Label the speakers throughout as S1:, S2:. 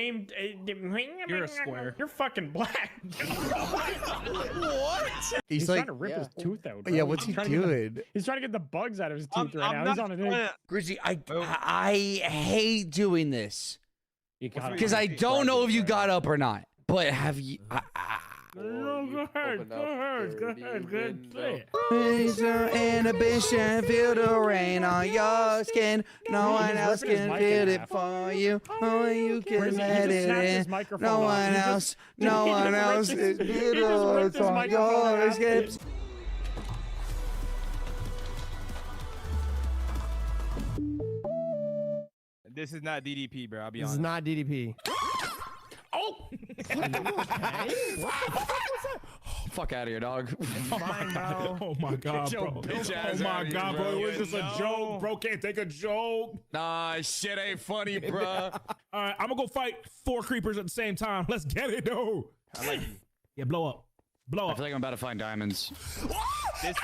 S1: same.
S2: You're a square.
S1: You're fucking black.
S3: What?
S1: He's
S4: like,
S1: trying to rip his tooth out. Bro.
S4: yeah, what's he
S1: He's trying to get the-
S4: doing?
S1: He's trying to get the bugs out of his teeth right now. He's on it.
S4: Grizzly, I hate doing this
S1: You got it.
S4: because I don't know if you got up or not. But have you?
S1: No, go ahead. Go ahead. Go ahead. Good. Say it.
S4: Raise your inhibition, feel the rain on your skin. No one else
S1: ripping his
S4: can
S1: mic
S4: feel
S1: in
S4: it
S1: half.
S4: for you. Only you can
S1: Grizzly, he
S4: let
S1: just
S4: it
S1: snapped his
S4: in.
S1: microphone
S4: No
S1: off.
S4: one
S1: He just-
S4: else, no
S1: he
S4: one
S1: just
S4: else
S1: ripped
S4: is
S1: his- he just
S4: beautiful.
S1: ripped
S4: It's
S1: his
S4: on
S1: microphone
S4: your
S1: off.
S4: hips.
S3: This is not DDP, bro. I'll be
S5: This
S3: honest.
S5: is not DDP.
S1: Oh!
S4: Fuck out of here, dog.
S5: Fine, bro.
S1: Oh my god,
S4: your
S1: bro.
S4: bitch
S1: Oh
S4: ass
S1: my
S4: out of here,
S1: god,
S4: bro.
S1: bro. Was this a
S3: No.
S1: joke? Bro can't take a joke.
S4: Nah, shit ain't funny, bruh.
S2: All right, I'm gonna go fight 4 creepers at the same time. Let's get it, though.
S3: I like you.
S2: Yeah, blow up. Blow
S4: I
S2: up.
S4: feel like I'm about to find diamonds.
S3: This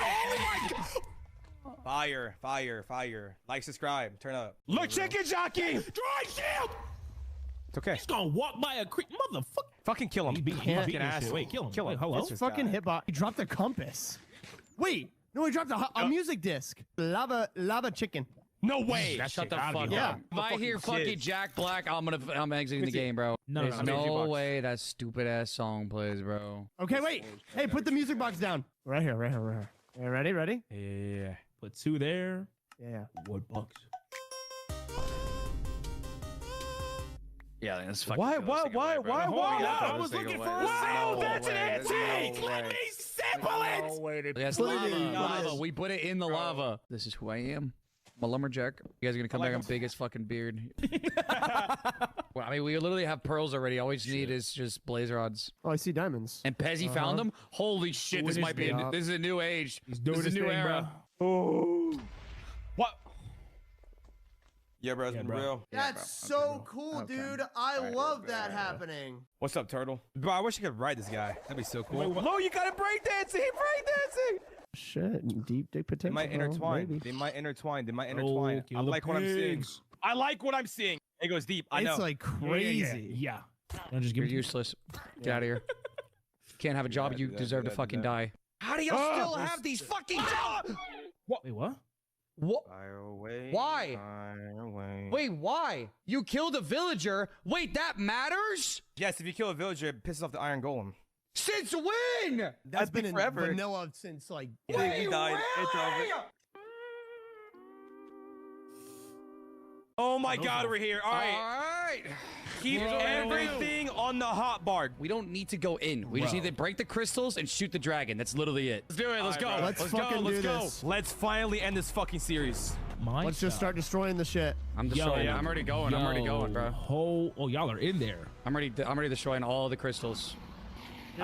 S3: fire, fire, fire. Like, subscribe, turn up.
S2: Look, chicken jockey! Dry shield!
S3: It's okay.
S2: He's gonna walk by a creep. Motherfucker.
S3: Fucking kill him.
S2: He beat
S3: Fucking
S2: this shit.
S3: asshole.
S2: Wait, kill him.
S3: Kill him.
S2: Wait, hello?
S5: This fucking hitbot. He dropped a compass. Wait, no, he dropped a music disc. Lava chicken.
S3: No way.
S2: That
S4: Shut
S2: shit
S4: the
S2: gotta
S4: fuck
S2: be
S4: up.
S2: hard.
S4: If I hear
S3: fucking
S4: fucking
S3: kids.
S4: Jack Black, I'm exiting the
S3: Quincy.
S4: game, bro.
S2: No,
S4: There's
S2: no,
S3: no.
S4: no
S3: Box.
S4: way that stupid ass song plays, bro.
S5: Okay, wait. Hey, put the music box down. Right here, right here, right here. Yeah, ready? Ready?
S3: Yeah.
S2: Put 2 there.
S5: Yeah.
S2: What bucks?
S4: Yeah, that's fucking.
S3: Why?
S2: I was looking for a
S4: Wow,
S2: that's an antique. Let me sample it.
S4: Yes, lava. We put it in the lava. This is who I am. I'm a lumberjack. You guys are gonna come back on biggest fucking beard. Well, I mean, we literally have pearls already. All we just need is just blaze rods.
S5: Oh, I see diamonds.
S4: And Pezzy found them. Holy shit! This
S5: What
S4: might
S5: is
S4: be.
S5: that?
S4: This is a new age.
S2: He's
S4: This
S2: doing
S4: is a
S2: his
S4: new
S2: thing,
S4: era.
S2: bro.
S3: What? Yeah, bro, it's
S2: Yeah,
S3: been
S2: bro.
S3: real.
S5: That's so cool, dude. I love that happening.
S3: What's up, Turtle? Bro, I wish I could ride this guy. That'd be so cool. No, you got it breakdancing. He breakdancing.
S5: Shit, deep dick
S3: They
S5: potential.
S3: might
S5: bro,
S3: intertwine.
S5: maybe.
S3: They might intertwine. They might intertwine.
S2: kill
S3: I
S2: the
S3: like what I'm seeing.
S2: pigs.
S3: I like what I'm seeing. It goes deep. I know.
S5: It's like crazy.
S2: Yeah. Don't just
S4: You're
S2: give me.
S4: useless. Get out of here. Can't have a job.
S3: that,
S4: You
S3: do that,
S4: deserve
S3: do
S4: to
S3: that, do
S4: fucking
S3: that.
S4: die. How do you still have these fucking jobs?
S2: Wait, what?
S4: What?
S3: Fire away.
S4: Why?
S3: Fire away.
S4: Wait, why? You killed a villager. Wait, that matters?
S3: Yes, if you kill a villager, it pisses off the Iron Golem.
S4: Since when?
S5: That's been in
S3: forever.
S5: vanilla since like.
S3: Yeah,
S4: Wait,
S3: we died. It's
S4: really?
S3: over. Oh my God, we're here. All right,
S4: Alright.
S3: keep everything on the hot bar.
S4: We don't need to go in. We just need to break the crystals and shoot the dragon. That's literally it. Let's do it. Let's go.
S3: Alright, bro.
S5: Let's
S4: go.
S5: fucking
S4: Let's
S5: do
S4: go.
S5: this.
S3: Let's finally end this fucking series.
S5: Let's just start destroying the shit.
S4: I'm destroying.
S3: yeah.
S4: I'm already going. I'm already going, bro.
S2: Oh, y'all are in there.
S4: I'm already destroying all the crystals.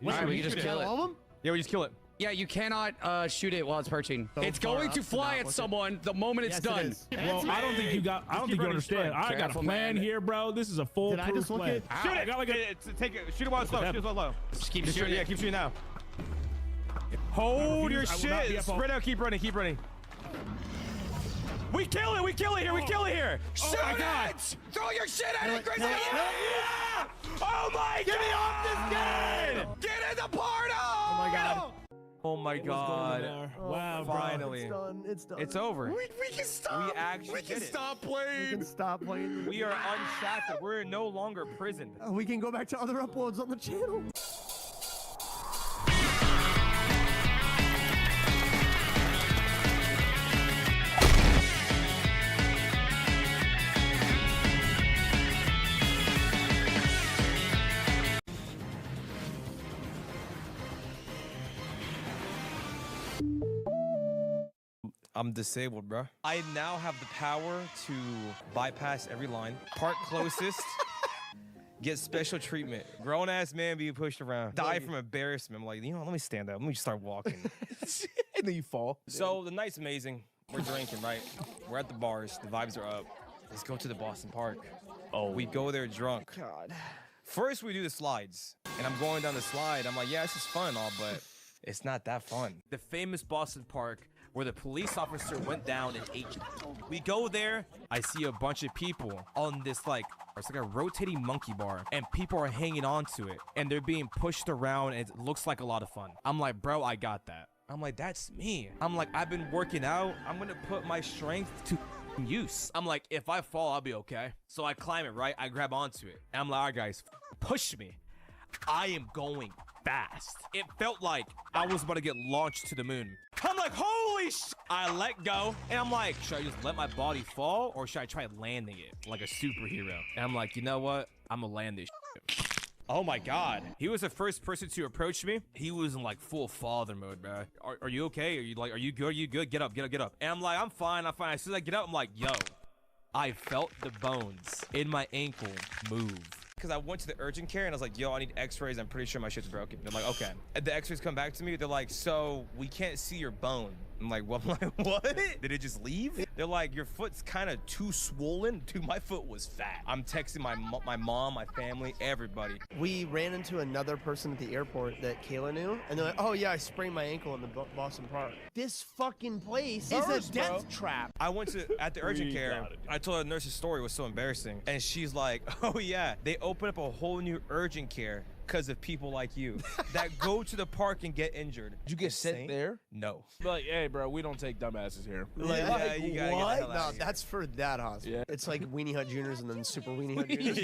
S4: Alright, we can just kill
S5: All of
S4: it.
S5: them?
S3: Yeah, we just kill it.
S4: Yeah, you cannot shoot it while it's perching.
S5: So
S4: It's
S5: far
S4: going
S5: up
S4: to
S5: to
S4: fly
S5: not
S4: at
S5: look at-
S4: someone the moment it's
S5: Yes,
S4: done.
S5: it is.
S2: Well, I don't think you got. I don't think you
S3: running
S2: understand.
S3: straight.
S2: I got a
S4: Careful,
S2: plan
S4: man.
S2: here, bro. This is a full.
S5: Did I just look
S2: plan.
S5: at-
S3: Shoot
S2: I
S3: it.
S2: got like a.
S3: Take it. Shoot it while it's low. Shoot it while low.
S4: Just keep
S3: Just shoot it.
S4: shooting.
S3: Yeah, keep shooting now. Hold your
S2: I will not be
S3: shit.
S2: up on-
S3: Spread out. Keep running. Keep running. We kill it. We kill it here. We kill it here.
S4: Shoot
S3: my God.
S4: it! Throw your shit at it, Grizzly!
S3: Yeah! Oh my God! Get me off this game!
S4: Get in the portal!
S5: Oh my God.
S3: Oh my God!
S2: Wow, bro.
S3: Finally,
S5: It's done. It's done.
S3: it's over.
S4: We can stop.
S3: We actually
S4: We can
S3: did it.
S4: stop
S5: We
S4: playing.
S5: can stop playing.
S3: We are unshackled. We're no longer prisoned.
S5: We can go back to other uploads on the channel.
S3: I'm disabled, bro. I now have the power to bypass every line. Park closest. Get special treatment. Grown ass man being pushed around. Die from embarrassment. I'm like, you know, let me stand up. Let me just start walking.
S5: And then you fall.
S3: So the night's amazing. We're drinking, right? We're at the bars. The vibes are up. Let's go to the Boston Park. Oh. We go there drunk.
S5: God.
S3: First, we do the slides. And I'm going down the slide. I'm like, yeah, this is fun and all, but it's not that fun. The famous Boston Park, where the police officer went down and ate. We go there, I see a bunch of people on this like, it's like a rotating monkey bar, and people are hanging on to it, and they're being pushed around, and it looks like a lot of fun. I'm like, bro, I got that. I'm like, that's me. I'm like, I've been working out. I'm gonna put my strength to use. I'm like, if I fall, I'll be okay. So I climb it, right? I grab onto it. And I'm like, all right, guys, push me. I am going fast. It felt like I was about to get launched to the moon. I'm like, holy sh! I let go, and I'm like, should I just let my body fall, or should I try landing it like a superhero? And I'm like, you know what? I'm gonna land this shit. Oh my God. He was the first person to approach me. He was in like full father mode, bro. Are you okay? Are you good? Are you good? Get up, get up, get up. And I'm like, I'm fine, I'm fine. As soon as I get up, I'm like, yo, I felt the bones in my ankle move. Because I went to the urgent care and I was like, yo, I need x-rays. I'm pretty sure my shit's broken. They're like, okay. And the x-rays come back to me. They're like, so we can't see your bone. I'm like, well, what? Did it just leave? They're like, your foot's kind of too swollen. Dude, my foot was fat. I'm texting my mom, my family, everybody.
S5: We ran into another person at the airport that Kayla knew, and they're like, oh yeah, I sprained my ankle in the Boston Park. This fucking place is a death trap.
S3: I went to, at the urgent care, I told her the nurse's story was so embarrassing. And she's like, oh yeah, they opened up a whole new urgent care because of people like you that go to the park and get injured.
S1: Did you get sent there?
S3: No.
S1: Like, hey, bro, we don't take dumbasses here.
S3: Like, yeah, you gotta get the hell out
S5: No,
S3: of here.
S5: that's for that hospital.
S1: Yeah.
S5: It's like Weenie Hut Juniors and then Super Weenie Hut Juniors.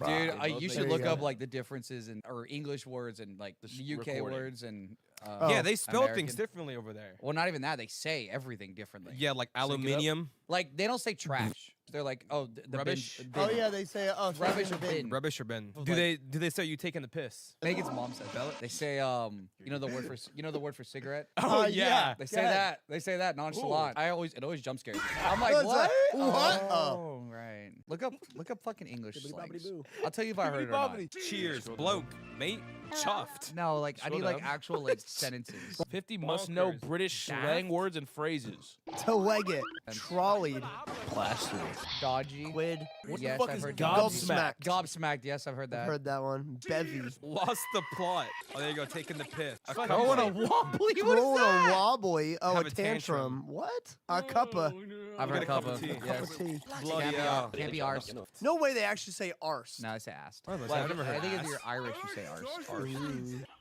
S4: Dude, you
S5: There
S4: should
S5: you
S4: look
S5: go.
S4: up like the differences in or English words and like the UK
S1: recording.
S4: words and
S3: Yeah, they spell
S4: American.
S3: things differently over there.
S4: Well, not even that. They say everything differently.
S3: Yeah, like aluminium.
S4: Like they don't say trash. They're like, oh, the
S3: Rubbish?
S4: Bin,
S5: Oh yeah, they say
S4: Rubbish or bin.
S3: Rubbish or bin.
S4: Like-
S3: Do they say you taking the piss?
S4: Megan's mom said that. They say, you know the word for cigarette.
S3: Oh
S5: yeah.
S4: They
S5: Go
S4: say
S5: ahead.
S4: that. They say that nonchalant. It always jump scares me. I'm like,
S5: What's
S4: what?
S5: that? What?
S4: Oh, right. Look up fucking English slangs. I'll tell you if I heard it or not.
S3: Cheers, bloke, mate, chuffed.
S4: No, like I need like
S1: up.
S4: actual like sentences.
S1: 50 must know
S3: Bonkers.
S1: British slang words and phrases.
S5: To leg it, trolleyed,
S1: Plastered.
S4: Dodgy.
S5: quid,
S4: Yes,
S1: fuck
S4: I've
S1: is
S4: heard
S1: gobsmacked?
S4: that. Gobsmacked. Yes, I've heard that.
S5: heard that one. Bevy.
S3: Lost the plot. Oh, there you go, taking the piss. A
S1: like
S3: couple-
S4: Oh, and a wobbly. What is
S5: Throwing
S4: that?
S5: a wobbly. Oh,
S3: Have
S5: a
S3: a
S5: tantrum.
S3: tantrum.
S5: What? A cuppa.
S4: I've
S3: Get
S4: heard
S3: a cup of
S4: couple.
S3: tea.
S5: Cup
S4: Yes.
S5: of tea.
S3: Bloody
S4: Can't be,
S3: hell.
S4: can't be arse.
S5: No way they actually say arse.
S4: No, I say ass.
S3: I've never heard
S4: I think if
S3: ass.
S4: you're Irish, you say arse.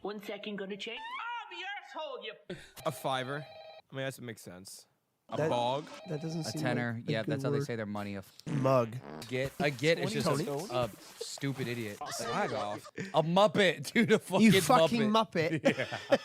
S6: 1 second, gonna check. Ah, the asshole, you.
S3: A fiver. I mean, that makes sense. A
S5: That-
S3: bog.
S5: That doesn't
S4: A
S5: seem
S4: tenner.
S5: like a
S4: Yeah,
S5: good
S4: that's how they
S5: word.
S4: say their money. A
S5: Mug.
S4: get. A get is just
S5: Tony.
S4: a stupid idiot.
S3: Slag off.
S4: A muppet, dude. A fucking
S5: You fucking
S4: muppet.
S5: muppet.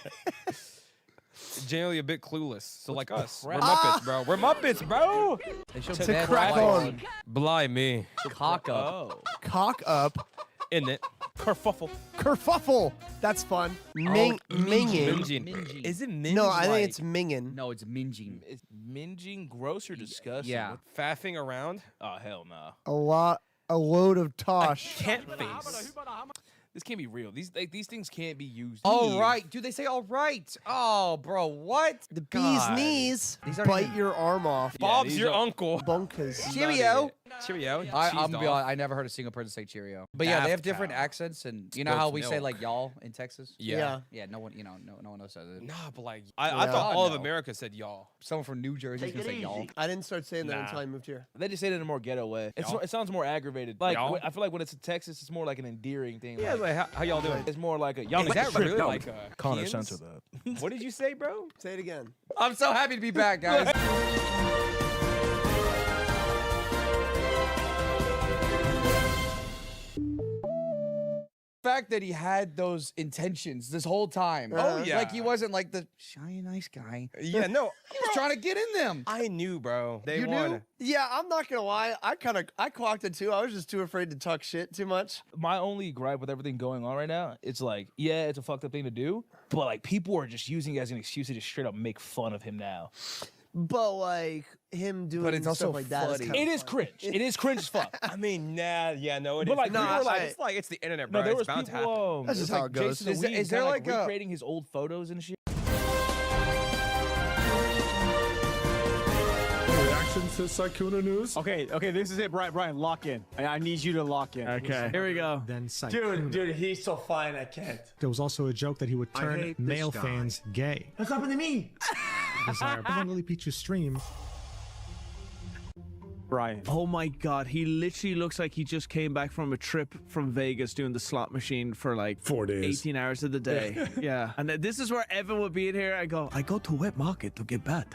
S3: Generally a bit clueless. So like us. We're
S1: crap?
S3: Muppets, bro. We're Muppets, bro.
S4: They show
S5: To
S4: bad
S5: crack
S4: lights.
S5: on.
S3: Blimey.
S4: Cock up.
S1: Oh.
S5: Cock up.
S3: In it.
S1: Kerfuffle.
S5: Kerfuffle. That's fun. Minging.
S3: Minging.
S4: Minging.
S3: Is it minge?
S5: No, I think
S3: like
S5: it's minging.
S4: No, it's minging.
S1: Is minging gross or disgusting?
S4: Yeah.
S3: faffing around?
S1: Oh, hell nah.
S5: A load of tosh.
S3: Can't face.
S1: This can't be real. These things can't be used.
S4: All right, dude. They say all right. Oh, bro, what?
S5: The bee's
S3: God.
S5: knees
S4: These aren't
S5: bite
S4: even-
S5: your arm off.
S3: Bob's
S1: these
S3: your
S1: are-
S3: uncle.
S5: Bunkas.
S4: Cheerio.
S3: Cheerio.
S4: I'm
S3: Cheesed
S4: gonna be
S3: off.
S4: honest, I never heard a single person say Cheerio. But yeah, they have
S3: Daft
S4: different
S3: cow.
S4: accents, and you know
S3: Goat's
S4: how we say
S3: milk.
S4: like y'all in Texas.
S3: Yeah.
S4: Yeah, no one, no one else says it.
S3: Nah, but like, I
S5: Yeah.
S3: thought all of
S4: No.
S3: America said y'all.
S4: Someone from New Jersey is
S6: Take
S4: gonna
S6: it
S4: say y'all.
S6: easy.
S5: I didn't start saying that
S1: Nah.
S5: until I moved here.
S1: They just say it in a more ghetto way.
S3: Y'all?
S1: It sounds more aggravated. Like
S3: Y'all?
S1: I feel like when it's in Texas, it's more like an endearing thing.
S3: Yeah, like, how y'all doing?
S1: It's more like a y'all
S3: Is
S1: niggas
S3: that
S1: tripped
S3: really
S1: out.
S3: like
S1: Connor,
S3: Ian's?
S1: censor that.
S3: What did you say, bro?
S5: Say it again.
S4: I'm so happy to be back, guys. The fact that he had those intentions this whole time.
S5: Oh,
S3: yeah.
S4: Like he wasn't like the shy nice guy.
S3: Yeah, no.
S4: He was trying to get in them.
S3: I knew, bro. They
S4: You
S3: won.
S4: knew?
S5: Yeah, I'm not gonna lie. I clocked it too. I was just too afraid to talk shit too much.
S1: My only gripe with everything going on right now, it's like, yeah, it's a fucked up thing to do, but like people are just using it as an excuse to just straight up make fun of him now.
S5: But like him doing
S4: But it's
S5: stuff
S4: also
S5: like that is
S4: funny.
S5: kinda
S1: It is
S5: funny.
S1: cringe. It is cringe as fuck.
S3: I mean, nah, yeah, no, it
S1: But,
S3: is.
S1: like,
S3: People
S5: no,
S3: are like,
S5: I-
S3: it's like it's the internet, bro.
S1: No, there
S3: it's
S1: was
S3: bound to happen.
S1: people.
S5: That's just
S1: it's
S5: how
S1: like
S5: it goes.
S1: Jason
S4: Is
S1: Lee
S4: there
S1: kinda,
S4: like a-
S1: recreating his old photos and shit.
S7: Reactions to Sykkuno news.
S8: Okay, this is it, Brian, lock in. I need you to lock in.
S2: Okay, here we go.
S9: Then Sykkuno.
S8: Dude, he's so fine, I can't.
S9: There was also a joke that he would turn male fans gay.
S8: What's happened to me?
S9: Desire. On Lily Peach's stream.
S8: Brian.
S2: Oh my god, he literally looks like he just came back from a trip from Vegas doing the slot machine for like
S7: 4 days.
S2: 18 hours of the day. Yeah. And this is where Evan would be in here. I go to wet market to get bad.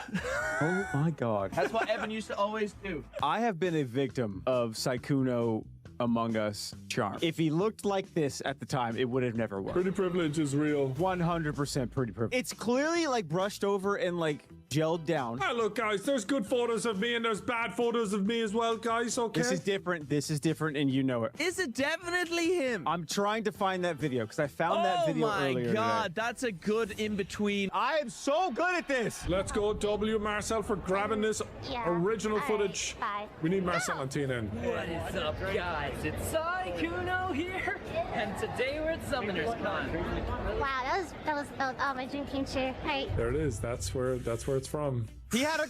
S8: Oh my god.
S2: That's what Evan used to always do.
S8: I have been a victim of Sykkuno Among Us charm. If he looked like this at the time, it would have never worked.
S7: Pretty privilege is real.
S8: 100% pretty privilege. It's clearly like brushed over and like gelled down.
S7: Hey, look, guys, there's good photos of me and there's bad photos of me as well, guys, okay?
S8: This is different, and you know it.
S2: Is it definitely him?
S8: I'm trying to find that video because I found that video earlier
S2: Oh my god, that's a good in-between.
S8: I am so good at this.
S7: Let's go, W. Marcel, for grabbing this original footage. We need Marcel and Tina in.
S6: What is up, guys? It's Sykkuno here, and today we're at Summoners Con.
S10: Wow, that was my dream came true. Right.
S7: There it is. That's where it's from.
S8: He had a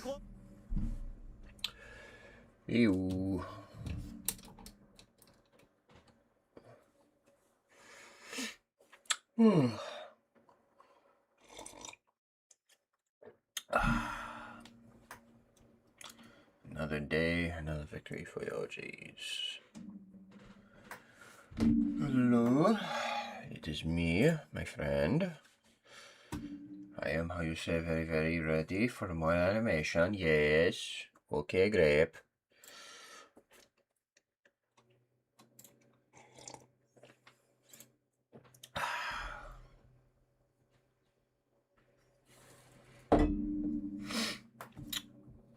S11: Ew. Another day, another victory for the OGs. Hello, it is me, my friend. I am, how you say, very, very ready for more animation. Yes. Okay, grape.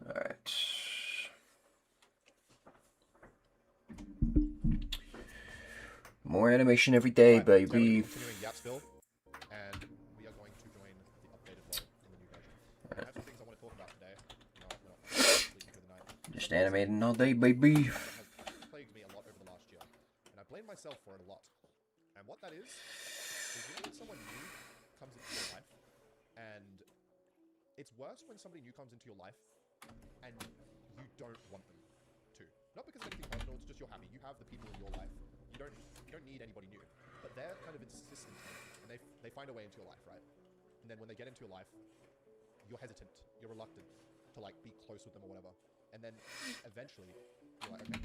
S11: Alright. More animation every day, baby. Just animating all day, baby.
S12: Plagued me a lot over the last year, and I blame myself for it a lot. And what that is when someone new comes into your life, and it's worse when somebody new comes into your life, and you don't want them to. Not because of anything personal, it's just you're happy. You have the people in your life. You don't need anybody new. But they're kind of insistent, and they find a way into your life, right? And then when they get into your life, you're hesitant, you're reluctant to like be close with them or whatever. And then eventually, you're like, okay,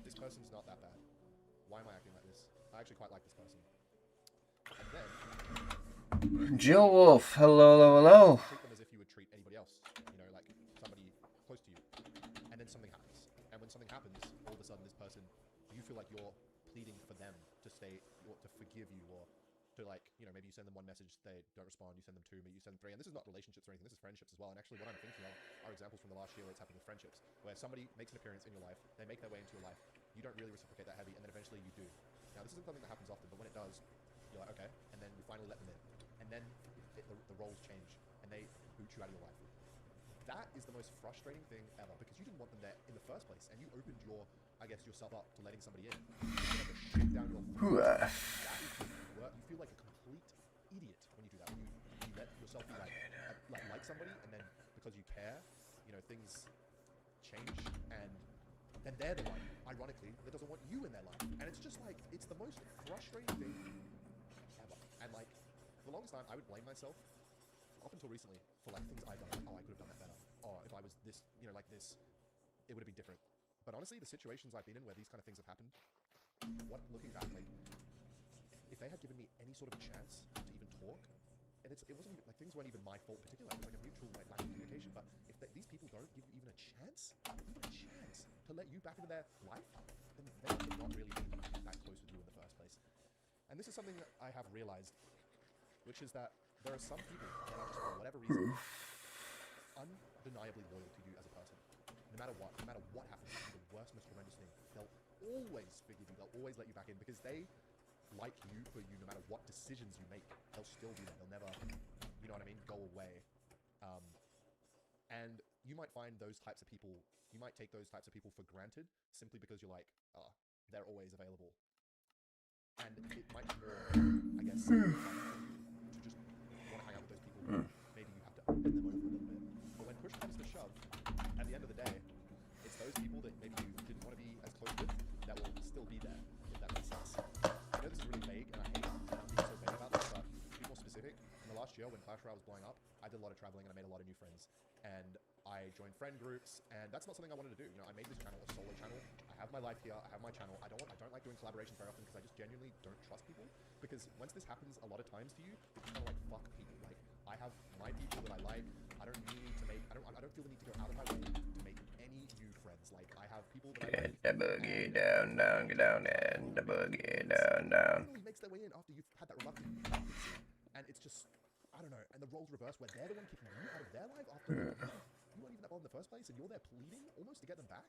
S12: this person's not that bad. Why am I acting like this? I actually quite like this person. And then
S11: Jill Wolf, hello.
S12: treat them as if you would treat anybody else. You know, like somebody close to you. And then something happens. And when something happens, all of a sudden this person, you feel like you're pleading for them to stay, or to forgive you, or to like, you know, maybe you send them one message, they don't respond, you send them two, maybe you send them three. And this is not relationships or anything, this is friendships as well. And actually what I'm thinking of are examples from the last year where it's happened with friendships, where somebody makes an appearance in your life, they make their way into your life, you don't really reciprocate that heavy, and then eventually you do. Now this isn't something that happens often, but when it does, you're like, okay, and then you finally let them in. And then the roles change, and they boot you out of your life. That is the most frustrating thing ever, because you didn't want them there in the first place, and you opened your, I guess, yourself up to letting somebody in. You let the shit down your throat. That is work. You feel like a complete idiot when you do that. When you let yourself be like somebody, and then because you care, you know, things change, and then they're the one, ironically, that doesn't want you in their life. And it's just like, it's the most frustrating thing ever. And like, for the longest time, I would blame myself, up until recently, for like things I've done. Like, oh, I could have done that better. Oh, if I was this, you know, like this, it would have been different. But honestly, the situations I've been in where these kind of things have happened, looking back, like, if they had given me any sort of a chance to even talk, and it wasn't even, like, things weren't even my fault in particular, it was like a mutual, like, lack of communication, but if these people don't give you even a chance to let you back into their life, then they could not really be that close with you in the first place. And this is something that I have realized, which is that there are some people that are just, for whatever reason, undeniably loyal to you as a person. No matter what happens, the worst, most horrendous thing, they'll always forgive you, they'll always let you back in, because they like you for you no matter what decisions you make. They'll still be there, they'll never, you know what I mean, go away. And you might find those types of people, you might take those types of people for granted, simply because you're like, oh, they're always available. And it might be more, I guess, to just want to hang out with those people. Maybe you have to open them over a little bit. But when push comes to shove, at the end of the day, year when Clash Royale was blowing up, I did a lot of traveling and I made a lot of new friends. And I joined friend groups, and that's not something I wanted to do. You know, I made this channel a solo channel. I have my life here. I have my channel. I don't like doing collaborations very often because I just genuinely don't trust people. Because once this happens a lot of times to you, it's kind of like fuck people. Like I have my people that I like. I don't need to make. I don't feel the need to go out of my way to make any new friends. Like I have people that I like.
S11: Get the boogie down, get down, and the boogie down.
S12: It makes their way in after you've had that reluctant and it's just, I don't know. And the roles reverse where they're the one kicking you out of their life after you weren't even that bold in the first place, and you're there pleading almost to get them back.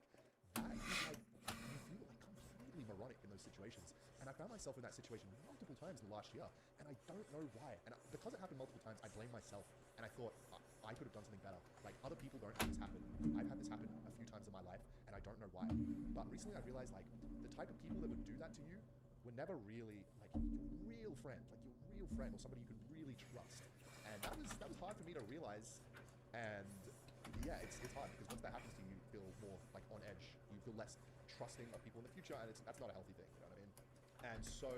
S12: That is like, you feel like completely moronic in those situations. And I found myself in that situation multiple times in the last year, and I don't know why. And because it happened multiple times, I blame myself, and I thought I could have done something better. Like other people don't have this happen. I've had this happen a few times in my life, and I don't know why. But recently I realized like the type of people that would do that to you were never really like your real friend, or somebody you could really trust. And that was hard for me to realize. And yeah, it's hard because once that happens to you, you feel more like on edge. You feel less trusting of people in the future, and that's not a healthy thing. You know what I mean? And so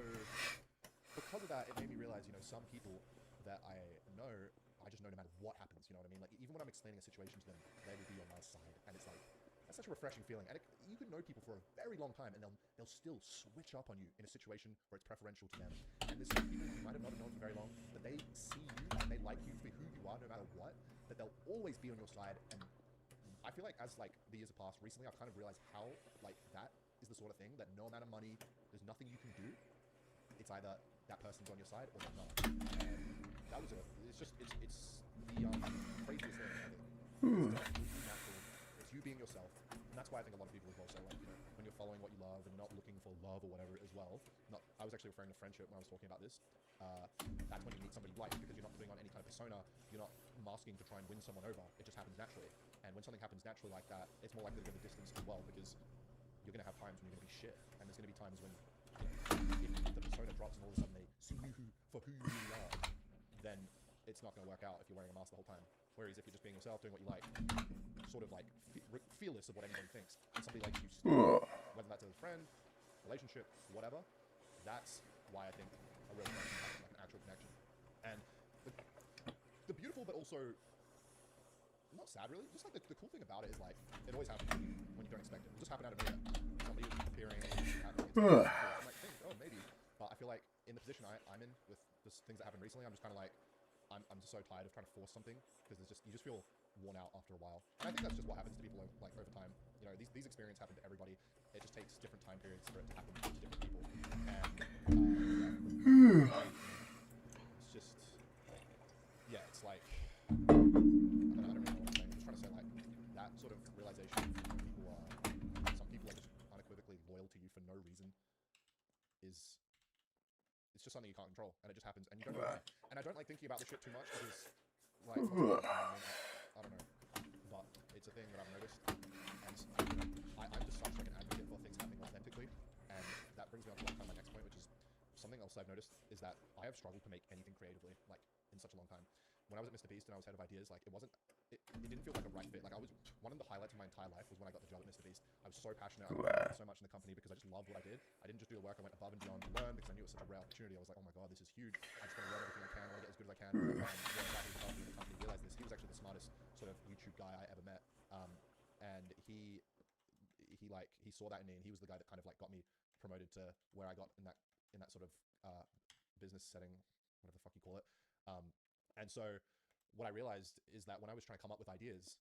S12: because of that, it made me realize, you know, some people that I know, I just know no matter what happens. You know what I mean? Like even when I'm explaining a situation to them, they will be on my side, and it's like that's such a refreshing feeling. And you could know people for a very long time, and they'll still switch up on you in a situation where it's preferential to them. And there's some people you might have not known for very long, but they see you and they like you for who you are, no matter what. That they'll always be on your side. And I feel like as like the years have passed, recently I've kind of realized how like that is the sort of thing that no amount of money, there's nothing you can do. It's either that person's on your side or they're not. And that was it's the craziest thing I think. It's natural. It's you being yourself. And that's why I think a lot of people will also like, you know, when you're following what you love and you're not looking for love or whatever as well. I was actually referring to friendship when I was talking about this. That's when you meet somebody you like, because you're not putting on any kind of persona. You're not masking to try and win someone over. It just happens naturally. And when something happens naturally like that, it's more likely to go the distance as well, because you're going to have times when you're going to be shit. And there's going to be times when, you know, if the persona drops and all of a sudden they see you for who you really are, then it's not going to work out if you're wearing a mask the whole time. Whereas if you're just being yourself, doing what you like, sort of like fearless of what anybody thinks, and somebody likes you still, whether that's as a friend, relationship, whatever, that's why I think a real connection happens, like an actual connection. And the beautiful but also not sad really, just like the cool thing about it is like it always happens when you don't expect it. It just happened out of nowhere. Somebody appearing, happening, I'm like, oh maybe. But I feel like in the position I'm in with the things that happened recently, I'm just kind of like, I'm just so tired of trying to force something, because you just feel worn out after a while. And I think that's just what happens to people like over time. You know, these experiences happen to everybody. It just takes different time periods for it to happen to different people. And it's just, yeah, it's like I don't really know what I'm saying. I'm just trying to say like that sort of realization that some people are just unequivocally loyal to you for no reason is. It's just something you can't control, and it just happens, and you don't know why. And I don't like thinking about this shit too much, because, like, I don't know, but it's a thing that I've noticed, and I'm just such like an advocate for things happening authentically, and that brings me on to like, kind of my next point, which is something else I've noticed is that I have struggled to make anything creatively, like, in such a long time. When I was at Mr. Beast and I was head of ideas, like, it didn't feel like a right fit. Like, one of the highlights of my entire life was when I got the job at Mr. Beast. I was so passionate. I learned so much in the company because I just loved what I did. I didn't just do the work. I went above and beyond to learn because I knew it was such a rare opportunity. I was like, oh my God, this is huge. I just want to learn everything I can. I want to get as good as I can. And the company realized this. He was actually the smartest sort of YouTube guy I ever met. And he saw that in me, and he was the guy that kind of like got me promoted to where I got in that sort of business setting, whatever the fuck you call it. And so what I realized is that when I was trying to come up with ideas,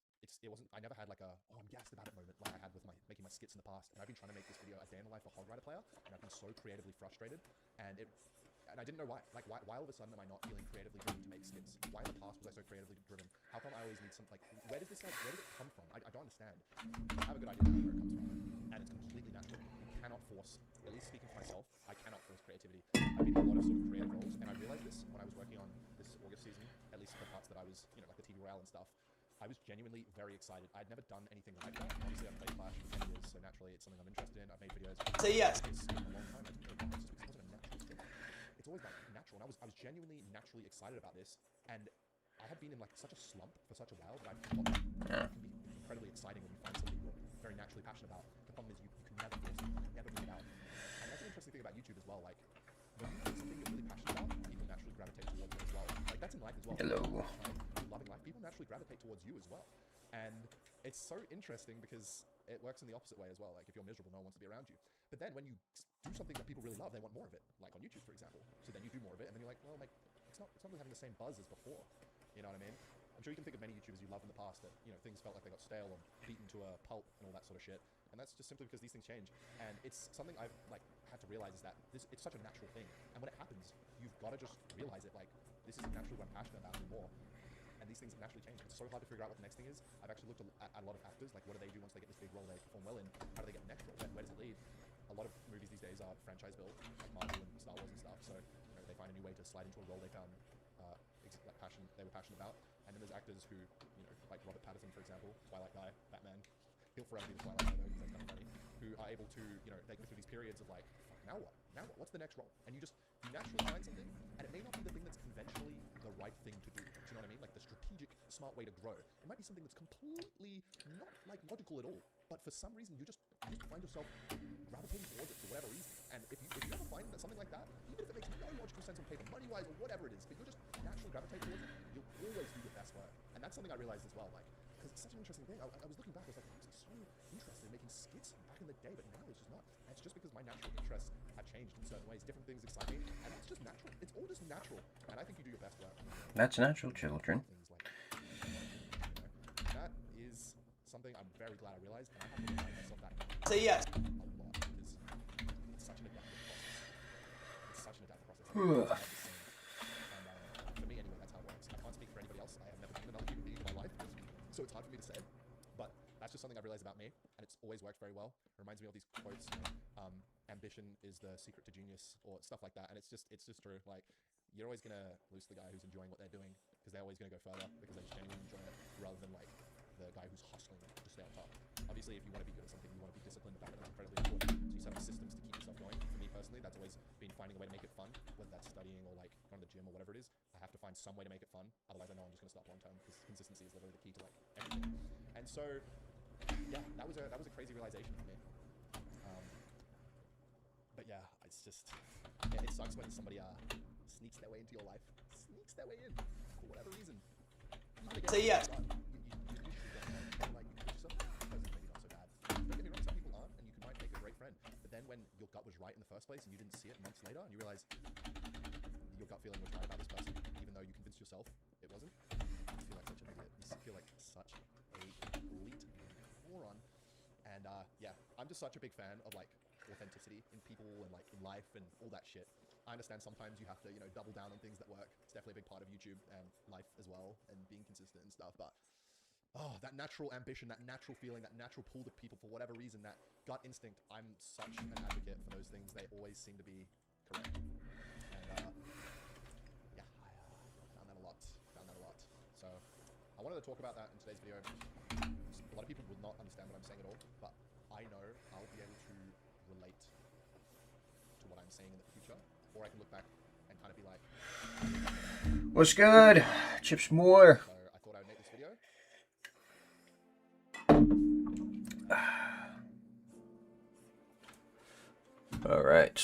S12: I never had like I'm gassed about it moment like I had with making my skits in the past. And I've been trying to make this video a day in the life of a Hog Rider player, and I've been so creatively frustrated, and I didn't know why. Like why all of a sudden am I not feeling creatively driven to make skits? Why in the past was I so creatively driven? How come I always need some, like, where did it come from? I don't understand. I have a good idea now where it comes from, and it's completely natural. You cannot force, at least speaking for myself, I cannot force creativity. I've been in a lot of sort of creative roles, and I realized this when I was working on this August season, at least the parts that I was, you know, like the TV Royale and stuff. I was genuinely very excited. I'd never done anything like that. Obviously, I've played Clash for 10 years, so naturally it's something I'm interested in. I've made videos.
S13: Say yes.
S12: It's been a long time. I didn't know it wasn't a natural thing. It's always like natural, and I was genuinely naturally excited about this, and I had been in like such a slump for such a while that I thought it can be incredibly exciting when you find something you're very naturally passionate about. The problem is you can never force it, never bring it out. And that's an interesting thing about YouTube as well. Like when you do something you're really passionate about, people naturally naturally gravitate towards it as well. Like, that's in life as well.
S11: Hello.
S12: Loving life, people naturally gravitate towards you as well. And it's so interesting because it works in the opposite way as well. Like, if you're miserable, no one wants to be around you. But then when you do something that people really love, they want more of it. Like on YouTube, for example. So then you do more of it, and then you're like, well, like, it's not really having the same buzz as before. You know what I mean? I'm sure you can think of many YouTubers you love in the past that, you know, things felt like they got stale or beaten to a pulp and all that sort of shit. And that's just simply because these things change. And it's something I've like had to realize is that it's such a natural thing. And when it happens, you've got to just realize it. Like, this isn't naturally what I'm passionate about anymore. And these things naturally change. It's so hard to figure out what the next thing is. I've actually looked at a lot of actors. Like, what do they do once they get this big role they perform well in? How do they get the next role? Where does it lead? A lot of movies these days are franchise built, like Marvel and Star Wars and stuff. So, you know, they find a new way to slide into a role they found they were passionate about. And then there's actors who, you know, like Robert Pattinson, for example, Twilight guy, Batman. He'll forever be the Twilight guy, though, because that's kind of funny. Who are able to, you know, they go through these periods of like, fuck, now what? Now what? What's the next role? And you naturally find something, and it may not be the thing that's conventionally the right thing to do. Do you know what I mean? Like the strategic, smart way to grow. It might be something that's completely not like logical at all, but for some reason you just find yourself gravitating towards it for whatever reason. And if you ever find that something like that, even if it makes no logical sense on paper, money-wise or whatever it is, but you just naturally gravitate towards it, you'll always do your best work. And that's something I realized as well, like, because it's such an interesting thing. I was looking back, I was like, I was so interested in making skits back in the day, but now it's just not. And it's just because my natural interests have changed in certain ways. Different things excite me, and that's just natural. It's all just natural. And I think you do your best work.
S11: That's natural, children.
S12: That is something I'm very glad I realized, and I have to remind myself that.
S5: Say yes.
S12: A lot, because it's such an adaptive process. It's such an adaptive process. And for me, anyway, that's how it works. I can't speak for anybody else. I have never been another human being in my life, so it's hard for me to say. But that's just something I've realized about me, and it's always worked very well. It reminds me of these quotes, you know, ambition is the secret to genius, or stuff like that. And it's just true. Like, you're always gonna lose the guy who's enjoying what they're doing, because they're always gonna go further because they just genuinely enjoy it, rather than like the guy who's hustling to stay on top. Obviously, if you want to be good at something, you want to be disciplined about it. That's incredibly important. So you set up systems to keep yourself going. For me personally, that's always been finding a way to make it fun, whether that's studying or like going to the gym or whatever it is. I have to find some way to make it fun. Otherwise, I know I'm just gonna stop long term, because consistency is literally the key to like everything. And so, yeah, that was a crazy realization for me. But yeah, it's just, it sucks when somebody sneaks their way into your life. Sneaks their way in for whatever reason.
S5: Say yes.
S12: Like, you push yourself, maybe not so bad. Don't get me wrong, some people aren't, and you might make a great friend. But then when your gut was right in the first place and you didn't see it months later, and you realize your gut feeling was right about this person, even though you convinced yourself it wasn't, you feel like such an idiot. You feel like such a complete moron. And yeah, I'm just such a big fan of like authenticity in people and like in life and all that shit. I understand sometimes you have to, you know, double down on things that work. It's definitely a big part of YouTube and life as well, and being consistent and stuff. But oh, that natural ambition, that natural feeling, that natural pull to people for whatever reason, that gut instinct, I'm such an advocate for those things. They always seem to be correct. And yeah, I found that a lot. So I wanted to talk about that in today's video. A lot of people will not understand what I'm saying at all, but I know I'll be able to relate to what I'm saying in the future, or I can look back and kind of be like,
S11: What's good? Chips more.
S12: So I thought I would make this video.
S11: All right.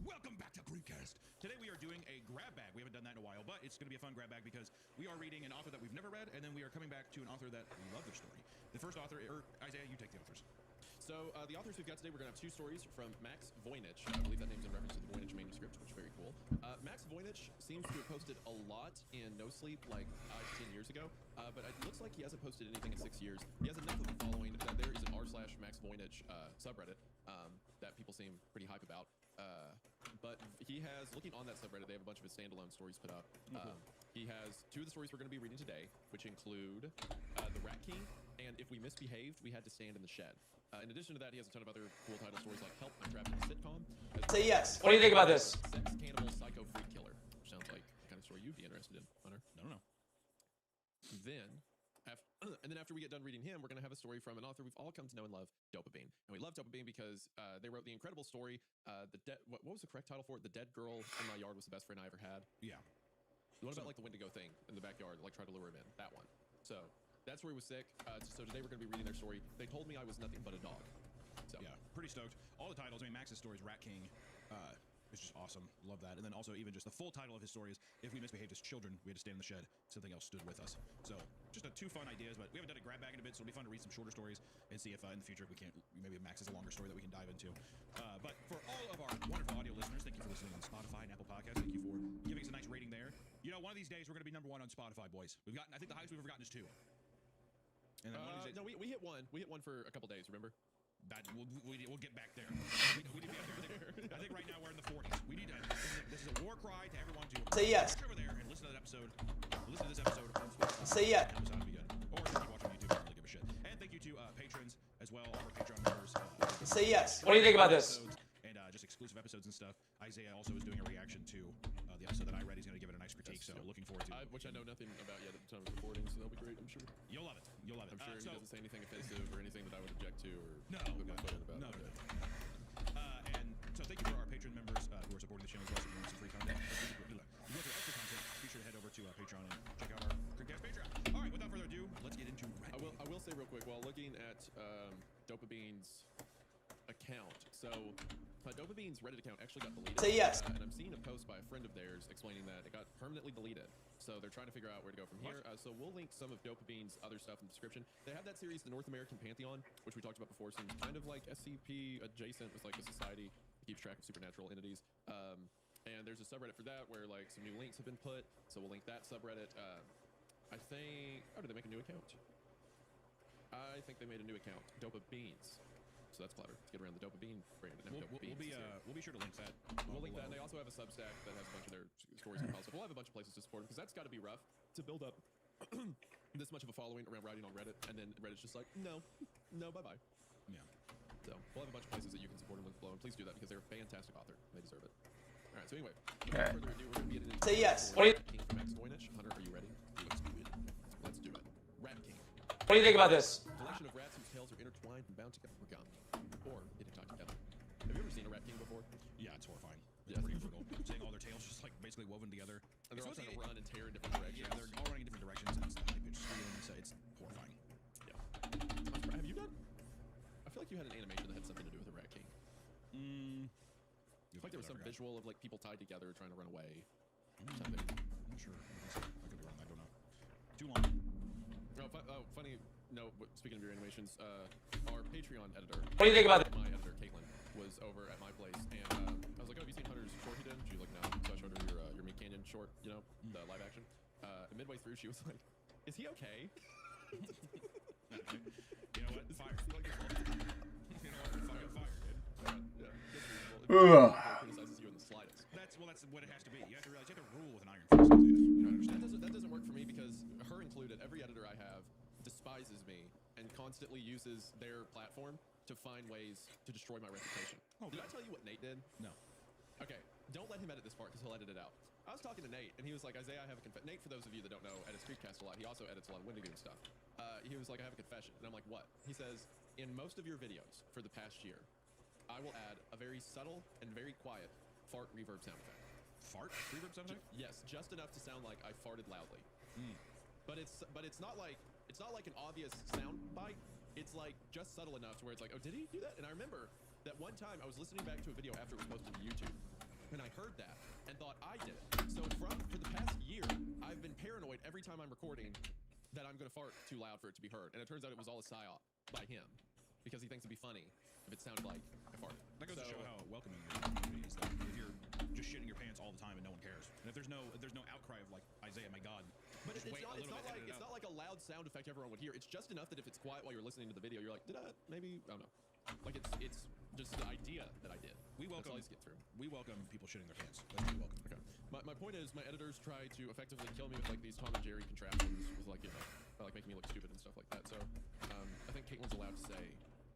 S13: Welcome back to Creepcast. Today we are doing a grab bag. We haven't done that in a while, but it's going to be a fun grab bag because we are reading an author that we've never read, and then we are coming back to an author that we love their story. The first author, or Isaiah, you take the authors.
S14: So the authors we've got today, we're going to have two stories from Max Voynich. I believe that name's in reference to the Voynich manuscript, which is very cool. Max Voynich seems to have posted a lot in No Sleep like 10 years ago, but it looks like he hasn't posted anything in 6 years. He has enough of a following that there is an r/Max Voynich subreddit that people seem pretty hype about. But he has, looking on that subreddit, they have a bunch of his standalone stories put up. He has two of the stories we're going to be reading today, which include The Rat King and If We Misbehaved, We Had to Stand in the Shed. In addition to that, he has a ton of other cool title stories like Help, I'm Trapped in a Sitcom.
S5: Say yes.
S14: What do you think about this? Sex, Cannibal, Psycho, Freak Killer. Which sounds like the kind of story you'd be interested in, Hunter.
S13: No.
S14: Then And then after we get done reading him, we're going to have a story from an author we've all come to know and love, Dopa Bean. And we love Dopa Bean because they wrote the incredible story, what was the correct title for it? The Dead Girl in My Yard Was the Best Friend I Ever Had.
S13: Yeah.
S14: The one about like the Wendigo thing in the backyard, like try to lure him in. That one. So that story was sick. So today we're going to be reading their story. They told me I was nothing but a dog. So
S13: yeah, pretty stoked. All the titles. I mean, Max's story is Rat King. It's just awesome. Love that. And then also even just the full title of his story is If We Misbehaved as Children, We Had to Stay in the Shed. Something else stood with us. So just two fun ideas, but we haven't done a grab bag in a bit, so it'll be fun to read some shorter stories and see if in the future we can't, maybe Max has a longer story that we can dive into. But for all of our wonderful audio listeners, thank you for listening on Spotify and Apple Podcasts. Thank you for giving us a nice rating there. You know, one of these days we're going to be #1 on Spotify, boys. We've gotten, I think the highest we've ever gotten is 2. And then one of these days,
S14: no, we hit one. We hit one for a couple days, remember?
S13: We'll get back there. We need to be up there. I think right now we're in the 40s. We need to. This is a war cry to everyone to
S5: say yes.
S13: Over there and listen to that episode. Listen to this episode.
S5: Say yes.
S13: That would be good. Or if you watch on YouTube, I don't really give a shit. And thank you to patrons as well, all our Patreon members.
S5: Say yes. What do you think about this?
S13: And just exclusive episodes and stuff. Isaiah also is doing a reaction to the episode that I read. He's going to give it a nice critique. So looking forward to it.
S14: Which I know nothing about yet at the time of recording, so that'll be great. I'm sure.
S13: You'll love it. You'll love it.
S14: I'm sure he doesn't say anything offensive or anything that I would object to or put my foot in about.
S13: No. And so thank you for our Patreon members who are supporting the channel as well. So if you want some free content, if you want some extra content, be sure to head over to Patreon and check out our Creepcast Patreon. All right, without further ado, let's get into.
S14: I will say real quick while looking at Dopa Bean's account. So Dopa Bean's Reddit account actually got deleted.
S5: Say yes.
S14: And I'm seeing a post by a friend of theirs explaining that it got permanently deleted. So they're trying to figure out where to go from here. So we'll link some of Dopa Bean's other stuff in the description. They have that series, the North American Pantheon, which we talked about before. Seems kind of like SCP adjacent. It's like a society that keeps track of supernatural entities. And there's a subreddit for that where like some new links have been put. So we'll link that subreddit. I think. Oh, did they make a new account? I think they made a new account, Dopa Beans. So that's clever. Let's get around the Dopa Bean brand. And
S13: We'll be sure to link that.
S14: We'll link that. And they also have a Substack that has a bunch of their stories and files. So we'll have a bunch of places to support them because that's got to be rough to build up this much of a following around writing on Reddit, and then Reddit's just like, no, bye bye.
S13: Yeah.
S14: So we'll have a bunch of places that you can support them with below, and please do that because they're a fantastic author. They deserve it. All right. So anyway, without further ado, we're going to get into
S5: say yes.
S14: What do you King from Max Voynich. Hunter, are you ready? Let's do it. Rat King.
S5: What do you think about this?
S14: Collection of rats whose tails are intertwined and bound together for gum, or intertwined together. Have you ever seen a Rat King before?
S13: Yeah, it's horrifying.
S14: Yeah,
S13: pretty brutal. Seeing all their tails just like basically woven together.
S14: And they're all trying to run and tear in different directions.
S13: Yeah, they're all running in different directions. And it's high pitched screaming, so it's horrifying.
S14: Yeah. Have you done? I feel like you had an animation that had something to do with a Rat King. I feel like there was some visual of like people tied together trying to run away.
S13: I'm not sure. I could be wrong. I don't know. Too long.
S14: Funny. No, speaking of your animations, our Patreon editor.
S5: What do you think about it?
S14: My editor, Caitlin, was over at my place, and I was like, "Oh, have you seen Hunter's short he did?" She was like, "No." So I showed her your Meat Canyon short, you know, the live action. And midway through, she was like, "Is he okay?"
S13: You know what? Fire. You know what? Fucking fire, dude.
S14: Criticizes you in the slightest.
S13: That's what it has to be. You have to realize you have to rule with an iron fist. You don't understand?
S14: That doesn't work for me because her included, every editor I have despises me and constantly uses their platform to find ways to destroy my reputation.
S13: Oh,
S14: did I tell you what Nate did?
S13: No.
S14: Okay, don't let him edit this part because he'll edit it out. I was talking to Nate and he was like, Isaiah, I have a confession. Nate, for those of you that don't know, edits Creepcast a lot. He also edits a lot of Wendigo stuff. He was like, I have a confession. And I'm like, what? He says, in most of your videos for the past year, I will add a very subtle and very quiet fart reverb sound effect.
S13: Fart reverb sound effect?
S14: Yes, just enough to sound like I farted loudly. But it's not like an obvious sound bite. It's like just subtle enough to where it's like, oh, did he do that? And I remember that one time I was listening back to a video after it was posted to YouTube, and I heard that and thought I did it. So for the past year, I've been paranoid every time I'm recording that I'm gonna fart too loud for it to be heard. And it turns out it was all a psyop by him because he thinks it'd be funny if it sounded like I farted.
S13: That goes to show how welcoming your community is. That if you're just shitting your pants all the time and no one cares, and if there's no outcry of like Isaiah, my God.
S14: But it's not like a loud sound effect everyone would hear. It's just enough that if it's quiet while you're listening to the video, you're like, did I maybe? I don't know. Like it's just the idea that I did.
S13: We welcome.
S14: That's all you get through.
S13: We welcome people shitting their pants. That's what we welcome.
S14: Okay. My point is, my editors try to effectively kill me with like these Tom and Jerry contraptions, with like like making me look stupid and stuff like that. So I think Caitlin's allowed to say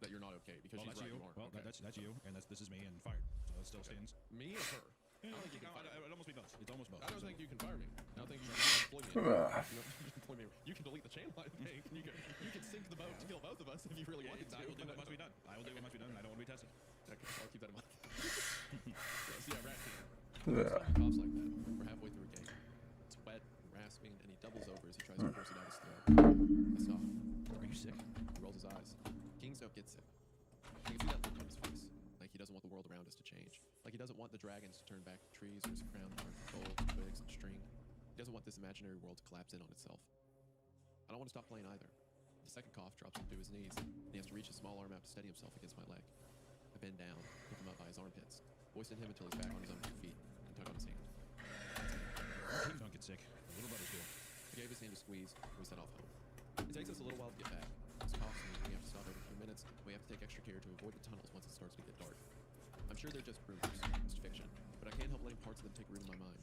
S14: that you're not okay because she's right. You aren't.
S13: Well, okay. that's you, and this is me, and fired. So that still stands.
S14: Me or her? I don't think you can fire me.
S13: It'd almost be both. It's almost both.
S14: I don't think you can fire me. I don't think you can employ me. You can employ me. You can delete the channel, I think. You can sink the boat to kill both of us if you really wanted to.
S13: I will do what must be done. I will do what must be done, and I don't want to be tested.
S14: Okay, I'll keep that in mind. So yeah, Rat King. Cops like that. We're halfway through a game. It's wet, rasping, and he doubles over as he tries to force it out his throat. I stop. Are you sick? He rolls his eyes. Kings don't get sick. You can see that look on his face. Like he doesn't want the world around us to change. Like he doesn't want the dragons to turn back to trees or his crown to turn to gold, twigs, and string. He doesn't want this imaginary world to collapse in on itself. I don't want to stop playing either. The second cough drops him to his knees, and he has to reach his small arm out to steady himself against my leg. I bend down, pick him up by his armpits, hoisting him until he's back on his own 2 feet, and tug on his hand.
S13: Don't get sick. The little brothers do.
S14: I gave his hand a squeeze, and we set off home. It takes us a little while to get back. His coughs mean we have to stop every few minutes, and we have to take extra care to avoid the tunnels once it starts to get dark. I'm sure they're just rumors, just fiction, but I can't help letting parts of them take root in my mind.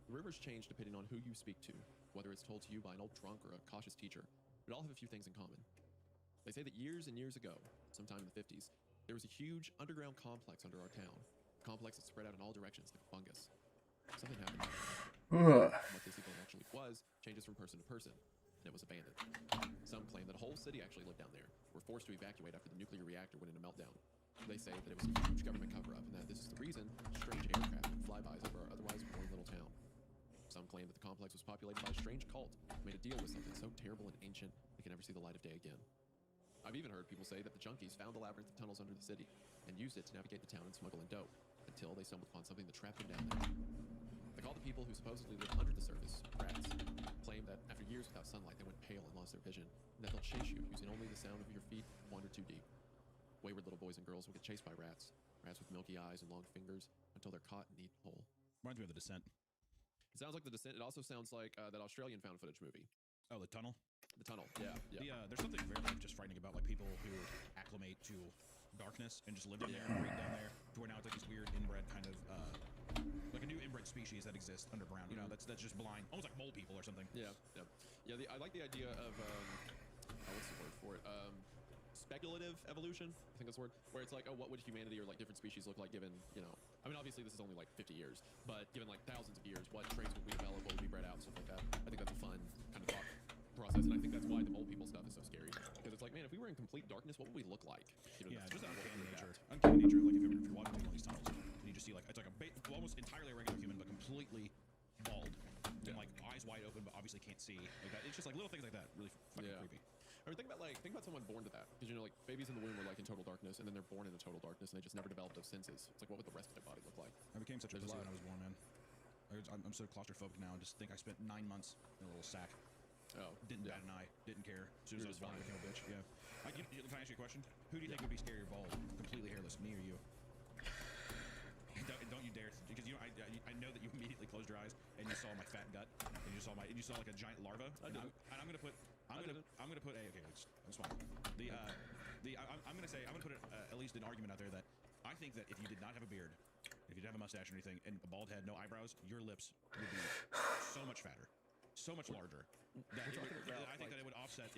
S14: The rumors change depending on who you speak to, whether it's told to you by an old drunk or a cautious teacher, but all have a few things in common. They say that years and years ago, sometime in the 50s, there was a huge underground complex under our town. A complex that spread out in all directions like a fungus. Something happened. What this event actually was changes from person to person, and it was abandoned. Some claim that a whole city actually lived down there, were forced to evacuate after the nuclear reactor went into meltdown. They say that it was a huge government cover-up, and that this is the reason strange aircraft and flybys over our otherwise boring little town. Some claim that the complex was populated by a strange cult, who made a deal with something so terrible and ancient it can never see the light of day again. I've even heard people say that the junkies found the labyrinth of tunnels under the city and used it to navigate the town and smuggle in dope, until they stumbled upon something that trapped them down there. They call the people who supposedly live under the surface rats, claim that after years without sunlight they went pale and lost their vision, and that they'll chase you using only the sound of your feet wander too deep. Wayward little boys and girls will get chased by rats with milky eyes and long fingers, until they're caught and eaten whole.
S13: Reminds me of The Descent.
S14: It sounds like The Descent. It also sounds like that Australian found footage movie.
S13: Oh, The Tunnel?
S14: The Tunnel, yeah.
S13: There's something very just frightening about like people who acclimate to darkness and just live in there and breed down there, to where now it's like this weird inbred kind of like a new inbred species that exists underground. You know, that's just blind, almost like mole people or something.
S14: Yeah. I like the idea of what's the word for it? Speculative evolution, I think that's the word, where it's like, oh, what would humanity or like different species look like given, you know, I mean, obviously this is only like 50 years, but given like thousands of years, what traits would we develop, what would be bred out, stuff like that. I think that's a fun kind of thought process, and I think that's why the mole people stuff is so scary, because it's like, man, if we were in complete darkness, what would we look like? You know,
S13: Yeah, just uncanny nature. Uncanny nature, like if you're walking through one of these tunnels, and you just see like, it's like almost entirely a regular human, but completely bald, and like eyes wide open, but obviously can't see. Like that. It's just like little things like that, really fucking creepy.
S14: I mean, think about someone born to that, because you know, like babies in the womb are like in total darkness, and then they're born into total darkness, and they just never develop those senses. It's like, what would the rest of their body look like?
S13: I became such a pussy when I was born, man. I'm so claustrophobic now. I just think I spent 9 months in a little sack.
S14: Oh,
S13: didn't bat an eye, didn't care. As soon as I was born, I became a bitch. Yeah. Can I ask you a question? Who do you think would be scarier bald, completely hairless, me or you? Don't you dare, because you know, I know that you immediately closed your eyes and you saw my fat gut, and you saw like a giant larva. I'm gonna put a okay. That's fine. I'm gonna put at least an argument out there that I think that if you did not have a beard, if you didn't have a mustache or anything, and a bald head, no eyebrows, your lips would be so much fatter, so much larger. That I think that it would offset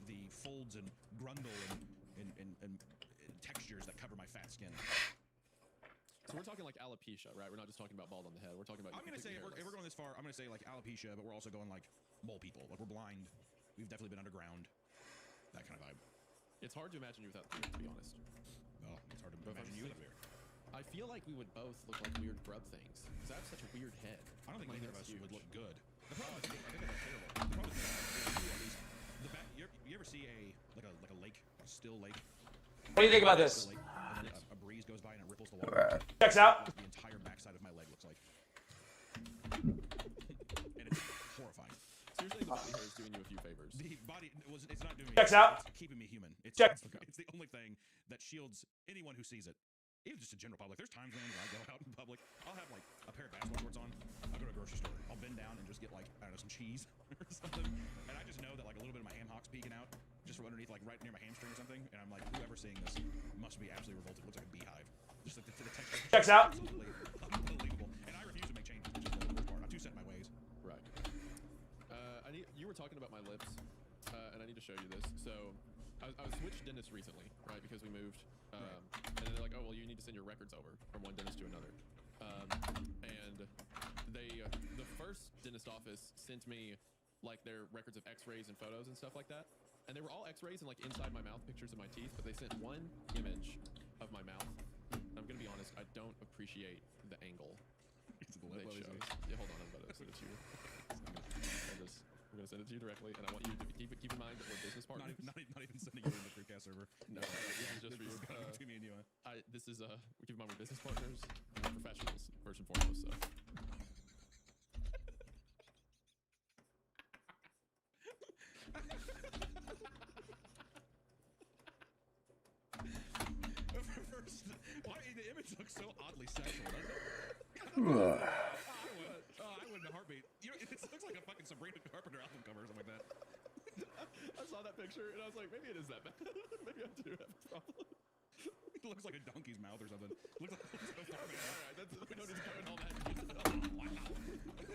S13: the folds and grundle and textures that cover my fat skin.
S14: So we're talking like alopecia, right? We're not just talking about bald on the head. We're talking about.
S13: I'm gonna say if we're going this far, I'm gonna say like alopecia, but we're also going like mole people. Like we're blind. We've definitely been underground. That kind of vibe.
S14: It's hard to imagine you without the beard, to be honest.
S13: Well, it's hard to imagine you with a beard.
S14: I feel like we would both look like weird grub things, because I have such a weird head.
S13: I don't think either of us would look good. The problem is, I think that's terrible. The problem is, you ever see a lake, a still lake?
S15: What do you think about this?
S13: And then a breeze goes by and it ripples the water.
S15: Checks out.
S13: The entire backside of my leg looks like. And it's horrifying.
S14: Seriously, the body hair is doing you a few favors.
S13: The body, it's not doing me.
S15: Checks out.
S13: It's keeping me human. It's the only thing that shields anyone who sees it. Even just a general public. There's times when I go out in public, I'll have like a pair of basketball shorts on. I'll go to a grocery store. I'll bend down and just get like, I don't know, some cheese or something. And I just know that like a little bit of my ham hock's peeking out just from underneath, like right near my hamstring or something. And I'm like, whoever seeing this must be absolutely revolted. It looks like a beehive. Just like the texture.
S15: Checks out.
S13: Unbelievable. And I refuse to make changes, which is the worst part. I'm too set in my ways.
S14: Right. You were talking about my lips, and I need to show you this. So I switched dentists recently, right? Because we moved. And then they're like, oh, well, you need to send your records over from one dentist to another. and the first dentist office sent me like their records of X-rays and photos and stuff like that, and they were all X-rays and like inside my mouth pictures of my teeth, but they sent one image of my mouth. I'm gonna be honest, I don't appreciate the angle that it shows. Yeah, hold on, I'm about to send it to you. I'm gonna send it to you directly, and I want you to keep in mind that we're business partners.
S13: Not even sending you in the Creepcast server.
S14: No, this is just for you.
S13: Between me and you.
S14: This is keep in mind we're business partners, we're professionals first and foremost. So.
S13: Why the image looks so oddly sexual, doesn't it? I wouldn't heartbeat. You know, it looks like a fucking Sabrina Carpenter album cover or something like that.
S14: I saw that picture and I was like, maybe it is that bad. Maybe I do have a problem.
S13: It looks like a donkey's mouth or something. Looks like
S14: All right, we don't need to go in all that.
S13: Wow.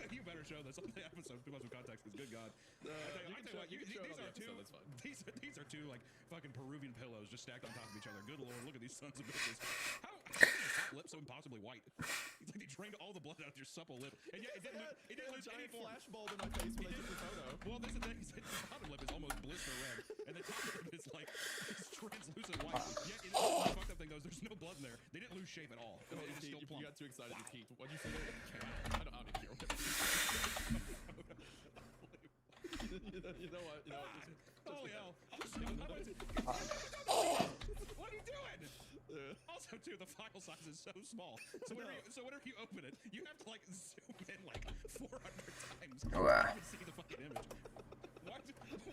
S13: You better show this on the episode. Too much of context, because good God. These are two like fucking Peruvian pillows just stacked on top of each other. Good Lord, look at these sons of bitches. How is your top lip so impossibly white? It's like they drained all the blood out of your supple lip, and yet it didn't lose any form.
S14: Flash bulb in my face when I took the photo.
S13: Well, this is the thing. The bottom lip is almost blister red, and the top lip is like it's translucent white. Yet it is the fucked up thing though. There's no blood in there. They didn't lose shape at all. It's still plump.
S14: You got too excited with Pete. What'd you say? I don't need to hear. You know what?
S13: Holy hell. What are you doing? Also, too, the file size is so small. So whenever you open it, you have to like zoom in like 400 times to even see the fucking image.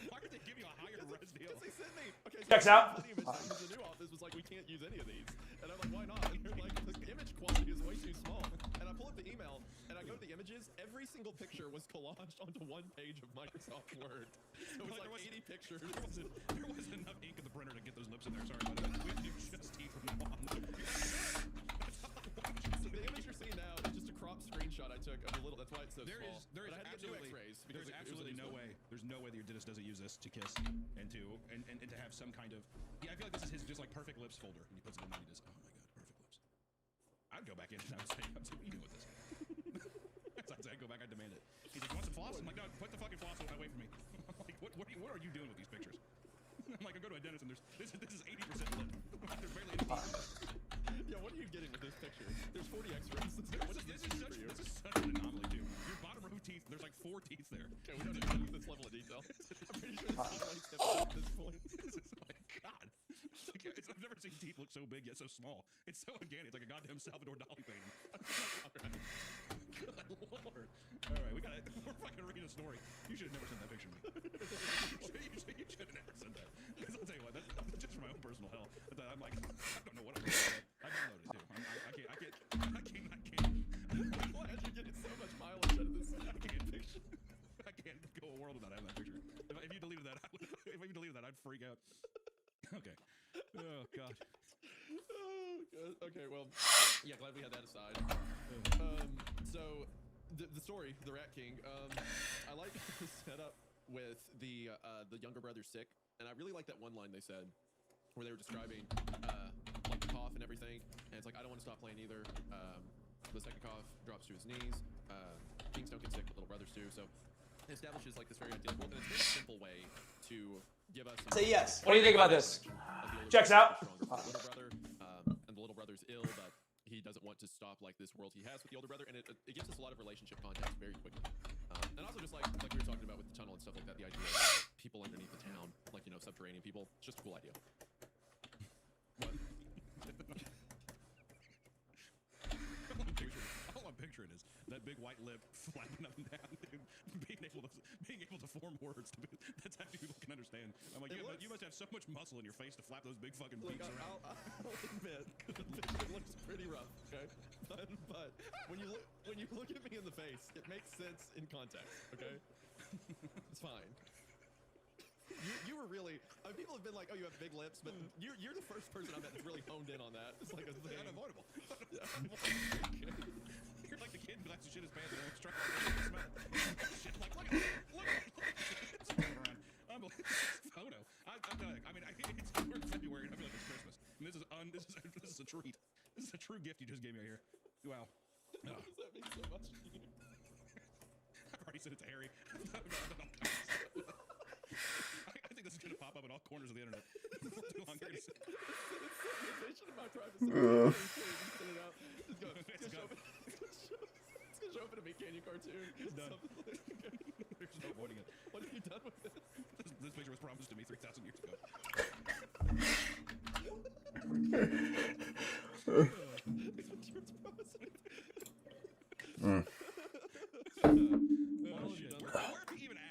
S13: Why did they give you a higher res deal?
S14: Because they sent me. Okay, so
S15: Checks out.
S14: The new office was like, we can't use any of these, and I'm like, why not? And they're like, the image quality is way too small. And I pull up the email, and I go to the images. Every single picture was collaged onto one page of Microsoft Word. So it was like 80 pictures.
S13: There wasn't enough ink in the printer to get those lips in there. Sorry, by the way. We have to do just teeth from now on.
S14: So the image you're seeing now is just a crop screenshot I took of a little. That's why it's so
S13: There
S14: small.
S13: is absolutely
S14: X-rays
S13: there's absolutely no way. There's no way that your dentist doesn't use this to kiss and to have some kind of. Yeah, I feel like this is his just like perfect lips folder, and he puts it in there. And he just, oh my god, perfect lips. I'd go back in and I would say, what are you doing with this? I'd go back. I'd demand it. He's like, you want some floss? I'm like, no, put the fucking floss away from me. I'm like, what are you doing with these pictures? I'm like, I go to a dentist and this is 80% lip. There's barely any teeth.
S14: Yeah, what are you getting with this picture? There's 40 X-rays.
S13: This is such an anomaly, dude. Your bottom row teeth, there's like 4 teeth there.
S14: Okay, we don't need this level of detail. I'm pretty sure this is like at this point.
S13: This is my god. I've never seen teeth look so big yet so small. It's so uncanny. It's like a goddamn Salvador Dali painting. Good lord. Alright, we're fucking reading a story. You should have never sent that picture to me. You should have never sent that. Because I'll tell you what, that's just for my own personal hell. I'm like, I don't know what I'm doing. I downloaded it too. I can't.
S14: I'm glad you're getting so much mileage out of this picture.
S13: I can't go a world without having that picture. If you deleted that, I'd freak out. Okay. Oh god.
S14: Okay, well, yeah, glad we had that aside. So the story, the Rat King. I like the setup with the younger brother sick, and I really like that one line they said where they were describing like the cough and everything, and it's like I don't want to stop playing either. The second cough drops to his knees. Kings don't get sick, but little brothers do. So it establishes like this very identical, and it's a very simple way to give us.
S15: Say yes. What do you think about this? Checks out.
S14: Little brother, and the little brother's ill, but he doesn't want to stop like this world he has with the older brother, and it gives us a lot of relationship context very quickly. And also just like we were talking about with the tunnel and stuff like that, the idea of people underneath the town, like subterranean people, it's just a cool idea. What?
S13: All I'm picturing is that big white lip flapping up and down, dude, being able to form words that's how people can understand. I'm like, you must have so much muscle in your face to flap those big fucking beaks around.
S14: I'll admit, the picture looks pretty rough, okay? But when you look at me in the face, it makes sense in context, okay? It's fine. You were really. People have been like, "Oh, you have big lips," but you're the first person I met that's really honed in on that. It's like a thing.
S13: Unavoidable.
S14: Yeah.
S13: You're like the kid who likes to shit his pants and always trying to smell. Shit, like look it's around. Unbelievable. This photo. I mean, we're in February and I feel like it's Christmas. And this is a treat. This is a true gift you just gave me right here. Wow.
S14: Why does that make so much to you?
S13: I've already said it to Harry. I think this is gonna pop up in all corners of the internet. For too long.
S14: It's invasion of my privacy. Spit it out. Just go. It's gonna show up in a Meat Canyon cartoon.
S13: It's done.
S14: There's no avoiding it. What have you done with this?
S13: This picture was promised to me 3,000 years ago.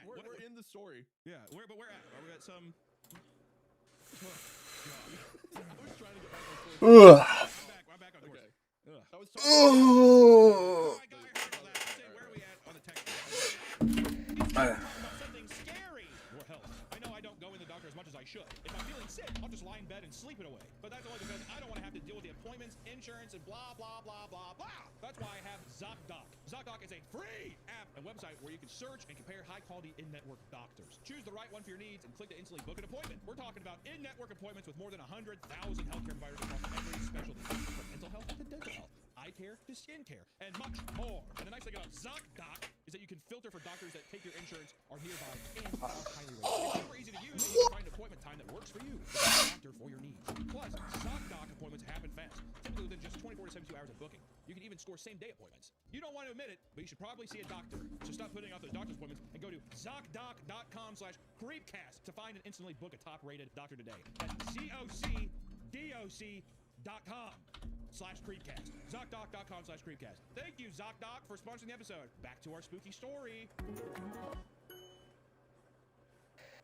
S14: We're in the story.
S13: Yeah, we're at? Are we at some?
S14: I was trying to get back on course.
S13: I'm back on course.
S14: Okay.
S13: Ugh.
S14: I was
S13: Oh my God, I heard all that. Say, where are we at on the text? Something scary. More health. I know I don't go in the doctor as much as I should. If I'm feeling sick, I'll just lie in bed and sleep it away. But that's only because I don't want to have to deal with the appointments, insurance, and blah, blah, blah, blah, blah. That's why I have ZocDoc. ZocDoc is a free app and website where you can search and compare high-quality in-network doctors. Choose the right one for your needs and click to instantly book an appointment. We're talking about in-network appointments with more than 100,000 healthcare providers across every specialty, from mental health to dental health, eye care to skin care, and much more. And the nice thing about ZocDoc is that you can filter for doctors that take your insurance, are nearby, and are highly rated. It's super easy to use, and you can find an appointment time that works for you, with a doctor for your needs. Plus, ZocDoc appointments happen fast, typically within just 24 to 72 hours of booking. You can even score same-day appointments. You don't want to admit it, but you should probably see a doctor. So stop putting off those doctor's appointments and go to ZocDoc.com/creepcast to find and instantly book a top-rated doctor today. That's ZocDoc.com/creepcast. ZocDoc.com/creepcast. Thank you, ZocDoc, for sponsoring the episode. Back to our spooky story.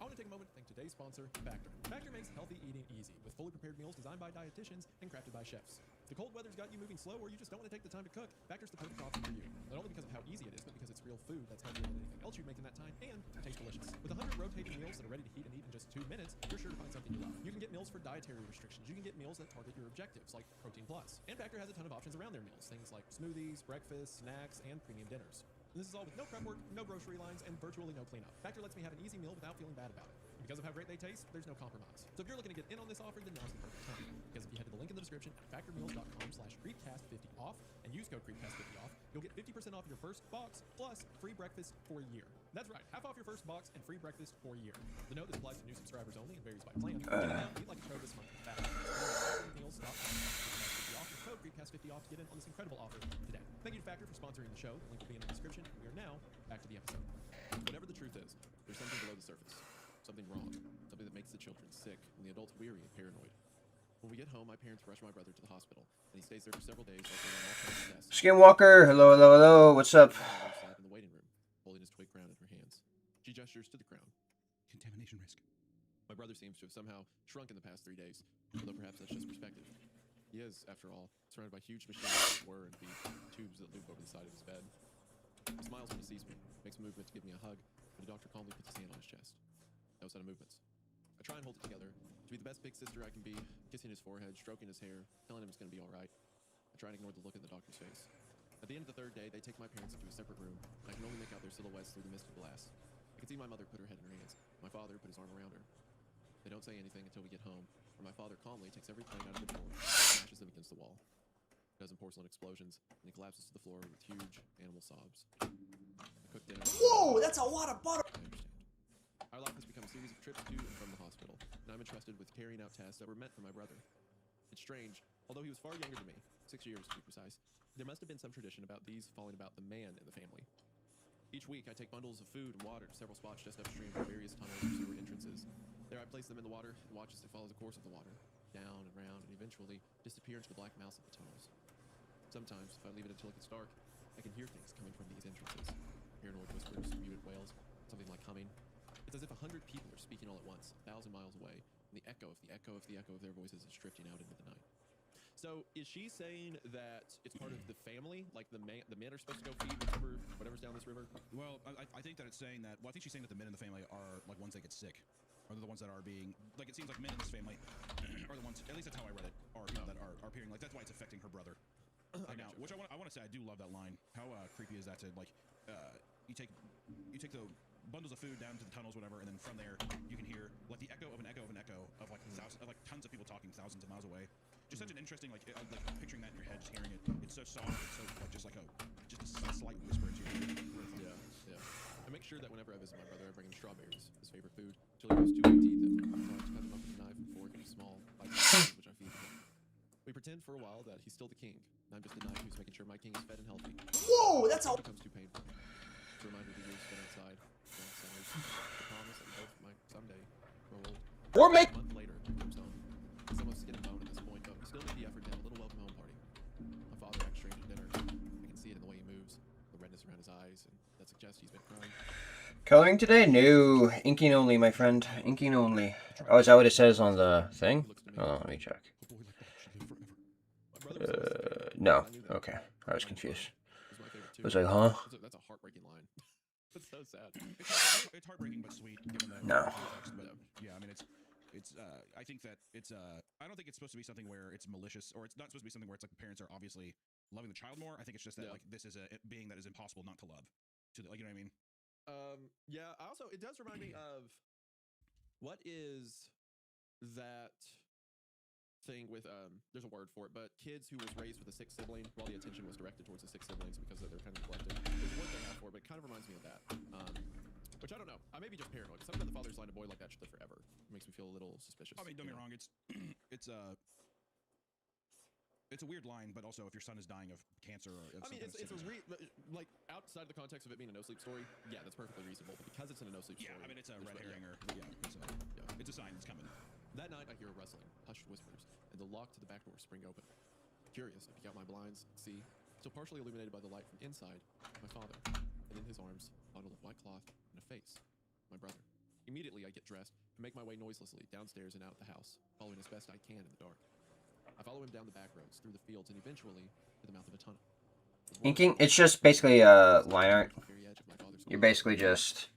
S14: I want to take a moment to thank today's sponsor, Factor. Factor makes healthy eating easy with fully prepared meals designed by dietitians and crafted by chefs. If the cold weather's got you moving slow or you just don't want to take the time to cook, Factor's the perfect option for you. Not only because of how easy it is, but because it's real food that's healthier than anything else you'd make in that time and tastes delicious. With 100 rotating meals that are ready to heat and eat in just 2 minutes, you're sure to find something you love. You can get meals for dietary restrictions. You can get meals that target your objectives, like Protein Plus. And Factor has a ton of options around their meals, things like smoothies, breakfast, snacks, and premium dinners. And this is all with no prep work, no grocery lines, and virtually no cleanup. Factor lets me have an easy meal without feeling bad about it. And because of how great they taste, there's no compromise. So if you're looking to get in on this offer, then now's the perfect time. Because if you head to the link in the description at factormeals.com/creepcast50off and use code creepcast50off, you'll get 50% off your first box plus free breakfast for a year. That's right, half off your first box and free breakfast for a year. The note, this applies to new subscribers only and varies by plan. Get it now, eat like a pro this month with Factor. Meals.com/creepcast50off with code creepcast50off to get in on this incredible offer today. Thank you to Factor for sponsoring the show. The link will be in the description. We are now back to the episode. Whatever the truth is, there's something below the surface. Something wrong. Something that makes the children sick and the adults weary and paranoid. When we get home, my parents rush my brother to the hospital, and he stays there for several days while they run all kinds of tests.
S11: Skinwalker, hello, hello, hello. What's up?
S14: Sat in the waiting room, holding his twig crown in her hands. She gestures to the crown.
S13: Contamination risk.
S14: My brother seems to have somehow shrunk in the past 3 days, although perhaps that's just perspective. He is, after all, surrounded by huge machines that whir and beep, tubes that loop over the side of his bed. He smiles when he sees me, makes a movement to give me a hug, but the doctor calmly puts his hand on his chest. No sign of movements. I try and hold it together, to be the best big sister I can be, kissing his forehead, stroking his hair, telling him it's going to be all right. I try and ignore the look in the doctor's face. At the end of the 3rd day, they take my parents into a separate room, and I can only make out their silhouettes through the mist of glass. I can see my mother put her head in her hands, my father put his arm around her. They don't say anything until we get home, where my father calmly takes every plate out of the drawer and smashes them against the wall. A dozen porcelain explosions, and he collapses to the floor with huge animal sobs. I cook dinner.
S15: Whoa, that's a lot of butter!
S14: I understand. Our life has become a series of trips to and from the hospital, and I'm entrusted with carrying out tasks that were meant for my brother. It's strange, although he was far younger than me, 6 years to be precise, there must have been some tradition about these falling about the man in the family. Each week, I take bundles of food and water to several spots just upstream from various tunnels or sewer entrances. There I place them in the water and watch as they follow the course of the water, down and round, and eventually disappear into the black mouths of the tunnels. Sometimes, if I leave it until it gets dark, I can hear things coming from these entrances. Paranoid whispers, muted wails, something like humming. It's as if 100 people are speaking all at once, 1,000 miles away, and the echo of the echo of the echo of their voices is drifting out into the night. So, is she saying that it's part of the family? Like the men are supposed to go feed whatever's down this river?
S13: Well, I think that it's saying that. Well, I think she's saying that the men in the family are like ones that get sick, or they're the ones that are being like. It seems like men in this family are the ones. At least that's how I read it. Are people that are appearing like that's why it's affecting her brother. Right now, which I want to say, I do love that line. How creepy is that to like you take the bundles of food down to the tunnels, whatever, and then from there you can hear like the echo of an echo of an echo of like tons of people talking thousands of miles away. just such an interesting like picturing that in your head, just hearing it. It's so soft, it's so like just a slight whisper into your ear. Really fun.
S14: Yeah. I make sure that whenever I visit my brother, I bring him strawberries, his favorite food, till he goes too big to eat them. So I have to cut them up with a knife and fork into small bites, which I feed him. We pretend for a while that he's still the king, and I'm just the knight who's making sure my king is fed and healthy.
S5: Whoa, that's all.
S14: It becomes too painful. It's a reminder of the years spent outside, growing centers, the promise that we both might someday grow old.
S11: Or make.
S14: A month later, he comes home. He's almost skin and bone at this point, but we still make the effort to have a little welcome home party. My father acts strange at dinner. I can see it in the way he moves, the redness around his eyes, and that suggests he's been crying.
S11: Coloring today? No. Inking only, my friend. Inking only. Oh, is that what it says on the thing? Oh, let me check. No. Okay. I was confused. I was like, huh?
S14: That's a heartbreaking line. That's so sad.
S13: It's heartbreaking but sweet, given that.
S11: No.
S13: But, yeah, I mean, I think that it's. I don't think it's supposed to be something where it's malicious, or it's not supposed to be something where it's like the parents are obviously loving the child more. I think it's just that like this is a being that is impossible not to love. To like, you know what I mean?
S14: Yeah. Also, it does remind me of what is that thing with there's a word for it, but kids who was raised with a sick sibling while the attention was directed towards the sick siblings because they're kind of neglected. There's a word they have for it, but it kind of reminds me of that. Which I don't know. I may be just paranoid. Something that the father's line a boy like that should live forever. It makes me feel a little suspicious.
S13: I mean, don't get me wrong. It's a weird line, but also if your son is dying of cancer or of
S14: I mean, it's like outside the context of it being a no sleep story. Yeah, that's perfectly reasonable. But because it's in a no sleep story,
S13: I mean, it's a red herring or it's a sign that's coming.
S14: That night, I hear a rustling, hushed whispers, and the lock to the back door spring open. Curious, I peek out my blinds, see, still partially illuminated by the light from inside, my father, and in his arms, a bundle of white cloth and a face, my brother. Immediately, I get dressed and make my way noiselessly downstairs and out the house, following as best I can in the dark. I follow him down the back roads, through the fields, and eventually to the mouth of a tunnel.
S11: Inking? It's just basically line art. You're basically just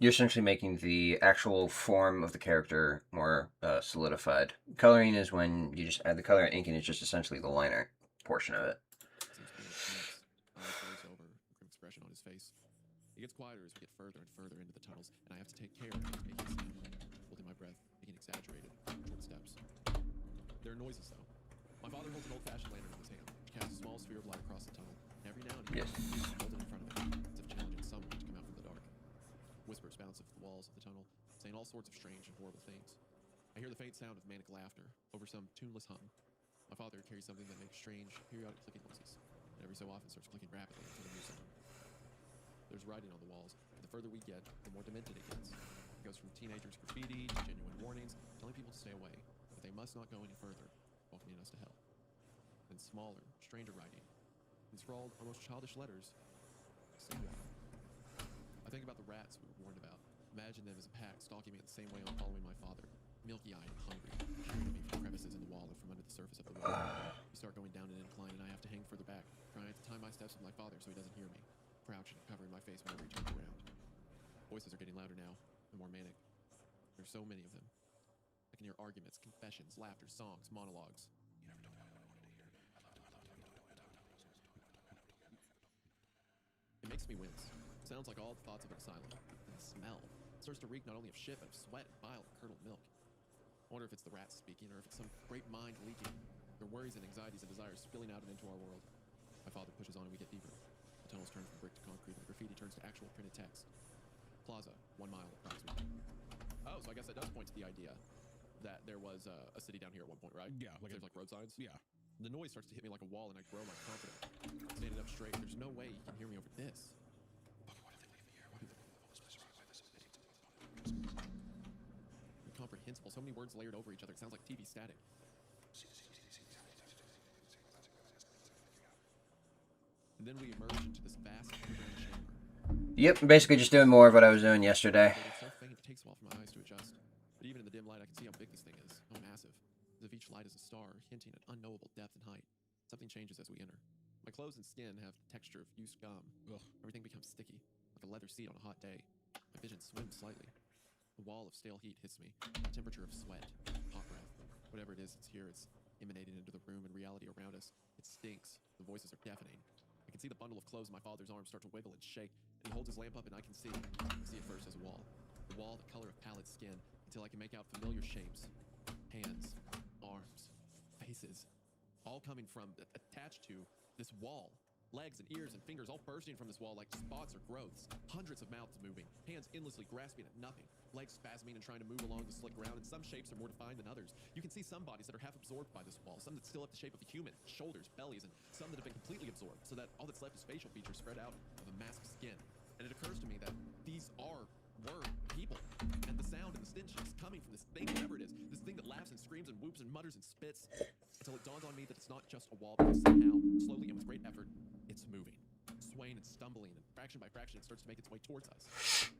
S11: you're essentially making the actual form of the character more solidified. Coloring is when you just add the color, and inking is just essentially the line art portion of it.
S14: Expression on his face. It gets quieter as we get further and further into the tunnels, and I have to take care not to make it sound. Holding my breath, making exaggerated, short steps. There are noises though. My father holds an old-fashioned lantern in his hand, which casts a small sphere of light across the tunnel, and every now and again, he holds it in front of him, as if challenging someone to come out from the dark. Whispers bounce off the walls of the tunnel, saying all sorts of strange and horrible things. I hear the faint sound of manic laughter over some tuneless hum. My father carries something that makes strange, periodic clicking noises, and every so often starts clicking rapidly until the music. There's writing on the walls, and the further we get, the more demented it gets. It goes from teenagers' graffiti to genuine warnings, telling people to stay away, but they must not go any further, welcoming us to hell. Then smaller, stranger writing, and scrawled almost childish letters. Stay away. I think about the rats we were warned about. Imagine them as a pack stalking me in the same way I'm following my father, milky-eyed and hungry, shooting at me from crevices in the wall or from under the surface of the water. We start going down an incline, and I have to hang further back, trying to time my steps with my father so he doesn't hear me. Crouching and covering my face whenever he turns around. Voices are getting louder now, and more manic. There's so many of them. I can hear arguments, confessions, laughter, songs, monologues. You never told me what I wanted to hear. It makes me wince. It sounds like all the thoughts of an asylum. And the smell. It starts to reek not only of shit, but of sweat and bile and curdled milk. I wonder if it's the rats speaking, or if it's some great mind leaking. Their worries and anxieties and desires spilling out and into our world. My father pushes on and we get deeper. Tunnels turn from brick to concrete, and graffiti turns to actual printed text. Plaza, 1 mile approximately. Oh, so I guess that does point to the idea that there was a city down here at one point, right?
S13: Yeah,
S14: there's like road signs.
S13: Yeah.
S14: The noise starts to hit me like a wall, and I grow my confidence. Standing up straight, there's no way you can hear me over this. Incomprehensible. So many words layered over each other. It sounds like TV static. And then we emerge into this vast underground chamber.
S11: Yep, basically just doing more of what I was doing yesterday.
S14: It's so faint it takes a while for my eyes to adjust. But even in the dim light, I can see how big this thing is. How massive. As if each light is a star, hinting at unknowable depth and height. Something changes as we enter. My clothes and skin have the texture of used gum.
S13: Ugh.
S14: Everything becomes sticky, like a leather seat on a hot day. My vision swims slightly. A wall of stale heat hits me. A temperature of sweat, hot breath. Whatever it is, it's here. It's emanating into the room and reality around us. It stinks. The voices are deafening. I can see the bundle of clothes in my father's arms start to wiggle and shake, and he holds his lamp up and I can see it first as a wall. The wall the color of pallid skin, until I can make out familiar shapes. Hands, arms, faces, all coming from, attached to this wall. Legs and ears and fingers all bursting from this wall like spots or growths. Hundreds of mouths moving, hands endlessly grasping at nothing, legs spasming and trying to move along the slick ground, and some shapes are more defined than others. You can see some bodies that are half absorbed by this wall, some that still have the shape of a human, shoulders, bellies, and some that have been completely absorbed, so that all that's left is facial features spread out of a mask of skin. And it occurs to me that these were people, and the sound and the stench is coming from this thing, whatever it is, this thing that laughs and screams and whoops and mutters and spits, until it dawns on me that it's not just a wall, because somehow, slowly and with great effort, it's moving, swaying and stumbling, and fraction by fraction it starts to make its way towards us.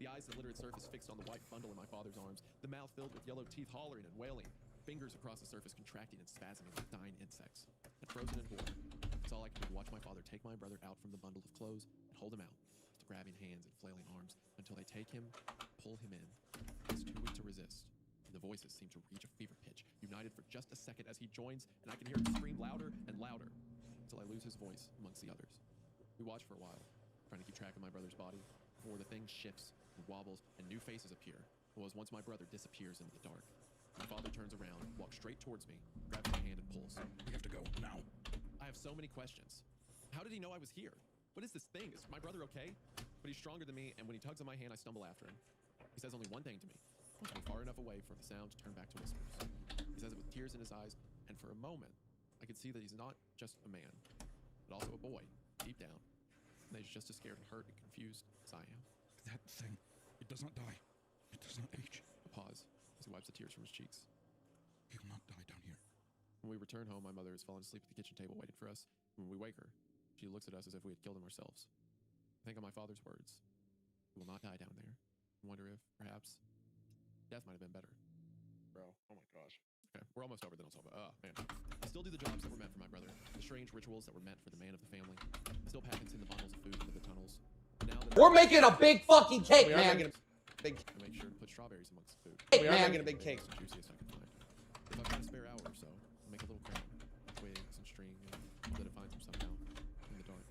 S14: The eyes that litter its surface fixed on the white bundle in my father's arms, the mouth filled with yellow teeth hollering and wailing, fingers across the surface contracting and spasming like dying insects. And frozen in horror, it's all I can do to watch my father take my brother out from the bundle of clothes and hold him out, with grabbing hands and flailing arms, until they take him, pull him in. He's too weak to resist. The voices seem to reach a fever pitch, united for just a second as he joins, and I can hear him scream louder and louder, until I lose his voice amongst the others. We watch for a while, trying to keep track of my brother's body, before the thing shifts and wobbles and new faces appear, as once my brother disappears into the dark. My father turns around, walks straight towards me, grabs my hand and pulls.
S13: We have to go now.
S14: I have so many questions. How did he know I was here? What is this thing? Is my brother okay? But he's stronger than me, and when he tugs on my hand, I stumble after him. He says only one thing to me. Puts me far enough away for the sound to turn back to whispers. He says it with tears in his eyes, and for a moment, I could see that he's not just a man, but also a boy, deep down. And that he's just as scared and hurt and confused as I am.
S13: That thing, it does not die. It does not age.
S14: A pause as he wipes the tears from his cheeks.
S13: He will not die down here.
S14: When we return home, my mother has fallen asleep at the kitchen table waiting for us. When we wake her, she looks at us as if we had killed him ourselves. I think of my father's words. He will not die down there. I wonder if, perhaps, death might have been better.
S12: Bro, oh my gosh.
S14: Okay, we're almost over, then I'll talk about, man. I still do the jobs that were meant for my brother, the strange rituals that were meant for the man of the family. I still pack and send the bundles of food into the tunnels. But now that
S16: We're making a big fucking cake,
S14: we are
S16: man.
S14: making a big I make sure to put strawberries amongst the food.
S16: We are making a big cake.
S14: It's the juiciest I can find. If I've got a spare hour or so, I'll make a little crown, twigs and string, and hope that it finds him somehow in the dark.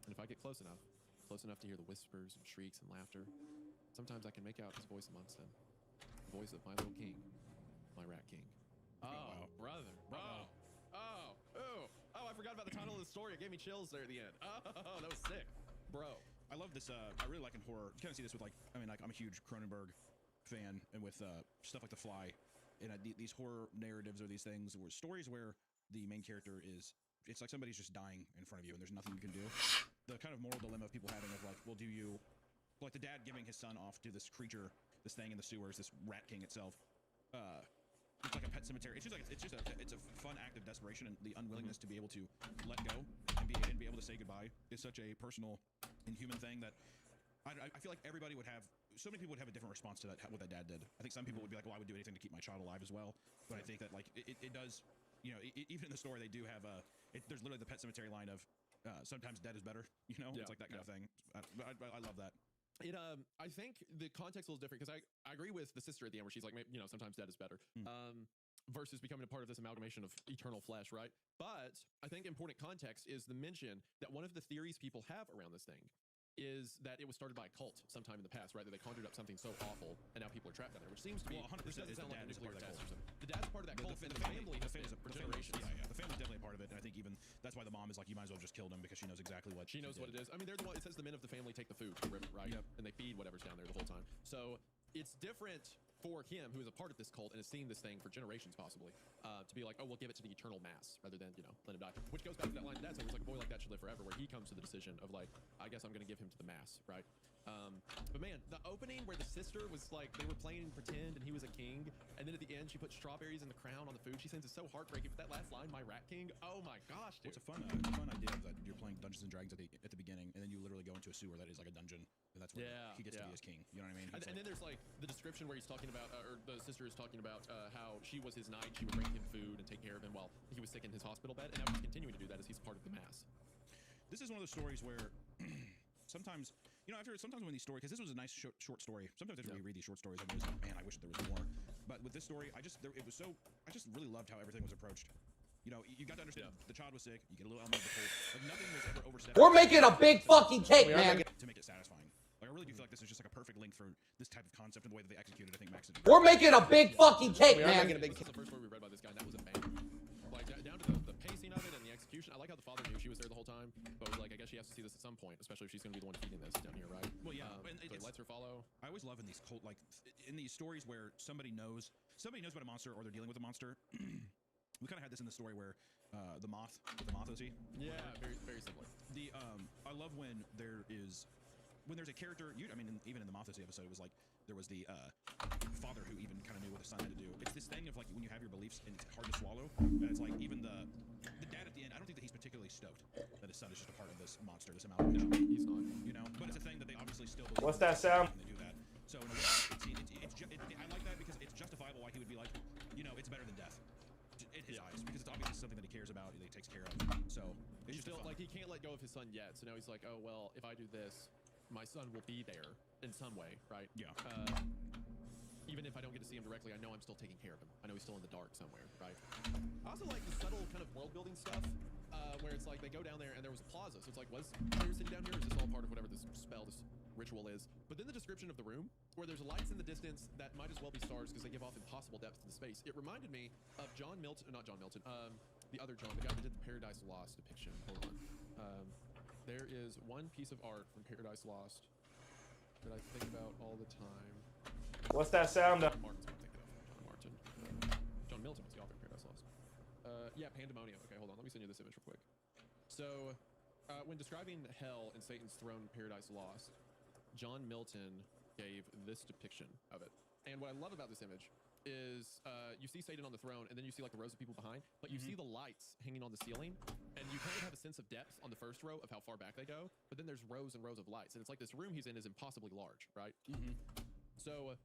S14: And if I get close enough to hear the whispers and shrieks and laughter, sometimes I can make out his voice amongst them. The voice of my little king, my rat king. Oh, brother, bro. Oh, I forgot about the title of the story. It gave me chills there at the end. Oh, that was sick. Bro.
S13: I love this. I really like in horror. You kind of see this with like, I mean, like I'm a huge Cronenberg fan, and with stuff like The Fly, and these horror narratives or these things where stories where the main character is, it's like somebody's just dying in front of you and there's nothing you can do. The kind of moral dilemma of people having of like, well, do you, like the dad giving his son off to this creature, this thing in the sewers, this rat king itself. It's like a pet cemetery. It's just a fun act of desperation, and the unwillingness to be able to let go and be able to say goodbye is such a personal and human thing that I feel like everybody would have. So many people would have a different response to that, what that dad did. I think some people would be like, well, I would do anything to keep my child alive as well. But I think that like it does, you know, even in the story they do have there's literally the pet cemetery line of sometimes dead is better. You know, it's like that kind of thing. I love that.
S14: I think the context is a little different because I agree with the sister at the end where she's like, you know, sometimes dead is better. Versus becoming a part of this amalgamation of eternal flesh, right? But I think important context is the mention that one of the theories people have around this thing is that it was started by a cult sometime in the past, right? That they conjured up something so awful, and now people are trapped down there, which seems to be
S13: 100%.
S14: This doesn't sound like a nuclear test or something. The dad's part of that cult, and the family has been for generations.
S13: Yeah, the family's definitely a part of it, and I think even that's why the mom is like, you might as well just kill them because she knows exactly what
S14: she knows what it is. I mean, they're the one. It says the men of the family take the food to the river, right? Yep. And they feed whatever's down there the whole time. So it's different for him, who is a part of this cult and has seen this thing for generations, possibly, to be like, oh, we'll give it to the eternal mass rather than, you know, let him die. Which goes back to that line Dad said, like, a boy like that should live forever, where he comes to the decision of like, I guess I'm going to give him to the mass, right? But man, the opening where the sister was like, they were playing pretend and he was a king, and then at the end she put strawberries in the crown on the food she sends is so heartbreaking. But that last line, my rat king, oh my gosh, dude.
S13: Well, it's a fun idea of that you're playing Dungeons and Dragons at the beginning, and then you literally go into a sewer that is like a dungeon, and that's where he gets to be his king. You know what I mean?
S14: And then there's like the description where he's talking about, or the sister is talking about how she was his knight, she would bring him food and take care of him while he was sick in his hospital bed, and now he's continuing to do that as he's part of the mass.
S13: This is one of those stories where sometimes, you know, sometimes when these stories, because this was a nice short story. Sometimes after you read these short stories, I'm always like, man, I wish there was more. But with this story, I just really loved how everything was approached. You know, you got to understand the child was sick. You get a little element of the cold. Like nothing was ever overstepped.
S16: We're making a big fucking cake, man.
S13: To make it satisfying. Like I really do feel like this is just like a perfect link for this type of concept and the way that they executed. I think Max did.
S16: We're making a big fucking cake, man.
S14: This is the to see this at some point, especially if she's going to be the one feeding this down here, right?
S13: Well, yeah, and
S14: so it lets her follow.
S13: I always love in these cult, like in these stories where somebody knows about a monster or they're dealing with a monster. We kind of had this in the story where the moth with the moth OC.
S14: Yeah, very very similar.
S13: I love when there's a character. I mean, even in the moth OC episode, it was like there was the father who even kind of knew what the son had to do. It's this thing of like when you have your beliefs and it's hard to swallow, and it's like even the dad at the end. I don't think that he's particularly stoked that his son is just a part of this monster, this amalgamation.
S14: No, he's not.
S13: You know, but it's a thing that they obviously still believe.
S15: What's that sound?
S13: When they do that. So in a way, I like that because it's justifiable why he would be like, you know, it's better than death in his eyes because it's obviously something that he cares about, that he takes care of. So it's
S14: He's still like he can't let go of his son yet. So now he's like, oh well, if I do this, my son will be there in some way, right?
S13: Yeah.
S14: Even if I don't get to see him directly, I know I'm still taking care of him. I know he's still in the dark somewhere, right? I also like the subtle kind of world building stuff, where it's like they go down there and there was a plaza. So it's like, was Claire sitting down here? Or is this all part of whatever this spell, this ritual is? But then the description of the room, where there's lights in the distance that might as well be stars because they give off impossible depth to the space. It reminded me of John Milton, not John Milton, the other John, the guy that did the Paradise Lost depiction. Hold on. There is one piece of art from Paradise Lost that I think about all the time.
S15: What's that sound?
S14: John Martin's what I'm thinking of. John Martin. John Milton was the author of Paradise Lost. Yeah, Pandemonium. Okay, hold on. Let me send you this image real quick. So, when describing hell and Satan's throne in Paradise Lost, John Milton gave this depiction of it. And what I love about this image is you see Satan on the throne, and then you see like the rows of people behind, but you see the lights hanging on the ceiling, and you kind of have a sense of depth on the first row of how far back they go, but then there's rows and rows of lights, and it's like this room he's in is impossibly large, right? So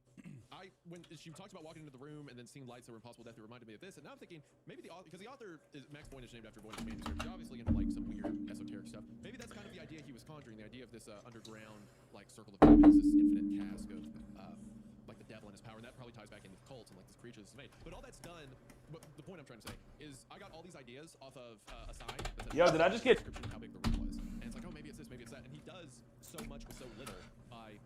S14: when she talks about walking into the room and then seeing lights that were impossible depth, it reminded me of this. And now I'm thinking maybe the author, because the author is Max Voynich, named after Voynich manuscript, he's obviously into like some weird esoteric stuff. Maybe that's kind of the idea he was conjuring, the idea of this underground like circle of demons, this infinite cask of like the devil and his power, and that probably ties back into the cults and like this creature this is made. But all that's done. But the point I'm trying to say is I got all these ideas off of a sign.
S15: Yo, did I just get
S14: description of how big the room was? And it's like, oh, maybe it's this, maybe it's that, and he does so much with so little by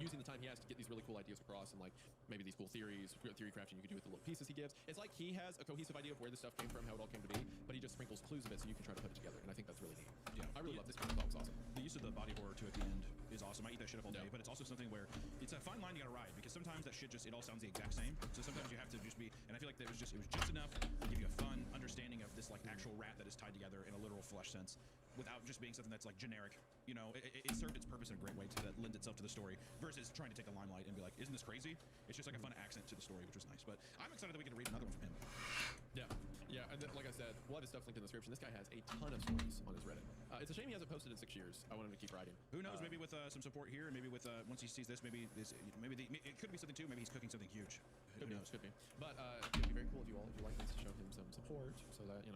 S14: using the time he has to get these really cool ideas across, and like maybe these cool theory crafting you can do with the little pieces he gives. It's like he has a cohesive idea of where this stuff came from, how it all came to be, but he just sprinkles clues of it so you can try to put it together, and I think that's really neat.
S13: Yeah,
S14: I really love this part. That was awesome.
S13: The use of the body horror too at the end is awesome. I eat that shit up all day, but it's also something where it's a fine line you gotta ride because sometimes that shit it all sounds the exact same. So sometimes you have to just be, and I feel like it was just enough to give you a fun understanding of this like actual rat that is tied together in a literal flesh sense, without just being something that's like generic. You know, it served its purpose in a great way that lends itself to the story versus trying to take a limelight and be like, isn't this crazy? It's just like a fun accent to the story, which was nice. But I'm excited that we get to read another one from him.
S14: Yeah, and then, like I said, we'll have his stuff linked in the description. This guy has a ton of stories on his Reddit. It's a shame he hasn't posted in 6 years. I want him to keep writing.
S13: Who knows? Maybe with some support here, and maybe with once he sees this, maybe it could be something too. Maybe he's cooking something huge. Who knows?
S14: Could be. But it would be very cool if you like this, to show him some support so that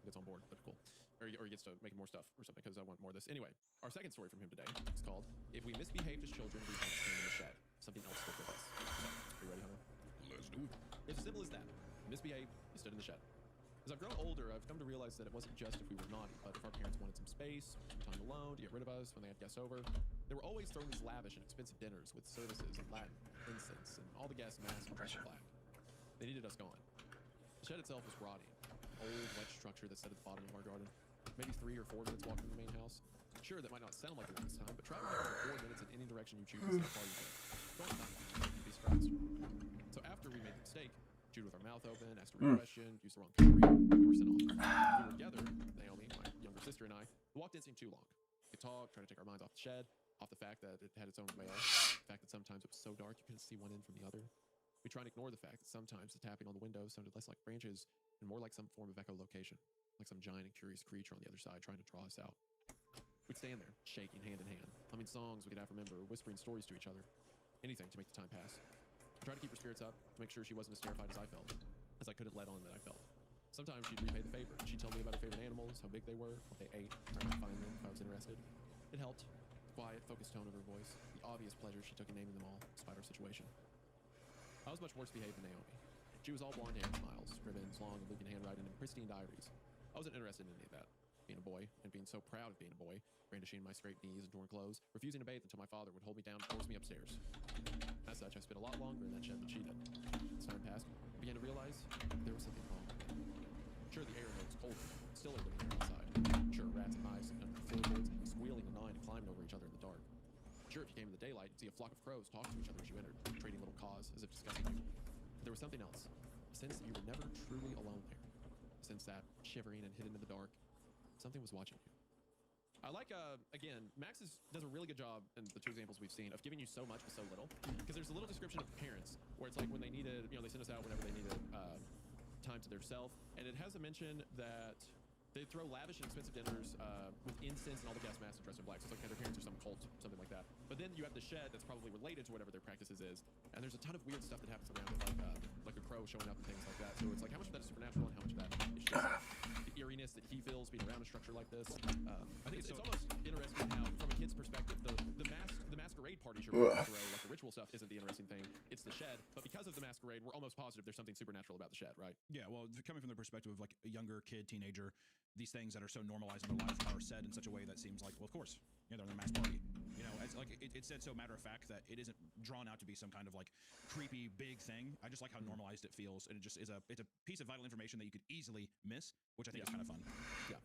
S14: gets on board. That'd be cool. Or he gets to make more stuff or something, because I want more of this. Anyway, our second story from him today is called "If We Misbehaved as Children, We Had to Stand in the Shed. Something else stuck with us." So, are you ready, Hunter?
S13: Let's do it.
S14: It's as simple as that. Misbehaved, you stood in the shed. As I've grown older, I've come to realize that it wasn't just if we were naughty, but if our parents wanted some space, some time alone, to get rid of us when they had guests over. They were always throwing these lavish and expensive dinners with services and Latin, incense, and all the guests masked and dressed in black. They needed us gone. The shed itself was rotting, old, wet structure that sat at the bottom of our garden. Maybe 3 or 4 minutes walk from the main house. Sure, that might not sound like a longest time, but travel for 4 minutes in any direction you choose is how far you go. Don't stop. You'd be surprised. So after we made the mistake, chewed with our mouth open, asked a real question, used the wrong cutlery, we were sent off. We were together, Naomi, my younger sister, and I. The walk didn't seem too long. We could talk, try to take our minds off the shed, off the fact that it had its own veil, the fact that sometimes it was so dark you couldn't see one end from the other. We try and ignore the fact that sometimes the tapping on the windows sounded less like branches and more like some form of echolocation, like some giant and curious creature on the other side trying to draw us out. We'd stand there, shaking hand in hand, humming songs we could half remember, whispering stories to each other. Anything to make the time pass. I tried to keep her spirits up, to make sure she wasn't as terrified as I felt, as I couldn't let on that I felt. Sometimes she'd repay the favor. She'd tell me about her favorite animals, how big they were, what they ate, trying to find them if I was interested. It helped. The quiet, focused tone of her voice, the obvious pleasure she took in naming them all, despite our situation. I was much worse behaved than Naomi. She was all blonde hair, smiles, ribbons, long and leaking handwriting, and pristine diaries. I wasn't interested in any of that. Being a boy, and being so proud of being a boy, brandishing my scraped knees and torn clothes, refusing to bathe until my father would hold me down and force me upstairs. As such, I spent a lot longer in that shed than she did. As time passed, I began to realize there was something wrong. Sure, the air in there was colder, stiller than the air outside. Sure, rats and mice and under the floorboards, squealing falling over each other in the dark. Sure, if you came in the daylight, you'd see a flock of crows talk to each other as you entered, trading little caws as if discussing you. But there was something else. A sense that you were never truly alone there. A sense that, shivering and hidden in the dark, something was watching you. I like, again, Max does a really good job in the 2 examples we've seen of giving you so much with so little. Because there's a little description of parents where it's like when they needed, they send us out whenever they needed time to themselves. And it has a mention that they throw lavish and expensive dinners with incense and all the guest masters dressed in black. So it's like their parents are some cult, something like that. But then you have the shed that's probably related to whatever their practices is. And there's a ton of weird stuff that happens around it, like a crow showing up and things like that. So it's like how much of that is supernatural and how much of that is just the eeriness that he feels being around a structure like this. I think it's almost interesting how, from a kid's perspective, the masquerade parties you're going to throw, like the ritual stuff, isn't the interesting thing. It's the shed. But because of the masquerade, we're almost positive there's something supernatural about the shed, right?
S13: Yeah, well, coming from the perspective of like a younger kid, teenager, these things that are so normalized in their life are said in such a way that seems like, well, of course, they're in a mass party. It's like it's said so matter of fact that it isn't drawn out to be some kind of like creepy big thing. I just like how normalized it feels, and it just is it's a piece of vital information that you could easily miss, which I think is kind of fun.
S14: Yeah.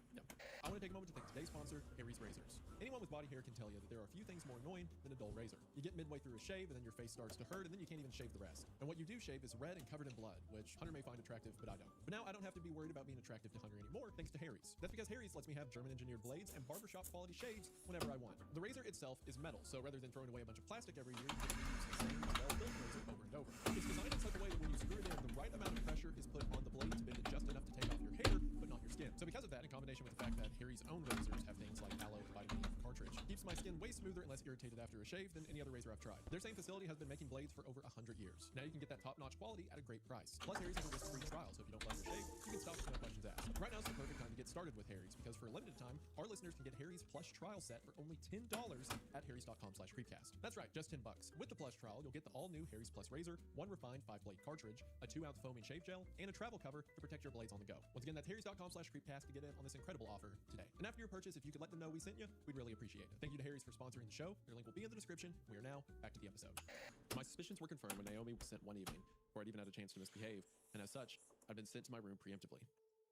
S14: I want to take a moment to thank today's sponsor, Harry's Razors. Anyone with body hair can tell you that there are a few things more annoying than a dull razor. You get midway through a shave, and then your face starts to hurt, and then you can't even shave the rest. And what you do shave is red and covered in blood, which Hunter may find attractive, but I don't. But now I don't have to be worried about being attractive to Hunter anymore, thanks to Harry's. That's because Harry's lets me have German-engineered blades and barbershop quality shaves whenever I want. The razor itself is metal, so rather than throwing away a bunch of plastic every year, you can use the same well-built razor over and over. It's designed in such a way that when you screw it in, the right amount of pressure is put on the blade to bend it just enough to take off your hair, but not your skin. So because of that, in combination with the fact that Harry's own razors have things like aloe and vitamin E cartridge, keeps my skin way smoother and less irritated after a shave than any other razor I've tried. Their same facility has been making blades for over 100 years. Now you can get that top-notch quality at a great price. Plus, Harry's has a risk-free trial, so if you don't love your shave, you can stop with no questions asked. Right now is the perfect time to get started with Harry's, because for a limited time, our listeners can get Harry's Plush trial set for only $10 at harrys.com/creepcast. That's right, just $10. With the Plush trial, you'll get the all-new Harry's Plus razor, one refined 5-blade cartridge, a 2-ounce foaming shave gel, and a travel cover to protect your blades on the go. Once again, that's harrys.com/creepcast to get in on this incredible offer today. And after your purchase, if you could let them know we sent you, we'd really appreciate it. Thank you to Harry's for sponsoring the show. Their link will be in the description. We are now back to the episode. My suspicions were confirmed when Naomi was sent one evening, before I'd even had a chance to misbehave, and as such, I'd been sent to my room preemptively.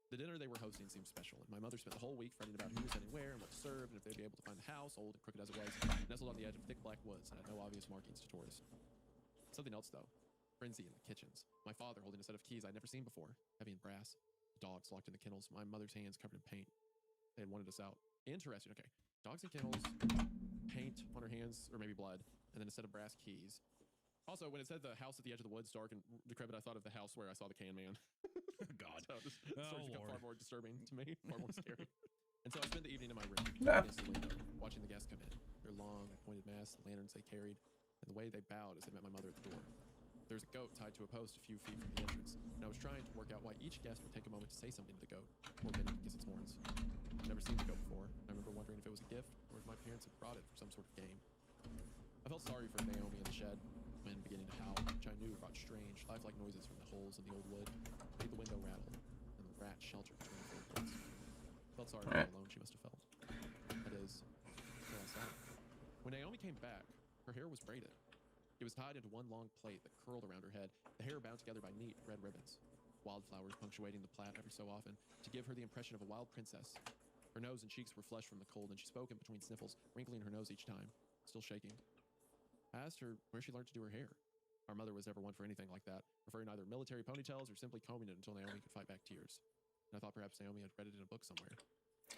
S14: The dinner they were hosting seemed special, and my mother spent the whole week fretting about who was sending where and what to serve, and if they'd be able to find the house, old and crooked as it was, nestled on the edge of thick black woods and had no obvious markings to tourists. Something else, though. Frenzy in the kitchens. My father holding a set of keys I'd never seen before, heavy and brass. Dogs locked in the kennels, my mother's hands covered in paint. They had wanted us out. Interesting, okay. Dogs in kennels, paint on her hands, or maybe blood, and then a set of brass keys. Also, when it said the house at the edge of the woods, dark and decrepit, I thought of the house where I saw the can man.
S13: God.
S14: So this starts to become far more disturbing to me, far more scary. And so I spent the evening in my room, against the window, watching the guests come in. Their long, pointed masks, the lanterns they carried, and the way they bowed as they met my mother at the door. There was a goat tied to a post a few feet from the entrance, and I was trying to work out why each guest would take a moment to say something to the goat, or bend it to kiss its horns. I'd never seen the goat before. I remember wondering if it was a gift, or if my parents had brought it for some sort of game. I felt sorry for Naomi in the shed, wind beginning to howl, which I knew brought strange, lifelike noises from the holes in the old wood, made the window rattle, and the rat shelter between the floorboards. Felt sorry for how alone she must have felt. That is, until I saw it. When Naomi came back, her hair was braided. It was tied into one long plait that curled around her head, the hair bound together by neat red ribbons. Wildflowers punctuating the plait every so often to give her the impression of a wild princess. Her nose and cheeks were flushed from the cold, and she spoke in between sniffles, wrinkling her nose each time, still shaking. I asked her where she learned to do her hair. Our mother was never one for anything like that, preferring either military ponytails or simply combing it until Naomi could fight back tears. And I thought perhaps Naomi had read it in a book somewhere.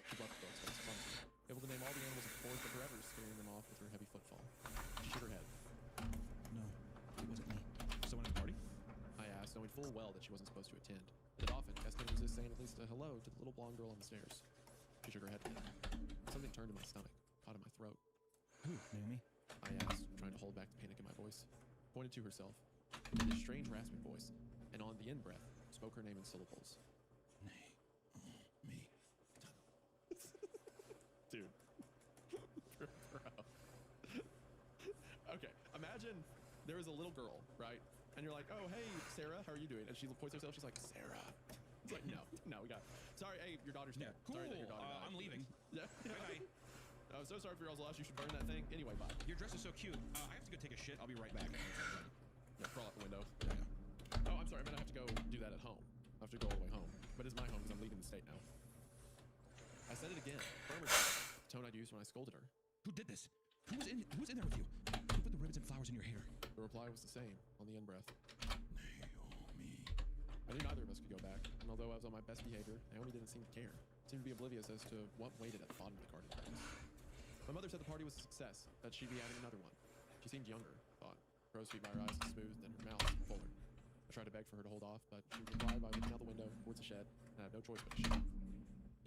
S14: She brought the books, but it's clumsy, able to name all the animals of the forest, but forever scaring them off with her heavy footfall. She shook her head.
S13: No, it wasn't me. Someone at the party?
S14: I asked, knowing full well that she wasn't supposed to attend. But often, Tess couldn't resist saying at least a hello to the little blonde girl on the stairs. She shook her head again. Something turned in my stomach, caught in my throat.
S13: Who, Naomi?
S14: I asked, trying to hold back the panic in my voice. Pointed to herself, in this strange rasping voice, and on the in-breath, spoke her name in syllables.
S13: Me.
S14: Dude. Bro. Okay, imagine there is a little girl, right? And you're like, oh, hey, Sarah, how are you doing? And she points herself, she's like, Sarah. It's like, no, we got it. Sorry, hey, your daughter's dead.
S13: Cool.
S14: Sorry that your daughter died.
S13: I'm leaving.
S14: Yeah.
S13: Bye.
S14: I'm so sorry for your all's loss. You should burn that thing. Anyway, bye.
S13: Your dress is so cute. I have to go take a shit. I'll be right back.
S14: Yeah, crawl out the window. Oh, I'm sorry. I have to go do that at home. I have to go all the way home. But it's my home because I'm leaving the state now. I said it again, firmer, the tone I'd used when I scolded her.
S13: Who did this? Who was in there with you? Who put the ribbons and flowers in your hair?
S14: The reply was the same on the in-breath. Naomi. I knew neither of us could go back, and although I was on my best behavior, Naomi didn't seem to care. Seemed to be oblivious as to what waited at the bottom of the garden party. My mother said the party was a success, that she'd be having another one. She seemed younger, thought. Crow's feet by her eyes and smooth, and her mouth fuller. I tried to beg for her to hold off, but she replied by looking out the window towards the shed, and I had no choice but to shut.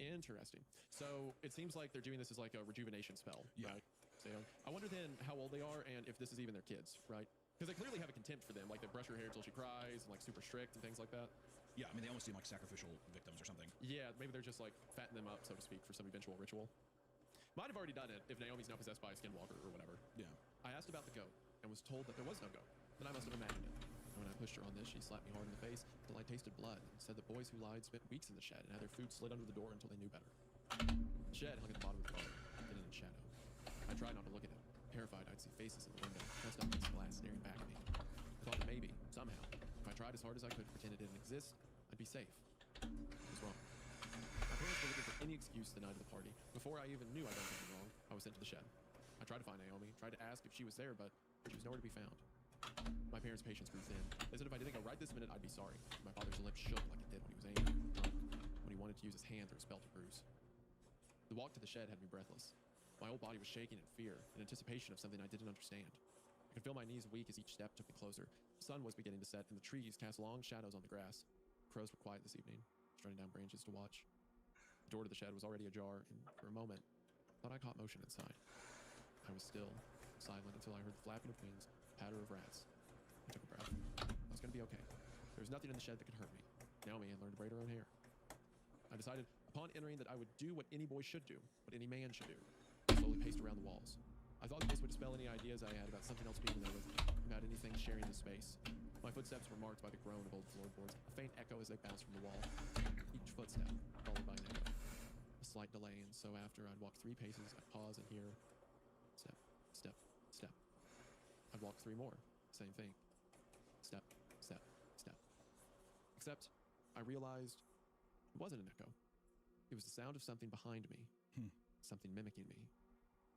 S14: Interesting. So it seems like they're doing this as like a rejuvenation spell, right? So I wonder then how old they are and if this is even their kids, right? Because they clearly have a contempt for them, like they brush her hair till she cries and like super strict and things like that.
S13: Yeah, I mean, they almost seem like sacrificial victims or something.
S14: Yeah, maybe they're just like fatting them up, so to speak, for some eventual ritual. Might have already done it if Naomi's now possessed by a skinwalker or whatever.
S13: Yeah.
S14: I asked about the goat and was told that there was no goat. Then I must have imagined it. And when I pushed her on this, she slapped me hard in the face until I tasted blood and said the boys who lied spent weeks in the shed and had their food slid under the door until they knew better. The shed hung at the bottom of the garden, hidden in shadow. I tried not to look at it, terrified I'd see faces in the window, pressed up against the glass staring back at me. I thought that maybe, somehow, if I tried as hard as I could to pretend it didn't exist, I'd be safe. I was wrong. My parents were looking for any excuse the night of the party. Before I even knew I'd done something wrong, I was sent to the shed. I tried to find Naomi, tried to ask if she was there, but she was nowhere to be found. My parents' patience grew thin. They said if I didn't go right this minute, I'd be sorry. My father's lip shook like it did when he was angry, drunk, when he wanted to use his hand through his belt to bruise. The walk to the shed had me breathless. My whole body was shaking in fear, in anticipation of something I didn't understand. I could feel my knees weak as each step took me closer. The sun was beginning to set, and the trees cast long shadows on the grass. Crows were quiet this evening, strutting down branches to watch. The door to the shed was already ajar, and for a moment, I thought I caught motion inside. I was still, silent until I heard the flapping of wings, patter of rats. I took a breath. I was going to be okay. There was nothing in the shed that could hurt me. Naomi had learned to braid her own hair. I decided, upon entering, that I would do what any boy should do, what any man should do. I slowly paced around the walls. I thought that this would dispel any ideas I had about something else being there with me, about anything sharing the space. My footsteps were marked by the groan of old floorboards, a faint echo as they bounced from the wall. Each footstep followed by an echo. A slight delay, and so after I'd walked 3 paces, I'd pause and hear step, step, step. I'd walk 3 more, same thing. Step, step, step. Except I realized it wasn't an echo. It was the sound of something behind me, something mimicking me.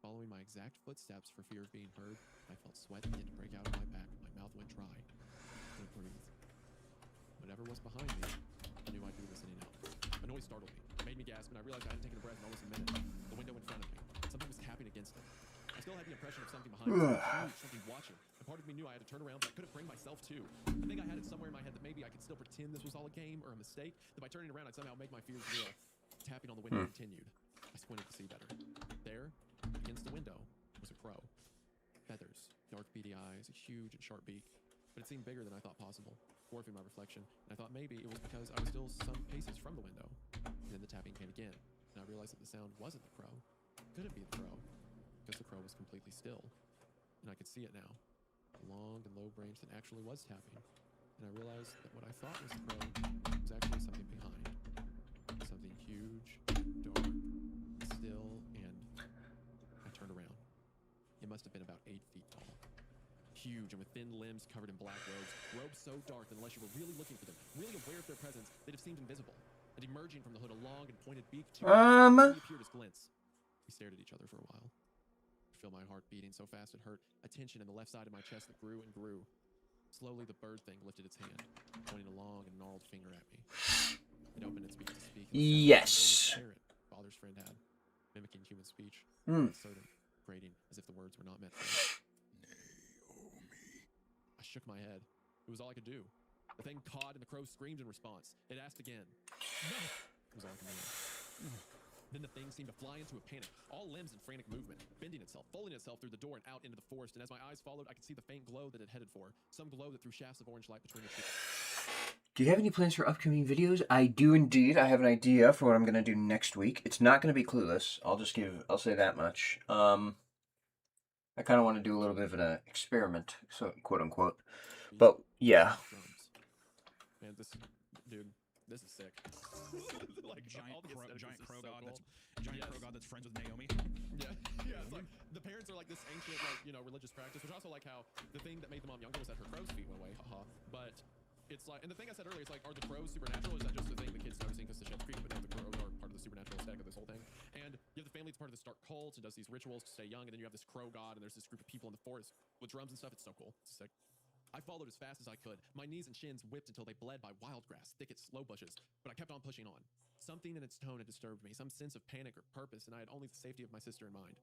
S14: Following my exact footsteps for fear of being heard, I felt sweat begin to break out of my back. My mouth went dry. I couldn't breathe. Whatever was behind me, I knew I'd be listening out. A noise startled me. It made me gasp, and I realized I hadn't taken a breath in almost a minute. The window in front of me. Something was tapping against it. I still had the impression of something behind me, something watching. And part of me knew I had to turn around, but I couldn't bring myself to. I think I had it somewhere in my head that maybe I could still pretend this was all a game or a mistake, that by turning around I'd somehow make my fears real. Tapping on the window continued. I squinted to see better. There, against the window, was a crow. Feathers, dark beady eyes, a huge and sharp beak. But it seemed bigger than I thought possible, dwarfing my reflection, and I thought maybe it was because I was still some paces from the window. And then the tapping came again, and I realized that the sound wasn't the crow. It couldn't be the crow, because the crow was completely still. And I could see it now. A long and low branch that actually was tapping. And I realized that what I thought was the crow was actually something behind. Something huge, dark, still, and I turned around. It must have been about 8 feet tall. Huge and with thin limbs covered in black robes. Robes so dark that unless you were really looking for them, really aware of their presence, they'd have seemed invisible. And emerging from the hood, a long and pointed beak too, appeared as glints. We stared at each other for a while. I feel my heart beating so fast it hurt, a tension in the left side of my chest that grew and grew. Slowly, the bird thing lifted its hand, pointing a long and gnarled finger at me. It opened its beak to speak.
S11: Yes.
S14: Father's friend had, mimicking human speech.
S11: Hmm.
S14: Uncertain, grating, as if the words were not meant for me. I shook my head. It was all I could do. The thing cawed and the crow screamed in response. It asked again. No! It was all I could do. Then the thing seemed to fly into a panic, all limbs in frantic movement, bending itself, folding itself through the door and out into the forest, and as my eyes followed, I could see the faint glow that it headed for, some glow that threw shafts of orange light between the two.
S11: Do you have any plans for upcoming videos? I do indeed. I have an idea for what I'm going to do next week. It's not going to be Clueless. I'll say that much. I kind of want to do a little bit of an experiment, so quote unquote. But yeah.
S14: Man, this is sick. Like
S13: giant crow god that's friends with Naomi.
S14: Yeah, it's like the parents are like this ancient, like, religious practice, which I also like how the thing that made the mom younger was that her crow's feet went away, haha. But It's like, and the thing I said earlier, it's like, are the crows supernatural, or is that just a thing the kids noticing because the shed's creepy? But no, the crows are part of the supernatural aesthetic of this whole thing. And you have the family that's part of this dark cult and does these rituals to stay young, and then you have this crow god, and there's this group of people in the forest with drums and stuff. It's so cool. It's sick. I followed as fast as I could. My knees and shins whipped until they bled by wild grass, thickets, low bushes, but I kept on pushing on. Something in its tone had disturbed me, some sense of panic or purpose, and I had only the safety of my sister in mind.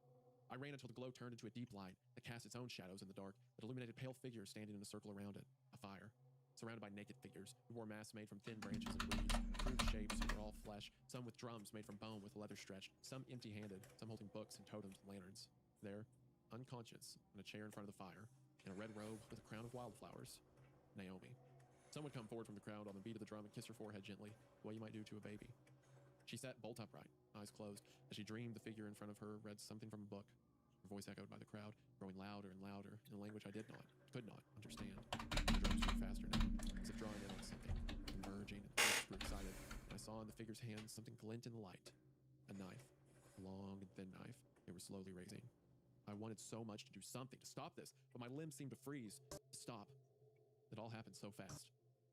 S14: I ran until the glow turned into a deep light that cast its own shadows in the dark, that illuminated pale figures standing in a circle around it, a fire. Surrounded by naked figures who wore masks made from thin branches and reeds, crude shapes who were all flesh, some with drums made from bone with leather stretched, some empty-handed, some holding books and totems and lanterns. There, unconscious, in a chair in front of the fire, in a red robe with a crown of wildflowers, Naomi. Some would come forward from the crowd on the beat of the drum and kiss her forehead gently, the way you might do to a baby. She sat bolt upright, eyes closed, as she dreamed the figure in front of her read something from a book. Her voice echoed by the crowd, growing louder and louder in a language I could not understand. The drums grew faster now, as if drawing in on something, converging, and the voice grew excited. And I saw in the figure's hands something glint in the light. A knife, a long and thin knife. They were slowly raising. I wanted so much to do something to stop this, but my limbs seemed to freeze, to stop. It all happened so fast.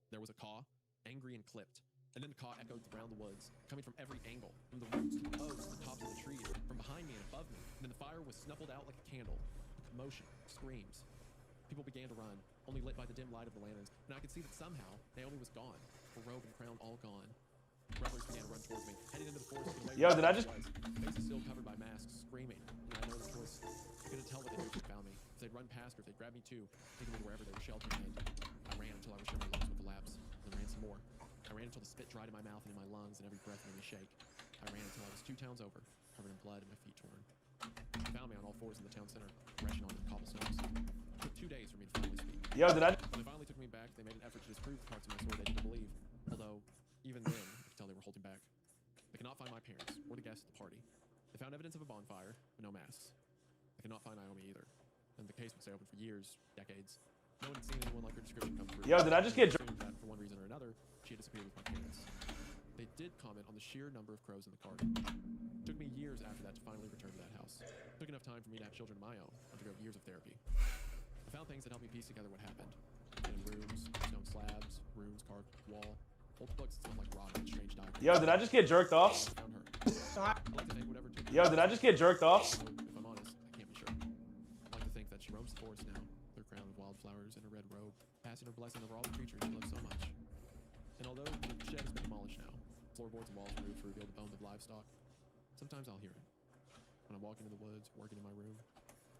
S14: There was a caw, angry and clipped. And then the caw echoed around the woods, coming from every angle, from the roots to the oaks, the tops of the trees, from behind me and above me. And then the fire was snuffled out like a candle. A commotion, screams. People began to run, only lit by the dim light of the lanterns, and I could see that somehow Naomi was gone, her robe and crown all gone. Revelers began to run towards me, heading into the forest.
S15: Yo, did I just?
S14: Faces still covered by masks, screaming. And I had no other choice. I couldn't tell what they would if they found me. If they'd run past or if they'd grab me too, taking me to wherever they were sheltering in. I ran until I was sure my lungs would collapse, and then ran some more. I ran until the spit dried in my mouth and in my lungs, and every breath made me shake. I ran until I was 2 towns over, covered in blood and my feet torn. They found me on all fours in the town center, rushing onto the cobblestones. It took 2 days for me to finally speak.
S15: Yo, did I?
S14: When they finally took me back, they made an effort to disprove the parts of my story they didn't believe. Although, even then, I could tell they were holding back. They could not find my parents or the guests at the party. They found evidence of a bonfire, but no masks. They could not find Naomi either. And the case would stay open for years, decades. No one had seen anyone like her description come through.
S15: Yo, did I just get?
S14: Assumed that for one reason or another, she had disappeared with my parents. They did comment on the sheer number of crows in the garden. It took me years after that to finally return to that house. It took enough time for me to have children of my own, undergo years of therapy. I found things that helped me piece together what happened. In rooms, stone slabs, runes carved wall, old books that smelled like rotting and strange diagrams.
S15: Yo, did I just get jerked off?
S14: Found her. I'd like to think whatever took
S15: Yo, did I just get jerked off?
S14: If I'm honest, I can't be sure. I'd like to think that she roams the forest now, with her crown of wildflowers and her red robe, passing her blessing over all the creatures she loves so much. And although the shed has been demolished now, floorboards and walls removed to reveal the bones of livestock, sometimes I'll hear it. When I'm walking in the woods, working in my room,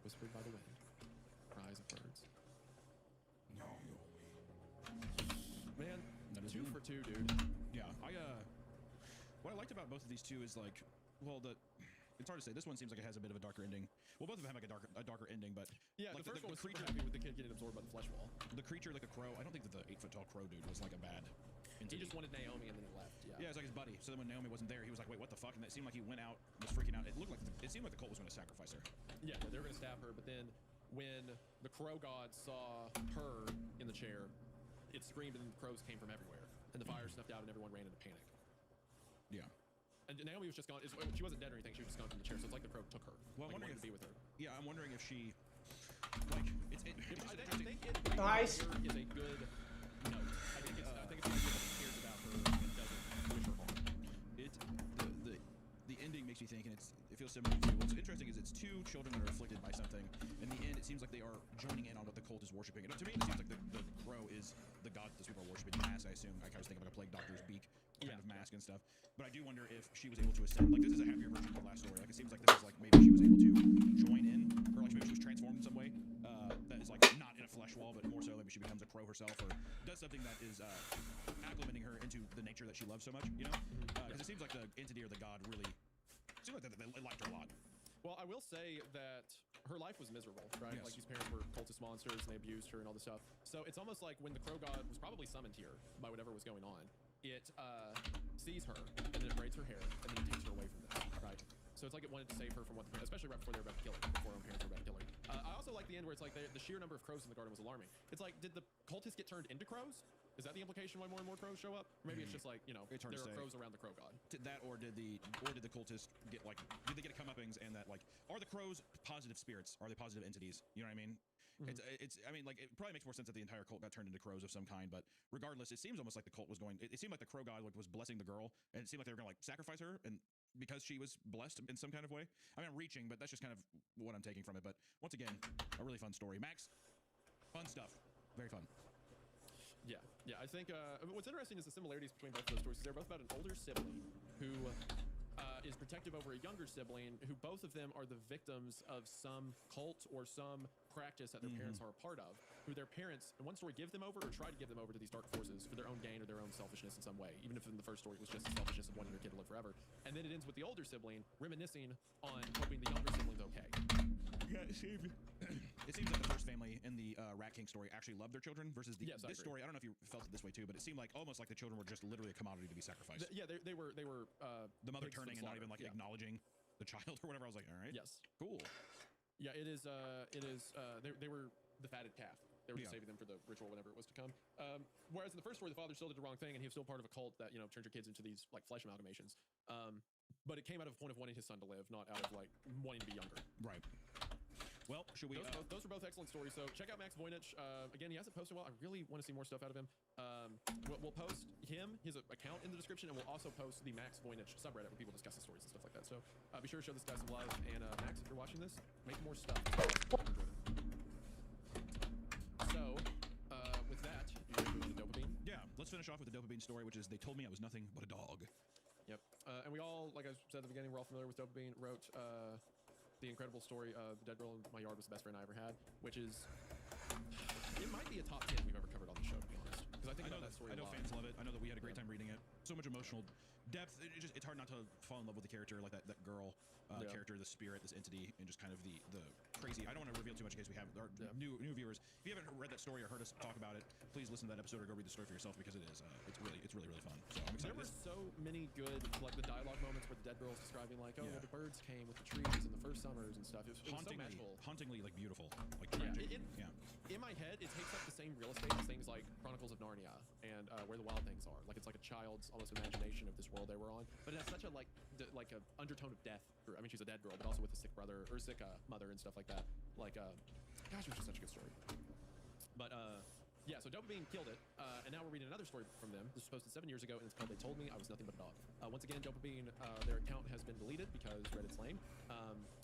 S14: whispered by the wind, cries of birds.
S13: Man, 2 for 2, dude. Yeah, what I liked about both of these two is like, well, it's hard to say. This one seems like it has a bit of a darker ending. Well, both of them have like a darker ending, but
S14: yeah,
S13: like
S14: the first one was
S13: creature,
S14: super happy with the kid getting absorbed by the flesh wall.
S13: The creature, like a crow. I don't think that the 8-foot-tall crow dude was like a bad entity.
S14: He just wanted Naomi and then he left. Yeah.
S13: Yeah, it's like his buddy. So then when Naomi wasn't there, he was like, "Wait, what the fuck?" And it seemed like he went out, was freaking out. It looked like it seemed like the cult was going to sacrifice her.
S14: Yeah, they were going to stab her, but then when the crow god saw her in the chair, it screamed and the crows came from everywhere, and the fire snuffed out and everyone ran into panic.
S13: Yeah.
S14: And Naomi was just gone. She wasn't dead or anything. She was just gone from the chair. So it's like the crow took her.
S13: Well, I'm
S14: like
S13: wondering
S14: wanted to be with her.
S13: Yeah, I'm wondering if she, like,
S14: I think it
S5: Nice.
S14: is a good note. I think it's like he cares about her and doesn't wish her harm.
S13: The ending makes me think, and it feels similar to what's interesting is it's 2 children that are afflicted by something. In the end, it seems like they are joining in on what the cult is worshiping. And to me, it seems like the crow is the god that these people are worshiping. The mask, I assume. I was thinking like a plague doctor's beak kind of mask and stuff. But I do wonder if she was able to ascend. Like, this is a happier version of the last story. Like, it seems like this is like maybe she was able to join in, or like maybe she was transformed in some way that is like not in a flesh wall, but more so maybe she becomes a crow herself or does something that is acclimating her into the nature that she loves so much, you know? Because it seems like the entity or the god really seemed like they liked her a lot.
S14: Well, I will say that her life was miserable, right?
S13: Yes.
S14: Like, these parents were cultist monsters and they abused her and all this stuff. So it's almost like when the crow god was probably summoned here by whatever was going on, it sees her and then it braids her hair and then it takes her away from them, right? So it's like it wanted to save her from what the parents, especially right before they were about to kill her, before her own parents were about to kill her. I also like the end where it's like the sheer number of crows in the garden was alarming. It's like, did the cultists get turned into crows? Is that the implication why more and more crows show up? Or maybe it's just like, you know, there are crows around the crow god.
S13: That or did the cultists get like, did they get a comeuppings and that like, are the crows positive spirits? Are they positive entities? You know what I mean? It's. I mean, like, it probably makes more sense that the entire cult got turned into crows of some kind. But regardless, it seems almost like the cult was going. It seemed like the crow god was blessing the girl, and it seemed like they were going to like sacrifice her, and because she was blessed in some kind of way. I mean, I'm reaching, but that's just kind of what I'm taking from it. But once again, a really fun story. Max, fun stuff. Very fun.
S14: Yeah, I think what's interesting is the similarities between both of those stories. They're both about an older sibling who is protective over a younger sibling, who both of them are the victims of some cult or some practice that their parents are a part of, who their parents, in one story, give them over or try to give them over to these dark forces for their own gain or their own selfishness in some way, even if in the first story it was just the selfishness of wanting their kid to live forever. And then it ends with the older sibling reminiscing on hoping the younger sibling's okay.
S13: Yeah, it seems like the first family in the Rat King story actually loved their children versus this story. I don't know if you felt it this way too, but it seemed like almost like the children were just literally a commodity to be sacrificed.
S14: They were
S13: the mother turning and not even like acknowledging the child or whatever. I was like, all right,
S14: yes,
S13: cool.
S14: Yeah, it is. They were the fatted calf. They were just saving them for the ritual, whenever it was to come. Whereas in the first story, the father still did the wrong thing, and he was still part of a cult that turned your kids into these like flesh amalgamations. But it came out of a point of wanting his son to live, not out of like wanting to be younger.
S13: Right. Well, should we?
S14: Those were both excellent stories. So check out Max Voynich. Again, he hasn't posted in a while. I really want to see more stuff out of him. We'll post his account in the description, and we'll also post the Max Voynich subreddit where people discuss the stories and stuff like that. So be sure to show this guy some love. And Max, if you're watching this, make more stuff. So with that, you want to move on to Dopamine?
S13: Yeah, let's finish off with the Dopamine story, which is they told me I was nothing but a dog.
S14: Yep. And we all, like I said at the beginning, we're all familiar with Dopamine. Wrote the incredible story of The Dead Girl in My Yard Was the Best Friend I Ever Had, which is, it might be a top 10 we've ever covered on the show, to be honest. Because I think about that story a lot.
S13: I know fans love it. I know that we had a great time reading it. So much emotional depth. It's hard not to fall in love with the character, like that girl character, the spirit, this entity, and just kind of the crazy. I don't want to reveal too much in case we have our new viewers. If you haven't read that story or heard us talk about it, please listen to that episode or go read the story for yourself, because it is it's really fun. So I'm excited.
S14: There were so many good, like the dialogue moments where the dead girl's describing like, oh, the birds came with the trees in the first summers and stuff. It was so magical.
S13: Hauntingly like beautiful, like tragic.
S14: In my head, it takes up the same real estate as things like Chronicles of Narnia and Where the Wild Things Are. Like it's like a child's almost imagination of this world they were on, but it has such a like a undertone of death. I mean, she's a dead girl, but also with a sick brother or sick mother and stuff like that. Like, gosh, it was just such a good story. But yeah, so Dopamine killed it, and now we're reading another story from them. This was posted 7 years ago, and it's called They Told Me I Was Nothing But a Dog. Once again, Dopamine, their account has been deleted because Reddit's lame,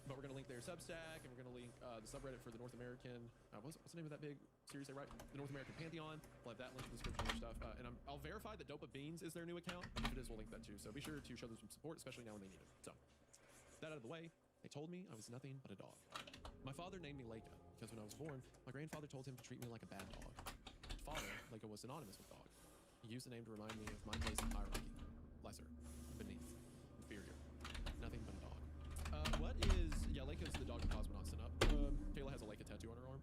S14: but we're going to link their Substack, and we're going to link the subreddit for the North American, what's the name of that big series they write? The North American Pantheon. We'll have that link in the description and stuff, and I'll verify that Dopa Beans is their new account. If it is, we'll link that too, so be sure to show them some support, especially now when they need it. So, that out of the way, they told me I was nothing but a dog. My father named me Leica, because when I was born, my grandfather told him to treat me like a bad dog. Father, Leica was synonymous with dog. He used the name to remind me of my place in hierarchy. Lesser, beneath, inferior. Nothing but a dog. Leica's the dog the cosmonauts sent up. Kayla has a Leica tattoo on her arm.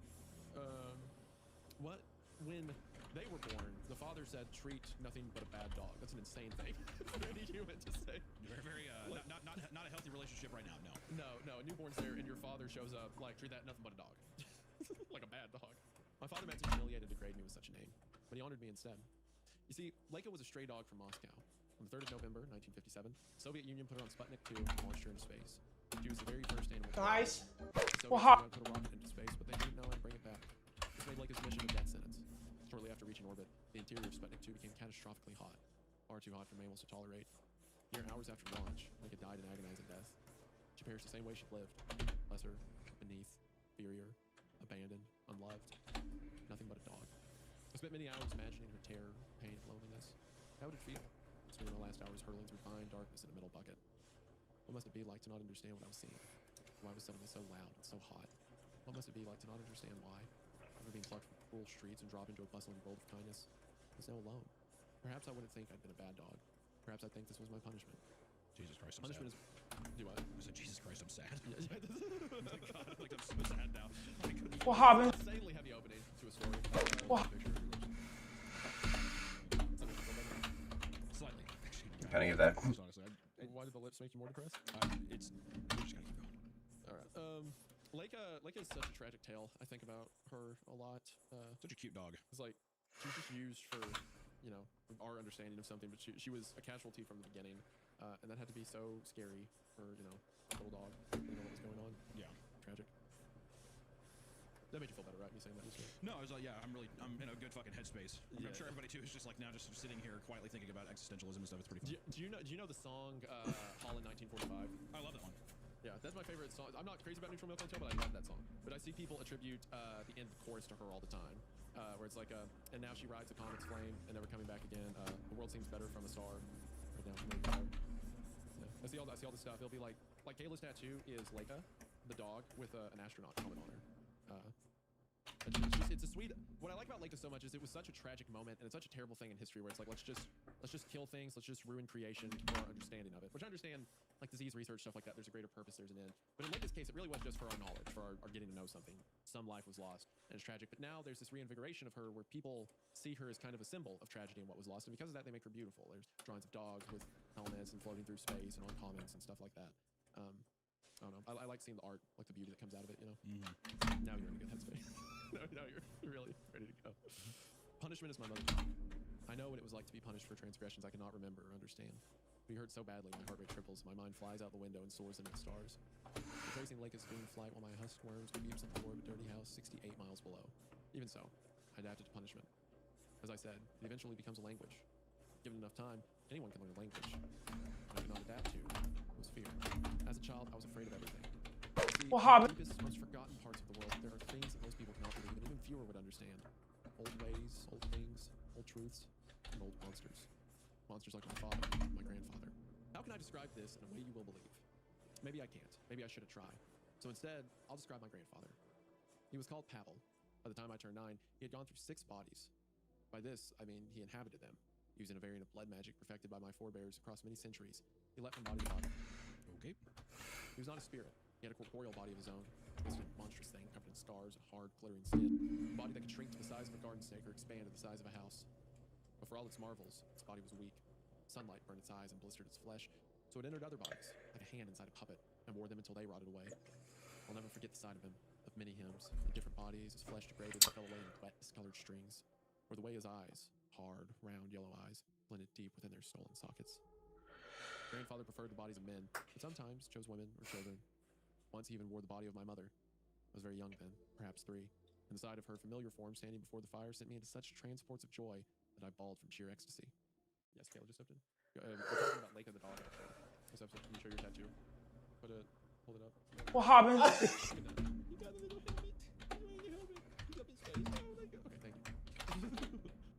S14: When they were born, the father said, treat nothing but a bad dog. That's an insane thing for any human to say.
S13: Very, not a healthy relationship right now, no.
S14: No, a newborn's there and your father shows up, like, treat that nothing but a dog. Like a bad dog. My father meant to humiliate and degrade me with such a name, but he honored me instead. You see, Leica was a stray dog from Moscow. On the 3rd of November, 1957, the Soviet Union put her on Sputnik 2 and launched her into space. She was the very first animal.
S15: Guys,
S14: the Soviets put a rocket into space, but they didn't know how to bring it back. This made Leica's mission a death sentence. Shortly after reaching orbit, the interior of Sputnik 2 became catastrophically hot, far too hot for mammals to tolerate. Mere hours after launch, Leica died an agonizing death. She perished the same way she lived: lesser, beneath, inferior, abandoned, unloved, nothing but a dog. I spent many hours imagining her terror, pain, loneliness. How would it feel? Spending my last hours hurling through fine darkness in a middle bucket. What must it be like to not understand what I was seeing? Why was suddenly so loud and so hot? What must it be like to not understand why? After being plucked from cruel streets and dropped into a bustling world of kindness, I was now alone. Perhaps I wouldn't think I'd been a bad dog. Perhaps I'd think this was my punishment.
S13: Jesus Christ, I'm
S14: punishment
S13: sad.
S14: Do what?
S13: I said, Jesus Christ, I'm sad. My God, like, I'm so sad now.
S15: What happened?
S14: Insanely heavy opening to a story.
S15: What?
S13: Slightly, actually.
S11: Can I give that?
S13: Honestly,
S14: why did the lips make you more depressed?
S13: We just gotta keep going.
S14: All right. Leica is such a tragic tale. I think about her a lot.
S13: Such a cute dog.
S14: It's like she was just used for, our understanding of something, but she was a casualty from the beginning, and that had to be so scary for a little dog. You know what was going on.
S13: Yeah,
S14: tragic. That made you feel better, right? Me saying that.
S13: No, I was like, yeah, I'm in a good fucking headspace.
S14: Yeah.
S13: I'm sure everybody too is just like now just sitting here quietly thinking about existentialism and stuff. It's pretty fun.
S14: Do you know the song Holland 1945?
S13: I love that one.
S14: Yeah, that's my favorite song. I'm not crazy about Neutral Milk Hotel, but I love that song. But I see people attribute the end chorus to her all the time, where it's like, and now she rides a comet's flame and never coming back again. The world seems better from a star. Right now from the fire. Yeah. I see all this stuff. It'll be like Kayla's tattoo is Leica, the dog, with an astronaut comment on her. It's a sweet. What I like about Leica so much is it was such a tragic moment, and it's such a terrible thing in history where it's like let's just kill things, let's just ruin creation for our understanding of it. Which I understand, like disease research stuff like that. There's a greater purpose. There's an end. But in Leica's case, it really was just for our knowledge, for our getting to know something. Some life was lost, and it's tragic. But now there's this reinvigoration of her where people see her as kind of a symbol of tragedy and what was lost, and because of that, they make her beautiful. There's drawings of dogs with helmets and floating through space and on comics and stuff like that. I don't know. I like seeing the art, like the beauty that comes out of it, you know? Now you're in a good headspace. now you're really ready to go. Punishment is my mother's. I know what it was like to be punished for transgressions I cannot remember or understand. We hurt so badly, my heart rate triples, my mind flies out the window and soars into the stars. Retracing Leica's doomed flight while my husked worms weeps on the floor of a dirty house 68 miles below. Even so, I adapted to punishment. As I said, it eventually becomes a language. Given enough time, anyone can learn a language. What I could not adapt to was fear. As a child, I was afraid of everything. See,
S15: What happened?
S14: In the deepest, most forgotten parts of the world, there are things that most people cannot believe, and even fewer would understand. Old ways, old things, old truths, and old monsters. Monsters like my father, my grandfather. How can I describe this in a way you will believe? Maybe I can't. Maybe I should have tried. So instead, I'll describe my grandfather. He was called Pavel. By the time I turned 9, he had gone through 6 bodies. By this, I mean he inhabited them, using a variant of blood magic perfected by my forebears across many centuries. He leapt from body to body.
S13: Okay.
S14: He was not a spirit. He had a corporeal body of his own. This monstrous thing covered in scars and hard, glittering skin. A body that could shrink to the size of a garden snake or expand to the size of a house. But for all its marvels, its body was weak. Sunlight burned its eyes and blistered its flesh, so it entered other bodies, like a hand inside a puppet, and wore them until they rotted away. I'll never forget the sight of him, of many hymns, in different bodies, his flesh degraded and fell away in wet, discolored strings, or the way his eyes, hard, round, yellow eyes, blended deep within their stolen sockets. Grandfather preferred the bodies of men, but sometimes chose women or children. Once he even wore the body of my mother. I was very young then, perhaps 3, and the sight of her familiar form standing before the fire sent me into such transports of joy that I bawled from sheer ecstasy. Yes, Kayla just stepped in. We're talking about Leica the dog, actually. This episode, can you show your tattoo? Hold it up.
S15: What happened?
S14: You got a little helmet. You helmet. He's up in space. Oh, Leica. Okay, thank you.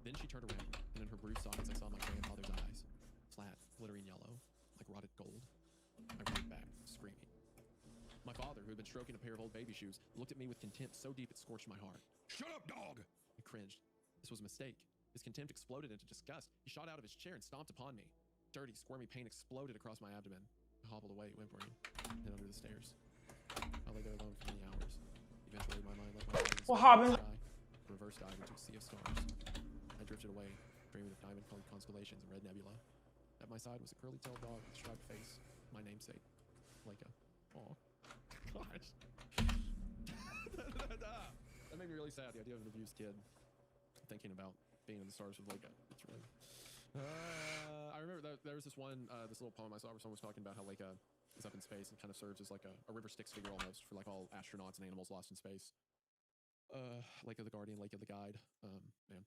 S14: Then she turned around, and in her bruised sockets I saw my grandfather's eyes. Flat, glittering yellow, like rotted gold. I reared back, screaming. My father, who had been stroking a pair of old baby shoes, looked at me with contempt so deep it scorched my heart.
S13: Shut up, dog!
S14: I cringed. This was a mistake. His contempt exploded into disgust. He shot out of his chair and stomped upon me. Dirty, squirmy pain exploded across my abdomen. I hobbled away, whimpering, and under the stairs. I lay there alone for many hours. Eventually, my mind left my body
S15: What happened?
S14: Reverse dive into a sea of stars. I drifted away, dreaming of diamond-colored constellations and red nebula. At my side was a curly-tailed dog with a striped face, my namesake, Leica. Aw. Gosh. That made me really sad, the idea of an abused kid thinking about being in the stars with Leica. It's really... I remember there was this little poem I saw where someone was talking about how Leica is up in space and kind of serves as like a river Styx figure almost for like all astronauts and animals lost in space. Leica the guardian, Leica the guide. Man.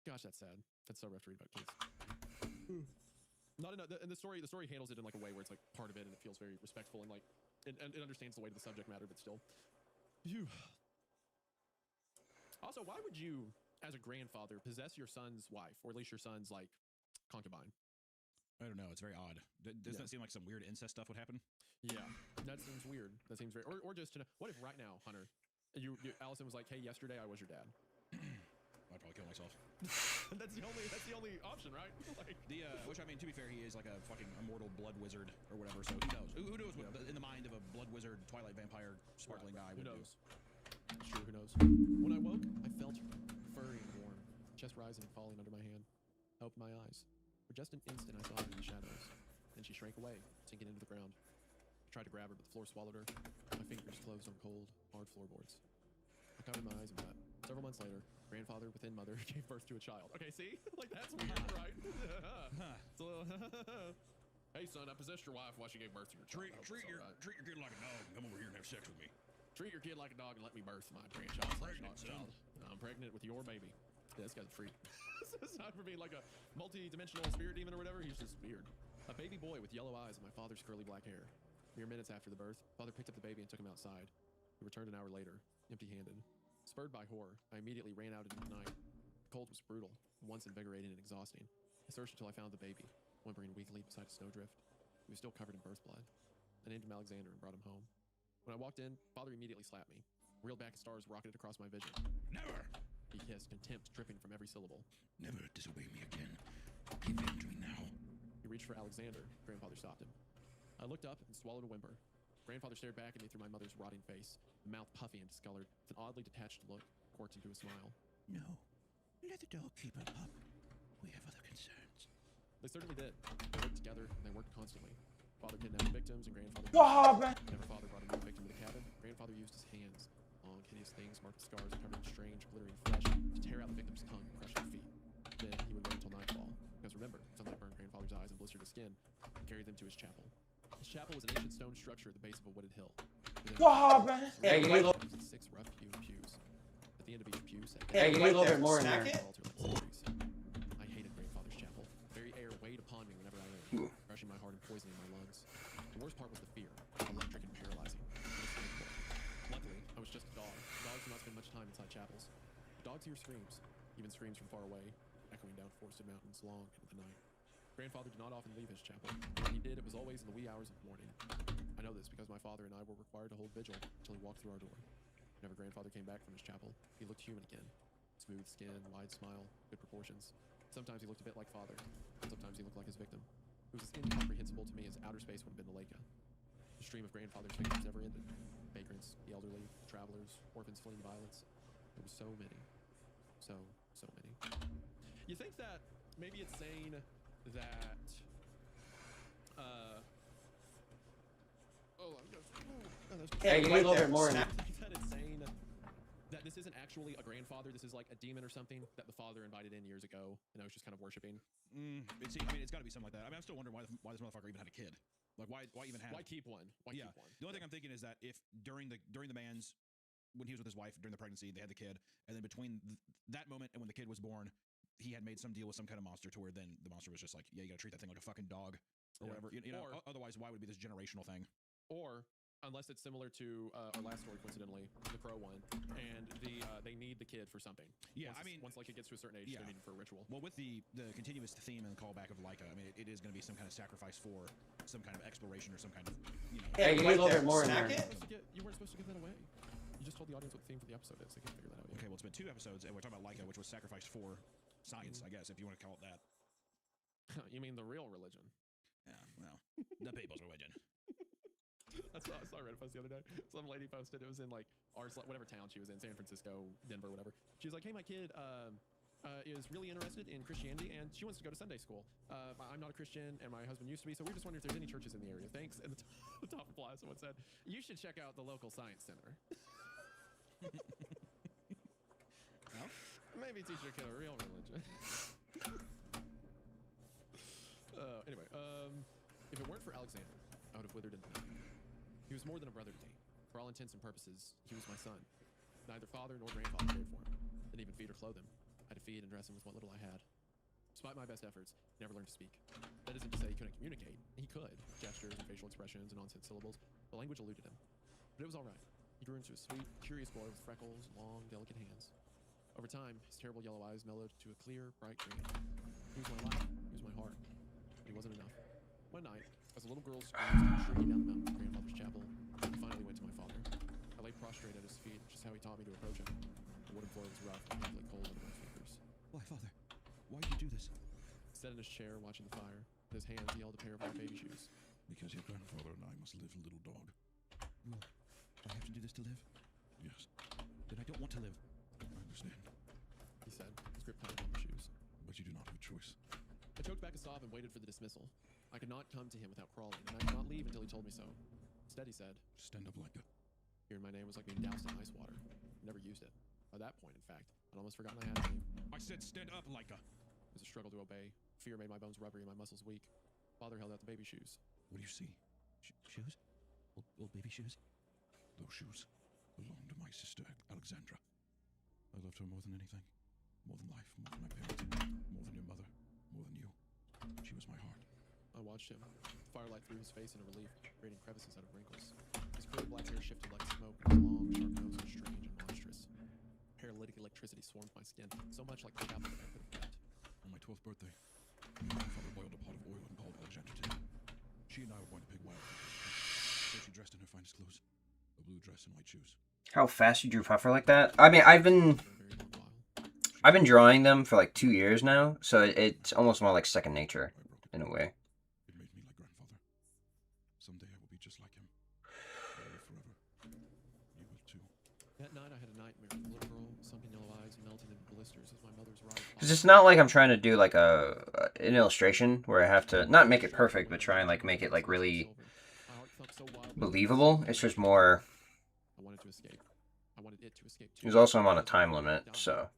S14: Gosh, that's sad. That's so rough to read about kids. Not enough, and the story handles it in like a way where it's like part of it and it feels very respectful and like it understands the weight of the subject matter, but still. Also, why would you, as a grandfather, possess your son's wife, or at least your son's like concubine?
S13: I don't know. It's very odd. Doesn't that seem like some weird incest stuff would happen?
S14: Yeah, that seems weird. That seems very, or just to know. What if right now, Hunter, Allison was like, "Hey, yesterday I was your dad."
S13: I'd probably kill myself.
S14: That's the only option, right? Like
S13: which I mean, to be fair, he is like a fucking immortal blood wizard or whatever. So who knows? Who knows what in the mind of a blood wizard, Twilight vampire, sparkling guy?
S14: Who
S13: would
S14: knows? It's true. Who knows? When I woke, I felt her, furry and warm, chest rising and falling under my hand. I opened my eyes. For just an instant, I saw her in the shadows. Then she shrank away, sinking into the ground. I tried to grab her, but the floor swallowed her. My fingers closed on cold, hard floorboards. I covered my eyes and wept. Several months later, grandfather within mother gave birth to a child. Okay, see? Like, that's weird, right? So, hey, son, I possessed your wife while she gave birth to your child.
S13: Treat your kid like a dog and come over here and have sex with me.
S14: Treat your kid like a dog and let me birth my grandchild/dog child. I'm pregnant with your baby. Yeah, this guy's a freak. It's not for being like a multi-dimensional spirit demon or whatever. He's just weird. A baby boy with yellow eyes and my father's curly black hair. Mere minutes after the birth, father picked up the baby and took him outside. He returned an hour later, empty-handed. Spurred by horror, I immediately ran out into the night. The cold was brutal, once invigorating and exhausting. I searched until I found the baby, whimpering weakly beside a snowdrift. He was still covered in birth blood. I named him Alexander and brought him home. When I walked in, father immediately slapped me. Reeled back as stars rocketed across my vision.
S13: Never!
S14: He hissed, contempt dripping from every syllable.
S13: Never disobey me again. Give in to me now.
S14: He reached for Alexander. Grandfather stopped him. I looked up and swallowed a whimper. Grandfather stared back at me through my mother's rotting face, the mouth puffy and discolored, with an oddly detached look, corked into a smile.
S13: No. Let the dog keep her pup. We have other concerns.
S14: They certainly did. They worked together, and they worked constantly. Father kidnapped victims, and grandfather... Whenever father brought a new victim to the cabin, grandfather used his hands, long, hideous things marked with scars and covered in strange, glittering flesh, to tear out the victim's tongue and crush their feet. Then he would wait until nightfall, because remember, sunlight burned grandfather's eyes and blistered his skin, and carried them to his chapel. His chapel was an ancient stone structure at the base of a wooded hill.
S16: Hey, you need a little.
S14: 6 rough hewn pews. At the end of each pew sat.
S16: Hey, you need a little bit more in there.
S14: I hated grandfather's chapel. The very air weighed upon me whenever I entered, crushing my heart and poisoning my lungs. The worst part was the fear, electric and paralyzing. Luckily, I was just a dog. Dogs do not spend much time inside chapels. Dogs hear screams, even screams from far away, echoing down forested mountains long into the night. Grandfather did not often leave his chapel. When he did, it was always in the wee hours of the morning. I know this because my father and I were required to hold vigil until he walked through our door. Whenever grandfather came back from his chapel, he looked human again. Smooth skin, wide smile, good proportions. Sometimes he looked a bit like father, and sometimes he looked like his victim. It was as incomprehensible to me as outer space would have been to Leica. The stream of grandfather's victims never ended. Vagrants, the elderly, travelers, orphans fleeing violence. There were so many. So many. You think that maybe it's saying that
S16: Hey, you need a little bit more in there.
S14: You said it's saying that this isn't actually a grandfather, this is like a demon or something that the father invited in years ago and I was just kind of worshiping.
S13: It's got to be something like that. I mean, I'm still wondering why this motherfucker even had a kid. Like, why even have?
S14: Why keep one? Why keep one?
S13: The only thing I'm thinking is that if during the man's, when he was with his wife during the pregnancy, they had the kid, and then between that moment and when the kid was born, he had made some deal with some kind of monster to where then the monster was just like, yeah, you gotta treat that thing like a fucking dog or whatever. You know, otherwise, why would it be this generational thing?
S14: Or unless it's similar to our last story, coincidentally, the Crow one, and they need the kid for something.
S13: Yeah,
S14: once like it gets to a certain age, they're needed for a ritual.
S13: Well, with the continuous theme and callback of Leica, I mean, it is going to be some kind of sacrifice for some kind of exploration or some kind of, you know.
S16: Hey, you need a little bit more in there.
S14: You weren't supposed to give that away. You just told the audience what the theme for the episode is. They can figure that out.
S13: Okay, well, it's been 2 episodes, and we're talking about Leica, which was sacrificed for science, I guess, if you want to call it that.
S14: You mean the real religion?
S13: Yeah, well, the people's religion.
S14: I saw a Reddit post the other day. Some lady posted, it was in like whatever town she was in, San Francisco, Denver, whatever. She was like, hey, my kid is really interested in Christianity and she wants to go to Sunday school. I'm not a Christian and my husband used to be, so we're just wondering if there's any churches in the area. Thanks. And the top reply, someone said, you should check out the local science center.
S13: Well,
S14: maybe teach your kid a real religion. Anyway, if it weren't for Alexander, I would have withered into nothing. He was more than a brother to me. For all intents and purposes, he was my son. Neither father nor grandfather cared for him. Didn't even feed or clothe him. I had to feed and dress him with what little I had. Despite my best efforts, he never learned to speak. That isn't to say he couldn't communicate. He could. Gestures and facial expressions and nonsense syllables. The language eluded him. But it was all right. He grew into a sweet, curious boy with freckles, long, delicate hands. Over time, his terrible yellow eyes mellowed to a clear, bright green. He was my life. He was my heart. But he wasn't enough. One night, as a little girl screamed shrieking down the mountain from grandfather's chapel, he finally went to my father. I lay prostrate at his feet, which is how he taught me to approach him. The wooden floor was rough and painfully cold under my fingers.
S13: Why, Father? Why did you do this?
S14: He sat in his chair, watching the fire. In his hands, he held a pair of white baby shoes.
S13: Because your grandfather and I must live, little dog. Well, I have to do this to live? Yes. Then I don't want to live. I understand.
S14: He said, his grip tight on the shoes.
S13: But you do not have a choice.
S14: I choked back a sob and waited for the dismissal. I could not come to him without crawling, and I could not leave until he told me so. Instead, he said,
S13: stand up, Leica.
S14: Hearing my name was like being doused in ice water. I never used it. By that point, in fact, I'd almost forgotten I had a name.
S13: I said stand up, Leica.
S14: It was a struggle to obey. Fear made my bones rubbery and my muscles weak. Father held out the baby shoes.
S13: What do you see? Shoes? Old baby shoes? Those shoes. belonged to my sister, Alexandra. I loved her more than anything. More than life, more than my parents, more than your mother, more than you. She was my heart.
S14: I watched him. Firelight threw his face into relief, creating crevices out of wrinkles. His curly black hair shifted like smoke, and his long, sharp nose was strange and monstrous. Paralytic electricity swarmed my skin, so much like the chapel that I could have kept.
S13: On my 12th birthday, my father boiled a pot of oil and called Alexandra to him. She and I were going to Pig Wild. So she dressed in her finest clothes, a blue dress and white shoes.
S11: How fast you drew Puffer like that? I mean, I've been drawing them for like 2 years now, so it's almost more like second nature in a way.
S13: It made me like grandfather. Someday I will be just like him. I will live forever. You will too.
S14: That night I had a nightmare of a little girl, sunken yellow eyes melting into blisters as my mother's ride.
S11: Because it's not like I'm trying to do like an illustration where I have to not make it perfect, but try and like make it like really believable. It's just more.
S14: I wanted to escape. I wanted it to escape too.
S11: There's also I'm on a time limit, so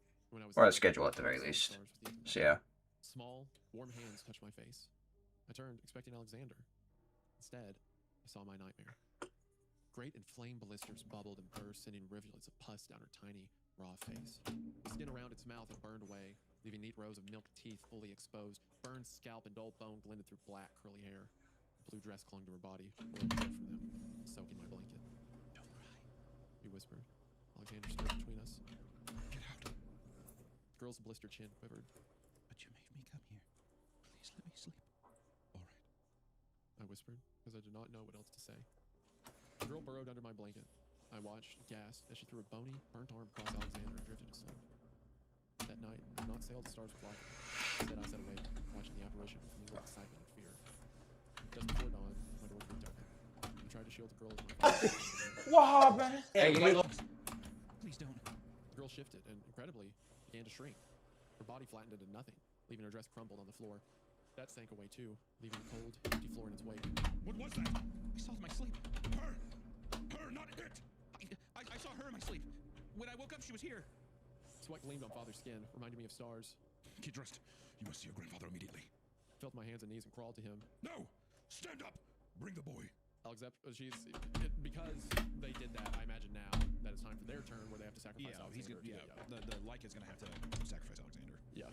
S11: or a schedule at the very least. So yeah.
S14: Small, warm hands touched my face. I turned, expecting Alexander. Instead, I saw my nightmare. Great inflamed blisters bubbled and burst, sending rivulets of pus down her tiny, raw face. The skin around its mouth had burned away, leaving neat rows of milk teeth fully exposed. Burned scalp and dull bone blended through black, curly hair. The blue dress clung to her body, blowing blood from them, soaking my blanket. Don't cry, he whispered. Alexander stood between us.
S13: Get out.
S14: The girl's blistered chin quivered.
S13: But you made me come here. Please let me sleep. All right.
S14: I whispered, because I did not know what else to say. The girl burrowed under my blanket. I watched, gasped, as she threw a bony, burnt arm across Alexander and drifted to sleep. That night, I did not sail the stars with light. Instead, I sat awake, watching the apparition with mingled excitement and fear. Just before dawn, my door creaked open. I tried to shield the girl as my father.
S15: Wow, man.
S16: Hey, you need
S13: Please don't.
S14: The girl shifted and, incredibly, began to shrink. Her body flattened into nothing, leaving her dress crumpled on the floor. That sank away too, leaving the cold, empty floor in its wake.
S13: What was that? I saw it in my sleep. Her! Her, not it! I saw her in my sleep. When I woke up, she was here.
S14: Sweat gleamed on Father's skin, reminding me of stars.
S13: Get dressed. You must see your grandfather immediately.
S14: Felt my hands and knees and crawled to him.
S13: No! Stand up! Bring the boy.
S14: Because they did that, I imagine now that it's time for their turn where they have to sacrifice Alexander.
S13: The Lyca's gonna have to sacrifice Alexander.
S14: Yeah.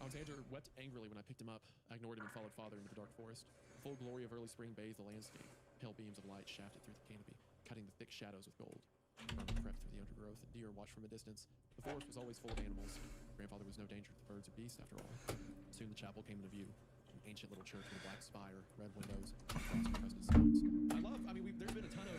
S14: Alexander wept angrily when I picked him up. I ignored him and followed Father into the dark forest. The full glory of early spring bathed the landscape. Pale beams of light shafted through the canopy, cutting the thick shadows with gold. Vermin crept through the undergrowth, and deer watched from a distance. The forest was always full of animals. Grandfather was no danger to the birds or beasts, after all. Soon the chapel came into view. An ancient little church with a black spire, red windows, and frosted crusted stones. There's been a ton of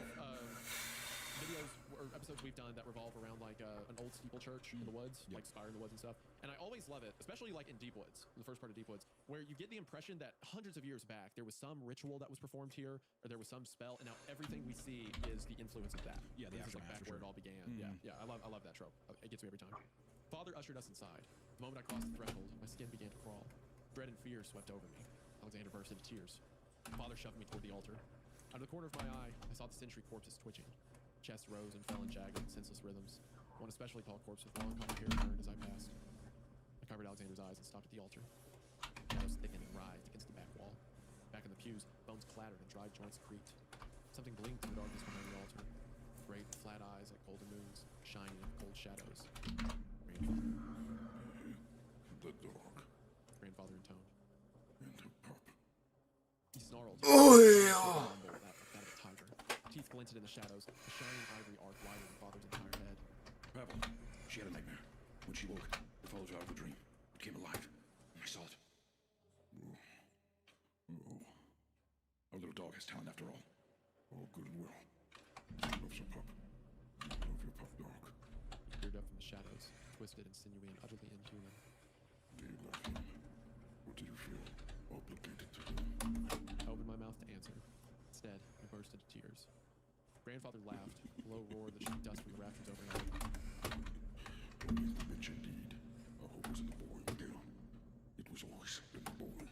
S14: videos or episodes we've done that revolve around like an old steeple church in the woods, like spire in the woods and stuff. And I always love it, especially like in Deep Woods, the first part of Deep Woods, where you get the impression that hundreds of years back there was some ritual that was performed here, or there was some spell, and now everything we see is the influence of that.
S13: Yeah,
S14: this is like back where it all began. Yeah, I love that trope. It gets me every time. Father ushered us inside. The moment I crossed the threshold, my skin began to crawl. Dread and fear swept over me. Alexander burst into tears. Father shoved me toward the altar. Out of the corner of my eye, I saw the sentry corpses twitching. Chests rose and fell in jagged, senseless rhythms. One especially tall corpse with long copper hair burned as I passed. I covered Alexander's eyes and stopped at the altar. Shadows thickened and writhed against the back wall. Back in the pews, bones clattered and dried joints creaked. Something blinked in the darkness behind the altar. Great, flat eyes like golden moons, shining in cold shadows. Grandfather.
S13: The dog.
S14: Grandfather intoned.
S13: And the pup.
S14: He snarled.
S11: Oh, yeah.
S14: That of a tiger. Teeth glinted in the shadows. The shining ivory arc wider than Father's entire head.
S13: Pavel, she had a nightmare. When she woke, it followed her out of the dream. It came alive. I saw it. Our little dog has talent after all. All good and well. She loves her pup. Love your pup dog.
S14: He peered up from the shadows, twisted and sinewy and utterly inhuman.
S13: Do you love him? Or do you feel obligated to him?
S14: I opened my mouth to answer. Instead, I burst into tears. Grandfather laughed, a low roar that shook dust from the rafters overhead.
S13: Only the bitch indeed. Our hope was in the boy, Miguel. It was always in the boy.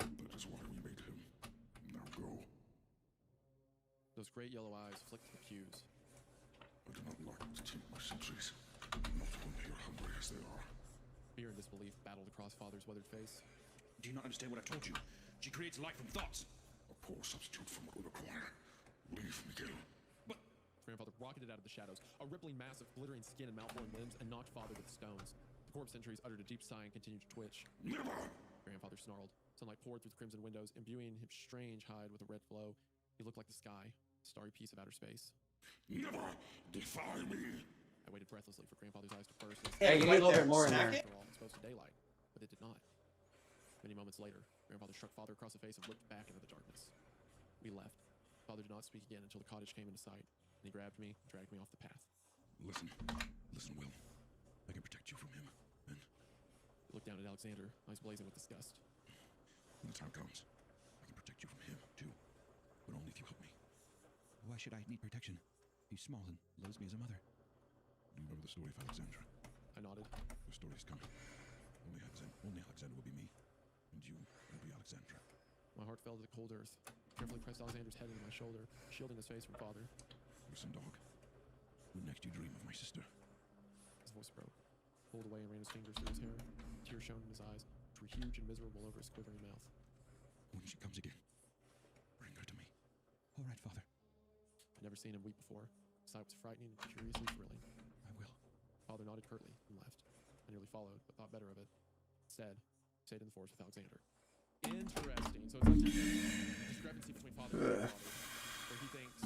S13: That is why we made him. Now go.
S14: Those great yellow eyes flicked the pews.
S13: I do not like to keep my sentries. Not when they are hungry as they are.
S14: Fear and disbelief battled across Father's weathered face.
S13: Do you not understand what I've told you? She creates life from thoughts. A poor substitute for what we require. Leave, Miguel. But
S14: Grandfather rocketed out of the shadows, a rippling mass of glittering skin and malformed limbs, and knocked Father with stones. The corpse sentries uttered a deep sigh and continued to twitch.
S13: Never!
S14: Grandfather snarled. Sunlight poured through the crimson windows, imbuing his strange hide with a red glow. He looked like the sky, a starry piece of outer space.
S13: Never defy me!
S14: I waited breathlessly for Grandfather's eyes to burst.
S16: Hey, you need a little bit more in there.
S14: After all, exposed to daylight, but it did not. Many moments later, Grandfather struck Father across the face and looked back into the darkness. We left. Father did not speak again until the cottage came into sight, and he grabbed me and dragged me off the path.
S13: Listen, Will. I can protect you from him, and
S14: He looked down at Alexander, eyes blazing with disgust.
S13: when the time comes, I can protect you from him, too. But only if you help me. Why should I need protection? He's small and loves me as a mother. Do you remember the story of Alexandra?
S14: I nodded.
S13: The story is coming. Only Alexander will be me, and you will be Alexandra.
S14: My heart fell to the cold earth. Carefully pressed Alexander's head into my shoulder, shielding his face from Father.
S13: Listen, dog. When next you dream of my sister,
S14: His voice broke. Pulled away and ran his fingers through his hair. Tears shone in his eyes, which were huge and miserable over his quivering mouth.
S13: when she comes again, bring her to me. All right, Father.
S14: I'd never seen him weep before. The sight was frightening and curiously thrilling.
S13: I will.
S14: Father nodded curtly and left. I nearly followed, but thought better of it. Instead, stayed in the forest with Alexander. Interesting. So it's like a discrepancy between Father and Grandfather, where he thinks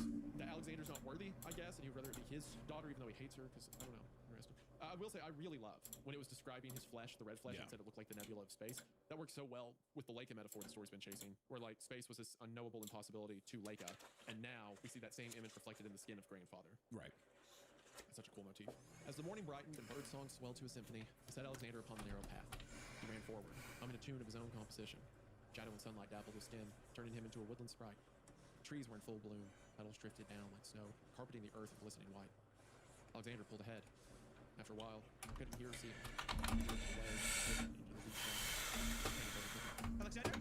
S14: that Alexander's not worthy, I guess, and he would rather it be his daughter, even though he hates her, because, I don't know, interesting. I will say, I really love when it was describing his flesh, the red flesh, and said it looked like the nebula of space. That works so well with the Leica metaphor the story's been chasing, where, like, space was this unknowable impossibility to Leica, and now we see that same image reflected in the skin of Grandfather.
S13: Right.
S14: That's such a cool motif. As the morning brightened and birdsong swelled to a symphony, I set Alexander upon the narrow path. He ran forward, humming a tune of his own composition. Shadow and sunlight dappled his skin, turning him into a woodland sprite. The trees were in full bloom, petals drifted down like snow, carpeting the earth in glistening white. Alexander pulled ahead. After a while, I couldn't hear or see him. He drifted away, into the deep sky.
S13: Alexander!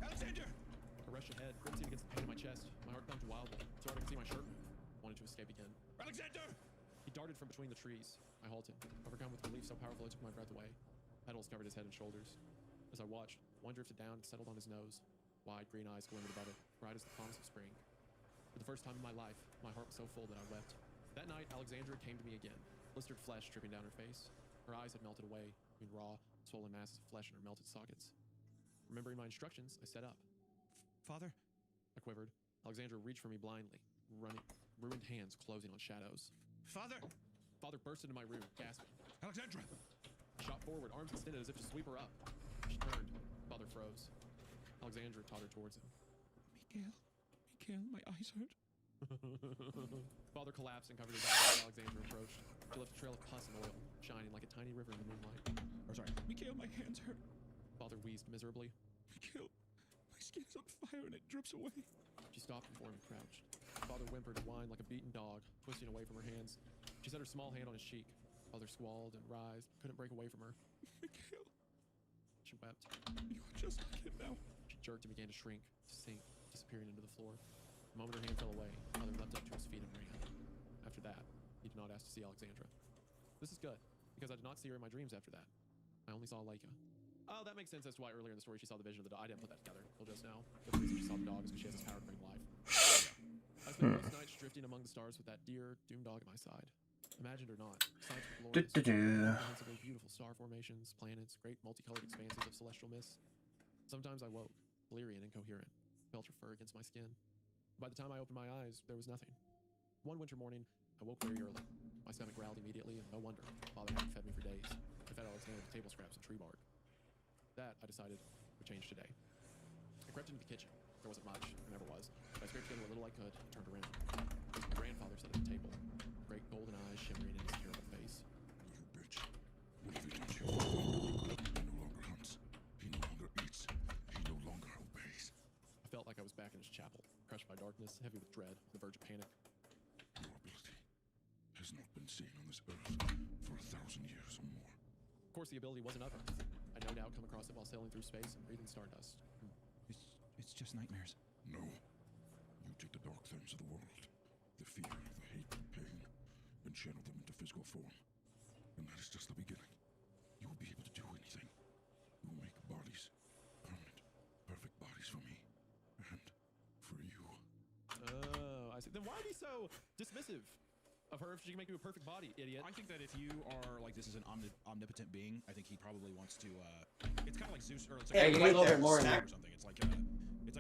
S13: Alexander!
S14: I rushed ahead, grimacing against the pain in my chest. My heart thumped wildly, so hard I could see my shirt. Wanted to escape again.
S13: Alexander!
S14: He darted from between the trees. I halted, overcome with relief so powerful it took my breath away. Petals covered his head and shoulders. As I watched, one drifted down and settled on his nose. Wide green eyes glimmered above it, bright as the promise of spring. For the first time in my life, my heart was so full that I wept. That night, Alexandra came to me again, blistered flesh dripping down her face. Her eyes had melted away, leaving raw, swollen masses of flesh in her melted sockets. Remembering my instructions, I sat up.
S13: Father?
S14: I quivered. Alexandra reached for me blindly, ruined hands closing on shadows.
S13: Father!
S14: Father burst into my room, gasping.
S13: Alexandra!
S14: I shot forward, arms extended as if to sweep her up. She turned. Father froze. Alexandra tottered towards him.
S13: Mikhail, my eyes hurt.
S14: Father collapsed and covered his eyes as Alexandra approached. She left a trail of pus and oil, shining like a tiny river in the moonlight.
S13: Mikhail, my hands hurt.
S14: Father wheezed miserably.
S13: Mikhail, my skin is on fire and it drips away.
S14: She stopped before him and crouched. Father whimpered and whined like a beaten dog, twisting away from her hands. She set her small hand on his cheek. Father squalled and writhed, couldn't break away from her.
S13: Mikhail.
S14: She wept.
S13: You are just like him now.
S14: She jerked and began to shrink, to sink, disappearing into the floor. The moment her hand fell away, Father leapt up to his feet and ran. After that, he did not ask to see Alexandra. This is good, because I did not see her in my dreams after that. I only saw Leica. Oh, that makes sense as to why earlier in the story she saw the vision of the dog. I didn't put that together until just now. The reason she saw the dog is because she has this power to bring life. I spent most nights drifting among the stars with that dear, doomed dog at my side. Imagined or not, sights were glorious. Incomprehensibly beautiful star formations, planets, great multicolored expanses of celestial mist. Sometimes I woke, bleary and incoherent, felt her fur against my skin. By the time I opened my eyes, there was nothing. One winter morning, I woke very early. My stomach growled immediately, and no wonder. Father hadn't fed me for days. I fed Alexander with table scraps and tree bark. That, I decided, would change today. I crept into the kitchen. There wasn't much, there never was. But I scraped together what little I could and turned around. It was my grandfather sat at the table, great golden eyes shimmering in his terrible face.
S13: You bitch. What have you done to your father? He no longer hunts. He no longer eats. He no longer obeys.
S14: I felt like I was back in his chapel, crushed by darkness, heavy with dread, on the verge of panic.
S13: Your ability has not been seen on this earth for 1,000 years or more.
S14: Of course, the ability wasn't of Earth. I'd no doubt come across it while sailing through space and breathing stardust.
S13: It's just nightmares. No. You take the dark things of the world, the fear, the hate, the pain, and channel them into physical form. And that is just the beginning. You will be able to do anything. You will make bodies, permanent, perfect bodies for me, and for you.
S14: Oh, I see. Then why be so dismissive? of her if she can make you a perfect body, idiot.
S13: I think that if you are like this is an omnipotent being, I think he probably wants to. It's kind of like Zeus, or it's like
S16: Hey, you need a little bit more in there.
S13: or something. It's like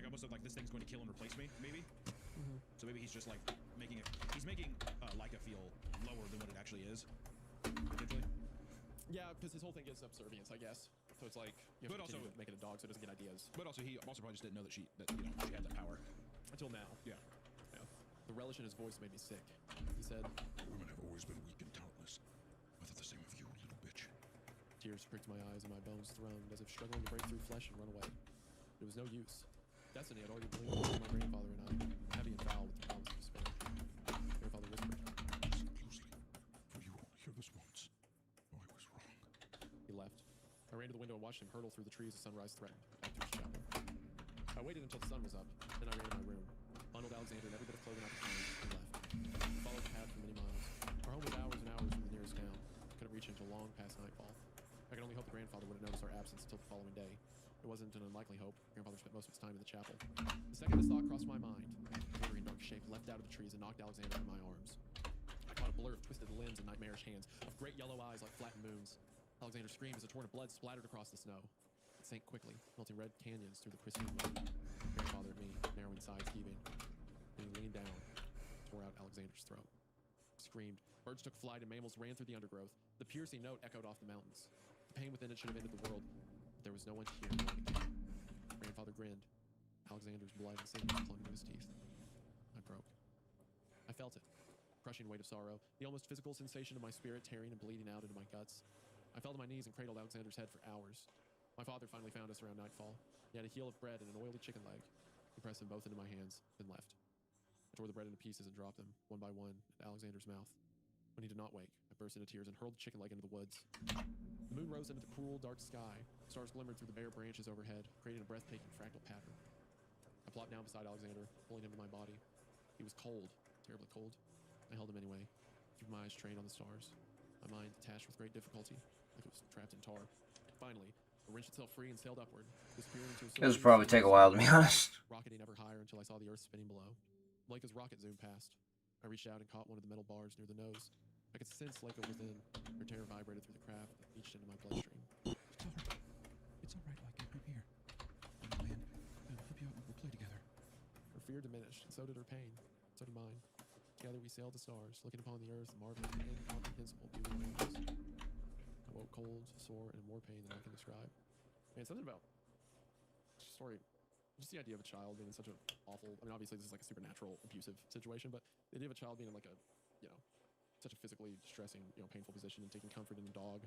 S13: almost like this thing's going to kill and replace me, maybe. So maybe he's just like making Laika feel lower than what it actually is. Potentially.
S14: Yeah, because his whole thing is subservience, I guess. So it's like you have to continue to make it a dog so it doesn't get ideas.
S13: But also he probably just didn't know that she had that power
S14: until now.
S13: Yeah.
S14: The relish in his voice made me sick. He said,
S13: "Women have always been weak and talentless. I thought the same of you, little bitch."
S14: Tears pricked my eyes and my bones thrummed as if struggling to break through flesh and run away. It was no use. Destiny had already believed in my grandfather and I, heavy and foul with the promise of despair. Grandfather whispered,
S13: "Listen closely, for you won't hear this once. Oh, I was wrong."
S14: He left. I ran to the window and watched him hurtle through the trees as sunrise threatened, back to his chapel. I waited until the sun was up, then I ran to my room, bundled Alexander in every bit of clothing I could find, and left. Followed the path for many miles. Our home was hours and hours from the nearest town. Couldn't reach it until long past nightfall. I could only hope the grandfather wouldn't notice our absence until the following day. It wasn't an unlikely hope. Grandfather spent most of his time in the chapel. The second this thought crossed my mind, a glittering dark shape leapt out of the trees and knocked Alexander from my arms. I caught a blur of twisted limbs and nightmarish hands, of great yellow eyes like flattened moons. Alexander screamed as a torrent of blood splattered across the snow. It sank quickly, melting red canyons through the pristine mud. Grandfather at me, narrowing sides heaving. Then he leaned down, tore out Alexander's throat. Screamed. Birds took flight and mammals ran through the undergrowth. The piercing note echoed off the mountains. The pain within it should have ended the world, but there was no one to hear nor to care. Grandfather grinned. Alexander's blood and sinews clung to his teeth. I broke. I felt it. Crushing weight of sorrow, the almost physical sensation of my spirit tearing and bleeding out into my guts. I fell to my knees and cradled Alexander's head for hours. My father finally found us around nightfall. He had a heel of bread and an oily chicken leg. He pressed them both into my hands, then left. I tore the bread into pieces and dropped them, one by one, at Alexander's mouth. When he did not wake, I burst into tears and hurled the chicken leg into the woods. The moon rose into the cruel, dark sky. Stars glimmered through the bare branches overhead, creating a breathtaking fractal pattern. I plopped down beside Alexander, pulling him to my body. He was cold, terribly cold. I held him anyway, keeping my eyes trained on the stars. My mind detached with great difficulty, like it was trapped in tar. Finally, it wrenched itself free and sailed upward, disappearing into a
S11: This would probably take a while, to be honest.
S14: Rocketing ever higher until I saw the earth spinning below. Leica's rocket zoomed past. I reached out and caught one of the metal bars near the nose. I could sense Leica within. Her terror vibrated through the craft that reached into my bloodstream.
S13: It's all right, Laika. I'm here. Oh, man. I'll help you out and we'll play together.
S14: Her fear diminished, and so did her pain. So did mine. Together we sailed the stars, looking upon the earth and marveling at the incomprehensible beauty around us. I woke cold, sore, and in more pain than I can describe. Man, something about story. Just the idea of a child being in such an awful. I mean, obviously this is like a supernatural, abusive situation, but the idea of a child being in like a, such a physically distressing, painful position and taking comfort in a dog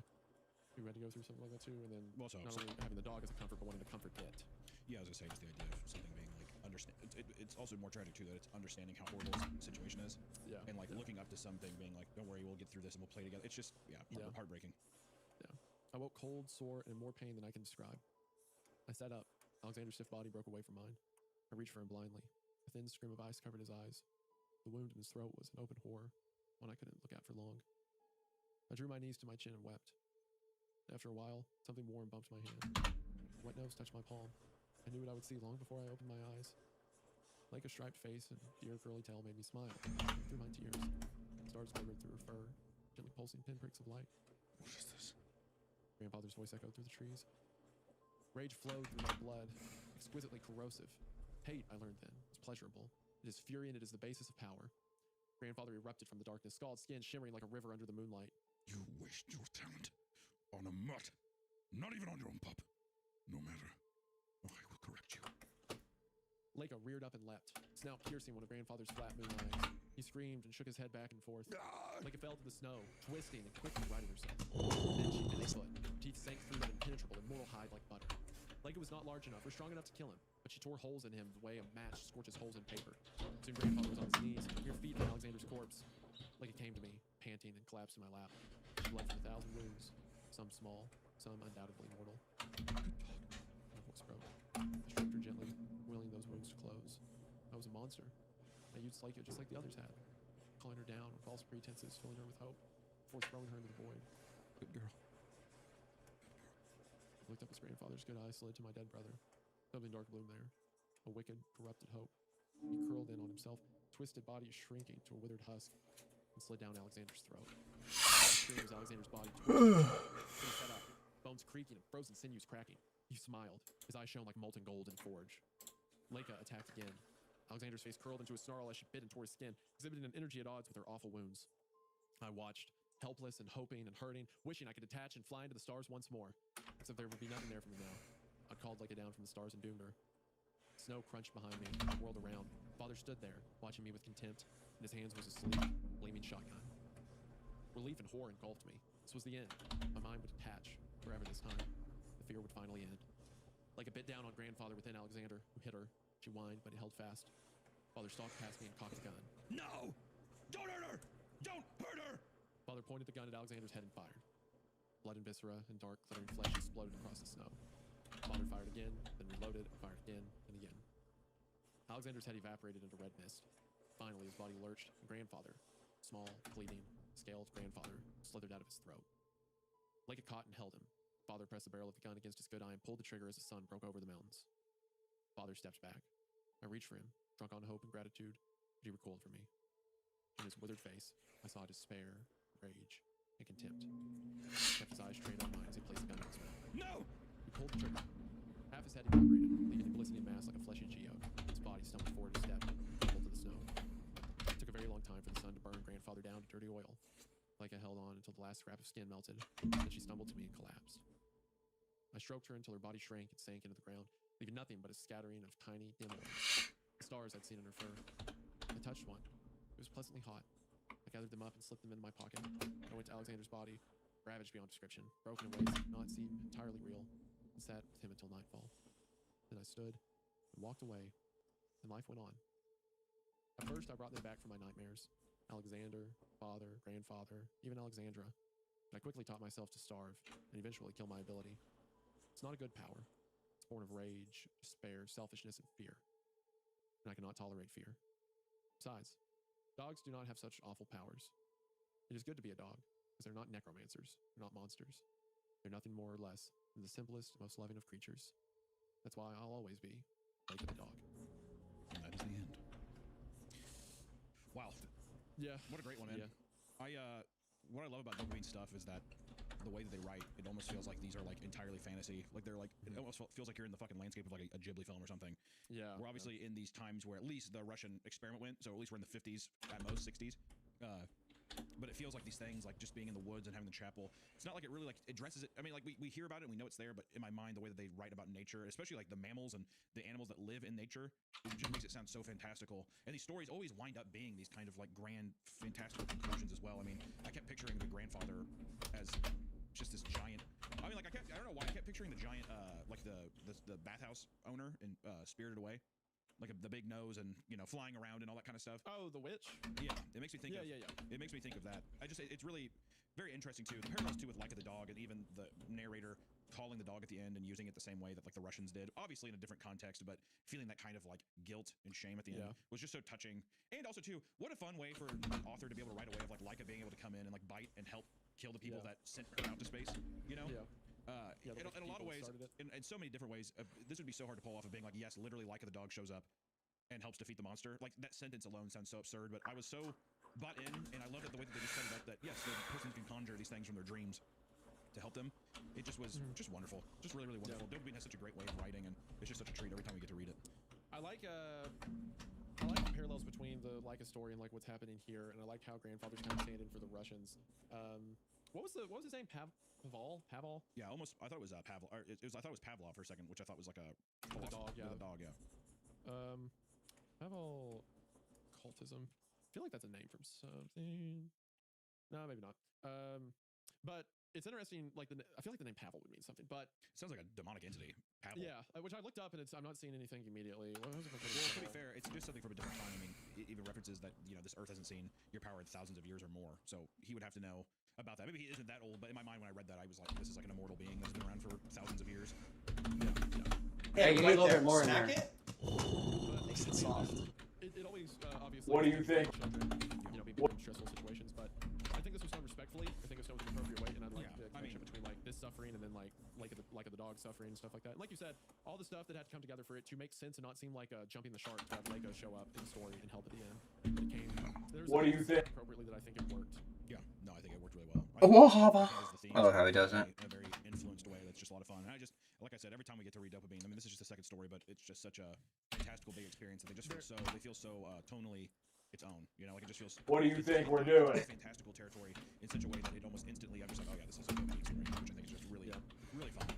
S14: who had to go through something like that too, and then not only having the dog as a comfort, but wanting to comfort it.
S13: Yeah, as I say, it's the idea of something being like understand. It's also more tragic too that it's understanding how horrible the situation is.
S14: Yeah.
S13: And like looking up to something, being like, "Don't worry, we'll get through this and we'll play together." It's just heartbreaking.
S14: Yeah. I woke cold, sore, and in more pain than I can describe. I sat up. Alexander's stiff body broke away from mine. I reached for him blindly. A thin scream of ice covered his eyes. The wound in his throat was an open horror, one I couldn't look at for long. I drew my knees to my chin and wept. After a while, something warm bumped my hand. A wet nose touched my palm. I knew what I would see long before I opened my eyes. Leica's striped face and dear curly tail made me smile through my tears. Stars glimmered through her fur, gently pulsing pinpricks of light.
S13: What is this?
S14: Grandfather's voice echoed through the trees. Rage flowed through my blood, exquisitely corrosive. Hate, I learned then, is pleasurable. It is fury and it is the basis of power. Grandfather erupted from the darkness, scald skin shimmering like a river under the moonlight.
S13: You waste your talent on a mutt, not even on your own pup. No matter, I will correct you.
S14: Leica reared up and leapt, snout piercing one of Grandfather's flat moon eyes. He screamed and shook his head back and forth. Leica fell to the snow, twisting and quickly righting herself. Then she bit his foot. Teeth sank through that impenetrable, immortal hide like butter. Leica was not large enough or strong enough to kill him, but she tore holes in him the way a match scorches holes in paper. Soon Grandfather was on his knees, mere feet from Alexander's corpse. Leica came to me, panting, and collapsed in my lap. She bled from 1,000 wounds, some small, some undoubtedly mortal. My voice broke. I stroked her gently, willing those wounds to close. I was a monster. I used Leica just like the others had, calling her down on false pretenses, filling her with hope, before throwing her into the void.
S13: Good girl.
S14: I looked up as Grandfather's good eyes slid to my dead brother. Something dark bloomed there. A wicked, corrupted hope. He curled in on himself, twisted body shrinking to a withered husk. and slid down Alexander's throat. The was Alexander's body set up, bones creaking and frozen sinews cracking. He smiled. His eyes shone like molten gold in forge. Leica attacked again. Alexander's face curled into a snarl as she bit and tore his skin, exhibiting an energy at odds with her awful wounds. I watched, helpless and hoping and hurting, wishing I could detach and fly into the stars once more. Except there would be nothing there for me now. I called Leica down from the stars and doomed her. Snow crunched behind me, I whirled around. Father stood there, watching me with contempt. In his hands was a sleek, gleaming shotgun. Relief and horror engulfed me. This was the end. My mind would detach, forever this time. The fear would finally end. Like a bit down on grandfather within Alexander, who hit her. She whined, but he held fast. Father stalked past me and cocked the gun. No! Don't hurt her! Don't hurt her! Father pointed the gun at Alexander's head and fired. Blood and viscera and dark, glittering flesh exploded across the snow. Father fired again, then reloaded, and fired again and again. Alexander's head evaporated into red mist. Finally, his body lurched, and grandfather, small, bleeding, scaled grandfather, slithered out of his throat. Leica caught and held him. Father pressed the barrel of the gun against his good eye and pulled the trigger as the sun broke over the mountains. Father stepped back. I reached for him, drunk on hope and gratitude, but he recoiled from me. In his withered face, I saw despair, rage, and contempt. He kept his eyes straight on mine as he placed the gun in his mouth. No! He pulled the trigger. Half his head evaporated, leaving a glistening mass like a fleshy geode. His body stumbled forward a step, tumbled to the snow. It took a very long time for the sun to burn grandfather down to dirty oil. Leica held on until the last scrap of skin melted, then she stumbled to me and collapsed. I stroked her until her body shrank and sank into the ground, leaving nothing but a scattering of tiny, dim lights. The stars I'd seen in her fur. I touched one. It was pleasantly hot. I gathered them up and slipped them into my pocket. I went to Alexander's body, ravaged beyond description, broken in ways that did not seem entirely real, and sat with him until nightfall. Then I stood and walked away, and life went on. At first, I brought them back from my nightmares. Alexander, father, grandfather, even Alexandra. But I quickly taught myself to starve, and eventually kill my ability. It's not a good power. It's born of rage, despair, selfishness, and fear. And I cannot tolerate fear. Besides, dogs do not have such awful powers. It is good to be a dog, because they're not necromancers, they're not monsters. They're nothing more or less than the simplest, most loving of creatures. That's why I'll always be Leica the dog.
S13: And that is the end. Wow.
S14: Yeah.
S13: What a great one, man.
S14: Yeah.
S13: What I love about dopamine stuff is that the way that they write, it almost feels like these are like entirely fantasy. Like they're like, it almost feels like you're in the fucking landscape of like a Ghibli film or something.
S14: Yeah.
S13: We're obviously in these times where at least the Russian experiment went, so at least we're in the 50s, at most 60s. But it feels like these things, like just being in the woods and having the chapel, it's not like it really like addresses it. I mean, like we hear about it and we know it's there, but in my mind, the way that they write about nature, especially like the mammals and the animals that live in nature, it just makes it sound so fantastical. And these stories always wind up being these kind of like grand, fantastical conclusions as well. I mean, I kept picturing the grandfather as just this giant. I mean, like I don't know why I kept picturing the giant, like the bathhouse owner in Spirited Away. Like the big nose and, you know, flying around and all that kind of stuff.
S14: Oh, the witch?
S13: Yeah, it makes me think It makes me think of that. It's really very interesting too. The parallels too with Leica the dog and even the narrator calling the dog at the end and using it the same way that like the Russians did. Obviously in a different context, but feeling that kind of like guilt and shame at the end was just so touching. And also too, what a fun way for an author to be able to write a way of like Leica being able to come in and like bite and help kill the people that sent her out to space, you know? In a lot of ways, in so many different ways, this would be so hard to pull off of being like, yes, literally Leica the dog shows up and helps defeat the monster. Like, that sentence alone sounds so absurd, but I was so bought in, and I loved it the way that they just set it up that, yes, the person can conjure these things from their dreams to help them. It just was just wonderful. Just really, really wonderful. Dopamine has such a great way of writing, and it's just such a treat every time we get to read it.
S14: I like the parallels between the Leica story and like what's happening here, and I like how grandfather's kind of stand in for the Russians. What was his name? Pavel?
S13: Yeah, almost. I thought it was Pavlov. I thought it was Pavlov for a second, which I thought was like a
S14: the dog. Yeah,
S13: the dog. Yeah.
S14: Pavel cultism. I feel like that's a name from something. No, maybe not. But it's interesting. Like I feel like the name Pavel would mean something, but
S13: it sounds like a demonic entity. Pavel.
S14: Yeah, which I looked up and I'm not seeing anything immediately. Well,
S13: to be fair, it's just something from a different time. I mean, it even references that, you know, this Earth hasn't seen your power in thousands of years or more, so he would have to know about that. Maybe he isn't that old, but in my mind when I read that, I was like, this is like an immortal being that's been around for thousands of years.
S16: Hey, you need a little bit more in there.
S5: Makes it soft.
S14: It always obviously.
S15: What do you think?
S14: You know, being in stressful situations, but I think this was done respectfully. I think it was done with the appropriate way, and I like the connection between like this suffering and then like the dog suffering and stuff like that. And like you said, all the stuff that had to come together for it to make sense and not seem like jumping the shark to have Leica show up in the story and help at the end. It came
S15: What do you think?
S14: Appropriately, that I think it worked.
S13: Yeah, no, I think it worked really well.
S11: I love how he does it.
S13: In a very influenced way. That's just a lot of fun. And I just, like I said, every time we get to read Dopamine, I mean, this is just the second story, but it's just such a fantastical big experience. And they just feel so, tonally its own. You know, like it just feels.
S15: What do you think we're doing?
S13: Fantastical territory in such a way that it almost instantly, I'm just like, oh yeah, this is a Dopamine story, which I think is just really, really fun.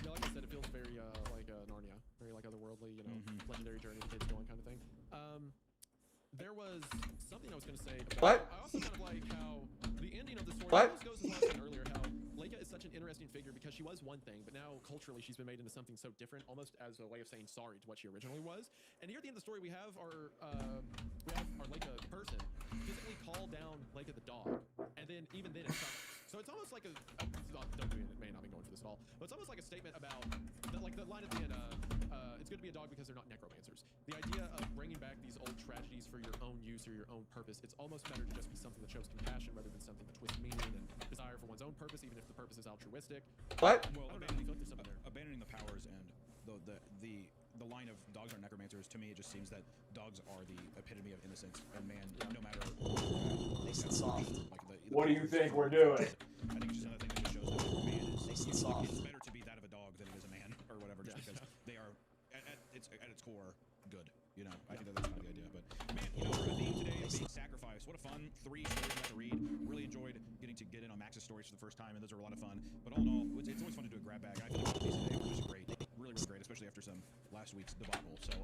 S14: Yeah, like I said, it feels very like Narnia, very like otherworldly, you know, legendary journey the kids going kind of thing. There was something I was going to say about
S11: What?
S14: I also kind of like how the ending of the story
S11: What?
S14: almost goes as far as I said earlier, how Leica is such an interesting figure because she was one thing, but now culturally she's been made into something so different, almost as a way of saying sorry to what she originally was. And here at the end of the story, we have our Leica person physically call down Leica the dog, and then even then it suffers. So it's almost like a don't do it, it may not be going for this at all, but it's almost like a statement about like the line at the end. It's good to be a dog because they're not necromancers. The idea of bringing back these old tragedies for your own use or your own purpose, it's almost better to just be something that shows compassion rather than something that twists meaning and desire for one's own purpose, even if the purpose is altruistic.
S11: What?
S13: Well, abandoning the powers and the line of dogs aren't necromancers, to me it just seems that dogs are the epitome of innocence, and man, no matter
S16: Nice and soft.
S15: What do you think we're doing?
S13: I think it's just another thing that just shows that man is
S16: Nice and soft.
S13: it's better to be that of a dog than it is a man or whatever, just because they are at its core good. You know, I think that's kind of the idea. But man, you know, for a theme today of being sacrifice, what a fun 3 stories I got to read. Really enjoyed getting to get in on Max's stories for the first time, and those are a lot of fun. But all in all, it's always fun to do a grab bag. I feel like these today were just great, really great, especially after some last week's debacle. So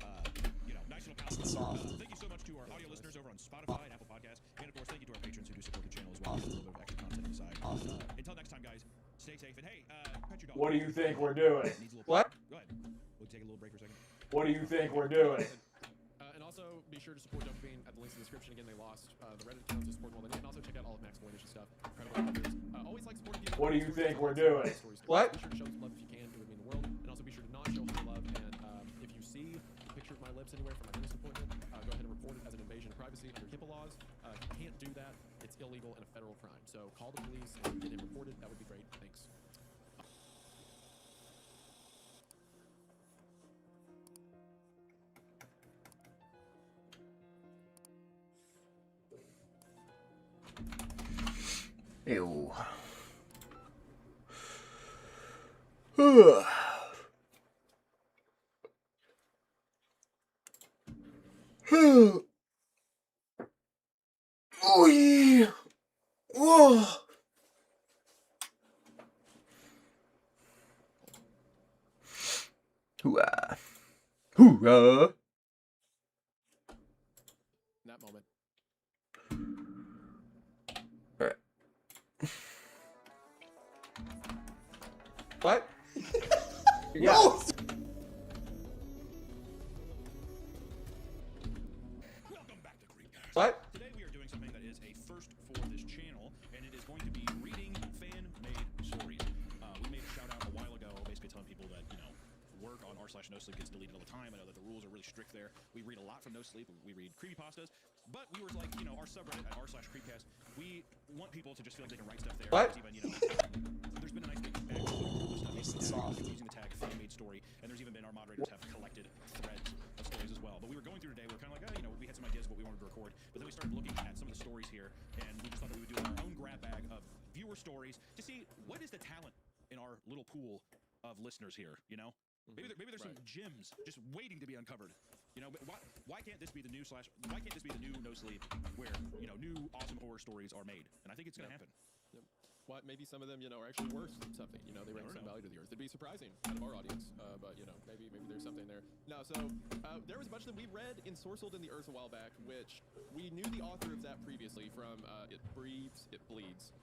S13: you know, nice little palette. Thank you so much to our audio listeners over on Spotify and Apple Podcasts, and of course, thank you to our patrons who do support the channel as well. A little bit of extra content on the side. Until next time, guys, stay safe, and hey, pet your dog.
S15: What do you think we're doing?
S11: What?
S13: Go ahead. We'll take a little break for a second.
S15: What do you think we're doing?
S14: And also, be sure to support Dopamine at the links in the description. Again, they lost the Reddit account to support them all they need. And also check out all of Max Voynich stuff. Incredible authors. Always like supporting people.
S15: What do you think we're doing?
S11: What?
S14: Be sure to show some love if you can. It would mean the world. And also be sure to not show some love. And if you see a picture of my lips anywhere from my dentist appointment, go ahead and report it as an invasion of privacy under HIPAA laws. You can't do that. It's illegal and a federal crime. So call the police and get it reported. That would be great. Thanks.
S11: Ew. Oh yeah. Whoa. Hoorah. Hoorah.
S14: In that moment.
S11: Alright. What?
S15: No!
S11: What?
S13: Today we are doing something that is a first for this channel, and it is going to be reading fan-made stories. We made a shout-out a while ago, basically telling people that, you know, work on r/NoSleep gets deleted all the time. I know that the rules are really strict there. We read a lot from NoSleep. We read creepypastas. But we were like, you know, our subreddit at r/Creepcast, we want people to just feel like they can write stuff there.
S11: What?
S13: Even, you know, there's been a nice big backlog of stuff using the tag fan-made story, and there's even been our moderators have collected threads of stories as well. But we were going through today, we were kind of like, oh, you know, we had some ideas of what we wanted to record, but then we started looking at some of the stories here, and we just thought that we would do our own grab bag of viewer stories to see what is the talent in our little pool of listeners here, you know? Maybe there's some gems just waiting to be uncovered. You know, but why can't this be the new why can't this be the new NoSleep where, you know, new awesome horror stories are made? And I think it's gonna happen.
S14: What maybe some of them, you know, are actually worth something. You know, they bring some value to the earth. It'd be surprising out of our audience, but you know, maybe there's something there. No, so there was a bunch that we read in Sorcelled in the Earth a while back, which we knew the author of that previously from It Breathes, It Bleeds.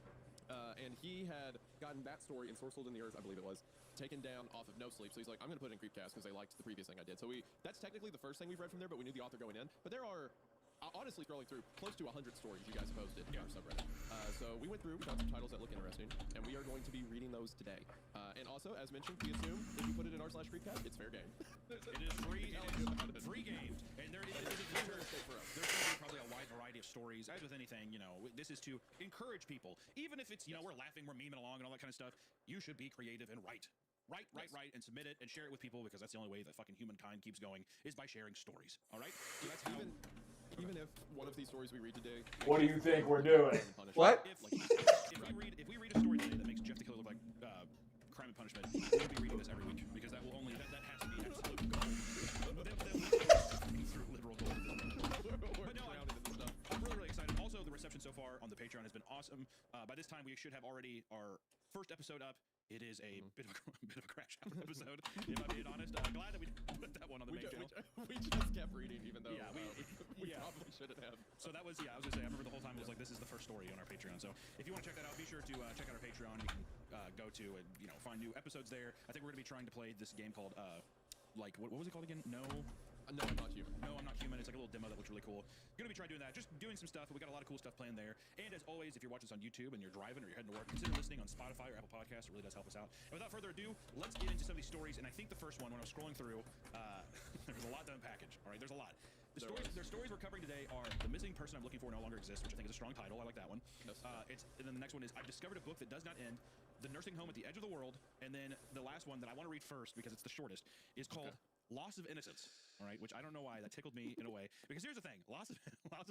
S14: And he had gotten that story in Sorcelled in the Earth, I believe it was, taken down off of NoSleep. So he's like, I'm going to put it in Creepcast because they liked the previous thing I did. So that's technically the first thing we've read from there, but we knew the author going in. But there are, honestly, scrolling through, close to 100 stories you guys posted in our subreddit. So we went through, we found some titles that look interesting, and we are going to be reading those today. And also, as mentioned, we assume if you put it in r/Creepcast, it's fair game.
S13: It is free. It is free games, and there's going to be probably a wide variety of stories. As with anything, you know, this is to encourage people. Even if it's, you know, we're laughing, we're memeing along, and all that kind of stuff. You should be creative and write. write, and submit it and share it with people because that's the only way that fucking humankind keeps going is by sharing stories. All right. So that's how.
S14: Even if one of these stories we read today.
S15: What do you think we're doing?
S5: What?
S13: If we read a story today that makes Jeff the Killer look like Crime and Punishment, we'll be reading this every week because that will only that has to be absolute gold. Through literal gold. But no, I'm really excited. Also, the reception so far on the Patreon has been awesome. By this time, we should have already our first episode up. It is a bit of a crash out episode, if I'm being honest. Glad that we put that one on the main channel.
S14: We just kept reading, even though we
S13: yeah.
S14: probably shouldn't have.
S13: So that was, I was gonna say, I remember the whole time it was like, this is the first story on our Patreon. So if you want to check that out, be sure to check out our Patreon. You can go to and find new episodes there. I think we're gonna be trying to play this game called what was it called again? No,
S14: I'm not human.
S13: No, I'm not human. It's like a little demo that looks really cool. Gonna be trying doing that. Just doing some stuff. We got a lot of cool stuff planned there. And as always, if you're watching this on YouTube and you're driving or you're heading to work, consider listening on Spotify or Apple Podcasts. It really does help us out. And without further ado, let's get into some of these stories. And I think the first one, when I was scrolling through, there's a lot to unpackage. All right, there's a lot. The stories we're covering today are The Missing Person I'm Looking For No Longer Exists, which I think is a strong title. I like that one. And then the next one is I've Discovered a Book That Does Not End, The Nursing Home at the Edge of the World. And then the last one that I want to read first because it's the shortest is called Loss of Innocence. All right, which I don't know why that tickled me in a way because here's the thing: loss of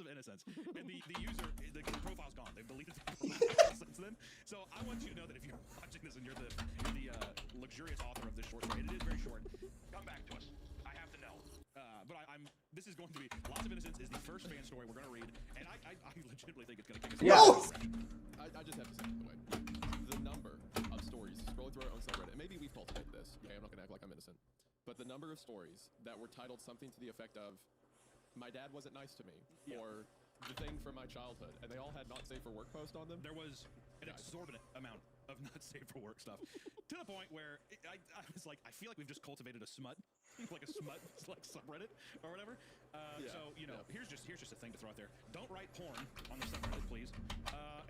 S13: innocence, and the user, the profile's gone. They've deleted the profile since then. So I want you to know that if you're watching this and you're the luxurious author of this short story, and it is very short, come back to us. I have to know. But this is going to be Loss of Innocence is the first fan story we're going to read, and I legitimately think it's going to kick us.
S14: Yes. I just have to say, by the way, the number of stories scrolling through our own subreddit, and maybe we've cultivated this. Okay, I'm not going to act like I'm innocent. But the number of stories that were titled something to the effect of, my dad wasn't nice to me, or the thing from my childhood, and they all had not safe for work post on them.
S13: There was an exorbitant amount of not safe for work stuff, to the point where I was like, I feel like we've just cultivated a smut, like a smut like subreddit or whatever. So here's just a thing to throw out there: don't write porn on the subreddit, please.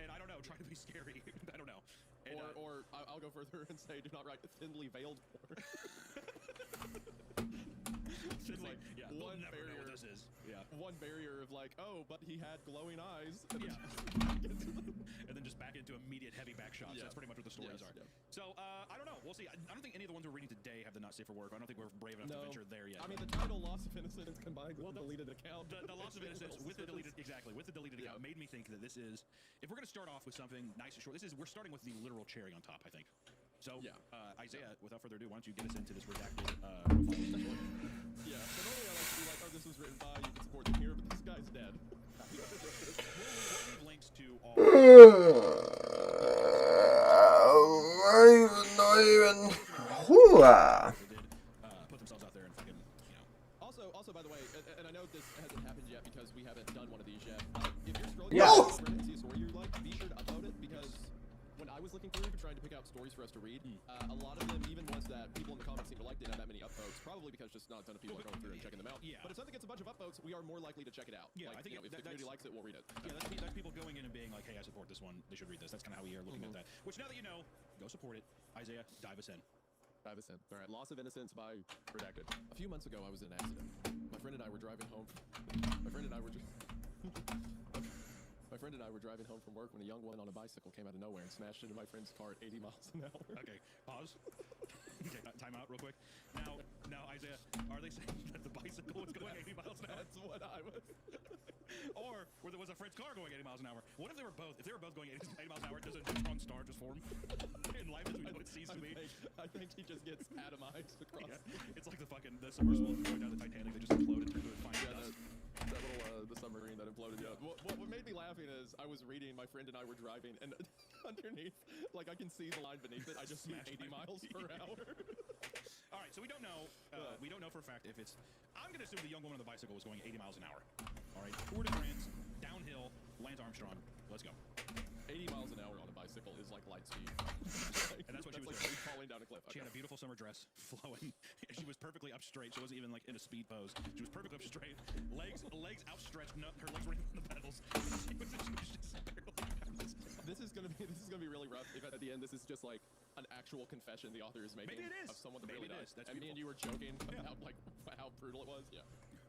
S13: And I don't know, try to be scary. I don't know. And,
S14: or I'll go further and say, do not write thinly veiled porn.
S13: Like, one barrier. What this is.
S14: One barrier of like, oh, but he had glowing eyes.
S13: And then just back into immediate heavy back shots. That's pretty much what the stories are. So I don't know. We'll see. I don't think any of the ones we're reading today have the not safe for work. I don't think we're brave enough to venture there yet.
S14: I mean, the title "Loss of Innocence" combined with the deleted account.
S13: The Loss of Innocence with the deleted account made me think that this is. If we're going to start off with something nice and short, we're starting with the literal cherry on top. I think. So, Isaiah, without further ado, why don't you get us into this redacted profile?
S14: So normally I like to be like, oh, this was written by, you can support them here, but this guy's dead.
S13: We'll leave links to all. Put themselves out there and fucking,
S14: Also, by the way, and I know this hasn't happened yet because we haven't done one of these yet. If you're scrolling through Reddit and see a story you like, be sure to upload it because when I was looking through trying to pick out stories for us to read, a lot of them, even ones that people in the comments seem to like, didn't have that many upvotes. Probably because just not a ton of people are going through and checking them out. But if something gets a bunch of upvotes, we are more likely to check it out.
S13: I think
S14: if the community likes it, we'll read it.
S13: That's people going in and being like, hey, I support this one. They should read this. That's kind of how we are looking at that. Which now that you know, go support it. Isaiah, dive us in.
S14: All right, Loss of Innocence by Redacted. A few months ago, I was in an accident. My friend and I were driving home. My friend and I were driving home from work when a young woman on a bicycle came out of nowhere and smashed into my friend's car at 80 miles an hour.
S13: Okay, pause. Okay, time out real quick. Now, Isaiah, are they saying that the bicycle was going 80 miles an hour?
S14: That's what I was.
S13: Or was a friend's car going 80 miles an hour? What if they were both? If they were both going 80 miles an hour, does a neutron star just form? In life as we know it ceases to be.
S14: I think he just gets atomized across.
S13: It's like the submersible going down the Titanic. They just imploded into it.
S14: That little the submarine that imploded. Yeah. What made me laughing is I was reading. My friend and I were driving, and underneath, like I can see the line beneath it. I just see 80 miles per hour.
S13: All right, so we don't know. We don't know for a fact if it's. I'm gonna assume the young woman on the bicycle was going 80 miles an hour. All right, Tour de France, downhill, Lance Armstrong. Let's go.
S14: 80 miles an hour on a bicycle is like light speed.
S13: And that's what she was
S14: like
S13: doing.
S14: Falling down a cliff.
S13: She had a beautiful summer dress, flowing. She was perfectly up straight. She wasn't even like in a speed pose. She was perfectly up straight, legs outstretched. Her legs were in the pedals.
S14: This is gonna be really rough. If at the end this is just like an actual confession the author is making of someone that really died. And me and you were joking about like how brutal it was. Yeah.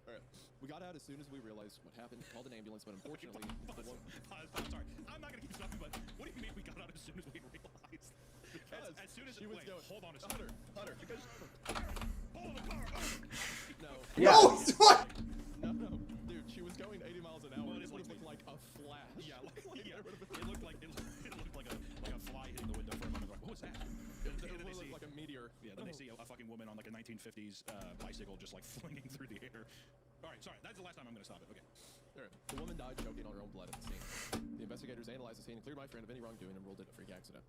S14: All right. We got out as soon as we realized what happened. Called an ambulance, but unfortunately,
S13: pause. I'm sorry. I'm not gonna keep stopping. But what do you mean we got out as soon as we realized?
S14: Because
S13: as soon as
S14: she was
S13: wait,
S14: doing.
S13: hold on a second.
S14: Hunter, because
S13: Hold the car.
S14: no.
S5: No, what?
S14: No, dude, she was going 80 miles an hour.
S13: Well,
S14: and
S13: it
S14: it would
S13: is
S14: have looked like a flash.
S13: Yeah, it looked like a fly hitting the window for a moment. Like, what was that?
S14: It looked like a meteor.
S13: Yeah, then they see a fucking woman on like a 1950s bicycle just like flinging through the air. All right, sorry, that's the last time I'm gonna stop it. Okay.
S14: All right. The woman died choking on her own blood at the scene. The investigators analyzed the scene and cleared my friend of any wrongdoing and ruled it a freak accident.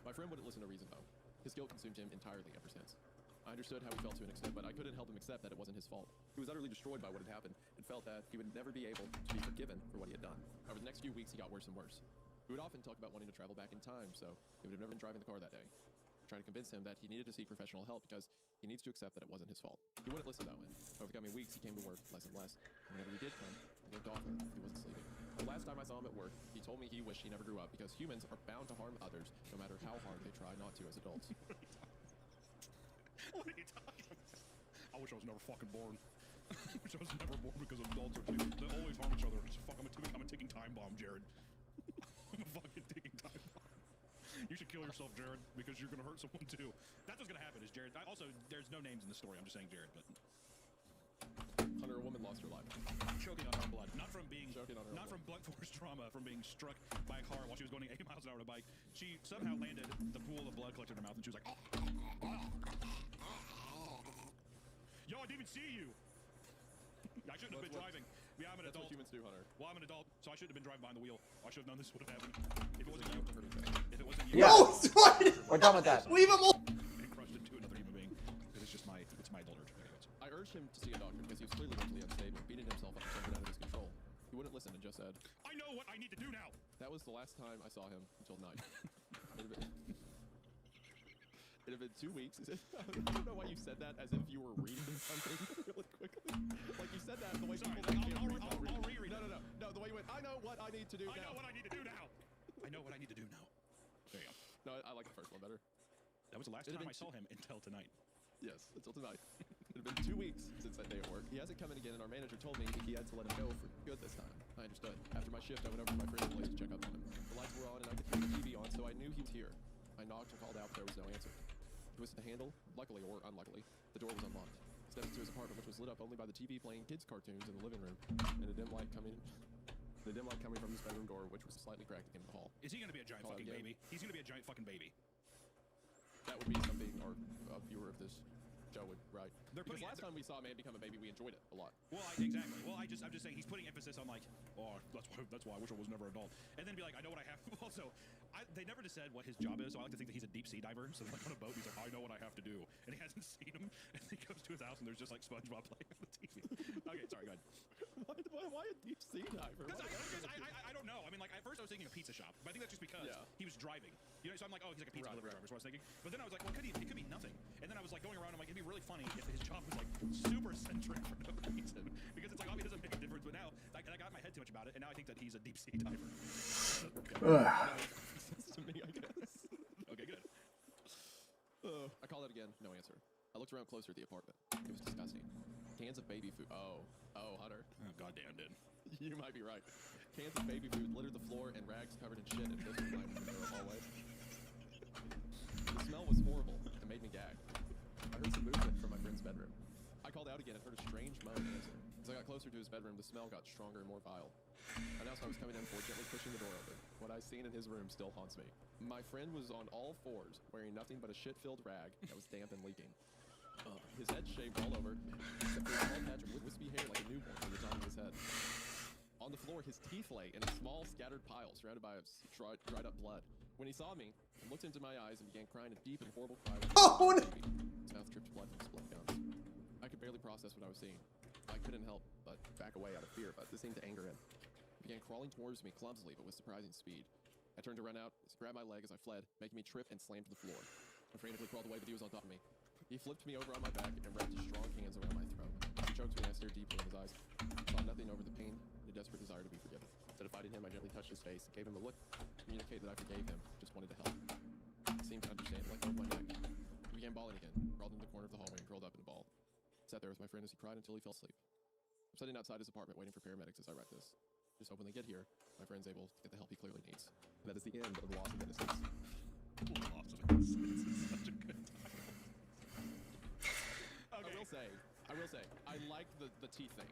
S14: My friend wouldn't listen to reason though. His guilt consumed him entirely ever since. I understood how he felt to an extent, but I couldn't help him accept that it wasn't his fault. He was utterly destroyed by what had happened and felt that he would never be able to be forgiven for what he had done. Over the next few weeks, he got worse and worse. We would often talk about wanting to travel back in time, so he would have never been driving the car that day. Trying to convince him that he needed to seek professional help because he needs to accept that it wasn't his fault. He wouldn't listen though, and over the coming weeks, he came to work less and less. And whenever he did come, he looked awful. He wasn't sleeping. The last time I saw him at work, he told me he wished he never grew up because humans are bound to harm others no matter how hard they try not to as adults.
S13: What are you talking about? I wish I was never fucking born. I wish I was never born because adults are they always harm each other. Just fuck, I'm a ticking time bomb, Jared. I'm a fucking ticking time bomb. You should kill yourself, Jared, because you're gonna hurt someone too. That's what's gonna happen. Is Jared? Also, there's no names in the story. I'm just saying Jared, but.
S14: Hunter, a woman lost her life.
S13: Choking on her own blood, not from being,
S14: Choking on her own
S13: not from blunt force trauma, from being struck by a car while she was going 80 miles an hour on a bike. She somehow landed. The pool of blood collected in her mouth, and she was like, "Yo, I didn't even see you. I shouldn't have been driving. Yeah, I'm an
S14: That's
S13: adult.
S14: what humans do, Hunter.
S13: Well, I'm an adult, so I shouldn't have been driving behind the wheel. I should have known this would have happened. If it wasn't you, if it wasn't you,
S5: No, what?
S11: We're done with that.
S5: Leave him alone.
S13: Been crushed into another human being. It's just my adult urge.
S14: I urged him to see a doctor because he was clearly mentally unstable, beating himself up to something out of his control. He wouldn't listen and just said,
S13: I know what I need to do now.
S14: That was the last time I saw him until night. It had been 2 weeks. I don't know why you said that as if you were reading something really quickly. Like you said that the way people like can't read.
S13: I'll reread it.
S14: No, the way you went, I know what I need to do now.
S13: I know what I need to do now. I know what I need to do now. There you go.
S14: No, I like the first one better.
S13: That was the last time I saw him until tonight.
S14: Yes, until tonight. It had been 2 weeks since that day at work. He hasn't come in again, and our manager told me he had to let him go for good this time. I understood. After my shift, I went over to my friend's place to check up on him. The lights were on, and I could hear the TV on, so I knew he was here. I knocked and called out, but there was no answer. He twisted the handle. Luckily, or unluckily, the door was unlocked. He stepped into his apartment, which was lit up only by the TV playing kids' cartoons in the living room, and a dim light coming from his bedroom door, which was slightly cracked against the hall.
S13: Is he gonna be a giant fucking baby? He's gonna be a giant fucking baby.
S14: That would be something our viewer of this show would write. Because last time we saw a man become a baby, we enjoyed it a lot.
S13: Well, exactly. Well, I'm just saying he's putting emphasis on like, oh, that's why I wish I was never an adult, and then be like, I know what I have. Also, they never just said what his job is, so I like to think that he's a deep sea diver. So like on a boat, he's like, I know what I have to do, and he hasn't seen him, and he goes to his house, and there's just like SpongeBob playing on the TV. Okay, sorry, go ahead.
S14: Why a deep sea diver?
S13: Because I don't know. I mean, like at first I was thinking a pizza shop, but I think that's just because he was driving. You know, so I'm like, oh, he's like a pizza delivery driver. Is what I was thinking. But then I was like, well, it could be nothing. And then I was like going around. I'm like, it'd be really funny if his job was like super centric for no reason, because it's like, obviously, it doesn't make a difference. But now, like, I got in my head too much about it, and now I think that he's a deep sea diver.
S14: To me, I guess.
S13: Okay, good.
S14: I called out again, no answer. I looked around closer at the apartment. It was disgusting. Cans of baby food. Oh, Hunter.
S13: Oh, goddamn, dude.
S14: You might be right. Cans of baby food littered the floor, and rags covered in shit and biscuit lined the middle of the hallway. The smell was horrible and made me gag. I heard some movement from my friend's bedroom. I called out again and heard a strange moan answer. As I got closer to his bedroom, the smell got stronger and more vile. I announced I was coming in for gently pushing the door open. What I seen in his room still haunts me. My friend was on all fours, wearing nothing but a shit-filled rag that was damp and leaking. His head shaved all over, except for a small patch of wispy hair like a newborn from the top of his head. On the floor, his teeth lay in a small, scattered pile, surrounded by dried up blood. When he saw me, he looked into my eyes and began crying a deep and horrible cry.
S5: Oh, no.
S14: His mouth dripped blood from his blood gums. I could barely process what I was seeing. I couldn't help but back away out of fear, but this seemed to anger him. He began crawling towards me clumsily, but with surprising speed. I turned to run out, grabbed my leg as I fled, making me trip and slam to the floor. I frantically crawled away, but he was on top of me. He flipped me over on my back and wrapped his strong hands around my throat. He choked me and I stared deeply in his eyes. I saw nothing over the pain and a desperate desire to be forgiven. Instead of fighting him, I gently touched his face, gave him a look, communicated that I forgave him, just wanted to help. He seemed to understand, let go of my neck. He began bawling again, crawled into the corner of the hallway and curled up in a ball. I sat there with my friend as he cried until he fell asleep. I'm sitting outside his apartment waiting for paramedics as I write this. Just hope when they get here, my friend's able to get the help he clearly needs. And that is the end of The Loss of Innocence.
S13: Loss of innocence is such a good title.
S14: Okay. I will say, I like the teeth thing.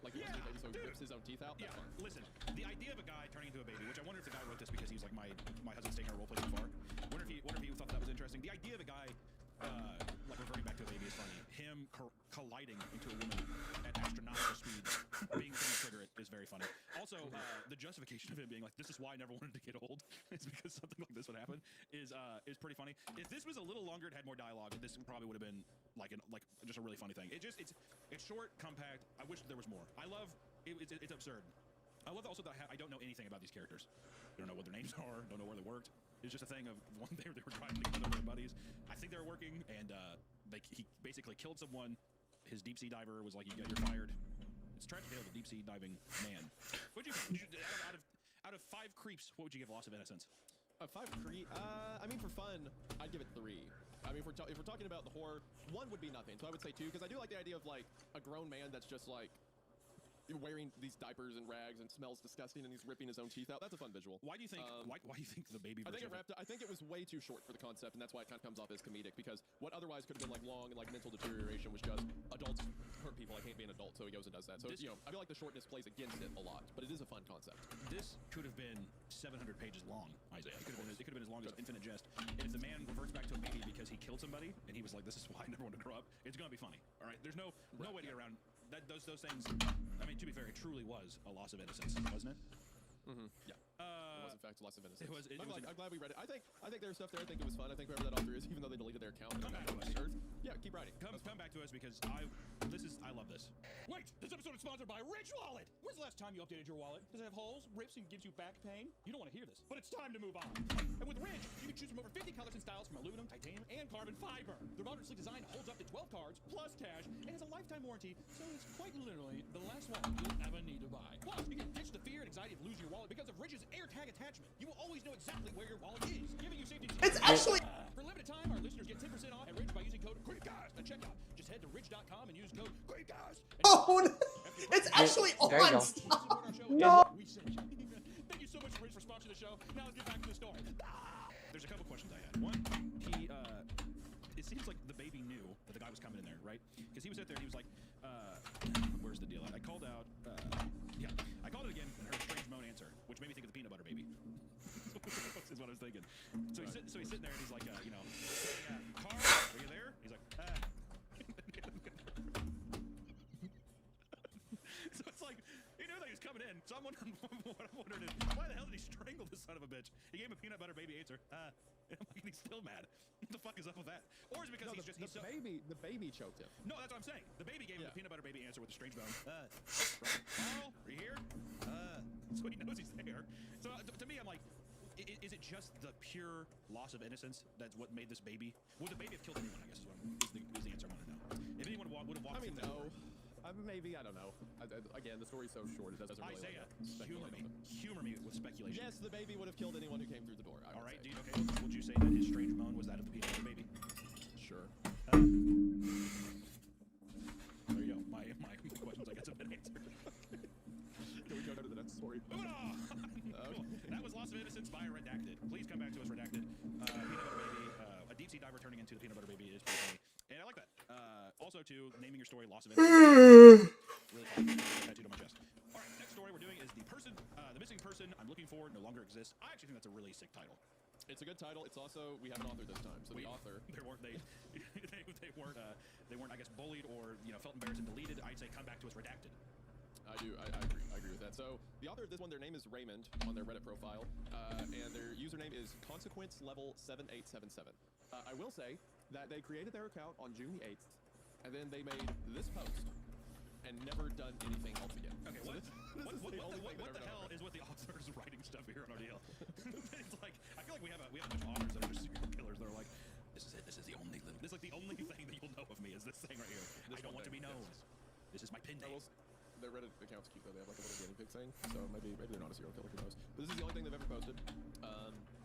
S14: Like,
S13: Yeah,
S14: so he rips his own teeth out.
S13: Yeah,
S14: That's fun.
S13: listen, the idea of a guy turning into a baby, which I wonder if the guy wrote this because he's like, my husband's taking our roleplay too far. Wonder if he thought that was interesting. The idea of a guy, like reverting back to a baby is funny. Him colliding into a woman at astronomical speed, being from the trigger is very funny. Also, the justification of him being like, this is why I never wanted to get old, is because something like this would happen, is pretty funny. If this was a little longer, it had more dialogue, this probably would have been like just a really funny thing. It's short, compact. I wish there was more. I love it's absurd. I love also that I don't know anything about these characters. I don't know what their names are. Don't know where they worked. It's just a thing of one day they were driving together with their buddies. I think they were working, and he basically killed someone. His deep sea diver was like, "You're fired." It's a tragic tale of a deep sea diving man. What'd you out of 5 creeps? What would you give Loss of Innocence?
S14: 5 creep. I mean, for fun, I'd give it 3. I mean, if we're talking about the horror, 1 would be nothing. So I would say 2, because I do like the idea of like a grown man that's just like wearing these diapers and rags and smells disgusting, and he's ripping his own teeth out. That's a fun visual.
S13: Why do you think? Why do you think the baby?
S14: I think it was way too short for the concept, and that's why it kind of comes off as comedic. Because what otherwise could have been like long and like mental deterioration was just adults hurt people. I can't be an adult, so he goes and does that. So I feel like the shortness plays against it a lot, but it is a fun concept.
S13: This could have been 700 pages long, Isaiah. It could have been as long as Infinite Jest. And if the man reverts back to a baby because he killed somebody and he was like, "This is why I never wanted to grow up," it's gonna be funny. All right, there's no way to get around that. Those things. I mean, to be fair, it truly was a loss of innocence, wasn't it?
S14: Mm-hmm. Yeah. It was in fact loss of innocence.
S13: I'm
S14: glad we read it. I think there's stuff there. I think it was fun. I think whoever that author is, even though they deleted their account,
S13: come back to us.
S14: Yeah, keep writing.
S13: Come back to us because I love this. Wait, this episode is sponsored by Rich Wallet. When's the last time you updated your wallet? Does it have holes, rips, and gives you back pain? You don't want to hear this, but it's time to move on. And with Rich, you can choose from over 50 colors and styles from aluminum, titanium, and carbon fiber. Their modern sleek design holds up to 12 cards plus cash and has a lifetime warranty, so it's quite literally the last wallet you'll ever need to buy. Plus, you can ditch the fear and anxiety of losing your wallet because of Ridge's AirTag attachment. You will always know exactly where your wallet is, giving you safety.
S5: It's actually
S13: for a limited time, our listeners get 10% off at Ridge by using code GreatGuys at checkout. Just head to ridge.com and use code GreatGuys.
S5: Oh, it's actually on.
S13: No. Thank you so much, Ridge, for sponsoring the show. Now let's get back to the story. There's a couple questions I had. One, it seems like the baby knew that the guy was coming in there, right? Because he was out there and he was like, where's the deal? I called out, I called it again and heard a strange moan answer, which made me think of the peanut butter baby. Is what I was thinking. So he's sitting there and he's like, Carl, are you there? He's like, So it's like, he knew that he was coming in. So I'm wondering, what I'm wondering is, why the hell did he strangle this son of a bitch? He gave him a peanut butter baby answer. And he's still mad. What the fuck is up with that? Or is it because
S14: the baby choked him?
S13: No, that's what I'm saying. The baby gave him a peanut butter baby answer with a strange bone. Carl, are you here? So he knows he's there. So to me, I'm like, is it just the pure loss of innocence that's what made this baby? Would the baby have killed anyone? I guess is the answer I want to know. If anyone would have walked.
S14: I mean, no. Maybe, I don't know. Again, the story's so short, it doesn't really.
S13: Isaiah, humor me with speculation.
S14: Yes, the baby would have killed anyone who came through the door.
S13: All right, okay. Would you say that his strange moan was that of the peanut butter baby?
S14: Sure.
S13: There you go. My questions, I guess, have been answered.
S14: Can we go to the next story?
S13: Moving on. Cool. That was Loss of Innocence by Redacted. Please come back to us, Redacted. Peanut butter baby, a deep sea diver turning into the peanut butter baby is pretty funny. And I like that. Also, too, naming your story Loss of Innocence. Really funny. Tattooed on my chest. All right, next story we're doing is the missing person I'm looking for no longer exists. I actually think that's a really sick title.
S14: It's a good title. It's also, we have an author this time. So the author.
S13: They weren't, I guess, bullied or felt embarrassed and deleted. I'd say come back to us Redacted.
S14: I agree with that. So the author of this one, their name is Raymond on their Reddit profile, and their username is Consequence Level 7877. I will say that they created their account on June the 8th, and then they made this post and never done anything else again.
S13: Okay,
S14: so
S13: what the hell is with the authors writing stuff here on our deal? It's like, I feel like we have a bunch of authors that are just serial killers that are like, this is it. This is the only thing that you'll know of me is this thing right here. I don't want to be known. This is my pin name.
S14: Their Reddit account's cute though. They have like a little guinea pig thing, so maybe they're not a serial killer. Who knows? But this is the only thing they've ever posted.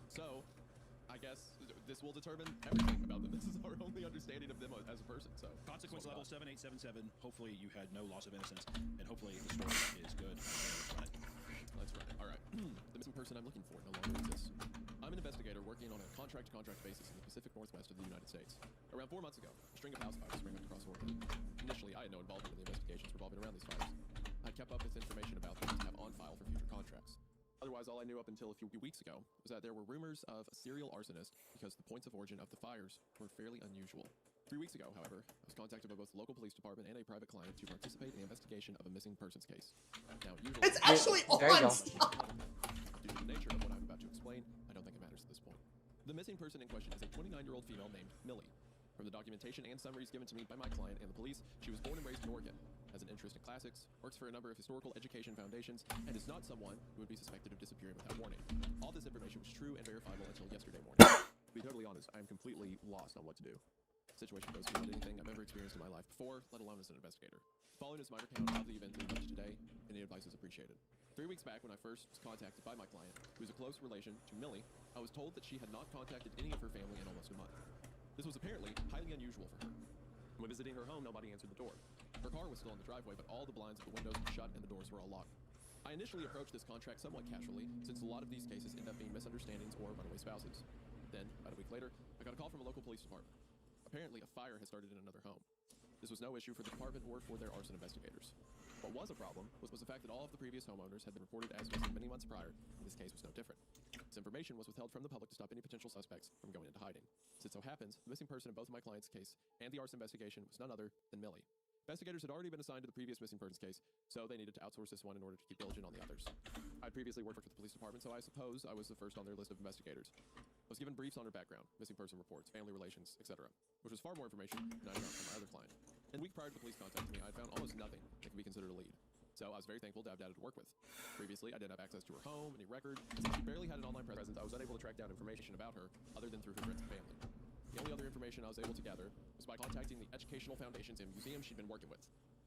S14: So I guess this will determine everything about them. This is our only understanding of them as a person. So
S13: Consequence Level 7877. Hopefully you had no loss of innocence, and hopefully the story is good.
S14: Let's run it. All right. The missing person I'm looking for no longer exists. I'm an investigator working on a contract-to-contract basis in the Pacific Northwest of the United States. Around 4 months ago, a string of house fires sprang up across Oregon. Initially, I had no involvement in the investigations revolving around these fires. I kept up with information about them to have on file for future contracts. Otherwise, all I knew up until a few weeks ago was that there were rumors of a serial arsonist because the points of origin of the fires were fairly unusual. 3 weeks ago, however, I was contacted by both the local police department and a private client to participate in the investigation of a missing persons case. Now, usually...
S5: It's actually on!
S14: Due to the nature of what I'm about to explain, I don't think it matters at this point. The missing person in question is a 29-year-old female named Millie. From the documentation and summaries given to me by my client and the police, she was born and raised in Oregon, has an interest in classics, works for a number of historical education foundations, and is not someone who would be suspected of disappearing without warning. All this information was true and verifiable until yesterday morning. To be totally honest, I am completely lost on what to do. The situation goes beyond anything I've ever experienced in my life before, let alone as an investigator. Following is my recount of the events leading up to today, any advice is appreciated. 3 weeks back, when I first was contacted by my client, who is a close relation to Millie, I was told that she had not contacted any of her family in almost a month. This was apparently highly unusual for her. When visiting her home, nobody answered the door. Her car was still in the driveway, but all the blinds of the windows were shut and the doors were all locked. I initially approached this contract somewhat casually, since a lot of these cases end up being misunderstandings or runaway spouses. Then, about a week later, I got a call from a local police department. Apparently, a fire has started in another home. This was no issue for the department or for their arson investigators. What was a problem was the fact that all of the previous homeowners had been reported as missing many months prior, and this case was no different. This information was withheld from the public to stop any potential suspects from going into hiding. As it so happens, the missing person in both my client's case and the arson investigation was none other than Millie. Investigators had already been assigned to the previous missing persons case, so they needed to outsource this one in order to keep diligent on the others. I'd previously worked with the police department, so I suppose I was the first on their list of investigators. I was given briefs on her background, missing person reports, family relations, etc., which was far more information than I found from my other client. In the week prior to the police contacting me, I had found almost nothing that could be considered a lead. So I was very thankful to have data to work with. Previously, I didn't have access to her home, any record, and since she barely had an online presence, I was unable to track down information about her other than through her friends and family. The only other information I was able to gather was by contacting the educational foundations and museums she'd been working with.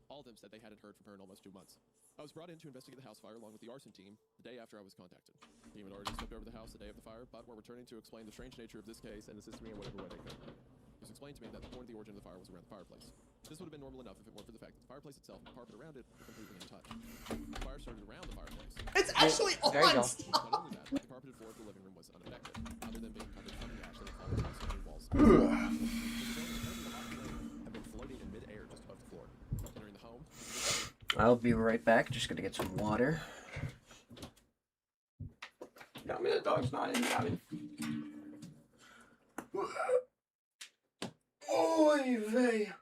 S14: All of them said they hadn't heard from her in almost 2 months. I was brought in to investigate the house fire along with the arson team the day after I was contacted. The team had already swept over the house the day of the fire, but were returning to explain the strange nature of this case and assist me in whatever way they could. It was explained to me that the point of the origin of the fire was around the fireplace. This would have been normal enough if it weren't for the fact that the fireplace itself and the carpet around it were completely untouched. The fire started around the fireplace.
S5: It's actually on!
S14: Not only that, the carpeted floor of the living room was unaffected, other than being covered from the ash that had fallen across the walls. Had been floating in mid-air just above the floor. Entering the home.
S11: I'll be right back. Just gonna get some water.
S8: I mean, the dog's not in the oven.
S11: Oy vey.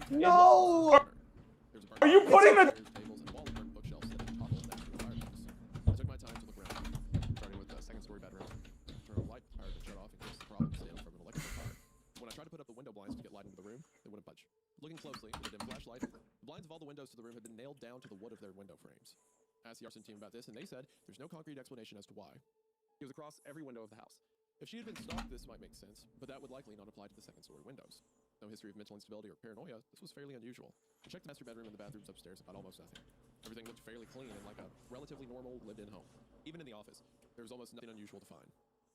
S5: No!
S15: Are you putting the...
S14: I took my time to look around, starting with the second-story bedroom. Turned on the light, fired and shut off in case the problem stemmed from an electrical fire. When I tried to put up the window blinds to get light into the room, they wouldn't budge. Looking closely with a dim flashlight, the blinds of all the windows to the room had been nailed down to the wood of their window frames. I asked the arson team about this, and they said there's no concrete explanation as to why. It was across every window of the house. If she had been stalked, this might make sense, but that would likely not apply to the second-story windows. No history of mental instability or paranoia, this was fairly unusual. I checked the master bedroom and the bathrooms upstairs and found almost nothing. Everything looked fairly clean and like a relatively normal lived-in home. Even in the office, there was almost nothing unusual to find.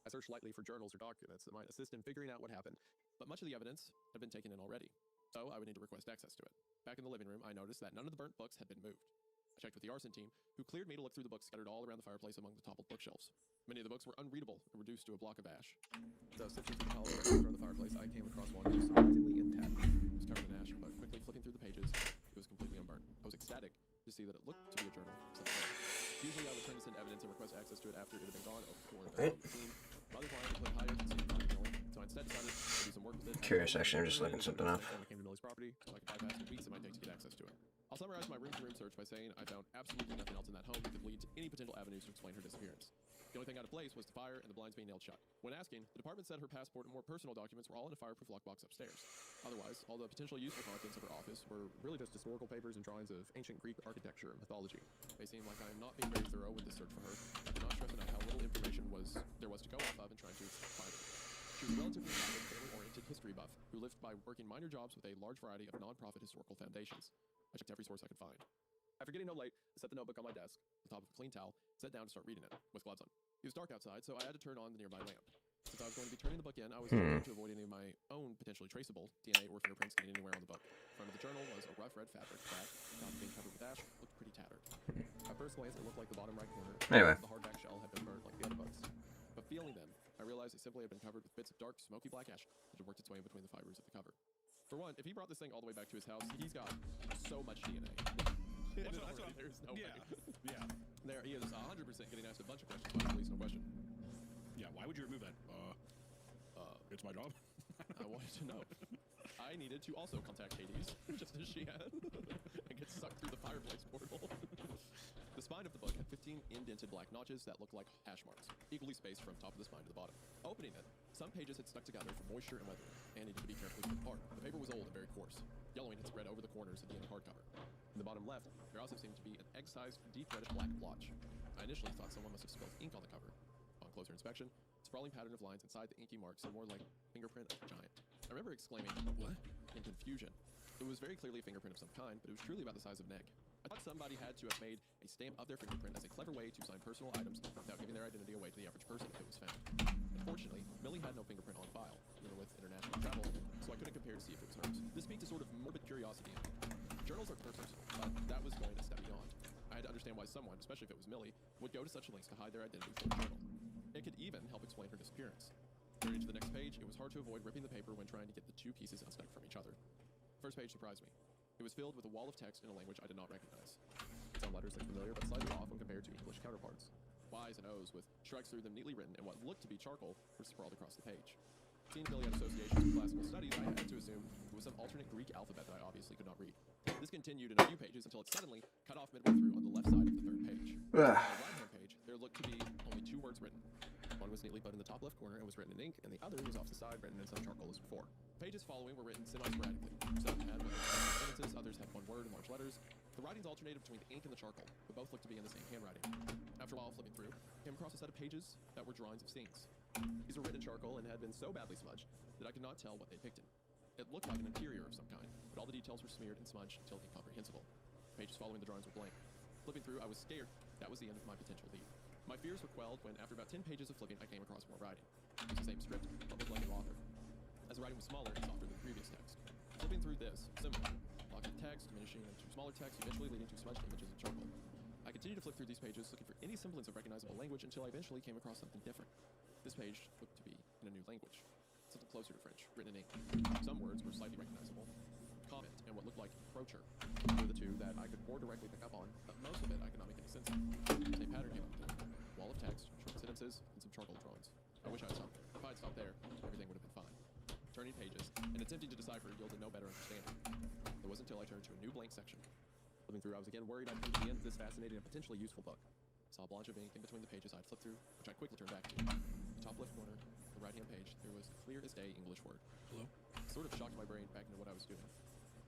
S14: I searched lightly for journals or documents that might assist in figuring out what happened, but much of the evidence had been taken in already, so I would need to request access to it. Back in the living room, I noticed that none of the burnt books had been moved. I checked with the arson team, who cleared me to look through the books scattered all around the fireplace among the toppled bookshelves. Many of the books were unreadable and reduced to a block of ash. So sifting through the pile of books around the fireplace, I came across one that was surprisingly intact. It was covered in ash, but quickly flipping through the pages, it was completely unburned. I was ecstatic to see that it looked to be a journal of some kind. Usually I would turn to send evidence and request access to it after it had been gone or the scene. Rather than to play higher to see if I could. So I instead decided to do some work with it.
S11: Curious, actually, I'm just looking something up.
S14: When I came to Millie's property, so I could bypass the weeks it might take to get access to it. I'll summarize my room-to-room search by saying I found absolutely nothing else in that home that could lead to any potential avenues to explain her disappearance. The only thing out of place was the fire and the blinds being nailed shut. When asking, the department said her passport and more personal documents were all in a fireproof lockbox upstairs. Otherwise, all the potentially useful contents of her office were really just historical papers and drawings of ancient Greek architecture and mythology. It may seem like I am not being very thorough with this search for her. I cannot stress enough how little information there was to go off of in trying to find her. She was a relatively avid, family-oriented history buff who lived by working minor jobs with a large variety of non-profit historical foundations. I checked every source I could find. After getting no late, I set the notebook on my desk, on top of a clean towel, sat down to start reading it, with gloves on. It was dark outside, so I had to turn on the nearby lamp. Since I was going to be turning the book in, I was trying to avoid any of my own potentially traceable DNA or fingerprints getting anywhere on the book. In front of the journal was a rough red fabric that, without being covered with ash, looked pretty tattered. At first glance, it looked like the bottom right corner.
S11: Anyway.
S14: The hardback shell had been burnt like the other books. But feeling them, I realized it simply had been covered with bits of dark, smoky black ash that had worked its way in between the fibers of the cover. For one, if he brought this thing all the way back to his house, he's got so much DNA. There's no way.
S13: Yeah.
S14: There, he is 100% getting asked a bunch of questions, but at least no question.
S13: Yeah, why would you remove that? It's my job.
S14: I wanted to know. I needed to also contact Hades, just as she had, and get sucked through the fireplace portal. The spine of the book had 15 indented black notches that looked like hash marks, equally spaced from top of the spine to the bottom. Opening it, some pages had stuck together from moisture and weathering, and needed to be carefully pulled apart. The paper was old and very coarse. Yellowing had spread over the corners of the inner hardcover. In the bottom left, there also seemed to be an egg-sized, deep reddish black blotch. I initially thought someone must have spilled ink on the cover. On closer inspection, a sprawling pattern of lines inside the inky marks seemed more like fingerprint of a giant. I remember exclaiming, "What?" in confusion. It was very clearly a fingerprint of some kind, but it was truly about the size of an egg. I thought somebody had to have made a stamp of their fingerprint as a clever way to sign personal items without giving their identity away to the average person if it was found. Unfortunately, Millie had no fingerprint on file, even with international travel, so I couldn't compare to see if it was hers. This piqued a sort of morbid curiosity in me. Journals are personal, but that was going a step beyond. I had to understand why someone, especially if it was Millie, would go to such lengths to hide their identity from the journal. It could even help explain her disappearance. Turning to the next page, it was hard to avoid ripping the paper when trying to get the two pieces unstuck from each other. The first page surprised me. It was filled with a wall of text in a language I did not recognize. Some letters looked familiar, but slightly off when compared to English counterparts. Y's and O's with strikes through them neatly written in what looked to be charcoal were sprawled across the page. Seeing Millie had associations with classical studies, I had to assume it was some alternate Greek alphabet that I obviously could not read. This continued in a few pages until it suddenly cut off midway through on the left side of the third page. On the right-hand page, there looked to be only two words written. One was neatly put in the top left corner and was written in ink, and the other was off the side, written in some charcoal as before. Pages following were written semi-sporadically. Some had sentences, others had one word in large letters. The writings alternated between the ink and the charcoal, but both looked to be in the same handwriting. After a while flipping through, I came across a set of pages that were drawings of scenes. These were written in charcoal and had been so badly smudged that I could not tell what they depicted. It looked like an interior of some kind, but all the details were smeared and smudged until incomprehensible. Pages following the drawings were blank. Flipping through, I was scared. That was the end of my potential lead. My fears were quelled when, after about 10 pages of flipping, I came across more writing. It was the same script, but looked like an author. As the writing was smaller and softer than the previous text. Flipping through this, similar. Blocks of text, diminishing into smaller text, eventually leading to smudged images of charcoal. I continued to flip through these pages, looking for any semblance of recognizable language until I eventually came across something different. This page looked to be in a new language. Something closer to French, written in ink. Some words were slightly recognizable. Comment and what looked like Crocher were the two that I could more directly pick up on, but most of it I could not make any sense of. Same pattern came up to it. Wall of text, short sentences, and some charcoal drawings. I wish I had stopped there. If I had stopped there, everything would have been fine. Turning pages and attempting to decipher yielded no better understanding. It wasn't until I turned to a new blank section. Flipping through, I was again worried I'd come to the end of this fascinating and potentially useful book. Saw a blotch of ink in between the pages I'd flipped through, which I quickly turned back to. The top left corner, the right-hand page, there was a clear as day English word. Hello? Sort of shocked my brain back into what I was doing.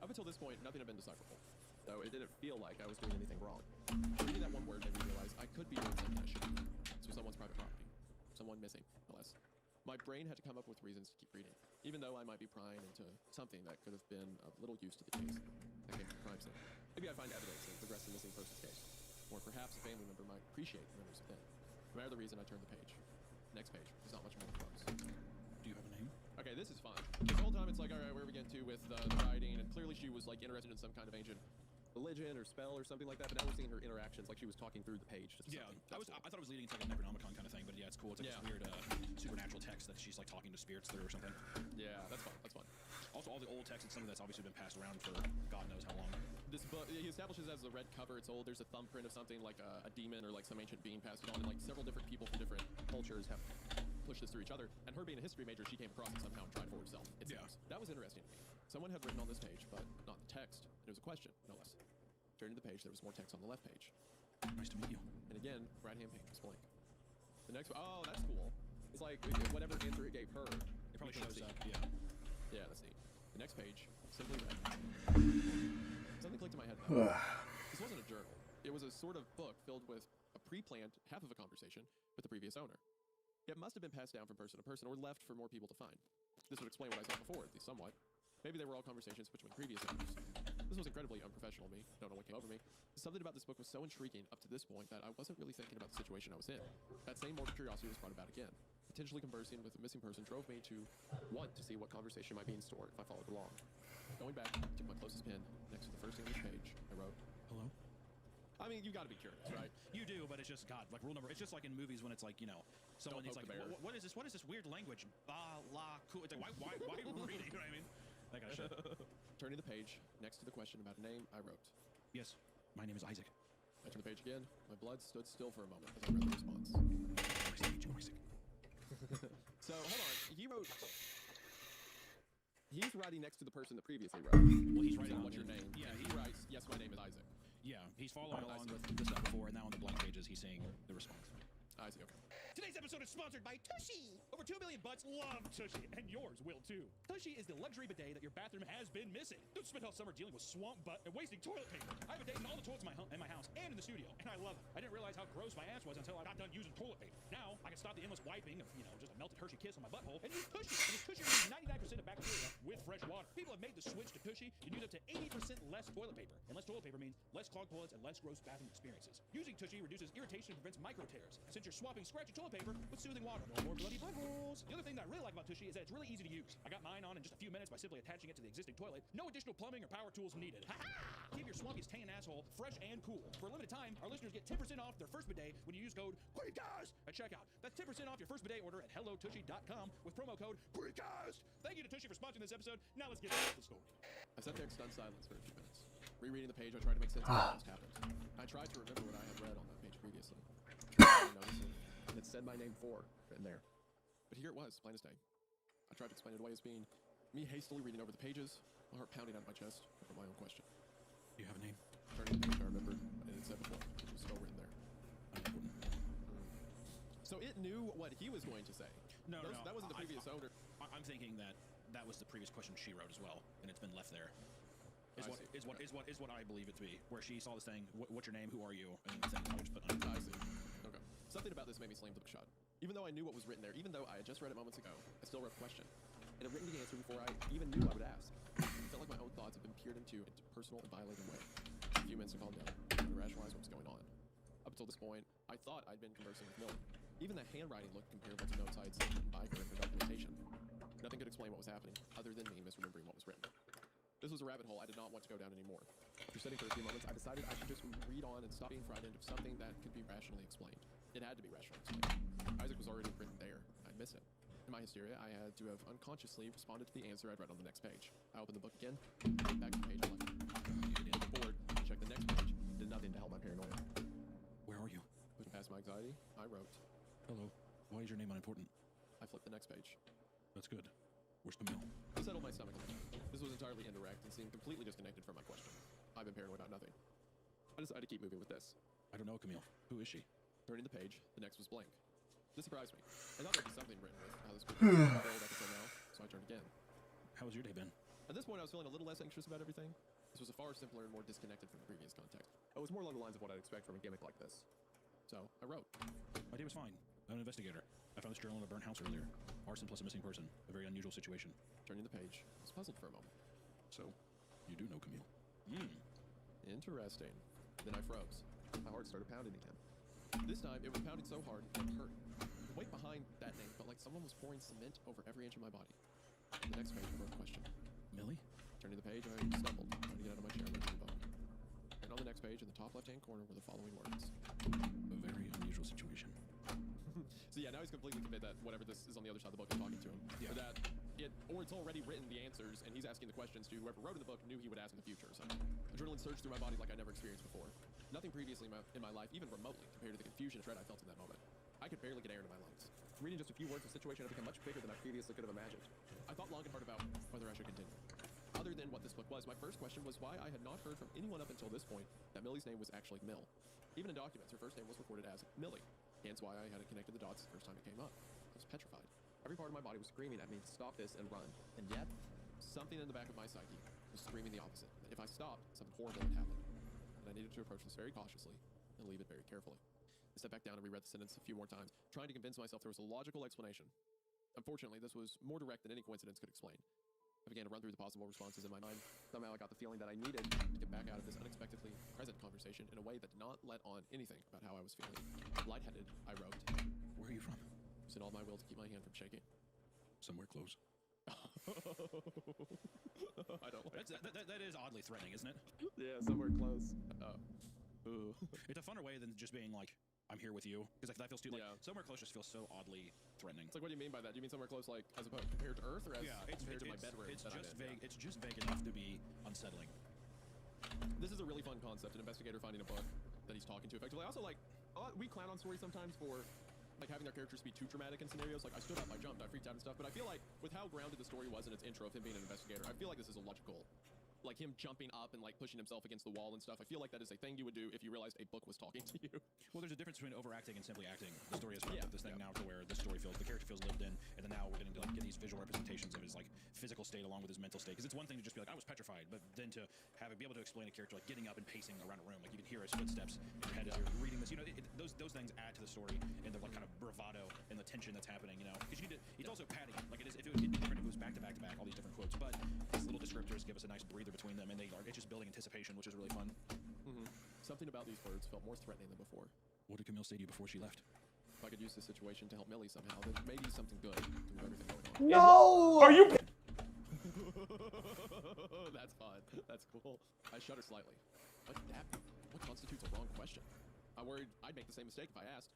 S14: Up until this point, nothing had been decipherable, though it didn't feel like I was doing anything wrong. Reading that one word made me realize I could be doing something I shouldn't. This was someone's private property. Someone missing, no less. My brain had to come up with reasons to keep reading, even though I might be prying into something that could have been of little use to the case. I came to the crime scene. Maybe I'd find evidence and progress the missing person's case. Or perhaps a family member might appreciate the memories of them. No matter the reason, I turned the page. Next page, there's not much more close.
S13: Do you have a name?
S14: Okay, this is fun. This whole time it's like, all right, where are we getting to with the writing? And clearly she was like interested in some kind of ancient religion or spell or something like that, but now we're seeing her interactions like she was talking through the page. Just
S13: Yeah,
S14: something.
S13: I thought it was leading to like a Necronomicon kind of thing, but yeah, it's cool. It's like this weird supernatural text that she's like talking to spirits through or something.
S14: Yeah, that's fun. That's fun.
S13: Also, all the old text, it's something that's obviously been passed around for God knows how long.
S14: This book, he establishes as the red cover. It's old. There's a thumbprint of something like a demon or like some ancient being passed it on, and like several different people from different cultures have pushed this through each other. And her being a history major, she came across it somehow and tried for herself. It seems. That was interesting to me. Someone had written on this page, but not the text. It was a question, no less. Turning to the page, there was more text on the left page.
S13: Nice to meet you.
S14: And again, right-hand pane was blank. The next one, oh, that's cool. It's like whatever answer it gave her.
S13: It probably shows up, yeah.
S14: Yeah, that's neat. The next page, simply read. Something clicked in my head. This wasn't a journal. It was a sort of book filled with a pre-planned half of a conversation with the previous owner. It must have been passed down from person to person or left for more people to find. This would explain what I saw before, at least somewhat. Maybe they were all conversations between previous owners. This was incredibly unprofessional of me. Don't know what came over me. Something about this book was so intriguing up to this point that I wasn't really thinking about the situation I was in. That same morbid curiosity was brought about again. Potentially conversing with a missing person drove me to want to see what conversation might be in store if I followed along. Going back, took my closest pen next to the first English page. I wrote,
S13: "Hello."
S14: I mean, you got to be curious, right?
S13: You do, but it's just God, like rule number. It's just like in movies when it's like, you know, someone
S14: Don't
S13: is like,
S14: poke the bear.
S13: what is this? What is this weird language? Ba la cool. It's like, why are you reading? You know what I mean? That kind of shit.
S14: Turning the page, next to the question about a name, I wrote,
S13: "Yes, my name is Isaac."
S14: I turned the page again. My blood stood still for a moment as I read the response. So, hold on. He wrote... He's writing next to the person that previously wrote.
S13: Well, he's writing
S14: what's
S13: on
S14: your name?
S13: Yeah,
S14: he writes, yes, my name is Isaac.
S13: Yeah, he's following along with the stuff before, and now on the blank pages, he's saying the response.
S14: I see, okay.
S15: Today's episode is sponsored by Tushy. Over 2 million butts love Tushy, and yours will too. Tushy is the luxury bidet that your bathroom has been missing. Don't spend all summer dealing with swamp butt and wasting toilet paper. I have a bidet in all the toilets in my house and in the studio, and I love it. I didn't realize how gross my ass was until I got done using toilet paper. Now, I can stop the endless wiping of, just a melted Hershey Kiss on my butthole and use Tushy. And Tushy removes 99% of bacteria with fresh water. People have made the switch to Tushy and use up to 80% less toilet paper. And less toilet paper means less clogged toilets and less gross bathroom experiences. Using Tushy reduces irritation and prevents micro tears, since you're swapping scratchy toilet paper with soothing water. No more bloody buttholes. The other thing that I really like about Tushy is that it's really easy to use. I got mine on in just a few minutes by simply attaching it to the existing toilet. No additional plumbing or power tools needed. Ha-ha! Keep your swampy tan asshole fresh and cool. For a limited time, our listeners get 10% off their first bidet when you use code GREEKCAST at checkout. That's 10% off your first bidet order at hellotushy.com with promo code GREEKCAST. Thank you to Tushy for sponsoring this episode. Now let's get back to the story.
S14: I sat there in stunned silence for a few minutes. Rereading the page, I tried to make sense of what just happened. I tried to remember what I had read on that page previously. I noticed it. And it said my name before, written there. But here it was, plain as day. I tried to explain it away as being me hastily reading over the pages, my heart pounding out of my chest over my own question.
S13: Do you have a name?
S14: Turning the page, I remembered, and it said before, it was still written there. So it knew what he was going to say.
S13: No,
S14: That wasn't the previous owner.
S13: I'm thinking that was the previous question she wrote as well, and it's been left there. Is what I believe it to be. Where she saw this thing, what's your name? Who are you? And then the sentence I just put under.
S14: I see. Okay. Something about this made me slam the book shut. Even though I knew what was written there, even though I had just read it moments ago, I still wrote the question. It had written the answer before I even knew I would ask. It felt like my own thoughts had been peered into a personal and violating way. A few minutes to calm down, to rationalize what was going on. Up until this point, I thought I'd been conversing with Millie. Even the handwriting looked comparable to notes I had seen written by her in her documentation. Nothing could explain what was happening, other than me misremembering what was written. This was a rabbit hole I did not want to go down anymore. After sitting for a few moments, I decided I should just read on and stop being frightened of something that could be rationally explained. It had to be rationally explained. Isaac was already written there. I'd miss him. In my hysteria, I had to have unconsciously responded to the answer I'd read on the next page. I opened the book again, back to the page I left it. I bored, checked the next page, did nothing to help my paranoia.
S13: Where are you?
S14: Pushing past my anxiety, I wrote,
S13: "Hello. Why is your name unimportant?"
S14: I flipped the next page.
S13: That's good. Where's Camille?
S14: I settled my stomach a little. This was entirely indirect and seemed completely disconnected from my question. I've been paranoid about nothing. I decided to keep moving with this.
S13: I don't know, Camille. Who is she?
S14: Turning the page, the next was blank. This surprised me. I thought there'd be something written with how this would be a old episode now, so I turned again.
S13: How's your day been?
S14: At this point, I was feeling a little less anxious about everything. This was a far simpler and more disconnected from the previous context. It was more along the lines of what I'd expect from a gimmick like this. So, I wrote.
S13: My day was fine. I'm an investigator. I found this journal in a burnt house earlier. Arson plus a missing person. A very unusual situation.
S14: Turning the page, I was puzzled for a moment.
S13: So, you do know Camille.
S14: Interesting. Then I froze. My heart started pounding again. This time, it was pounding so hard, it hurt. The weight behind that name felt like someone was pouring cement over every inch of my body. On the next page, I wrote a question.
S13: Millie?
S14: Turning the page, I stumbled, trying to get out of my chair and read the book. And on the next page, in the top left-hand corner, were the following words.
S13: A very unusual situation.
S14: So yeah, now he's completely convinced that whatever this is on the other side of the book is talking to him.
S13: Yeah.
S14: Or that it's already written the answers, and he's asking the questions to whoever wrote in the book knew he would ask in the future. So adrenaline surged through my body like I never experienced before. Nothing previously in my life, even remotely, compared to the confusion and dread I felt in that moment. I could barely get air into my lungs. Reading just a few words, the situation had become much bigger than I previously could have imagined. I thought long and hard about whether I should continue. Other than what this book was, my first question was why I had not heard from anyone up until this point that Millie's name was actually Mill. Even in documents, her first name was recorded as Millie. Hence why I hadn't connected the dots the first time it came up. I was petrified. Every part of my body was screaming at me to stop this and run. And yet, something in the back of my psyche was screaming the opposite. That if I stopped, something horrible would happen. And I needed to approach this very cautiously and leave it very carefully. I stepped back down and reread the sentence a few more times, trying to convince myself there was a logical explanation. Unfortunately, this was more direct than any coincidence could explain. I began to run through the possible responses in my mind. Somehow I got the feeling that I needed to get back out of this unexpectedly present conversation in a way that did not let on anything about how I was feeling. Lightheaded, I wrote.
S13: Where are you from?
S14: Using all my will to keep my hand from shaking.
S13: Somewhere close.
S14: I don't like
S13: that is oddly threatening, isn't it?
S14: Yeah, somewhere close. Ooh.
S13: It's a funner way than just being like, I'm here with you. Because like, that feels too, like, somewhere close just feels so oddly threatening.
S14: It's like, what do you mean by that? Do you mean somewhere close, like, as opposed compared to Earth, or as compared to my bedroom?
S13: It's just vague. It's just vague enough to be unsettling.
S14: This is a really fun concept, an investigator finding a book that he's talking to effectively. I also, like, we clown on stories sometimes for, like, having their characters be too dramatic in scenarios. Like, I stood up, I jumped, I freaked out and stuff. But I feel like, with how grounded the story was in its intro of him being an investigator, I feel like this is a logical, like him jumping up and like pushing himself against the wall and stuff. I feel like that is a thing you would do if you realized a book was talking to you.
S13: Well, there's a difference between overacting and simply acting. The story has fucked up this thing now to where the character feels lived in, and then now we're getting to like get these visual representations of his like physical state along with his mental state. Because it's one thing to just be like, I was petrified, but then to be able to explain a character like getting up and pacing around a room, like you can hear his footsteps in your head as you're reading this. You know, those things add to the story and the like kind of bravado and the tension that's happening. You know, because you need to. It's also padding. Like it is. It'd be different if it was back to back to back, all these different quotes, but these little descriptors give us a nice breather between them, and it's just building anticipation, which is really fun.
S14: Something about these words felt more threatening than before.
S13: What did Camille say to you before she left?
S14: If I could use this situation to help Millie somehow, then maybe something good through everything going on.
S5: No! Are you?
S14: That's fun. That's cool. I shudder slightly. What could that be? What constitutes a wrong question? I worried I'd make the same mistake if I asked.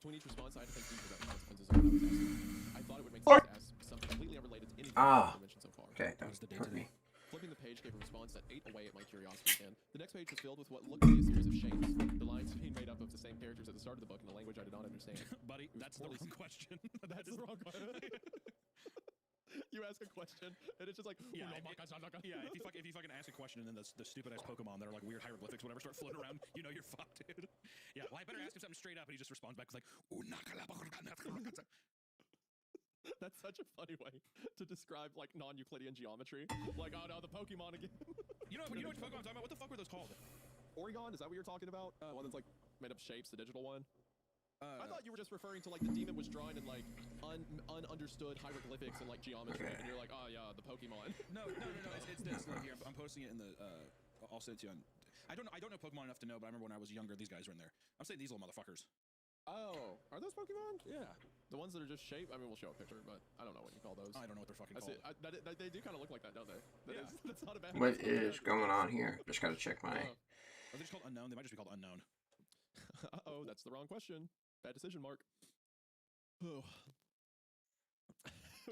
S14: Between each response, I had to think deeper about the consequences of what I was asking. I thought it would make sense to ask something completely unrelated to anything I've mentioned so far.
S11: Okay, that was hurt me.
S14: Flipping the page gave a response that ate away at my curiosity again. The next page was filled with what looked to be a series of shames. The lines being made up of the same characters at the start of the book in a language I did not understand.
S13: Buddy, that's the wrong question.
S14: That's the wrong question. You ask a question, and it's just like,
S13: if you fucking ask a question and then the stupid ass Pokemon that are like weird hieroglyphics, whatever, start floating around, you know you're fucked, dude. Yeah, well, I better ask him something straight up, and he just responds back like,
S14: That's such a funny way to describe like non-Euclidean geometry. Like, oh no, the Pokemon again.
S13: you know what Pokemon I'm talking about? What the fuck were those called?
S14: Oregon? Is that what you're talking about? One that's like made up shapes, the digital one. I thought you were just referring to like the demon was drawing in like ununderstood hieroglyphics and like geometry, and you're like, oh yeah, the Pokemon.
S13: No. It's this. Look here, I'm posting it in the. I'll send it to you on. I don't know Pokemon enough to know, but I remember when I was younger, these guys were in there. I'm saying these little motherfuckers.
S14: Oh, are those Pokemon? Yeah. The ones that are just shaped? I mean, we'll show a picture, but I don't know what you call those.
S13: I don't know what they're fucking called.
S14: They do kind of look like that, don't they? That's not a bad
S11: What is going on here? Just gotta check my...
S13: Are they just called Unknown? They might just be called Unknown.
S14: Uh-oh, that's the wrong question. Bad decision, Mark. Oh.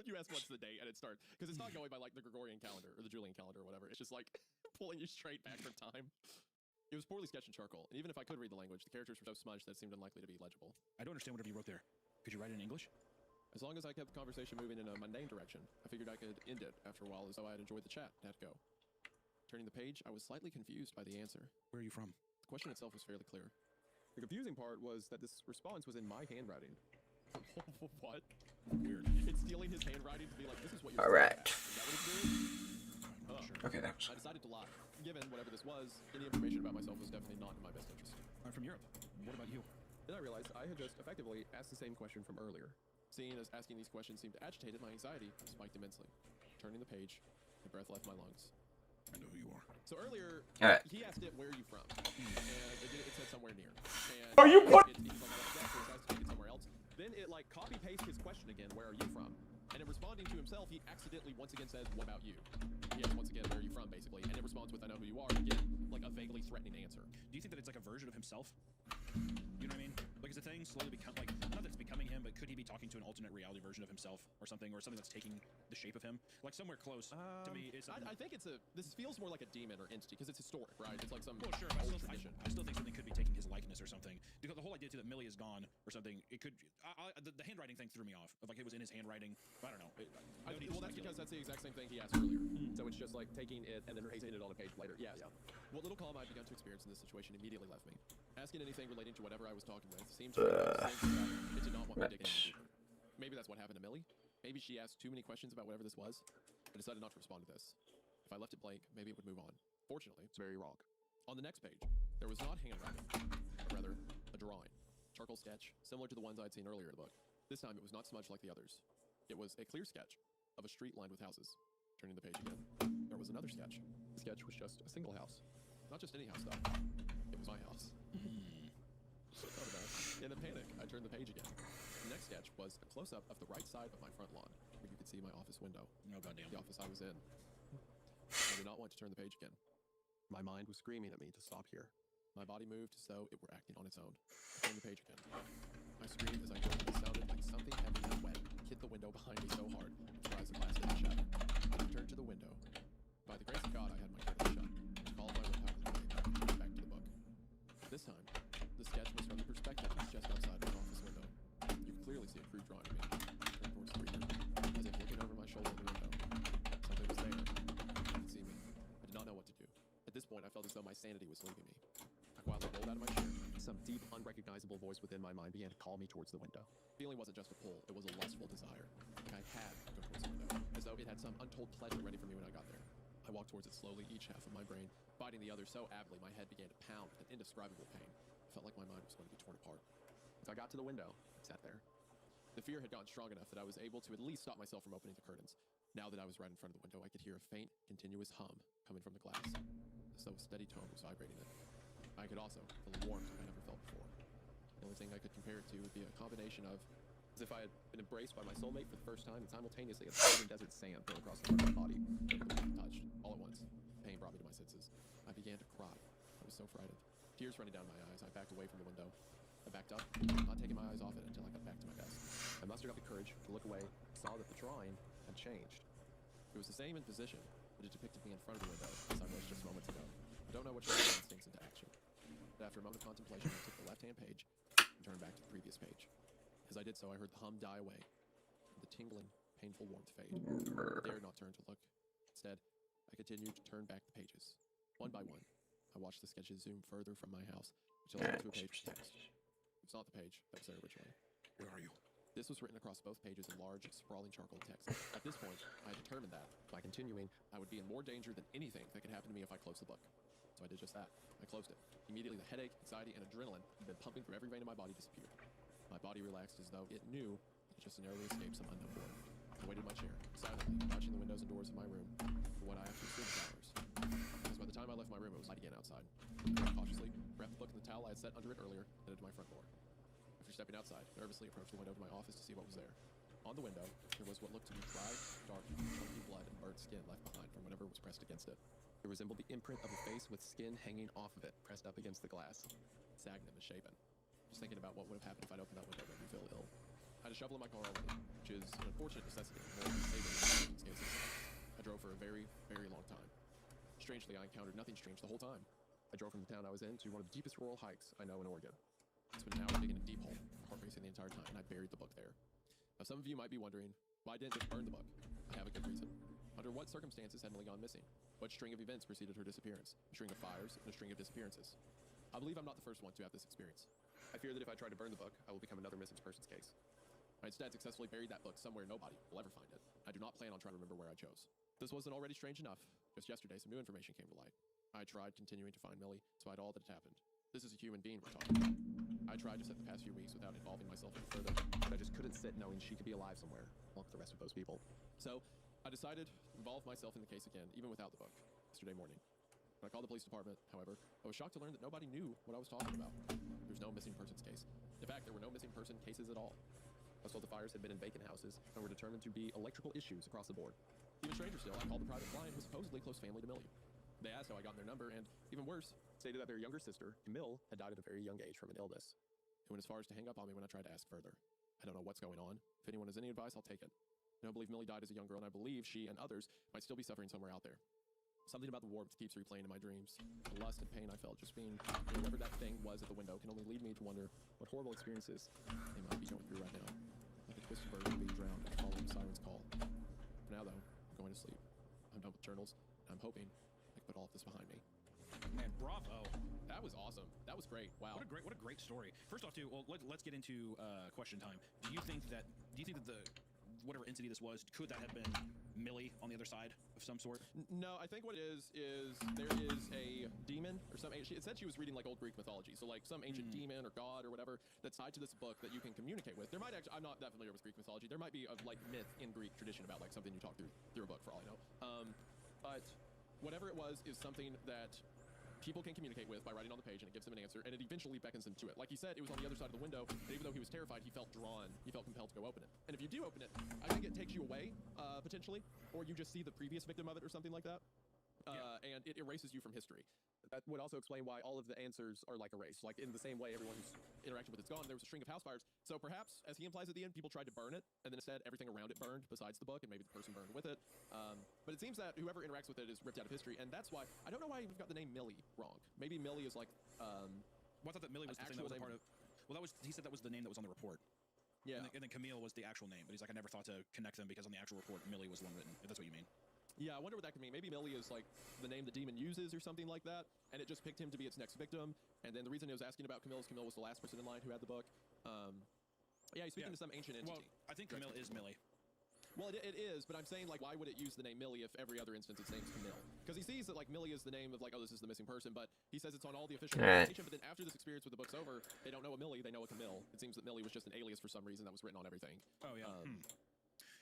S14: You ask what's the date, and it starts. Because it's not going by, like, the Gregorian calendar, or the Julian calendar, or whatever. It's just, like, pulling you straight back from time. It was poorly sketched in charcoal, and even if I could read the language, the characters were so smudged that it seemed unlikely to be legible.
S13: I don't understand whatever you wrote there. Could you write it in English?
S14: As long as I kept the conversation moving in a mundane direction, I figured I could end it after a while as though I had enjoyed the chat and had to go. Turning the page, I was slightly confused by the answer.
S13: Where are you from?
S14: The question itself was fairly clear. The confusing part was that this response was in my handwriting. What?
S13: Weird.
S14: It's stealing his handwriting to be like, this is what you're
S11: Alright.
S14: Is that what it's doing?
S11: Okay, that was...
S14: I decided to lie. Given whatever this was, any information about myself was definitely not in my best interest.
S13: I'm from Europe. What about you?
S14: Then I realized I had just effectively asked the same question from earlier. Seeing as asking these questions seemed agitated, my anxiety spiked immensely. Turning the page, the breath left my lungs.
S13: I know who you are.
S14: So earlier, he asked it, where are you from? And it said somewhere near. And
S7: are you
S14: he's like, so it has to take it somewhere else. Then it like copy-paste his question again, where are you from? And in responding to himself, he accidentally once again says, "What about you?" He asks once again, "Where are you from?" basically, and it responds with, "I know who you are." Again, like a vaguely threatening answer.
S13: Do you think that it's like a version of himself? You know what I mean? Like, is the thing slowly become like, not that it's becoming him, but could he be talking to an alternate reality version of himself or something that's taking the shape of him? Like somewhere close to me is.
S14: I think it's this feels more like a demon or entity because it's historic, right? It's like some
S13: Well, sure, but
S14: old tradition.
S13: I still think something could be taking his likeness or something. Because the whole idea too that Millie is gone or something, it could. The handwriting thing threw me off. Of like it was in his handwriting. I don't know.
S14: Well, that's because that's the exact same thing he asked earlier. So it's just like taking it and then pasting it on a page later. Yeah. What little calm I'd begun to experience in this situation immediately left me. Asking anything relating to whatever I was talking with seemed to it did not want me digging any deeper. Maybe that's what happened to Millie. Maybe she asked too many questions about whatever this was. I decided not to respond to this. If I left it blank, maybe it would move on. Fortunately, it's very wrong. On the next page, there was not handwriting, but rather a drawing. Charcoal sketch, similar to the ones I'd seen earlier in the book. This time it was not smudged like the others. It was a clear sketch of a street lined with houses. Turning the page again, there was another sketch. The sketch was just a single house. Not just any house, though. It was my house. In a panic, I turned the page again. The next sketch was a close-up of the right side of my front lawn, where you could see my office window.
S13: No goddamn.
S14: The office I was in. I did not want to turn the page again. My mind was screaming at me to stop here. My body moved as though it were acting on its own. I turned the page again. I screamed as I turned. It sounded like something heavy and wet hit the window behind me so hard, the rise of glass didn't shatter. I returned to the window. By the grace of God, I had my curtains shut. I followed my willpower back to the book. This time, the sketch was from the perspective just outside my office window. You could clearly see a crude drawing of me, turned towards the reader, as if looking over my shoulder at the window. Something was there. It could see me. I did not know what to do. At this point, I felt as though my sanity was leaving me. I quietly rolled out of my chair. Some deep, unrecognizable voice within my mind began to call me towards the window. The feeling wasn't just a pull, it was a lustful desire. Like I had to go towards the window, as though it had some untold pleasure ready for me when I got there. I walked towards it slowly, each half of my brain fighting the other so avidly my head began to pound with an indescribable pain. I felt like my mind was going to be torn apart. As I got to the window, I sat there. The fear had gotten strong enough that I was able to at least stop myself from opening the curtains. Now that I was right in front of the window, I could hear a faint, continuous hum coming from the glass, as though a steady tone was vibrating it. I could also feel a warmth I never felt before. The only thing I could compare it to would be a combination of as if I had been embraced by my soulmate for the first time and simultaneously a frozen desert sand thrown across the front of my body, touched all at once. Pain brought me to my senses. I began to cry. I was so frightened. Tears running down my eyes, I backed away from the window. I backed up, not taking my eyes off it until I got back to my desk. I mustered up the courage to look away, saw that the drawing had changed. It was the same in position, but it depicted me in front of the window as I was just moments ago. I don't know what drove my instincts into action. But after a moment of contemplation, I took the left-hand page and turned back to the previous page. As I did so, I heard the hum die away, and the tingling, painful warmth fade. I dared not turn to look. Instead, I continued to turn back the pages. One by one, I watched the sketches zoom further from my house until I got to a page with text. It was not the page that was there originally.
S13: Where are you?
S14: This was written across both pages in large, sprawling charcoal text. At this point, I had determined that, by continuing, I would be in more danger than anything that could happen to me if I closed the book. So I did just that. I closed it. Immediately, the headache, anxiety, and adrenaline had been pumping through every vein of my body disappeared. My body relaxed as though it knew it just narrowly escaped some unknown horror. I waited in my chair, silently, watching the windows and doors of my room for what I actually assumed was hours. Because by the time I left my room, it was light again outside. I cautiously wrapped the book in the towel I had set under it earlier, and headed to my front door. After stepping outside, nervously approached the window to my office to see what was there. On the window, there was what looked to be dry, dark, chunky blood and burnt skin left behind from whatever was pressed against it. It resembled the imprint of a face with skin hanging off of it, pressed up against the glass. Stagnant and misshapen. Just thinking about what would have happened if I'd opened that window made me feel ill. I had a shovel in my car already, which is an unfortunate necessity in more than saving in these cases. I drove for a very, very long time. Strangely, I encountered nothing strange the whole time. I drove from the town I was in to one of the deepest rural hikes I know in Oregon. I spent an hour digging a deep hole, heart racing the entire time, and I buried the book there. Now, some of you might be wondering, why didn't just burn the book? I have a good reason. Under what circumstances had Millie gone missing? What string of events preceded her disappearance? A string of fires and a string of disappearances. I believe I'm not the first one to have this experience. I fear that if I try to burn the book, I will become another missing persons case. I instead successfully buried that book somewhere nobody will ever find it. I do not plan on trying to remember where I chose. This wasn't already strange enough. Just yesterday, some new information came to light. I tried continuing to find Millie, despite all that had happened. This is a human being we're talking about. I tried to set the past few weeks without involving myself any further, but I just couldn't sit knowing she could be alive somewhere, along with the rest of those people. So, I decided to involve myself in the case again, even without the book, yesterday morning. When I called the police department, however, I was shocked to learn that nobody knew what I was talking about. There's no missing persons case. In fact, there were no missing person cases at all. I was told the fires had been in vacant houses and were determined to be electrical issues across the board. Even stranger still, I called the private client who was supposedly close family to Millie. They asked how I got their number, and even worse, stated that their younger sister, Camille, had died at a very young age from an illness. It went as far as to hang up on me when I tried to ask further. I don't know what's going on. If anyone has any advice, I'll take it. I don't believe Millie died as a young girl, and I believe she and others might still be suffering somewhere out there. Something about the warmth keeps replaying in my dreams. The lust and pain I felt just being whatever that thing was at the window can only lead me to wonder what horrible experiences they might be going through right now. Like a twisted bird being drowned and following the siren's call. For now, though, I'm going to sleep. I'm done with journals, and I'm hoping I can put all of this behind me.
S13: Man, bravo.
S14: That was awesome. That was great. Wow.
S13: What a great story. First off, too, well, let's get into question time. Do you think that the whatever entity this was, could that have been Millie on the other side of some sort?
S14: No, I think what it is there is a demon or some. It said she was reading like old Greek mythology, so like some ancient demon or god or whatever that's tied to this book that you can communicate with. There might actually, I'm not that familiar with Greek mythology. There might be a like myth in Greek tradition about like something you talk through a book, for all I know. But whatever it was is something that people can communicate with by writing on the page, and it gives them an answer, and it eventually beckons them to it. Like he said, it was on the other side of the window, and even though he was terrified, he felt drawn. He felt compelled to go open it. And if you do open it, I think it takes you away, potentially, or you just see the previous victim of it or something like that. And it erases you from history. That would also explain why all of the answers are like erased. Like in the same way everyone who's interacted with it's gone, there was a string of house fires. So perhaps, as he implies at the end, people tried to burn it, and then instead everything around it burned besides the book, and maybe the person burned with it. But it seems that whoever interacts with it is ripped out of history, and that's why, I don't know why we've got the name Millie wrong. Maybe Millie is like,
S13: well, I thought that Millie was the thing that was a part of, well, he said that was the name that was on the report.
S14: Yeah.
S13: And then Camille was the actual name, but he's like, I never thought to connect them because on the actual report, Millie was the one written, if that's what you mean.
S14: Yeah, I wonder what that could mean. Maybe Millie is like the name the demon uses or something like that, and it just picked him to be its next victim. And then the reason it was asking about Camille is Camille was the last person in line who had the book. Yeah, he's speaking to some ancient entity.
S13: Well, I think Camille is Millie.
S14: Well, it is, but I'm saying, like, why would it use the name Millie if every other instance its name's Camille? Because he sees that, like, Millie is the name of, like, oh, this is the missing person, but he says it's on all the official documentation, but then after this experience with the book's over, they don't know a Millie, they know a Camille. It seems that Millie was just an alias for some reason that was written on everything.
S13: Oh, yeah.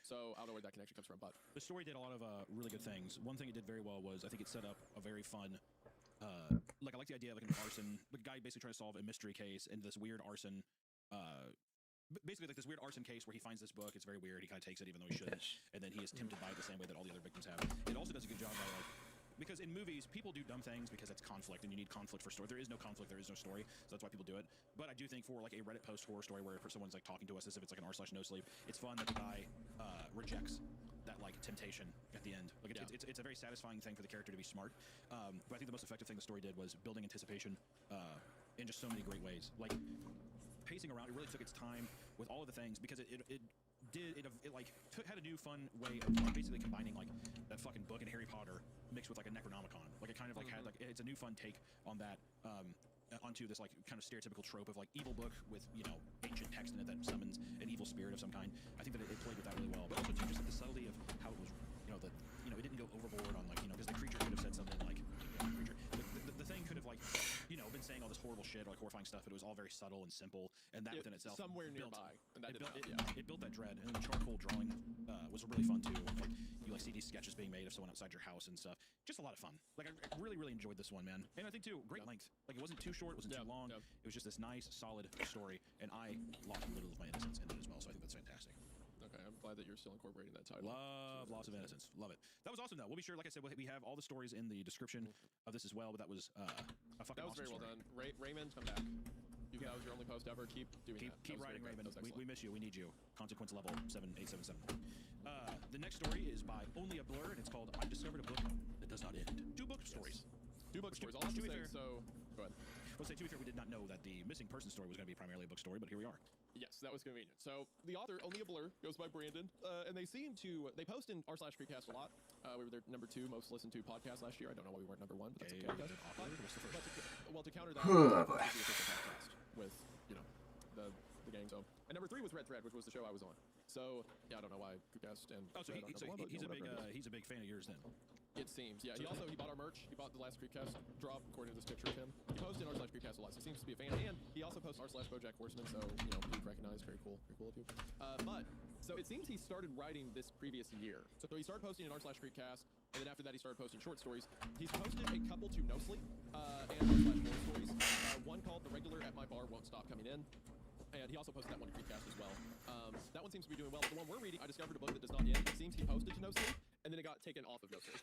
S14: So I don't know where that connection comes from, but
S13: the story did a lot of really good things. One thing it did very well was I think it set up a very fun, like I like the idea of like an arson, the guy basically trying to solve a mystery case and this weird arson, basically like this weird arson case where he finds this book. It's very weird. He kind of takes it even though he shouldn't, and then he is tempted by it the same way that all the other victims have. It also does a good job by like. Because in movies, people do dumb things because it's conflict, and you need conflict for story. There is no conflict, there is no story, so that's why people do it. But I do think for like a Reddit post horror story where someone's like talking to us as if it's like an r/no sleep, it's fun that the guy rejects that like temptation at the end. Like it's a very satisfying thing for the character to be smart. But I think the most effective thing the story did was building anticipation in just so many great ways. Like pacing around, it really took its time with all of the things because it had a new fun way of basically combining like that fucking book and Harry Potter mixed with like a Necronomicon. Like it kind of like had like it's a new fun take on that onto this like kind of stereotypical trope of like evil book with, you know, ancient text in it that summons an evil spirit of some kind. I think that it played with that really well. But also too just like the subtlety of how it was, you know, it didn't go overboard on like, you know, because the creature could have said something like the thing could have like, you know, been saying all this horrible shit or like horrifying stuff, but it was all very subtle and simple, and that within itself
S14: somewhere nearby, and that
S13: it built that dread. And the charcoal drawing was really fun too. Like you like see these sketches being made of someone outside your house and stuff. Just a lot of fun. Like I really enjoyed this one, man. And I think too, great length. Like it wasn't too short, it wasn't too long. It was just this nice, solid story, and I lost a little of my innocence in it as well. So I think that's fantastic.
S14: Okay, I'm glad that you're still incorporating that title.
S13: Love Loss of Innocence. Love it. That was awesome, though. We'll be sure, like I said, we have all the stories in the description of this as well, but that was a fucking
S14: That was very well done. Raymond, come back. That was your only post ever. Keep doing that.
S13: Keep writing, Raymond. We miss you. We need you. Consequence level 7877. The next story is by Only a Blur, and it's called I've Discovered a Book That Does Not End. Two book stories.
S14: Two book stories. All to say, so go ahead.
S13: Let's say, to be fair, we did not know that the missing person story was going to be primarily a book story, but here we are.
S14: Yes, that was convenient. So the author, Only a Blur, goes by Brandon, and they post in r/Creepcast a lot. We were their #2 most listened to podcast last year. I don't know why we weren't #1, but that's okay. Well, to counter that, podcast with, you know, the gang. So, and #3 was Red Thread, which was the show I was on. So yeah, I don't know why Creepcast and
S13: he's a big fan of yours then.
S14: It seems, yeah. He bought our merch. He bought the last Creepcast drop, according to this picture of him. He posted r/Creepcast a lot, so he seems to be a fan. And he also posts r/BoJack Horseman, so, you know, he's recognized. Very cool of you. So it seems he started writing this previous year. So he started posting in r/Creepcast, and then after that he started posting short stories. He's posted a couple to No Sleep and r/Horror Stories. One called The Regular at My Bar Won't Stop Coming In. and he also posted that one to Creepcast as well. That one seems to be doing well. The one we're reading, I discovered a book that does not end. It seems he posted to No Sleep, and then it got taken off of No Sleep.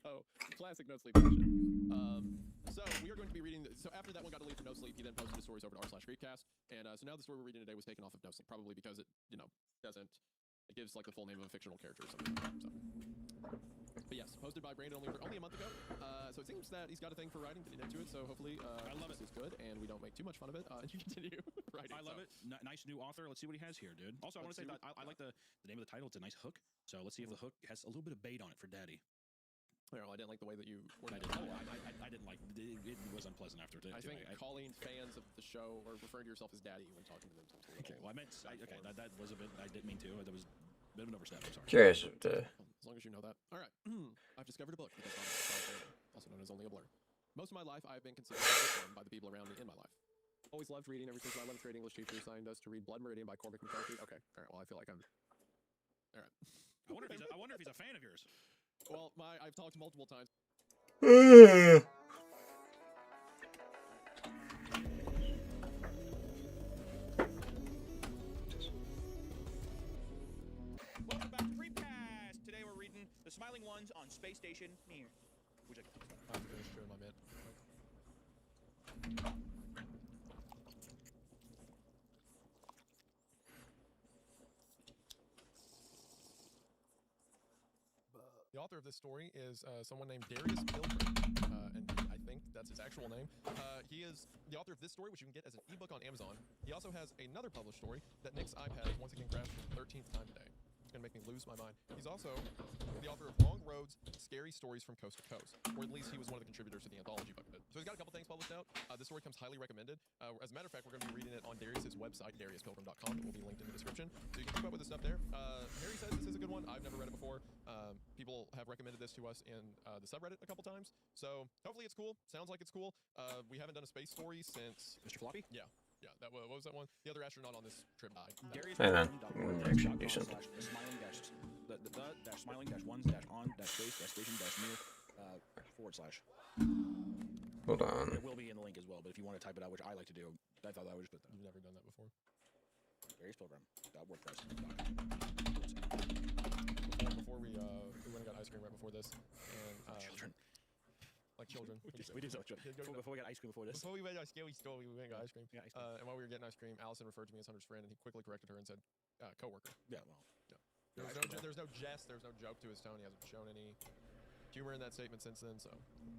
S14: So, classic No Sleep action. So we are going to be reading. So after that one got deleted from No Sleep, he then posted the stories over to r/Creepcast, and so now the story we're reading today was taken off of No Sleep, probably because it, doesn't. It gives like the full name of a fictional character or something. So. But yes, posted by Brandon only a month ago. So it seems that he's got a thing for writing, getting into it. So hopefully,
S13: I love it.
S14: This is good, and we don't make too much fun of it. And you continue writing.
S13: I love it. Nice new author. Let's see what he has here, dude. Also, I want to say that I like the name of the title. It's a nice hook. So let's see if the hook has a little bit of bait on it for Daddy.
S14: Well, I didn't like the way that you worded
S13: I
S14: it.
S13: I didn't like it. It was unpleasant after.
S14: I think calling fans of the show or referring to yourself as Daddy when talking to them.
S13: Okay, well, I meant that was a bit. I didn't mean to. That was a bit of an overstep. I'm sorry.
S11: Curious.
S14: As long as you know that. All right. I've discovered a book that does not exist, also known as Only a Blur. Most of my life, I've been considered a bookworm by the people around me in my life. Always loved reading ever since my 11th grade English teacher assigned us to read Blood Meridian by Cormac McCarthy. Okay. All right. Well, I feel like I'm. All right.
S13: I wonder if he's a fan of yours.
S14: Well, I've talked multiple times.
S15: Welcome back to Creepcast. Today we're reading The Smiling Ones on Space Station Mir. Would you like to
S14: I have to finish chewing my mint. The author of this story is someone named Darius Pilgrim, and I think that's his actual name. He is the author of this story, which you can get as an ebook on Amazon. He also has another published story that Nick's iPad once again crashed for the 13th time today. It's going to make me lose my mind. He's also the author of Long Roads, Scary Stories from Coast to Coast, or at least he was one of the contributors to the anthology book of it. So he's got a couple things published out. This story comes highly recommended. As a matter of fact, we're going to be reading it on Darius's website, dariuspilgrim.com. It will be linked in the description, so you can keep up with the stuff there. Harry says this is a good one. I've never read it before. People have recommended this to us in the subreddit a couple times, so hopefully it's cool. Sounds like it's cool. We haven't done a space story since
S13: Mr. Floppy?
S14: Yeah. Yeah, what was that one? The other astronaut on this trip died.
S11: Hey man, actually do something.
S13: Smiling-ones-on-space-station-near /
S11: Hold on.
S13: It will be in the link as well, but if you want to type it out, which I like to do, I thought I would just put that.
S14: You've never done that before?
S13: DariusPilgrim.wordpress.com.
S14: Before we went and got ice cream right before this, and
S13: children.
S14: Like children.
S13: We did so. Before we got ice cream before this.
S14: Before we went to our scary store, we went and got ice cream.
S13: Yeah, ice cream.
S14: And while we were getting ice cream, Allison referred to me as Hunter's friend, and he quickly corrected her and said, coworker.
S13: Yeah, well.
S14: Yeah. There's no jest, there's no joke to his tone. He hasn't shown any humor in that statement since then, so.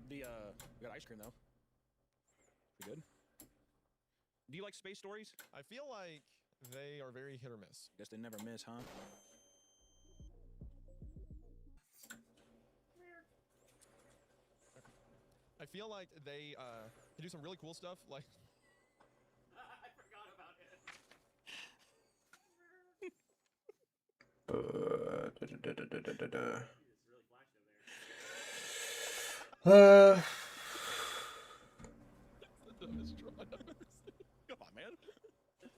S13: We got ice cream, though. We good? Do you like space stories?
S14: I feel like they are very hit or miss.
S13: Guess they never miss, huh?
S14: I feel like they can do some really cool stuff, like.
S15: I forgot about it.
S14: The dumbest drawing I've ever seen.
S13: Come on, man.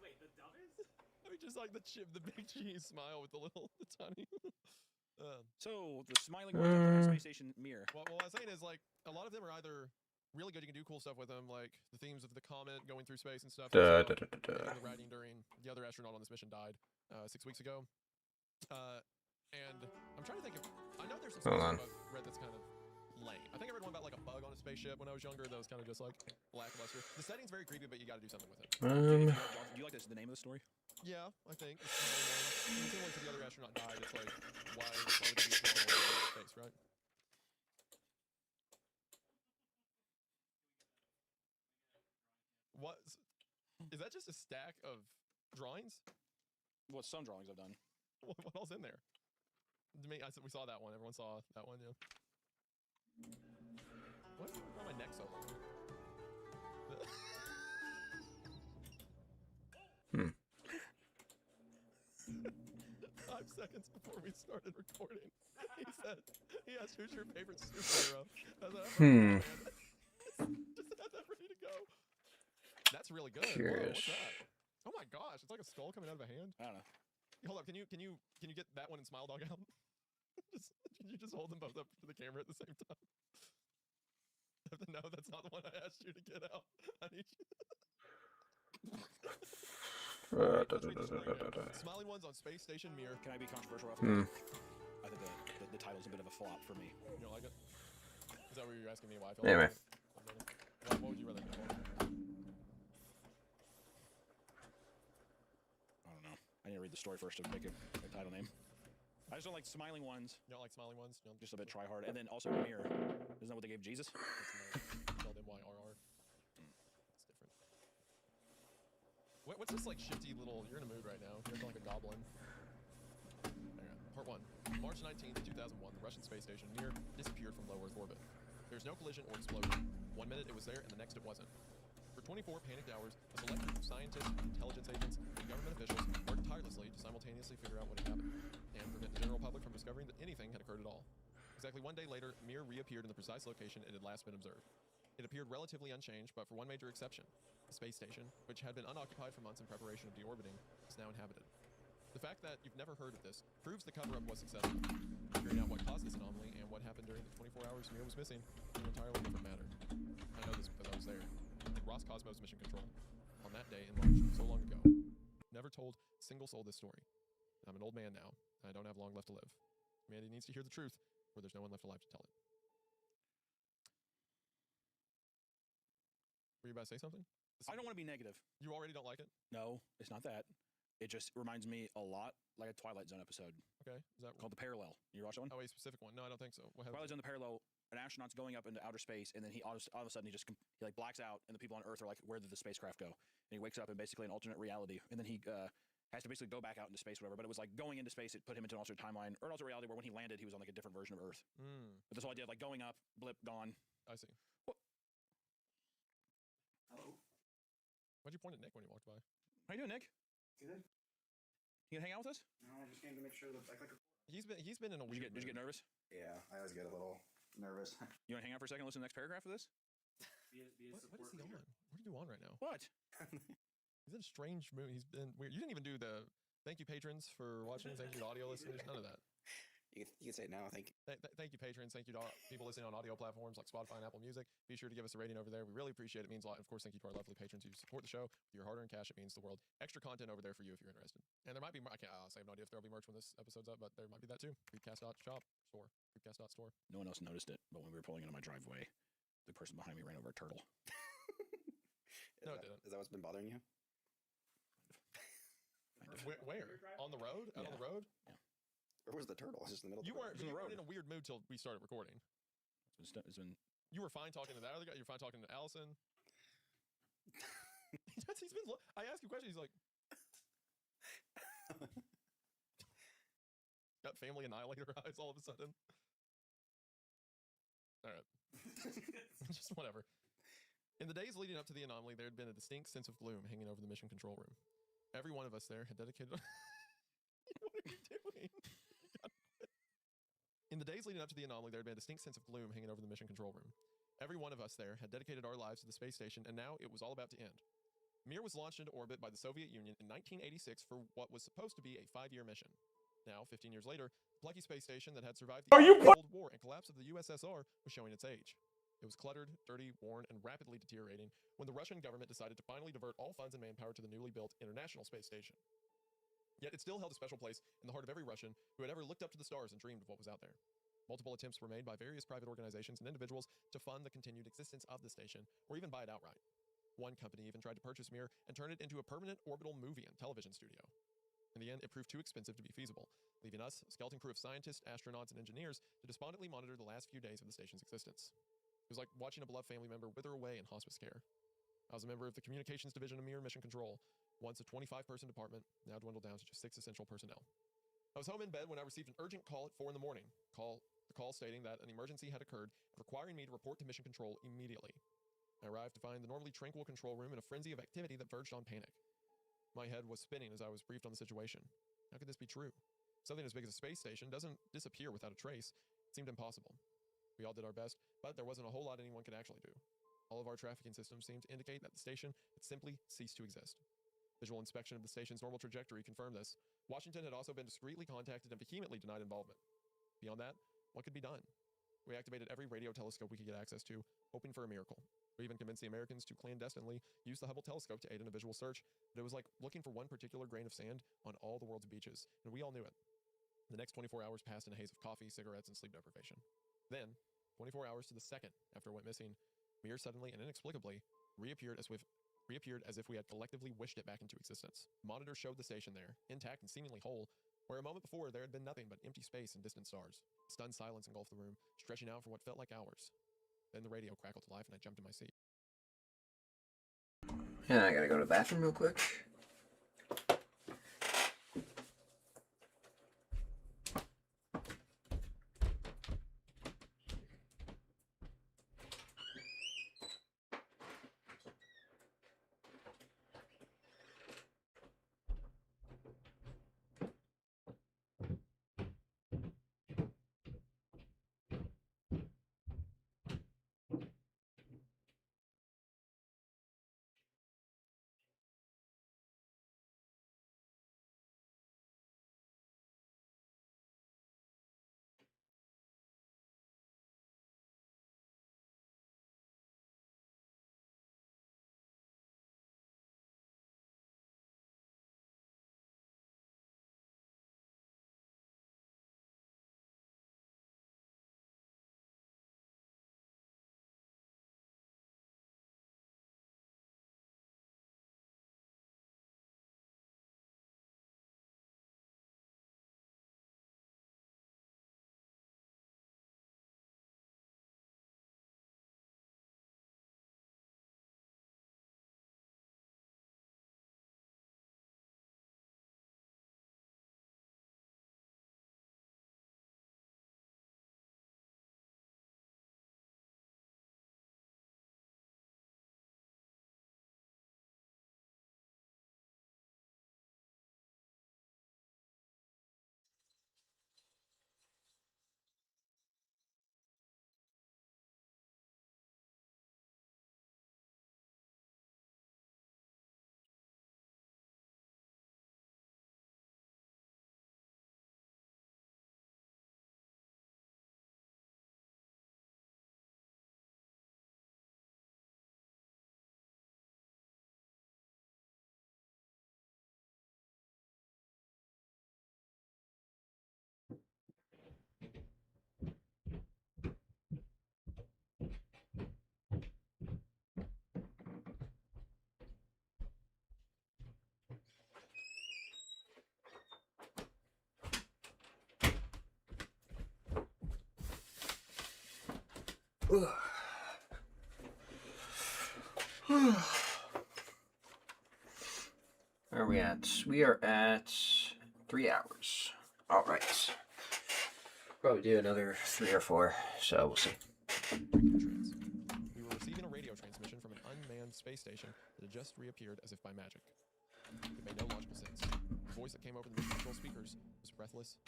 S15: Wait, the dumbest?
S14: I mean, just like the big cheese smile with the tiny.
S13: So the smiling ones on the space station mirror.
S14: Well, what I was saying is like a lot of them are either really good. You can do cool stuff with them, like the themes of the comet going through space and stuff. And the writing during the other astronaut on this mission died 6 weeks ago. And I'm trying to think if I know there's some stuff I've read that's kind of lame. I think I read one about like a bug on a spaceship when I was younger. That was kind of just like lackluster. The setting's very creepy, but you got to do something with it.
S13: Do you like the name of the story?
S14: Yeah, I think. Similar to the other astronaut died, it's like, why would there be small world in space, right? What? Is that just a stack of drawings?
S13: Well, some drawings I've done.
S14: What else in there? To me, we saw that one. Everyone saw that one, yeah. What is on my neck so long? 5 seconds before we started recording, he asked, who's your favorite superhero? I was like, just had that ready to go. That's really good.
S11: Curious.
S14: Whoa, what's that? Oh my gosh, it's like a skull coming out of a hand.
S13: I don't know.
S14: Hold up, can you get that one and Smile Dog out? Can you just hold them both up to the camera at the same time? No, that's not the one I asked you to get out. I need you. Smiling ones on Space Station Mir.
S13: Can I be controversial?
S8: Hmm.
S13: I think the title's a bit of a flop for me.
S14: You don't like it? Is that what you're asking me why I feel
S8: Anyway.
S14: like it? What would you rather do?
S13: I don't know. I need to read the story first to make a title name. I just don't like smiling ones.
S14: You don't like smiling ones? You don't
S13: Just a bit try hard. And then also Mir. Isn't that what they gave Jesus?
S14: spelled M-Y-R-R. It's different. What's this like shifty little? You're in a mood right now. You're like a goblin. Part 1. March 19th, 2001, the Russian space station Mir disappeared from low Earth orbit. There's no collision or explosion. 1 minute it was there, and the next it wasn't. For 24 panicked hours, a select group of scientists, intelligence agents, and government officials worked tirelessly to simultaneously figure out what had happened, and prevent the general public from discovering that anything had occurred at all. Exactly 1 day later, Mir reappeared in the precise location it had last been observed. It appeared relatively unchanged, but for one major exception. The space station, which had been unoccupied for months in preparation of deorbiting, is now inhabited. The fact that you've never heard of this proves the cover-up was successful. Figuring out what caused this anomaly and what happened during the 24 hours Mir was missing is an entirely different matter. I know this because I was there. At Roscosmos Mission Control. On that day in March, so long ago. Never told a single soul this story. I'm an old man now, and I don't have long left to live. Humanity needs to hear the truth, or there's no one left alive to tell it. Were you about to say something?
S13: I don't want to be negative.
S14: You already don't like it?
S13: No, it's not that. It just reminds me a lot like a Twilight Zone episode.
S14: Okay, is that
S13: called The Parallel? You watch that one?
S14: Oh, a specific one? No, I don't think so. What
S13: Twilight Zone, The Parallel. An astronaut's going up into outer space, and then all of a sudden he like blacks out, and the people on Earth are like, "Where did the spacecraft go?" And he wakes up in basically an alternate reality, and then he has to basically go back out into space, whatever. But it was like going into space, it put him into an alternate timeline or an alternate reality where when he landed, he was on like a different version of Earth. But this whole idea of like going up, blip, gone.
S14: I see.
S16: Hello.
S14: Why'd you point at Nick when you walked by?
S13: How you doing, Nick?
S16: Good.
S13: You gonna hang out with us?
S16: No, I just came to make sure that like
S14: He's been in a weird
S13: Did you get nervous?
S16: Yeah, I always get a little nervous.
S13: You want to hang out for a second and listen to the next paragraph of this?
S14: What is he on? What are you on right now?
S13: What?
S14: He's in a strange mood. He's been weird. You didn't even do the thank you patrons for watching. Thank you to audio listeners. None of that.
S16: You can say it now. Thank you.
S14: Thank you, patrons. Thank you to people listening on audio platforms like Spotify and Apple Music. Be sure to give us a rating over there. We really appreciate it. It means a lot. Of course, thank you to our lovely patrons who support the show. With your hard-earned cash, it means the world. Extra content over there for you if you're interested. And there might be, I have no idea if there'll be merch when this episode's up, but there might be that too. Creepcast.shop store. Creepcast.store.
S13: No one else noticed it, but when we were pulling into my driveway, the person behind me ran over a turtle.
S14: No, it didn't.
S16: Is that what's been bothering you?
S14: Where? On the road? Out on the road?
S13: Yeah.
S16: Where was the turtle? It's just in the middle
S14: You
S16: of the
S14: weren't. You weren't in a weird mood till we started recording.
S13: It's been.
S14: You were fine talking to that other guy. You were fine talking to Allison. He's been. I ask him questions. He's like, got family annihilator eyes all of a sudden. All right, just whatever. In the days leading up to the anomaly, there had been a distinct sense of gloom hanging over the mission control room. Every one of us there had dedicated. What are you doing? In the days leading up to the anomaly, there had been a distinct sense of gloom hanging over the mission control room. Every one of us there had dedicated our lives to the space station, and now it was all about to end. Mir was launched into orbit by the Soviet Union in 1986 for what was supposed to be a 5-year mission. Now, 15 years later, the plucky space station that had survived the Cold War and collapse of the USSR was showing its age. It was cluttered, dirty, worn, and rapidly deteriorating when the Russian government decided to finally divert all funds and manpower to the newly built International Space Station. Yet it still held a special place in the heart of every Russian who had ever looked up to the stars and dreamed of what was out there. Multiple attempts were made by various private organizations and individuals to fund the continued existence of the station, or even buy it outright. One company even tried to purchase Mir and turn it into a permanent orbital movie and television studio. In the end, it proved too expensive to be feasible, leaving us, a skeleton crew of scientists, astronauts, and engineers, to despondently monitor the last few days of the station's existence. It was like watching a beloved family member wither away in hospice care. I was a member of the communications division of Mir Mission Control, once a 25-person department, now dwindled down to just 6 essential personnel. I was home in bed when I received an urgent call at 4 in the morning. The call stating that an emergency had occurred and requiring me to report to Mission Control immediately. I arrived to find the normally tranquil control room in a frenzy of activity that verged on panic. My head was spinning as I was briefed on the situation. How could this be true? Something as big as a space station doesn't disappear without a trace. It seemed impossible. We all did our best, but there wasn't a whole lot anyone could actually do. All of our trafficking systems seemed to indicate that the station had simply ceased to exist. Visual inspection of the station's normal trajectory confirmed this. Washington had also been discreetly contacted and vehemently denied involvement. Beyond that, what could be done? We activated every radio telescope we could get access to, hoping for a miracle. We even convinced the Americans to clandestinely use the Hubble telescope to aid in a visual search, but it was like looking for one particular grain of sand on all the world's beaches, and we all knew it. The next 24 hours passed in a haze of coffee, cigarettes, and sleep deprivation. Then, 24 hours to the second after it went missing, Mir suddenly and inexplicably reappeared as if we had collectively wished it back into existence. Monitors showed the station there, intact and seemingly whole, where a moment before there had been nothing but empty space and distant stars. Stunned silence engulfed the room, stretching out for what felt like hours. Then the radio crackled to life and I jumped in my seat.
S11: Yeah, I gotta go to the bathroom real quick. Where are we at? We are at 3 hours. All right. Probably do another 3 or 4, so we'll see.
S14: We were receiving a radio transmission from an unmanned space station that had just reappeared as if by magic. It made no logical sense. The voice that came over the mission control speakers was breathless.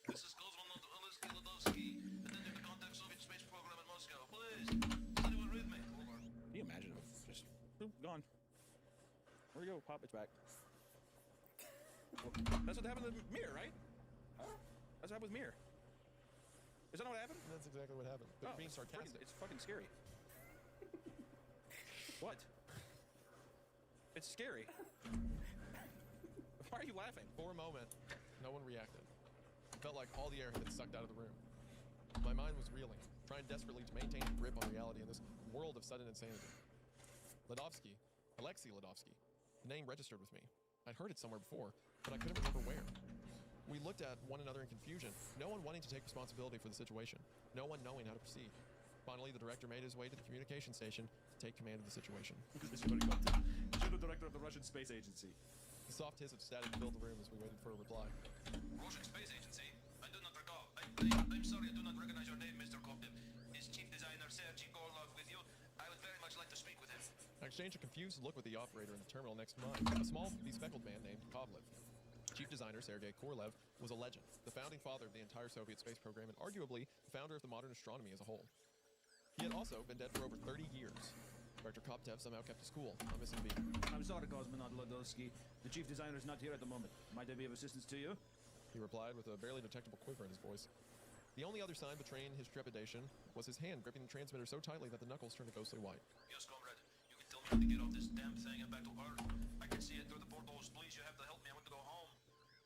S17: This is Cosmonaut Oleski Ladovsky, attending the contact Soviet space program in Moscow. Please, is anyone with me? Over.
S15: Can you imagine if just gone? Where'd it go? Pop, it's back. Well, that's what happened to Mir, right? That's what happened with Mir. Is that not what happened?
S14: That's exactly what happened. But being sarcastic.
S15: It's fucking scary. What? It's scary. Why are you laughing?
S14: For a moment, no one reacted. It felt like all the air had been sucked out of the room. My mind was reeling, trying desperately to maintain a grip on reality in this world of sudden insanity. Ladovsky, Alexei Ladovsky, the name registered with me. I'd heard it somewhere before, but I couldn't remember where. We looked at one another in confusion, no one wanting to take responsibility for the situation, no one knowing how to proceed. Finally, the director made his way to the communication station to take command of the situation.
S15: This is what he got to. You're the director of the Russian Space Agency.
S14: The soft hiss of static filled the room as we waited for a reply.
S17: Russian Space Agency? I do not recall. I'm sorry, I do not recognize your name, Mr. Koptev. Is Chief Designer Sergei Gorlov with you? I would very much like to speak with him.
S14: I exchanged a confused look with the operator in the terminal next to mine, a small, bespectacled man named Kovlev. Chief designer Sergei Korolev was a legend, the founding father of the entire Soviet space program and arguably the founder of the modern astronomy as a whole. He had also been dead for over 30 years. Director Koptev somehow kept his cool on missing beat.
S15: I'm sorry, Cosmonaut Ladovsky. The chief designer is not here at the moment. Might I be of assistance to you?
S14: He replied with a barely detectable quiver in his voice. The only other sign betraying his trepidation was his hand gripping the transmitter so tightly that the knuckles turned a ghostly white.
S17: Yes, comrade. You can tell me to get off this damn thing and back to Earth. I can see it through the portholes. Please, you have to help me. I want to go home.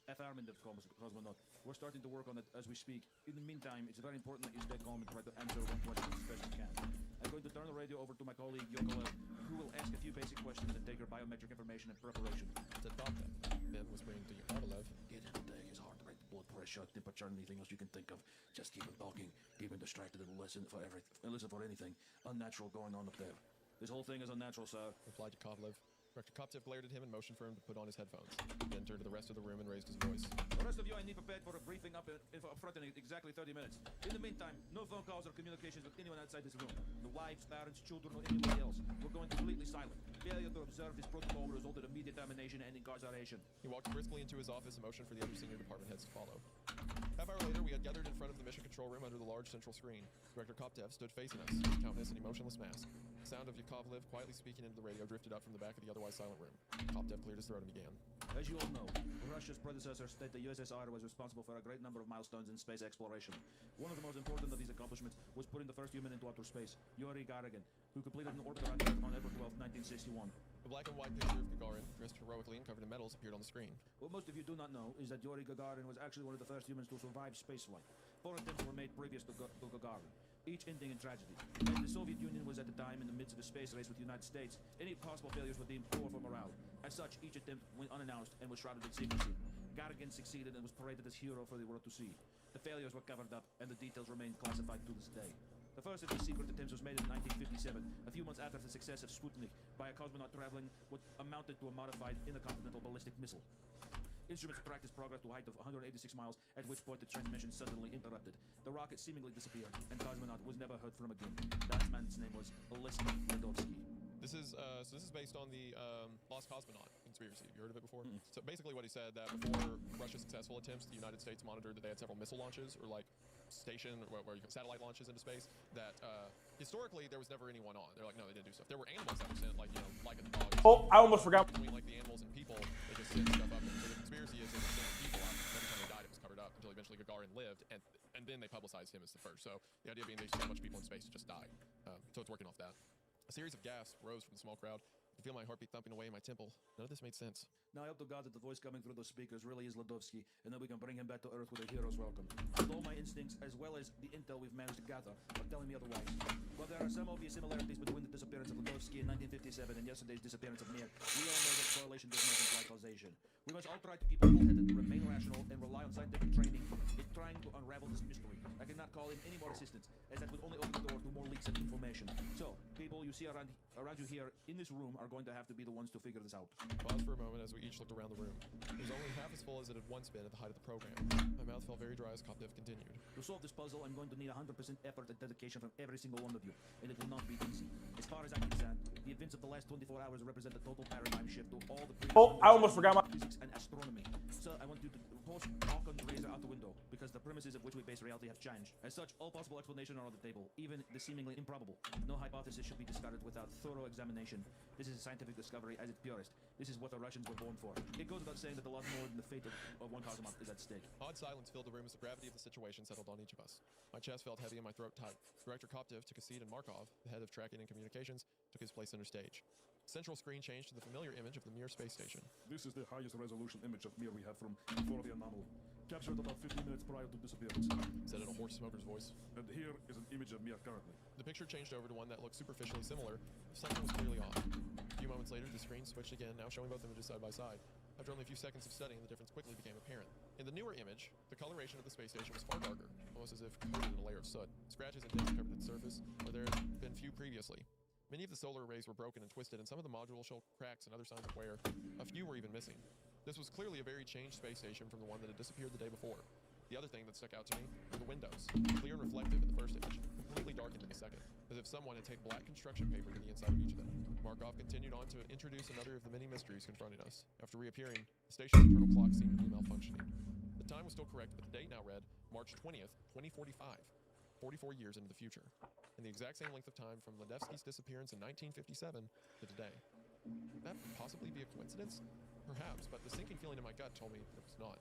S15: Affirmative, Cosmonaut. We're starting to work on it as we speak. In the meantime, it's very important that you stay calm and try to answer one question as best you can. I'm going to turn the radio over to my colleague Yokolev, who will ask a few basic questions and take your biometric information and preparation.
S14: To Doctor, then whispering to Yokolev,
S15: Get in the day, his heart rate, blood pressure, temperature, anything else you can think of. Just keep him talking, keep him distracted, and listen for anything unnatural going on up there. This whole thing is unnatural, sir.
S14: replied Yakovlev. Director Koptev glared at him and motioned for him to put on his headphones. Then turned to the rest of the room and raised his voice.
S15: The rest of you, I need prepared for a briefing up front in exactly 30 minutes. In the meantime, no phone calls or communications with anyone outside this room. No wives, parents, children, or anybody else. We're going completely silent. Failure to observe this protocol will result in immediate termination and incarceration.
S14: He walked briskly into his office and motioned for the other senior department heads to follow. Half hour later, we had gathered in front of the mission control room under the large central screen. Director Koptev stood facing us, his countenance an emotionless mask. The sound of Yakovlev quietly speaking into the radio drifted up from the back of the otherwise silent room. Koptev cleared his throat and began.
S15: As you all know, Russia's predecessor state the USSR was responsible for a great number of milestones in space exploration. One of the most important of these accomplishments was putting the first human into outer space, Yuri Gagarin, who completed an orbit around Earth on April 12, 1961.
S14: The black and white picture of Gagarin, dressed heroically and covered in medals, appeared on the screen.
S15: What most of you do not know is that Yuri Gagarin was actually one of the first humans to survive spaceflight. 4 attempts were made previous to Gagarin, each ending in tragedy. As the Soviet Union was at the time in the midst of a space race with the United States, any possible failures were deemed poor for morale. As such, each attempt went unannounced and was shrouded in secrecy. Gagarin succeeded and was paraded as hero for the world to see. The failures were covered up, and the details remain classified to this day. The first of these secret attempts was made in 1957, a few months after the success of Sputnik, by a cosmonaut traveling what amounted to a modified intercontinental ballistic missile. Instruments tracked its progress to a height of 186 miles, at which point the transmission suddenly interrupted. The rocket seemingly disappeared, and cosmonaut was never heard from again. That man's name was Oleg Ledovsky.
S14: This is based on the Lost Cosmonaut conspiracy. Have you heard of it before? So basically what he said, that before Russia's successful attempts, the United States monitored that they had several missile launches, or like station where you can satellite launches into space, that historically there was never anyone on. They're like, no, they didn't do stuff. There were animals that were sent, like, you know, like a dog.
S7: Oh, I almost forgot.
S14: Between like the animals and people, they just sent stuff up. And so the conspiracy is they sent people out. Every time they died, it was covered up until eventually Gagarin lived, and then they publicized him as the first. So the idea being they sent a bunch of people in space to just die. So it's working off that. A series of gasps rose from the small crowd. I could feel my heartbeat thumping away in my temple. None of this made sense.
S15: Now I hope to God that the voice coming through those speakers really is Ledovsky, and that we can bring him back to Earth with a hero's welcome. Although my instincts, as well as the intel we've managed to gather, are telling me otherwise. While there are some obvious similarities between the disappearance of Ledovsky in 1957 and yesterday's disappearance of Mir, we all know that correlation does not imply causation. We must all try to keep level-headed, remain rational, and rely on scientific training in trying to unravel this mystery. I cannot call in any more assistance, as that would only open the door to more leaks of information. So, people you see around you here in this room are going to have to be the ones to figure this out.
S14: Pause for a moment as we each looked around the room. It was only half as full as it had once been at the height of the program. My mouth felt very dry as Koptev continued.
S15: To solve this puzzle, I'm going to need 100% effort and dedication from every single one of you, and it will not be easy. As far as I'm concerned, the events of the last 24 hours represent a total paradigm shift to all the previous
S7: Oh, I almost forgot my.
S15: physics and astronomy. So I want you to toss Occam's razor out the window, because the premises of which we base reality have changed. As such, all possible explanations are on the table, even the seemingly improbable. No hypothesis should be discarded without thorough examination. This is a scientific discovery at its purest. This is what the Russians were born for. It goes without saying that a lot more than the fate of one cosmonaut is at stake.
S14: Odd silence filled the room as the gravity of the situation settled on each of us. My chest felt heavy and my throat tight. Director Koptev took a seat and Markov, the head of tracking and communications, took his place center stage. Central screen changed to the familiar image of the Mir space station.
S15: This is the highest resolution image of Mir we have from before the anomaly. Captured about 15 minutes prior to disappearance.
S14: Said in a hoarse smoker's voice.
S15: And here is an image of Mir currently.
S14: The picture changed over to one that looked superficially similar, but something was clearly off. A few moments later, the screen switched again, now showing both images side by side. After only a few seconds of studying, the difference quickly became apparent. In the newer image, the coloration of the space station was far darker, almost as if coated in a layer of soot. Scratches and dents covered its surface, where there had been few previously. Many of the solar arrays were broken and twisted, and some of the modules showed cracks and other signs of wear. A few were even missing. This was clearly a very changed space station from the one that had disappeared the day before. The other thing that stuck out to me were the windows, clear and reflective in the first image, completely darkened in the second, as if someone had taped black construction paper to the inside of each of them. Markov continued on to introduce another of the many mysteries confronting us. After reappearing, the station's internal clock seemed to be malfunctioning. The time was still correct, but the date now read March 20th, 2045, 44 years into the future, and the exact same length of time from Ledovsky's disappearance in 1957 to today. Could that possibly be a coincidence? Perhaps, but the sinking feeling in my gut told me it was not.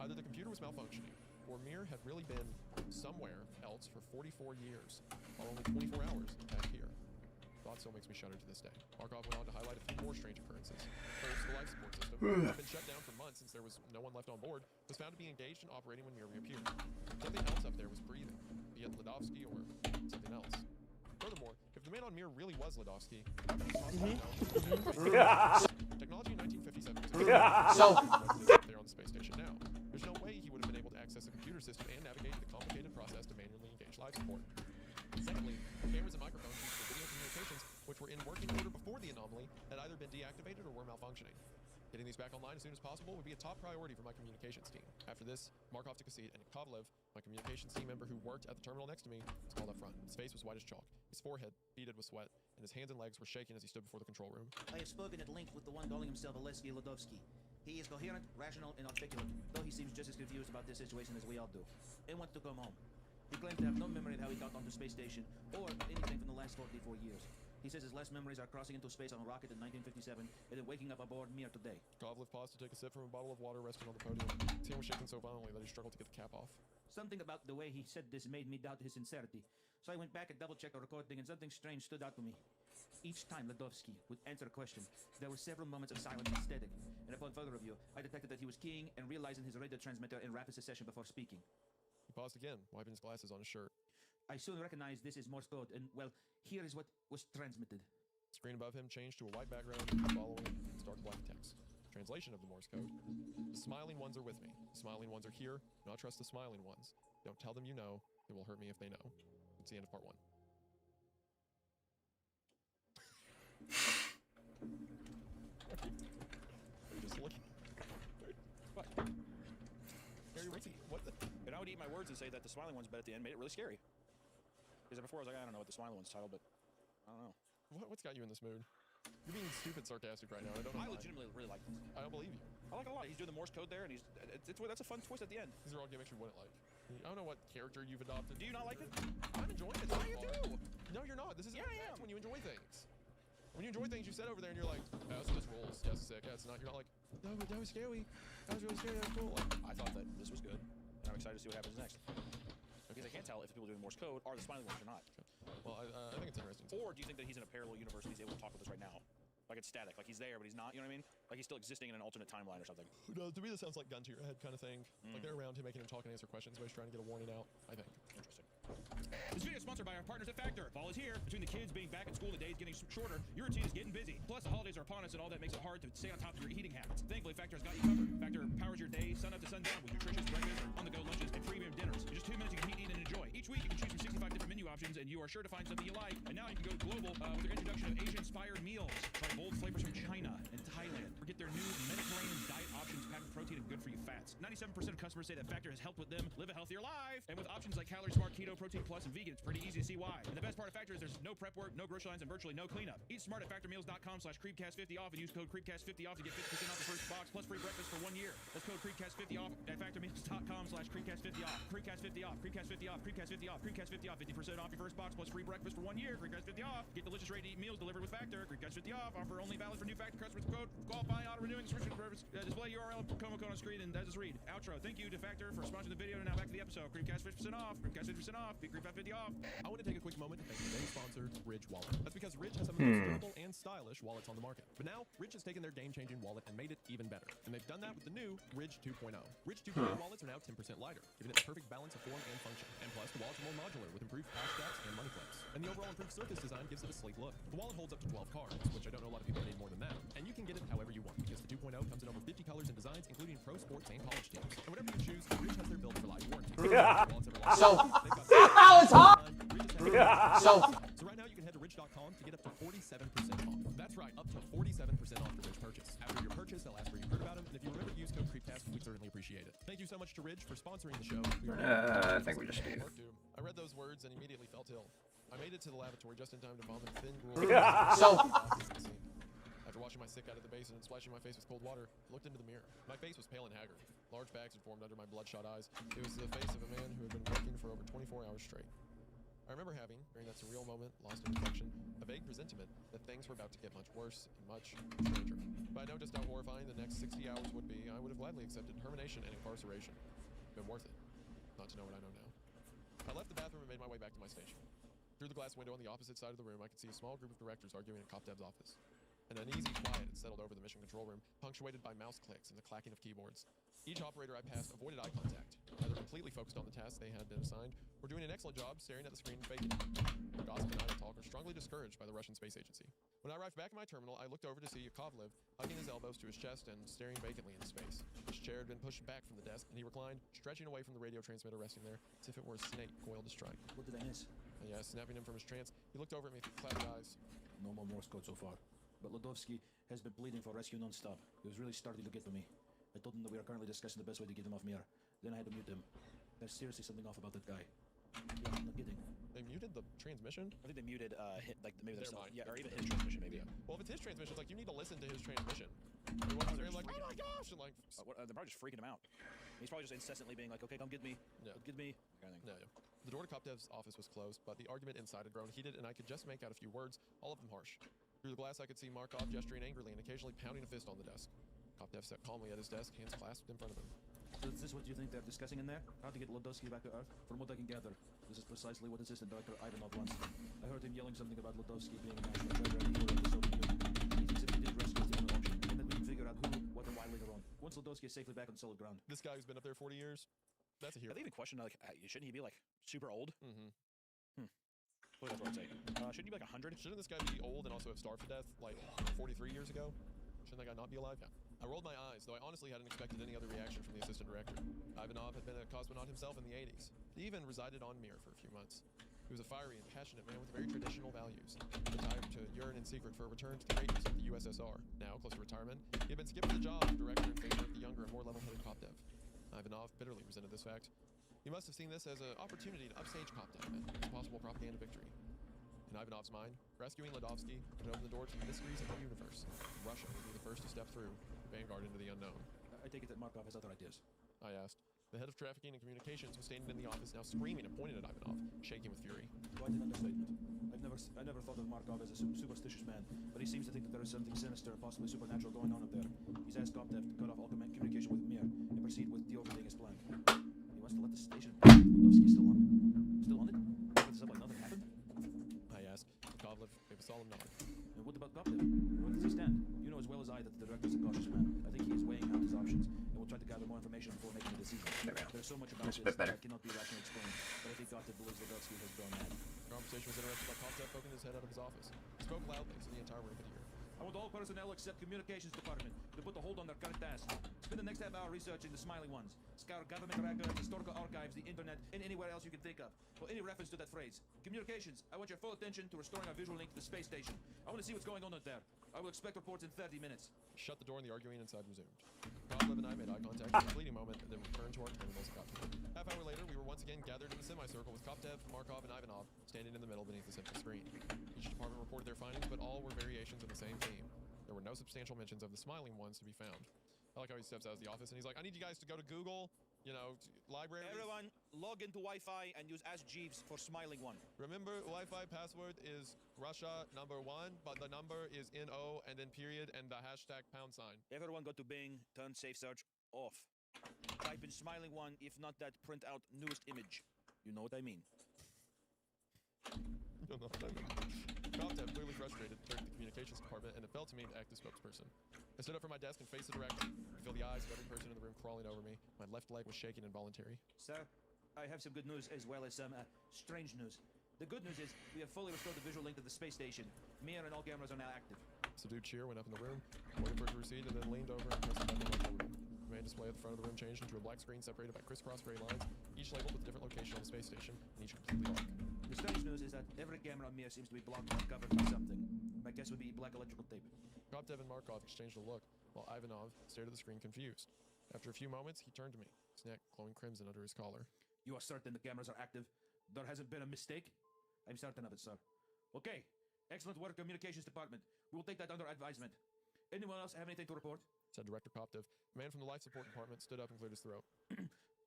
S14: Either the computer was malfunctioning, or Mir had really been somewhere else for 44 years, while only 24 hours back here. Thought still makes me shudder to this day. Markov went on to highlight a few more strange occurrences. First, the life support system, which had been shut down for months since there was no one left on board, was found to be engaged and operating when Mir reappeared. Something else up there was breathing, be it Ladovsky or something else. Furthermore, if the man on Mir really was Ladovsky, how could he possibly know? Technology in 1957 was there on the space station now. There's no way he would have been able to access the computer system and navigate the complicated process to manually engage life support. Secondly, cameras and microphones used for video communications, which were in working order before the anomaly, had either been deactivated or were malfunctioning. Getting these back online as soon as possible would be a top priority for my communications team. After this, Markov took a seat, and Kovlev, my communications team member who worked at the terminal next to me, was called up front. His face was white as chalk, his forehead beaded with sweat, and his hands and legs were shaking as he stood before the control room.
S18: I have spoken at length with the one calling himself Alesky Ladovsky. He is coherent, rational, and articulate, though he seems just as confused about this situation as we all do. He wants to come home. He claims to have no memory of how he got onto space station, or anything from the last 44 years. He says his last memories are crossing into space on a rocket in 1957, and then waking up aboard Mir today.
S14: Kovlev paused to take a sip from a bottle of water resting on the podium. His hand was shaking so violently that he struggled to get the cap off.
S18: Something about the way he said this made me doubt his sincerity. So I went back and double-checked the recording, and something strange stood out to me. Each time Ladovsky would answer a question, there were several moments of silence and static. And upon further review, I detected that he was keying and realizing his radio transmitter in rapid succession before speaking.
S14: He paused again, wiping his glasses on his shirt.
S18: I soon recognized this is Morse code, and, well, here is what was transmitted.
S14: The screen above him changed to a white background, following its dark black text. Translation of the Morse code. The smiling ones are with me. The smiling ones are here. Do not trust the smiling ones. Don't tell them you know. It will hurt me if they know. It's the end of part 1. Are you just looking?
S15: What?
S14: Harry, what the?
S15: And I would eat my words and say that the smiling one's bed at the end made it really scary. Because before I was like, I don't know what the smiling one's titled, but I don't know.
S14: What's got you in this mood? You're being stupid sarcastic right now. I don't know.
S15: I legitimately really like this.
S14: I don't believe you.
S15: I like it a lot. He's doing the Morse code there, and that's a fun twist at the end.
S14: These are all gimmicks you wouldn't like. I don't know what character you've adopted.
S15: Do you not like it?
S14: I'm enjoying it.
S15: Yeah, you do.
S14: No, you're not. This is
S15: I am.
S14: when you enjoy things. When you enjoy things, you sit over there and you're like, oh, so this rules. Yes, it's sick. Yeah, it's not. You're not like, no, but that was scary. That was really scary. That was cool. Like,
S15: I thought that this was good, and I'm excited to see what happens next. Because I can't tell if the people doing Morse code are the smiling ones or not.
S14: well, I think it's interesting.
S15: Or do you think that he's in a parallel universe and he's able to talk with us right now? Like it's static, like he's there, but he's not, you know what I mean? Like he's still existing in an alternate timeline or something.
S14: No, to me this sounds like gun to your head kind of thing. Like they're around him, making him talk and answer questions, but he's trying to get a warning out, I think.
S15: Interesting. This video is sponsored by our partners at Factor. Fall is here. Between the kids being back at school, the days getting shorter, your routine is getting busy. Plus, the holidays are upon us, and all that makes it hard to stay on top of your eating habits. Thankfully, Factor's got you covered. Factor powers your day, sun up to sundown, with nutritious breakfast, on-the-go lunches, and premium dinners. In just 2 minutes, you can heat, eat, and enjoy. Each week, you can choose from 65 different menu options, and you are sure to find something you like. And now you can go global with their introduction of Asian-inspired meals. Try bold flavors from China and Thailand. Or get their new Mediterranean diet options packed with protein and good-for-you fats. 97% of customers say that Factor has helped with them live a healthier life. And with options like Calorie Smart, Keto, Protein Plus, and Vegan, it's pretty easy to see why. And the best part of Factor is there's no prep work, no grocery lines, and virtually no cleanup. Eat smart at factormeals.com/creepcast50 off and use code creepcast50 off to get 50% off the first box plus free breakfast for 1 year. That's code creepcast50 off at factormeals.com/creepcast50 off. Creepcast50 off. Creepcast50 off. Creepcast50 off. Creepcast50 off. 50% off your first box plus free breakfast for 1 year. Creepcast50 off. Get delicious ready-to-eat meals delivered with Factor. Creepcast50 off. Offer only valid for new Factor customers. Code qualifying auto-renewing subscription purpose. Display URL promo code on screen and that is read. Outro. Thank you to Factor for sponsoring the video. And now back to the episode. Creepcast 50% off. Creepcast 50% off. Creepcast50 off.
S14: I want to take a quick moment to thank today's sponsor, Ridge Wallet. That's because Ridge has some of the most durable and stylish wallets on the market. But now, Ridge has taken their game-changing wallet and made it even better. And they've done that with the new Ridge 2.0. Ridge 2.0 wallets are now 10% lighter, giving it the perfect balance of form and function. And plus, the wallets are more modular with improved cash straps and money clips. And the overall improved surface design gives it a sleek look. The wallet holds up to 12 cards, which I don't know a lot of people need more than that. And you can get it however you want, because the 2.0 comes in over 50 colors and designs, including pro, sports, and college teams. And whatever you choose, Ridge has their build for life warranty. So right now you can head to ridge.com to get up to 47% off. That's right, up to 47% off your Ridge purchase. After your purchase, they'll ask where you heard about them, and if you remember to use code Creepcast, we certainly appreciate it. Thank you so much to Ridge for sponsoring the show.
S11: I think we just do.
S14: I read those words and immediately felt ill. I made it to the lavatory just in time to vomit thin gruel. After washing my sick out of the basin and splashing my face with cold water, I looked into the mirror. My face was pale and haggard. Large bags had formed under my bloodshot eyes. It was the face of a man who had been working for over 24 hours straight. I remember having, during that surreal moment, lost in reflection, a vague presentiment that things were about to get much worse and much stranger. But I know just how horrifying the next 60 hours would be. I would have gladly accepted termination and incarceration. Been worth it. not to know what I know now. I left the bathroom and made my way back to my station. Through the glass window on the opposite side of the room, I could see a small group of directors arguing in CopDev's office. An uneasy quiet had settled over the mission control room, punctuated by mouse clicks and the clacking of keyboards. Each operator I passed avoided eye contact, either completely focused on the task they had been assigned, or doing an excellent job staring at the screen and faking it. Gossip and idle talk are strongly discouraged by the Russian space agency. When I arrived back at my terminal, I looked over to see Yakovlev hugging his elbows to his chest and staring vacantly into space. His chair had been pushed back from the desk, and he reclined, stretching away from the radio transmitter resting there, as if it were a snake coiled to strike.
S18: What did I miss?
S14: Yeah, snapping him from his trance, he looked over at me with cloudy eyes.
S18: No more Morse code so far. But Ludovsky has been pleading for rescue non-stop. He was really starting to get to me. I told him that we are currently discussing the best way to get him off Mir. Then I had to mute him. There's seriously something off about that guy. Yeah, I'm not kidding.
S14: They muted the transmission?
S19: I think they muted maybe
S14: Their
S19: their
S14: mic.
S19: yeah, or even his transmission maybe.
S14: Yeah. Well, if it's his transmission, it's like you need to listen to his transmission. Everyone's there like, oh my gosh, and like,
S19: they're probably just freaking him out. He's probably just incessantly being like, okay, come get me, get me, kind of thing.
S14: Yeah. The door to CopDev's office was closed, but the argument inside had grown heated, and I could just make out a few words, all of them harsh. Through the glass, I could see Markov gesturing angrily and occasionally pounding a fist on the desk. CopDev sat calmly at his desk, hands clasped in front of him.
S18: So is this what you think they're discussing in there? How to get Ludovsky back to Earth? From what I can gather, this is precisely what Assistant Director Ivanov wants. I heard him yelling something about Ludovsky being a national treasure and hero of the Soviet Union. He thinks if he did rescue him an option, and then we can figure out who, what, and why later on. Once Ludovsky is safely back on solid ground.
S14: This guy who's been up there 40 years, that's a hero.
S19: They even question like, shouldn't he be like super old?
S14: Mm-hmm.
S19: Well, that's what I'd say. Shouldn't he be like 100?
S14: Shouldn't this guy be old and also have starved to death like 43 years ago? Shouldn't that guy not be alive? Yeah. I rolled my eyes, though I honestly hadn't expected any other reaction from the assistant director. Ivanov had been a cosmonaut himself in the 80s. He even resided on Mir for a few months. He was a fiery and passionate man with very traditional values, the type to yearn in secret for a return to the greatness of the USSR. Now, close to retirement, he had been skipping the job of director in favor of the younger and more level-headed CopDev. Ivanov bitterly resented this fact. He must have seen this as an opportunity to upstage CopDev and a possible propaganda victory. In Ivanov's mind, rescuing Ludovsky would open the door to the mysteries of the universe. Russia would be the first to step through, vanguard into the unknown.
S18: I take it that Markov has other ideas.
S14: I asked. The head of trafficking and communications was standing in the office, now screaming and pointing at Ivanov, shaking with fury.
S18: Quite an understatement. I never thought of Markov as a superstitious man, but he seems to think that there is something sinister, possibly supernatural going on up there. He's asked CopDev to cut off all communication with Mir and proceed with deorbiting his plan. He wants to let the station. Ludovsky's still on. Still on it? Cover this up like nothing happened?
S14: I asked. Yakovlev gave a solemn nod.
S18: And what about CopDev? Where does he stand? You know as well as I that the director's a cautious man. I think he is weighing out his options, and will try to gather more information before making a decision. There's so much about this that cannot be rationally explained, but I think CopDev believes Ludovsky has gone mad.
S14: The conversation was interrupted by CopDev poking his head out of his office. He spoke loudly so the entire room could hear.
S18: I want all personnel except communications department to put a hold on their current tasks. Spend the next half hour researching the Smiling Ones. Scour government records, historical archives, the internet, and anywhere else you can think of, or any reference to that phrase. Communications, I want your full attention to restoring our visual link to the space station. I want to see what's going on out there. I will expect reports in 30 minutes.
S14: Shut the door and the arguing inside resumed. Yakovlev and I made eye contact for a fleeting moment and then returned to our terminals and got to work. Half hour later, we were once again gathered in a semicircle with CopDev, Markov, and Ivanov standing in the middle beneath the central screen. Each department reported their findings, but all were variations of the same theme. There were no substantial mentions of the Smiling Ones to be found. I like how he steps out of the office and he's like, I need you guys to go to Google, you know, libraries.
S19: Everyone, log into Wi-Fi and use Ask Jeeves for Smiling One.
S14: Remember, Wi-Fi password is Russia #1, but the number is NO and then period and the hashtag #.
S19: Everyone go to Bing, turn safe search off. Type in Smiling One, if not that, print out newest image. You know what I mean.
S14: You don't know what I mean. CopDev, clearly frustrated, turned to the communications department, and it fell to me to act as spokesperson. I stood up from my desk and faced the director. I feel the eyes of every person in the room crawling over me. My left leg was shaking involuntary.
S18: Sir, I have some good news as well as some strange news. The good news is we have fully restored the visual link to the space station. Mir and all cameras are now active.
S14: Subdued cheer went up in the room, waited for it to recede, and then leaned over and pressed the button on the room. The main display at the front of the room changed into a black screen separated by crisscross gray lines, each labeled with a different location on the space station, and each completely dark.
S18: The strange news is that every camera on Mir seems to be blocked or covered by something. My guess would be black electrical tape.
S14: CopDev and Markov exchanged a look, while Ivanov stared at the screen confused. After a few moments, he turned to me, his neck glowing crimson under his collar.
S18: You are certain the cameras are active? There hasn't been a mistake? I'm certain of it, sir. Okay. Excellent work, communications department. We will take that under advisement. Anyone else have anything to report?
S14: Said Director CopDev. The man from the life support department stood up and cleared his throat.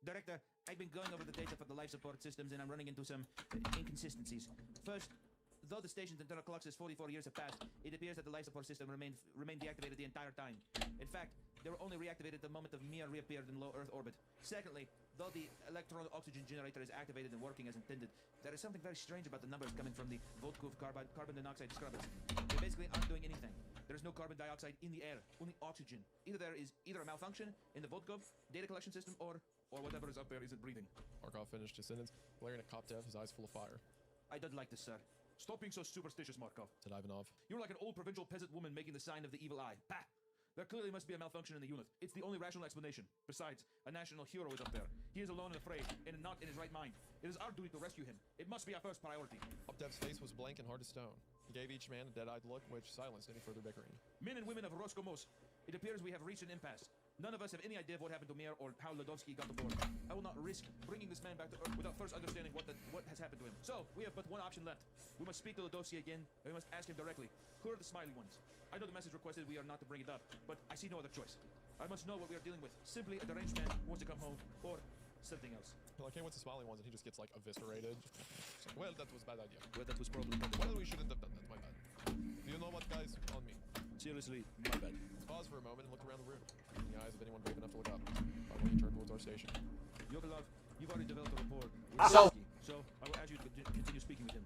S18: Director, I've been going over the data for the life support systems and I'm running into some inconsistencies. First, though the station's internal clock says 44 years have passed, it appears that the life support system remained deactivated the entire time. In fact, they were only reactivated the moment the Mir reappeared in low Earth orbit. Secondly, though the electron oxygen generator is activated and working as intended, there is something very strange about the numbers coming from the Votkov carbon monoxide scrubbers. They basically aren't doing anything. There is no carbon dioxide in the air, only oxygen. Either there is a malfunction in the Votkov data collection system, or whatever is up there isn't breathing.
S14: Markov finished his sentence, glaring at Koptev, his eyes full of fire.
S18: I don't like this, sir. Stop being so superstitious, Markov.
S14: Said Ivanov.
S18: You're like an old provincial peasant woman making the sign of the evil eye. Bah! There clearly must be a malfunction in the unit. It's the only rational explanation. Besides, a national hero is up there. He is alone and afraid, and not in his right mind. It is our duty to rescue him. It must be our first priority.
S14: Koptev's face was blank and hard as stone. He gave each man a dead-eyed look, which silenced any further bickering.
S18: Men and women of Roskomos, it appears we have reached an impasse. None of us have any idea of what happened to Mir or how Ladovsky got aboard. I will not risk bringing this man back to Earth without first understanding what has happened to him. So, we have but one option left. We must speak to Ladovsky again, and we must ask him directly, who are the smiley ones? I know the message requested we are not to bring it up, but I see no other choice. I must know what we are dealing with. Simply a deranged man who wants to come home, or something else.
S14: Like, hey, what's the smiley ones? And he just gets, like, eviscerated. Like, well, that was a bad idea.
S18: Well, that was probably...
S14: Well, we shouldn't have done that. My bad. Do you know what, guys? On me.
S18: Seriously, my bad.
S14: Paused for a moment and looked around the room, in the eyes of anyone brave enough to look up. Finally, he turned towards our station.
S18: Yokolov, you've already developed a rapport with
S11: So-
S18: Ladovsky, so I will ask you to continue speaking with him.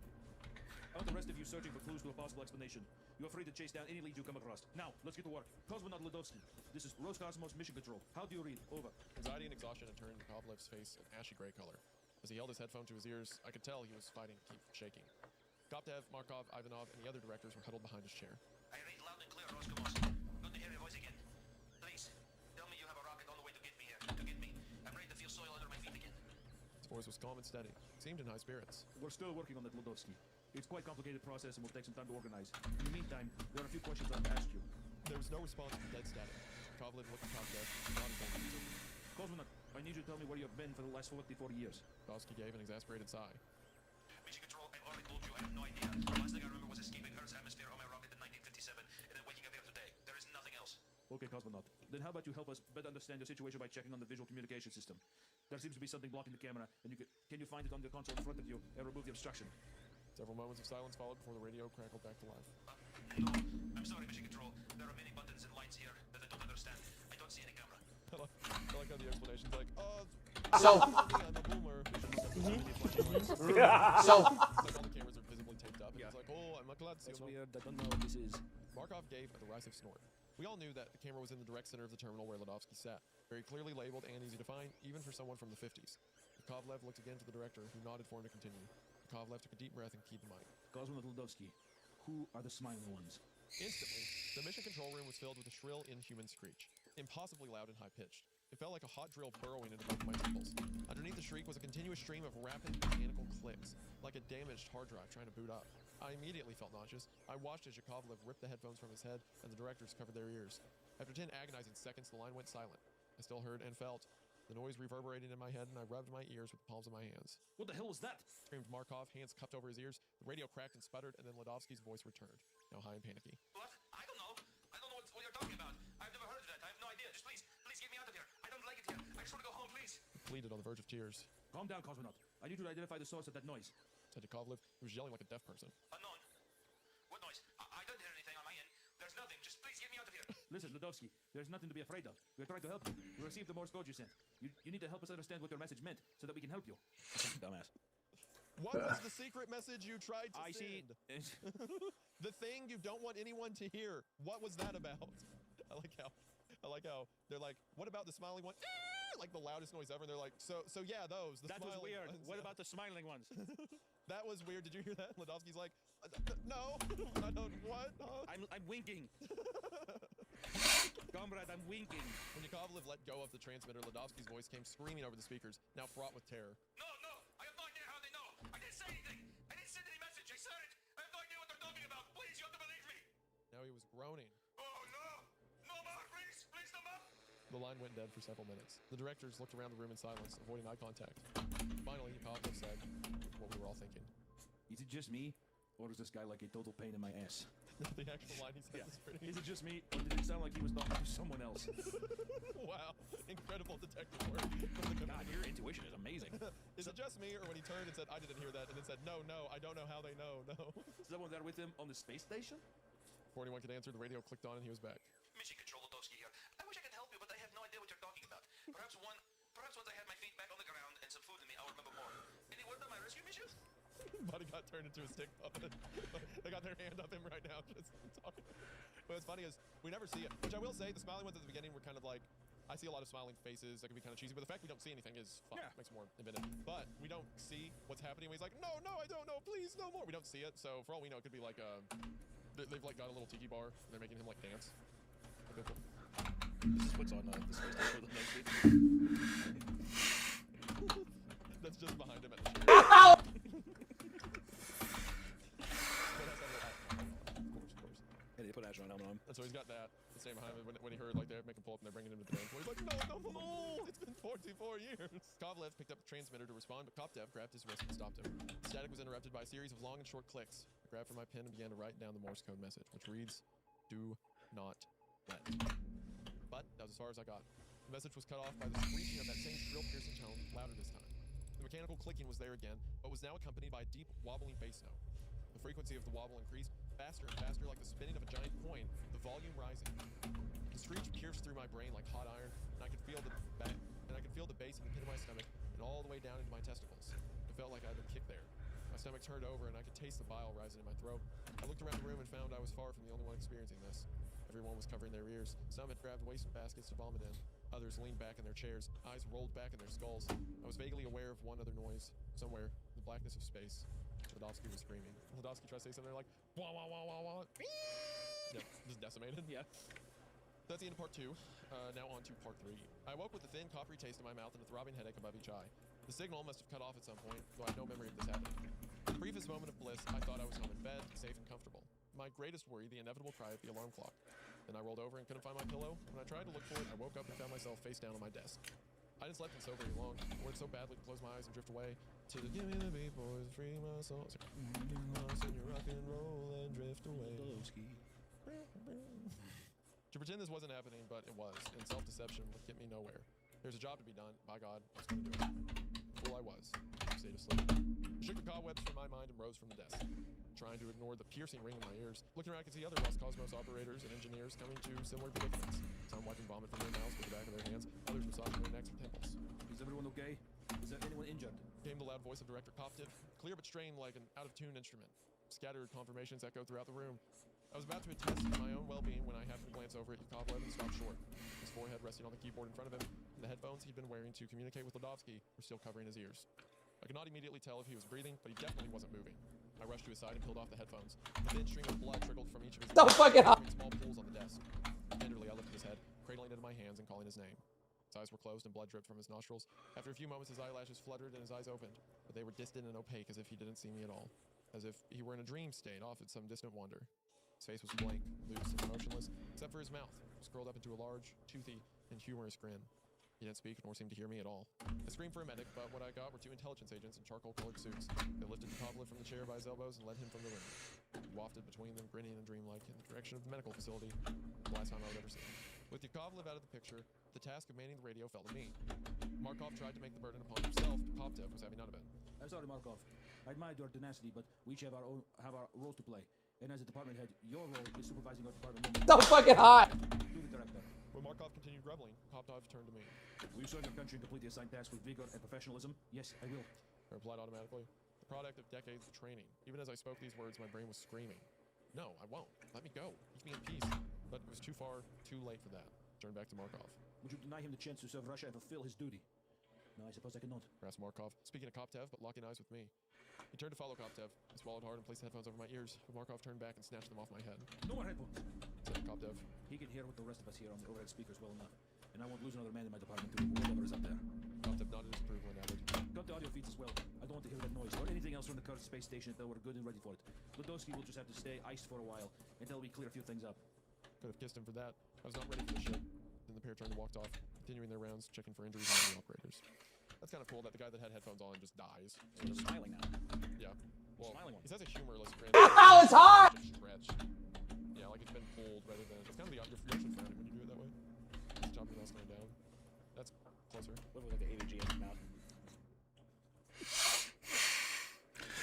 S18: I want the rest of you searching for clues to a possible explanation. You are free to chase down any leads you come across. Now, let's get to work. Cosmonaut Ladovsky, this is Roscosmos Mission Control. How do you read? Over.
S14: Anxiety and exhaustion had turned Kovlev's face an ashy gray color. As he held his headphone to his ears, I could tell he was fighting to keep from shaking. Koptev, Markov, Ivanov, and the other directors were huddled behind his chair.
S17: I read loud and clear, Roskomos. Good to hear your voice again. Please, tell me you have a rocket on the way to get me here. To get me. I'm ready to feel soil under my feet again.
S14: His voice was calm and steady. He seemed in high spirits.
S18: We're still working on that, Ladovsky. It's quite a complicated process and will take some time to organize. In the meantime, there are a few questions I've asked you.
S14: There was no response from dead static. Kovlev looked at Koptev, nodded and continued.
S18: Cosmonaut, I need you to tell me where you have been for the last 44 years.
S14: Kovsky gave an exasperated sigh.
S17: Mission Control, I've already told you I have no idea. The last thing I remember was escaping Earth's atmosphere on my rocket in 1957, and then waking up here today. There is nothing else.
S18: Okay, Cosmonaut. Then how about you help us better understand your situation by checking on the visual communication system? There seems to be something blocking the camera, and can you find it on the console in front of you and remove the obstruction?
S14: Several moments of silence followed before the radio crackled back to life.
S17: No, I'm sorry, Mission Control. There are many buttons and lights here that I don't understand. I don't see any camera.
S14: I like how the explanation's like,
S11: So-
S14: I'm a boomer.
S11: So-
S14: Like all the cameras are visibly taped up, and it's like, oh, I'm glad to see
S18: That's
S14: you.
S18: weird. I don't know what this is.
S14: Markov gave a derisive snort. We all knew that the camera was in the direct center of the terminal where Ladovsky sat, very clearly labeled and easy to find, even for someone from the 50s. Kovlev looked again to the director, who nodded for him to continue. Kovlev took a deep breath and keyed the mic.
S18: Cosmonaut Ladovsky, who are the smiling ones?
S14: Instantly, the mission control room was filled with a shrill, inhuman screech, impossibly loud and high-pitched. It felt like a hot drill burrowing into both my temples. Underneath the shriek was a continuous stream of rapid mechanical clicks, like a damaged hard drive trying to boot up. I immediately felt nauseous. I watched as Yakovlev ripped the headphones from his head, and the directors covered their ears. After 10 agonizing seconds, the line went silent. I still heard and felt the noise reverberating in my head, and I rubbed my ears with the palms of my hands.
S18: What the hell was that?
S14: Screamed Markov, hands cupped over his ears. The radio cracked and sputtered, and then Ladovsky's voice returned, now high and panicky.
S17: What? I don't know. I don't know what you're talking about. I've never heard of that. I have no idea. Just please get me out of here. I don't like it here. I just want to go home, please.
S14: He pleaded on the verge of tears.
S18: Calm down, Cosmonaut. I need you to identify the source of that noise.
S14: Said Yakovlev, who was yelling like a deaf person.
S17: Unknown. What noise? I don't hear anything on my end. There's nothing. Just please get me out of here.
S18: Listen, Ladovsky, there's nothing to be afraid of. We're trying to help you. We received the Morse code you sent. You need to help us understand what your message meant so that we can help you. Dumbass.
S14: What was the secret message you tried to
S18: I see.
S14: send? The thing you don't want anyone to hear. What was that about? I like how they're like, what about the smiling one? Like the loudest noise ever, and they're like, so yeah, those. The
S18: That was
S14: smiling
S18: weird.
S14: ones.
S18: What about the smiling ones?
S14: That was weird. Did you hear that? Ladovsky's like, no, I don't. What? Huh?
S18: I'm winking. Comrade, I'm winking.
S14: When Yakovlev let go of the transmitter, Ladovsky's voice came screaming over the speakers, now fraught with terror.
S17: No. I have no idea how they know. I didn't say anything. I didn't send any message. I said it. I have no idea what they're talking about. Please, you have to believe me.
S14: Now he was groaning.
S17: Oh, no. No more, please. Please, no more.
S14: The line went dead for several minutes. The directors looked around the room in silence, avoiding eye contact. Finally, Yakovlev said what we were all thinking.
S18: Is it just me? Or is this guy like a total pain in my ass?
S14: The actual line he said is pretty...
S18: Is it just me? Or did it sound like he was talking to someone else?
S14: Wow. Incredible detective work from the
S18: God, your intuition is amazing.
S14: Is it just me, or when he turned and said, I didn't hear that, and then said, no, I don't know how they know, no.
S18: Someone there with him on the space station?
S14: Before anyone could answer, the radio clicked on and he was back.
S17: Mission Control Ladovsky here. I wish I could help and some food to me, I'll remember more. Any word on my rescue mission?
S14: Buddy got turned into a stick puppet. They got their hand up him right now, just talking. But what's funny is we never see it. Which I will say, the smiling ones at the beginning were kind of like, I see a lot of smiling faces that can be kind of cheesy, but the fact we don't see anything is fun.
S15: Yeah.
S14: Makes it more inventive. But we don't see what's happening when he's like, no, I don't know, please, no more. We don't see it, so for all we know, it could be like they've like got a little tiki bar and they're making him like dance. Okay, cool.
S15: This is what's on the space station for the next week.
S14: That's just behind him at the chair. Of course.
S15: And they put Astronaut helmet on.
S14: And so he's got that. Staying behind him when he heard like they're making pull up and they're bringing him to the dance floor. He's like, no, it's been 44 years. Kovalev picked up the transmitter to respond, but Koptev grabbed his wrist and stopped him. The static was interrupted by a series of long and short clicks. I grabbed from my pen and began to write down the Morse code message, which reads, "Do not let." But that was as far as I got. The message was cut off by the screeching of that same shrill, piercing tone, louder this time. The mechanical clicking was there again, but was now accompanied by a deep, wobbling bass note. The frequency of the wobble increased faster and faster, like the spinning of a giant coin, the volume rising. The screech pierced through my brain like hot iron, and I could feel the bass in the pit of my stomach and all the way down into my testicles. It felt like I had been kicked there. My stomach turned over, and I could taste the bile rising in my throat. I looked around the room and found I was far from the only one experiencing this. Everyone was covering their ears. Some had grabbed waste baskets to vomit in. Others leaned back in their chairs, eyes rolled back in their skulls. I was vaguely aware of one other noise. Somewhere, in the blackness of space, Ledovsky was screaming. Ledovsky tried to say something like, wah, wah, wah, wah, wah. Yep, just decimated.
S15: Yeah.
S14: That's the end of part 2. Now on to part 3. I woke with a thin, coppery taste in my mouth and a throbbing headache above each eye. The signal must have cut off at some point, though I have no memory of this happening. In the briefest moment of bliss, I thought I was home in bed, safe and comfortable. My greatest worry, the inevitable cry of the alarm clock. Then I rolled over and couldn't find my pillow. When I tried to look for it, I woke up and found myself face down on my desk. I hadn't slept in so very long. I wanted so badly to close my eyes and drift away to the give me the beat, boys, free my soul. Get lost in your rock and roll and drift away. To pretend this wasn't happening, but it was, and self-deception would get me nowhere. There's a job to be done. By God, I was going to do it. Fool I was. I stayed asleep. I shook the cobwebs from my mind and rose from the desk, trying to ignore the piercing ring in my ears. Looking around, I could see other Lost Cosmos operators and engineers coming to similar predicaments. Some wiping vomit from their mouths with the back of their hands, others massaging their necks or temples.
S19: Is everyone okay? Is there anyone injured?
S14: Came the loud voice of Director Koptev, clear but strained like an out-of-tune instrument. Scattered confirmations echoed throughout the room. I was about to attest to my own well-being when I happened to glance over at Yakovlev and stopped short. His forehead resting on the keyboard in front of him, and the headphones he'd been wearing to communicate with Ledovsky were still covering his ears. I could not immediately tell if he was breathing, but he definitely wasn't moving. I rushed to his side and peeled off the headphones. A thin stream of blood trickled from each of his
S4: Don't fucking hide.
S14: small pools on the desk. Tenderly, I lifted his head, cradling it in my hands and calling his name. His eyes were closed and blood dripped from his nostrils. After a few moments, his eyelashes fluttered and his eyes opened, but they were distant and opaque as if he didn't see me at all. As if he were in a dream state off at some distant wonder. His face was blank, loose, and motionless, except for his mouth, which scrolled up into a large, toothy, and humorous grin. He didn't speak nor seem to hear me at all. I screamed for a medic, but what I got were 2 intelligence agents in charcoal-colored suits. They lifted Yakovlev from the chair by his elbows and led him from the room. He wafted between them, grinning and dreamlike, in the direction of the medical facility, the last time I would ever see him. With Yakovlev out of the picture, the task of manning the radio fell to me. Markov tried to make the burden upon himself, but Koptev was having none of it.
S19: I'm sorry, Markov. I admire your tenacity, but we each have our role to play. And as a department head, your role is supervising our department.
S4: Don't fucking hide.
S19: Do the director.
S14: When Markov continued groveling, Koptev turned to me.
S19: Will you serve your country and complete the assigned task with vigor and professionalism? Yes, I will.
S14: I replied automatically. The product of decades of training. Even as I spoke these words, my brain was screaming. No, I won't. Let me go. Leave me in peace. But it was too far, too late for that. Turned back to Markov.
S19: Would you deny him the chance to serve Russia and fulfill his duty? No, I suppose I cannot.
S14: Asked Markov, speaking to Koptev, but locking eyes with me. He turned to follow Koptev. I swallowed hard and placed the headphones over my ears, but Markov turned back and snatched them off my head.
S19: No more headphones.
S14: Said Koptev.
S19: He can hear what the rest of us hear on the overhead speakers well enough. And I won't lose another man in my department to whoever is up there.
S14: Koptev nodded his approval and added.
S19: Cut the audio feeds as well. I don't want to hear that noise or anything else from the current space station until we're good and ready for it. Ledovsky will just have to stay iced for a while until we clear a few things up.
S14: Could have kissed him for that. I was not ready for the ship. Then the pair turned and walked off, continuing their rounds, checking for injuries on the operators. That's kind of cool that the guy that had headphones on just dies.
S15: So he's smiling now.
S14: Yeah. Well,
S15: Smiling one.
S14: he says a humorless grin.
S4: Ow, it's hot!
S14: Stretch. Yeah, like it's been pulled rather than. It's kind of the you're actually frowning when you do it that way. Just chopping the mouse going down. That's closer.
S15: What was like the AVG in his mouth?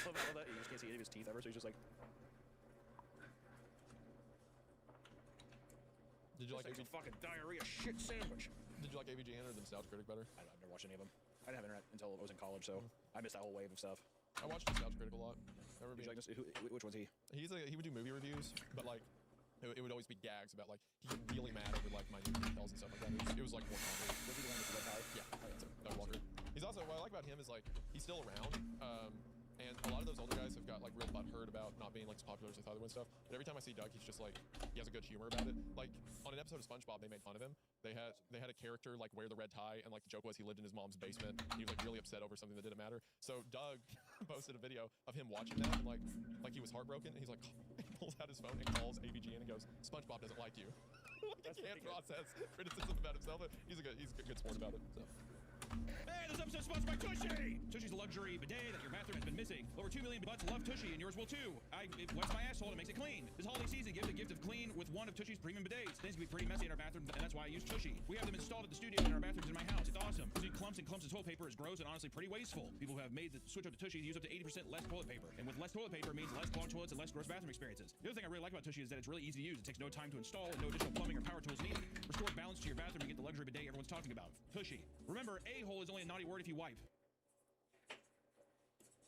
S15: Love that. You just can't see any of his teeth ever, so he's just like.
S14: Did you like
S15: some fucking diarrhea shit sandwich?
S14: Did you like AVGN or the Nostalgia Critic better?
S15: I've never watched any of them.
S20: I didn't have internet until I was in college, so I missed that whole wave of stuff.
S14: I watched Nostalgia Critic a lot.
S20: Did you like this? Which one's he?
S14: He would do movie reviews, but like it would always be gags about like he get really mad over like minute details and stuff like that. It was like more comedy.
S20: Was he the one with the red tie?
S14: Yeah, that's it. Doug Walker. He's also what I like about him is like he's still around. And a lot of those older guys have got like real butthurt about not being like as popular as they thought they would and stuff. But every time I see Doug, he's just like he has a good humor about it. Like on an episode of SpongeBob, they made fun of him. They had a character like wear the red tie, and like the joke was he lived in his mom's basement. He was like really upset over something that didn't matter. So Doug posted a video of him watching that, and like he was heartbroken. And he's like he pulls out his phone and calls AVGN and goes, "SpongeBob doesn't like you." Like he can't process criticism about himself. He's a good sport about it. So.
S15: Hey, this episode's sponsored by Tushy! Tushy's a luxury bidet that your bathroom has been missing. Over 2 million butts love Tushy, and yours will too. It wets my asshole and makes it clean. This holiday season, give the gift of clean with one of Tushy's premium bidets. Things can be pretty messy in our bathroom, and that's why I use Tushy. We have them installed at the studio in our bathrooms in my house. It's awesome. Using clumps and clumps of toilet paper is gross and honestly pretty wasteful. People who have made the switch up to Tushy use up to 80% less toilet paper. And with less toilet paper means less clogged toilets and less gross bathroom experiences. The other thing I really like about Tushy is that it's really easy to use. It takes no time to install and no additional plumbing or power tools needed. Restore balance to your bathroom and get the luxury bidet everyone's talking about. Tushy. Remember, a-hole is only a naughty word if you wipe.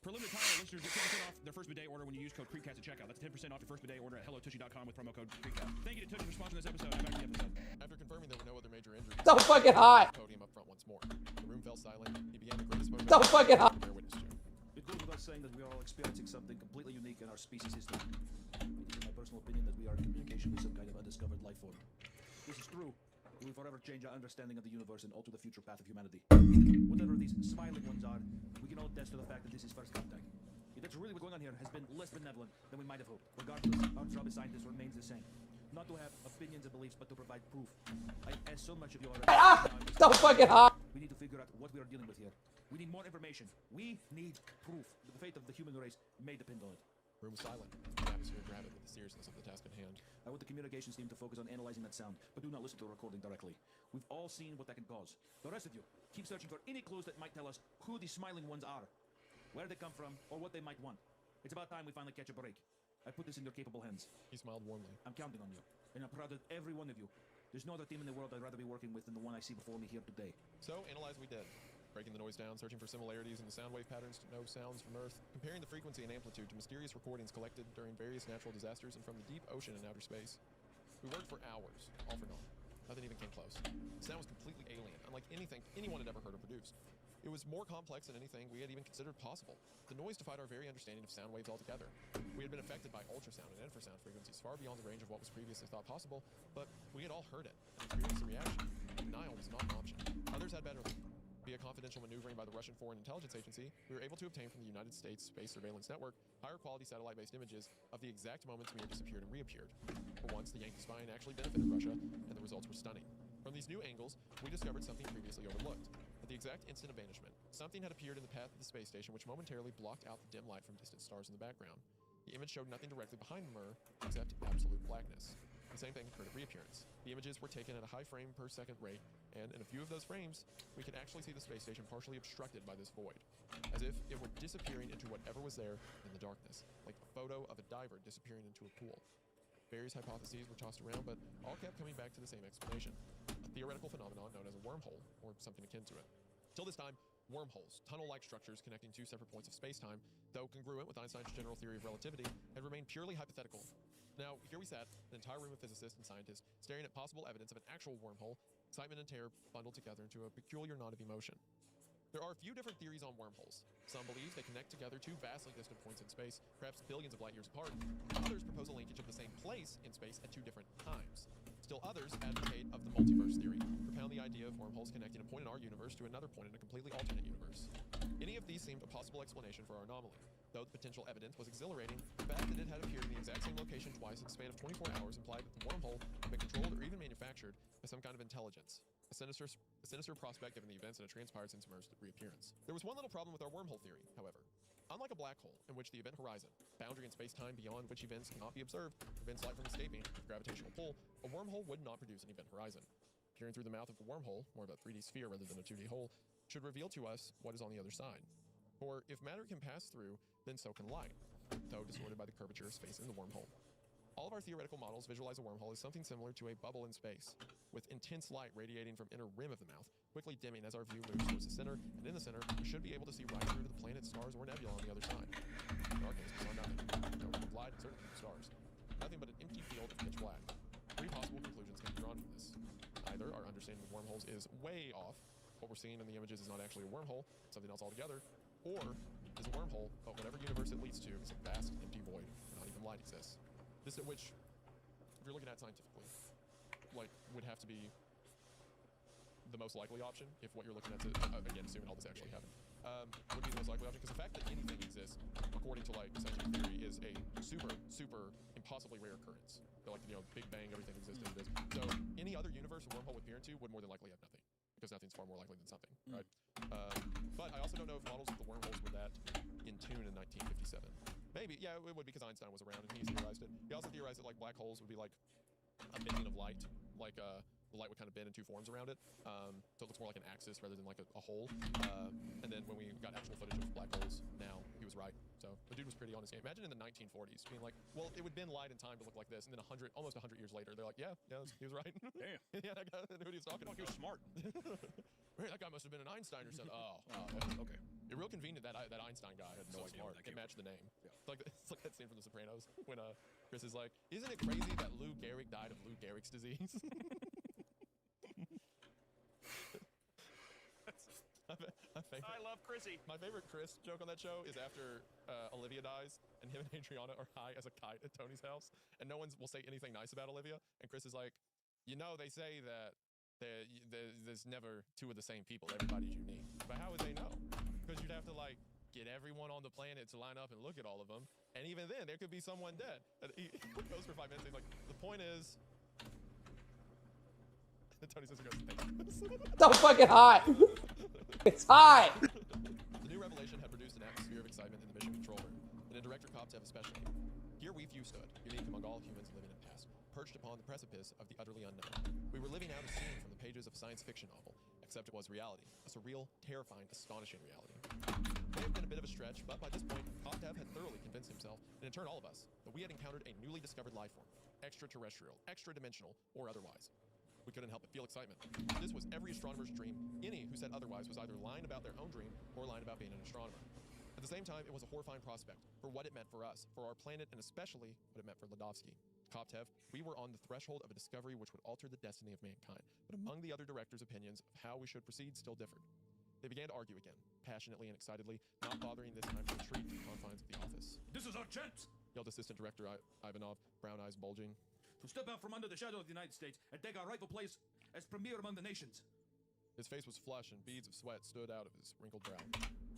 S15: For a limited time, our listeners get 10% off their first bidet order when you use code CREEPCAST at checkout. That's 10% off your first bidet order at hellotushy.com with promo code CREEPCAST. Thank you to Tushy for sponsoring this episode. Now back to the episode.
S14: After confirming there were no other major injuries,
S4: So fucking hot.
S14: Podium up front once more. The room fell silent. He began the greatest moment
S4: So fucking hot.
S14: to bear witness to.
S19: It goes without saying that we are all experiencing something completely unique in our species history. It is my personal opinion that we are in communication with some kind of undiscovered life form. This is true. It will forever change our understanding of the universe and alter the future path of humanity. Whatever these smiling ones are, we can all attest to the fact that this is first contact. If that's really what's going on here has been less benevolent than we might have hoped. Regardless, our job as scientists remains the same. Not to have opinions and beliefs, but to provide proof. I ask so much of you already.
S4: So fucking hot.
S19: We need to figure out what we are dealing with here. We need more information. We need proof. The fate of the human race may depend on it.
S14: Room was silent. The atmosphere grabbed with the seriousness of the task at hand.
S19: I want the communications team to focus on analyzing that sound, but do not listen to the recording directly. We've all seen what that can cause. The rest of you, keep searching for any clues that might tell us who these smiling ones are, where they come from, or what they might want. It's about time we finally catch a break. I put this in your capable hands.
S14: He smiled warmly.
S19: I'm counting on you, and I'm proud of every one of you. There's no other team in the world I'd rather be working with than the one I see before me here today.
S14: So, analyze we did. Breaking the noise down, searching for similarities in the sound wave patterns to know sounds from Earth, comparing the frequency and amplitude to mysterious recordings collected during various natural disasters and from the deep ocean and outer space. We worked for hours, all for naught. Nothing even came close. The sound was completely alien, unlike anything anyone had ever heard or produced. It was more complex than anything we had even considered possible. The noise defied our very understanding of sound waves altogether. We had been affected by ultrasound and infrasound frequencies far beyond the range of what was previously thought possible, but we had all heard it and experienced a reaction. Denial was not an option. Others had better luck. Via confidential maneuvering by the Russian Foreign Intelligence Agency, we were able to obtain from the United States Space Surveillance Network higher quality satellite-based images of the exact moments Mir disappeared and reappeared. For once, the Yankee spying actually benefited Russia, and the results were stunning. From these new angles, we discovered something previously overlooked. At the exact instant of vanishment, something had appeared in the path of the space station which momentarily blocked out the dim light from distant stars in the background. The image showed nothing directly behind Mir, except absolute blackness. The same thing occurred at reappearance. The images were taken at a high frame per second rate, and in a few of those frames, we could actually see the space station partially obstructed by this void, as if it were disappearing into whatever was there in the darkness, like a photo of a diver disappearing into a pool. Various hypotheses were tossed around, but all kept coming back to the same explanation: a theoretical phenomenon known as a wormhole, or something akin to it. Till this time, wormholes, tunnel-like structures connecting two separate points of space-time, though congruent with Einstein's general theory of relativity, had remained purely hypothetical. Now, here we sat, an entire room of physicists and scientists, staring at possible evidence of an actual wormhole, excitement and terror bundled together into a peculiar knot of emotion. There are a few different theories on wormholes. Some believe they connect together two vastly distant points in space, perhaps billions of light years apart. Others propose a linkage of the same place in space at two different times. Still others advocate of the multiverse theory, propound the idea of wormholes connecting a point in our universe to another point in a completely alternate universe. Any of these seemed a possible explanation for our anomaly. Though the potential evidence was exhilarating, the fact that it had appeared in the exact same location twice in the span of 24 hours implied that the wormhole had been controlled or even manufactured by some kind of intelligence. A sinister prospect given the events that had transpired since Mir's reappearance. There was one little problem with our wormhole theory, however. Unlike a black hole, in which the event horizon, boundary in space-time beyond which events cannot be observed, prevents light from escaping with gravitational pull, a wormhole would not produce an event horizon. Peering through the mouth of the wormhole, more of a 3D sphere rather than a 2D hole, should reveal to us what is on the other side. For if matter can pass through, then so can light, though distorted by the curvature of space in the wormhole. All of our theoretical models visualize a wormhole as something similar to a bubble in space, with intense light radiating from inner rim of the mouth, quickly dimming as our view moves towards the center, and in the center, we should be able to see right through to the planet, stars, or nebula on the other side. Darkness beyond nothing. No light, certainly no stars. Nothing but an empty field of pitch black. Three possible conclusions can be drawn from this. Either our understanding of wormholes is way off, what we're seeing in the images is not actually a wormhole, something else altogether, or is a wormhole, but whatever universe it leads to is a vast, empty void, where not even light exists. This at which, if you're looking at scientifically, like, would have to be the most likely option if what you're looking at, again, assuming all this actually happened, would be the most likely option, because the fact that anything exists, according to, like, scientific theory, is a super impossibly rare occurrence. Like, you know, Big Bang, everything existed. So any other universe a wormhole would peer into would more than likely have nothing, because nothing's far more likely than something, right? But I also don't know if models of the wormholes were that in tune in 1957. Maybe, yeah, it would, because Einstein was around and he theorized it. He also theorized that, like, black holes would be like a bending of light, like the light would kind of bend in two forms around it, so it looks more like an axis rather than like a hole. And then when we got actual footage of black holes, now he was right. So the dude was pretty on his game. Imagine in the 1940s being like, well, it would bend light in time to look like this, and then almost 100 years later, they're like, yeah, he was right.
S20: Damn.
S14: Yeah, that guy knew what he was talking about.
S20: He was smart.
S14: Man, that guy must have been an Einstein or something. Okay. It's real convenient that Einstein guy had no idea. It matched the name. Yeah. It's like that scene from The Sopranos when Chris is like, isn't it crazy that Lou Gehrig died of Lou Gehrig's disease?
S20: I love Chrissy.
S14: My favorite Chris joke on that show is after Olivia dies, and him and Adriana are high as a kite at Tony's house, and no one will say anything nice about Olivia, and Chris is like, you know, they say that there's never two of the same people. Everybody's unique. But how would they know? Because you'd have to, like, get everyone on the planet to line up and look at all of them, and even then, there could be someone dead. And he goes for 5 minutes, and he's like, the point is... Tony says he goes,
S21: So fucking hot. It's hot.
S14: The new revelation had produced an atmosphere of excitement in the mission control room, and in Director Koptev especially. Here we few stood, unique among all humans living in the past, perched upon the precipice of the utterly unknown. We were living out a scene from the pages of a science fiction novel, except it was reality, a surreal, terrifying, astonishing reality. It may have been a bit of a stretch, but by this point, Koptev had thoroughly convinced himself, and in turn all of us, that we had encountered a newly discovered life form, extraterrestrial, extra-dimensional, or otherwise. We couldn't help but feel excitement. This was every astronomer's dream. Any who said otherwise was either lying about their own dream or lying about being an astronomer. At the same time, it was a horrifying prospect for what it meant for us, for our planet, and especially what it meant for Ladovsky. Koptev, we were on the threshold of a discovery which would alter the destiny of mankind, but among the other directors' opinions of how we should proceed still differed. They began to argue again, passionately and excitedly, not bothering this time to retreat to the confines of the office.
S19: This is our chance!
S14: Yelled Assistant Director Ivanov, brown eyes bulging.
S19: To step out from under the shadow of the United States and take our rightful place as premier among the nations.
S14: His face was flush and beads of sweat stood out of his wrinkled brow.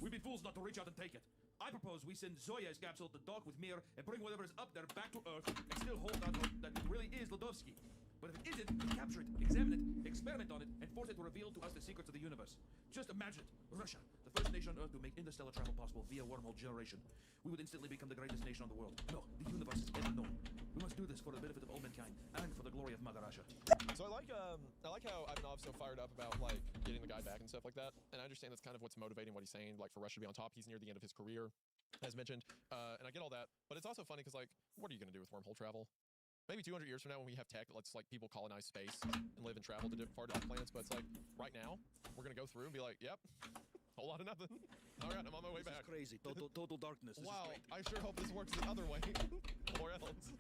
S19: We'd be fools not to reach out and take it. I propose we send Zoya's capsule to dock with Mir and bring whatever is up there back to Earth and still hold out hope that it really is Ladovsky. But if it isn't, we capture it, examine it, experiment on it, and force it to reveal to us the secrets of the universe. Just imagine it. Russia, the first nation on Earth to make interstellar travel possible via wormhole generation. We would instantly become the greatest nation on the world. No, the universe has ever known. We must do this for the benefit of all mankind and for the glory of Mother Russia.
S14: So I like how Ivanov's so fired up about, like, getting the guy back and stuff like that. And I understand that's kind of what's motivating what he's saying, like, for Russia to be on top. He's near the end of his career, as mentioned. And I get all that. But it's also funny because, like, what are you going to do with wormhole travel? Maybe 200 years from now when we have tech that lets, like, people colonize space and live and travel to far different planets. But it's like, right now, we're going to go through and be like, yep, whole lot of nothing. All right, I'm on my way back.
S19: This is crazy. Total darkness. This
S14: wow,
S19: is
S14: I sure hope this works the other way. Or else.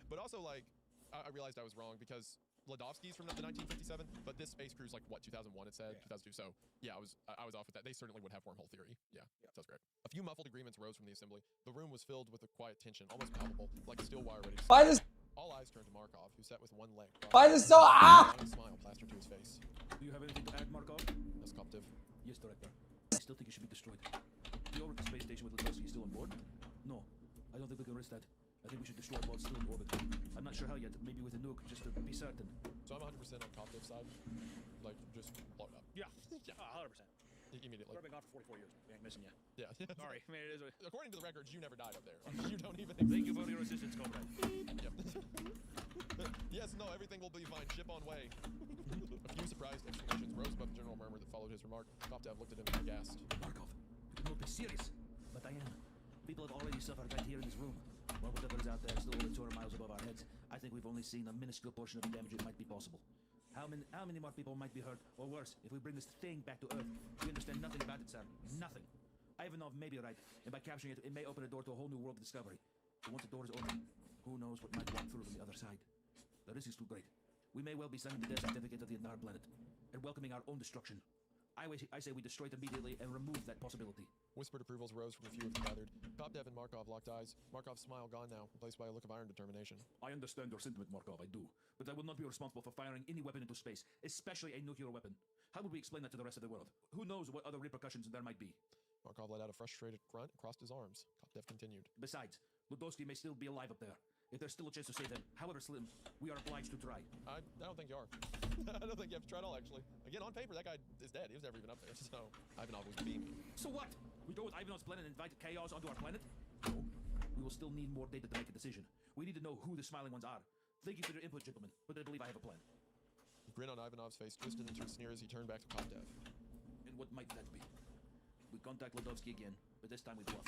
S14: But also, like, I realized I was wrong because Ladovsky's from the 1957, but this space crew's like, what, 2001 it said? Yeah. 2002. So, yeah, I was off with that. They certainly would have wormhole theory. Yeah, sounds great. A few muffled agreements rose from the assembly. The room was filled with a quiet tension, almost palpable, like steel wire ready to
S21: Why this?
S14: All eyes turned to Markov, who sat with one leg.
S21: Why is this so
S14: A smile plastered to his face.
S19: Do you have anything to add, Markov?
S14: Yes, Koptev.
S19: Yes, Director. I still think it should be destroyed. The orbit space station with Ladovsky still on board? No, I don't think we can risk that. I think we should destroy it while it's still in orbit. I'm not sure how yet. Maybe with a nuke, just to be certain.
S14: So I'm 100% on Koptev's side. Like, just blow it up.
S20: Yeah, 100%.
S14: Immediately.
S20: We've been gone for 44 years. We ain't missing you.
S14: Yeah.
S20: Sorry. I mean, it is.
S14: According to the records, you never died up there. You don't even exist.
S19: Thank you for your assistance, Comrade.
S14: Yep. Yes, no, everything will be fine. Ship on way. A few surprised exclamations rose above the general murmur that followed his remark. Koptev looked at him aghast.
S19: Markov, you cannot be serious. But I am. People have already suffered right here in this room. While whatever is out there is still over 200 miles above our heads, I think we've only seen a minuscule portion of the damage that might be possible.
S18: How many more people might be hurt, or worse, if we bring this thing back to Earth? We understand nothing about it, sir. Nothing. Ivanov may be right, and by capturing it, it may open a door to a whole new world of discovery. But once the door is open, who knows what might walk through from the other side? The risk is too great. We may well be signing the death certificate of the entire planet, and welcoming our own destruction. I say we destroy it immediately and remove that possibility.
S14: Whispered approvals rose from a few of the gathered. Kopdev and Markov locked eyes. Markov's smile gone now, replaced by a look of iron determination.
S19: I understand your sentiment, Markov, I do. But I will not be responsible for firing any weapon into space, especially a nuclear weapon. How would we explain that to the rest of the world? Who knows what other repercussions there might be?
S14: Markov let out a frustrated grunt and crossed his arms. Kopdev continued.
S19: Besides, Ludowski may still be alive up there. If there's still a chance to save him, however slim, we are obliged to try.
S14: I don't think you are. I don't think you have to try at all, actually. Again, on paper, that guy is dead. He was never even up there, so Ivanov was beaming.
S19: So what? We go with Ivanov's plan and invite chaos onto our planet? No. We will still need more data to make a decision. We need to know who the smiling ones are. Thank you for your input, gentlemen, but I believe I have a plan.
S14: The grin on Ivanov's face twisted into a sneer as he turned back to Kopdev.
S19: And what might that be? We contact Ludowski again, but this time we bluff.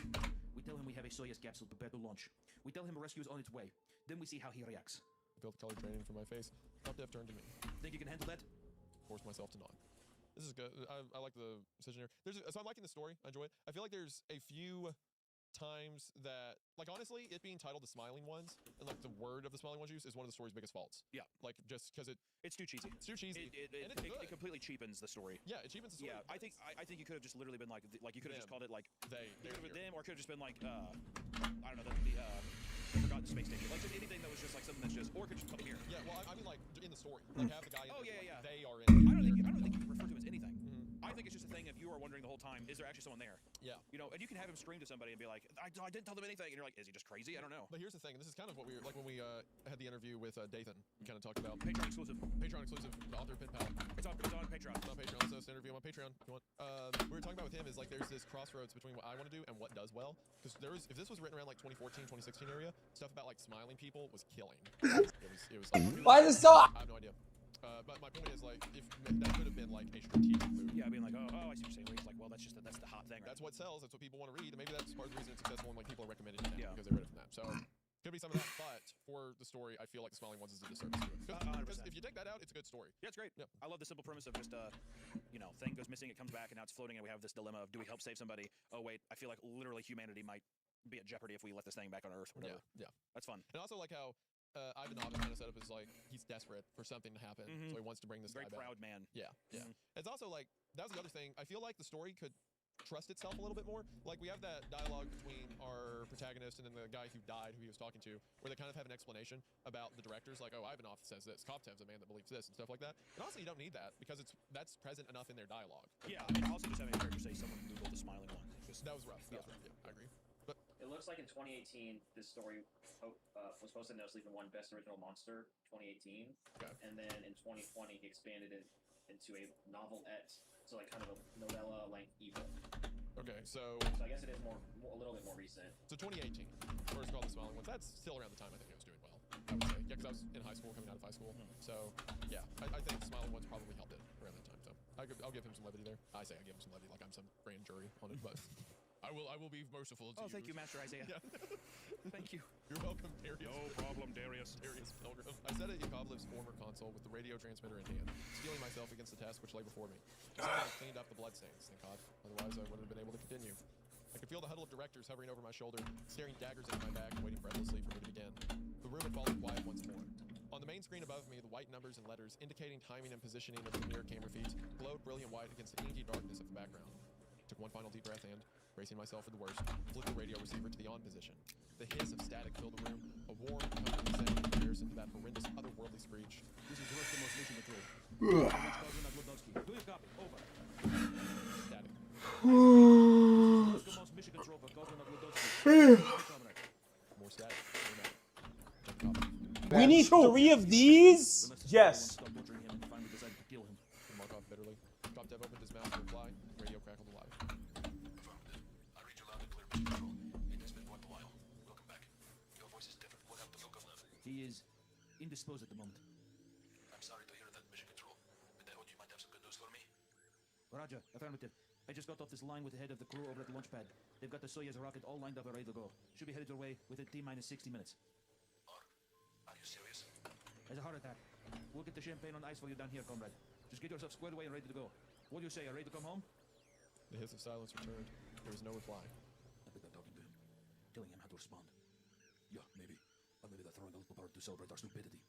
S19: We tell him we have a Soyuz capsule prepared to launch. We tell him a rescue is on its way. Then we see how he reacts.
S14: I felt the color draining from my face. Kopdev turned to me.
S19: Think you can handle that?
S14: Forced myself to nod. This is good. I like the decision here. So I'm liking the story. I enjoy it. I feel like there's a few times that, like, honestly, it being titled The Smiling Ones, and like the word of The Smiling Ones used is one of the story's biggest faults.
S15: Yeah.
S14: Like, just because
S15: it's too cheesy.
S14: It's too cheesy.
S15: It completely cheapens the story.
S14: Yeah, it cheapens the story.
S15: Yeah, I think you could have just literally been like you could have just called it like
S14: they.
S15: It could have been them, or it could have just been like I don't know the forgotten space station, like just anything that was just like something that's just, or it could just come here.
S14: Yeah, well, I mean like in the story, like have the guy.
S15: Oh yeah.
S14: They are in.
S15: I don't think you can refer to it as anything. I think it's just a thing if you are wondering the whole time, is there actually someone there?
S14: Yeah.
S15: You know, and you can have him scream to somebody and be like, I didn't tell them anything. And you're like, is he just crazy? I don't know.
S14: But here's the thing, and this is kind of what we were, like when we had the interview with Dathan, we kind of talked about
S15: Patreon exclusive,
S14: the author of Pen Pal.
S15: It's on Patreon.
S14: It's on Patreon. Let's interview him on Patreon if you want. We were talking about with him is like there's this crossroads between what I want to do and what does well. Because if this was written around like 2014, 2016 area, stuff about like smiling people was killing. It was
S21: Why is this so?
S14: I have no idea. But my point is, like, if that could have been like a strategic move.
S15: Yeah, being like, oh, I see what you're saying. It's like, well, that's the hot thing. Right?
S14: That's what sells. That's what people want to read, and maybe that's part of the reason it's successful and like people are recommending it now because they read it from that. So could be some of that, but for the story, I feel like The Smiling Ones is a disservice to it. Because if you take that out, it's a good story.
S15: Yeah, it's great.
S14: Yep.
S15: I love the simple premise of just thing goes missing, it comes back, and now it's floating, and we have this dilemma of do we help save somebody? Oh wait, I feel like literally humanity might be at jeopardy if we let this thing back on Earth. Whatever.
S14: Yeah.
S15: That's fun.
S14: And also like how Ivanov is kind of set up as like he's desperate for something to happen, so he wants to bring this
S15: very
S14: guy back.
S15: proud man.
S14: Yeah. It's also like that was the other thing. I feel like the story could trust itself a little bit more. Like we have that dialogue between our protagonist and then the guy who died, who he was talking to, where they kind of have an explanation about the directors. Like, oh, Ivanov says this, Koptev's a man that believes this, and stuff like that. And honestly, you don't need that because that's present enough in their dialogue.
S15: Yeah, I mean, also just having a character say someone Googled the smiling one.
S14: That was rough. That was rough. Yeah, I agree. But
S3: it looks like in 2018, this story was posted in No Sleep and One Best Original Monster 2018, and then in 2020 he expanded it into a novelette, so like kind of a novella-length ebook.
S14: Okay, so
S3: I guess it is a little bit more recent.
S14: So 2018, first called The Smiling Ones. That's still around the time I think it was doing well. I would say, yeah, because I was in high school, coming out of high school. So yeah, I think The Smiling Ones probably helped it around that time. So I'll give him some levity there. I say I give him some levity, like I'm some grand jury on it, but. I will be merciful to you.
S15: Oh, thank you, Master Isaiah.
S14: Yeah.
S15: Thank you.
S14: You're welcome, Darius.
S15: No problem, Darius.
S14: Darius Pilgrim. I sat at Yakovlev's former console with the radio transmitter in hand, steeling myself against the task which lay before me. I cleaned up the bloodstains, thank God. Otherwise, I wouldn't have been able to continue. I could feel the huddle of directors hovering over my shoulder, staring daggers into my back and waiting breathlessly for me to begin. The room had fallen quiet once more. On the main screen above me, the white numbers and letters indicating timing and positioning of the mirror camera feeds glowed brilliant white against the inky darkness of the background. Took one final deep breath and, bracing myself for the worst, flipped the radio receiver to the on position. The hiss of static filled the room, a warm, comforting sound in comparison to that horrendous otherworldly screech.
S19: This is Rostomos Mission Control. Do you copy? Over.
S14: Static.
S19: Rostomos Mission Control for Kozlin of Ludowski.
S14: More static.
S21: We need 3 of these? Yes.
S19: Stop butchering him and finally decided to kill him.
S14: Markov bitterly. Koptev opened his mouth to reply. Radio crackled aloud.
S17: I read you loud and clear, Mission Control. It has been quite a while. Welcome back. Your voice is different. What happened to Yakovlev?
S19: He is indisposed at the moment.
S17: I'm sorry to hear that, Mission Control. But I hope you might have some good news for me.
S19: Roger, affirmative. I just got off this line with the head of the crew over at the launch pad. They've got the Soyuz rocket all lined up and ready to go. Should be headed your way within T-minus 60 minutes.
S17: Are you serious?
S19: Has a heart attack. We'll get the champagne on ice for you down here, comrade. Just get yourself squared away and ready to go. What do you say? Are you ready to come home?
S14: The hiss of silence returned. There was no reply.
S19: I think I'm talking to him, telling him how to respond. Yeah, maybe. Or maybe they're throwing a little party to celebrate our stupidity.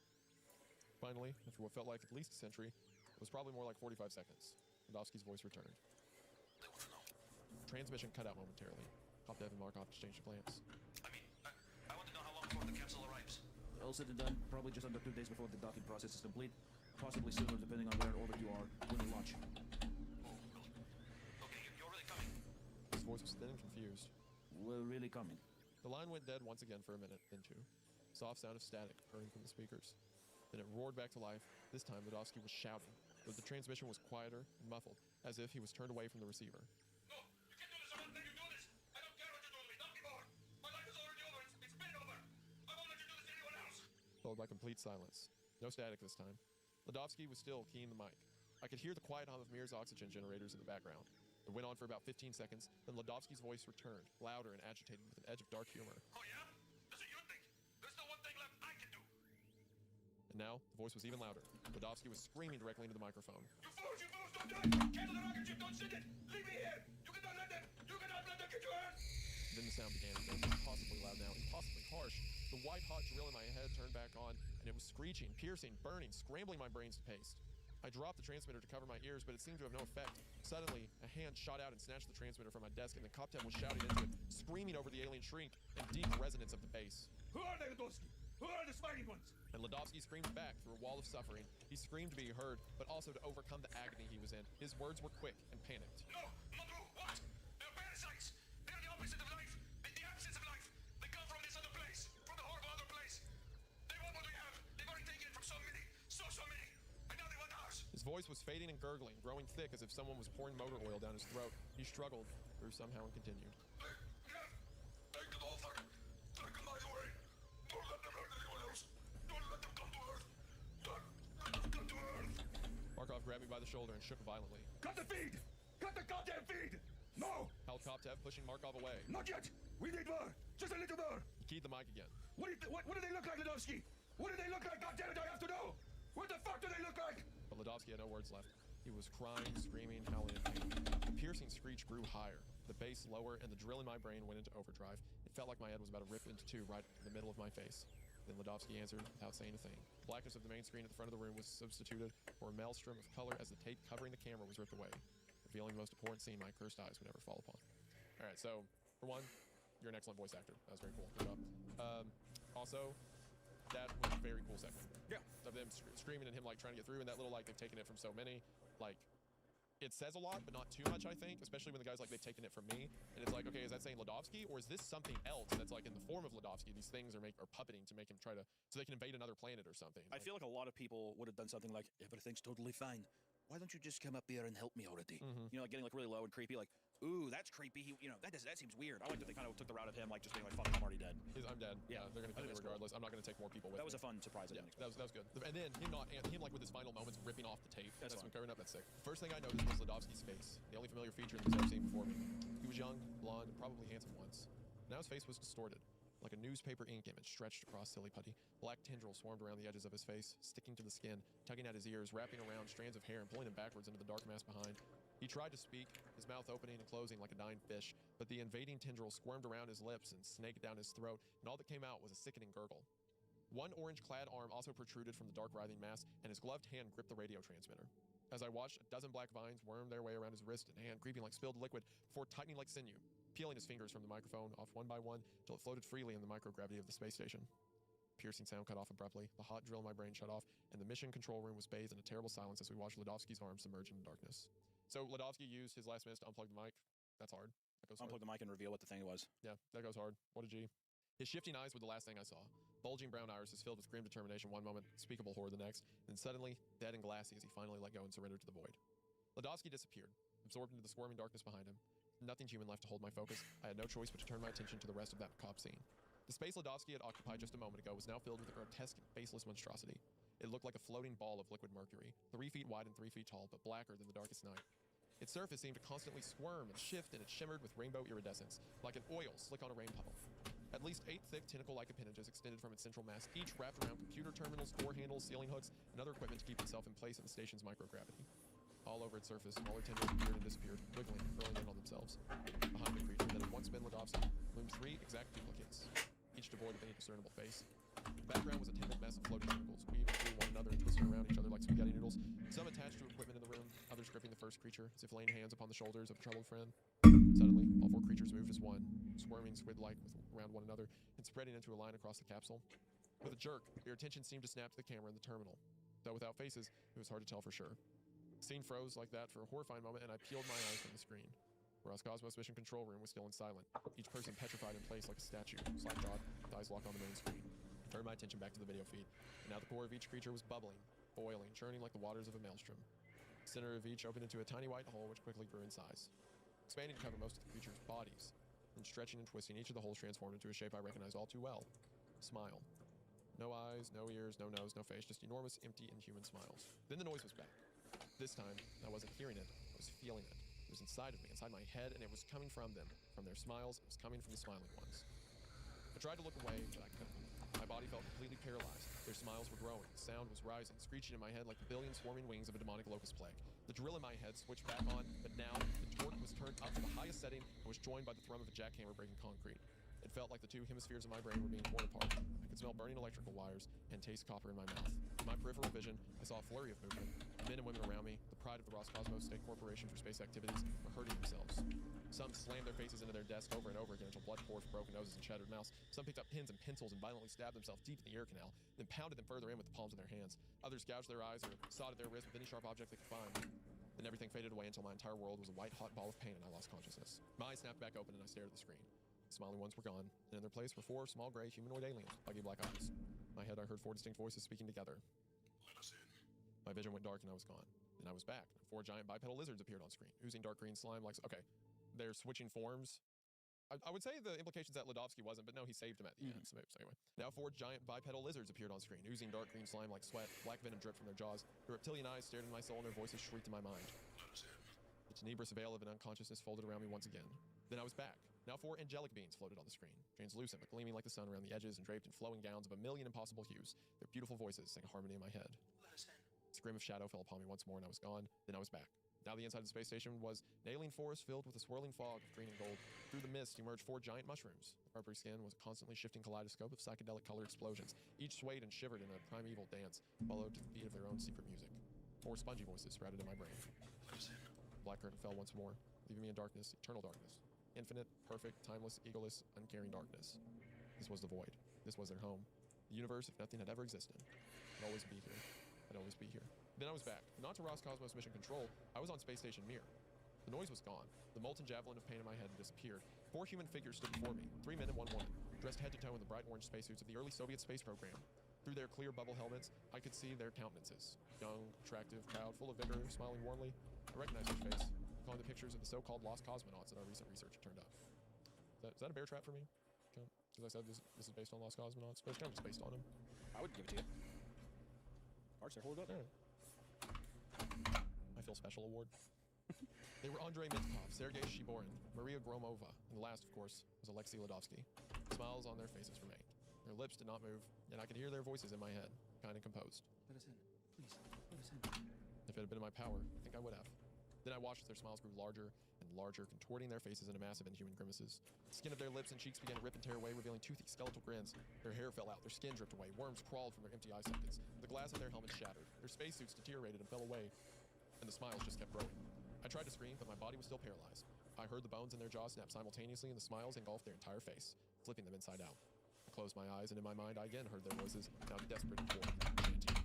S14: Finally, after what felt like at least a century, it was probably more like 45 seconds. Ladovsky's voice returned. Transmission cut out momentarily. Koptev and Markov exchanged a glance.
S17: I want to know how long before the capsule arrives.
S19: All said and done, probably just under 2 days before the docking process is complete. Possibly sooner, depending on where in orbit you are when you launch.
S17: Okay, you're really coming.
S14: His voice was thin and confused.
S19: We're really coming.
S14: The line went dead once again for a minute, then two. Soft sound of static purring from the speakers. Then it roared back to life. This time, Ladovsky was shouting, but the transmission was quieter and muffled, as if he was turned away from the receiver. Followed by complete silence. No static this time. Ladovsky was still keying the mic. I could hear the quiet hum of Mir's oxygen generators in the background. It went on for about 15 seconds, then Ladovsky's voice returned, louder and agitated with an edge of dark humor.
S17: Oh yeah? That's what you think? There's no one thing left I can do.
S14: And now, the voice was even louder. Ladovsky was screaming directly into the microphone.
S17: You fools, don't do it! Cancel the rocket ship, don't send it! Leave me here! You cannot let them get you hurt!
S14: Then the sound began again, impossibly loud now, impossibly harsh. The white-hot drill in my head turned back on, and it was screeching, piercing, burning, scrambling my brains to paste. I dropped the transmitter to cover my ears, but it seemed to have no effect. Suddenly, a hand shot out and snatched the transmitter from my desk, and then Koptev was shouting into it, screaming over the alien shriek and deep resonance of the bass.
S15: Who are they, Ladovsky? Who are the smiling ones?
S14: And Ladovsky screamed back through a wall of suffering. He screamed to be heard, but also to overcome the agony he was in. His words were quick and panicked.
S17: No, not true. What? They're parasites. They're the opposite of life. The absence of life. They come from this other place. From the horrible other place. They want what we have. They've already taken it from so many. So many. And now they want ours.
S14: His voice was fading and gurgling, growing thick as if someone was pouring motor oil down his throat. He struggled, grew somehow and continued.
S17: Take them all, fucker. Take them either way. Don't let them hurt anyone else. Don't let them come to Earth. Don't let them come to Earth.
S14: Markov grabbed me by the shoulder and shook violently.
S15: Cut the feed! Cut the goddamn feed! No!
S14: Howled Koptev, pushing Markov away.
S15: Not yet! We need more! Just a little more!
S14: He keyed the mic again.
S15: What do they look like, Ladovsky? What do they look like? Goddammit, I have to know! What the fuck do they look like?
S14: But Ladovsky had no words left. He was crying, screaming, howling in pain. The piercing screech grew higher, the bass lower, and the drill in my brain went into overdrive. It felt like my head was about to rip into two right in the middle of my face. Then Ladovsky answered without saying a thing. The blackness of the main screen at the front of the room was substituted for a maelstrom of color as the tape covering the camera was ripped away, revealing the most important scene my cursed eyes would ever fall upon. All right, so for one, you're an excellent voice actor. That was very cool. Good job. Also, that was a very cool segment.
S15: Yeah.
S14: Of them screaming and him like trying to get through, and that little like they've taken it from so many, like it says a lot, but not too much, I think, especially when the guy's like, they've taken it from me, and it's like, okay, is that saying Ladovsky, or is this something else that's like in the form of Ladovsky? These things are puppeting to make him try to, so they can invade another planet or something.
S19: I feel like a lot of people would have done something like, everything's totally fine. Why don't you just come up here and help me already? You know, like getting like really low and creepy, like, ooh, that's creepy. That seems weird. I like that they kind of took the route of him, like just being like, fuck, I'm already dead.
S14: I'm dead. Yeah, they're gonna kill me regardless. Cool. I'm not gonna take more people with me.
S19: That was a fun surprise.
S14: Yeah, that was good. And then him like with his final moments ripping off the tape. That's been covering up. That's sick. First thing I noticed was Ladovsky's face, the only familiar feature that was ever seen before me. He was young, blonde, and probably handsome once. Now his face was distorted, like a newspaper ink image stretched across silly putty. Black tendrils swarmed around the edges of his face, sticking to the skin, tugging at his ears, wrapping around strands of hair and pulling them backwards into the dark mass behind. He tried to speak, his mouth opening and closing like a dying fish, but the invading tendrils squirmed around his lips and snaked down his throat, and all that came out was a sickening gurgle. One orange-clad arm also protruded from the dark writhing mass, and his gloved hand gripped the radio transmitter. As I watched, a dozen black vines worm their way around his wrist and hand, creeping like spilled liquid before tightening like sinew, peeling his fingers from the microphone off one by one till it floated freely in the microgravity of the space station. Piercing sound cut off abruptly, the hot drill in my brain shut off, and the mission control room was bathed in a terrible silence as we watched Ladovsky's arms submerge into darkness. So Ladovsky used his last minutes to unplug the mic. That's hard. That goes hard.
S19: Unplug the mic and reveal what the thing was.
S14: Yeah, that goes hard. What a G. His shifting eyes were the last thing I saw. Bulging brown irises filled with grim determination one moment, unspeakable horror the next, then suddenly, dead and glassy as he finally let go and surrendered to the void. Ladovsky disappeared, absorbed into the squirming darkness behind him. Nothing human left to hold my focus. I had no choice but to turn my attention to the rest of that macabre scene. The space Ladovsky had occupied just a moment ago was now filled with a grotesque and faceless monstrosity. It looked like a floating ball of liquid mercury, 3 feet wide and 3 feet tall, but blacker than the darkest night. Its surface seemed to constantly squirm and shift, and it shimmered with rainbow iridescence, like an oil slick on a rain puddle. At least 8 thick tentacle-like appendages extended from its central mass, each wrapped around computer terminals, door handles, ceiling hooks, and other equipment to keep itself in place in the station's microgravity. All over its surface, smaller tendrils appeared and disappeared, wiggling and curling in on themselves. Behind the creature that had once been Ledovsky loomed 3 exact duplicates, each devoid of any discernible face. The background was a tangled mess of floating tentacles, weaving through one another and twisting around each other like spaghetti noodles, some attached to equipment in the room, others gripping the first creature, as if laying hands upon the shoulders of a troubled friend. Suddenly, all 4 creatures moved as one, squirming squid-like around one another and spreading into a line across the capsule. With a jerk, their attention seemed to snap to the camera in the terminal. Though without faces, it was hard to tell for sure. The scene froze like that for a horrifying moment, and I peeled my eyes from the screen. Roscosmos Mission Control Room was still and silent, each person petrified in place like a statue, slack-jawed, with eyes locked on the main screen. I turned my attention back to the video feed, and now the core of each creature was bubbling, boiling, churning like the waters of a maelstrom. The center of each opened into a tiny white hole which quickly grew in size, expanding to cover most of the creature's bodies, and stretching and twisting, each of the holes transformed into a shape I recognize all too well. A smile. No eyes, no ears, no nose, no face, just enormous, empty, inhuman smiles. Then the noise was back. This time, I wasn't hearing it, I was feeling it. It was inside of me, inside my head, and it was coming from them. From their smiles, it was coming from the smiling ones. I tried to look away, but I couldn't. My body felt completely paralyzed. Their smiles were growing, sound was rising, screeching in my head like the billion swarming wings of a demonic locust plague. The drill in my head switched back on, but now the torque was turned up to the highest setting and was joined by the thrum of a jackhammer breaking concrete. It felt like the 2 hemispheres of my brain were being torn apart. I could smell burning electrical wires and taste copper in my mouth. In my peripheral vision, I saw a flurry of movement. The men and women around me, the pride of the Roscosmos State Corporation for Space Activities, were hurting themselves. Some slammed their faces into their desks over and over again until blood poured from broken noses and shattered mouths. Some picked up pins and pencils and violently stabbed themselves deep in the ear canal, then pounded them further in with the palms of their hands. Others gouged their eyes or sawed at their wrists with any sharp object they could find. Then everything faded away until my entire world was a white hot ball of pain and I lost consciousness. My eyes snapped back open and I stared at the screen. The smiling ones were gone, and in their place were 4 small gray humanoid aliens with buggy black eyes. In my head I heard 4 distinct voices speaking together. Let us in. My vision went dark and I was gone. Then I was back. 4 giant bipedal lizards appeared on screen, oozing dark green slime like... Okay, they're switching forms. I would say the implications that Ledovsky wasn't, but no, he saved him at the end. So anyway. Now 4 giant bipedal lizards appeared on screen, oozing dark green slime like sweat. Black venom dripped from their jaws. Their reptilian eyes stared into my soul and their voices shrieked in my mind. Let us in. The tenebrous veil of an unconsciousness folded around me once again. Then I was back. Now 4 angelic beings floated on the screen, translucent but gleaming like the sun around the edges and draped in flowing gowns of a million impossible hues. Their beautiful voices sang a harmony in my head. Let us in. A scream of shadow fell upon me once more and I was gone. Then I was back. Now the inside of the space station was an alien forest filled with a swirling fog of green and gold. Through the mist emerged 4 giant mushrooms. Their purple skin was a constantly shifting kaleidoscope of psychedelic color explosions. Each swayed and shivered in a primeval dance, followed to the beat of their own secret music. 4 spongy voices sprouted in my brain. Let us in. The black curtain fell once more, leaving me in darkness, eternal darkness. Infinite, perfect, timeless, egoless, uncaring darkness. This was the void. This was their home. The universe, if nothing had ever existed. I'd always be here. I'd always be here. Then I was back. Not to Roscosmos Mission Control, I was on Space Station Mir. The noise was gone. The molten javelin of pain in my head had disappeared. 4 human figures stood before me, 3 men and 1 woman, dressed head to toe in the bright orange spacesuits of the early Soviet space program. Through their clear bubble helmets, I could see their countenances. Young, attractive, proud, full of vigor, smiling warmly. I recognized their face, calling the pictures of the so-called lost cosmonauts that our recent research turned up. Is that a bear trap for me? Because I said this is based on lost cosmonauts, but it's kind of just based on them.
S20: I would give it to you. Arts are hold up there.
S14: I feel special award. They were Andrei Mentkov, Sergei Shiborin, Maria Gromova, and the last, of course, was Alexei Ledovsky. Smiles on their faces remained. Their lips did not move, and I could hear their voices in my head, kind of composed.
S19: Let us in. Please, let us in.
S14: If it had been in my power, I think I would have. Then I watched as their smiles grew larger and larger, contorting their faces into massive inhuman grimaces. The skin of their lips and cheeks began to rip and tear away, revealing toothy skeletal grins. Their hair fell out, their skin dripped away, worms crawled from their empty eye sockets. The glass of their helmets shattered, their spacesuits deteriorated and fell away, and the smiles just kept growing. I tried to scream, but my body was still paralyzed. I heard the bones in their jaws snap simultaneously, and the smiles engulfed their entire face, flipping them inside out. I closed my eyes, and in my mind I again heard their voices, now desperate and bored, chanting.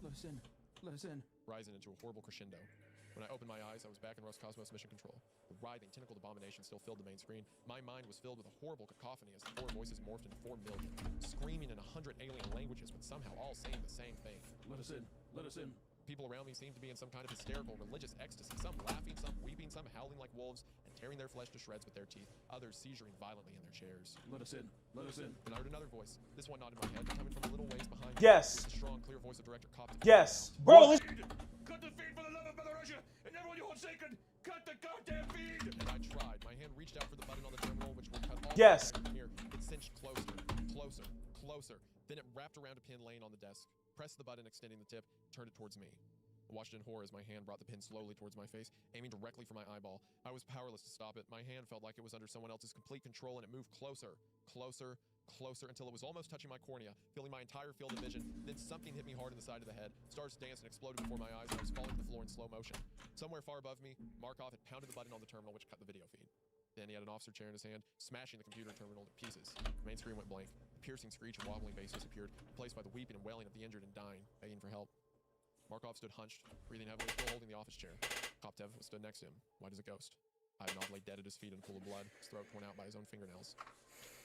S19: Let us in. Let us in.
S14: Rising into a horrible crescendo. When I opened my eyes, I was back in Roscosmos Mission Control. The writhing, tentacled abomination still filled the main screen. My mind was filled with a horrible cacophony as the 4 voices morphed into 4 million, screaming in 100 alien languages, but somehow all saying the same thing.
S19: Let us in. Let us in.
S14: People around me seemed to be in some kind of hysterical, religious ecstasy, some laughing, some weeping, some howling like wolves, and tearing their flesh to shreds with their teeth, others seizuring violently in their chairs.
S19: Let us in. Let us in.
S14: Then I heard another voice, this one not in my head, but coming from a little ways behind me.
S21: Yes.
S14: The strong, clear voice of Director Koptic.
S21: Yes. Bro, let's...
S15: Cut the feed for the love of Mother Russia, and everyone you hold sacred, cut the goddamn feed!
S14: And I tried. My hand reached out for the button on the terminal, which will cut all
S21: Yes.
S14: the here. It found a pin laying on the desk, pressed the button extending the tip, turned it towards me. I watched in horror as my hand brought the pin slowly towards my face, aiming directly for my eyeball. I was powerless to stop it. My hand felt like it was under someone else's complete control, and it moved closer, closer, closer, until it was almost touching my cornea, filling my entire field of vision. Then something hit me hard in the side of the head. Stars danced and exploded before my eyes, and I was falling to the floor in slow motion. Somewhere far above me, Markov had pounded the button on the terminal, which cut the video feed. Then he had an officer chair in his hand, smashing the computer terminal to pieces. The main screen went blank. The piercing screech and wobbling bass disappeared, replaced by the weeping and wailing of the injured and dying, begging for help. Markov stood hunched, breathing heavily, still holding the office chair. Koptev stood next to him, white as a ghost. Ivanov lay dead at his feet in a pool of blood, his throat torn out by his own fingernails.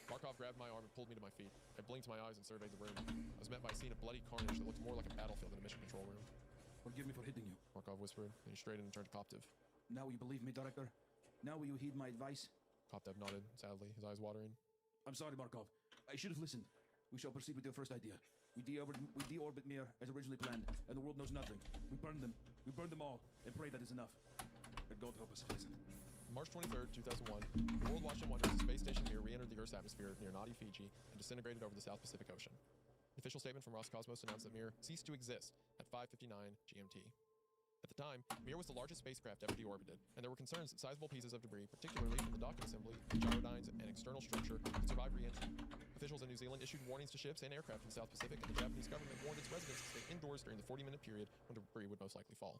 S14: Markov grabbed my arm and pulled me to my feet. I blinked my eyes and surveyed the room. I was met by a scene of bloody carnage that looked more like a battlefield than a mission control room.
S19: Forgive me for hitting you.
S14: Markov whispered, then he straightened and turned to Koptev.
S19: Now will you believe me, Director? Now will you heed my advice?
S14: Koptev nodded, sadly, his eyes watering.
S19: I'm sorry, Markov. I should have listened. We shall proceed with your first idea. We deorbit Mir as originally planned, and the world knows nothing. We burn them. We burn them all, and pray that is enough. That God help us. Listen.
S14: March 23rd, 2001, the world watched in wonder as the space station Mir re-entered the Earth's atmosphere near Nadi, Fiji, and disintegrated over the South Pacific Ocean. The official statement from Roscosmos announced that Mir ceased to exist at 5:59 GMT. At the time, Mir was the largest spacecraft ever deorbited, and there were concerns that sizable pieces of debris, particularly from the docking assembly, gyrodynes, and external structure, could survive re-entry. Officials in New Zealand issued warnings to ships and aircraft in the South Pacific, and the Japanese government warned its residents to stay indoors during the 40-minute period when debris would most likely fall.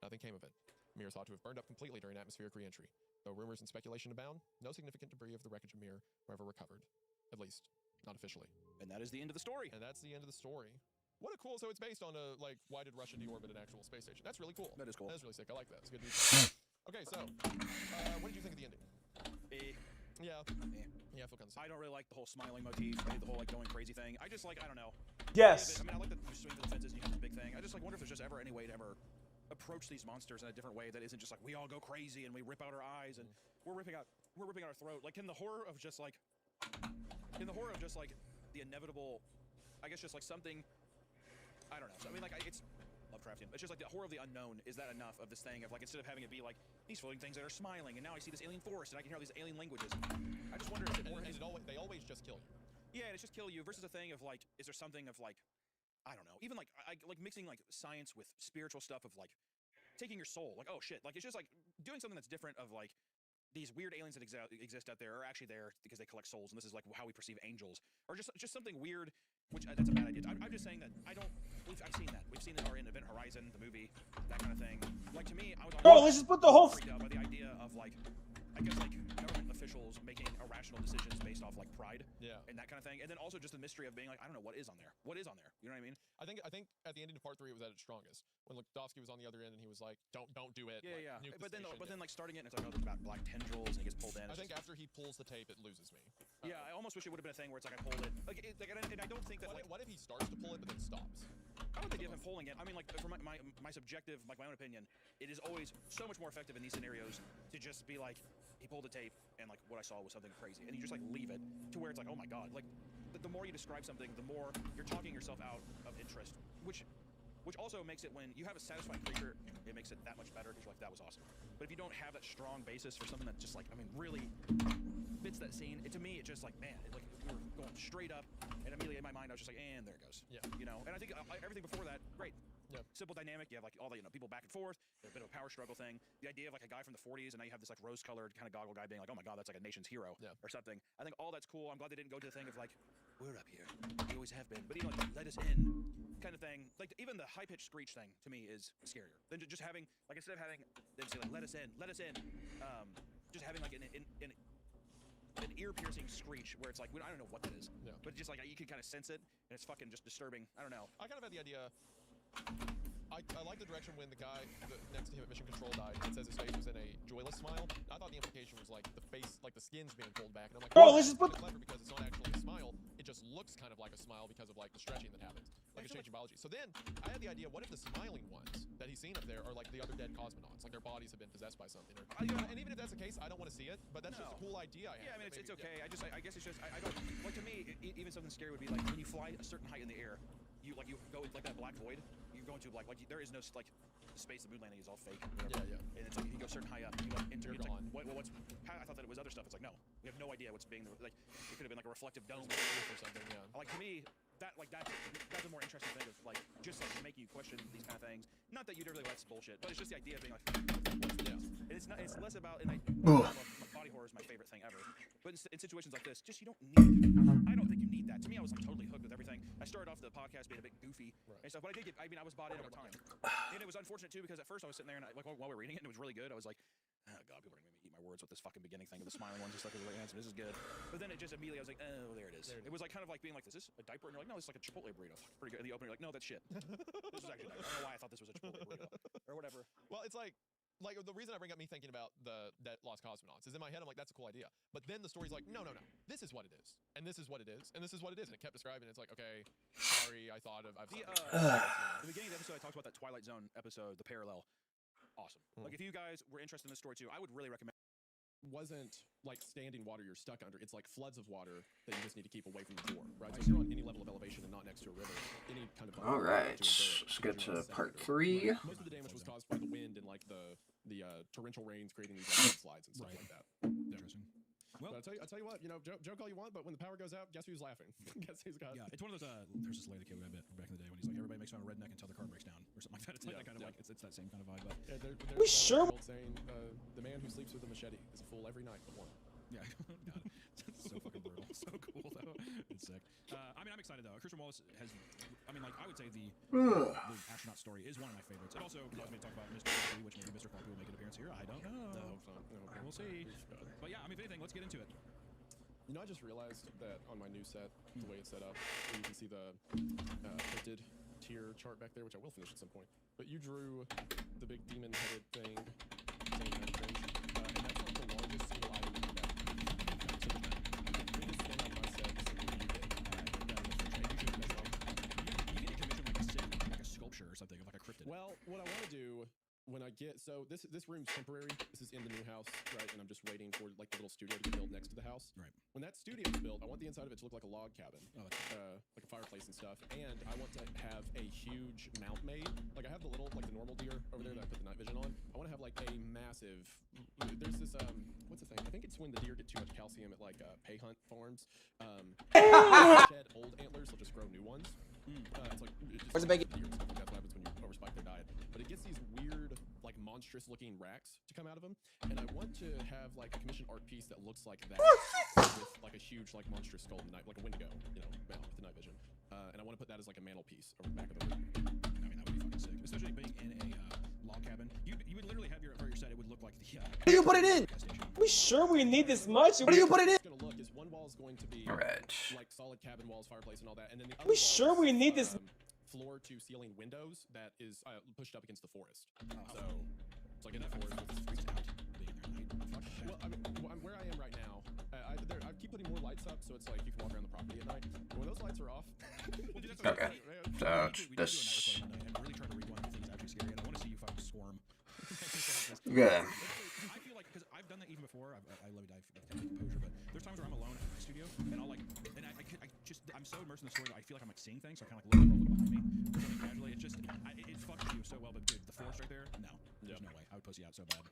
S14: Nothing came of it. Mir is thought to have burned up completely during atmospheric re-entry. Though rumors and speculation abound, no significant debris of the wreckage of Mir were ever recovered. At least, not officially.
S15: And that is the end of the story.
S14: And that's the end of the story. What a cool, so it's based on a, like, why did Russia deorbit an actual space station? That's really cool.
S15: That is cool.
S14: That is really sick. I like that. It's good. Okay, so, what did you think of the ending? Yeah. Yeah, I feel kind of sick.
S15: I don't really like the whole smiling motif. I hate the whole, like, going crazy thing. I just, like, I don't know.
S21: Yes.
S15: I mean, I like that you swing for the fences and you have this big thing. I just, like, wonder if there's just ever any way to ever approach these monsters in a different way that isn't just like we all go crazy and we rip out our eyes and we're ripping out our throat. Like in the horror of just like the inevitable, I guess just like something, I don't know. So, I mean, like it's Lovecraftian. It's just like the horror of the unknown. Is that enough of this thing of like instead of having it be like these floating things that are smiling and now I see this alien forest and I can hear all these alien languages. I just wonder if
S14: they always just kill you.
S15: Yeah, and it's just kill you versus a thing of like, is there something of like, I don't know, even like I like mixing like science with spiritual stuff of like taking your soul, like oh shit, like it's just like doing something that's different of like these weird aliens that exist out there are actually there because they collect souls, and this is like how we perceive angels, or just something weird. Which that's a bad idea. I'm just saying that I've seen that. We've seen it in Event Horizon, the movie, that kind of thing. Like to me, I was
S21: Bro, let's just put the whole
S15: freaked out by the idea of like, I guess like government officials making irrational decisions based off like pride, and that kind of thing, and then also just the mystery of being like, I don't know what is on there. What is on there? You know what I mean?
S14: I think at the ending of part 3 it was at its strongest when Lukdovsky was on the other end and he was like, don't do it.
S15: Yeah,
S14: like,
S15: yeah. But then like starting it and it's like oh there's black tendrils and he gets pulled in.
S14: I think after he pulls the tape it loses me.
S15: Yeah, I almost wish it would have been a thing where it's like I pulled it. Like and I don't think that
S14: what if he starts to pull it but then stops?
S15: I don't think of him pulling it. I mean, like, for my subjective, like, my own opinion, it is always so much more effective in these scenarios to just be like, he pulled the tape, and, like, what I saw was something crazy. And you just, like, leave it to where it's like, oh, my God. Like, the more you describe something, the more you're talking yourself out of interest, which also makes it when you have a satisfying creature, it makes it that much better because you're like, that was awesome. But if you don't have that strong basis for something that just, like, I mean, really fits that scene, to me, it just, like, man, we were going straight up, and immediately in my mind, I was just like, and there it goes.
S14: Yeah.
S15: You know, and I think everything before that, great.
S14: Yep.
S15: Simple dynamic. You have like all the people back and forth. There's a bit of a power struggle thing. The idea of like a guy from the 40s, and now you have this like rose-colored kind of goggle guy being like, oh my God, that's like a nation's hero or something. I think all that's cool. I'm glad they didn't go to the thing of like, we're up here. We always have been. But even like let us in kind of thing. Like even the high-pitched screech thing to me is scarier than just having like instead of having them say like let us in, just having like an ear-piercing screech where it's like I don't know what that is, but just like you can kind of sense it, and it's fucking just disturbing. I don't know.
S14: I kind of had the idea. I like the direction when the guy next to him at Mission Control died. It says his face was in a joyless smile. I thought the implication was like the face, like the skin's being pulled back, and I'm like,
S21: bro, let's just put
S14: clever because it's not actually a smile. It just looks kind of like a smile because of like the stretching that happens, like it's changing biology. So then I had the idea: what if the smiling ones that he's seen up there are like the other dead cosmonauts, like their bodies have been possessed by something? Or, and even if that's the case, I don't want to see it. But that's just a cool idea. I
S15: mean, it's okay. I guess it's just I don't like to me. Even something scary would be like when you fly a certain height in the air, you go like that black void. You go into like there is no like the space. The moon landing is all fake.
S14: Yeah.
S15: And it's like if you go certain high up, you like enter. It's like what's? I thought that it was other stuff. It's like no, we have no idea what's being like. It could have been like a reflective dome
S14: or something. Yeah.
S15: Like to me, that's a more interesting thing of like just like making you question these kind of things. Not that you'd really like bullshit, but it's just the idea of being like, yeah. It's not. It's less about. And body horror is my favorite thing ever. But in situations like this, just you don't need. I don't think you need that. To me, I was like totally hooked with everything. I started off the podcast being a bit goofy and stuff, but I did get. I mean, I was bought in over time, and it was unfortunate too because at first I was sitting there and like while we were reading it, and it was really good. I was like, oh god, people are gonna make me eat my words with this fucking beginning thing with the smiling one, just like this is good. But then it just immediately I was like, oh, there it is. It was like kind of like being like, is this a diaper? And you're like, no, it's like a Chipotle burrito. Pretty good. And the opener, you're like, no, that's shit. This was actually a diaper. I don't know why I thought this was a Chipotle burrito or whatever.
S14: Well, it's like the reason I bring up me thinking about that Lost Cosmonauts is in my head I'm like, that's a cool idea. But then the story's like, no, this is what it is, and this is what it is, and this is what it is, and it kept describing it. It's like, okay, sorry, I've
S15: the beginning of the episode I talked about that Twilight Zone episode, the parallel. Awesome. Like if you guys were interested in this story too, I would really recommend.
S14: Wasn't like standing water you're stuck under. It's like floods of water that you just need to keep away from the shore, right? So if you're on any level of elevation and not next to a river, any kind of
S11: all right, let's get to part 3.
S14: Most of the damage was caused by the wind and like the torrential rains creating these landslides and stuff like that.
S13: Interesting. Well,
S14: but I'll tell you what, joke all you want, but when the power goes out, guess who's laughing? Guess who's got?
S13: Yeah, it's one of those. There's this lady kid we met back in the day when he's like, everybody makes fun of a redneck until their car breaks down or something like that. It's like that kind of like it's that same kind of vibe. But
S14: yeah, there's sure saying the man who sleeps with a machete is a fool every night but one.
S13: Yeah, God, it's so fucking brutal. So cool though. It's sick. I mean, I'm excited though. Christian Wallace has. I mean, like I would say the astronaut story is one of my favorites. It also caused me to talk about Mr. Farley, which maybe Mr. Farley will make an appearance here. I don't know. We'll see. But yeah, I mean, if anything, let's get into it.
S14: You know, I just realized that on my new set, the way it's set up, you can see the printed tier chart back there, which I will finish at some point. But you drew the big demon-headed thing, and that's like the largest single item in the deck. So the biggest thing on my set is the one you get.
S13: You get a commission like a sculpture or something, of like a cryptid.
S14: Well, what I want to do when I get this room's temporary. This is in the new house, right? And I'm just waiting for like the little studio to get built next to the house.
S13: Right.
S14: When that studio is built, I want the inside of it to look like a log cabin, like a fireplace and stuff. And I want to have a huge mount made. Like I have the normal deer over there that I put the night vision on. I want to have like a massive. There's this what's the thing? I think it's when the deer get too much calcium at like pay hunt farms. Shed old antlers, they'll just grow new ones. It's like
S11: where's the bacon?
S14: That's what happens when you overspike their diet. But it gets these weird, like monstrous looking racks to come out of them, and I want to have like a commissioned art piece that looks like that, with like a huge like monstrous skull, like a Wendigo, mount with the night vision. And I want to put that as like a mantelpiece over the back of the room.
S13: I mean, that would be fucking sick, especially being in a log cabin. You would literally have your set. It would look like the.
S21: Where do you put it in? We sure we need this much? Where do you put it in?
S14: It's gonna look is one wall is going to be like solid cabin walls, fireplace, and all that, and then the other
S21: we sure we need this.
S14: Floor to ceiling windows that is pushed up against the forest. So it's like in that forest with freaks out. Well, I mean, where I am right now, I keep putting more lights up, so it's like you can walk around the property at night. But when those lights are off,
S11: okay. So this.
S13: I'm really trying to read one of the things actually scary, and I want to see you fucking squirm.
S11: Yeah.
S13: I feel like because I've done that even before. I love composure, but there's times where I'm alone in my studio, and I'll like, and I'm so immersed in the story that I feel like I'm like seeing things. So I kind of like look behind me, casually. It's just it fucks with you so well. But dude, the forest right there, no, there's no way. I would pussy out so bad.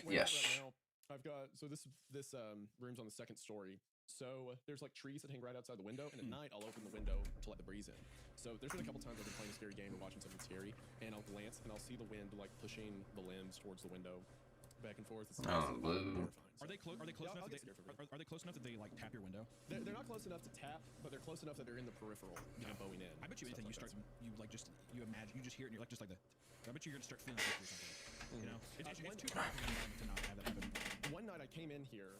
S11: Yes.
S14: Right now, I've got this room's on the second story. So there's like trees that hang right outside the window, and at night I'll open the window to let the breeze in. So there's been a couple times I've been playing a scary game or watching something scary, and I'll glance and I'll see the wind like pushing the limbs towards the window, back and forth. It's terrifying.
S13: Are they close enough? Are they close enough that they like tap your window?
S14: They're not close enough to tap, but they're close enough that they're in the peripheral, bowing in.
S13: I bet you anything you start, you imagine, you just hear it, and you're like just like the. I bet you're gonna start feeling like or something. You know, it's too far from to not have that happen.
S14: One night I came in here,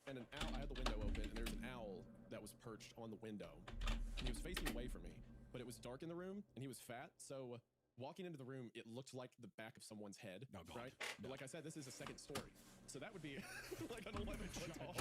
S14: and an owl. I had the window open, and there was an owl that was perched on the window, and he was facing away from me. But it was dark in the room, and he was fat, so. Walking into the room, it looked like the back of someone's head, right? But like I said, this is a second story, so that would be like an 11-foot tall.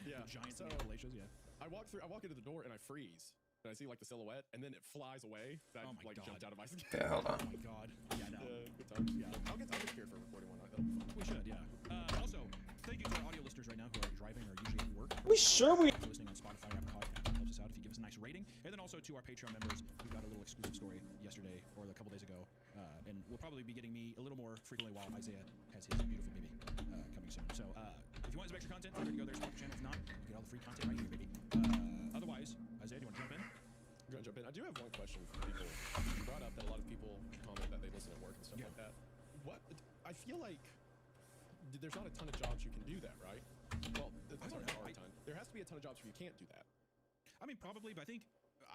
S14: Yeah,
S13: giant
S14: palatials. Yeah. I walk into the door and I freeze, and I see like the silhouette, and then it flies away. That jumped out of my skin.
S11: Yeah, hold on.
S13: Oh my god. Yeah, no.
S14: Good times. Yeah. I'll get scared for recording one night. That'll be fun.
S13: We should, yeah. Also, thank you to our audio listeners right now who are driving or usually at work.
S21: We sure we.
S13: Listening on Spotify or Apple Podcast. Helps us out if you give us a nice rating, and then also to our Patreon members, we got a little exclusive story yesterday or a couple days ago, and we'll probably be getting me a little more frequently while Isaiah has his beautiful baby coming soon. So if you want some extra content, feel free to go there, support the channel. If not, you get all the free content right here, baby. Otherwise, Isaiah, do you want to jump in?
S14: gonna jump in. I do have one question for people. You brought up that a lot of people comment that they listen at work and stuff like that. What? I feel like there's not a ton of jobs you can do that, right? Well, there are a ton. There has to be a ton of jobs where you can't do that.
S13: I mean, probably, but I think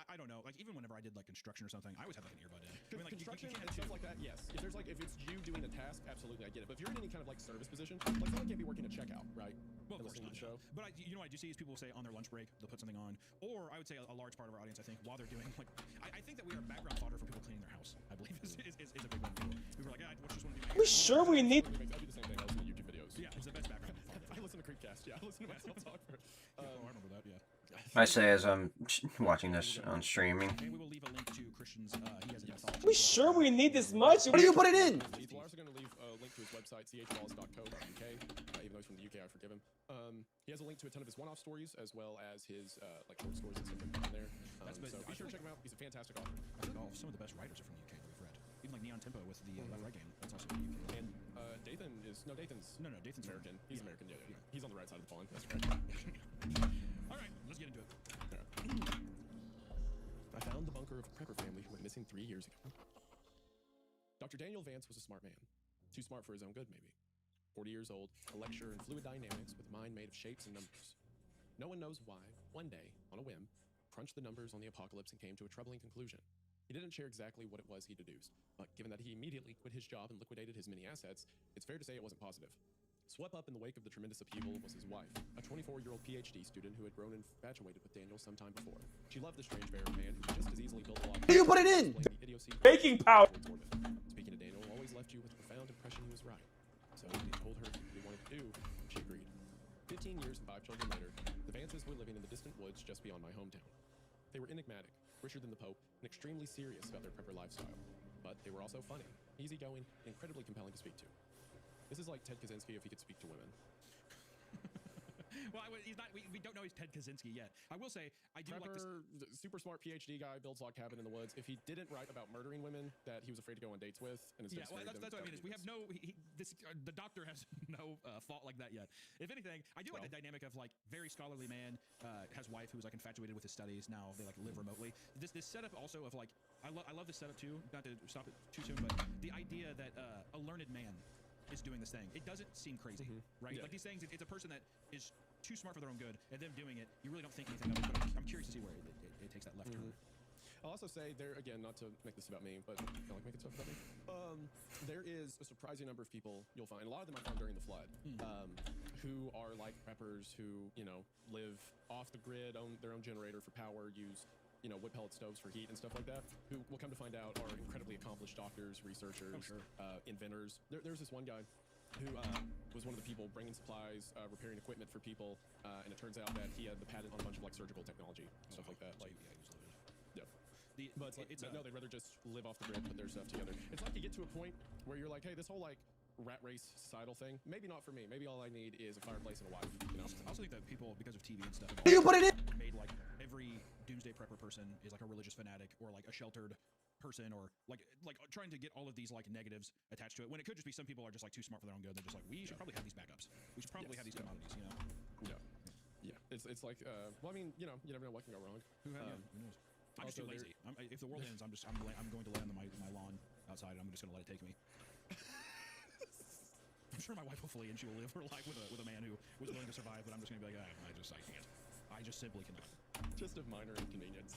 S13: I don't know. Like even whenever I did like construction or something, I always had like an earbud in. I mean, like
S14: construction and stuff like that. Yes. If it's you doing a task, absolutely, I get it. But if you're in any kind of like service position, like someone can't be working a checkout, right?
S13: Well, of course
S14: listening
S13: not.
S14: to the show.
S13: But you know what I do see is people say on their lunch break they'll put something on, or I would say a large part of our audience, I think, while they're doing like, I think that we are background fodder for people cleaning their house. I believe is a big one. We were like, I just want to do.
S21: We sure we need.
S14: I do the same thing. I listen to YouTube videos.
S13: Yeah, it's the best background fodder.
S14: I listen to Creepcast. Yeah, I listen to myself talk for.
S13: I remember that. Yeah.
S11: I say as I'm watching this on streaming.
S13: And we will leave a link to Christian's. He has an anthology.
S21: We sure we need this much?
S5: What do you put it in?
S14: We're also going to leave a link to his website, chwallace.co.uk. Even though he's from the UK, I forgive him. He has a link to a ton of his one-off stories, as well as his like short stories and stuff like that in there. So be sure to check him out. He's a fantastic author.
S13: I think some of the best writers are from the UK that we've read. Even like Neon Tempo with the Left Right game. That's also from the UK.
S14: And Dathan's American. He's American. Yeah. He's on the right side of the pond. That's correct.
S13: All right, let's get into it.
S14: I found the bunker of a prepper family who went missing 3 years ago. Dr. Daniel Vance was a smart man. Too smart for his own good, maybe. 40 years old, a lecturer in fluid dynamics with a mind made of shapes and numbers. No one knows why, one day, on a whim, crunched the numbers on the apocalypse and came to a troubling conclusion. He didn't share exactly what it was he deduced, but given that he immediately quit his job and liquidated his many assets, it's fair to say it wasn't positive. Swept up in the wake of the tremendous upheaval was his wife, a 24-year-old PhD student who had grown infatuated with Daniel some time before. She loved the strange bearer man who just as easily built a lot.
S5: Where do you put it in?
S21: Baking powder.
S14: Speaking of Daniel, always left you with a profound impression he was right. So when he told her what he wanted to do, she agreed. 15 years and 5 children later, the Vances were living in the distant woods just beyond my hometown. They were enigmatic, richer than the Pope, and extremely serious about their prepper lifestyle. But they were also funny, easygoing, and incredibly compelling to speak to. This is like Ted Kaczynski if he could speak to women.
S13: Well, he's not. We don't know he's Ted Kaczynski yet. I will say I do like this.
S14: Super smart PhD guy, builds log cabin in the woods. If he didn't write about murdering women that he was afraid to go on dates with, and
S13: Yeah, well, that's what I mean. Is we have no. The doctor has no fault like that yet. If anything, I do like the dynamic of like very scholarly man has wife who's like infatuated with his studies. Now they like live remotely. This setup also of like I love this setup too. Not to stop it too soon, but the idea that a learned man is doing this thing. It doesn't seem crazy, right?
S14: Yeah.
S13: Like these things, it's a person that is too smart for their own good, and them doing it, you really don't think anything of it. But I'm curious to see where it takes that left turn.
S14: I'll also say there, again, not to make this about me, but I like making stuff about me. There is a surprising number of people you'll find, a lot of them I found during the flood, who are like preppers who, you know, live off the grid, own their own generator for power, use, you know, wood pellet stoves for heat and stuff like that, who we'll come to find out are incredibly accomplished doctors, researchers, inventors. There's this one guy who was one of the people bringing supplies, repairing equipment for people, and it turns out that he had the patent on a bunch of like surgical technology, stuff like that. Like, yeah. But it's like, no, they'd rather just live off the grid, put their stuff together. It's like you get to a point where you're like, hey, this whole like rat race societal thing, maybe not for me. Maybe all I need is a fireplace and a wife. You know.
S13: I also think that people, because of TV and stuff,
S5: You put it in.
S13: made like every doomsday prepper person is like a religious fanatic or like a sheltered person or like trying to get all of these like negatives attached to it when it could just be some people are just like too smart for their own good. They're just like, we should probably have these backups. We should probably have these commodities, you know?
S14: Yeah. It's like, well, I mean, you know, you never know what can go wrong.
S13: Who knows? I'm just too lazy. If the world ends, I'm going to land on my lawn outside and I'm just going to let it take me. I'm sure my wife will flee and she will live her life with a man who was willing to survive, but I'm just going to be like, I can't. I just simply cannot.
S14: Just a minor inconvenience.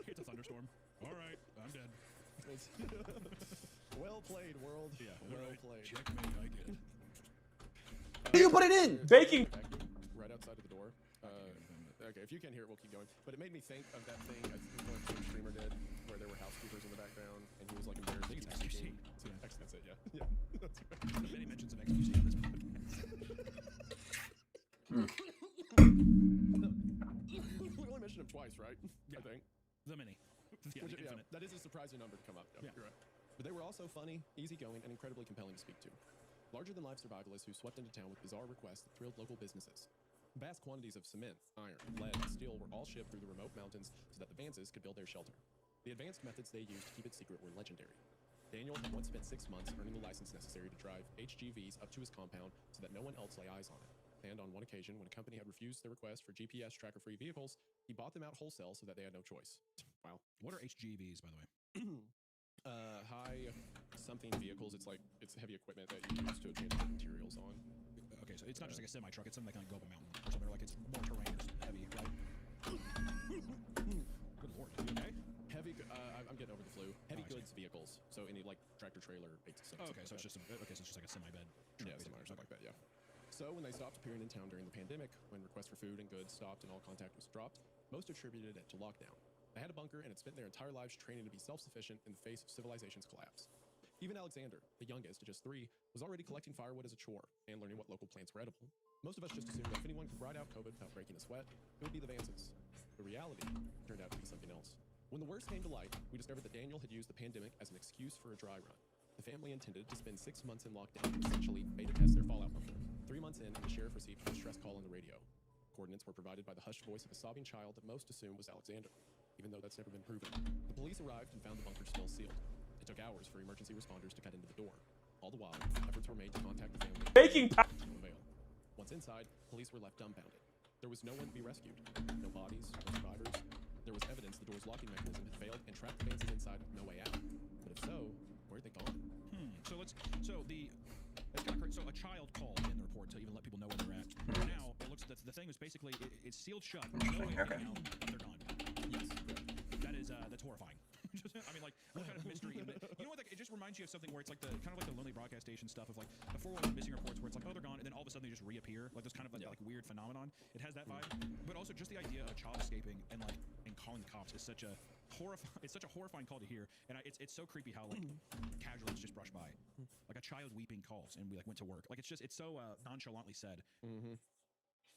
S13: It's a thunderstorm. All right, I'm dead.
S14: Well played, world.
S13: Yeah,
S14: well played.
S13: Checkmate, I get it.
S5: Where do you put it in?
S21: Baking.
S14: Right outside of the door. Okay, if you can't hear it, we'll keep going. But it made me think of that thing I think one streamer did, where there were housekeepers in the background, and he was like embarrassed.
S13: I think it's XQC.
S14: That's it, yeah. That's right.
S13: There's many mentions of XQC in this podcast.
S14: We only mentioned him twice, right?
S13: Yeah.
S14: I think.
S13: The many. Yeah,
S14: Yeah, that is a surprising number to come up.
S13: Yeah.
S14: You're right. But they were also funny, easygoing, and incredibly compelling to speak to. Larger-than-life survivalists who swept into town with bizarre requests that thrilled local businesses. Vast quantities of cement, iron, lead, and steel were all shipped through the remote mountains so that the Vances could build their shelter. The advanced methods they used to keep it secret were legendary. Daniel had once spent 6 months earning the license necessary to drive HGVs up to his compound so that no one else lay eyes on it. And on one occasion, when a company had refused their request for GPS tracker-free vehicles, he bought them out wholesale so that they had no choice. Wow.
S13: What are HGVs, by the way?
S14: High something vehicles. It's heavy equipment that you use to transport materials on.
S13: Okay, so it's not just like a semi truck. It's something that can like, go up a mountain or something. Or like it's more terrain or heavy, right?
S14: Good lord. You okay? Heavy. I'm getting over the flu. Heavy goods vehicles. So any like tractor trailer.
S13: Okay, so it's just like a semi bed.
S14: Yeah, something like that. Yeah. So when they stopped appearing in town during the pandemic, when requests for food and goods stopped and all contact was dropped, most attributed it to lockdown. They had a bunker and had spent their entire lives training to be self-sufficient in the face of civilization's collapse. Even Alexander, the youngest at just 3, was already collecting firewood as a chore and learning what local plants were edible. Most of us just assumed that if anyone could ride out COVID without breaking a sweat, it would be the Vances. The reality turned out to be something else. When the worst came to light, we discovered that Daniel had used the pandemic as an excuse for a dry run. The family intended to spend 6 months in lockdown and essentially beta test their Fallout bunker. 3 months in, the sheriff received a distress call on the radio. Coordinates were provided by the hushed voice of a sobbing child that most assumed was Alexander, even though that's never been proven. The police arrived and found the bunker still sealed. It took hours for emergency responders to cut into the door. All the while, efforts were made to contact the family.
S21: Baking
S14: to no avail. Once inside, police were left dumbfounded. There was no one to be rescued. No bodies, no survivors. There was evidence the door's locking mechanism had failed and trapped the Vances inside with no way out. But if so, where'd they gone?
S13: It's kind of crazy. So a child called in the report to even let people know where they're at. Now it looks the thing was basically it's sealed shut. No way of getting out. They're gone. Yes, that's horrifying. I mean, like, what kind of mystery? You know what? Like, it just reminds you of something where it's like the kind of like the lonely broadcast station stuff of like the 411 missing reports where it's like, oh, they're gone, and then all of a sudden they just reappear. Like this kind of like weird phenomenon. It has that vibe, but also just the idea of a child escaping and calling the cops is such a horrifying call to hear, and it's so creepy how like casually it's just brushed by, like a child weeping calls, and we like went to work. Like it's so nonchalantly said.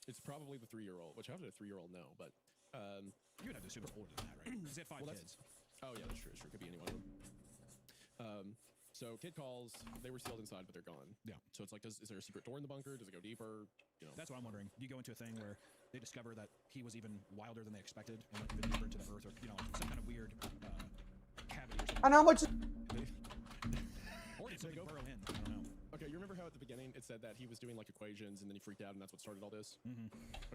S14: It's probably the 3-year-old, which how did a 3-year-old know? But
S13: you would have to assume they're older than that, right? Because they had 5 kids.
S14: Oh yeah, that's true. It could be any one of them. So kid calls, they were sealed inside, but they're gone.
S13: Yeah.
S14: So it's like, is there a secret door in the bunker? Does it go deeper? You know.
S13: That's what I'm wondering. Do you go into a thing where they discover that he was even wilder than they expected, and like even deeper into the earth, or some kind of weird cavity or something?
S21: And how much?
S13: Or did something burrow in? I don't know.
S14: Okay, you remember how at the beginning it said that he was doing like equations and then he freaked out and that's what started all this?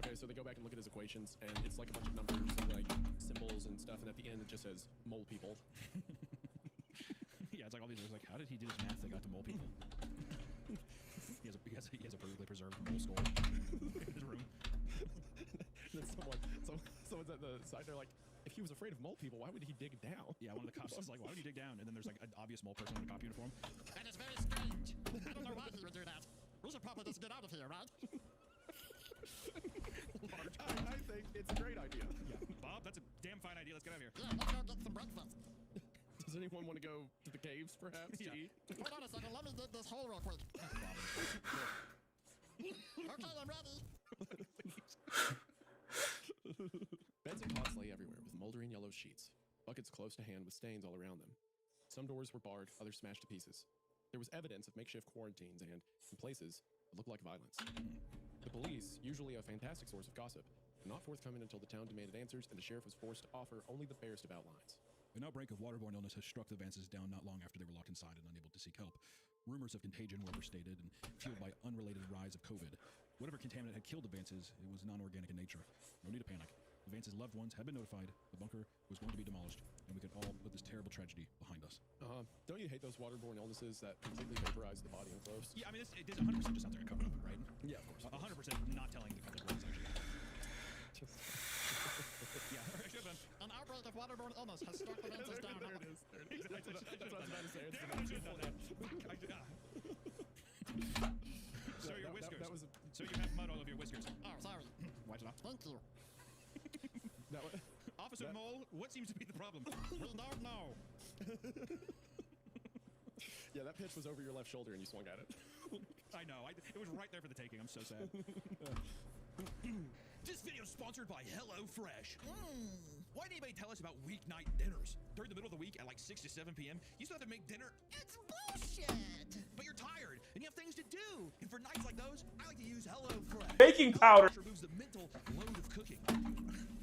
S14: Okay, so they go back and look at his equations and it's like a bunch of numbers and like symbols and stuff, and at the end it just says mole people.
S13: Yeah, it's like all these. Like, how did he do his math that got to mole people? he has a perfectly preserved mole skull in his room.
S14: Then someone's at the side. They're like, if he was afraid of mole people, why would he dig down?
S13: Yeah, one of the cops is like, why would he dig down? And then there's like an obvious mole person in a cop uniform.
S1: That is very strange. I don't know why he would do that. We should probably just get out of here, right?
S14: I think it's a great idea.
S13: Yeah, Bob, that's a damn fine idea. Let's get out of here.
S1: Yeah, let's go get some breakfast.
S14: Does anyone want to go to the caves, perhaps, to eat?
S1: Hold on a second, let me dig this hole real quick. Okay, I'm ready.
S14: Beds and cots lay everywhere with moldering yellow sheets. Buckets close to hand with stains all around them. Some doors were barred, others smashed to pieces. There was evidence of makeshift quarantines and, in places, it looked like violence. The police, usually a fantastic source of gossip, were not forthcoming until the town demanded answers and the sheriff was forced to offer only the barest of outlines.
S13: An outbreak of waterborne illness has struck the Vances down not long after they were locked inside and unable to seek help. Rumors of contagion were overstated and fueled by unrelated rise of COVID. Whatever contaminant had killed the Vances, it was non-organic in nature. No need to panic. The Vances' loved ones had been notified, the bunker was going to be demolished, and we could all put this terrible tragedy behind us.
S14: Don't you hate those waterborne illnesses that completely vaporize the body and clothes?
S13: Yeah, I mean, it 100% just sounds like a cover-up, right?
S14: Yeah, of course.
S13: 100% not telling the public what it's actually about. Yeah,
S1: an outbreak of waterborne illness has struck the Vances down.
S14: There it is.
S13: Exactly.
S14: That's what I was about to say.
S13: So your whiskers. So you have mud all over your whiskers.
S1: Oh, sorry.
S13: Wipe it off.
S1: Thank you.
S13: Officer Mole, what seems to be the problem?
S1: We don't know.
S14: Yeah, that pitch was over your left shoulder and you swung at it.
S13: I know. It was right there for the taking. I'm so sad. This video is sponsored by HelloFresh. Why did anybody tell us about weeknight dinners? During the middle of the week at like 6 to 7 p.m., you still have to make dinner.
S1: It's bullshit!
S13: But you're tired, and you have things to do. And for nights like those, I like to use HelloFresh.
S21: Baking powder.
S13: HelloFresh removes the mental load of cooking.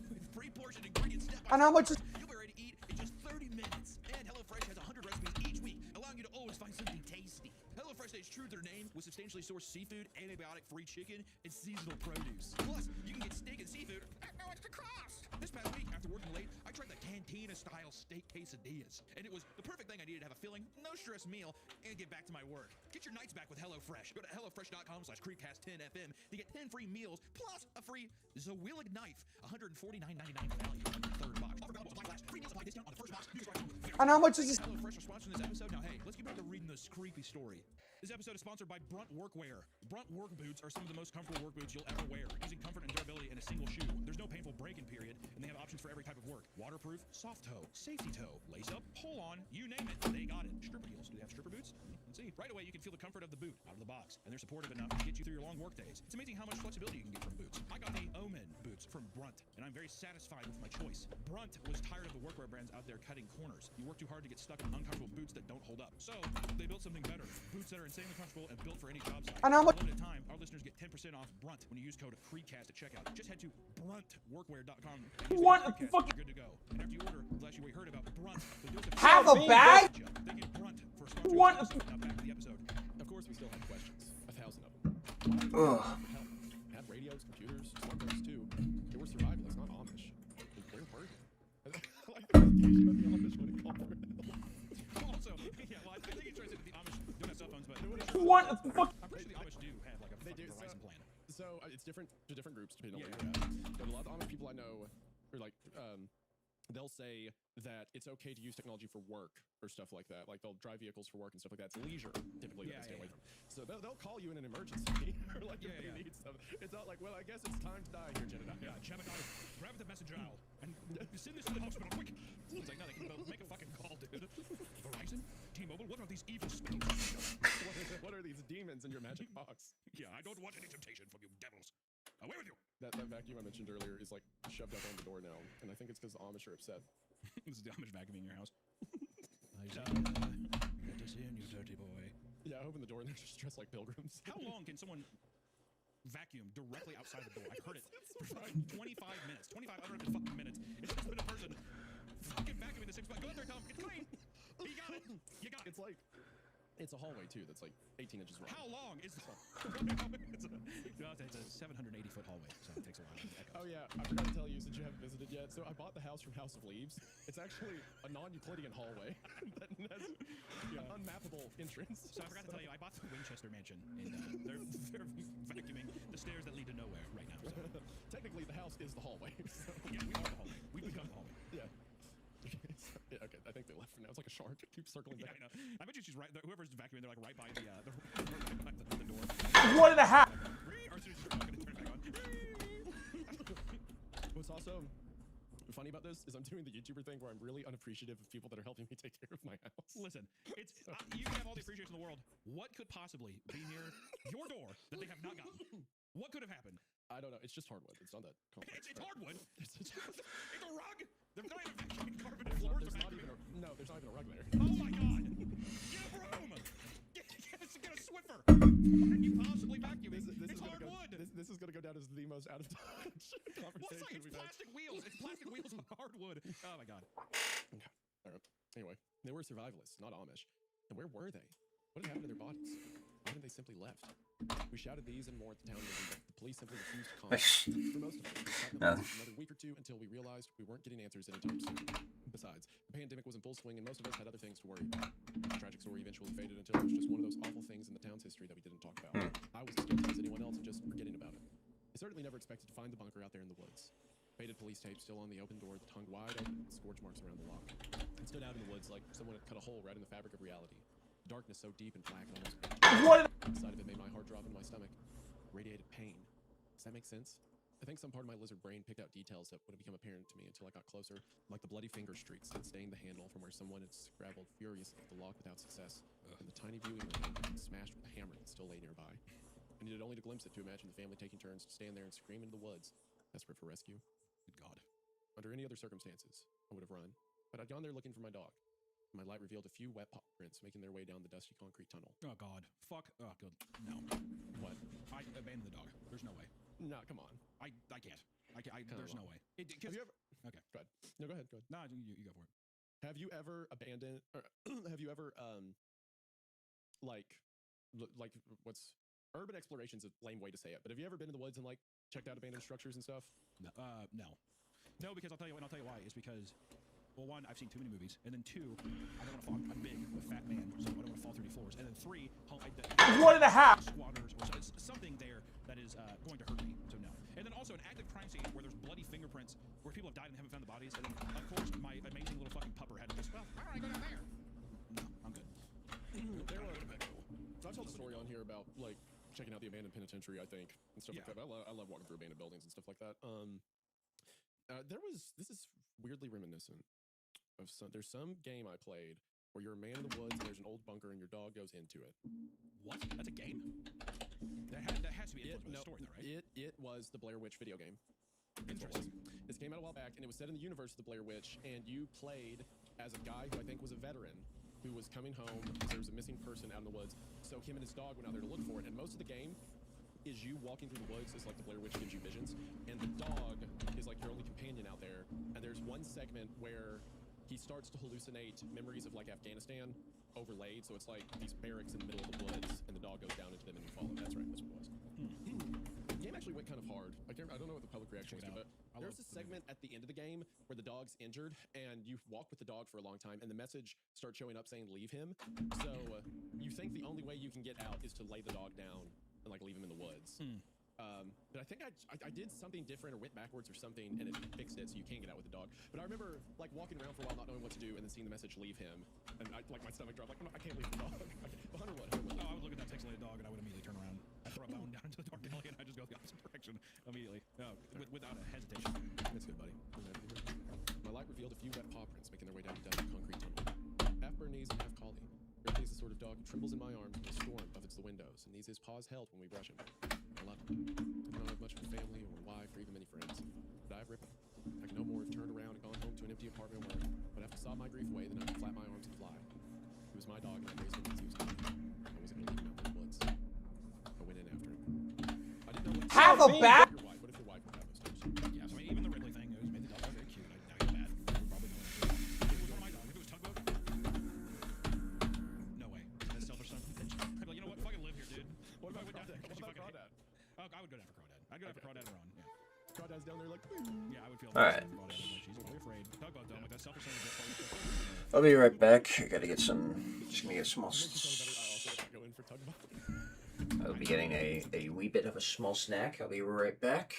S13: With pre-portioned ingredients step by
S21: And how much is...
S13: You'll be ready to eat in just 30 minutes. And HelloFresh has 100 recipes each week, allowing you to always find something tasty. HelloFresh stays true to their name with substantially sourced seafood, antibiotic-free chicken, and seasonal produce. Plus, you can get steak and seafood at no extra cost. This past week, after working late, I tried the Cantina-style steak quesadillas, and it was the perfect thing I needed to have a filling, no-stress meal, and get back to my work. Get your nights back with HelloFresh. Go to HelloFresh.com/Creepcast10FM to get 10 free meals, plus a free Zoillic knife, $149.99 value on your third box. Offer valid while supplies last. Free meal supply discount on the first box. Use right code.
S21: And how much is this?
S13: HelloFresh are sponsoring this episode. Now, hey, let's get back to reading this creepy story. This episode is sponsored by Brunt Workwear. Brunt work boots are some of the most comfortable work boots you'll ever wear, using comfort and durability in a single shoe. There's no painful break-in period, and they have options for every type of work. Waterproof, soft toe, safety toe, lace up, pull on, you name it, they got it. Stripper heels. Do they have stripper boots? Let's see. Right away, you can feel the comfort of the boot out of the box, and they're supportive enough to get you through your long work days. It's amazing how much flexibility you can get from boots. I got the Omen boots from Brunt, and I'm very satisfied with my choice. Brunt was tired of the workwear brands out there cutting corners. You work too hard to get stuck in uncomfortable boots that don't hold up. So they built something better. Boots that are insanely comfortable and built for any job site.
S21: And how much?
S13: For a limited time, our listeners get 10% off Brunt when you use code CREEPCAST at checkout. Just head to bruntworkwear.com.
S21: What the fuck?
S13: You're good to go. And after you order, we'll flash you what you heard about Brunt.
S21: Have a bag?
S13: Thank you, Brunt, for sponsoring
S21: What?
S13: this episode. Now back to the episode.
S14: Of course, we still have questions. 1,000 of them. Had radios, computers, smartphones too. They were survivalists, not Amish. Where were they? I like the implication of the Amish when it called for
S13: Also, yeah, well, I think it's true that the Amish don't have cell phones, but
S21: What the fuck?
S13: I'm pretty sure the Amish do have like a
S14: They do,
S13: Verizon plan.
S14: So it's different to different groups depending on where you're at. But a lot of Amish people I know are like, they'll say that it's okay to use technology for work or stuff like that. Like they'll drive vehicles for work and stuff like that. It's leisure, typically, that they stay away from. So they'll call you in an emergency or like if they need something. It's not like, well, I guess it's time to die here, Jedediah.
S13: Yeah, Jebediah, grab the message dial and send this to the hospital quick. It's like, no, they can both make a fucking call, dude. Verizon? T-Mobile? What are these evil spirits?
S14: What are these demons in your magic box?
S13: Yeah, I don't want any temptation from you devils. Away with you!
S14: That vacuum I mentioned earlier is like shoved up on the door now, and I think it's because the Amish are upset.
S13: This is the Amish vacuuming your house. Good to see you, dirty boy.
S14: Yeah, I open the door and they're just dressed like pilgrims.
S13: How long can someone vacuum directly outside the door? I've heard it for like 25 minutes. 25 uninterrupted fucking minutes. It's just been a person fucking vacuuming the 6 foot. Go out there, tell him it's clean. You got it. You got it.
S14: It's like, it's a hallway too that's like 18 inches wide.
S13: How long is the it's a 780-foot hallway, so it takes a while to echo.
S14: Oh yeah, I forgot to tell you since you haven't visited yet. So I bought the house from House of Leaves. It's actually a non-Euclidean hallway that has an unmappable entrance.
S13: So I forgot to tell you, I bought the Winchester Mansion, and they're vacuuming the stairs that lead to nowhere right now. So.
S14: Technically, the house is the hallway. So.
S13: Yeah, we are the hallway. We've become the hallway.
S14: Yeah. Yeah, okay, I think they left for now. It's like a shark. It keeps circling back.
S13: Yeah, I know. I bet you she's right. Whoever's vacuuming, they're like right by the door.
S21: What in the heck?
S13: Or as soon as you're talking, turn it back on.
S14: What's also funny about this is I'm doing the YouTuber thing where I'm really unappreciative of people that are helping me take care of my house.
S13: Listen, it's you can have all the appreciation in the world. What could possibly be near your door that they have not gotten? What could have happened?
S14: I don't know. It's just hardwood. It's not that complex.
S13: It's hardwood. It's a rug. They're not even vacuuming carpeted
S14: There's
S13: floors.
S14: not even there's not even a rug there.
S13: Oh my god! Get a broom! Get a Swiffer! What can you possibly vacuum? It's hardwood!
S14: This is gonna go down as the most out of touch conversation
S13: It's plastic wheels! It's plastic wheels on hardwood! Oh my god.
S14: Okay. Alright. Anyway, they were survivalists, not Amish. And where were they? What had happened to their bodies? Why hadn't they simply left? We shouted these and more at the town meeting, but the police simply refused to comment. For most of them, we sat in the woods for another week or two until we realized we weren't getting answers anytime soon. Besides, the pandemic was in full swing and most of us had other things to worry about. The tragic story eventually faded until it was just one of those awful things in the town's history that we didn't talk about. I was as guilty as anyone else of just forgetting about it. I certainly never expected to find the bunker out there in the woods. Faded police tape still on the open door that hung wide open with scorch marks around the lock. It stood out in the woods like someone had cut a hole right in the fabric of reality. The darkness so deep and black it almost... The sight of it made my heart drop in my stomach. Radiated pain. Does that make sense? I think some part of my lizard brain picked out details that wouldn't become apparent to me until I got closer, like the bloody finger streaks that stained the handle from where someone had scrabbled furiously at the lock without success, and the tiny viewing window that had been smashed with a hammer that still lay nearby. I needed only to glimpse it to imagine the family taking turns to stand there and scream into the woods, desperate for rescue. Good God. Under any other circumstances, I would have run, but I'd gone there looking for my dog. My light revealed a few wet paw prints making their way down the dusty concrete tunnel.
S13: Oh god. Fuck. Oh good. No.
S14: What?
S13: I abandoned the dog. There's no way.
S14: No, come on.
S13: I can't. There's no way.
S14: Have you ever... Okay, go ahead. No, go ahead.
S13: No, you go for it.
S14: Have you ever abandoned, or have you ever, like, like what's urban exploration's a lame way to say it, but have you ever been in the woods and like checked out abandoned structures and stuff?
S15: No, because I'll tell you why. Is because, well, one, I've seen too many movies, and then two, I don't want to fall. I'm big, a fat man, so I don't want to fall through any floors. And then three,
S21: 1.5.
S15: Squatters, or something there that is going to hurt me. So no. And then also an active crime scene where there's bloody fingerprints, where people have died and haven't found the bodies. And then, of course, my amazing little fucking pupper had to just, well, how do I go down there? No, I'm good.
S14: So I've told the story on here about like checking out the abandoned penitentiary, I think, and stuff like that. But I love walking through abandoned buildings and stuff like that. This is weirdly reminiscent of there's some game I played where you're a man in the woods and there's an old bunker and your dog goes into it.
S15: What? That's a game? That has to be influenced by the story, though, right?
S14: It was the Blair Witch video game.
S15: Interesting.
S14: This came out a while back, and it was set in the universe of the Blair Witch, and you played as a guy who I think was a veteran who was coming home because there was a missing person out in the woods. So him and his dog went out there to look for it, and most of the game is you walking through the woods as like the Blair Witch gives you visions, and the dog is like your only companion out there. And there's one segment where he starts to hallucinate memories of like Afghanistan overlaid, so it's like these barracks in the middle of the woods, and the dog goes down into them and you follow. That's right, that's what it was. The game actually went kind of hard. I don't know what the public reaction was to, but there's a segment at the end of the game where the dog's injured, and you walk with the dog for a long time, and the message starts showing up saying leave him. So you think the only way you can get out is to lay the dog down and like leave him in the woods. But I think I did something different or went backwards or something, and it fixed it so you can't get out with the dog. But I remember like walking around for a while not knowing what to do, and then seeing the message leave him, and like my stomach dropped, like I can't leave the dog. But Hunter would.
S15: Oh, I would look at that pixelated dog and I would immediately turn around. I throw a bone down into the dark alley and I just go the opposite direction immediately. Without a hesitation.
S14: That's good, buddy. My light revealed a few wet paw prints making their way down a dusty concrete tunnel. Half Bernese and half collie. Ripley's the sort of dog who trembles in my arms when a storm buffets the windows and needs his paws held when we brush him. I love him. I don't have much of a family or a wife or even many friends, but I have Ripley. I can no more have turned around and gone home to an empty apartment where I would have to sob my grief away than I could flap my arms and fly. He was my dog and I raised him since he was a baby. I wasn't going to leave him out in the woods. I went in after him. I didn't know what to
S21: Have a bat?
S14: What if your wife would have those toes?
S15: Yeah, so even the Ripley thing, it was made the dog very cute. Now he's bad. We're probably going to do it. If it was one of my dogs, if it was Tugboat, no way. That's selfish son of a bitch. I'd be like, you know what? Fucking live here, dude.
S14: What about
S15: Crawdad?
S14: Crawdad?
S15: Oh, I would go down for Crawdad. I'd go down for Crawdad and Ron. Yeah.
S14: Crawdad's down there like.
S15: Yeah, I would feel.
S11: All right.
S15: She's really afraid. Tugboat though, like that selfish son of a bitch.
S11: I'll be right back. I gotta get some. Just gonna get a small. I'll be getting a wee bit of a small snack. I'll be right back.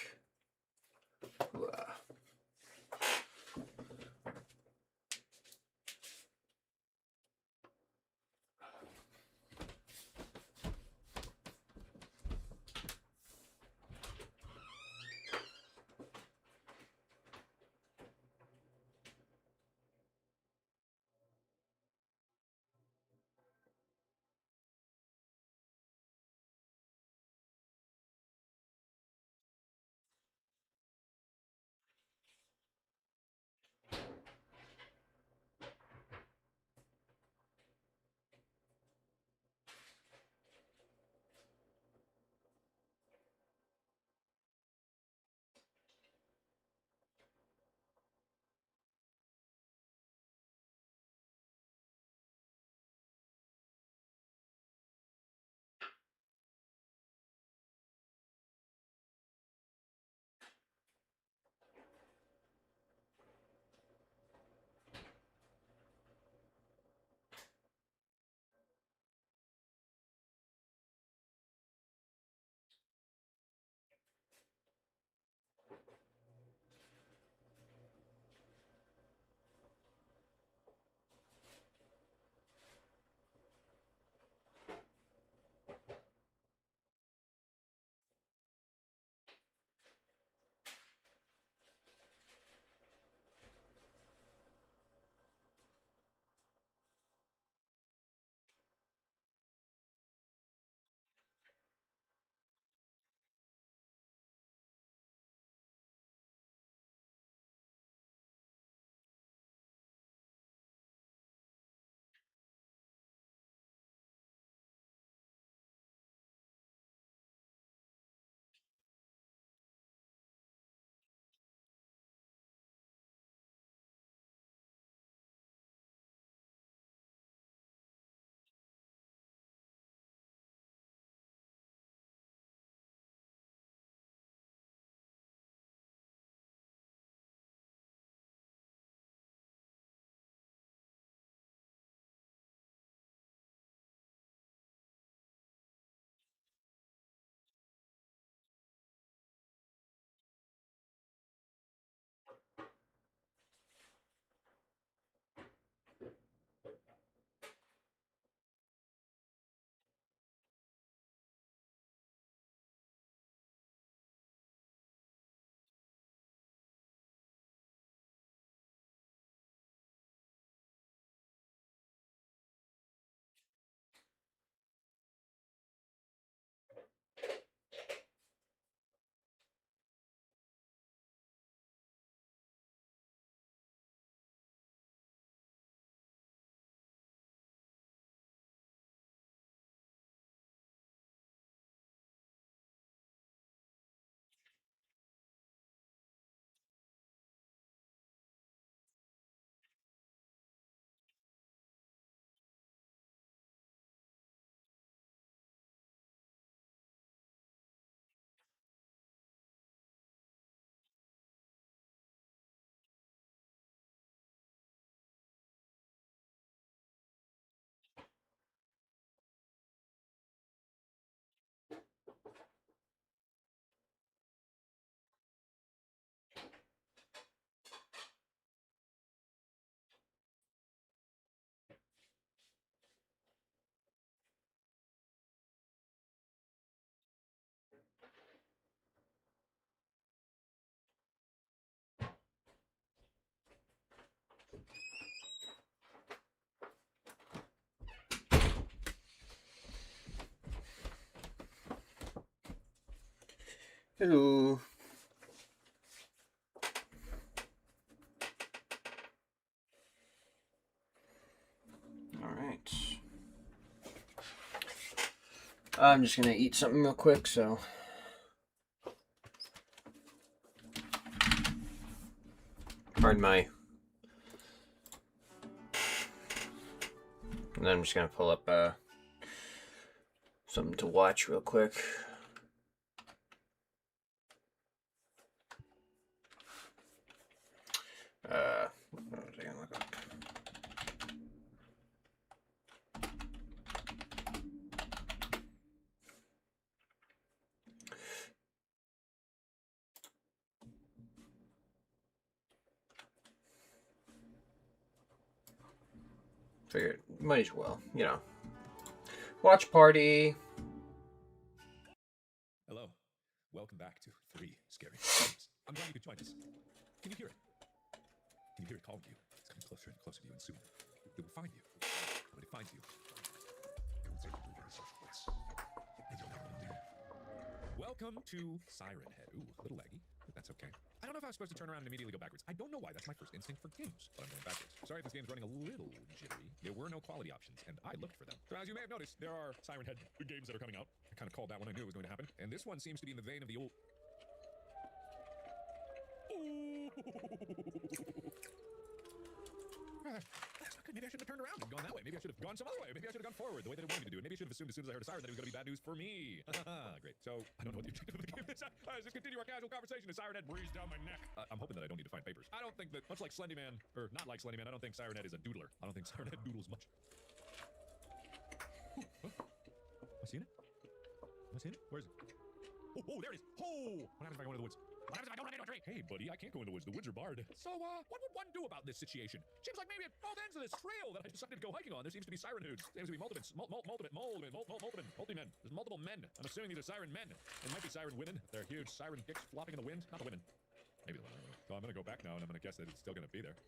S11: Hello. All right. I'm just gonna eat something real quick, so. Pardon my. And then I'm just gonna pull up something to watch real quick. What was I gonna look up? Figured, might as well, you know. Watch party.
S9: Hello. Welcome back to 3 Scary Games. I'm glad you could join us. Can you hear it? Can you hear it calling you? It's coming closer and closer to you, and soon it will find you. When it finds you, it will take you to a very special place. And you'll never want to leave. Welcome to Siren Head. Ooh, a little laggy, but that's okay. I don't know if I was supposed to turn around and immediately go backwards. I don't know why. That's my first instinct for games, but I'm going backwards. Sorry if this game's running a little jittery. There were no quality options, and I looked for them. So as you may have noticed, there are Siren Head games that are coming out. I kind of called that one. I knew it was going to happen. And this one seems to be in the vein of the old... That's not good. Maybe I shouldn't have turned around and gone that way. Maybe I should have gone some other way. Maybe I should have gone forward the way that it wanted me to do it. Maybe I should have assumed as soon as I heard a siren that it was going to be bad news for me. Great. So, I don't know what the objective of the game is. Let's just continue our casual conversation as Siren Head breathes down my neck. I'm hoping that I don't need to find papers. I don't think that, much like Slendy Man, or not like Slendy Man, I don't think Siren Head is a doodler. I don't think Siren Head doodles much. Ooh, huh? Am I seeing it? Am I seeing it? Where is it? Oh, there it is. Oh! What happens if I go into the woods? What happens if I don't run into a tree? Hey, buddy, I can't go in the woods. The woods are barred. So, what would one do about this situation? Seems like maybe at both ends of this trail that I decided to go hiking on, there seems to be siren hoods. There seems to be multiple men. There's multiple men. I'm assuming these are siren men. It might be siren women. They're huge siren dicks flopping in the wind. Not the women. Maybe the women. So I'm gonna go back now, and I'm gonna guess that it's still gonna be there.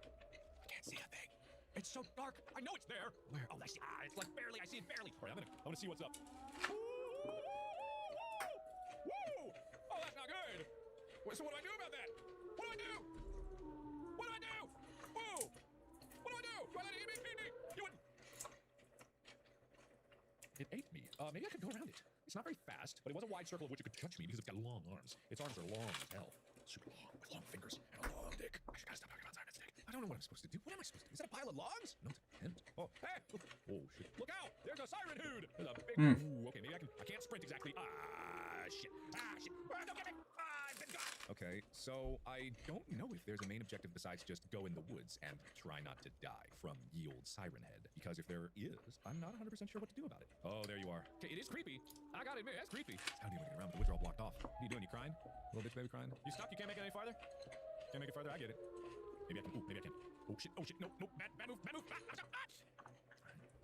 S9: I can't see a thing. It's so dark. I know it's there. Where? Oh, I see. It's like barely. I see it barely. All right, I'm gonna see what's up. Woo! Oh, that's not good. So what do I do about that? What do I do? What do I do? Whoa! What do I do? Do I let it eat me? Feed me? You wouldn't. It ate me. Maybe I could go around it. It's not very fast, but it was a wide circle of which it could touch me because it's got long arms. Its arms are long as hell. Super long, with long fingers and a long dick. I should gotta stop talking about Siren's dick. I don't know what I'm supposed to do. What am I supposed to do? Is that a pile of logs? No, it's a tent. Oh, hey! Oh, shit. Look out! There's a siren hood! There's a big... Ooh, okay, maybe I can't sprint exactly. Shit. Shit. Don't get me! I've been got! Okay, so I don't know if there's a main objective besides just go in the woods and try not to die from ye old Siren Head. Because if there is, I'm not 100% sure what to do about it. Oh, there you are. Okay, it is creepy. I gotta admit, that's creepy. How do you get around? The woods are all blocked off. What are you doing? You crying? Little bitch baby crying? You stuck? You can't make it any farther? Can't make it farther? I get it. Maybe I can. Ooh, maybe I can. Oh shit, no, bad move.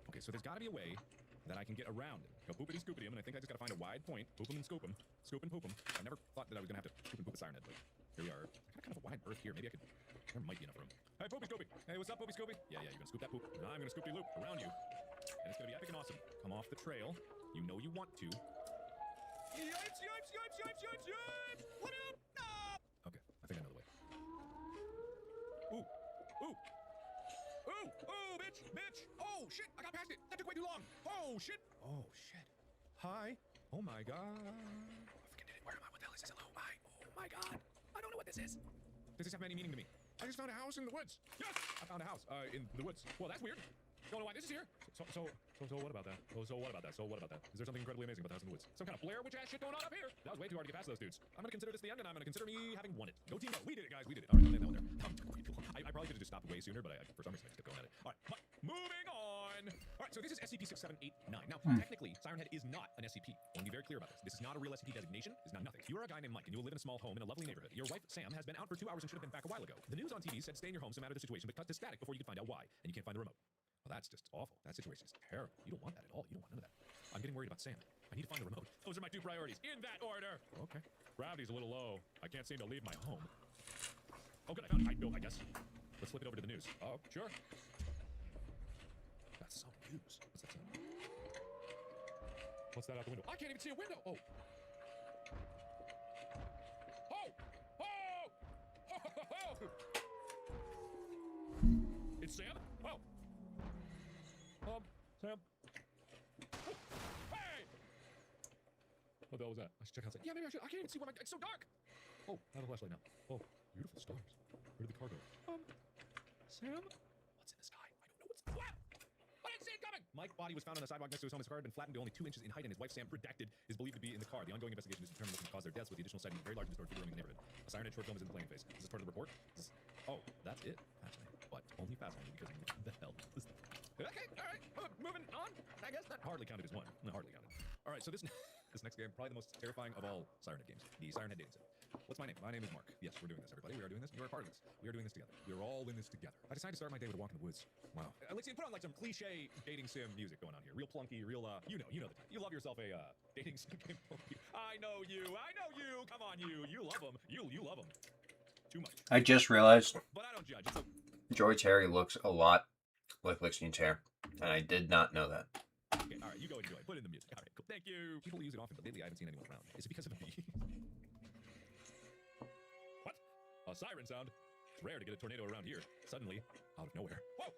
S9: Okay, so there's gotta be a way that I can get around it. Go poopity scoopity him, and I think I just gotta find a wide point, poop him and scoop him, scoop and poop him. I never thought that I was gonna have to scoop and poop a siren head, but here we are. I got kind of a wide berth here. Maybe I could. There might be enough room. Hey, poopy scoopy. Hey, what's up, poopy scoopy? Yeah, you're gonna scoop that poop. I'm gonna scoopy loop around you, and it's gonna be epic and awesome. Come off the trail. You know you want to. Yipes! What up? No! Okay, I think I know the way. Ooh, bitch! Oh, shit! I got past it! That took way too long! Oh, shit! Hi! Oh my god! I freaking did it. Where am I? What the hell is this? Hello? Hi! Oh my god! I don't know what this is! Does this have any meaning to me? I just found a house in the woods! Yes! I found a house, in the woods. Well, that's weird. Don't know why this is here. So what about that? So what about that? Is there something incredibly amazing about the house in the woods? Some kind of Blair Witch ass shit going on up here? That was way too hard to get past those dudes. I'm gonna consider this the end, and I'm gonna consider me having won it. Go team go. We did it, guys. We did it. All right, I'm that one there. I probably could have just stopped way sooner, but for some reason I just kept going at it. All right, but moving on. All right, so this is SCP-6789. Now, technically, Siren Head is not an SCP. I want to be very clear about this. This is not a real SCP designation. It's not nothing. You are a guy named Mike, and you will live in a small home in a lovely neighborhood. Your wife, Sam, has been out for 2 hours and should have been back a while ago. The news on TV said stay in your home, no matter the situation, but cut to static before you can find out why, and you can't find the remote. Well, that's just awful. That situation is terrible. You don't want that at all. You don't want none of that. I'm getting worried about Sam. I need to find the remote. Those are my 2 priorities. In that order. Okay. Gravity's a little low. I can't seem to leave my home. Oh, good. I found it. I guess. Let's flip it over to the news. Oh, sure. That's some news. What's that sound? What's that out the window? I can't even see a window. Oh. It's Sam? Oh. Sam. Oh. Hey! What the hell was that? I should check outside. Yeah, maybe I should. I can't even see when it's so dark. Oh, I have a flashlight now. Oh, beautiful stars. Where did the car go? Sam? What's in the sky? I don't know what's... What? I didn't see it coming! Mike's body was found on the sidewalk next to his home. His car had been flattened to only 2 inches in height, and his wife, Sam, redacted, is believed to be in the car. The ongoing investigation is determined what can cause their deaths, with the additional sighting of very large and distorted figure roaming the neighborhood. A siren head short film is in the playing phase. Is this part of the report? Oh, that's it? Fascinating. But only fascinating because what the hell is that? Okay, alright, moving on. I guess that hardly counted as one. No, hardly counted. Alright, so this next game, probably the most terrifying of all Siren Head games. The Siren Head Dating Sim. What's my name? My name is Mark. Yes, we're doing this, everybody. We are doing this. You are a part of this. We are doing this together. We are all in this together. I decided to start my day with a walk in the woods. Wow. Alexian, put on like some cliche dating sim music going on here. Real plunky, real, you know the type. You love yourself a, dating sim game. I know you. Come on, you love them. You love them. Too much.
S11: I just realized
S9: But I don't judge. It's
S11: George's hair looks a lot like Lixian's hair, and I did not know that.
S9: okay, alright, you go enjoy. Put in the music. Alright, cool. Thank you. People use it often, but lately I haven't seen anyone around. Is it because of the bee? What? A siren sound? It's rare to get a tornado around here. Suddenly, out of nowhere. Whoa!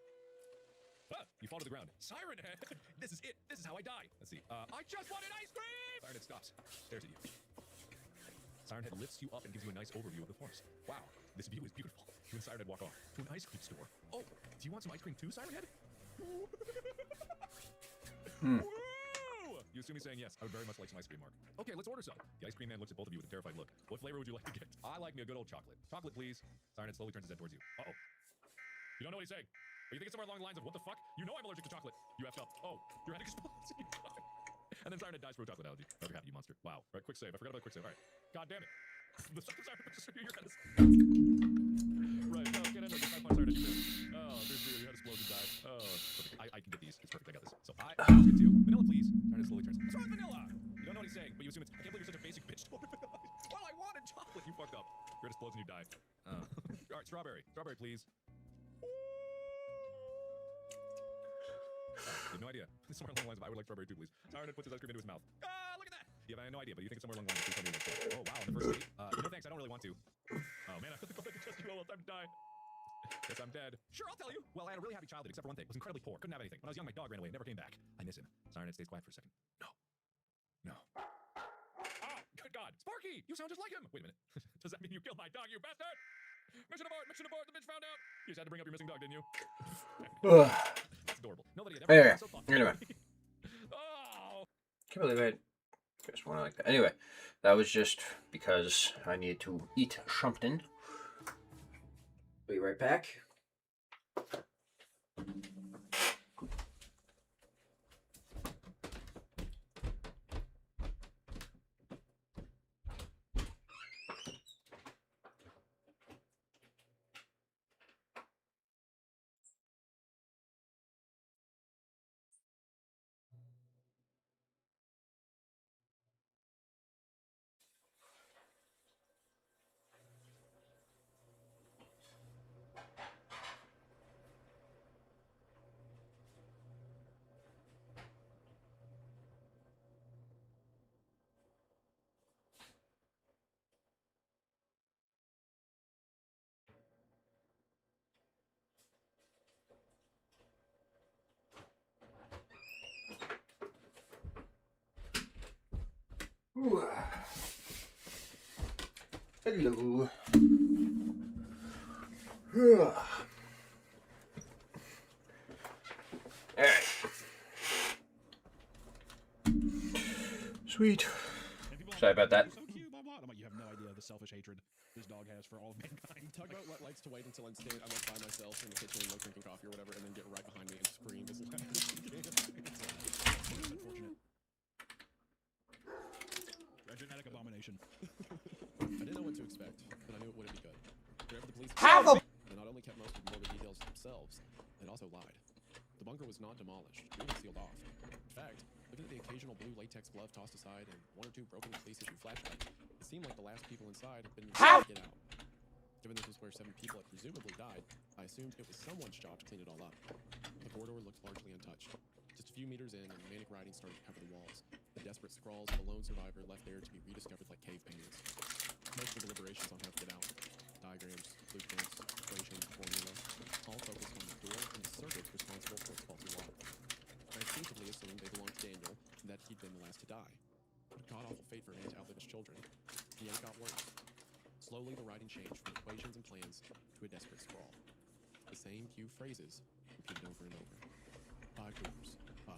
S9: Ah, you fall to the ground. Siren Head! This is it! This is how I die! Let's see. I just wanted ice cream! Siren Head stops. Stares at you. Siren Head lifts you up and gives you a nice overview of the forest. Wow, this view is beautiful. You and Siren Head walk off to an ice cream store. Oh, do you want some ice cream too, Siren Head? Woo! You assume he's saying yes. I would very much like some ice cream, Mark. Okay, let's order some. The ice cream man looks at both of you with a terrified look. What flavor would you like to get? I like me a good old chocolate. Chocolate, please. Siren Head slowly turns his head towards you. Uh-oh. You don't know what he's saying. Or you think it's somewhere along the lines of, what the fuck? You know I'm allergic to chocolate. You effed up. Oh, your head explodes and you die. And then Siren Head dies from a chocolate allergy. Never happened, you monster. Wow. All right, quick save. I forgot about quick save. All right. God damn it. The second Siren Head just your head is... Right, no, get in there. Just 5 points, Siren Head, you missed. Oh, there's your head explodes and dies. Oh, perfect. I can get these. It's perfect. I got this. So I get two. Vanilla, please. Siren Head slowly turns. What's wrong with vanilla? You don't know what he's saying, but you assume it's... I can't believe you're such a basic bitch. Well, I wanted chocolate. You fucked up. Your head explodes and you die. All right, strawberry. Strawberry, please. You have no idea. Somewhere along the lines of I would like strawberry too, please. Siren Head puts his ice cream into his mouth. Ah, look at that! Yeah, I have no idea, but you think it's somewhere along the lines of please tell me what's there. Oh, wow, on the first date. No thanks, I don't really want to. Oh, man, I really wanted to just you all time to die. Guess I'm dead. Sure, I'll tell you. Well, I had a really happy childhood, except for one thing. I was incredibly poor. Couldn't have anything. When I was young, my dog ran away and never came back. I miss him. Siren Head stays quiet for a second. No. Oh, good God. Sparky, you sound just like him. Wait a minute. Does that mean you killed my dog, you bastard? Mission abort, the bitch found out. You just had to bring up your missing dog, didn't you? That's adorable. Nobody had ever so thoughtful.
S11: Anyway.
S9: Oh.
S11: Can't believe I just one like that. Anyway, that was just because I need to eat something. Be right back. Ooh. Hello. Alright. Sweet. Sorry about that.
S13: You have no idea the selfish hatred this dog has for all of mankind.
S14: Talk about what likes to wait until I'm standing, I'm like by myself in the kitchen, like drinking coffee or whatever, and then get right behind me and scream as loud as he can.
S13: It's unfortunate. A genetic abomination.
S14: I didn't know what to expect, but I knew it wouldn't be good. Wherever the police they not only kept most of the morbid details to themselves, they also lied. The bunker was not demolished, it was sealed off. In fact, looking at the occasional blue latex glove tossed aside and 1 or 2 broken police issue flashlights, it seemed like the last people inside had been able to get out. Given this was where 7 people had presumably died, I assumed it was someone's job to clean it all up. The corridor looked largely untouched. Just a few meters in, and manic writing started to cover the walls. The desperate scrawls of a lone survivor left there to be rediscovered like cave paintings. Most of the deliberations on how to get out. Diagrams, blueprints, equations, formulas, all focused on the door Slowly, the writing changed from equations and plans to a desperate scrawl. The same few phrases repeated over and over. 5 doors, 5.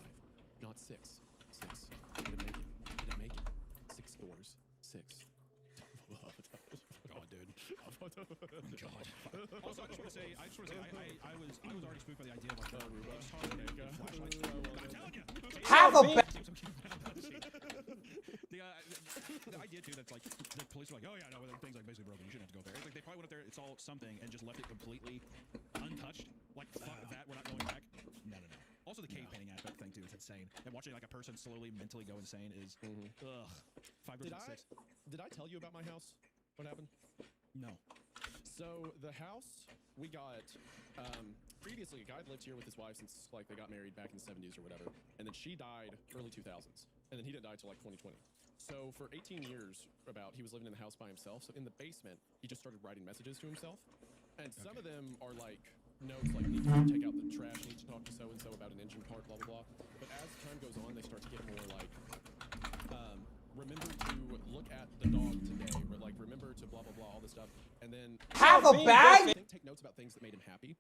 S14: Not 6. 6. Did it make it? Did it make it? 6 doors, 6.
S13: God, dude. God. Also, I just want to say, I was already spooked by the idea of like flashlights. I'm telling you.
S21: Have a
S13: The idea too that's like the police are like, oh yeah, no, things like basically broken. You shouldn't have to go there. It's like they probably went up there, installed something, and just left it completely untouched. Like fuck that, we're not going back. No. Also the cave painting aspect thing too, it's insane. And watching like a person slowly mentally go insane is ugh. 5 versus 6.
S14: Did I tell you about my house? What happened?
S13: No.
S14: So the house we got previously, a guy lived here with his wife since like they got married back in the 70s or whatever, and then she died early 2000s, and then he didn't die till like 2020. So for 18 years, he was living in the house by himself. So in the basement, he just started writing messages to himself, and some of them are like notes like need to take out the trash, need to talk to so and so about an engine part, blah blah blah. But as time goes on, they start to get more like remember to look at the dog today, or like remember to blah blah blah, all this stuff, and then
S21: have a bag.
S14: Take notes about things that made him happy.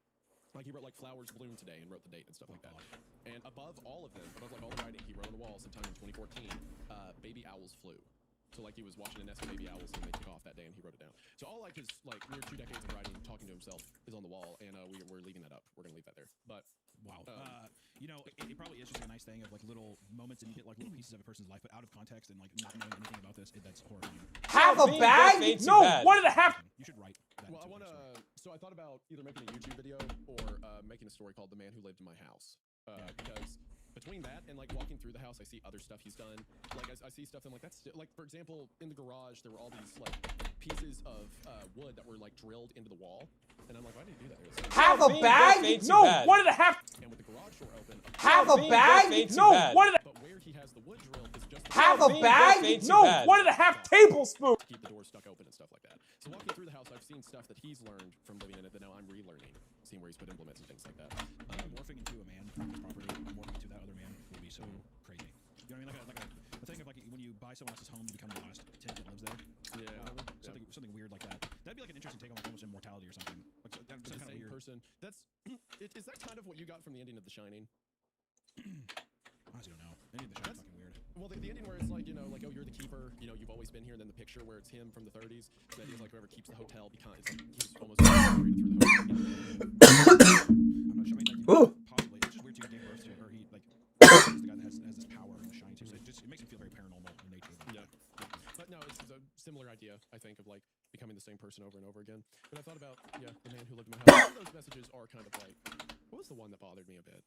S14: Like he wrote like flowers bloom today and wrote the date and stuff like that. And above all of them, above like all the writing, he wrote on the wall sometime in 2014, baby owls flew. So like he was watching a nest of baby owls and they took off that day and he wrote it down. So all like his like weird 2 decades of writing, talking to himself is on the wall, and we're leaving that up. We're gonna leave that there. But
S13: wow, you know, it probably is just a nice thing of like little moments, and you get like little pieces of a person's life, but out of context and like not knowing anything about this, that's horrifying.
S21: Have a bag? No, 1.5.
S13: You should write that.
S14: Well, I want to. So I thought about either making a YouTube video or making a story called "The Man Who Lived in My House," because between that and like walking through the house, I see other stuff he's done. Like I see stuff and like that's like, for example, in the garage there were all these like pieces of wood that were like drilled into the wall, and I'm like, why did he do that?
S21: Have a bag? No, 1.5.
S14: And with the garage door open,
S21: have a bag? No, 1.5.
S14: But where he has the wood drilled is just
S21: have a bag? No, 1.5 tablespoons.
S14: Keep the door stuck open and stuff like that. So walking through the house, I've seen stuff that he's learned from living in it that now I'm relearning, seeing where he's put implements and things like that.
S13: Morphing into a man from his property, morphing into that other man would be so crazy. You know what I mean? Like a thing of like when you buy someone else's home, you become the last tenant that lives there. Yeah. Something weird like that. That'd be like an interesting take on like almost immortality or something. Like that's kind of weird.
S14: Person. That's is that kind of what you got from the ending of The Shining?
S13: Honestly, don't know. Ending of The Shining fucking weird.
S14: Well, the ending where it's like, you know, like, oh, you're the keeper, you know, you've always been here, and then the picture where it's him from the 30s, that is like whoever keeps the hotel because it's like he's almost separated through the hotel.
S13: I'm not sure. I mean, like, possibly. It's just weird to give birth to, or he like is the guy that has this power in The Shining too. So it makes him feel very paranormal in nature.
S14: Yeah. But no, it's a similar idea, I think, of like becoming the same person over and over again. But I thought about the man who lived in my house. Some of those messages are kind of like, what was the one that bothered me a bit?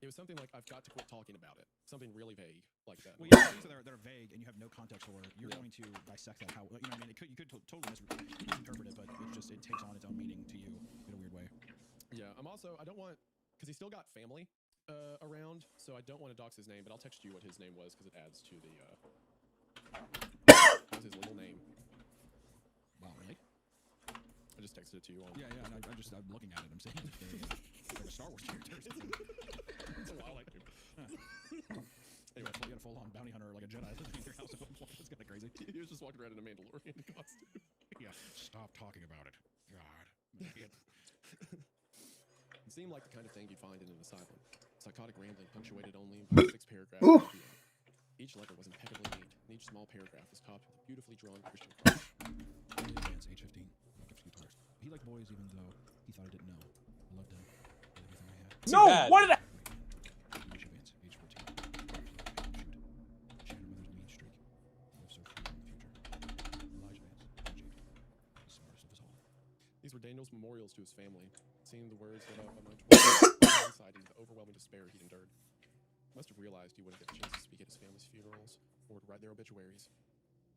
S14: It was something like, I've got to quit talking about it. Something really vague like that.
S13: Well, yeah, things that are vague and you have no context for, you're going to dissect that. How, you know what I mean? You could totally misinterpret it, but it takes on its own meaning to you in a weird way.
S14: Yeah, I don't want, because he's still got family around, so I don't want to dox his name, but I'll text you what his name was, because it adds to the, that was his legal name.
S13: Wow, really?
S14: I just texted it to you on.
S13: Yeah, and I'm looking at it, I'm saying it's like a Star Wars character.
S14: It's a lot like him.
S13: Anyway, you got a full-on bounty hunter like a Jedi living in your house at one point. That's kind of crazy.
S14: He was just walking around in a Mandalorian costume.
S13: Yeah, stop talking about it. God.
S14: It seemed like the kind of thing you'd find in an asylum. Psychotic rambling punctuated only by 6 paragraphs. Each letter was impeccably neat, and each small paragraph was topped with a beautifully drawn Christian cross.
S13: Advance, age 15. Gifts guitars. He liked boys even though he thought I didn't know. I loved him. Did everything I had.
S21: No, what did I?
S13: Advance, age 14. Shannon Weather's mean streak. Live so free in the future. Elijah Vance, age 8. The smartest of us all.
S14: These were Daniel's memorials to his family, seeing the words that on my 20th inside the overwhelming despair he'd endured. Must have realized he wouldn't get the chance to speak at his family's funerals or to write their obituaries.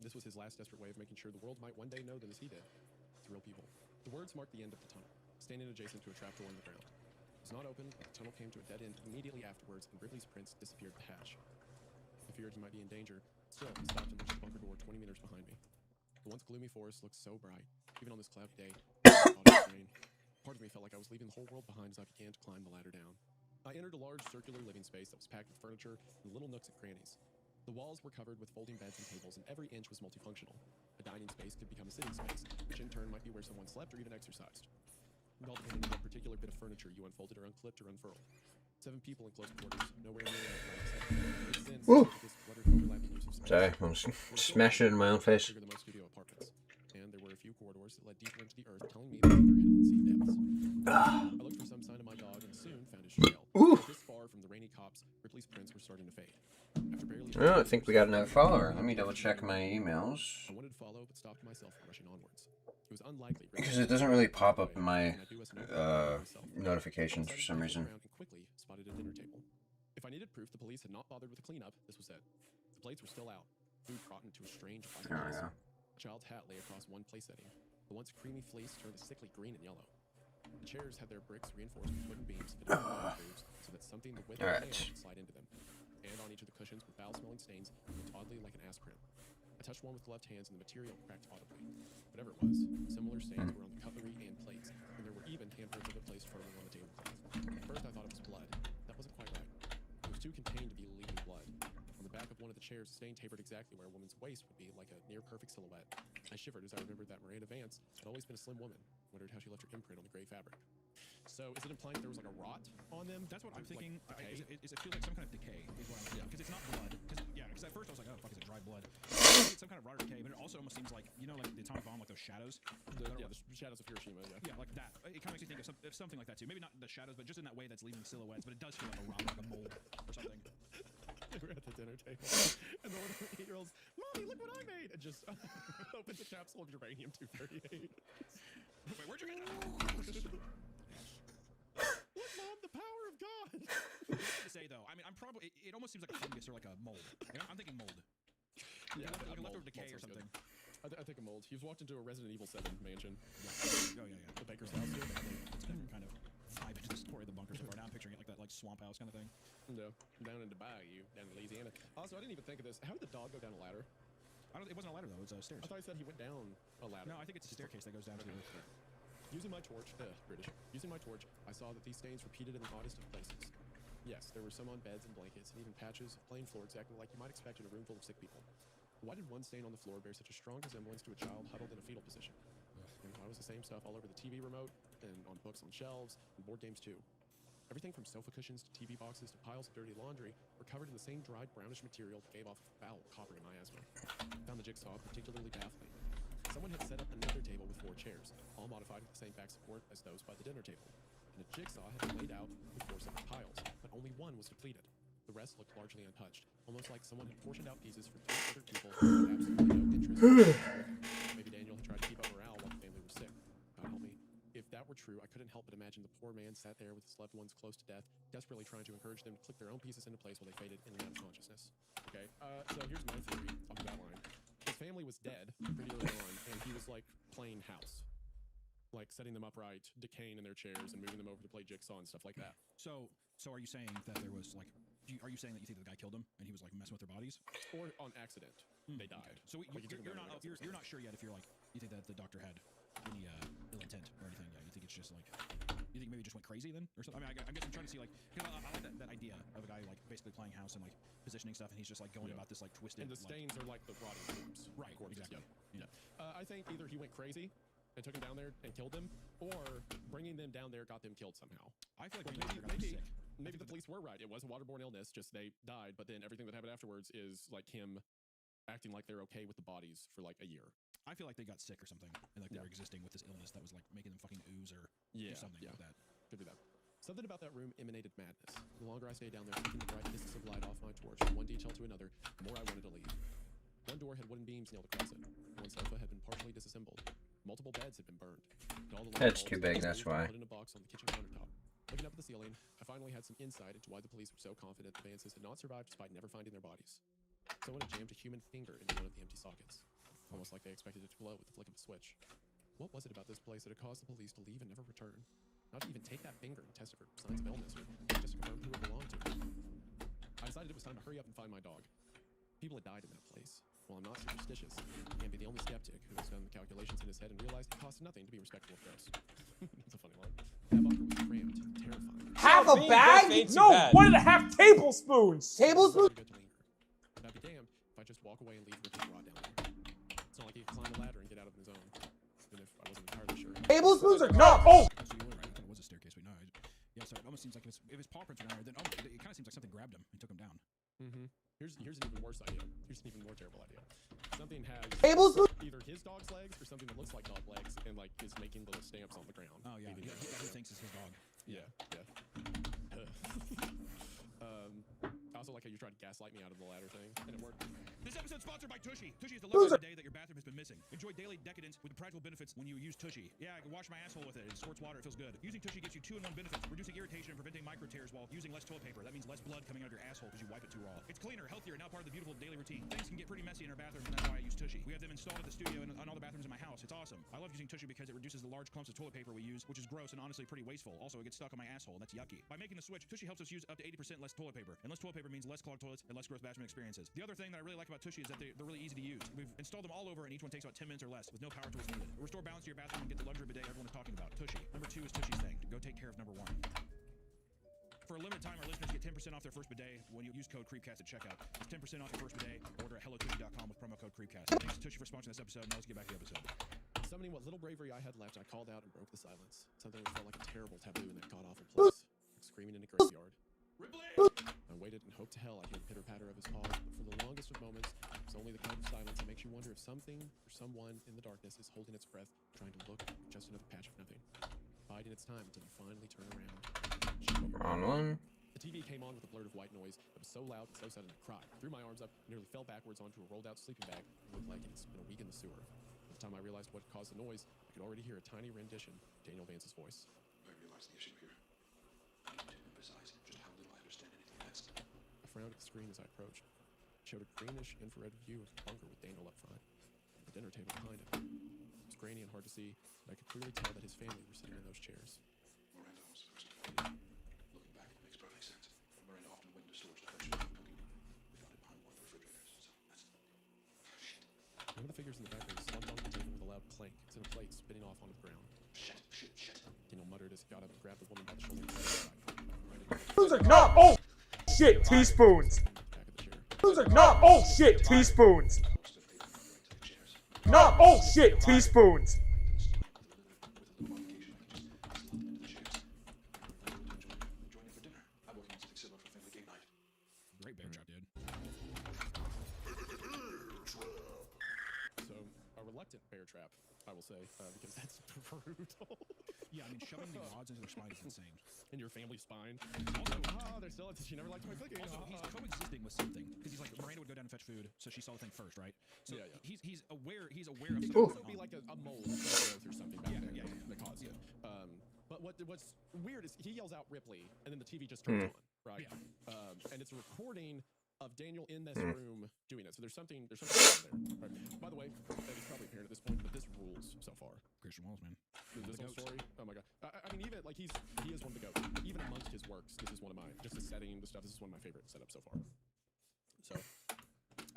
S14: This was his last desperate way of making sure the world might one day know them as he did. It's real people. The words marked the end of the tunnel, standing adjacent to a trapdoor in the ground. It was not open, but the tunnel came to a dead end immediately afterwards, and Ripley's prints disappeared the hatch. I feared he might be in danger. Still, I stopped and reached the bunker door 20 meters behind me. The once gloomy forest looked so bright, even on this cloudy day. Part of me felt like I was leaving the whole world behind as I began to climb the ladder down. I entered a large circular living space that was packed with furniture and little nooks and crannies. The walls were covered with folding beds and tables, and every inch was multifunctional. A dining space could become a sitting space, which in turn might be where someone slept or even exercised. It all depended on what particular bit of furniture you unfolded or unclipped or unfurled. 7 people in close quarters, nowhere near that.
S11: Woo. Sorry, I'm smashing it in my own face.
S14: The most studio apartments. And there were a few corridors that led deeper into the earth, telling me that there had unseen depths. I looked for some sign of my dog and soon found his trail. This far from the rainy cops, Ripley's prints were starting to fade. After barely
S11: Oh, I think we got another follower. Let me double check my emails.
S14: I wanted to follow, but stopped myself from rushing onwards. It was unlikely.
S11: Because it doesn't really pop up in my notifications for some reason.
S14: Quickly spotted a dinner table. If I needed proof the police had not bothered with the cleanup, this was it. The plates were still out. Food rotten to a strange black glaze. A child's hat lay across one place setting. The once creamy fleece turned a sickly green and yellow. The chairs had their bricks reinforced with wooden beams fitted with wooden grooves so that something the width of a nail could slide into them. And on each of the cushions were foul-smelling stains that looked oddly like an ass print. I touched one with gloved hands and the material cracked audibly. Whatever it was, similar stains were on the cutlery and plates, and there were even handprints of it placed firmly on the tablecloth. At first I thought it was blood. That wasn't quite right. It was too contained to be leaking blood. On the back of one of the chairs, the stain tapered exactly where a woman's waist would be, like a near-perfect silhouette. I shivered as I remembered that Miranda Vance had always been a slim woman. Wondered how she left her imprint on the gray fabric. So, is it implying there was like a rot on them?
S15: That's what I'm thinking.
S14: Like,
S15: Is it feel like some kind of decay? Is what I'm thinking. Because it's not blood. Because at first I was like, oh fuck, is it dry blood? It's some kind of rot or decay, but it also almost seems like, you know, like the atomic bomb, like those shadows.
S14: The shadows of Hiroshima. Yeah,
S15: like that. It kind of makes you think of something like that too. Maybe not the shadows, but just in that way that's leaving silhouettes. But it does feel like a rot, like a mold or something.
S14: We're at the dinner table, and the little 8-year-old's, "Mommy, look what I made!" And just opens the capsule of uranium-238.
S15: Wait, where'd you get that?
S14: Look, Mom, the power of God!
S15: To say though, I mean, I'm probably. It almost seems like a fungus or like a mold. Like, I'm thinking mold.
S14: Yeah,
S15: like a
S14: mold.
S15: leftover decay or
S14: Mold sounds
S15: something.
S14: good. I think a mold. He's walked into a Resident Evil 7 mansion.
S15: Oh yeah.
S14: The Baker's house.
S15: It's a different kind of vibe into the story of the bunker so far. Now I'm picturing it like that, like swamp house kind of thing.
S14: No, down in the bayou, down in Louisiana. Also, I didn't even think of this. How did the dog go down a ladder?
S15: It wasn't a ladder though. It was stairs.
S14: I thought he said he went down a ladder.
S15: No, I think it's a staircase that goes down to the earth.
S14: Using my torch, British. Using my torch, I saw that these stains repeated in the oddest of places. Yes, there were some on beds and blankets, and even patches of plain floor exactly like you might expect in a room full of sick people. Why did one stain on the floor bear such a strong resemblance to a child huddled in a fetal position? And why was the same stuff all over the TV remote, and on books on shelves, and board games too? Everything from sofa cushions to TV boxes to piles of dirty laundry were covered in the same dried brownish material that gave off foul coppery miasma. Found the jigsaw particularly baffling. Someone had set up another table with 4 chairs, all modified with the same back support as those by the dinner table. And a jigsaw had been laid out with 4 separate piles, but only one was depleted. The rest looked largely untouched, almost like someone had portioned out pieces for 3 other people who had absolutely no interest. Maybe Daniel had tried to keep up morale while the family was sick. God help me. If that were true, I couldn't help but imagine the poor man sat there with his loved ones close to death, desperately trying to encourage them to click their own pieces into place while they faded in and out of consciousness. Okay, so here's my theory off of that line. His family was dead pretty early on, and he was like playing house. Like setting them upright, decaying in their chairs, and moving them over to play jigsaw and stuff like that.
S15: So are you saying that there was like, are you saying that you think the guy killed them and he was like messing with their bodies?
S14: Or on accident, they died.
S15: Okay. So you're not sure yet if you're like, you think that the doctor had any ill intent or anything? Yeah, you think it's just like, you think maybe it just went crazy then or something? I mean, I guess I'm trying to see like, I like that idea of a guy like basically playing house and like positioning stuff, and he's just like going about this like twisted.
S14: And the stains are like the rotting corpse.
S15: Right. Exactly.
S14: Yeah. I think either he went crazy and took them down there and killed them, or bringing them down there got them killed somehow.
S15: I feel like
S14: maybe the police were right. It was a waterborne illness, just they died, but then everything that happened afterwards is like him acting like they're okay with the bodies for like a year.
S15: I feel like they got sick or something, and like they were existing with this illness that was like making them fucking ooze or do something like that.
S14: Could be that. Something about that room emanated madness. The longer I stayed down there, taking the bright discs of light off my torch from one detail to another, the more I wanted to leave. One door had wooden beams nailed across it. One sofa had been partially disassembled. Multiple beds had been burned.
S11: That's too big, that's why.
S14: Put in a box on the kitchen countertop. Looking up at the ceiling, I finally had some insight into why the police were so confident the Vances had not survived despite never finding their bodies. Someone had jammed a human finger into one of the empty sockets, almost like they expected it to glow with the flick of a switch. What was it about this place that had caused the police to leave and never return? Not to even take that finger and test it for signs of illness or just to confirm who it belonged to. I decided it was time to hurry up and find my dog. People had died in that place. Well, I'm not superstitious. I can't be the only skeptic who has done the calculations in his head and realized it costs nothing to be respectful of ghosts. That's a funny line. That bunker was cramped and terrifying.
S21: Half a bag? No, 1.5 tablespoons.
S14: Tablespoons? But I'd be damned if I just walk away and leave Richard Rod down there. It's not like he can climb
S21: Tablespoons are not. Oh.
S13: So you were right. I thought it was a staircase, but no. Yeah, so it almost seems like if his paw prints are down there, then it kind of seems like something grabbed him and took him down.
S14: Mm-hmm. Here's an even worse idea. Here's an even more terrible idea. Something has
S21: Tablespoons.
S14: either his dog's legs or something that looks like dog legs and like is making little stamps on the ground.
S13: Oh yeah, he thinks it's his dog.
S14: Yeah. I also like how you tried to gaslight me out of the ladder thing, and it worked.
S13: This episode is sponsored by Tushy. Tushy is the luxury bidet that your bathroom has been missing. Enjoy daily decadence with the practical benefits when you use Tushy. Yeah, I can wash my asshole with it. It squirts water. It feels good. Using Tushy gives you 2-in-1 benefits, reducing irritation and preventing micro tears while using less toilet paper. That means less blood coming out of your asshole because you wipe it too raw. It's cleaner, healthier, and now part of the beautiful daily routine. Things can get pretty messy in our bathroom, and that's why I use Tushy. We have them installed at the studio and on all the bathrooms in my house. It's awesome. I love using Tushy because it reduces the large clumps of toilet paper we use, which is gross and honestly pretty wasteful. Also, it gets stuck on my asshole, and that's yucky. By making the switch, Tushy helps us use up to 80% less toilet paper. And less toilet paper means less clogged toilets and less gross bathroom experiences. The other thing that I really like about Tushy is that they're really easy to use. We've installed them all over, and each one takes about 10 minutes or less with no power tools needed. Restore balance to your bathroom and get the luxury bidet everyone is talking about. Tushy. Number 2 is Tushy's thing. Go take care of number 1. For a limited time, our listeners get 10% off their first bidet when you use code CREEPCAST at checkout. It's 10% off your first bidet. Order at hellotushy.com with promo code CREEPCAST. Thanks to Tushy for sponsoring this episode. Now let's get back to the episode.
S14: Summoning what little bravery I had left, I called out and broke the silence. Something that felt like a terrible taboo in that god-awful place. Like screaming in a graveyard. I waited and hoped to hell I'd hear the pitter-patter of his paws, but for the longest of moments, it was only the kind of silence that makes you wonder if something or someone in the darkness is holding its breath, trying to look at just another patch of nothing. Biding its time until you finally turn around.
S11: Wrong one.
S14: The TV came on with a blurt of white noise that was so loud and so sudden I cried, threw my arms up, nearly fell backwards onto a rolled-out sleeping bag, and looked like it's been a week in the sewer. By the time I realized what caused the noise, I could already hear a tiny rendition of Daniel Vance's voice.
S17: I realize the issue here. I need to emphasize just how little I understand anything next.
S14: I frowned at the screen as I approached. It showed a greenish infrared view of the bunker with Daniel up front, and the dinner table behind him. It was grainy and hard to see, but I could clearly tell that his family were sitting in those chairs.
S17: Miranda was the first to find it. Looking back, it makes perfect sense. Miranda often went into storage to fetch it from cooking. We found it behind one of the refrigerators, so that's... Shit.
S14: One of the figures in the background slumped onto the table with a loud clank, its in a plate spitting off onto the ground.
S17: Shit.
S14: Daniel muttered as he got up and grabbed the woman by the shoulder.
S21: Spoons are not. Oh shit, teaspoons. Spoons are not. Oh shit, teaspoons. Not. Oh shit, teaspoons.
S13: Great bear trap, dude.
S14: So, a reluctant bear trap, I will say, because that's brutal.
S13: Yeah, I mean, shoving the rods into their spine is insane.
S14: In your family spine.
S13: Also,
S14: they're still at she never liked my cooking.
S13: Also, he's coexisting with something because he's like Miranda would go down and fetch food, so she saw the thing first, right? So
S14: Yeah.
S13: he's aware. He's aware of.
S14: It could also be like a mold growth or something back there that caused it. But what's weird is he yells out Ripley, and then the TV just turns on, right?
S13: Yeah.
S14: And it's a recording of Daniel in this room doing it. So there's something in there. Right? By the way, it's probably apparent at this point, but this rules so far.
S13: Christian Walls, man.
S14: This whole story. Oh my god. I mean, even like he is one of the goats. Even amongst his works, this is one of mine. Just the setting, the stuff. This is one of my favorite setups so far. So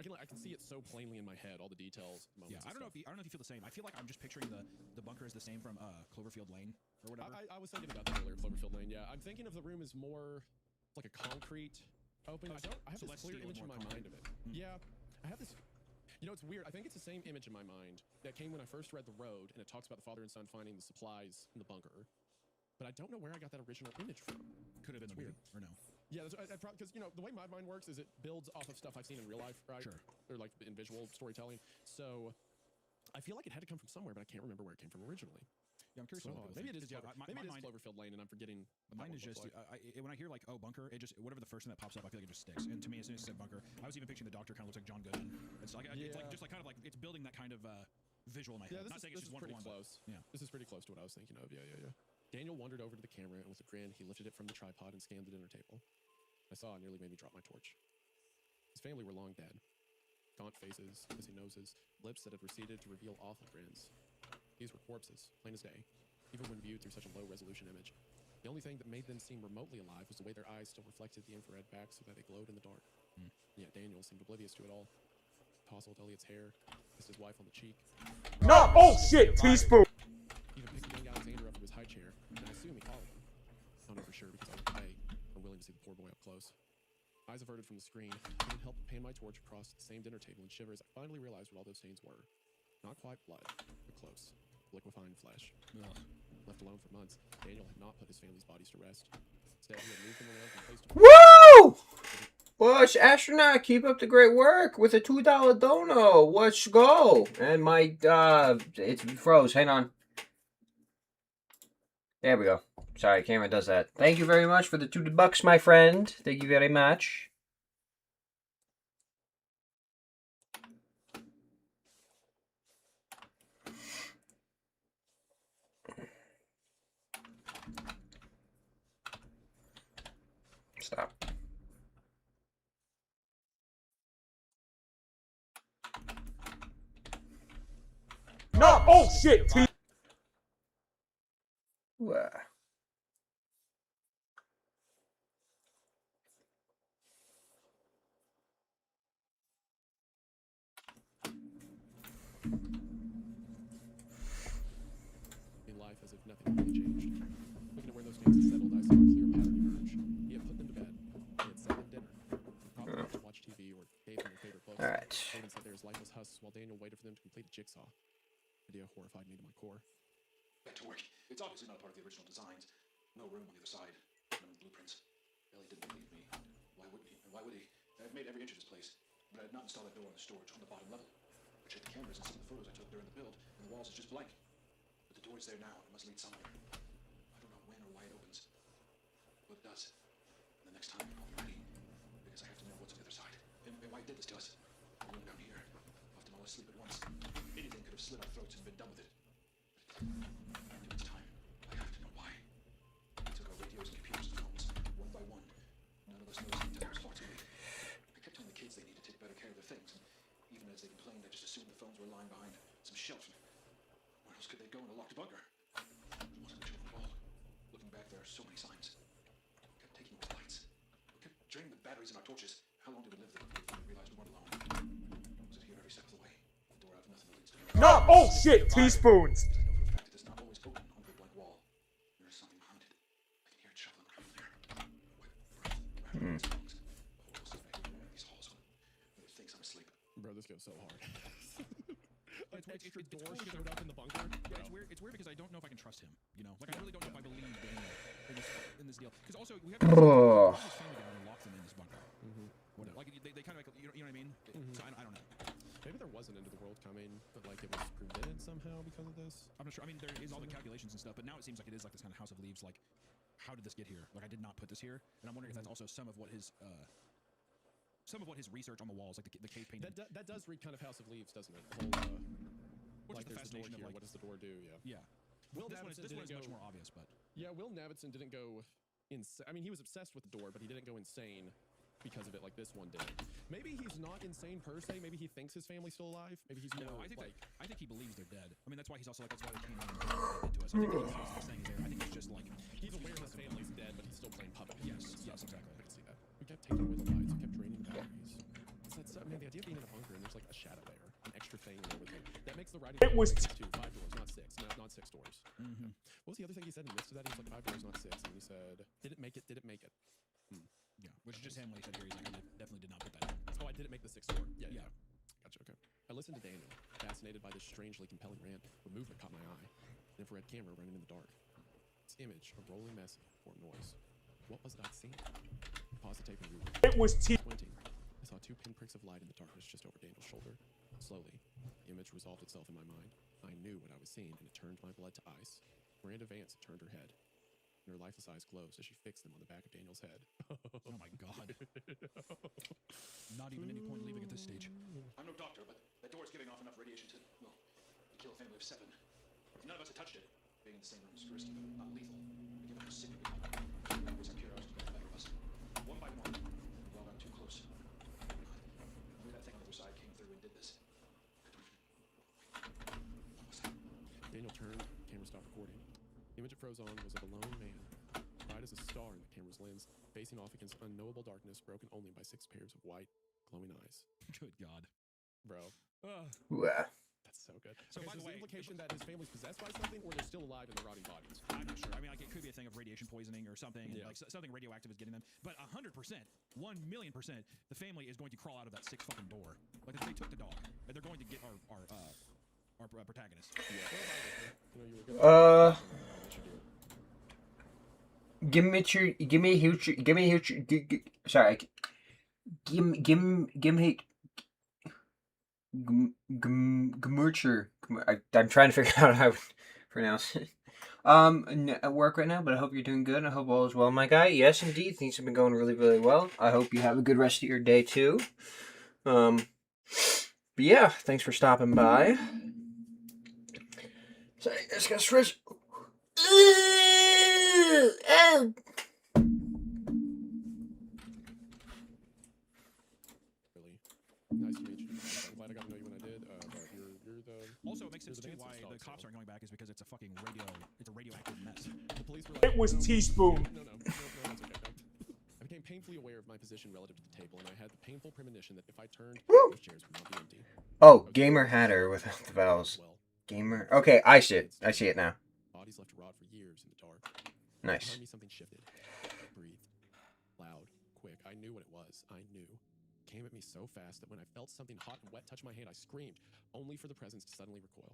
S14: I can see it so plainly in my head, all the details. Moments
S13: Yeah, I don't know if you feel the same. I feel like I'm just picturing the bunker is the same from Cloverfield Lane or whatever.
S14: I was thinking about that earlier, Cloverfield Lane. Yeah, I'm thinking of the room as more like a concrete open. I have this clear image in my mind of it. Yeah, I have this. You know, it's weird. I think it's the same image in my mind that came when I first read The Road, and it talks about the father and son finding the supplies in the bunker. But I don't know where I got that original image from.
S13: Could have been weird, or no?
S14: Yeah, because you know the way my mind works is it builds off of stuff I've seen in real life, right?
S13: Sure.
S14: Or like in visual storytelling. So I feel like it had to come from somewhere, but I can't remember where it came from originally.
S13: Yeah, I'm curious.
S14: So, maybe it is. Maybe it is
S13: mind,
S14: Cloverfield Lane, and I'm forgetting.
S13: Mine is just when I hear like bunker, it just whatever the first thing that pops up, I feel like it just sticks. And to me, as soon as it said bunker, I was even picturing the doctor kind of looks like John Goodman. It's like it's like just like kind of like it's building that kind of visual in my head.
S14: Yeah,
S13: Not saying it's just one for one.
S14: Close.
S13: Yeah,
S14: this is pretty close to what I was thinking of. Yeah. Daniel wandered over to the camera, and with a grin, he lifted it from the tripod and scanned the dinner table. I saw it nearly made me drop my torch. His family were long dead. Gaunt faces, missing noses, lips that had receded to reveal awful grins. These were corpses, plain as day, even when viewed through such a low-resolution image. The only thing that made them seem remotely alive was the way their eyes still reflected the infrared back so that they glowed in the dark. And yet Daniel seemed oblivious to it all. Tousled Elliot's hair, kissed his wife on the cheek.
S21: No! Oh shit! Teaspoon!
S14: Even picked young Alexander up from his high chair, and I assume he followed him. I don't know for sure because I was away, unwilling to see the poor boy up close. Eyes averted from the screen, I couldn't help but pan my torch across the same dinner table and shiver as I finally realized what all those stains were. Not quite blood, but close. Liquefying flesh. Ugh. Left alone for months, Daniel had not put his family's bodies to rest. Instead, he had moved them around from place to
S11: Woo! Bush Astronaut, keep up the great work with a $2 dono. Let's go. And my, it froze. Hang on. There we go. Sorry, camera does that. Thank you very much for the $2, my friend. Thank you very much. Stop.
S21: No! Oh shit!
S11: Wow.
S14: in life as if nothing had really changed. Looking at where those things had settled, I saw a clear pattern emerge. He had put them to bed. He had set them dinner. Probably to watch TV or bathe in their favorite books.
S11: All right.
S14: Raven sat there as lifeless husks while Daniel waited for them to complete a jigsaw. The idea horrified me to my core.
S19: Back to work. It's obviously not part of the original designs. No room on the other side. None of the blueprints. Ellie didn't believe me. Why wouldn't he? And why would he? I've made every inch of this place, but I had not installed that door in the storage on the bottom level. I checked the cameras and some of the photos I took during the build, and the walls is just blank. But the door is there now. It must lead somewhere. I don't know when or why it opens, but it does. And the next time I'll be ready, because I have to know what's on the other side. And why it did this to us. A room down here. Often all asleep at once. Anything could have slit our throats and been done with it. But it's time. I have to know why. I took our radios and computers and phones, one by one. None of us noticed the entire response to me. I kept telling the kids they need to take better care of their things, and even as they complained, I just assumed the phones were lying behind some shelf. Where else could they go in a locked bunker? It wasn't the children at all. Looking back, there are so many signs. We kept taking those lights. We kept draining the batteries in our torches. How long did we live there before we realized we weren't alone? Was it here every step of the way? The door out of nothing that leads to
S21: No! Oh shit! Teaspoons!
S19: I know for a fact it does not always open onto a blank wall. There is something behind it. I can hear it shuffling around there. Wet breath. These halls when it thinks I'm asleep.
S14: Bro, this goes so hard.
S15: Extra doors showed up in the bunker. Yeah, it's weird. It's weird because I don't know if I can trust him. You know, like I really don't know if I believe Daniel in this deal. Because also we have to
S11: Ugh.
S15: his family down and lock them in this bunker. Whatever. Like they kind of like you know what I mean. So I don't know.
S14: Maybe there was an end of the world coming, but like it was prevented somehow because of this.
S15: I'm not sure. I mean, there is all the calculations and stuff, but now it seems like it is like this kind of House of Leaves. Like, how did this get here? Like, I did not put this here, and I'm wondering if that's also some of what his research on the walls, like the cave painting.
S14: That does read kind of House of Leaves, doesn't it? The whole,
S15: Which
S14: like
S15: is the
S14: there's the door
S15: fascination of,
S14: here.
S15: like-
S14: What does the door do? Yeah.
S15: Yeah. This one is much more obvious, but
S14: Yeah, Will Navidson didn't go insane. I mean, he was obsessed with the door, but he didn't go insane because of it like this one did. Maybe he's not insane per se. Maybe he thinks his family's still alive. Maybe he's more
S15: I think
S14: like.
S15: I think he believes they're dead. I mean, that's why he's also like that's why they came in and did what they did to us. I think he's saying there. I think he's just like
S14: He's aware his family's dead, but he's still playing puppet.
S15: Yes,
S14: games.
S15: yes, exactly.
S14: I can see that. We kept taking away the lights. We kept draining the batteries. It's that stuff, man. The idea of being in a bunker and there's like a shadow there, an extra thing and everything. That makes the writing.
S21: It was
S14: two, 5 doors, not 6, not 6 doors. What was the other thing he said in the midst of that? He was like 5 doors, not 6, and he said, "Did it make it? Did it make it?"
S15: Yeah, which is just him when he said here. He's like, I definitely did not put that in.
S14: Oh, I didn't make the 6th door. Yeah.
S15: Yeah.
S14: Gotcha. Okay. I listened to Daniel, fascinated by this strangely compelling rant. A movement caught my eye. An infrared camera running in the dark. Its image, a rolling mess of form noise. What was it I'd seen? Pause the tape and rewind.
S21: It was
S14: Squinting, I saw 2 pinpricks of light in the darkness just over Daniel's shoulder. Slowly, the image resolved itself in my mind. I knew what I was seeing, and it turned my blood to ice. Miranda Vance had turned her head, and her lifeless eyes closed as she fixed them on the back of Daniel's head.
S15: Oh my god. Not even any point leaving at this stage.
S19: I'm no doctor, but that door is giving off enough radiation to, well, to kill a family of 7. None of us had touched it. Being in the same room is risky, but not lethal. Given how sick we become, we always have curiosity to get the better of us. One by one, we all got too close. Maybe that thing on the other side came through and did this. What was that?
S14: Daniel turned, camera stopped recording. The image it froze on was of a lone man, bright as a star in the camera's lens, facing off against unknowable darkness broken only by 6 pairs of white, glowing eyes.
S15: Good God.
S14: Bro.
S11: Wow.
S14: That's so good.
S15: So,
S14: Okay,
S15: by the
S14: is
S15: way,
S14: the implication that his family's possessed by something, or they're still alive and they're rotting bodies?
S15: I'm not sure. I mean, like it could be a thing of radiation poisoning or something, and
S14: Yeah.
S15: like something radioactive is getting them. But 100%, 1,000,000%, the family is going to crawl out of that 6 fucking door. Like if they took the dog, and they're going to get our
S13: our protagonist.
S11: Give me a huge, sorry, Gmurcher. I'm trying to figure out how to pronounce it. At work right now, but I hope you're doing good. I hope all is well, my guy. Yes, indeed, things have been going really, really well. I hope you have a good rest of your day too. But yeah, thanks for stopping by. So I just got stretch.
S14: Nice to meet you. I'm glad I got to know you when I did. But you're the.
S13: Also, it makes sense too
S14: the
S13: why
S14: handsome
S13: the
S14: stalker.
S13: cops aren't going back is because it's a radioactive mess.
S14: The police were like,
S21: It was Teaspoon.
S14: No, that's okay. I became painfully aware of my position relative to the table, and I had the painful premonition that if I turned, those chairs would not be empty.
S11: Oh, Gamer Hatter without the vowels. Gamer. Okay, I see it. I see it now.
S14: Bodies left to rot for years in the dark.
S11: Nice.
S14: Behind me, something shifted. Breathed. Loud. Quick. I knew what it was. I knew. Came at me so fast that when I felt something hot and wet touch my hand, I screamed, only for the presence to suddenly recoil.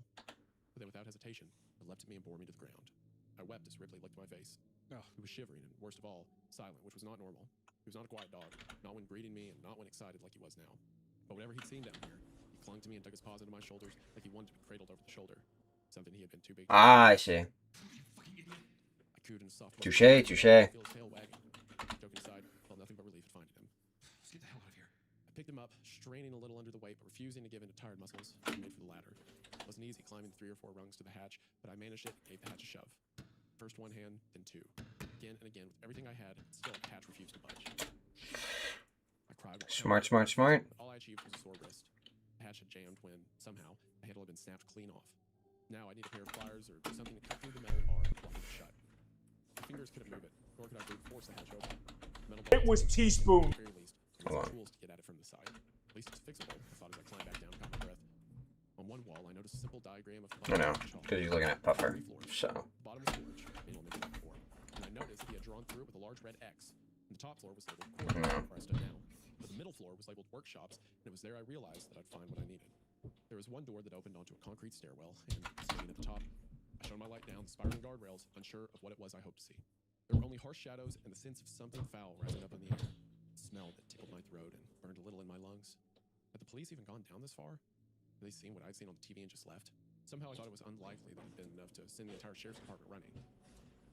S14: But then, without hesitation, it leapt at me and bore me to the ground. I wept as Ripley licked my face. He was shivering and, worst of all, silent, which was not normal. He was not a quiet dog, not when greeting me and not when excited like he was now. But whatever he'd seen down here, he clung to me and dug his paws into my shoulders like he wanted to be cradled over the shoulder. Something he had been too big to do.
S11: I see.
S14: I cooed in a soft
S11: Touche,
S14: voice.
S11: touche.
S14: I feel his tail wagging. Joking aside, felt nothing but relief at finding him.
S13: Let's get the hell out of here.
S14: I picked him up, straining a little under the weight, but refusing to give in to tired muscles. I made for the ladder. It wasn't easy climbing 3 or 4 rungs to the hatch, but I managed it and gave the hatch a shove. First one hand, then 2. Again and again, with everything I had, still the hatch refused to budge. I cried.
S11: Smart.
S14: But all I achieved was a sore wrist. The hatch had jammed when, somehow, the handle had been snapped clean off. Now I need a pair of pliers or something to cut through the metal bar and lock it shut. My fingers couldn't move it, nor could I brute force the hatch open. The metal bar
S21: It was Teaspoon.
S14: at the very least, and with some tools to get at it from the side. At least it's fixable, I thought as I climbed back down and caught my breath. On one wall, I noticed a simple diagram of
S11: I know, because he's looking at Puffer. So.
S14: Bottom was storage, manual mentioned before. And I noticed that he had drawn through it with a large red X. And the top floor was labeled corridor, where I stood now. But the middle floor was labeled workshops, and it was there I realized that I'd find what I needed. There was one door that opened onto a concrete stairwell, and standing at the top, I shone my light down the spiraling guardrails, unsure of what it was I hoped to see. There were only harsh shadows and the sense of something foul rising up in the air. A smell that tickled my throat and burned a little in my lungs. Had the police even gone down this far? Had they seen what I'd seen on the TV and just left? Somehow I thought it was unlikely that it had been enough to send the entire sheriff's department running.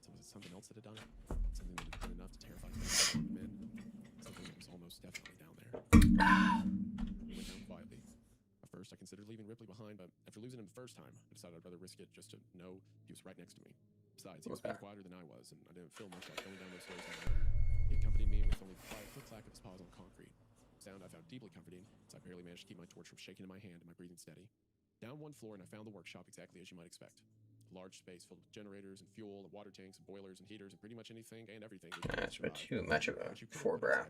S14: So was it something else that had done it? Something that had done enough to terrify the men? Something that was almost definitely down there. We went down quietly. At first, I considered leaving Ripley behind, but after losing him the first time, I decided I'd rather risk it just to know he was right next to me. Besides, he was far quieter than I was, and I didn't feel much like going down those stairs on my own. He accompanied me with only the quiet click-clack of his paws on concrete. Sound I found deeply comforting, as I barely managed to keep my torch from shaking in my hand and my breathing steady. Down one floor, and I found the workshop exactly as you might expect. A large space filled with generators and fuel and water tanks and boilers and heaters and pretty much anything and everything.
S11: That's a bit too much of a forebrow.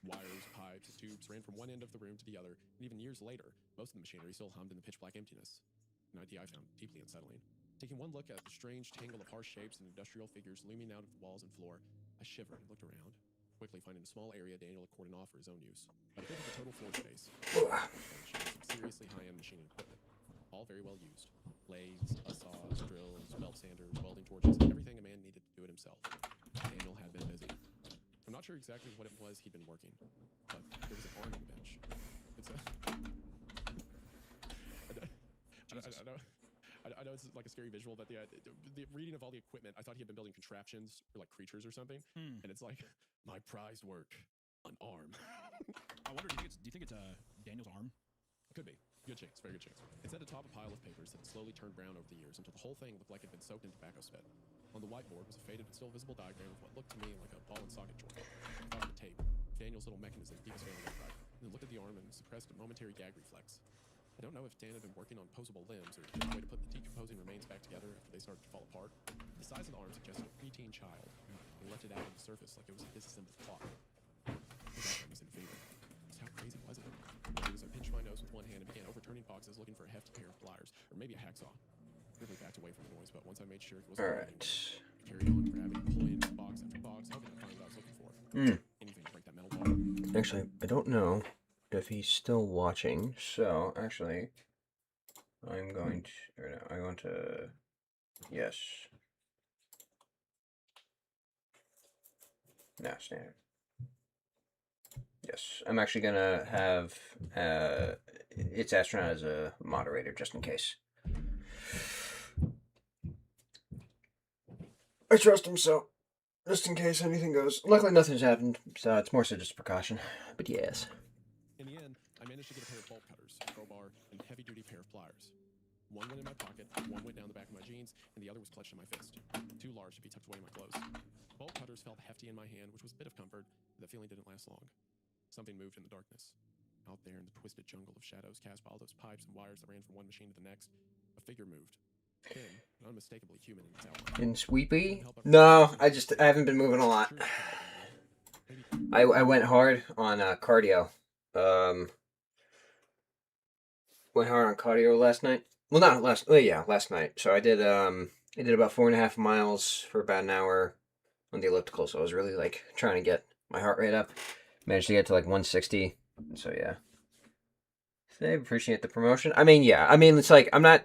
S14: Wires, pipes, and tubes ran from one end of the room to the other, and even years later, most of the machinery still hummed in the pitch-black emptiness. An idea I found deeply unsettling. Taking one look at the strange tangle of harsh shapes and industrial figures looming out of the walls and floor, I shivered and looked around, quickly finding a small area Daniel had cordoned off for his own use. I looked at the total floor space. Some seriously high-end machining equipment, all very well used. Lathes, saws, drills, belt sanders, welding torches, everything a man needed to do it himself. Daniel had been busy. I'm not sure exactly what it was he'd been working, but there was an arm on the bench. It's a... I know it's like a scary visual, but the reading of all the equipment, I thought he had been building contraptions or like creatures or something, and it's like, my prized work, an arm.
S13: I wonder, do you think it's Daniel's arm?
S14: Could be. Good chance, very good chance. It sat atop a pile of papers that had slowly turned brown over the years until the whole thing looked like it had been soaked in tobacco spit. On the whiteboard was a faded but still visible diagram of what looked to me like a ball and socket joint. I thought of the tape, Daniel's little mechanism to keep his family upright, and then looked at the arm and suppressed a momentary gag reflex. I don't know if Dan had been working on posable limbs or just a way to put the decomposing remains back together after they started to fall apart. The size of the arm suggested a preteen child, and he left it out on the surface like it was a disassembled clock. The diagram was inferior. Just how crazy was it? I pinched my nose with one hand and began overturning boxes looking for a hefty pair of pliers, or maybe a hacksaw. Ripley backed away from the noise, but once I made sure it wasn't I carried on, grabbing and pulling box after box, hoping to find what I was looking for. Anything to break that metal bar.
S11: Actually, I don't know if he's still watching, so actually, I'm going to, or no, I'm going to, yes. No, standard. Yes, I'm actually gonna have it's Astronaut as a moderator just in case. I trust him, so just in case anything goes. Luckily, nothing's happened, so it's more so just a precaution. But yes.
S14: In the end, I managed to get a pair of bolt cutters, a crowbar, and heavy-duty pair of pliers. One went in my pocket, one went down the back of my jeans, and the other was clutched in my fist. Too large to be tucked away in my clothes. Bolt cutters felt hefty in my hand, which was a bit of comfort, but the feeling didn't last long. Something moved in the darkness. Out there in the twisted jungle of shadows cast by all those pipes and wires that ran from one machine to the next, a figure moved. Thin, but unmistakably human in its outline.
S11: In Sweepy? No, I haven't been moving a lot. I went hard on cardio. Went hard on cardio last night. Well, not last. Oh yeah, last night. So I did about 4.5 miles for about an hour on the elliptical. So I was really like trying to get my heart rate up. Managed to get to like 160. So yeah. So I appreciate the promotion. I mean, yeah. I mean, it's like I'm not.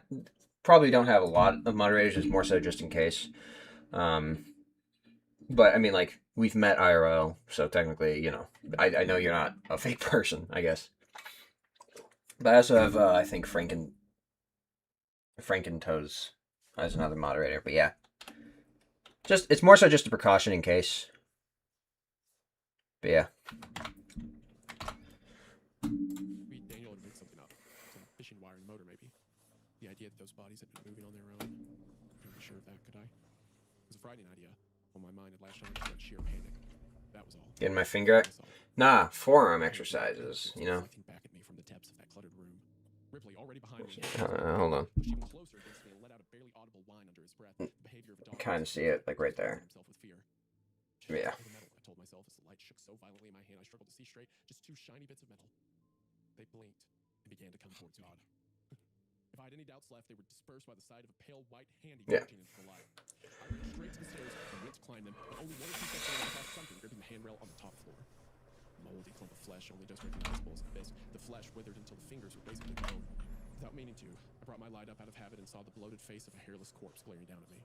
S11: Probably don't have a lot of moderators. It's more so just in case. But I mean, like we've met IRL, so technically, you know, I know you're not a fake person, I guess. But I also have, I think, Frankentoes as another moderator. But yeah, it's more so just a precaution in case. But yeah.
S14: Daniel had made something up. Some fishing wire and motor, maybe. The idea that those bodies had been moving on their own. I couldn't be sure of that, could I? It was a frightening idea. On my mind had latched on to sheer panic. That was all.
S11: Getting my finger out? Nah, forearm exercises, you know.
S14: Back at me from the depths of that cluttered room. Ripley already behind me.
S11: Hold on.
S14: She moved closer against me and let out a barely audible whine under his breath. The behavior of a dog.
S11: Kind of see it, like right there. Yeah.
S14: I told myself as the light shook so violently in my hand I struggled to see straight. Just two shiny bits of metal. They blinked and began to come towards God. If I had any doubts left, they were dispersed by the sight of a pale white hand emerging into the light. I ran straight to the stairs and went to climb them, but only 1 or 2 steps away I saw something gripping the handrail on the top floor. A moldy clump of flesh, only just recognizable as a fist. The flesh withered until the fingers were basically bone. Without meaning to, I brought my light up out of habit and saw the bloated face of a hairless corpse glaring down at me.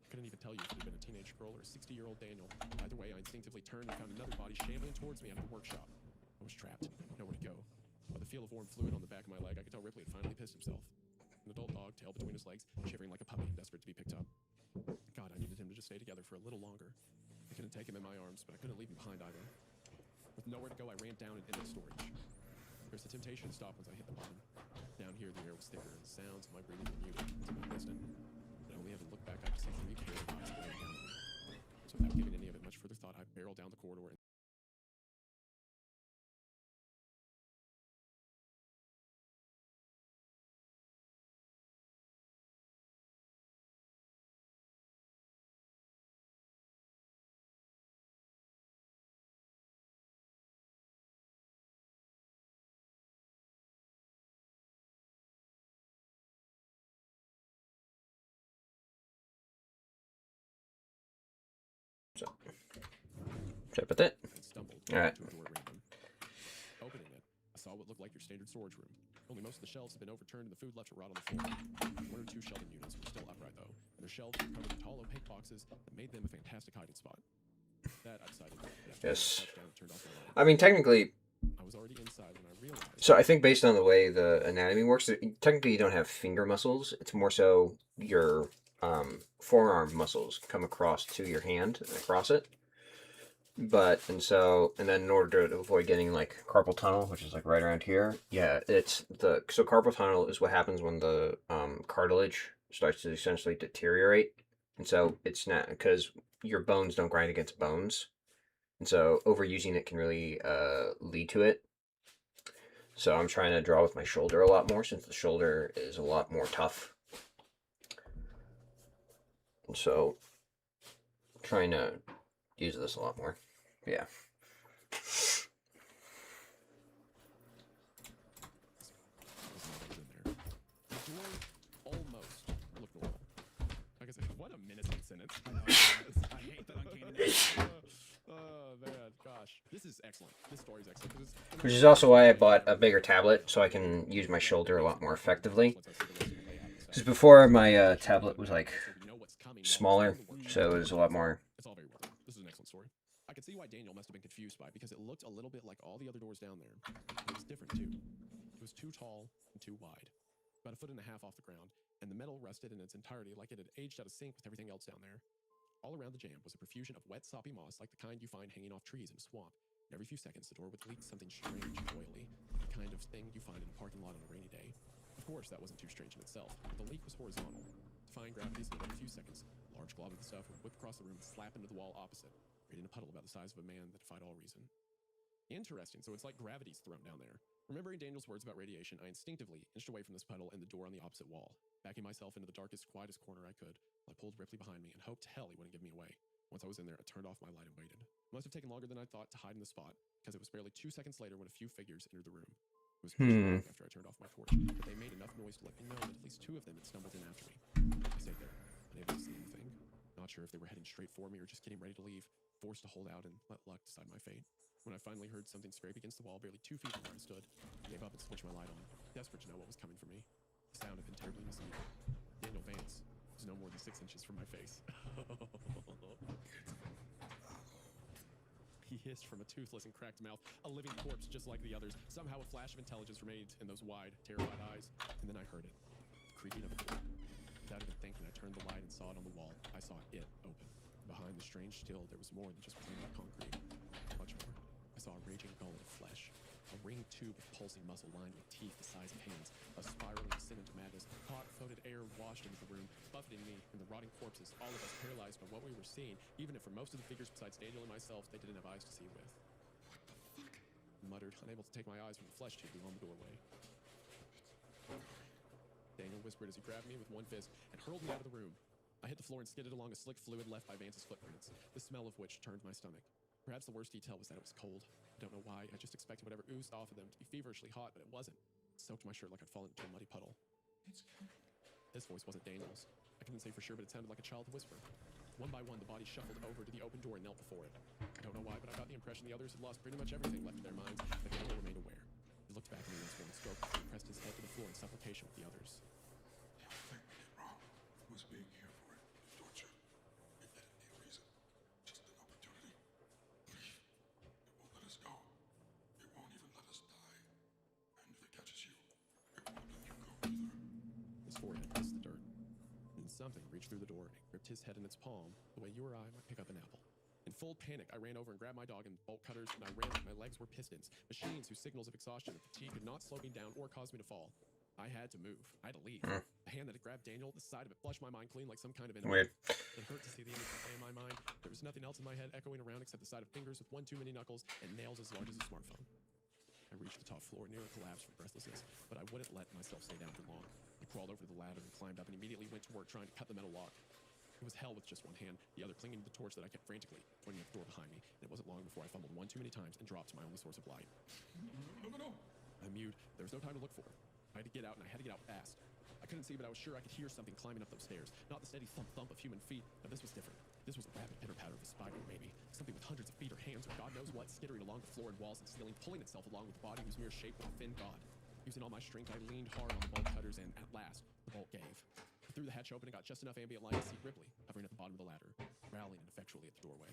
S14: Couldn't even tell you if it had been a teenage girl or a 60-year-old Daniel. Either way, I instinctively turned and found another body shambling towards me out of the workshop. I was trapped, nowhere to go. By the feel of warm fluid on the back of my leg, I could tell Ripley had finally pissed himself. An adult dog, tail between his legs, shivering like a puppy, desperate to be picked up. God, I needed him to just stay together for a little longer. I couldn't take him in my arms, but I couldn't leave him behind either. With nowhere to go, I ran down and into storage. There's a temptation to stop once I hit the bottom. Down here, the air was thicker, and the sounds of my breathing were muted, somewhat distant. I only had to look back up to see 3 pairs of eyes glaring down at me. So without giving any of it much further thought, I barreled down the corridor and
S11: So, should I put that? Alright.
S14: opening it, I saw what looked like your standard storage room. Only most of the shelves had been overturned and the food left to rot on the floor. 1 or 2 shelving units were still upright though, and their shelves were covered in tall opaque boxes that made them a fantastic hiding spot. That I decided.
S11: Yes. I mean, technically.
S14: I was already inside when I realized.
S11: So I think based on the way the anatomy works, technically you don't have finger muscles. It's more so your forearm muscles come across to your hand and across it. And then in order to avoid getting like carpal tunnel, which is like right around here, yeah, so carpal tunnel is what happens when the cartilage starts to essentially deteriorate, and so it's not because your bones don't grind against bones, and so overusing it can really lead to it. So I'm trying to draw with my shoulder a lot more since the shoulder is a lot more tough. And so trying to use this a lot more. Yeah.
S14: Almost looked normal. Like I said, what a menacing sentence. I hate that uncanny. Oh man, gosh. This is excellent. This story is excellent. 'Cause it's,
S11: Which is also why I bought a bigger tablet, so I can use my shoulder a lot more effectively. Because before, my tablet was, like, smaller, so it was a lot more...
S14: It's all very well done. This is an excellent story. I could see why Daniel must have been confused by it, because it looked a little bit like all the other doors down there. It was different, too. It was too tall and too wide. About 1.5 feet off the ground, and the metal rusted in its entirety like it had aged out of sync with everything else down there. All around the jam was a profusion of wet, soppy moss like the kind you find hanging off trees in a swamp. And every few seconds, the door would leak something strange and oily, the kind of thing you find in a parking lot on a rainy day. Of course, that wasn't too strange in itself, but the leak was horizontal, defying gravity, so that every few seconds, a large glob of the stuff would whip across the room and slap into the wall opposite, creating a puddle about the size of a man that defied all reason. Interesting, so it's like gravity's thrown down there. Remembering Daniel's words about radiation, I instinctively inched away from this puddle and the door on the opposite wall, backing myself into the darkest, quietest corner I could, while I pulled Ripley behind me and hoped to hell he wouldn't give me away. Once I was in there, I turned off my light and waited. It must have taken longer than I thought to hide in the spot, because it was barely 2 seconds later when a few figures entered the room. It was pitch dark after I turned off my torch, but they made enough noise to let me know that at least 2 of them had stumbled in after me. I stayed there, unable to see anything, not sure if they were heading straight for me or just getting ready to leave, forced to hold out and let luck decide my fate. When I finally heard something scrape against the wall barely 2 feet from where I stood, I gave up and switched my light on, desperate to know what was coming for me. The sound had been terribly misleading. Daniel Vance was no more than 6 inches from my face. He hissed from a toothless and cracked mouth, a living corpse just like the others. Somehow a flash of intelligence remained in those wide, terrified eyes. And then I heard it, the creaking of a door. Without even thinking, I turned the light and saw it on the wall. I saw it open. Behind the strange still, there was more than just plain concrete. Much more. I saw a raging gullet of flesh. A ringed tube of pulsing muscle lined with teeth the size of hands. A spiraling descent into madness. Hot, foetid air washed into the room, buffeting me and the rotting corpses, all of us paralyzed by what we were seeing, even if for most of the figures besides Daniel and myself, they didn't have eyes to see with. What the fuck? I muttered, unable to take my eyes from the flesh tube beyond the doorway. Daniel whispered as he grabbed me with one fist and hurled me out of the room. I hit the floor and skidded along a slick fluid left by Vance's footprints, the smell of which turned my stomach. Perhaps the worst detail was that it was cold. I don't know why, I just expected whatever oozed off of them to be feverishly hot, but it wasn't. It soaked my shirt like I'd fallen into a muddy puddle. This voice wasn't Daniel's. I couldn't say for sure, but it sounded like a child whisper. One by one, the bodies shuffled over to the open door and knelt before it. I don't know why, but I got the impression the others had lost pretty much everything left in their minds, but Daniel remained aware. He looked back at me once more and spoke before he pressed his head to the floor in supplication with the others.
S17: The only thing we did wrong was being here for it. Torture. It let it be a reason. Just an opportunity. Leave. It won't let us go. It won't even let us die. And if it catches you, it won't let you go either.
S14: His forehead kissed the dirt. And something reached through the door and gripped his head in its palm, the way you or I might pick up an apple. In full panic, I ran over and grabbed my dog and bolt cutters, and I ran like my legs were pistons, machines whose signals of exhaustion and fatigue could not slow me down or cause me to fall. I had to move. I had to leave. The hand that had grabbed Daniel, the side of it flushed my mind clean like some kind of enemy.
S11: Weird.
S14: It hurt to see the image in my mind. There was nothing else in my head echoing around except the side of fingers with one too many knuckles and nails as large as a smartphone. I reached the top floor, near a collapse from breathlessness, but I wouldn't let myself stay down for long. I crawled over to the ladder and climbed up and immediately went to work trying to cut the metal lock. It was hell with just one hand, the other clinging to the torch that I kept frantically, pointing at the door behind me, and it wasn't long before I fumbled one too many times and dropped to my only source of light. I mewed. There was no time to look for it. I had to get out, and I had to get out fast. I couldn't see, but I was sure I could hear something climbing up those stairs. Not the steady thump-thump of human feet, but this was different. This was a rapid pitter-patter of a spider, maybe. Something with hundreds of feet or hands or God knows what, skittering along the floor and walls and ceiling, pulling itself along with the body whose mere shape was a thin god. Using all my strength, I leaned hard on the bolt cutters, and at last, the bolt gave. I threw the hatch open and got just enough ambient light to see Ripley hovering at the bottom of the ladder, growling ineffectually at the doorway.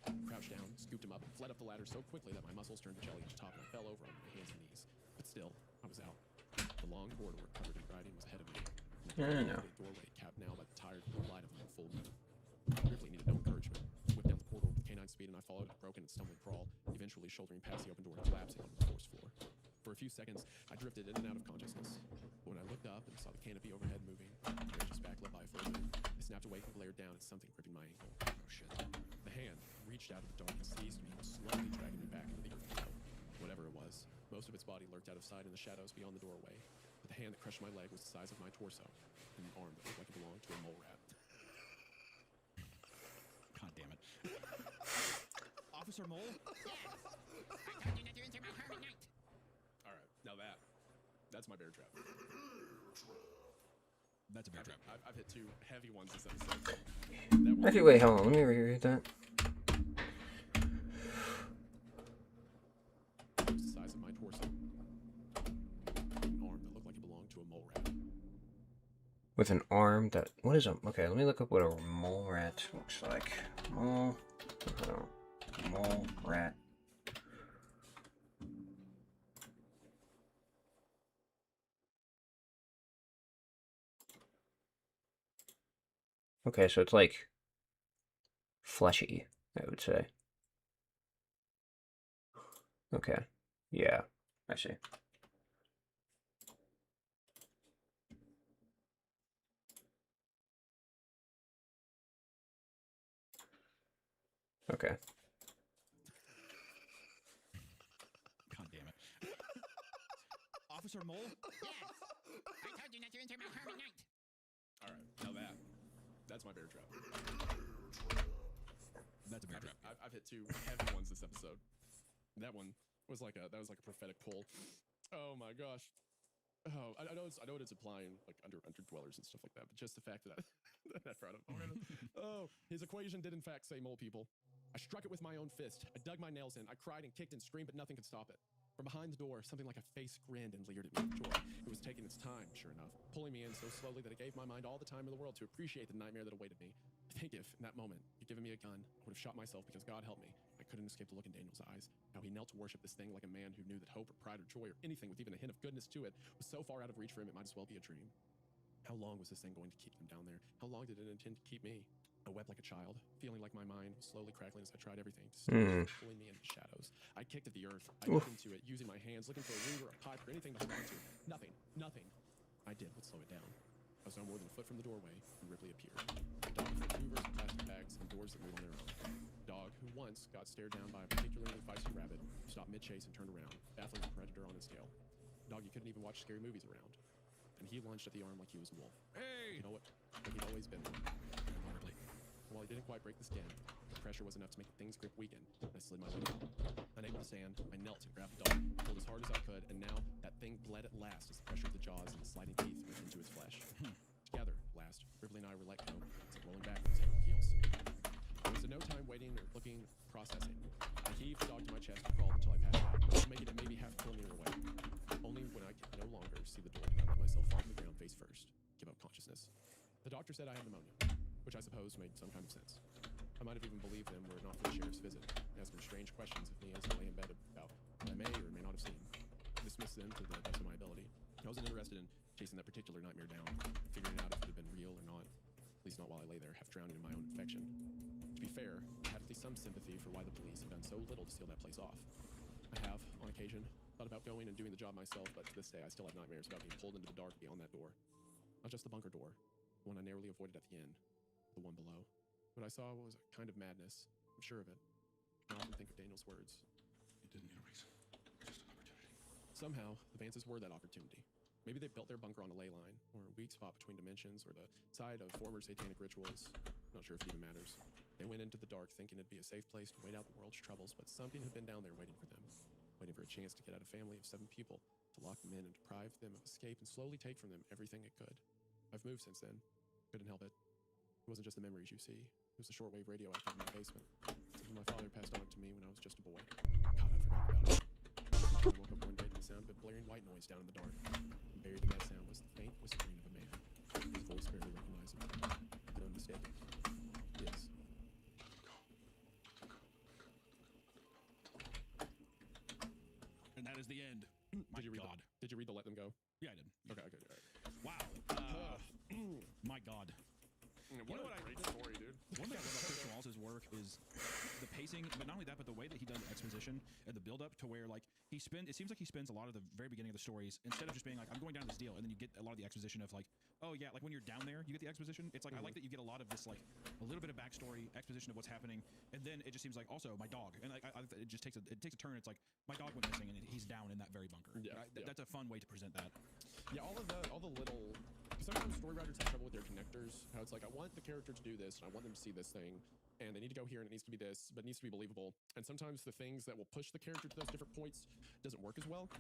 S14: I crouched down, scooped him up, and fled up the ladder so quickly that my muscles turned to jelly at the top, and I fell over on my hands and knees. But still, I was out. The long corridor covered in writing was ahead of me. And the doorway capped now by the tired blue light of a full moon. Ripley needed no encouragement. Whipped down the corridor with canine speed, and I followed a broken and stumbling crawl, eventually shouldering past the open door and collapsing onto the forced floor. For a few seconds, I drifted in and out of consciousness. But when I looked up and saw the canopy overhead moving, I just backlit by for a minute. I snapped awake and glared down at something gripping my ankle. Oh shit. The hand reached out of the dark and seized me, slowly dragging me back into the earth below. Whatever it was, most of its body lurked out of sight in the shadows beyond the doorway. But the hand that crushed my leg was the size of my torso, and an arm that looked like it belonged to a mole rat.
S13: God damn it.
S15: Officer Mole?
S1: Yes. I told you not to enter my home at night.
S14: Alright, now that's my bear trap.
S13: That's a bear trap.
S14: I've hit 2 heavy ones this episode.
S11: Actually, wait, hold on. Let me reread that. with an arm that, what is a, okay, let me look up what a mole rat looks like. Mole rat. Okay, so it's like fleshy, I would say. Okay, yeah, I see. Okay.
S13: God damn it. Officer Mole?
S1: Yes. I told you not to enter my home at night.
S14: All right, now that's my bear trap.
S13: That's a bear trap.
S14: I've hit 2 heavy ones this episode. That one was like a prophetic pull. Oh my gosh. Oh, I know it's implying like under dwellers and stuff like that, but just the fact that that brought up. Oh, his equation did in fact say mole people. I struck it with my own fist. I dug my nails in. I cried and kicked and screamed, but nothing could stop it. From behind the door, something like a face grinned and leered at me with joy. It was taking its time, sure enough, pulling me in so slowly that it gave my mind all the time in the world to appreciate the nightmare that awaited me. I think if, in that moment, he'd given me a gun, I would have shot myself because God help me. I couldn't escape the look in Daniel's eyes. How he knelt to worship this thing like a man who knew that hope or pride or joy or anything with even a hint of goodness to it was so far out of reach for him it might as well be a dream. How long was this thing going to keep them down there? How long did it intend to keep me? I wept like a child, feeling like my mind was slowly crackling as I tried everything to stop pulling me into the shadows. I kicked at the earth. I dug into it, using my hands, looking for a root or a pipe or anything to hold on to. Nothing. I did would slow it down. I was no more than a foot from the doorway when Ripley appeared. A dog with hoovers and plastic bags and doors that moved on their own. A dog who once got stared down by a particularly feisty rabbit who stopped mid-chase and turned around, baffling the predator on his tail. A dog you couldn't even watch scary movies around. And he lunged at the arm like he was a wolf. Hey!
S2: You know what? Like he'd always been one. Honorably. While he didn't quite break the skin, the pressure was enough to make the thing's grip weaken, and I slid my way down. Unable to stand, I knelt and grabbed the dog, pulled as hard as I could, and now that thing bled at last as the pressure of the jaws and the sliding teeth went into its flesh. Together, at last, Ripley and I were let go, as if rolling backwards on heels. There was no time waiting or looking, processing. I heaved the dog to my chest and crawled until I passed out, making it maybe half a kilometer away. Only when I could no longer see the door did I let myself fall to the ground face first, give up consciousness. The doctor said I had pneumonia, which I suppose made some kind of sense. I might have even believed them were it not for the sheriff's visit, asking strange questions of me as I lay in bed about what I may or may not have seen. I dismissed them to the best of my ability. I wasn't interested in chasing that particular nightmare down, figuring out if it had been real or not, at least not while I lay there, half drowning in my own infection. To be fair, I had at least some sympathy for why the police had done so little to seal that place off. I have, on occasion, thought about going and doing the job myself, but to this day I still have nightmares about being pulled into the dark beyond that door. Not just the bunker door, the one I narrowly avoided at the end, the one below. What I saw was a kind of madness, I'm sure of it. I often think of Daniel's words.
S13: It didn't need a reason, just an opportunity.
S2: Somehow, the Vances were that opportunity. Maybe they built their bunker on a ley line, or a weak spot between dimensions, or the site of former satanic rituals. Not sure if it even matters. They went into the dark thinking it'd be a safe place to wait out the world's troubles, but something had been down there waiting for them. Waiting for a chance to get at a family of 7 people, to lock them in and deprive them of escape and slowly take from them everything it could. I've moved since then. Couldn't help it. It wasn't just the memories you see. It was the shortwave radio I kept in my basement. Something my father passed on to me when I was just a boy. God, I forgot about it. I woke up one day to the sound of a blaring white noise down in the dark. And buried in that sound was the faint whispering of a man. His voice barely recognizable. But unmistakable. Yes.
S13: And that is the end.
S2: Did you read the Let Them Go?
S13: Yeah, I did.
S2: Okay, all right.
S13: Wow. My God.
S14: What a great story, dude.
S13: One thing I love about Christian Wallace's work is the pacing, but not only that, but the way that he does exposition and the build-up to where, like, it seems like he spends a lot of the very beginning of the stories, instead of just being like, I'm going down to this deal, and then you get a lot of the exposition of, like, oh, yeah, like, when you're down there, you get the exposition. It's like, I like that you get a lot of this, like, a little bit of backstory, exposition of what's happening, and then it just seems like, also, my dog, and like, it just takes a turn. It's like, my dog went missing, and he's down in that very bunker.
S2: Yeah,
S13: That's a fun way to present that.
S2: Yeah, all the little... Sometimes story writers have trouble with their connectors. How it's like, I want the character to do this, and I want them to see this thing, and they need to go here, and it needs to be this, but it needs to be believable. And sometimes the things that will push the character to those different points doesn't work as well.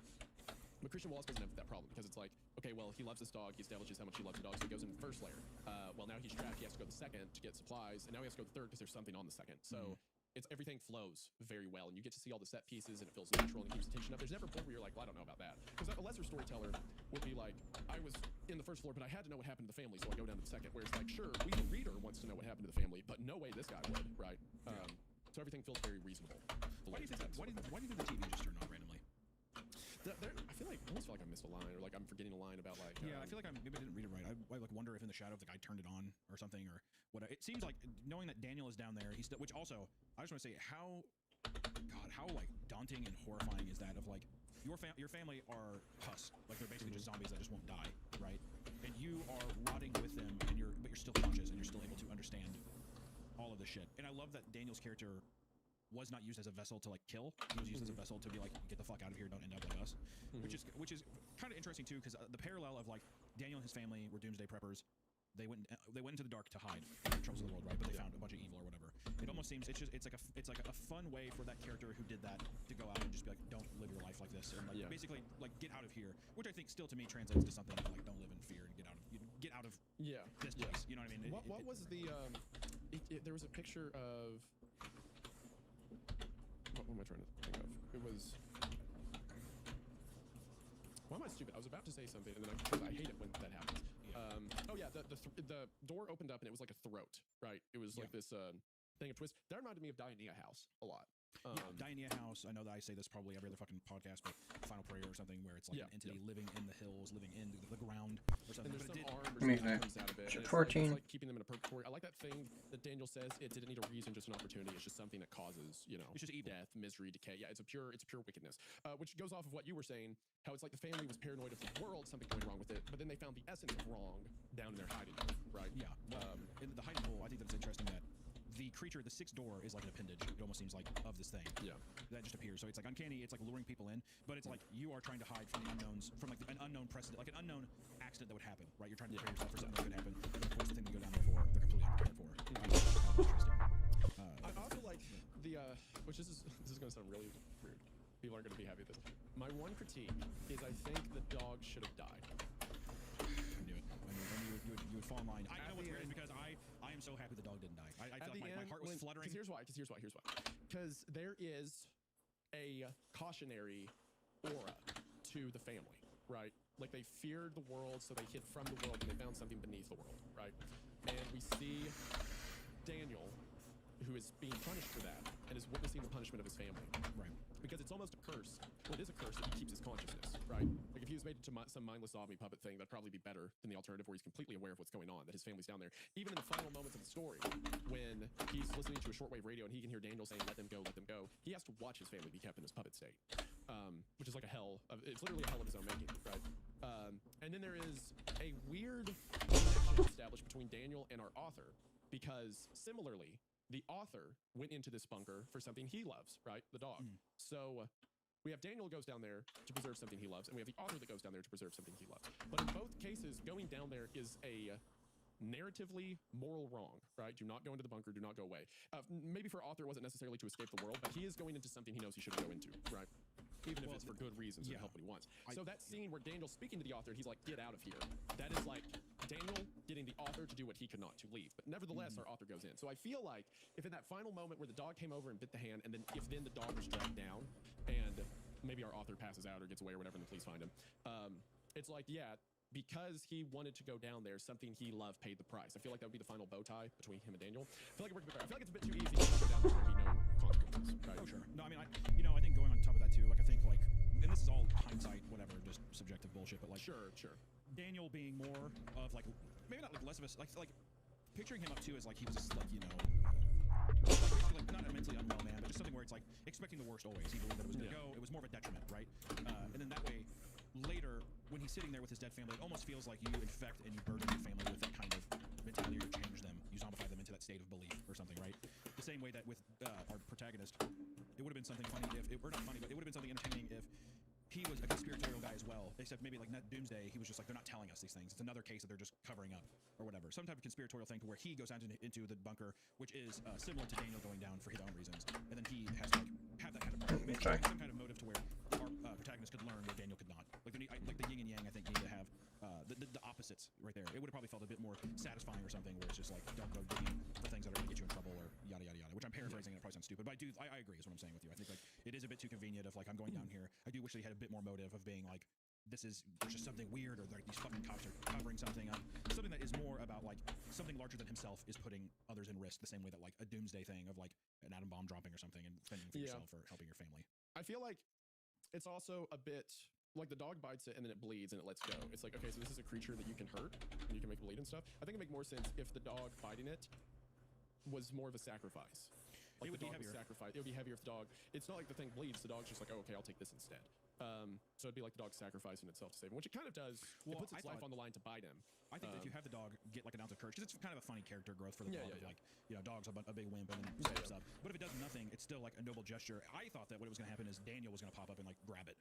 S2: But Christian Wallace doesn't have that problem, because it's like, okay, well, he loves this dog, he establishes how much he loves the dog, so he goes in the first layer. Well, now he's trapped, he has to go to the second to get supplies, and now he has to go to the third because there's something on the second. So everything flows very well, and you get to see all the set pieces, and it feels natural, and it keeps the tension up. There's never a point where you're like, well, I don't know about that. Because a lesser storyteller would be like, I was in the first floor, but I had to know what happened to the family, so I go down to the second. Where it's like, sure, we the reader wants to know what happened to the family, but no way this guy would, right? So everything feels very reasonable.
S13: Why do you think the TV just turned on randomly?
S2: I feel like I almost feel like I missed a line, or like I'm forgetting a line about like.
S13: Yeah, I feel like maybe I didn't read it right. I like wonder if in the shadow the guy turned it on or something, or what. It seems like knowing that Daniel is down there, which also I just want to say how like daunting and horrifying is that of like your family are husk, like they're basically just zombies that just won't die, right? And you are rotting with them, and you're still conscious and you're still able to understand all of this shit. And I love that Daniel's character was not used as a vessel to like kill. He was used as a vessel to be like, get the fuck out of here, don't end up like us. Which is kind of interesting too, because the parallel of like Daniel and his family were doomsday preppers. They went into the dark to hide from the troubles of the world, right? But they found a bunch of evil or whatever. It almost seems it's like a fun way for that character who did that to go out and just be like, don't live your life like this, and like basically like get out of here. Which I think still to me translates to something like don't live in fear and get out of this place. You know what I mean?
S2: What was the there was a picture of. What am I trying to think of? It was. Why am I stupid? I was about to say something, and then I hate it when that happens. Oh yeah, the door opened up, and it was like a throat, right? It was like this thing of twist. That reminded me of Diania House a lot.
S13: Diania House. I know that I say this probably every other fucking podcast, but Final Prayer or something where it's like an entity living in the hills, living in the ground or something.
S2: And there's
S13: but
S2: some arm or
S13: Amazing.
S2: something that comes out of it.
S11: Chapter
S2: It's
S11: 14.
S2: like keeping them in a purgatory. I like that thing that Daniel says. It didn't need a reason, just an opportunity. It's just something that causes, it's just death, misery, decay. Yeah, it's pure wickedness. Which goes off of what you were saying, how it's like the family was paranoid of the world, something going wrong with it, but then they found the essence of wrong down in their hiding hole, right?
S13: Yeah. In the hiding hole, I think that's interesting that the creature, the sixth door, is like an appendage. It almost seems like of this thing. Yeah. That just appears. So it's like uncanny. It's like luring people in, but it's like you are trying to hide from the unknowns, from like an unknown precedent, like an unknown accident that would happen, right? You're trying to prepare yourself for something that could happen. And of course, the thing that you go down there for, they're completely unprepared for.
S2: I also like the, which this is going to sound really weird. People aren't going to be happy with this. My one critique is I think the dog should have died.
S13: I knew it. You would fall in line. I know what's weird is because I am so happy the dog didn't die. I feel like my heart was fluttering.
S2: Here's why. Because there is a cautionary aura to the family, right? Like they feared the world, so they hid from the world, and they found something beneath the world, right? And we see Daniel, who is being punished for that, and is witnessing the punishment of his family, right? Because it's almost a curse. Well, it is a curse that he keeps his consciousness, right? Like if he was made into some mindless zombie puppet thing, that'd probably be better than the alternative where he's completely aware of what's going on, that his family's down there. Even in the final moments of the story, when he's listening to a shortwave radio and he can hear Daniel saying, let them go, he has to watch his family be kept in this puppet state, which is like a hell. It's literally a hell of his own making, right? And then there is a weird connection established between Daniel and our author, because similarly, the author went into this bunker for something he loves, right? The dog. So we have Daniel goes down there to preserve something he loves, and we have the author that goes down there to preserve something he loves. But in both cases, going down there is a narratively moral wrong, right? Do not go into the bunker, do not go away. Maybe for author, it wasn't necessarily to escape the world, but he is going into something he knows he shouldn't go into, right? Even if it's for good reasons and help what he wants. So that scene where Daniel's speaking to the author, he's like, get out of here. That is like Daniel getting the author to do what he could not, to leave. But nevertheless, our author goes in. So I feel like if in that final moment where the dog came over and bit the hand, and then if then the dog was dragged down, and maybe our author passes out or gets away or whatever, and the police find him, it's like, yeah, because he wanted to go down there, something he loved paid the price. I feel like that would be the final bow tie between him and Daniel. I feel like it worked better. I feel like it's a bit too easy to go down there and be no consequences. Right?
S13: Oh, sure. No, I mean, I think going on top of that too, like I think like, and this is all hindsight, whatever, just subjective bullshit, but like,
S2: sure.
S13: Daniel being more of like, maybe not like less of a like picturing him up too as like he was just like like not a mentally unwell man, but just something where it's like expecting the worst always. He believed that it was gonna go. It was more of a detriment, right? And then that way, later when he's sitting there with his dead family, it almost feels like you infect and you burden your family with that kind of mentality, or you change them, you zombify them into that state of belief or something, right? The same way that with our protagonist, it would have been something funny if, or not funny, but it would have been something entertaining if he was a conspiratorial guy as well, except maybe like not Doomsday, he was just like, they're not telling us these things. It's another case that they're just covering up or whatever. Some type of conspiratorial thing to where he goes down into the bunker, which is similar to Daniel going down for his own reasons. And then he has to like have that kind of some kind of motive to where our protagonist could learn what Daniel could not. Like the yin and yang, I think, need to have the opposites right there. It would have probably felt a bit more satisfying or something, where it's just like, don't go digging for things that are going to get you in trouble or yada yada yada. Which I'm paraphrasing, and it probably sounds stupid, but I agree is what I'm saying with you. I think like it is a bit too convenient of like, I'm going down here. I do wish they had a bit more motive of being like, this is there's just something weird, or like these fucking cops are covering something up. Something that is more about like something larger than himself is putting others in risk, the same way that like a doomsday thing of like an atom bomb dropping or something and fending for yourself or helping your family.
S2: I feel like it's also a bit like the dog bites it and then it bleeds and it lets go. It's like, okay, so this is a creature that you can hurt and you can make bleed and stuff. I think it'd make more sense if the dog biting it was more of a sacrifice. Like
S13: It would
S2: the
S13: be
S2: dog was
S13: heavier.
S2: sacrificed. It would be heavier if the dog. It's not like the thing bleeds. The dog's just like, oh, okay, I'll take this instead. So it'd be like the dog sacrificing itself to save him, which it kind of does.
S13: Well,
S2: it puts its
S13: I
S2: life
S13: thought-
S2: on the line to bite him.
S13: I think that if you have the dog get like an ounce of courage, because it's kind of a funny character growth for the dog. Of like, dogs are a big wimp and then steps up. But if it does nothing, it's still like a noble gesture. I thought that what was going to happen is Daniel was going to pop up and like grab it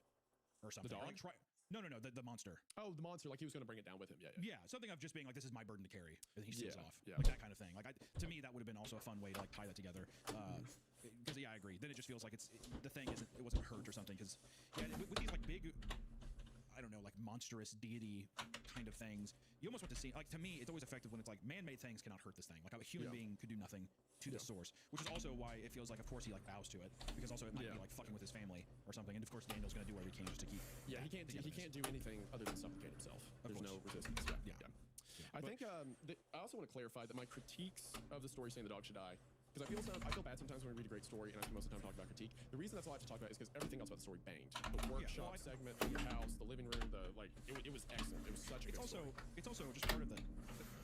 S13: or something.
S2: dog?
S13: Or, like, No, the monster.
S2: Oh, the monster, like he was going to bring it down with him.
S13: Yeah, something of just being like, this is my burden to carry, and he steals off.
S2: Yeah.
S13: Like that kind of thing. Like to me, that would have been also a fun way to like tie that together. Because I agree. Then it just feels like the thing it wasn't hurt or something. Because with these like big, I don't know, like monstrous deity kind of things, you almost want to see. Like to me, it's always effective when it's like man-made things cannot hurt this thing. Like a human being could do nothing to the source, which is also why it feels like, of course, he like bows to it, because also it might be like fucking with his family or something. And of course, Daniel's going to do whatever he can just to keep.
S2: Yeah, he can't do anything other than supplicate himself. There's no resistance. Yeah. I think I also want to clarify that my critiques of the story saying the dog should die, because I feel bad sometimes when we read a great story and I spend most of the time talking about critique. The reason that's all I have to talk about is because everything else about the story banged. The workshop segment, the house, the living room, it was excellent. It was such a good story.
S13: It's also just part of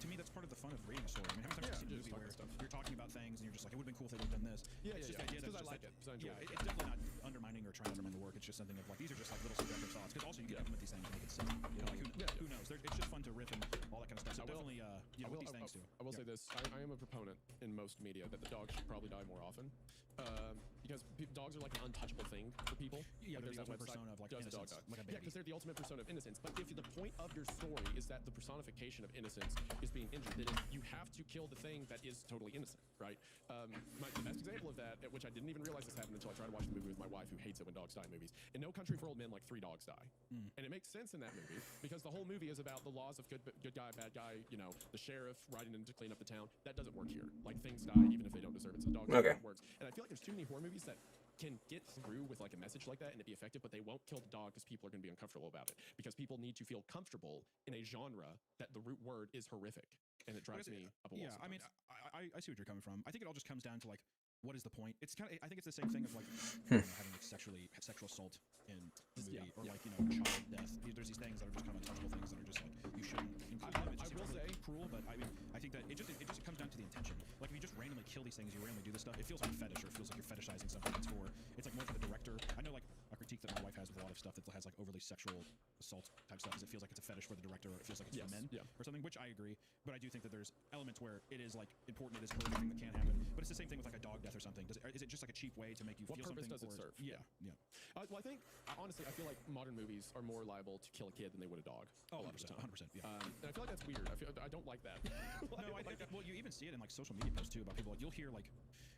S13: to me, that's part of the fun of reading a story. I mean, how many times have you seen a movie where you're talking about things and you're just like, it would have been cool if they would have done this. It's just the idea that
S2: Because I like it. Because I enjoy it.
S13: it's definitely not undermining or trying to undermine the work. It's just something of like, these are just like little subjective thoughts. Because also you can implement these things and make it sick. You know, like who knows? It's just fun to riff and all that kind of stuff. So definitely, with these things too.
S2: I will say this: I am a proponent in most media that the dog should probably die more often, because dogs are like an untouchable thing for people.
S13: Yeah,
S2: like,
S13: they're
S2: there's
S13: the
S2: that
S13: ultimate
S2: website,
S13: persona of like
S2: does the dog
S13: innocence,
S2: die?
S13: like a
S2: Yeah,
S13: baby.
S2: because they're the ultimate persona of innocence. But if the point of your story is that the personification of innocence is being injured, then you have to kill the thing that is totally innocent, right? The best example of that, which I didn't even realize this happened until I tried to watch the movie with my wife, who hates it when dogs die in movies. In No Country for Old Men, like 3 dogs die, and it makes sense in that movie because the whole movie is about the laws of good guy, bad guy. You know, the sheriff riding in to clean up the town. That doesn't work here. Like things die even if they don't deserve it. So the dog works, and I feel like there's too many horror movies that can get through with like a message like that and it be effective, but they won't kill the dog because people are going to be uncomfortable about it, because people need to feel comfortable in a genre that the root word is horrific, and it drives me up a wall.
S13: Yeah, I mean, I see what you're coming from. I think it all just comes down to like, what is the point? It's kind of, I think it's the same thing of like having like sexual assault in a movie, or like child death. There's these things that are just kind of untouchable things that are just like you shouldn't include them. It's just really cruel, but I mean, I think that it just comes down to the intention. Like if you just randomly kill these things, you randomly do this stuff, it feels like a fetish, or it feels like you're fetishizing something. It's like more for the director. I know like a critique that my wife has with a lot of stuff that has like overly sexual assault type stuff is it feels like it's a fetish for the director, or it feels like it's for men or something, which I agree. But I do think that there's elements where it is like important, it is a horrific thing that can happen. But it's the same thing with like a dog death or something. Is it just like a cheap way to make you feel something?
S2: What purpose does it serve?
S13: Yeah.
S2: Well, I think honestly, I feel like modern movies are more liable to kill a kid than they would a dog.
S13: Oh,
S2: 100%.
S13: Yeah.
S2: And I feel like that's weird. I don't like that.
S13: No, well, you even see it in like social media posts too about people. Like you'll hear like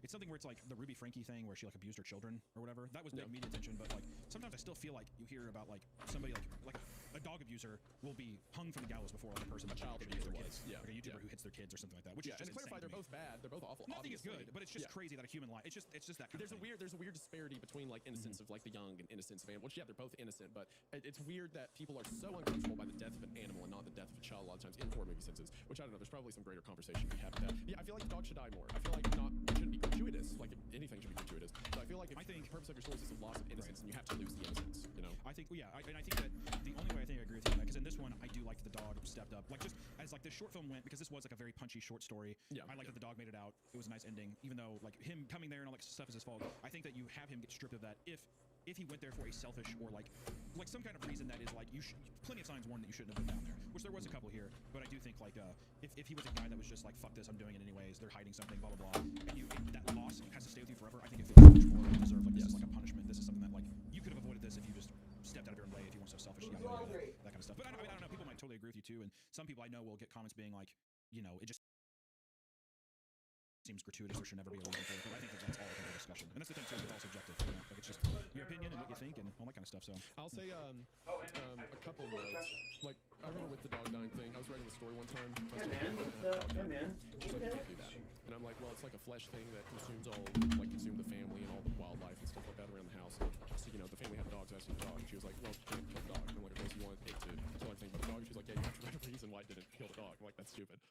S13: it's something where it's like the Ruby Frankie thing where she like abused her children or whatever. That was big media attention, but like sometimes I still feel like you hear about like somebody like a dog abuser will be hung from the gallows before like a person, a child abuser their kids, like a YouTuber who hits their kids or something like that. Which is just
S2: and to clarify, they're both bad. They're both awful.
S13: Nothing is good, but it's just crazy that a human life. It's just that kind of thing.
S2: There's a weird disparity between like innocence of like the young and innocence of animals. Which they're both innocent, but it's weird that people are so uncomfortable by the death of an animal and not the death of a child a lot of times in horror movie senses. Which I don't know. There's probably some greater conversation we have with that. Yeah, I feel like the dog should die more. I feel like it shouldn't be gratuitous. Like anything should be gratuitous. But I feel like the purpose of your story is a loss of innocence, and you have to lose the innocence. You know.
S13: I think and I think that the only way I think I agree with you on that, because in this one I do like that the dog stepped up. Like just as like this short film went, because this was like a very punchy short story. I like that the dog made it out. It was a nice ending, even though like him coming there and all that stuff is his fault. I think that you have him get stripped of that if he went there for a selfish or like some kind of reason that is like plenty of signs warn that you shouldn't have been down there, which there was a couple here. But I do think like if he was a guy that was just like fuck this, I'm doing it anyways, they're hiding something, blah blah blah, and that loss has to stay with you forever. I think it feels much more deserved. Like this is like a punishment. This is something that like you could have avoided this if you just stepped out of your own way, if you weren't so selfish, that kind of stuff. But I don't know. People might totally agree with you too, and some people I know will get comments being like, it just seems gratuitous, there should never be a reason for it. But I think that's all the discussion, and that's the thing too. It's all subjective. Like it's just your opinion and what you think and all that kind of stuff. So
S2: I'll say a couple words. Like I remember with the dog dying thing, I was writing a story one time.
S11: Hey man, what's up? Hey man.
S2: So I can't do that. And I'm like, well, it's like a flesh thing that consumes consume the family and all the wildlife and stuff like that around the house. So, you know, the family had a dog, so I asked the dog. And she was like, well, you can't kill the dog. And I'm like, okay, so you want it to kill everything but the dog? She's like, yeah, you have to write a reason why it didn't kill the dog. I'm like, that's stupid.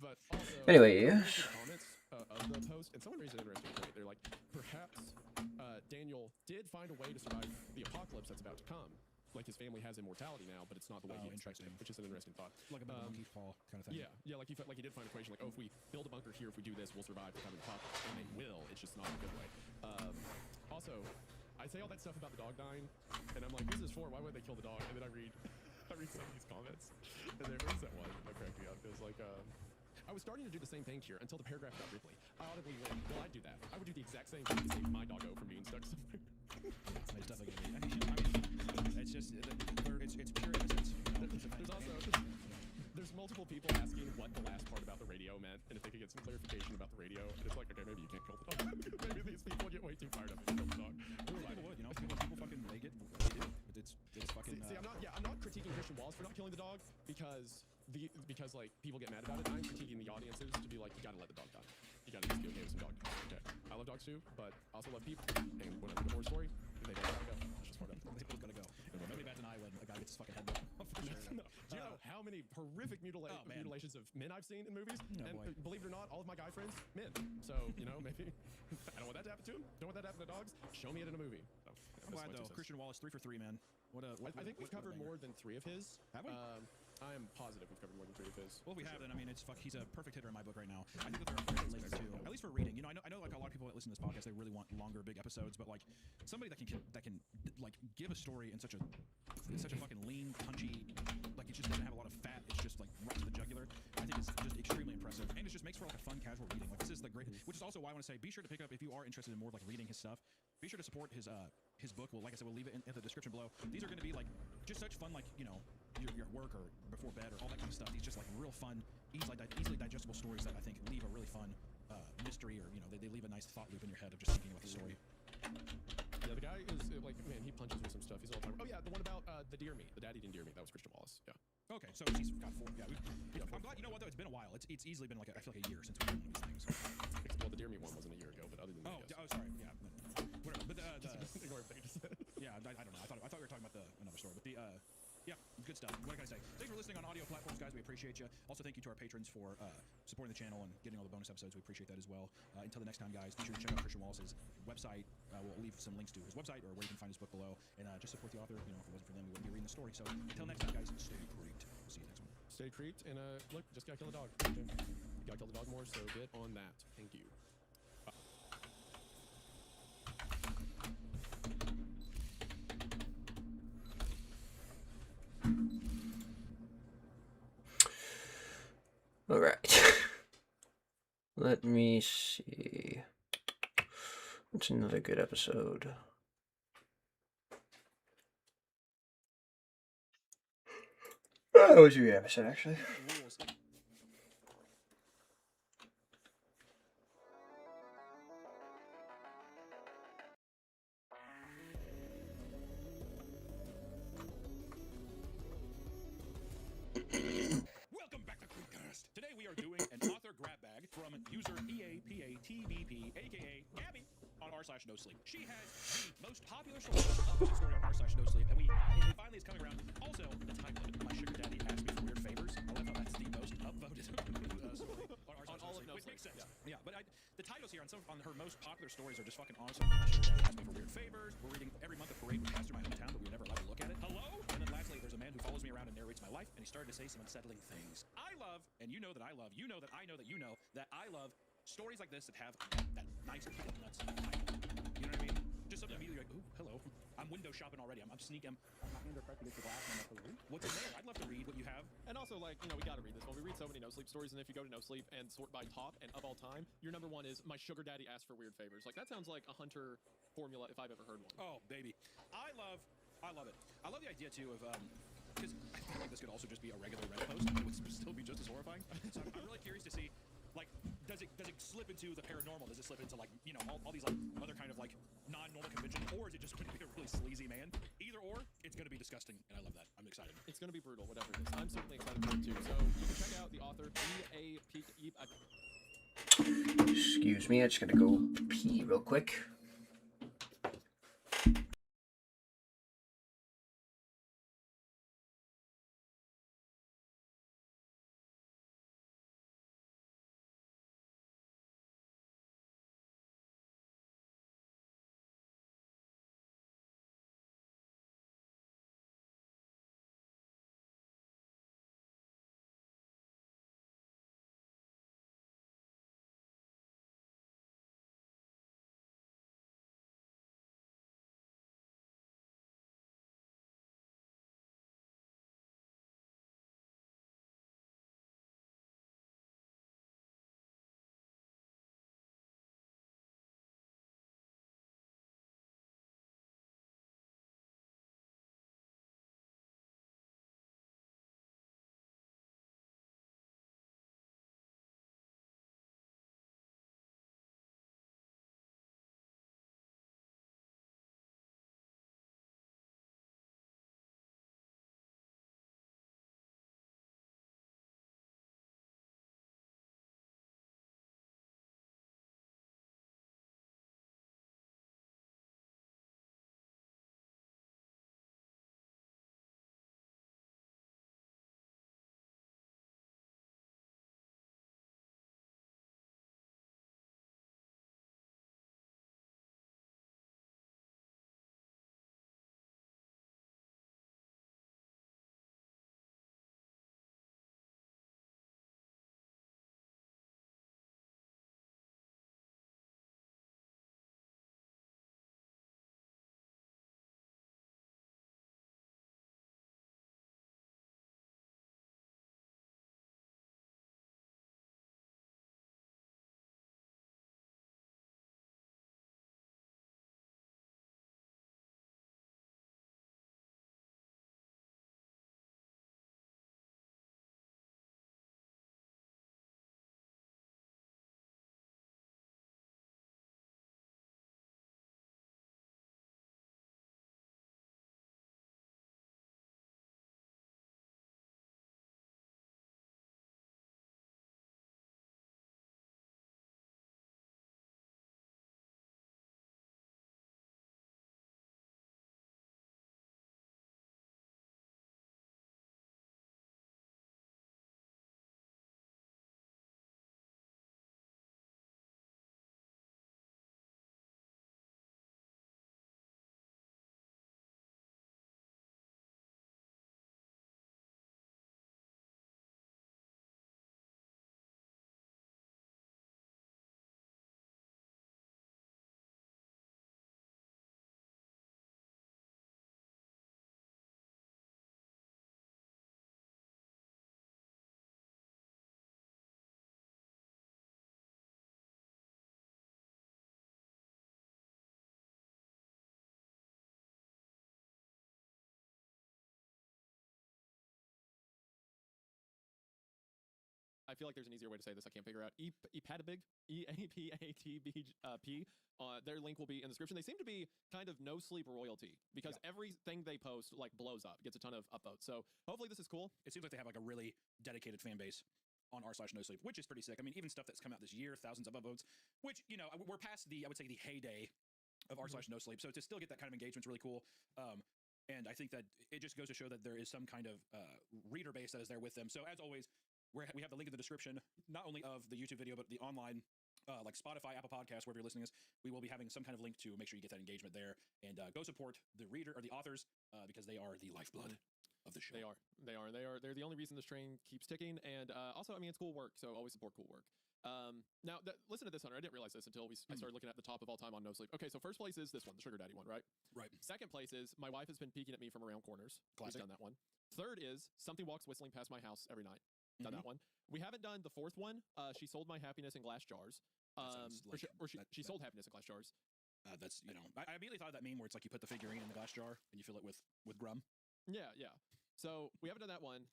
S2: But also,
S11: Anyway, yes.
S2: comments of the post, and someone raised an interesting point. They're like, perhaps Daniel did find a way to survive the apocalypse that's about to come. Like his family has immortality now, but it's not the way he expected, which is an interesting thought.
S13: Like a monkey paw kind of thing.
S2: Yeah, like he did find an equation like, oh, if we build a bunker here, if we do this, we'll survive the coming apocalypse, and they will. It's just not in a good way. Also, I say all that stuff about the dog dying, and I'm like, who's this for? Why would they kill the dog? And then I read some of these comments, and there's that one that cracked me up. It was like, I was starting to do the same thing here until the paragraph got Ripley. I audibly went, well, I'd do that. I would do the exact same thing to save my doggo from being stuck somewhere.
S13: It's definitely gonna be. I mean, it's just it's pure innocence.
S2: There's multiple people asking what the last part about the radio meant, and if they could get some clarification about the radio. And it's like, okay, maybe you can't kill the dog. Maybe these people get way too fired up and kill the dog.
S13: People would, you know, people fucking they do. It's fucking.
S2: See, I'm not critiquing Christian Wallace for not killing the dog because like people get mad about it. I'm critiquing the audiences to be like, you gotta let the dog die. You gotta just be okay with some dog dying. Okay, I love dogs too, but I also love people. And when I read a horror story, they gotta go. It's just part of it.
S13: They both gotta go. Nobody bats an eye when a guy gets his fucking head blown off.
S2: Do you know how many horrific mutilations of men I've seen in movies? And believe it or not, all of my guy friends, men. So, you know, maybe I don't want that to happen to him. Don't want that to happen to dogs. Show me it in a movie. So,
S13: I'm glad though. Christian Wallace, 3 for 3, man.
S2: I think we've covered more than 3 of his.
S13: Have we?
S2: I am positive we've covered more than 3 of his.
S13: Well, we have, then. I mean, he's a perfect hitter in my book right now. I think that there are links too, at least for reading. You know, I know, like a lot of people that listen to this podcast, they really want longer, big episodes, but like somebody that can like give a story in such a fucking lean, punchy, like it just doesn't have a lot of fat. It's just like right to the jugular. I think it's just extremely impressive, and it just makes for like a fun, casual reading. Like this is the great, which is also why I want to say, be sure to pick up if you are interested in more of like reading his stuff. Be sure to support his book. Well, like I said, we'll leave it in the description below. These are going to be like just such fun, like, you know, you're at work or before bed or all that kind of stuff. These just like real fun, easily digestible stories that I think leave a really fun mystery, or you know, they leave a nice thought loop in your head of just thinking about the story.
S2: Yeah, the guy is like, man, he punches with some stuff. He's all the time. Oh yeah, the one about the deer meat, the daddy eating deer meat. That was Christian Wallace. Yeah.
S13: Okay, so he's got 4. Yeah, I'm glad. You know what though? It's been a while. It's easily been like I feel like a year since we've done one of these things.
S2: Well, the deer meat one wasn't a year ago, but other than that,
S13: oh, sorry. Yeah. Whatever. But ignore everything I just said. Yeah, I don't know. I thought we were talking about another story, but yeah, good stuff. What can I say? Thanks for listening on audio platforms, guys. We appreciate you. Also, thank you to our patrons for supporting the channel and getting all the bonus episodes. We appreciate that as well. Until the next time, guys, be sure to check out Christian Wallace's website. We'll leave some links to his website or where you can find his book below. And just support the author. You know, if it wasn't for them, we wouldn't be reading the story. So until next time, guys, stay creeped. See you next one.
S2: Stay creeped, and look, just gotta kill the dog. You gotta kill the dog more, so get on that. Thank you.
S11: All right. Let me see. What's another good episode? That was a good episode, actually.
S15: Welcome back to Creepcast. Today we are doing an author grab bag from user EAPATBP, aka Gabby, on r/NoSleep. She has the most popular story on r/NoSleep, and it finally is coming around. Also, the time limit. My sugar daddy asked me for weird favors. I love how that's the most upvoted story on all of NoSleep. Which makes sense. Yeah, but the titles here on her most popular stories are just fucking awesome. My sugar daddy asked me for weird favors. We're reading every month a parade which passed through my hometown, but we were never allowed to look at it. Hello? And then lastly, there's a man who follows me around and narrates my life, and he started to say some unsettling things. I love, and you know that I love, you know that I know that you know, that I love stories like this that have that nice nuts title. You know what I mean? Just something immediately like, ooh, hello. I'm window shopping already. I'm sneaking. My hands are pressed against the glass. And I'm like, what's in there? I'd love to read what you have.
S2: And also, like, you know, we gotta read this one. We read so many No Sleep stories, and if you go to No Sleep and sort by top and of all time, your number 1 is my sugar daddy asked for weird favors. Like, that sounds like a Hunter formula if I've ever heard one.
S15: Oh, baby. I love
S9: I love it. I love the idea too of because I feel like this could also just be a regular Reddit post. It would still be just as horrifying. So I'm really curious to see, like, does it slip into the paranormal? Does it slip into like all these like other kind of like non-normal convention, or is it just going to be a really sleazy man? Either or, it's going to be disgusting, and I love that. I'm excited.
S2: It's going to be brutal, whatever it is. I'm certainly excited for it too. So you can check out the author
S11: Excuse me, I just gotta go pee real quick.
S2: I feel like there's an easier way to say this. I can't figure out. Epatabig, EAPATB. Their link will be in the description. They seem to be kind of no sleep royalty because everything they post like blows up, gets a ton of upvotes. So hopefully this is cool.
S9: It seems like they have like a really dedicated fan base on r/NoSleep, which is pretty sick. I mean, even stuff that's come out this year, thousands of upvotes, which we're past the, I would say, the heyday of r/NoSleep. So to still get that kind of engagement is really cool. And I think that it just goes to show that there is some kind of reader base that is there with them. So as always, we have the link in the description, not only of the YouTube video, but the online, like Spotify, Apple Podcasts, wherever you're listening to this. We will be having some kind of link to make sure you get that engagement there. And go support the reader or the authors because they are the lifeblood of the show.
S2: They're the only reason this train keeps ticking. And also, I mean, it's cool work, so always support cool work. Now, listen to this, Hunter. I didn't realize this until I started looking at the top of all time on No Sleep. Okay, so first place is this one, the Sugar Daddy one, right?
S9: Right.
S2: Second place is my wife has been peeking at me from around corners.
S9: Classic.
S2: We've done that one. Third is something walks whistling past my house every night. Done that one. We haven't done the fourth one. She sold my happiness in glass jars. She sold happiness in glass jars.
S13: That's, you know, I immediately thought of that meme where it's like you put the figurine in the glass jar and you fill it with grum.
S2: Yeah. So we haven't done that one.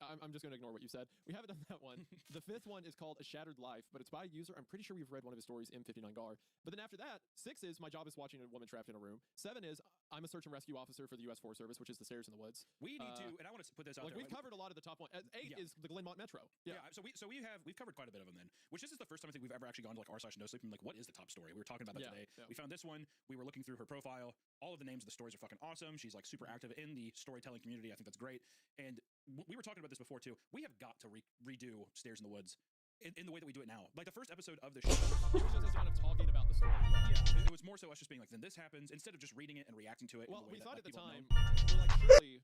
S2: I'm just going to ignore what you said. We haven't done that one. The fifth one is called A Shattered Life, but it's by a user. I'm pretty sure we've read one of his stories, M59Gar. But then after that, 6 is My Job is Watching a Woman Trapped in a Room. 7 is I'm a Search and Rescue Officer for the U.S. Forest Service, which is The Stairs in the Woods.
S13: We need to, and I want to put this out there.
S2: We've covered a lot of the top one. 8 is the Glenmont Metro. Yeah.
S13: So we've covered quite a bit of them then. Which this is the first time I think we've ever actually gone to like r/no sleep and like, what is the top story? We were talking about that today.
S2: Yeah.
S13: We found this one. We were looking through her profile. All of the names of the stories are fucking awesome. She's like super active in the storytelling community. I think that's great. And we were talking about this before too. We have got to redo Stairs in the Woods in the way that we do it now. Like the first episode of the show,
S2: it was just us kind of talking about the story.
S13: Yeah, it was more so us just being like, then this happens, instead of just reading it and reacting to it.
S2: Well,
S13: in the way
S2: we thought
S13: that,
S2: at the
S13: people
S2: time,
S13: know.
S2: we're like, surely.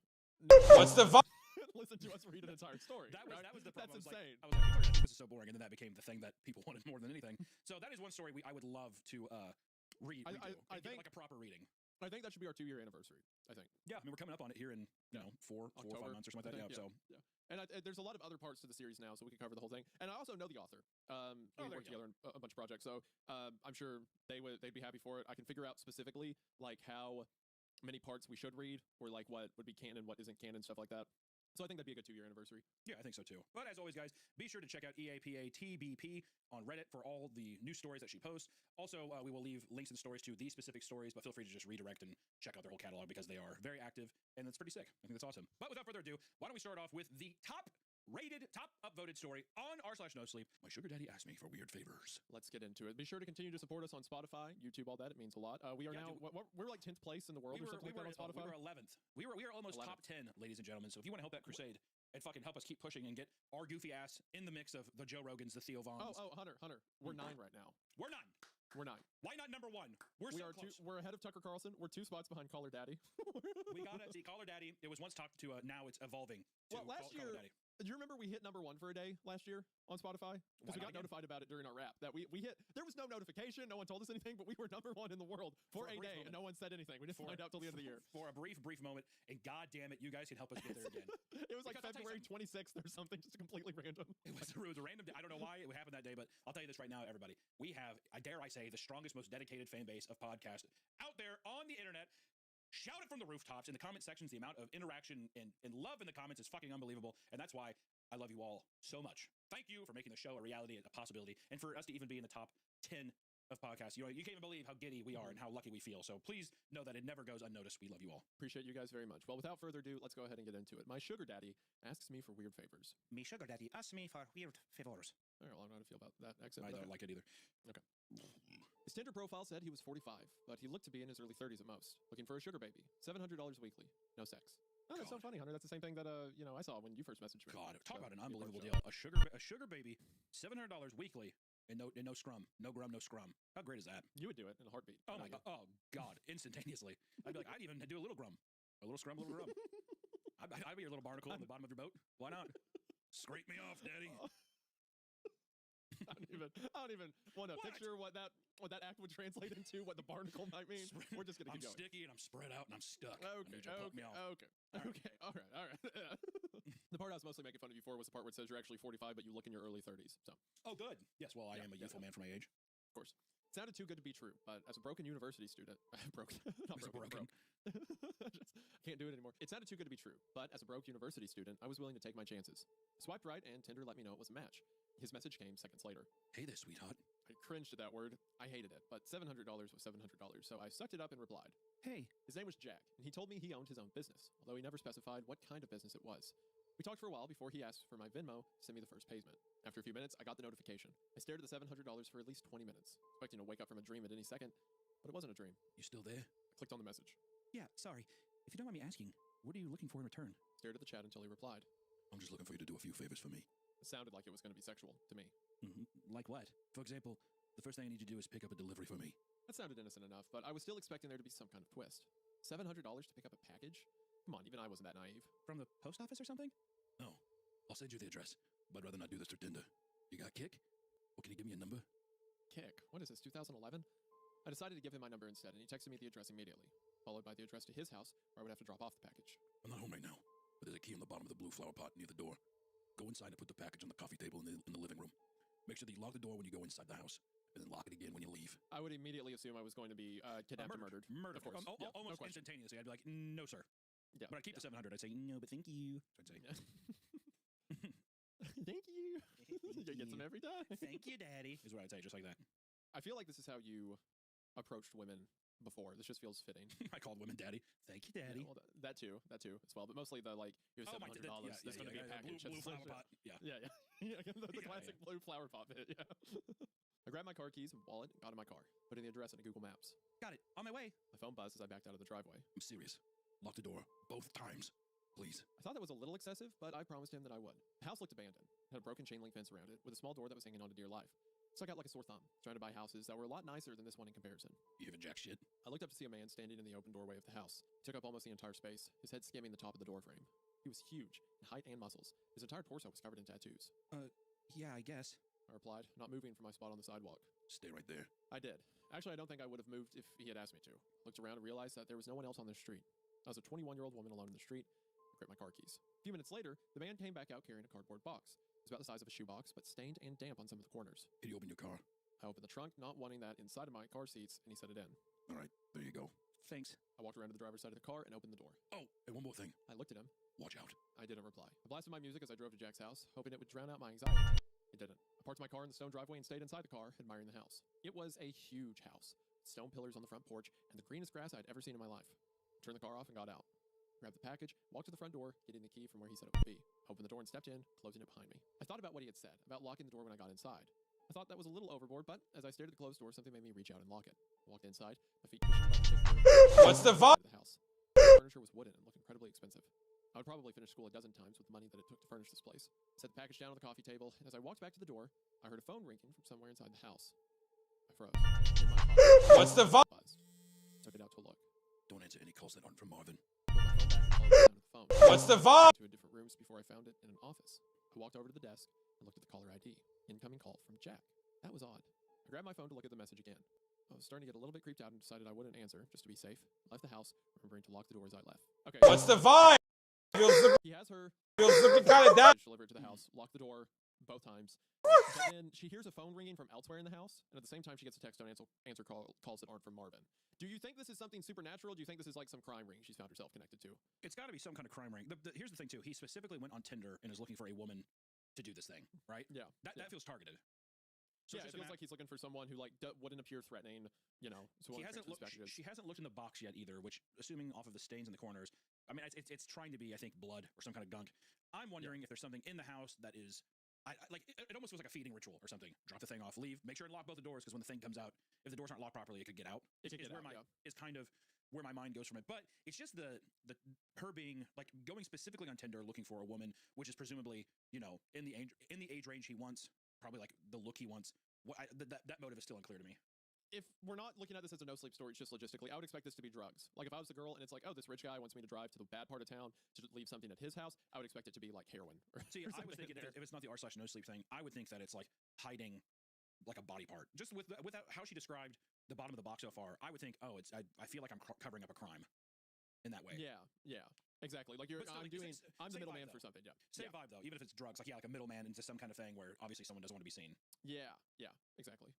S21: What's the
S2: Listen to us read an entire story.
S13: That was the problem.
S2: That's insane.
S13: I was like, people are gonna think this is so boring, and then that became the thing that people wanted more than anything. So that is one story I would love to read. I think like a proper reading.
S2: I think that should be our 2-year anniversary. I think.
S13: Yeah, I mean we're coming up on it here in 4 or 5 months or something like that. Yeah. So
S2: yeah. And there's a lot of other parts to the series now, so we can cover the whole thing. And I also know the author. We worked together in a bunch of projects, so I'm sure they'd be happy for it. I can figure out specifically like how many parts we should read, or like what would be canon, what isn't canon, stuff like that. So I think that'd be a good 2-year anniversary.
S13: Yeah, I think so too. But as always, guys, be sure to check out EAPATBP on Reddit for all the new stories that she posts. Also, we will leave links in the stories to these specific stories, but feel free to just redirect and check out their whole catalog because they are very active, and it's pretty sick. I think that's awesome. But without further ado, why don't we start off with the top upvoted story on r/no sleep. My sugar daddy asked me for weird favors.
S2: Let's get into it. Be sure to continue to support us on Spotify, YouTube, all that. It means a lot. We are now we're like 10th place in the world or something like that on Spotify.
S13: We were 11th. We are almost
S2: 11th.
S13: top 10, ladies and gentlemen. So if you want to help that crusade and fucking help us keep pushing and get our goofy ass in the mix of the Joe Rogans, the Theo Vaughns.
S2: Oh, Hunter, we're 9 right now.
S13: We're 9. Why not number 1? We're close.
S2: We're ahead of Tucker Carlson. We're 2 spots behind Caller Daddy.
S13: We gotta see Caller Daddy. It was once talked to. Now it's evolving.
S2: Well, last year, do you remember we hit number 1 for a day last year on Spotify? Because we got notified about it during our rap. That we hit. There was no notification. No one told us anything, but we were number 1 in the world for a day, and no one said anything. We didn't find out till the end of the year.
S13: For a brief moment, and god damn it, you guys can help us get there again.
S2: It was like February 26th or something, just completely random.
S13: It was a random day. I don't know why it happened that day, but I'll tell you this right now, everybody. We have, I dare I say, the strongest, most dedicated fan base of podcasts out there on the internet. Shout it from the rooftops in the comment sections. The amount of interaction and love in the comments is fucking unbelievable, and that's why I love you all so much. Thank you for making the show a reality and a possibility, and for us to even be in the top 10 of podcasts. You can't even believe how giddy we are and how lucky we feel. So please know that it never goes unnoticed. We love you all.
S2: Appreciate you guys very much. Well, without further ado, let's go ahead and get into it. My sugar daddy asks me for weird favors.
S13: Me sugar daddy asks me for weird favors.
S2: I don't know how to feel about that accent.
S13: I don't like it either.
S2: Okay. His Tinder profile said he was 45, but he looked to be in his early 30s at most. Looking for a sugar baby. $700 weekly. No sex. Oh, that's so funny, Hunter. That's the same thing that I saw when you first messaged me.
S13: God, talk about an unbelievable deal. A sugar baby, $700 weekly, and no scrum, no grum, no scrum. How great is that?
S2: You would do it in a heartbeat.
S13: Oh my god! Oh god! Instantaneously, I'd be like, I'd even do a little grum, a little scrum, a little grum. I'd be your little barnacle in the bottom of your boat. Why not? Scrape me off, daddy.
S2: I don't even want to picture what that act would translate into, what the barnacle might mean. We're just gonna keep going.
S13: I'm sticky and I'm spread out and I'm stuck.
S2: Okay. All right. The part I was mostly making fun of you for was the part where it says you're actually 45, but you look in your early 30s. So.
S13: Oh, good. Yes. Well, I am a youthful man for my age.
S2: Of course. It sounded too good to be true, but as a broken university student, I can't do it anymore. It sounded too good to be true, but as a broke university student, I was willing to take my chances. Swiped right, and Tinder let me know it was a match. His message came seconds later.
S13: Hey there, sweetheart.
S2: I cringed at that word. I hated it, but $700 was $700, so I sucked it up and replied.
S13: Hey.
S2: His name was Jack, and he told me he owned his own business, although he never specified what kind of business it was. We talked for a while before he asked for my Venmo to send me the first payment. After a few minutes, I got the notification. I stared at the $700 for at least 20 minutes, expecting to wake up from a dream at any second, but it wasn't a dream.
S13: You still there?
S2: I clicked on the message.
S13: Yeah, sorry. If you don't mind me asking, what are you looking for in return?
S2: Stared at the chat until he replied.
S13: I'm just looking for you to do a few favors for me.
S2: It sounded like it was going to be sexual to me.
S13: Like what? For example, the first thing I need you to do is pick up a delivery for me.
S2: That sounded innocent enough, but I was still expecting there to be some kind of twist. $700 to pick up a package? Come on, even I wasn't that naive.
S13: From the post office or something? No. I'll send you the address, but I'd rather not do this through Tinder. You got Kik? Or can you give me a number?
S2: Kik? What is this, 2011? I decided to give him my number instead, and he texted me the address immediately, followed by the address to his house, where I would have to drop off the package.
S13: I'm not home right now, but there's a key on the bottom of the blue flower pot near the door. Go inside and put the package on the coffee table in the living room. Make sure that you lock the door when you go inside the house. and then lock it again when you leave.
S2: I would immediately assume I was going to be kidnapped and murdered.
S13: Murdered.
S2: Of course. Yeah, no
S13: Almost
S2: question.
S13: instantaneously. I'd be like, no, sir.
S2: Yeah.
S13: But I'd keep the 700. I'd say, no, but thank you. So I'd say,
S2: thank you. You get some every time.
S13: Thank you, Daddy. Is what I'd say, just like that.
S2: I feel like this is how you approached women before. This just feels fitting.
S13: I called women Daddy. Thank you, Daddy.
S2: Yeah, well, that too as well. But mostly the like, here's $700. This is going to be a package.
S13: Blue flower pot. Yeah.
S2: Yeah. The classic blue flower pot bit. Yeah. I grabbed my car keys and wallet, got in my car, put in the address into Google Maps.
S13: Got it. On my way.
S2: My phone buzzed as I backed out of the driveway.
S13: I'm serious. Lock the door both times, please.
S2: I thought that was a little excessive, but I promised him that I would. The house looked abandoned. It had a broken chain link fence around it, with a small door that was hanging on to dear life. So I got like a sore thumb, trying to buy houses that were a lot nicer than this one in comparison.
S13: You haven't jack shit.
S2: I looked up to see a man standing in the open doorway of the house. He took up almost the entire space, his head skimming the top of the door frame. He was huge, in height and muscles. His entire torso was covered in tattoos.
S13: Yeah, I guess.
S2: I replied, not moving from my spot on the sidewalk.
S13: Stay right there.
S2: I did. Actually, I don't think I would have moved if he had asked me to. Looked around and realized that there was no one else on the street. I was a 21-year-old woman alone in the street. I grabbed my car keys. A few minutes later, the man came back out carrying a cardboard box. It was about the size of a shoebox, but stained and damp on some of the corners.
S13: Can you open your car?
S2: I opened the trunk, not wanting that inside of my car seats, and he set it in.
S13: All right, there you go. Thanks.
S2: I walked around to the driver's side of the car and opened the door.
S13: Oh, and one more thing.
S2: I looked at him.
S13: Watch out.
S2: I didn't reply. I blasted my music as I drove to Jack's house, hoping it would drown out my anxiety. It didn't. I parked my car in the stone driveway and stayed inside the car, admiring the house. It was a huge house. Stone pillars on the front porch, and the greenest grass I'd ever seen in my life. I turned the car off and got out. Grabbed the package, walked to the front door, getting the key from where he said it would be. Opened the door and stepped in, closing it behind me. I thought about what he had said, about locking the door when I got inside. I thought that was a little overboard, but as I stared at the closed door, something made me reach out and lock it. I walked inside, my feet cushioned by the big room.
S21: What's the vibe?
S2: The house. The furniture was wooden and looked incredibly expensive. I would probably finish school a dozen times with the money that it took to furnish this place. I set the package down on the coffee table, and as I walked back to the door, I heard a phone ringing from somewhere inside the house. I froze. In my pocket,
S21: What's the vibe?
S2: took it out to look.
S13: Don't answer any calls that aren't from Marvin.
S2: Put my phone back and called the sound of the phone.
S21: What's the vibe?
S2: To different rooms before I found it in an office. I walked over to the desk and looked at the caller ID. Incoming call from Jack. That was odd. I grabbed my phone to look at the message again. I was starting to get a little bit creeped out and decided I wouldn't answer, just to be safe. I left the house, remembering to lock the door as I left. Okay.
S21: What's the vibe?
S2: He has her.
S21: Feels looking kind of down.
S2: Deliver it to the house, lock the door both times. But then she hears a phone ringing from elsewhere in the house, and at the same time she gets a text on answer calls that aren't from Marvin. Do you think this is something supernatural? Do you think this is like some crime ring she's found herself connected to?
S13: It's got to be some kind of crime ring. Here's the thing, too. He specifically went on Tinder and is looking for a woman to do this thing, right?
S2: Yeah.
S13: That feels targeted. So
S2: yeah, it feels like he's looking for someone who like wouldn't appear threatening, you know. So
S13: she hasn't looked in the box yet either, which, assuming off of the stains in the corners, I mean, it's trying to be, I think, blood or some kind of gunk. I'm wondering if there's something in the house that is, it almost feels like a feeding ritual or something. Drop the thing off, leave, make sure to lock both the doors, because when the thing comes out, if the doors aren't locked properly, it could get out. Is kind of where my mind goes from it. But it's just her being like going specifically on Tinder looking for a woman, which is presumably, you know, in the age range he wants, probably like the look he wants. That motive is still unclear to me.
S2: If we're not looking at this as a no-sleep story, it's just logistically, I would expect this to be drugs. Like, if I was the girl and it's like, oh, this rich guy wants me to drive to the bad part of town to leave something at his house, I would expect it to be, like, heroin.
S13: See, I was thinking, if it's not the r/no-sleep thing, I would think that it's, like, hiding, like, a body part. Just without how she described the bottom of the box so far, I would think, oh, I feel like I'm covering up a crime in that way.
S2: Yeah. Exactly. Like, I'm the middleman for something, yeah.
S13: Same vibe, though, even if it's drugs. Like, like a middleman into some kind of thing where, obviously, someone doesn't want to be seen.
S2: Yeah, exactly.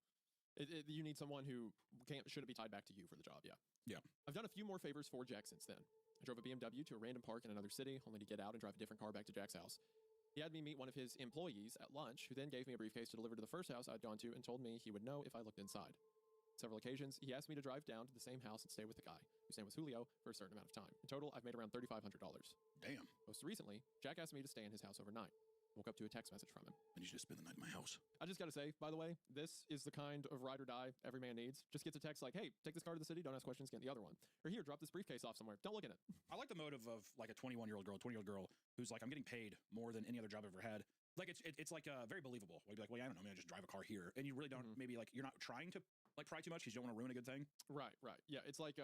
S2: You need someone who shouldn't be tied back to you for the job,
S13: Yeah.
S2: I've done a few more favors for Jack since then. I drove a BMW to a random park in another city, only to get out and drive a different car back to Jack's house. He had me meet one of his employees at lunch, who then gave me a briefcase to deliver to the first house I'd gone to and told me he would know if I looked inside. Several occasions, he asked me to drive down to the same house and stay with the guy, whose name was Julio, for a certain amount of time. In total, I've made around $3,500.
S13: Damn.
S2: Most recently, Jack asked me to stay in his house overnight. Woke up to a text message from him.
S13: I need you to spend the night in my house.
S2: I just gotta say, by the way, this is the kind of ride or die every man needs. Just gets a text like, hey, take this car to the city, don't ask questions, get the other one. Or here, drop this briefcase off somewhere, don't look in it.
S13: I like the motive of like a 21-year-old girl who's like, I'm getting paid more than any other job I've ever had. Like, it's like very believable. Like, well, yeah, I don't know, maybe I just drive a car here. And you really don't, maybe like, you're not trying to like pry too much because you don't want to ruin a good thing.
S2: Right. Yeah, it's like,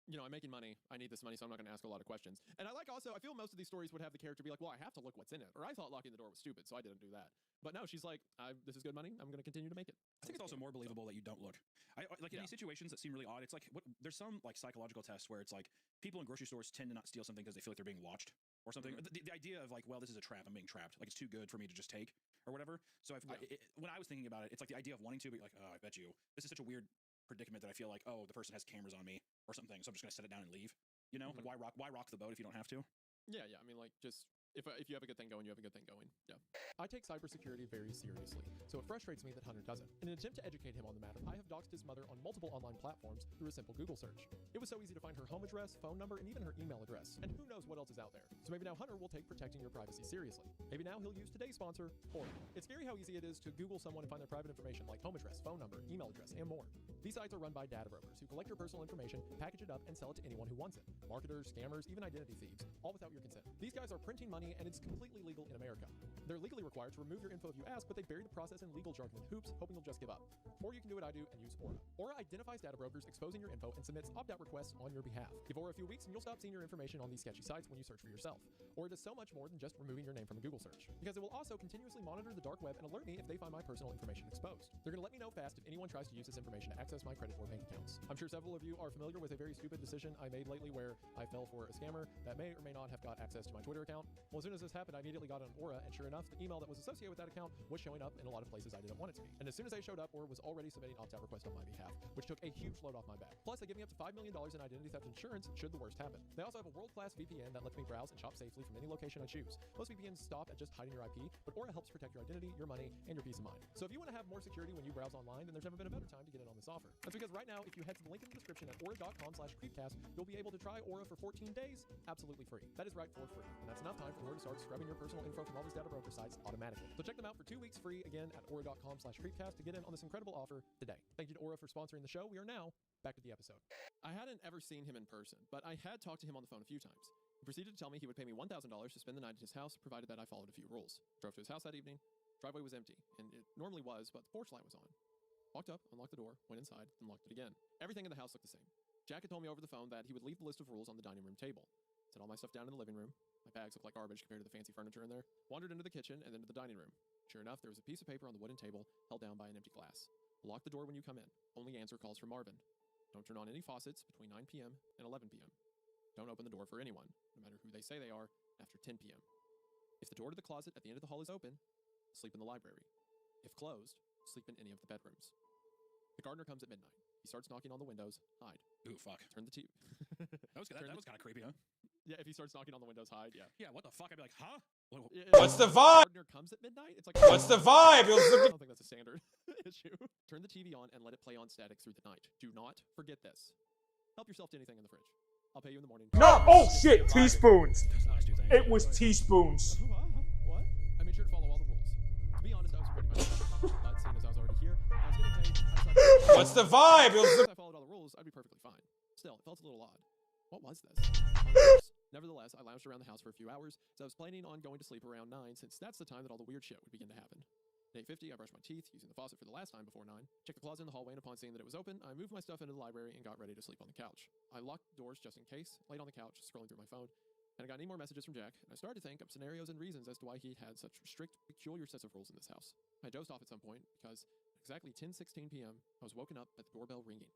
S2: you know, I'm making money. I need this money, so I'm not going to ask a lot of questions. And I feel most of these stories would have the character be like, well, I have to look what's in it. Or I thought locking the door was stupid, so I didn't do that. But no, she's like, this is good money. I'm going to continue to make it.
S13: I think it's also more believable that you don't look. Like in these situations that seem really odd, it's like, there's some like psychological tests where it's like people in grocery stores tend to not steal something because they feel like they're being watched or something. The idea of like, well, this is a trap. I'm being trapped. Like, it's too good for me to just take. or whatever. So when I was thinking about it, it's like the idea of wanting to, but like, oh, I bet you this is such a weird predicament that I feel like, oh, the person has cameras on me or something, so I'm just gonna set it down and leave. You know, like why rock the boat if you don't have to?
S2: Yeah, I mean, like, just if you have a good thing going, you have a good thing going. Yeah. I take cybersecurity very seriously, so it frustrates me that Hunter doesn't. In an attempt to educate him on the matter, I have doxed his mother on multiple online platforms through a simple Google search. It was so easy to find her home address, phone number, and even her email address. And who knows what else is out there. So maybe now Hunter will take protecting your privacy seriously. Maybe now he'll use today's sponsor, Aura. It's scary how easy it is to Google someone and find their private information like home address, phone number, email address, and more. These sites are run by data brokers who collect your personal information, package it up, and sell it to anyone who wants it. Marketers, scammers, even identity thieves, all without your consent. These guys are printing money, and it's completely legal in America. They're legally required to remove your info if you ask, but they bury the process in legal jargon with hoops, hoping you'll just give up. Or you can do what I do and use Aura. Aura identifies data brokers exposing your info and submits opt-out requests on your behalf. Give Aura a few weeks and you'll stop seeing your information on these sketchy sites when you search for yourself. Aura does so much more than just removing your name from a Google search, because it will also continuously monitor the dark web and alert me if they find my personal information exposed. They're going to let me know fast if anyone tries to use this information to access my credit or bank accounts. I'm sure several of you are familiar with a very stupid decision I made lately where I fell for a scammer that may or may not have got access to my Twitter account. Well, as soon as this happened, I immediately got on Aura, and sure enough, the email that was associated with that account was showing up in a lot of places I didn't want it to be. And as soon as they showed up, Aura was already submitting opt-out requests on my behalf, which took a huge load off my back. Plus, they give me up to $5 million in identity theft insurance should the worst happen. They also have a world-class VPN that lets me browse and shop safely from any location I choose. Most VPNs stop at just hiding your IP, but Aura helps protect your identity, your money, and your peace of mind. So if you want to have more security when you browse online, then there's never been a better time to get in on this offer. That's because right now, if you head to the link in the description at aura.com/creepcast, you'll be able to try Aura for 14 days, absolutely free. That is right, for free. And that's enough time for Aura to start scrubbing your personal info from all these data broker sites automatically. So check them out for 2 weeks free again at aura.com/creepcast to get in on this incredible offer today. Thank you to Aura for sponsoring the show. We are now back to the episode. I hadn't ever seen him in person, but I had talked to him on the phone a few times. He proceeded to tell me he would pay me $1,000 to spend the night at his house, provided that I followed a few rules. Drove to his house that evening. Driveway was empty, and it normally was, but the porch light was on. Walked up, unlocked the door, went inside, and locked it again. Everything in the house looked the same. Jack had told me over the phone that he would leave the list of rules on the dining room table. Set all my stuff down in the living room. My bags looked like garbage compared to the fancy furniture in there. Wandered into the kitchen and then to the dining room. Sure enough, there was a piece of paper on the wooden table held down by an empty glass. Lock the door when you come in. Only answer calls from Marvin. Don't turn on any faucets between 9 p.m. and 11 p.m. Don't open the door for anyone, no matter who they say they are, after 10 p.m. If the door to the closet at the end of the hall is open, sleep in the library. If closed, sleep in any of the bedrooms. The gardener comes at midnight. He starts knocking on the windows. Hide.
S13: Ooh, fuck.
S2: Turn the TV.
S13: That was kind of creepy, huh?
S2: Yeah, if he starts knocking on the windows, hide. Yeah.
S13: Yeah. What the fuck? I'd be like, huh?
S21: What's the vibe?
S2: Gardener comes at midnight. It's like,
S21: what's the vibe?
S2: I don't think that's a standard issue. Turn the TV on and let it play on static through the night. Do not forget this. Help yourself to anything in the fridge. I'll pay you in the morning.
S21: No! Oh shit! Teaspoons. It was teaspoons.
S2: What? I made sure to follow all the rules. To be honest, I was ready myself, but seeing as I was already here, I was getting paid.
S21: What's the vibe?
S2: If I followed all the rules, I'd be perfectly fine. Still, it felt a little odd. What was this? Nevertheless, I lounged around the house for a few hours, as I was planning on going to sleep around 9, since that's the time that all the weird shit would begin to happen. At 8:50, I brushed my teeth, using the faucet for the last time before 9, checked the closet in the hallway, and upon seeing that it was open, I moved my stuff into the library and got ready to sleep on the couch. I locked the doors just in case, laid on the couch, scrolling through my phone, and I got any more messages from Jack, and I started to think of scenarios and reasons as to why he had such strict, peculiar sets of rules in this house. I dozed off at some point, because at exactly 10:16 p.m., I was woken up at the doorbell ringing.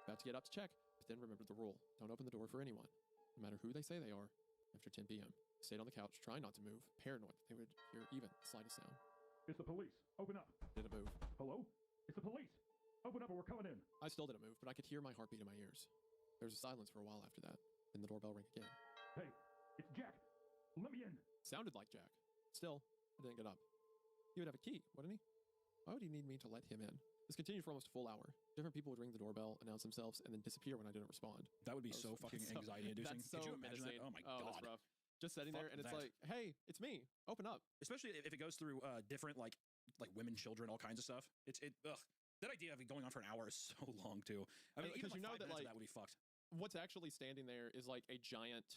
S2: About to get up to check, but then remembered the rule. Don't open the door for anyone, no matter who they say they are, after 10 p.m. I stayed on the couch, trying not to move, paranoid that they would hear even the slightest sound.
S21: It's the police. Open up.
S2: Didn't move.
S21: Hello? It's the police. Open up or we're coming in.
S2: I still didn't move, but I could hear my heartbeat in my ears. There was a silence for a while after that. Then the doorbell rang again.
S21: Hey, it's Jack. Let me in.
S2: Sounded like Jack. Still, I didn't get up. He would have a key, wouldn't he? Why would he need me to let him in? This continued for almost a full hour. Different people would ring the doorbell, announce themselves, and then disappear when I didn't respond.
S13: That would be so fucking anxiety-inducing.
S2: That's so
S13: Could you imagine that? Oh my god.
S2: That's rough. Just sitting there, and it's like, hey, it's me. Open up.
S13: Especially if it goes through different like women, children, all kinds of stuff. Ugh. That idea of it going on for an hour is so long too. I mean, even
S2: because you know that
S13: that would be fucked.
S2: What's actually standing there is like a giant.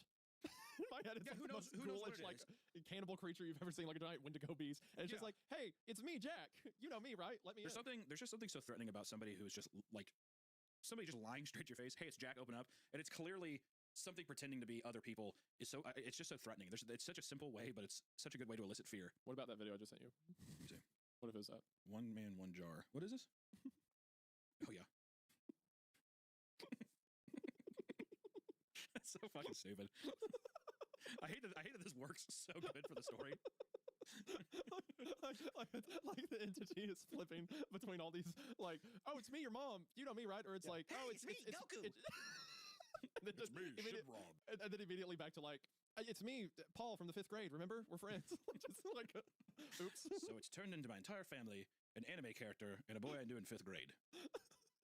S2: In my head, it's like the most ghoulish, like cannibal creature you've ever seen, like a giant Wendigo beast, and it's just like, hey, it's me, Jack. You know me, right? Let me in.
S13: There's just something so threatening about somebody who's just like somebody just lying straight to your face. Hey, it's Jack. Open up, and it's clearly something pretending to be other people. It's just so threatening. It's such a simple way, but it's such a good way to elicit fear.
S2: What about that video I just sent you?
S13: Let me see.
S2: What if it was that?
S13: One man, one jar. What is this? Oh yeah. That's so fucking stupid. I hate that this works so good for the story.
S2: like the entity is flipping between all these, like, oh, it's me, your mom. You know me, right? Or it's like,
S18: Hey,
S2: oh,
S18: it's me, Goku.
S2: and then just and then immediately back to like, it's me, Paul from the 5th grade. Remember, we're friends. Just like, oops.
S13: So it's turned into my entire family, an anime character, and a boy I knew in 5th grade.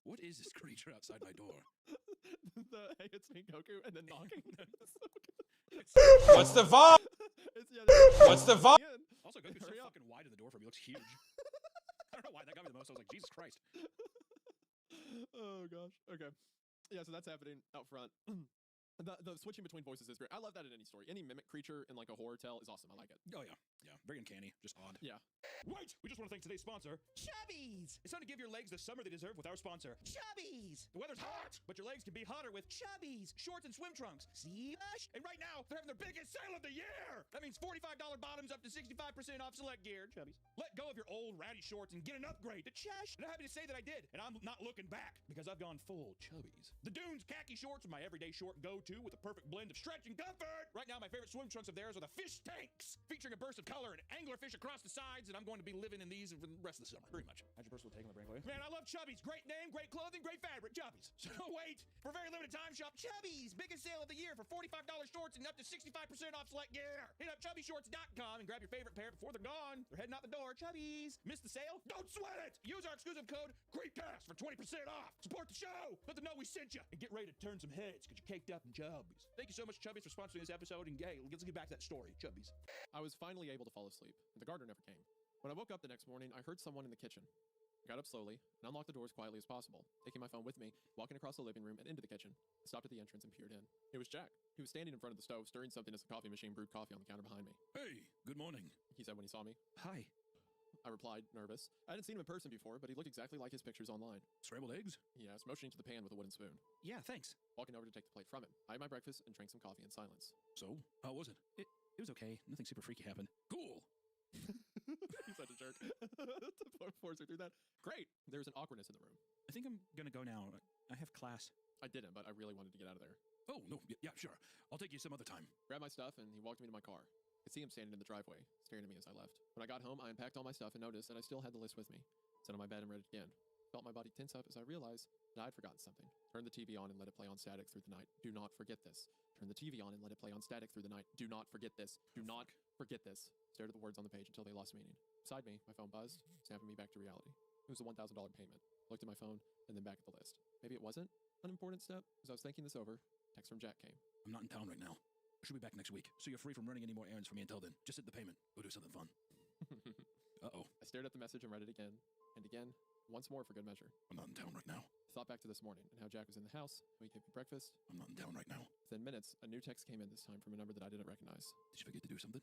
S13: What is this creature outside my door?
S2: Hey, it's me, Goku, and then knocking.
S21: What's the vibe? What's the vibe?
S13: Also, Goku's so fucking wide in the door for me. He looks huge. I don't know why that got me the most. I was like, Jesus Christ.
S2: Oh gosh. Okay. Yeah, so that's happening out front. The switching between voices is great. I love that in any story. Any mimic creature in like a horror tale is awesome. I like it.
S13: Oh yeah, yeah, very uncanny, just odd.
S2: Yeah.
S15: Wait! We just want to thank today's sponsor, Chubbies! It's time to give your legs the summer they deserve with our sponsor, Chubbies! The weather's hot, but your legs can be hotter with Chubbies shorts and swim trunks. See? And right now, they're having their biggest sale of the year! That means $45 bottoms up to 65% off select gear. Chubbies. Let go of your old ratty shorts and get an upgrade to Chush. And I'm happy to say that I did, and I'm not looking back because I've gone full Chubbies. The Dunes khaki shorts are my everyday short go-to with a perfect blend of stretch and comfort. Right now, my favorite swim trunks of theirs are the fish tanks, featuring a burst of color and anglerfish across the sides, and I'm going to be living in these for the rest of the summer. Pretty much. How's your personal take on the brand, Chloe? Man, I love Chubbies. Great name, great clothing, great fabric. Chubbies. So wait, for a very limited time, shop Chubbies. Biggest sale of the year for $45 shorts and up to 65% off select gear. Hit up chubbyshorts.com and grab your favorite pair before they're gone. They're heading out the door. Chubbies. Missed the sale? Don't sweat it. Use our exclusive code GREEPCAST for 20% off. Support the show. Let them know we sent you. And get ready to turn some heads because you're caked up in Chubbies. Thank you so much, Chubbies, for sponsoring this episode. And hey, let's get back to that story. Chubbies.
S2: I was finally able to fall asleep, and the gardener never came. When I woke up the next morning, I heard someone in the kitchen. I got up slowly and unlocked the door as quietly as possible, taking my phone with me, walking across the living room and into the kitchen. I stopped at the entrance and peered in. It was Jack. He was standing in front of the stove, stirring something as the coffee machine brewed coffee on the counter behind me.
S13: Hey, good morning.
S2: He said when he saw me.
S13: Hi.
S2: I replied, nervous. I hadn't seen him in person before, but he looked exactly like his pictures online.
S13: Scrambled eggs?
S2: He asked, motioning to the pan with a wooden spoon.
S13: Yeah, thanks.
S2: Walking over to take the plate from him. I ate my breakfast and drank some coffee in silence.
S13: So, how was it? It was okay. Nothing super freaky happened. Cool.
S2: He's such a jerk. To force her through that. Great. There's an awkwardness in the room.
S13: I think I'm gonna go now. I have class.
S2: I didn't, but I really wanted to get out of there.
S13: Oh, no. Yeah, sure. I'll take you some other time.
S2: Grabbed my stuff, and he walked me to my car. I could see him standing in the driveway, staring at me as I left. When I got home, I unpacked all my stuff and noticed that I still had the list with me. Sat on my bed and read it again. Felt my body tense up as I realized that I'd forgotten something. Turned the TV on and let it play on static through the night. Do not forget this. Turn the TV on and let it play on static through the night. Do not forget this. Do not forget this. Stared at the words on the page until they lost meaning. Beside me, my phone buzzed, snapping me back to reality. It was a $1,000 payment. Looked at my phone and then back at the list. Maybe it wasn't an important step. As I was thinking this over, text from Jack came.
S13: I'm not in town right now. I should be back next week, so you're free from running any more errands for me until then. Just hit the payment. Go do something fun. Uh-oh.
S2: I stared at the message and read it again, and again, once more for good measure.
S13: I'm not in town right now.
S2: Thought back to this morning and how Jack was in the house, how he gave me breakfast.
S13: I'm not in town right now.
S2: Within minutes, a new text came in, this time from a number that I didn't recognize.
S13: Did you forget to do something?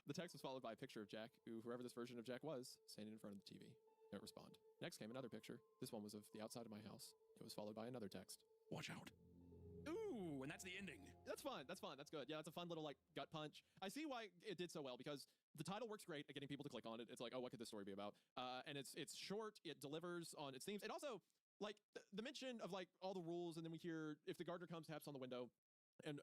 S2: The text was followed by a picture of Jack, whoever this version of Jack was, standing in front of the TV. Didn't respond. Next came another picture. This one was of the outside of my house. It was followed by another text.
S13: Watch out. Ooh, and that's the ending.
S2: That's fun. That's fun. That's good. Yeah, it's a fun little like gut punch. I see why it did so well because the title works great at getting people to click on it. It's like, oh, what could this story be about? And it's short. It delivers on its themes. And also, like the mention of like all the rules, and then we hear if the gardener comes, taps on the window, and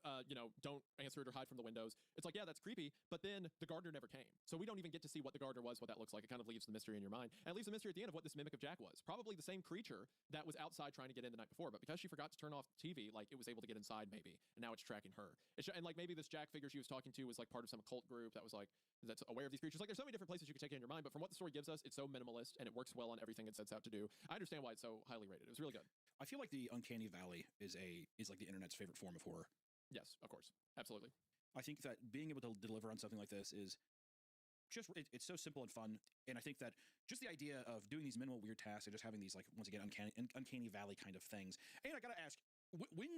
S2: don't answer it or hide from the windows. It's like, yeah, that's creepy, but then the gardener never came. So we don't even get to see what the gardener was, what that looks like. It kind of leaves the mystery in your mind. And it leaves the mystery at the end of what this mimic of Jack was. Probably the same creature that was outside trying to get in the night before, but because she forgot to turn off the TV, like it was able to get inside maybe, and now it's tracking her. And like maybe this Jack figure she was talking to was like part of some occult group that was like, that's aware of these creatures. Like there's so many different places you could take it in your mind, but from what the story gives us, it's so minimalist and it works well on everything it sets out to do. I understand why it's so highly rated. It was really good.
S13: I feel like the Uncanny Valley is like the internet's favorite form of horror.
S2: Yes, of course. Absolutely.
S13: I think that being able to deliver on something like this is just, it's so simple and fun. And I think that just the idea of doing these minimal weird tasks and just having these, like, once again, uncanny valley kind of things. And I got to ask, when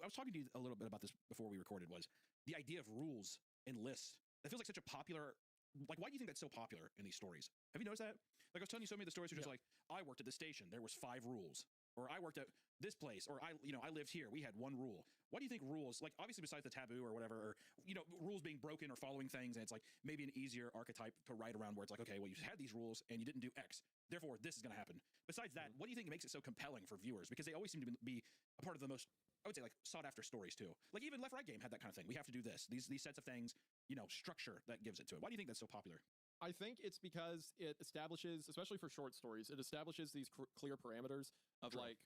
S13: I was talking to you a little bit about this before we recorded, was the idea of rules and lists. That feels like such a popular, like, why do you think that's so popular in these stories? Have you noticed that? Like I was telling you, so many of the stories are just like, I worked at this station, there was 5 rules. Or I worked at this place, or I lived here, we had 1 rule. Why do you think rules, like obviously besides the taboo or whatever, or, rules being broken or following things, and it's like maybe an easier archetype to write around where it's like, okay, well, you had these rules and you didn't do X, therefore this is going to happen. Besides that, what do you think makes it so compelling for viewers? Because they always seem to be a part of the most, I would say, like sought after stories too. Like even Left Right Game had that kind of thing. We have to do this, these sets of things. structure that gives it to it. Why do you think that's so popular?
S2: I think it's because it establishes, especially for short stories, it establishes these clear parameters of like,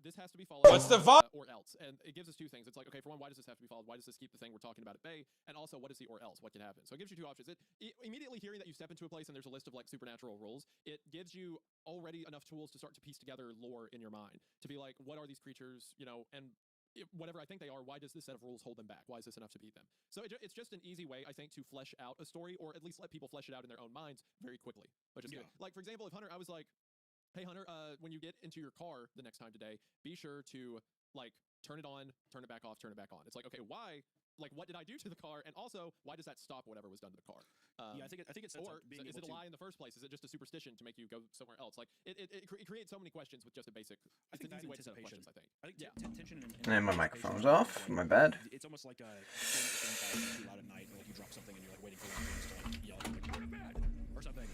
S2: this has to be followed.
S21: What's the vibe?
S2: Or else, and it gives us two things. It's like, okay, for one, why does this have to be followed? Why does this keep the thing we're talking about at bay? And also, what is the or else? What can happen? So it gives you two options. Immediately hearing that you step into a place and there's a list of like supernatural rules, it gives you already enough tools to start to piece together lore in your mind to be like, what are these creatures? And whatever I think they are, why does this set of rules hold them back? Why is this enough to beat them? So it's just an easy way, I think, to flesh out a story, or at least let people flesh it out in their own minds very quickly, which is good. Like, for example, if Hunter, I was like, hey, Hunter, when you get into your car the next time today, be sure to, like, turn it on, turn it back off, turn it back on. It's like, okay, why? Like, what did I do to the car? And also, why does that stop whatever was done to the car?
S13: I think it sets
S2: or
S13: up being
S2: is it a lie in the first place? Is it just a superstition to make you go somewhere else? Like, it creates so many questions with just a basic. It's an easy way to set up questions, I think.
S13: Tension
S11: And my microphone's off. My bad.
S13: It's almost like too loud at night, or like you drop something and you're like waiting for one to like yell, like, go to bed, or something.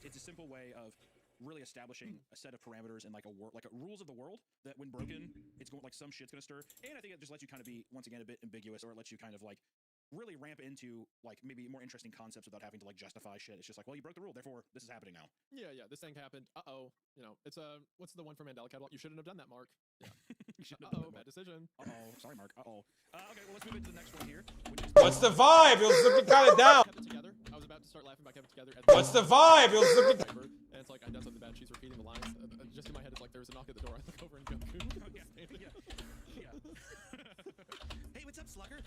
S13: It's a simple way of really establishing a set of parameters and like rules of the world that when broken, it's going like some shit's gonna stir. And I think it just lets you kind of be once again a bit ambiguous, or it lets you kind of like really ramp into like maybe more interesting concepts without having to like justify shit. It's just like, well, you broke the rule, therefore this is happening now.
S2: Yeah, this thing happened. It's what's the one from Mandela Catalog? You shouldn't have done that, Mark. Yeah. Bad decision.
S13: Sorry, Mark. Okay, well, let's move into the next one here.
S21: What's the vibe? It was looking kind of down.
S2: Kept it together. I was about to start laughing about kept it together.
S21: What's the vibe? It was looking.
S2: And it's like I done something bad. She's repeating the lines. Just in my head, it's like there was a knock at the door. I look over and Goku.
S13: Yeah. Hey, what's up, Slugger?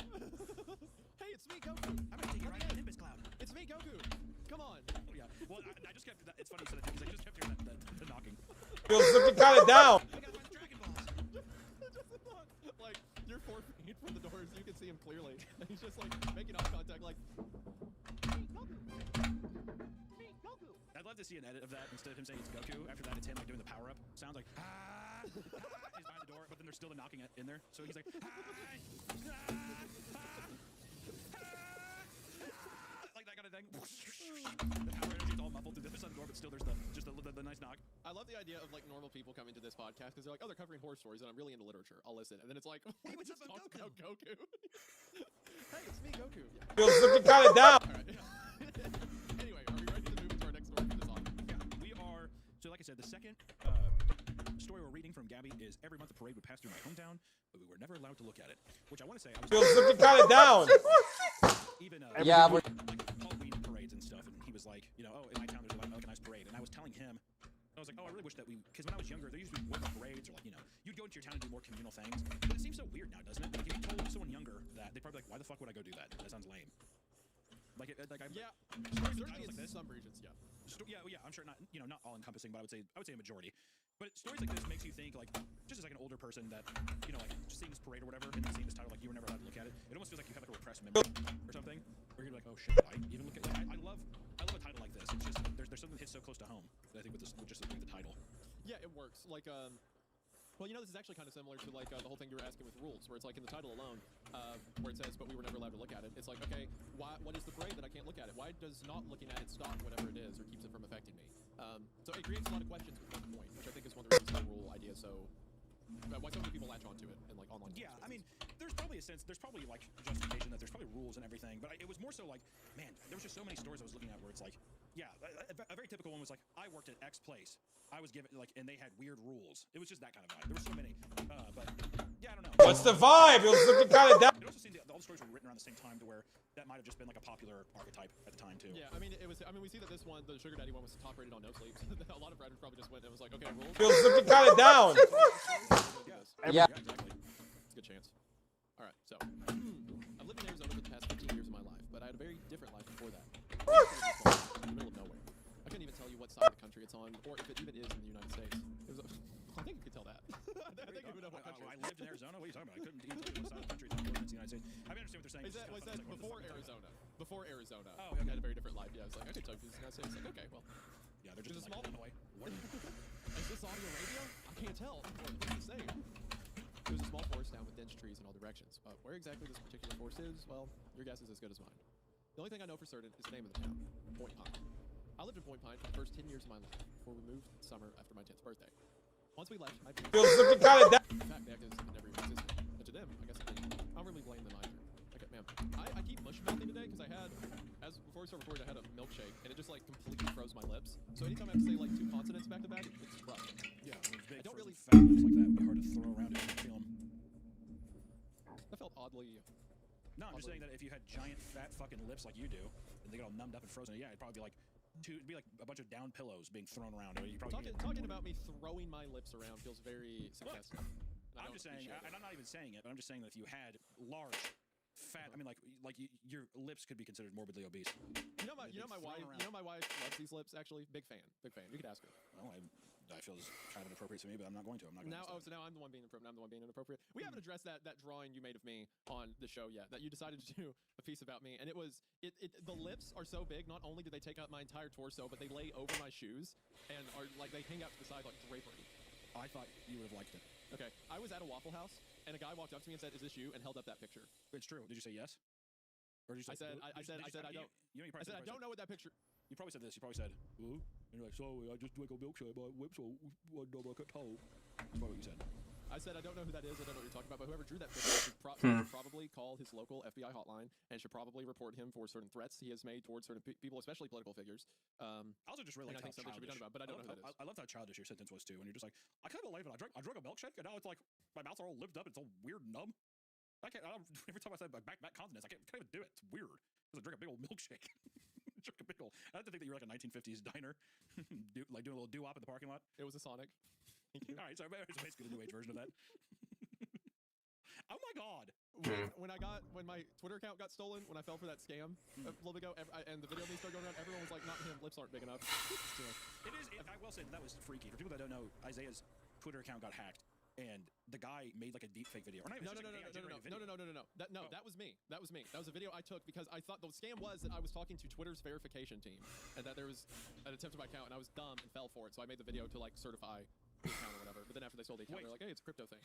S2: Hey, it's me, Goku.
S13: I'm gonna take you right out of Nimbus Cloud.
S2: It's me, Goku. Come on.
S13: Oh, yeah. Well, I just kept. It's funny you said that because I just kept hearing the knocking.
S21: It was looking kind of down.
S13: I gotta find the Dragon Balls.
S2: Like you're 4 feet from the doors, you can see him clearly, and he's just like making eye contact, like.
S13: I'd love to see an edit of that instead of him saying it's Goku. After that, it's him like doing the power up. Sounds like he's behind the door, but then there's still the knocking in there. So he's like like that kind of thing. The power energy is all muffled through the other side of the door, but still there's the nice knock.
S2: I love the idea of like normal people coming to this podcast because they're like, oh, they're covering horror stories, and I'm really into literature. I'll listen, and then it's like, hey, what's up, Goku? Hey, it's me, Goku. Yeah.
S21: It was looking kind of down.
S2: All right. Anyway, are we ready to move into our next story for this off?
S13: Yeah, we are. So, like I said, the second story we're reading from Gabby is every month a parade would pass through my hometown, but we were never allowed to look at it. Which I want to say, I was
S21: looking kind of down.
S13: Even
S21: but
S13: like Halloween parades and stuff, and he was like, in my town there's like a nice parade, and I was telling him, I was like, oh, I really wish that because when I was younger, there used to be more parades, or like, you'd go into your town and do more communal things, but it seems so weird now, doesn't it? Like if you told someone younger that, they'd probably be like, why the fuck would I go do that? That sounds lame.
S2: Certainly in some regions, yeah.
S13: I'm sure not all encompassing, but I would say a majority. But stories like this makes you think, like, just as like an older person that, like just seeing this parade or whatever, and then seeing this title, like you were never allowed to look at it. It almost feels like you have like a repressed memory or something, where you're like, oh shit, I even look at. Like, I love a title like this. It's just there's something that hits so close to home that I think with just the title.
S2: Yeah, it works. Like well, this is actually kind of similar to like the whole thing you were asking with rules, where it's like in the title alone, where it says, but we were never allowed to look at it. It's like, okay, what is the parade that I can't look at it? Why does not looking at it stop whatever it is or keeps it from affecting me? So it creates a lot of questions with one point, which I think is one of the reasons the rule idea is so why so many people latch onto it in like online.
S13: Yeah, I mean, there's probably like justification that there's probably rules and everything, but it was more so like, man, there was just so many stories I was looking at where it's like, yeah, a very typical one was like, I worked at X place, I was given like, and they had weird rules. It was just that kind of vibe. There were so many, but yeah, I don't know.
S21: What's the vibe? It was looking kind of down.
S13: It also seemed all the stories were written around the same time to where that might have just been like a popular archetype at the time too.
S2: Yeah, I mean, we see that this one, the Sugar Daddy one, was top rated on No Sleep. A lot of writers probably just went and was like, okay, rules.
S21: It was looking kind of down.
S2: Yeah, exactly. It's a good chance. All right, so I've lived in Arizona for the past 15 years of my life, but I had a very different life before that. In the middle of nowhere. I couldn't even tell you what side of the country it's on, or if it even is in the United States. I think you could tell that. I think you would know what country.
S13: I lived in Arizona. What are you talking about? I couldn't even tell you what side of the country it's on. It's the United States. I mean, I understand what they're saying.
S2: Was that before Arizona? Before Arizona.
S13: Oh, okay.
S2: I had a very different life. Yeah, I was like, I could tell you this is the United States. Like, okay, well.
S13: Yeah, they're just
S2: a small
S13: Illinois.
S2: Is this audio radio? I can't tell. What is it saying? There's a small forest down with dense trees in all directions. Where exactly this particular forest is, well, your guess is as good as mine. The only thing I know for certain is the name of the town, Point Pine. I lived in Point Pine for the first 10 years of my life before we moved summer after my 10th birthday. Once we left, my parents...
S21: looking kind of down.
S2: In fact, the activists never even existed. And to them, I guess I don't really blame them either. Okay, man, I keep So anytime I have to say like 2 consonants back to back, it's rough.
S13: Yeah,
S2: I don't really.
S13: fat lips like that would be hard to throw around if you feel them.
S2: That felt oddly.
S13: No, I'm just saying that if you had giant fat fucking lips like you do, and they get all numbed up and frozen, yeah, it'd probably be like it'd be like a bunch of down pillows being thrown around. Or you probably
S2: Talking about me throwing my lips around feels very suggestive.
S13: I'm just saying, and I'm not even saying it, but I'm just saying that if you had large, fat, I mean, like your lips could be considered morbidly obese.
S2: You know my wife. You know my wife loves these lips. Actually, big fan. You could ask her.
S13: Well, I feel this is kind of inappropriate to me, but I'm not going to. I'm not going to.
S2: So now I'm the one being inappropriate. I'm the one being inappropriate. We haven't addressed that drawing you made of me on the show yet. That you decided to do a piece about me, and it was the lips are so big. Not only do they take up my entire torso, but they lay over my shoes and are like they hang out to the side like drapery.
S13: I thought you would have liked it.
S2: Okay, I was at a Waffle House, and a guy walked up to me and said, "Is this you?" and held up that picture.
S13: It's true. Did you say yes? Or did you say,
S2: I said I don't. I said I don't know what that picture.
S13: You probably said this. You probably said, "Ooh," and you're like, "Sorry, I just drank a milkshake. My lips are I got told." That's probably what you said.
S2: I said I don't know who that is. I don't know what you're talking about. But whoever drew that picture should probably call his local FBI hotline and should probably report him for certain threats he has made towards certain people, especially political figures.
S13: I also just really
S2: I think something should be done about. But I don't know who that is.
S13: I loved how childish your sentence was too. When you're just like, I can't believe it. I drank a milkshake, and now it's like my mouth's all lived up. It's all weird, and numb. Every time I say back continents, I can't even do it. It's weird. Because I drink a big old milkshake. Drink a big old. I had to think that you were like a 1950s diner, like doing a little doo-wop in the parking lot.
S2: It was a Sonic.
S13: All right, so it's basically the new age version of that. Oh my god!
S2: When my Twitter account got stolen, when I fell for that scam a little bit ago, and the video of me started going around, everyone was like, "Not him. Lips aren't big enough."
S13: It is. I will say that was freaky. For people that don't know, Isaiah's Twitter account got hacked, and the guy made like a deepfake video. Or not even
S2: No. That was me. That was me. That was a video I took because I thought the scam was that I was talking to Twitter's verification team, and that there was an attempt at my account, and I was dumb and fell for it. So I made the video to like certify the account or whatever. But then after they sold the account, they're like, "Hey, it's a crypto thing."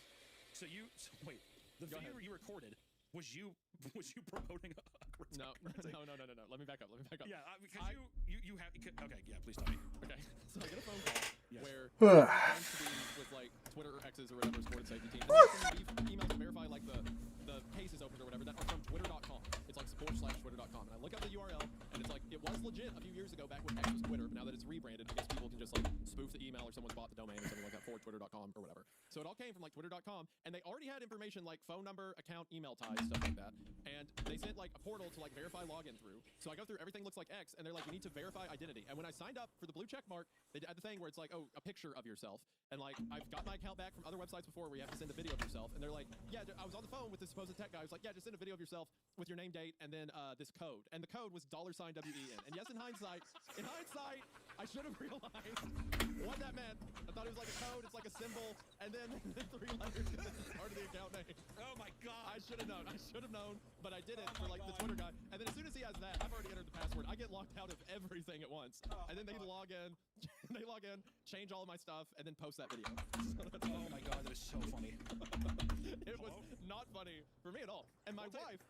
S13: So wait. The video you recorded was you promoting a crypto?
S2: No. Let me back up.
S13: Yeah, because you have okay. Yeah, please tell me.
S2: Okay, so I get a phone call where I'm to be with like Twitter or X's or whatever sport and safety team. And they send me emails to verify like the case is opened or whatever. That are from Twitter.com. It's like support/Twitter.com. And I look up the URL and it's like it was legit a few years ago back when X was Twitter, but now that it's rebranded, I guess people can just like spoof the email or someone's bought the domain or something like that for Twitter.com or whatever. So it all came from like Twitter.com, and they already had information like phone number, account, email ties, stuff like that. And they sent like a portal to like verify login through. So I go through, everything looks like X, and they're like, "You need to verify identity." And when I signed up for the blue check mark, they had the thing where it's like, "Oh, a picture of yourself." And like I've got my account back from other websites before where you have to send a video of yourself, and they're like, "Yeah," I was on the phone with this supposed tech guy. I was like, "Yeah, just send a video of yourself with your name, date, and then this code." And the code was $WEN. And yes, in hindsight, I should have realized what that meant. I thought it was like a code, it's like a symbol, and then 3 letters at the start of the account name.
S13: Oh my god!
S2: I should have known, but I didn't for like the Twitter guy. And then as soon as he has that, I've already entered the password. I get locked out of everything at once. And then they log in, change all of my stuff, and then post that video.
S13: Oh my god, that was so funny.
S2: It was not funny for me at all. And my wife,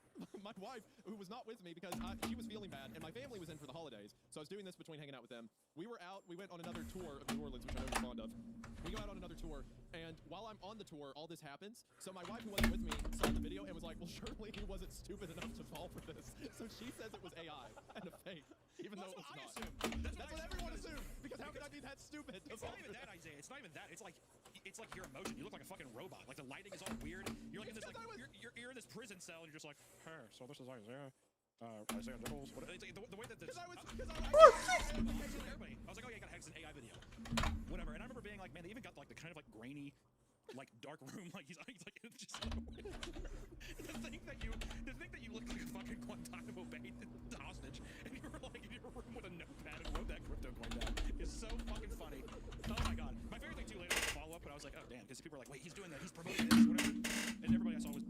S2: who was not with me because she was feeling bad, and my family was in for the holidays, so I was doing this between hanging out with them. We were out, we went on another tour of New Orleans, which I know you're fond of. We go out on another tour, and while I'm on the tour, all this happens. So my wife, who wasn't with me, saw the video and was like, "Well, surely he wasn't stupid enough to fall for this." So she says it was AI and a fake, even though it was not. That's what everyone assumed, because how could I be that stupid?
S13: It's not even that, Isaiah. It's not even that. It's like your emotion. You look like a fucking robot. Like the lighting is all weird. You're like in this you're in this prison cell, and you're just like, "Hey, so this is Isaiah. Isaiah Nichols." It's like the way that this. I was like, "Oh yeah, you got hex an AI video, whatever." And I remember being like, "Man, they even got like the kind of like grainy, like dark room. Like he's like it's just to think that you look like a fucking Guantanamo Bay hostage, and you were like in your room with a notepad and wrote that crypto coin down is so fucking funny. Oh my god. My favorite thing too later was the follow up, but I was like, oh damn, because people were like, wait, he's doing that, he's promoting this, whatever, and everybody I saw was.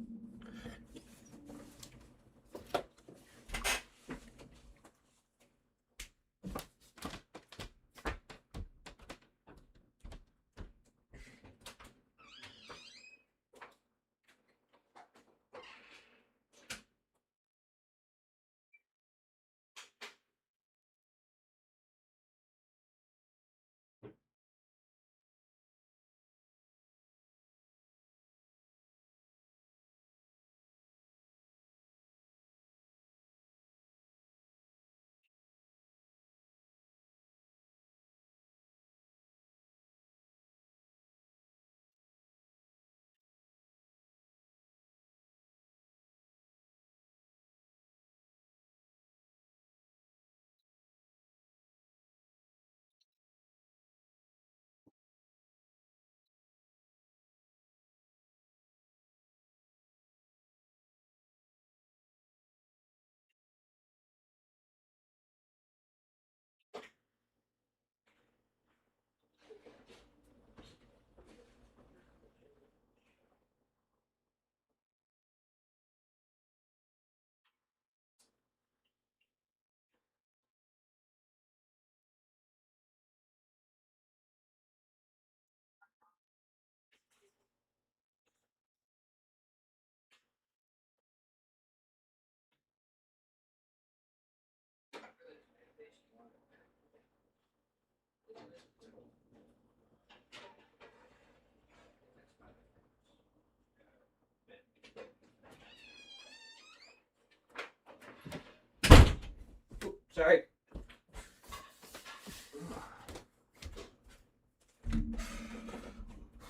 S11: Sorry.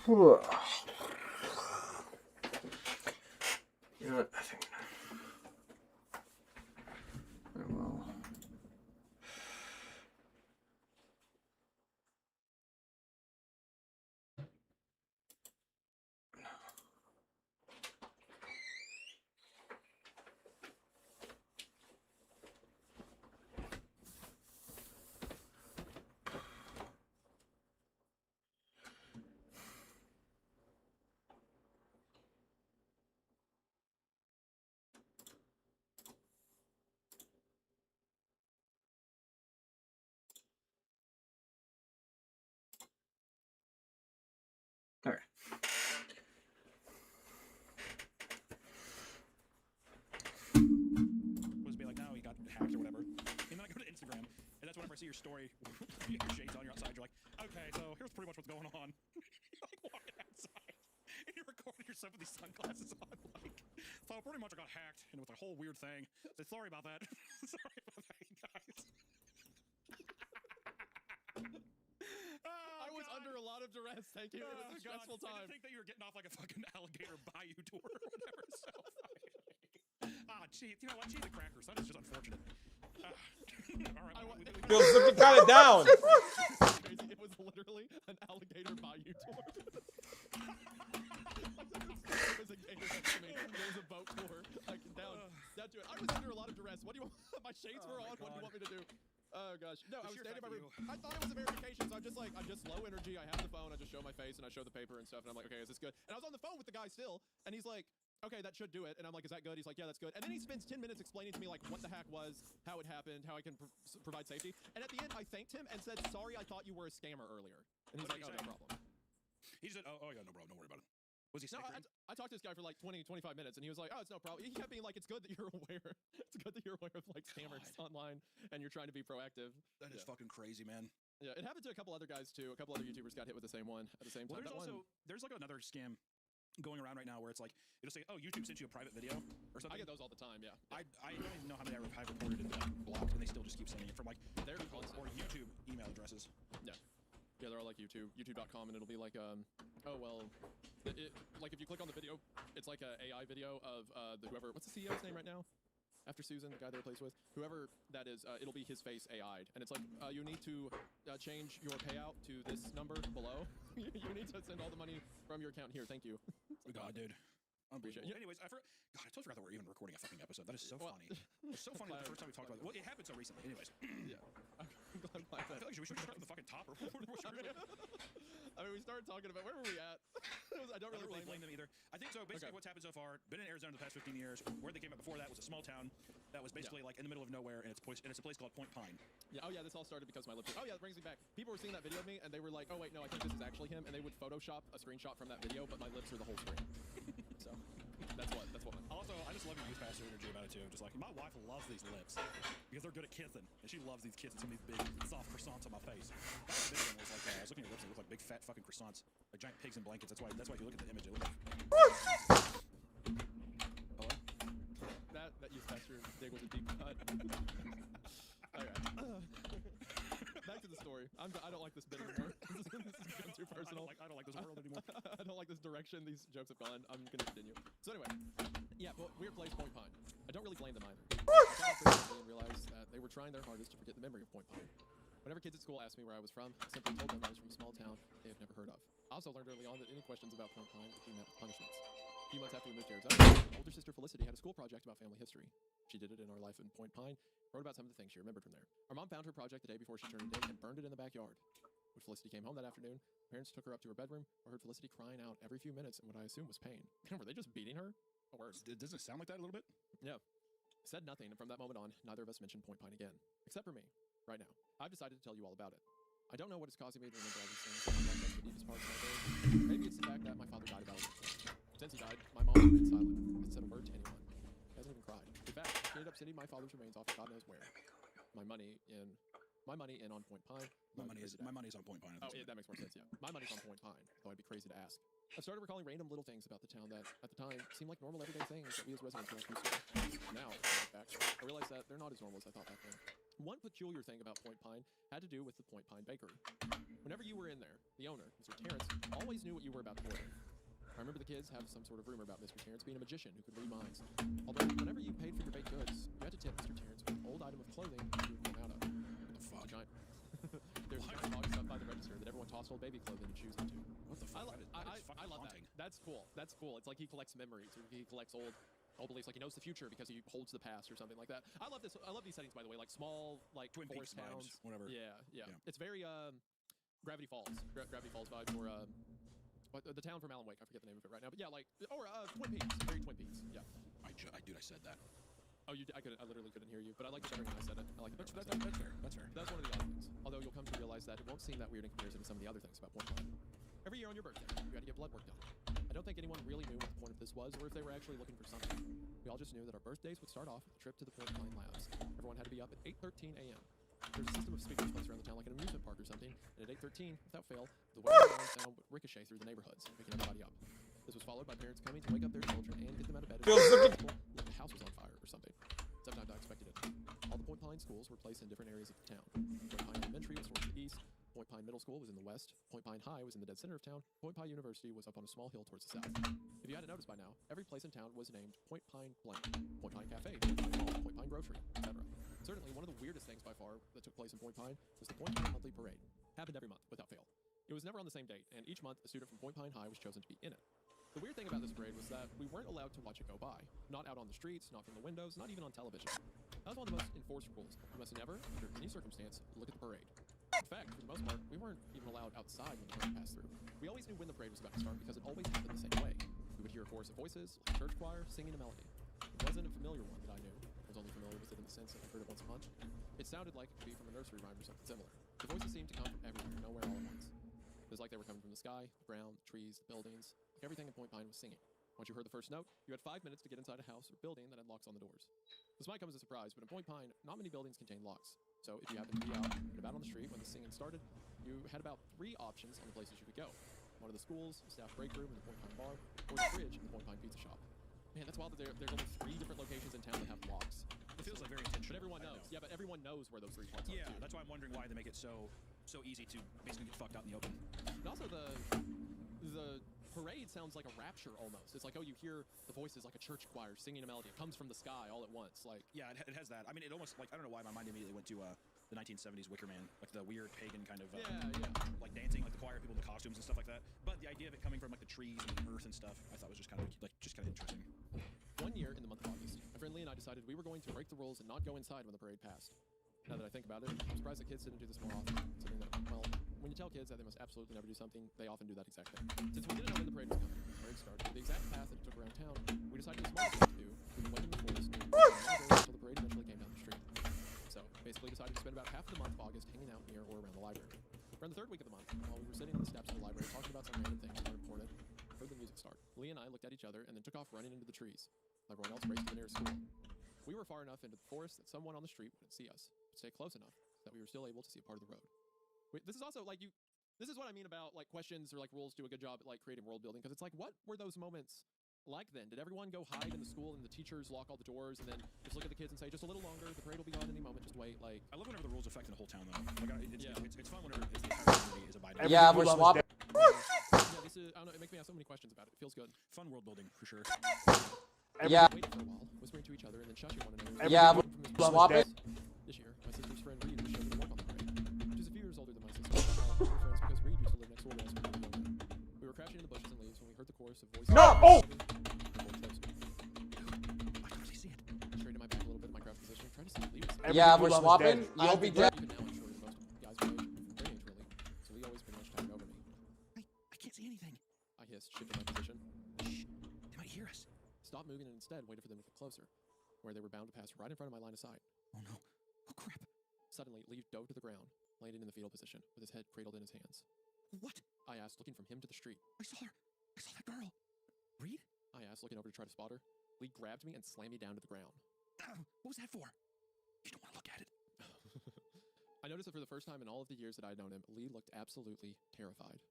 S11: You know what? I think I will. All right.
S15: Was be like, no, he got hacked or whatever. And then I go to Instagram, and that's whenever I see your story, you have your shades on, you're outside, you're like, okay, so here's pretty much what's going on. You're like walking outside, and you're recording yourself with these sunglasses on, like, so pretty much I got hacked, and it was a whole weird thing. So sorry about that. Sorry about that, you guys.
S2: I was under a lot of duress. Thank you. It was a stressful
S15: I
S2: time.
S15: didn't think that you were getting off like a fucking alligator bayou tour or whatever. So gee, you know what? Cheese and crackers. That is just unfortunate. All right.
S21: Feels looking kind of down.
S2: Crazy. It was literally an alligator bayou tour. It was a gator next to me. There was a boat tour. Like down to it. I was under a lot of duress. What do you want? My shades were on. What do you want me to do? Oh gosh. No, I was standing in my room. I thought it was a verification, so I'm just low energy. I have the phone. I just show my face and I show the paper and stuff. And I'm like, okay, is this good? And I was on the phone with the guy still, and he's like, okay, that should do it. And I'm like, is that good? He's like, yeah, that's good. And then he spends 10 minutes explaining to me like what the hack was, how it happened, how I can provide safety. And at the end, I thanked him and said, sorry, I thought you were a scammer earlier. And he's like, oh, no problem.
S15: He said, oh yeah, no problem. Don't worry about it. Was he
S2: no, I talked to this guy for like 20-25 minutes, and he was like, oh, it's no problem. He kept being like, it's good that you're aware. It's good that you're aware of like scammers online and you're trying to be proactive.
S15: That is fucking crazy, man.
S2: Yeah, it happened to a couple other guys too. A couple other YouTubers got hit with the same one at the same time.
S15: Well, there's like another scam going around right now where it's like it'll say, oh, YouTube sent you a private video or something.
S2: I get those all the time. Yeah.
S15: I don't even know how many I've reported and blocked, and they still just keep sending it from like their or YouTube email addresses.
S2: Yeah. Yeah, they're all like YouTube.com, and it'll be like, oh, well, like if you click on the video, it's like a AI video of whoever, what's the CEO's name right now? After Susan, the guy they replaced with, whoever that is, it'll be his face AI'd, and it's like, you need to change your payout to this number below. You need to send all the money from your account here. Thank you.
S15: God, dude.
S2: Appreciate it.
S15: Anyways, God, I totally forgot that we're even recording a fucking episode. That is so funny. It's so funny the first time we talked about it. Well, it happened so recently. Anyways.
S2: Yeah. I'm glad
S15: I feel like we should start from the fucking top.
S2: I mean, we started talking about, where were we at? I don't really
S15: blame them either. I think so. Basically, what's happened so far, been in Arizona the past 15 years. Where they came up before that was a small town that was basically like in the middle of nowhere, and it's a place called Point Pine.
S2: Yeah. Oh yeah, this all started because my lips. Oh yeah, that brings me back. People were seeing that video of me, and they were like, oh wait, no, I think this is actually him, and they would Photoshop a screenshot from that video, but my lips are the whole screen. So that's what.
S15: Also, I just love your youth pastor energy about it too. Just like my wife loves these lips because they're good at kissing, and she loves these kissing some of these big soft croissants on my face. That video was like I was looking at your lips, and they look like big fat fucking croissants, like giant pigs in blankets. That's why if you look at the image, it looks like. Hello?
S2: That youth pastor dig was a deep cut. Alright. Back to the story. I don't like this bit anymore. This has become too personal.
S15: I don't like this world anymore.
S2: I don't like this direction these jokes have gone. I'm gonna continue. So anyway, yeah, but weird place, Point Pine. I don't really blame them either. I realized that they were trying their hardest to forget the memory of Point Pine. Whenever kids at school asked me where I was from, I simply told them I was from a small town they had never heard of. I also learned early on that any questions about Point Pine would be met with punishments. A few months after we moved to Arizona, my older sister Felicity had a school project about family history. She did it in our life in Point Pine, wrote about some of the things she remembered from there. Our mom found her project the day before she turned it in and burned it in the backyard. When Felicity came home that afternoon, parents took her up to her bedroom, where heard Felicity crying out every few minutes in what I assume was pain. Were they just beating her? Or worse.
S15: Doesn't it sound like that a little bit?
S2: Yeah. Said nothing, and from that moment on, neither of us mentioned Point Pine again. Except for me, right now. I've decided to tell you all about it. I don't know what is causing me to remember all these things. I'm like that's the deepest parts of my brain. Maybe it's the fact that my father died about a week ago. Since he died, my mom remained silent. Hasn't said a word to anyone. Hasn't even cried. In fact, she ended up sending my father's remains off to God knows where. My money in on Point Pine.
S15: My money is on Point Pine.
S2: Oh, yeah, that makes more sense. Yeah, my money's on Point Pine. Though I'd be crazy to ask. I started recalling random little things about the town that, at the time, seemed like normal everyday things that we as residents were used to. Now, back, I realized that they're not as normal as I thought back then. One peculiar thing about Point Pine had to do with the Point Pine Bakery. Whenever you were in there, the owner, Mr. Terrence, always knew what you were about to order. I remember the kids have some sort of rumor about Mr. Terrence being a magician who could read minds. Although, whenever you paid for your baked goods, you had to tip Mr. Terrence with an old item of clothing you would come out of. What the fuck? There's a giant box up by the register that everyone tossed old baby clothing to choose into. What the fuck? I love that. That's cool. That's cool. It's like he collects memories, or he collects old beliefs, like he knows the future because he holds the past or something like that. I love this. I love these settings, by the way, like small, like
S13: Twin
S2: forest
S13: Peaks
S2: towns.
S13: vibes, whatever.
S2: Yeah. It's very Gravity Falls. Gravity Falls vibes, or the town from Alan Wake. I forget the name of it right now, but yeah, like Twin Peaks. Very Twin Peaks. Yeah.
S13: I said that.
S2: Oh, I literally couldn't hear you, but I liked it better when I said it. I like it better.
S13: That's fair. That's fair.
S2: That's one of the odd things. Although you'll come to realize that it won't seem that weird in comparison to some of the other things about Point Pine. Every year on your birthday, you had to get blood work done. I don't think anyone really knew what the point of this was, or if they were actually looking for something. We all just knew that our birthdays would start off with a trip to the Point Pine labs. Everyone had to be up at 8:13 a.m. There's a system of speakers placed around the town like an amusement park or something, and at 8:13, without fail, the weather sound would ricochet through the neighborhoods, waking everybody up. This was followed by parents coming to wake up their children and get them out of bed like the house was on fire or something. Sometimes I expected it. All the Point Pine schools were placed in different areas of the town. Point Pine Elementary was towards the east, Point Pine Middle School was in the west, Point Pine High was in the dead center of town, Point Pine University was up on a small hill towards the south. If you hadn't noticed by now, every place in town was named Point Pine blank, Point Pine Cafe, Point Pine Mall, Point Pine Grocery, etc. Certainly, one of the weirdest things by far that took place in Point Pine was the Point Pine Monthly Parade. Happened every month, without fail. It was never on the same date, and each month a student from Point Pine High was chosen to be in it. The weird thing about this parade was that we weren't allowed to watch it go by. Not out on the streets, not from the windows, not even on television. That was one of the most enforced rules. You must never, under any circumstance, look at the parade. In fact, for the most part, we weren't even allowed outside when the parade passed through. We always knew when the parade was about to start because it always happened the same way. We would hear a chorus of voices, like a church choir, singing a melody. It wasn't a familiar one that I knew. I was only familiar with it in the sense that I heard it once a month. It sounded like it could be from a nursery rhyme or something similar. The voices seemed to come from everywhere, nowhere all at once. It was like they were coming from the sky, the ground, the trees, the buildings. Like everything in Point Pine was singing. Once you heard the first note, you had 5 minutes to get inside a house or building that had locks on the doors. This might come as a surprise, but in Point Pine, not many buildings contain locks. So if you happened to be out and about on the street when the singing started, you had about 3 options on the places you could go. One of the schools, the staff break room in the Point Pine bar, or the fridge in the Point Pine pizza shop. Man, that's wild that there's only 3 different locations in town that have locks.
S13: It feels like very intentional.
S2: But everyone knows. Yeah, but everyone knows where those 3 parts are.
S13: Yeah,
S2: too.
S13: that's why I'm wondering why they make it so easy to basically get fucked out in the open.
S2: And also the parade sounds like a rapture almost. It's like, oh, you hear the voices like a church choir singing a melody. It comes from the sky all at once. Like,
S13: yeah, it has that. I mean, it almost, like, I don't know why my mind immediately went to the 1970s Wicker Man, like the weird pagan kind of like dancing, like the choir people in the costumes and stuff like that. But the idea of it coming from like the trees and the earth and stuff, I thought was just kind of interesting.
S2: One year in the month of August, my friend Lee and I decided we were going to break the rules and not go inside when the parade passed. Now that I think about it, I'm surprised that kids didn't do this more often. Considering that, well, when you tell kids that they must absolutely never do something, they often do that exact thing. Since we didn't know when the parade was coming, the parade started, the exact path that it took around town, we decided the smartest thing to do was to wait in the forest until the parade eventually came down the street. So, basically decided to spend about half of the month of August hanging out near or around the library. Around the 3rd week of the month, while we were sitting on the steps of the library talking about some random things that were important, we heard the music start. Lee and I looked at each other and then took off running into the trees. Everyone else raced to the nearest school. We were far enough into the forest that someone on the street wouldn't see us, but stay close enough that we were still able to see a part of the road. This is also like this is what I mean about like questions or like rules do a good job at like creating world building, because it's like, what were those moments like then? Did everyone go hide in the school and the teachers lock all the doors and then just look at the kids and say, just a little longer, the parade will be on any moment, just wait? Like,
S13: I love whenever the rules affect the whole town though. Like, it's fun whenever the entire community is abiding.
S11: Yeah, we're swapping.
S2: Yeah, this is, I don't know, it makes me have so many questions about it. It feels good.
S13: Fun world building for sure.
S11: Yeah.
S2: We waited for a while, whispering to each other and then shushing one another.
S11: Yeah, we're swapping.
S2: This year, my sister's friend Reed was showing me to work on the parade. She's a few years older than my sister. We were friends because Reed used to live next door to us when we were younger. We were crouching in the bushes and leaves when we heard the chorus of voices.
S21: No! Oh!
S2: I can see it. I straightened my back a little bit in my crouch position, trying to see if Lee was
S11: Yeah, we're swapping. You'll be dead.
S2: Even now, I'm shorter than most guys my age, their age really. So Lee always pretty much towered over me.
S13: I can't see anything.
S2: I hissed, shifting my position.
S13: Shh, they might hear us.
S2: Stopped moving and instead waited for them to get closer, where they were bound to pass right in front of my line of sight.
S13: Oh no. Oh crap.
S2: Suddenly, Lee dove to the ground, landing in the fetal position, with his head cradled in his hands.
S13: What?
S2: I asked, looking from him to the street.
S13: I saw her. I saw that girl. Reed?
S2: I asked, looking over to try to spot her. Lee grabbed me and slammed me down to the ground.
S13: What was that for? You don't want to look at it.
S2: I noticed that for the first time in all of the years that I had known him, Lee looked absolutely terrified.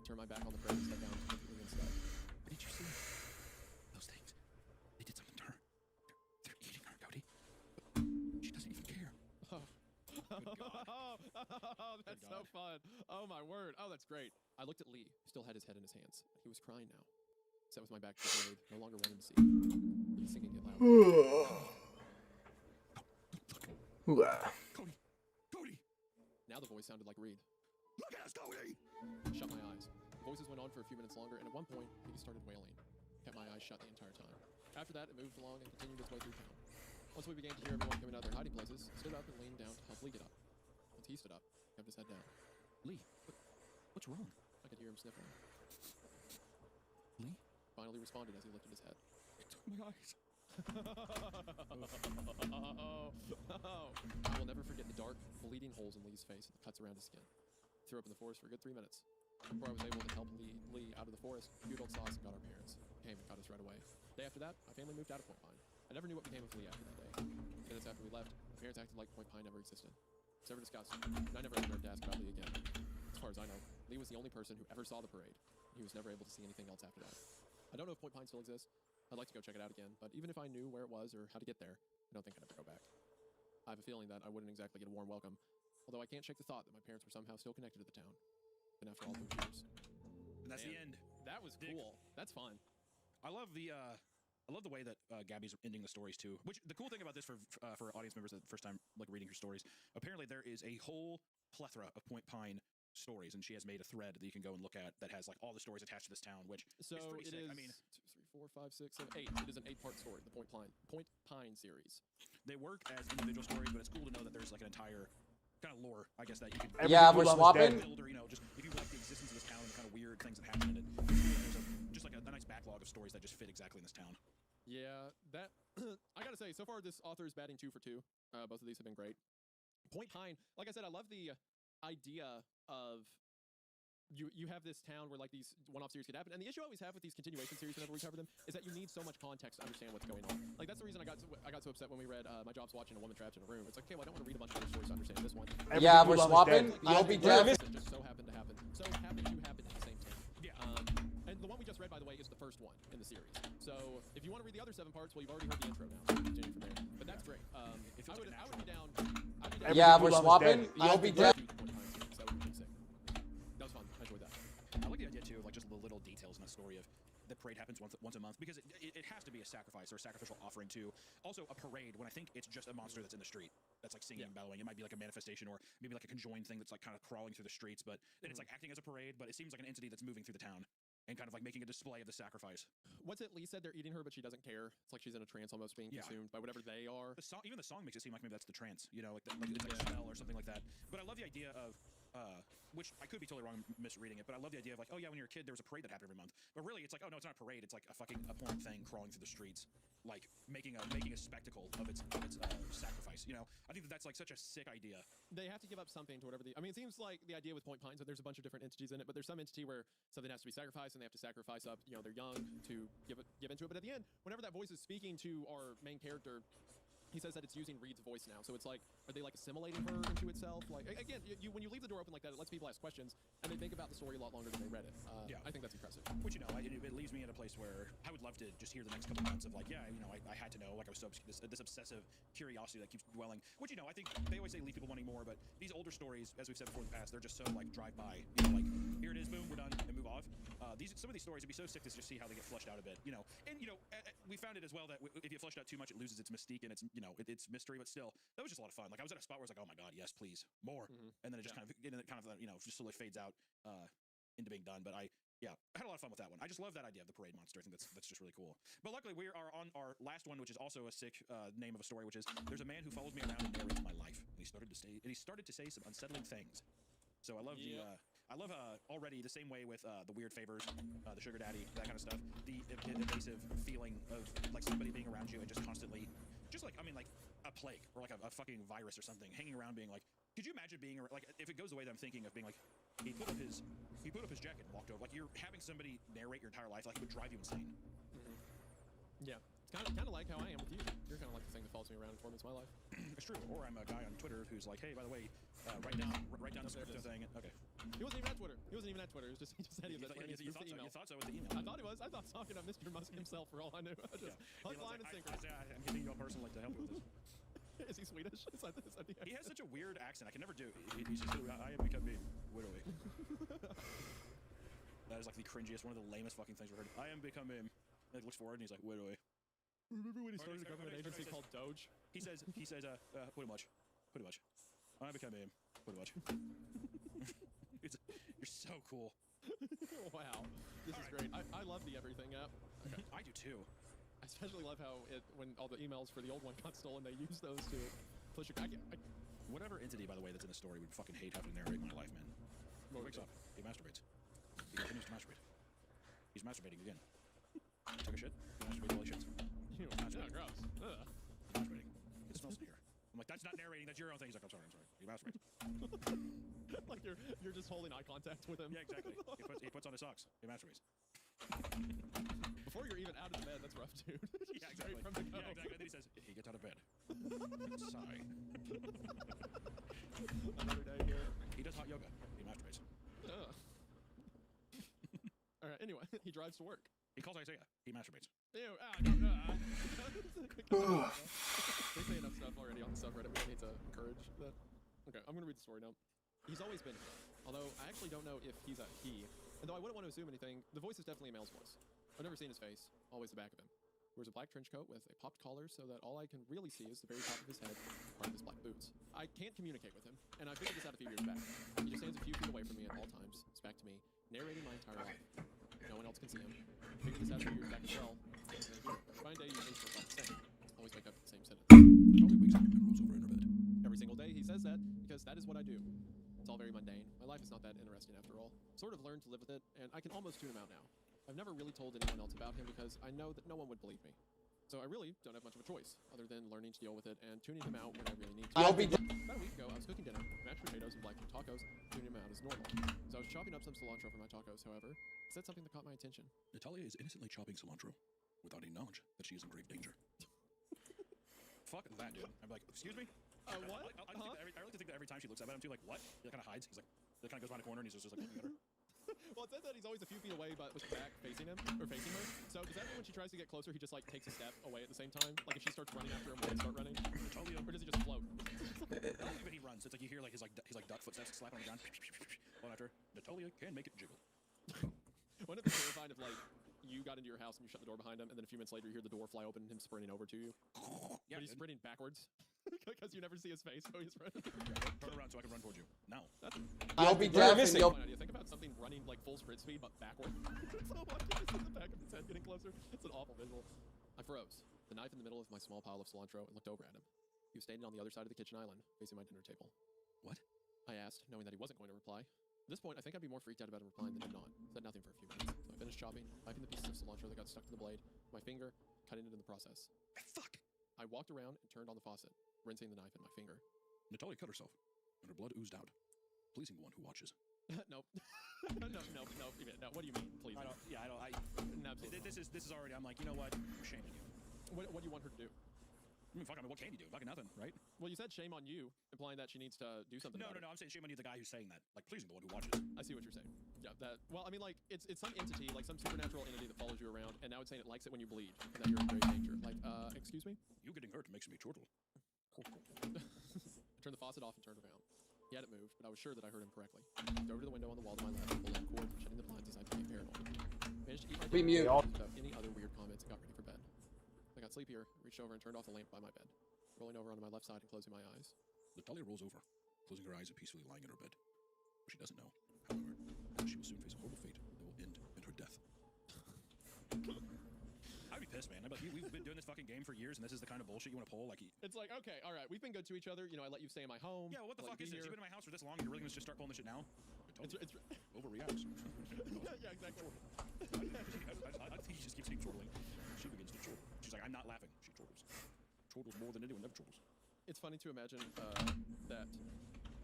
S2: Turned my back on the parade and sat down completely instead.
S13: What did you see? Those things. They did something to her. They're eating her, Cody. She doesn't even care.
S2: Oh, It's great. I looked at Lee, who still had his head in his hands. He was crying now. Sat with my back to the blade, no longer wanting to see. He's singing it loud.
S17: Cody!
S2: Now the voice sounded like Reed.
S17: Look at us, Cody!
S2: Shut my eyes. The voices went on for a few minutes longer, and at one point, he started wailing. Kept my eyes shut the entire time. After that, it moved along and continued its way through town. Once we began to hear everyone coming out of their hiding places, stood up and leaned down to help Lee get up. Once he stood up, kept his head down.
S19: Lee, what's wrong?
S2: I could hear him sniffling.
S19: Lee?
S2: Finally responded as he lifted his head.
S19: It took my eyes.
S2: I will never forget the dark, bleeding holes in Lee's face and the cuts around his skin. Threw up in the forest for a good 3 minutes. Before I was able to help Lee out of the forest, Bugald saw us and got our parents. Came and got us right away. The day after that, my family moved out of Point Pine. I never knew what became of Lee after that day. Minutes after we left, my parents acted like Point Pine never existed. It's never discussed, and I never had a nerve to ask about Lee again. As far as I know, Lee was the only person who ever saw the parade. He was never able to see anything else after that. I don't know if Point Pine still exists. I'd like to go check it out again, but even if I knew where it was or how to get there, I don't think I'd ever go back. I have a feeling that I wouldn't exactly get a warm welcome, although I can't shake the thought that my parents were somehow still connected to the town, even after all those years.
S13: And that's the end.
S2: That was cool. That's fun.
S13: I love the way that Gabby's ending the stories too. Which the cool thing about this for audience members that the first time like reading her stories, apparently there is a whole plethora of Point Pine stories, and she has made a thread that you can go and look at that has like all the stories attached to this town, which
S2: So
S13: is pretty
S2: it
S13: sick.
S2: is
S13: I mean,
S2: 2, 3, 4, 5, 6, 7, 8. It is an 8-part story, the Point Pine series.
S13: they work as individual stories, but it's cool to know that there's like an entire kind of lore, I guess, that you can.
S8: Yeah, we're swapping.
S13: Build, or, you know, just if you like the existence of this town and the kind of weird things that happen in it, there's just like a nice backlog of stories that just fit exactly in this town.
S2: Yeah, that I gotta say, so far this author is batting 2 for 2. Both of these have been great. Point Pine, like I said, I love the idea of you have this town where like these one-off series could happen, and the issue I always have with these continuation series whenever we cover them is that you need so much context to understand what's going on. Like that's the reason I got so upset when we read My Job's Watching a Woman Trapped in a Room. It's like, okay, well I don't want to read a bunch of other stories to understand this one.
S8: Yeah, we're swapping. You'll be dead.
S2: It just so happened to happen. So happened to happen at the same time. Yeah. And the one we just read, by the way, is the first one in the series. So if you want to read the other 7 parts, well, you've already heard the intro now. So continue from there. But that's great. I would be down.
S8: Yeah, we're swapping. You'll be dead.
S2: That would be sick. That was fun. I enjoyed that.
S13: I like the idea too of like just the little details in that story of the parade happens once a month, because it has to be a sacrifice or a sacrificial offering too. Also a parade, when I think it's just a monster that's in the street that's like singing and bellowing. It might be like a manifestation or maybe like a conjoined thing that's like kind of crawling through the streets, but then it's like acting as a parade, but it seems like an entity that's moving through the town and kind of like making a display of the sacrifice.
S2: What's it? Lee said they're eating her, but she doesn't care. It's like she's in a trance, almost being consumed by whatever they are.
S13: Even the song makes it seem like maybe that's the trance, you know, like it's like a spell or something like that. But I love the idea of, which I could be totally wrong misreading it, but I love the idea of like, oh yeah, when you're a kid, there was a parade that happened every month. But really, it's like, oh no, it's not a parade. It's like a fucking abhorrent thing crawling through the streets, like making a spectacle of its sacrifice. You know, I think that's like such a sick idea.
S2: They have to give up something to whatever I mean, it seems like the idea with Point Pine, so there's a bunch of different entities in it, but there's some entity where something has to be sacrificed, and they have to sacrifice up, you know, their young to give into it. But at the end, whenever that voice is speaking to our main character, he says that it's using Reed's voice now. So it's like, are they like assimilating her into itself? Like, again, when you leave the door open like that, it lets people ask questions, and they think about the story a lot longer than they read it. I think that's impressive.
S13: Which, you know, it leaves me in a place where I would love to just hear the next couple months of like, yeah, you know, I had to know, like I was so this obsessive curiosity that keeps dwelling. Which, you know, I think they always say leave people wanting more, but these older stories, as we've said before in the past, they're just so like drive by. You know, like here it is, boom, we're done, and move off. Some of these stories would be so sick to just see how they get flushed out a bit. You know, and you know, we found it as well that if you flush it out too much, it loses its mystique and its, you know, its mystery. But still, that was just a lot of fun. Like I was at a spot where I was like, oh my god, yes, please, more. And then it just kind of you know, just slowly fades out into being done. But I had a lot of fun with that one. I just love that idea of the parade monster. I think that's just really cool. But luckily, we are on our last one, which is also a sick name of a story, which is there's a man who follows me around and narrates my life, and he started to say some unsettling things. So I love already the same way with the weird favors, the sugar daddy, that kind of stuff. The evasive feeling of like somebody being around you and just constantly, just like, I mean, like a plague or like a fucking virus or something hanging around, being like, could you imagine being like, if it goes the way that I'm thinking of, being like, he put up his jacket and walked over, like you're having somebody narrate your entire life, like it would drive you insane.
S2: Yeah. It's kind of like how I am with you. You're kind of like the thing that follows me around and torments my life.
S13: It's true. Or I'm a guy on Twitter who's like, hey, by the way, write down this crypto thing. Okay.
S2: He wasn't even at Twitter. He just said he was at Twitter.
S13: You thought so with the email.
S2: I thought he was. I thought talking to Mr. Musk himself for all I knew. Just line and sinker.
S13: I'm giving you a person like to help you with this.
S2: Is he Swedish? Is that the
S13: He has such a weird accent. I can never do. He's just, I am becoming widowy. That is like the cringiest, one of the lamest fucking things I've heard. I am becoming. Like looks forward and he's like widowy.
S2: Remember when he started a government agency called Doge?
S13: He says, pretty much. I becoming pretty much. You're so cool.
S2: Wow, this is great. I love the everything app.
S13: Okay. I do too.
S2: I especially love how when all the emails for the old one got stolen, they use those to push your.
S13: Whatever entity, by the way, that's in the story would fucking hate having to narrate my life, man. He wakes up. He masturbates. He continues to masturbate. He's masturbating again. Took a shit. He masturbated while he shits.
S2: Ew,
S13: Masturbating.
S2: gross. Ugh.
S13: He's masturbating. It smells in here. I'm like, that's not narrating. That's your own thing. He's like, I'm sorry. He masturbates.
S2: Like you're just holding eye contact with him.
S13: Yeah, exactly. He puts on his socks. He masturbates.
S2: Before you're even out of the bed, that's rough, dude.
S13: Yeah, exactly.
S2: From the go.
S13: Yeah, exactly. Then he says, he gets out of bed. Sigh.
S2: Another day here.
S13: He does hot yoga. He masturbates.
S2: All right. Anyway, he drives to work.
S13: He calls Isaiah. He masturbates.
S2: Ew. No. They say enough stuff already on the subreddit. We don't need to encourage that. Okay, I'm gonna read the story now. He's always been here, although I actually don't know if he's a he. And though I wouldn't want to assume anything, the voice is definitely a male's voice. I've never seen his face, always the back of him. He wears a black trench coat with a popped collar so that all I can really see is the very top of his head, part of his black boots. I can't communicate with him, and I figured this out a few years back. He just stands a few feet away from me at all times, his back to me, narrating my entire life. No one else can see him. Figured this out a few years back as well. Fine day usually starts off the same. Always wake up at the same sentence.
S13: Totally wakes up and rolls over in her bed.
S2: Every single day he says that because that is what I do. It's all very mundane. My life is not that interesting after all. Sort of learned to live with it, and I can almost tune him out now. I've never really told anyone else about him because I know that no one would believe me. So I really don't have much of a choice other than learning to deal with it and tuning him out when I really need to. About a week ago, I was cooking dinner, mashed potatoes and black bean tacos, tuning him out as normal. So I was chopping up some cilantro for my tacos, however, he said something that caught my attention.
S13: Natalia is innocently chopping cilantro without any knowledge that she is in grave danger. Fuck that, dude. I'm like, excuse me?
S2: What?
S13: I like to think that every time she looks up at him too, like, what? He kind of hides. He's like, he kind of goes behind a corner and he's just like looking at her.
S2: Well, it says that he's always a few feet away, but with his back facing him, or facing her. So does that mean when she tries to get closer, he just like takes a step away at the same time? Like if she starts running after him, will he start running?
S13: Natalia.
S2: Or does he just float?
S13: I don't think that he runs. It's like you hear like his duck footsteps slapping on the ground. Going after her. Natalia can make it jiggle.
S2: Wouldn't it be terrifying if like you got into your house and you shut the door behind him, and then a few minutes later you hear the door fly open and him sprinting over to you?
S13: Yeah,
S2: but he's sprinting backwards because you never see his face, so he's running.
S13: Turn around so I can run towards you. Now.
S6: You'll be deaf and you'll...
S2: Think about something running like full sprint speed, but backward. So like you just see the back of his head getting closer. It's an awful visual. I froze, the knife in the middle of my small pile of cilantro, and looked over at him. He was standing on the other side of the kitchen island, facing my dinner table.
S13: What?
S2: I asked, knowing that he wasn't going to reply. At this point, I think I'd be more freaked out about him replying than him not. Said nothing for a few minutes. So I finished chopping, wiping the pieces of cilantro that got stuck to the blade, my finger, cutting it in the process.
S13: Fuck!
S2: I walked around and turned on the faucet, rinsing the knife in my finger.
S13: Natalia cut herself, and her blood oozed out, pleasing the one who watches.
S2: Nope. No. What do you mean, please?
S13: I don't.
S2: Absolutely.
S13: This is already. I'm like, you know what? Shame on you.
S2: What do you want her to do?
S13: I mean, fuck. I mean, what can you do? Fucking nothing, right?
S2: Well, you said shame on you, implying that she needs to do something.
S13: No. I'm saying shame on you, the guy who's saying that. Like, pleasing the one who watches.
S2: I see what you're saying. Yeah. That. Well, I mean, like, it's some entity, like some supernatural entity that follows you around, and now it's saying it likes it when you bleed, and that you're in grave danger. Like, excuse me?
S13: You getting hurt makes me chortle.
S2: I turned the faucet off and turned around. He hadn't moved, but I was sure that I heard him correctly. Looked over to the window on the wall to my left, pulled out a cord, shutting the blinds as I became paranoid. Managed to eat my dinner without any other weird comments and got ready for bed. I got sleepier, reached over and turned off the lamp by my bed, rolling over onto my left side and closing my eyes.
S13: Natalia rolls over, closing her eyes and peacefully lying in her bed. But she doesn't know, however, that she will soon face a horrible fate that will end in her death. I'd be pissed, man. I'd be like, we've been doing this fucking game for years, and this is the kind of bullshit you want to pull. Like,
S2: it's like, okay, all right, we've been good to each other. You know, I let you stay in my home.
S13: Yeah, well, what the fuck is this? You've been in my house for this long, and you're really gonna just start pulling this shit now?
S2: It's
S13: overreacts.
S2: Yeah, exactly.
S13: I think he just keeps chortling. She begins to chortle. She's like, I'm not laughing. She chortles. Chortles more than anyone ever chortles.
S2: It's funny to imagine that,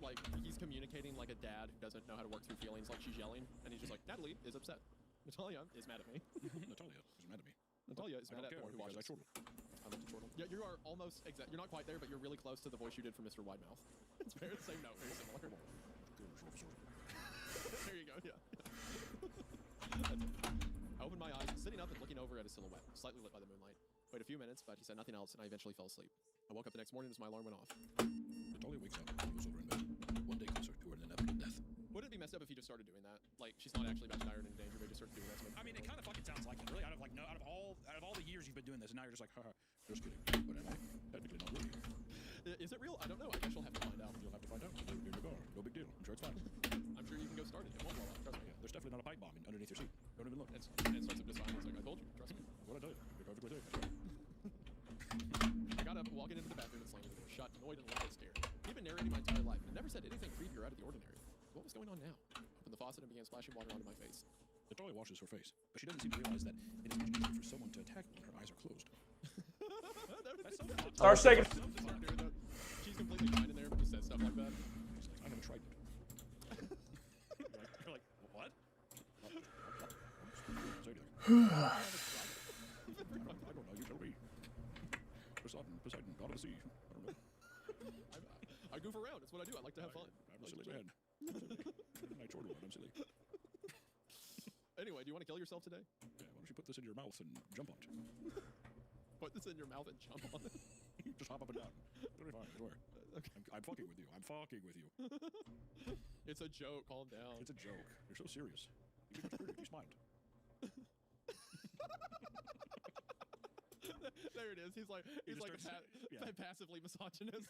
S2: like, he's communicating like a dad who doesn't know how to work through feelings. Like, she's yelling, and he's just like, Natalie is upset. Natalia is mad at me.
S13: Natalia is mad at me.
S2: Natalia is mad at the one who watches.
S13: I chortle.
S2: I love to chortle. Yeah, you are almost exact. You're not quite there, but you're really close to the voice you did for Mr. Widemouth. It's very the same note, very similar. There you go. Yeah. I opened my eyes, sitting up and looking over at a silhouette, slightly lit by the moonlight. Wait a few minutes, but he said nothing else, and I eventually fell asleep. I woke up the next morning as my alarm went off.
S13: Natalia wakes up, goes over in bed, one day closer to her inevitable death.
S2: Would it be messed up if he just started doing that? Like, she's not actually about to die or in danger, but he just started doing that to me.
S13: I mean, it kind of fucking sounds like it. Really, out of all the years you've been doing this, and now you're just like, haha, just kidding. But am I? Technically not really.
S2: Is it real? I don't know. I guess you'll have to find out.
S13: You'll have to find out. Here you go. No big deal. I'm sure it's fine.
S2: I'm sure you can go start it. It won't blow up. Trust me.
S13: Yeah, there's definitely not a pipe bomb underneath your seat. Don't even look.
S2: And it starts up just fine. It's like, I told you. Trust me.
S13: What I tell you? You're perfectly safe.
S2: I got up, walking into the bathroom and slamming the door shut, annoyed and left scared. He'd been narrating my entire life and never said anything creepy or out of the ordinary. What was going on now? Opened the faucet and began splashing water onto my face.
S13: Natalia washes her face, but she doesn't seem to realize that it is much easier for someone to attack when her eyes are closed.
S21: Star second.
S2: She's completely fine in there, but just says stuff like that.
S13: She's like, I never tried it.
S15: You're like, what?
S13: I don't know, you tell me. Poseidon, God of the sea. I don't know.
S2: I goof around. It's what I do. I like to have fun.
S13: I'm a silly man. I chortle and I'm silly.
S2: Anyway, do you want to kill yourself today?
S13: Yeah, why don't you put this in your mouth and jump on it?
S2: Put this in your mouth and jump on it.
S13: Just hop up and down. Totally fine, swear.
S2: Okay.
S13: I'm fucking with you. I'm fucking with you.
S2: It's a joke. Calm down.
S13: It's a joke. You're so serious. You smiled.
S2: There it is. He's like passively misogynist.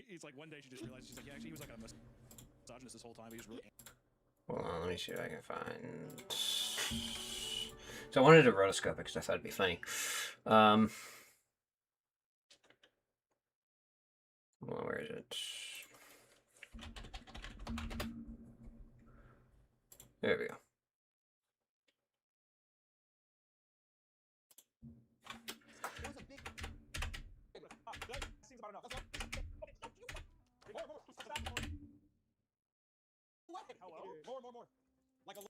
S13: He's like one day she just realized she's like, yeah, actually he was like a misogynist this whole time. He was really.
S11: Hold on, let me see if I can find. So I wanted to rotoscope it because I thought it'd be funny. Hold on, where is it? There we go.
S21: More. Like a.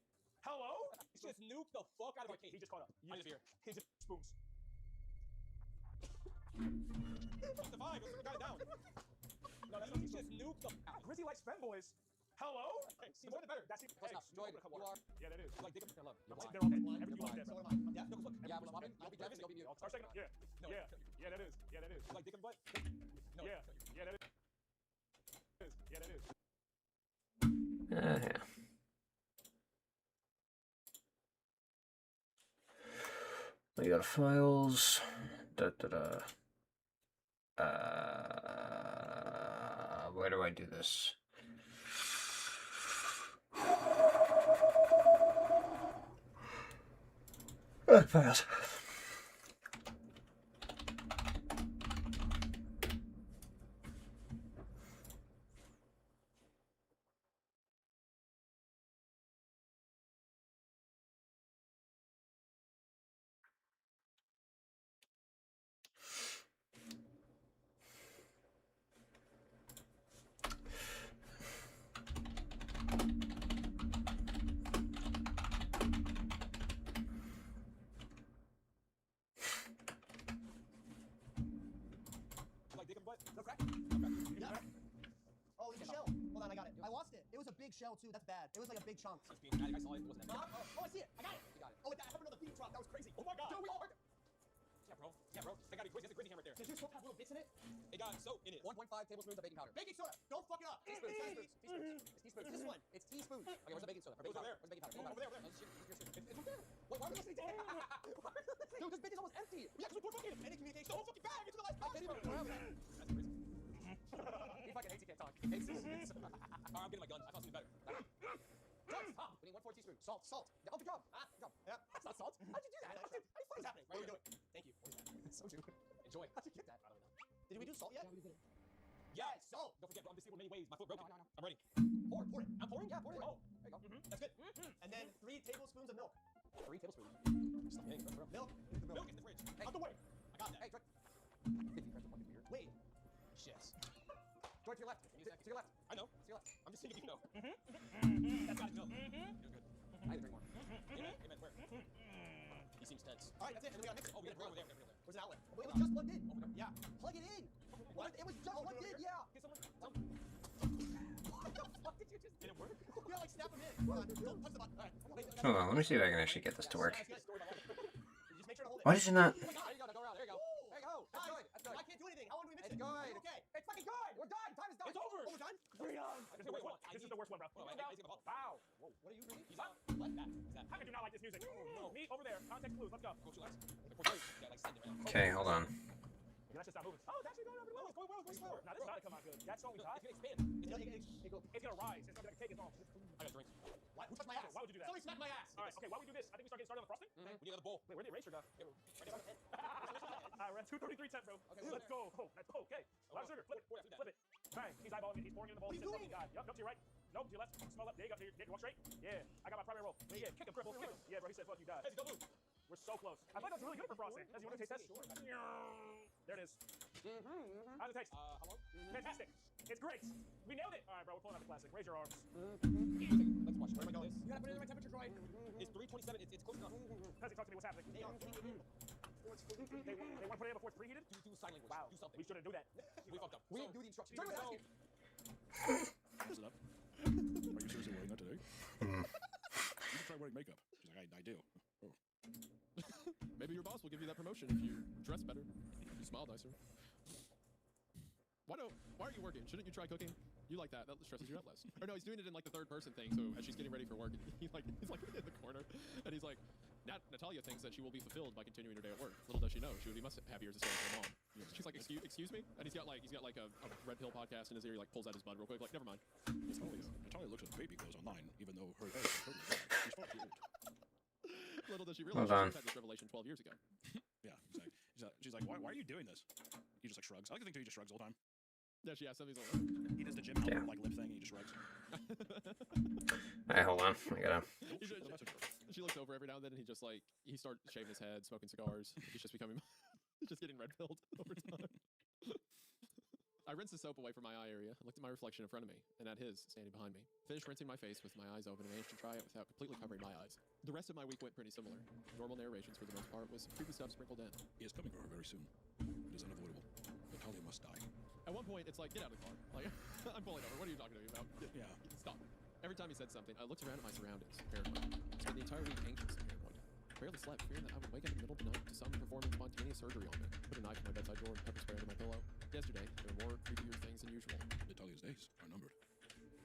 S21: Hello? He just nuked the fuck out of my cage. He just caught up. I just hear. He just spoons. Fuck the vibe. Let's got it down. No, that's he just nuked the. Grizzly likes fanboys. Hello? The more the better. That's it. Hey, Jordan, you are. Yeah, that is. Like, dig them. They're all dead. Everything you like dead. So am I. I'm deaf. No, look. Yeah, but I'm you'll be deaf. You'll be mute. Start second. Yeah. No. Yeah, that is. Yeah, that is. Like, dick and butt. No. Yeah, that is. Yeah, that is.
S11: Yeah. We go to files. Where do I do this? Files.
S5: Shell too. That's bad. It was like a big chunk.
S21: I saw it. It wasn't that big.
S5: Oh, I see it. I got it.
S21: You got it.
S5: Oh, that happened on the beat drop. That was crazy.
S21: Oh my god.
S5: Dude, we all heard.
S21: Yeah, bro. They got a gritty hammer right there.
S5: Does your soap have little bits in it?
S21: It got soap in it. 1.5 tablespoons of baking powder.
S5: Baking soda. Don't fuck it up. Teaspoons.
S21: It's teaspoons.
S5: This one. It's teaspoons.
S21: Okay, where's the baking soda? Where's the baking powder?
S5: Over there.
S21: It's over there. Wait, why are we listening to it?
S5: Dude, this bitch is almost empty. We actually put fucking any communication. The whole fucking bag into the last.
S21: I can't even grab that. That's crazy. He fucking hates he can't talk. He hates this. Alright, I'm getting my gun. I found something better. Tom, we need 1/4 teaspoon. Salt. Oh, good job. Good job. Yeah, that's not salt. How'd you do that? How the fuck is happening? Why are we doing it? Thank you. It's so true. Enjoy. How'd you get that? I don't know.
S5: Did we do salt yet?
S21: Yeah, we did it. Yeah, salt. Don't forget, I'm disabled in many ways. My foot broke.
S5: No.
S21: I'm ready. Pour it. I'm pouring? Yeah, pour it. Oh, there you go. That's good.
S5: And then 3 tablespoons of milk.
S21: 3 tablespoons. Stop getting it.
S5: Milk.
S21: Milk in the fridge. Hey. Out the way. I got that. Hey, George. Did you press the fucking beer?
S5: Wait.
S21: Shit. George, to your left. To your left. I know. To your left. I'm just thinking you know. That's got it. Go. You're good. I had to drink more. Amen. Where? He seems tense.
S5: Alright, that's it. And then we gotta mix it.
S21: Oh, we got it over there.
S5: Where's the outlet? It was just plugged in.
S21: Over there.
S5: Yeah. Plug it in. What? It was just plugged in. Yeah.
S21: Get someone. What the fuck did you just? Did it work?
S5: Yeah, like snap them in. Hold on. Touch the button. Alright.
S11: Hold on, let me see if I can actually get this to work.
S5: Just make sure to hold it.
S11: Why does it not?
S6: There you go. Go around. There you go. There you go. That's good. That's good. I can't do anything. How long do we miss it? It's good. Okay. It's fucking good. We're done. Time is done. It's over. Oh, we're done? Freedom. This is the worst one. This is the worst one, bro. Wow. Whoa. What are you doing? He's up. What? That. How could you not like this music? Oh, no. Me over there. Context clues. Let's go. Go.
S11: Okay, hold on.
S6: Okay, let's just stop moving. Oh, it's actually going over the level. It's going slower. Now, this is about to come out good. That song we got. It's going to expand. It's going to rise. It's going to be like a cake. It's on. I got a drink. Why? Who touched my ass? Why would you do that? Somebody smacked my ass. All right, okay, why would we do this? I think we start getting started on the frosting. We need another bowl. Wait, where'd the eraser go? We're at 233 temp, bro. Okay, let's go. Oh, let's go. Okay. A lot of sugar. Flip it. Flip it. Bang. He's eyeballing it. He's pouring it in the bowl. What are you doing? God. Yep, to your right. Nope, to your left. Smell up. There you go. Here, walk straight. Yeah. I got my primary roll. Yeah, kick him, cripple. Kick him. Yeah, bro, he said, fuck you, God. We're so close. I thought that was really good for frosting. As you want to taste test? There it is. How's it taste? How long? Fantastic. It's great. We nailed it. All right, bro, we're pulling out the classic. Raise your arms. Let's watch. Where am I going? You gotta put it in the right temperature, Troy. It's 327. It's close enough.
S5: Tessie, talk to me. What's happening? They want to put it in before it's preheated?
S6: Do sign language.
S5: Wow.
S6: Do something.
S5: We shouldn't do that.
S6: We fucked up. We didn't do the instructions. Turn
S13: Close it up. Are you seriously wearing that today? You should try wearing makeup. She's like, I do. Oh.
S2: Maybe your boss will give you that promotion if you dress better, if you smile nicer. Why are you working? Shouldn't you try cooking? You like that. That stresses you out less. Or no, he's doing it in like the third person thing. So as she's getting ready for work, he's like in the corner, and he's like, Natalia thinks that she will be fulfilled by continuing her day at work. Little does she know, she would be much happier as a stay-at-home mom. She's like, excuse me? And he's got like a Red Pill podcast in his ear. He like pulls out his bud real quick. Like, never mind.
S13: Natalia looks at the baby clothes online, even though her hair is totally black. She's far too old.
S2: Little does she realize
S11: Hold on.
S2: she had this revelation 12 years ago.
S13: Yeah, she's like, why are you doing this? He just like shrugs. I like to think too, he just shrugs all the time.
S2: Yeah, she asked him. He's like,
S13: he does the Jim like lip thing. And he just shrugs.
S11: Alright, hold on. I gotta.
S2: She looks over every now and then, and he starts shaving his head, smoking cigars. He's just becoming, just getting red pilled over time. I rinsed the soap away from my eye area, and looked at my reflection in front of me, and at his standing behind me. Finished rinsing my face with my eyes open, and managed to try it without completely covering my eyes. The rest of my week went pretty similar. Normal narrations for the most part, with creepy stuff sprinkled in.
S13: He is coming for her very soon. It is unavoidable. Natalia must die.
S2: At one point, it's like, get out of the car. Like, I'm pulling over. What are you talking to me about?
S13: Yeah.
S2: Stop. Every time he said something, I looked around at my surroundings, paranoid. Spent the entire week anxious and paranoid. Barely slept, fearing that I would wake up in the middle of the night to someone performing spontaneous surgery on me. Put a knife in my bedside drawer and pepper spray under my pillow. Yesterday, there were more creepier things than usual.
S13: Natalia's days are numbered.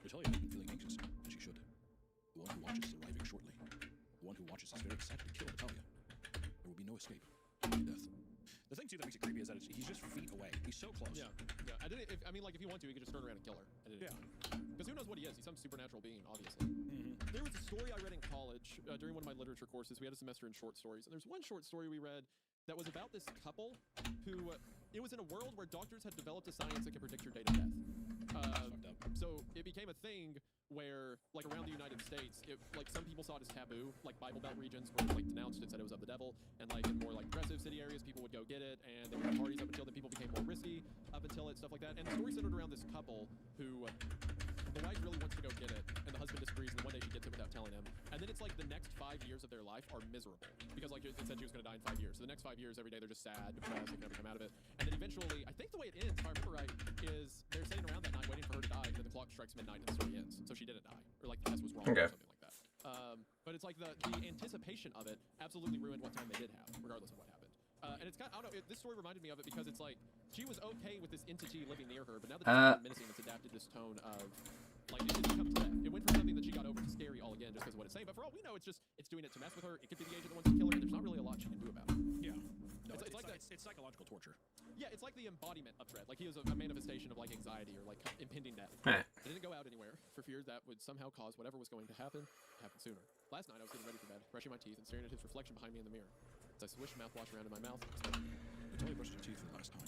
S13: Natalia has been feeling anxious, and she should. The one who watches is arriving shortly. The one who watches is very excited to kill Natalia. There will be no escape. Only death. The thing too that makes it creepy is that he's just feet away. He's so close.
S2: Yeah. If you want to, he could just turn around and kill her. Because who knows what he is? He's some supernatural being, obviously. There was a story I read in college during one of my literature courses. We had a semester in short stories, and there's one short story we read that was about this couple who it was in a world where doctors had developed a science that could predict your date of death. So it became a thing where, like, around the United States, some people saw it as taboo, like Bible Belt regions where it was, like, denounced and said it was of the devil, and like in more like progressive city areas, people would go get it, and they would have parties up until then people became more risky up until it, stuff like that. And the story centered around this couple who the wife really wants to go get it, and the husband disagrees, and then one day she gets it without telling him. And then it's like the next 5 years of their life are miserable because, like, it said she was going to die in 5 years. So the next 5 years, every day they're just sad, depressed, they can never come out of it. And then eventually, I think the way it ends, if I remember right, is they're sitting around that night waiting for her to die, and then the clock strikes midnight and the story ends. So she didn't die, or like the test was wrong, or something like that. But it's like the anticipation of it absolutely ruined what time they did have, regardless of what happened. And it's kind of, I don't know, this story reminded me of it because it's like she was okay with this entity living near her, but now that it's menacing, it's adapted this tone of like it's become threat. It went from something that she got over to scary all again just because of what it's saying. But for all we know, it's doing it to mess with her. It could be the agent that wants to kill her. And there's not really a lot she can do about it.
S13: Yeah, no,
S2: it's like
S13: it's psychological torture.
S2: Yeah, it's like the embodiment of dread. Like he was a manifestation of like anxiety or like impending death.
S11: Huh.
S2: It didn't go out anywhere for fear that would somehow cause whatever was going to happen sooner. Last night I was getting ready for bed, brushing my teeth and staring at his reflection behind me in the mirror. As I swished mouthwash around in my mouth,
S13: Natalia brushed her teeth for the last time.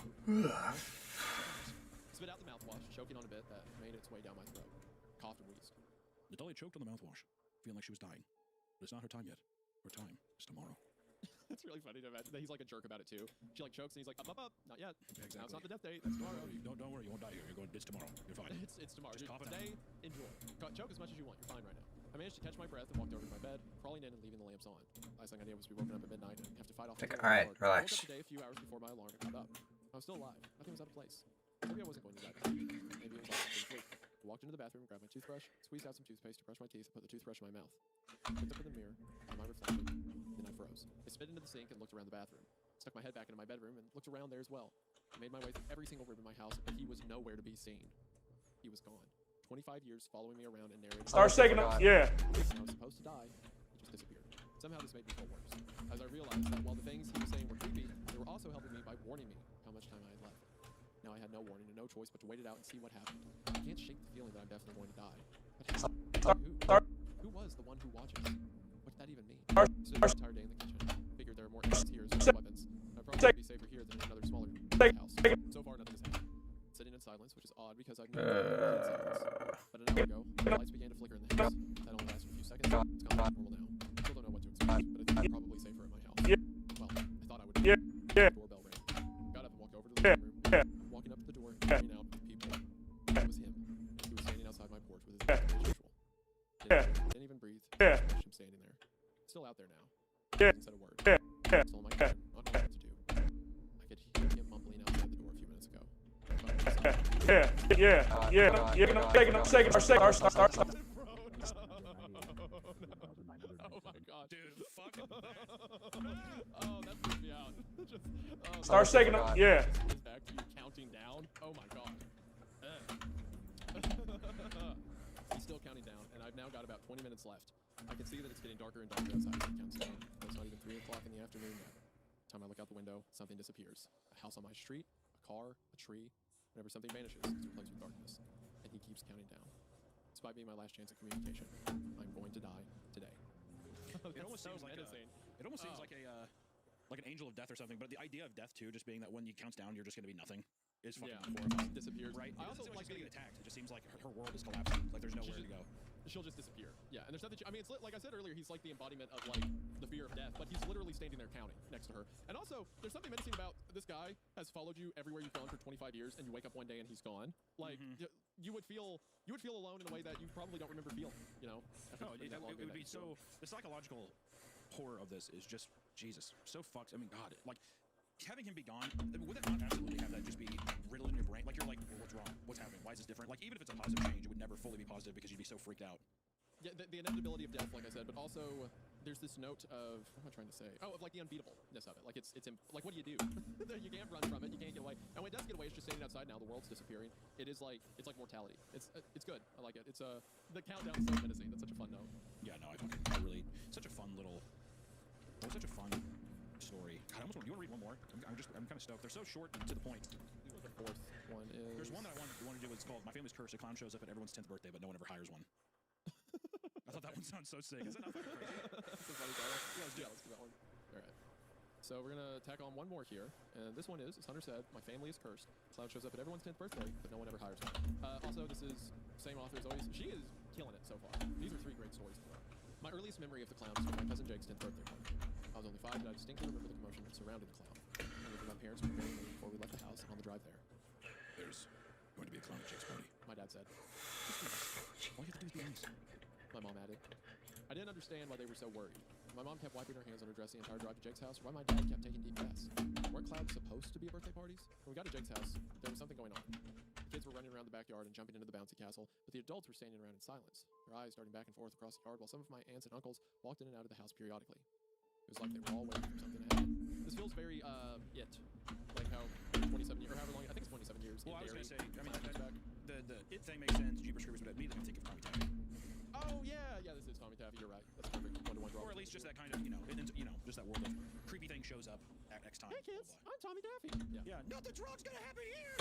S2: Spit out the mouthwash, choking on a bit that made its way down my throat. Coughed and wheezed.
S13: Natalia choked on the mouthwash, feeling like she was dying. But it's not her time yet. Her time is tomorrow.
S2: It's really funny to imagine that he's like a jerk about it too. She like chokes and he's like, up, not yet.
S13: Yeah, exactly.
S2: Now it's not the death date, that's tomorrow.
S13: Don't worry, you won't die here. It's tomorrow. You're fine.
S2: It's tomorrow.
S13: Just cough it
S2: Today, enjoy. Choke as much as you want. You're fine right now. I managed to catch my breath and walked over to my bed, crawling in and leaving the lamps on. Last thing I did was be woken up at midnight and have to fight off.
S11: All right, relax.
S2: I woke up today a few hours before my alarm got up. I was still alive. Nothing was out of place. Maybe I wasn't going to die. Maybe it was like briefly. I walked into the bathroom, grabbed my toothbrush, squeezed out some toothpaste to brush my teeth, and put the toothbrush in my mouth. Looked up in the mirror, saw my reflection, then I froze. I spit into the sink and looked around the bathroom. Stuck my head back into my bedroom and looked around there as well. I made my way through every single room in my house, but he was nowhere to be seen. He was gone. 25 years following me around and narrating.
S6: Start shaking up. Yeah.
S2: I was supposed to die. He just disappeared. Somehow this made me feel worse, as I realized that while the things he was saying were creepy, they were also helping me by warning me how much time I had left. Now I had no warning and no choice but to wait it out and see what happened. I can't shake the feeling that I'm definitely going to die. But who was the one who watches? What did that even mean? I stood the entire day in the kitchen. Figured there are more enemies here as well as weapons. I'd probably be safer here than in another smaller house. So far, nothing has happened. Sitting in silence, which is odd because I've never been in silence. But an hour ago, the lights began to flicker in the house. That only lasted a few seconds. It's gone back to normal now. I still don't know what to expect, but I think I'm probably safer at my house. Well, I thought I would be. The doorbell rang. Got up and walked over to the living room. Walking up to the door and hanging out with people. It was him. He was standing outside my porch with his back as usual. Didn't even breathe. Just watched him standing there. Still out there now. Hasn't said a word. Still in my kitchen, not knowing what to do. I could hear him mumbling outside the door a few minutes ago. Oh my god. Dude, fuck. Oh, that freaked me out.
S6: Start shaking up. Yeah.
S2: Back to you counting down. Oh my god. He's still counting down, and I've now got about 20 minutes left. I can see that it's getting darker and darker outside as he counts down. It's not even 3 o'clock in the afternoon yet. Time I look out the window, something disappears. A house on my street, a car, a tree. Whenever something vanishes, it's replaced with darkness. And he keeps counting down. Despite being my last chance at communication, I'm going to die today.
S13: It almost seems like like an angel of death or something. But the idea of death too, just being that when he counts down, you're just going to be nothing, is fucking horrifying.
S2: Disappears.
S13: Right.
S2: I also like
S13: getting attacked. It just seems like her world is collapsing. Like there's nowhere to go.
S2: She'll just disappear. Yeah, and there's nothing. I mean, it's like I said earlier, he's like the embodiment of like the fear of death, but he's literally standing there counting next to her. And also, there's something menacing about this guy has followed you everywhere you've gone for 25 years, and you wake up one day and he's gone. Like you would feel alone in a way that you probably don't remember feeling. You know?
S13: No, it would be so. The psychological horror of this is just Jesus. So fucked. I mean, God, like. Having him be gone, would it not absolutely have that just be riddled in your brain? Like, you're like, well, what's wrong? What's happening? Why is this different? Like, even if it's a positive change, it would never fully be positive because you'd be so freaked out.
S2: Yeah, the inevitability of death, like I said, but also there's this note of, what am I trying to say? Oh, of like the unbeatableness of it. Like, it's like, what do? You can't run from it. You can't get away. And when it does get away, it's just standing outside now. The world's disappearing. It's like mortality. It's good. I like it. It's the countdown's so menacing. That's such a fun note.
S13: Yeah, no, I really, such a fun story. God, you want to read one more? I'm kind of stoked. They're so short and to the point.
S2: The fourth one is.
S13: There's one that I want to do. It's called "My Family's Cursed." A clown shows up at everyone's 10th birthday, but no one ever hires one. I thought that one sounds so sick. Is it not fucking crazy?
S2: That's a funny title. Yeah, let's do that one. All right. So we're gonna tack on one more here, and this one is, as Hunter said, "My family is cursed." Clown shows up at everyone's 10th birthday, but no one ever hires one. Also, this is same author as always. She is killing it so far. These are 3 great stories for her. My earliest memory of the clown is from my cousin Jake's 10th birthday party. I was only 5, but I distinctly remember the commotion that surrounded the clown. I lived with my parents preparing me before we left the house on the drive there.
S13: There's going to be a clown at Jake's party.
S2: My dad said.
S13: All you have to do is be nice.
S2: My mom added. I didn't understand why they were so worried. My mom kept wiping her hands on her dress the entire drive to Jake's house, why my dad kept taking deep breaths. Weren't clowns supposed to be at birthday parties? When we got to Jake's house, there was something going on. The kids were running around the backyard and jumping into the bouncy castle, but the adults were standing around in silence, their eyes darting back and forth across the yard while some of my aunts and uncles walked in and out of the house periodically. It was like they were all waiting for something to happen. This feels very, It. Like how 27 years, or however long, I think it's 27 years.
S13: Well, I was going to say, I mean, the It thing makes sense, Jeepers Creepers, but immediately think of Tommy Taffy.
S2: Oh, yeah, this is Tommy Taffy, you're right. That's perfect, one-to-one draw.
S13: Or at least just that kind of, just that world of creepy thing shows up at X time.
S2: Hey, kids, I'm Tommy Taffy. Yeah.
S13: Nothing's wrong's going to happen here!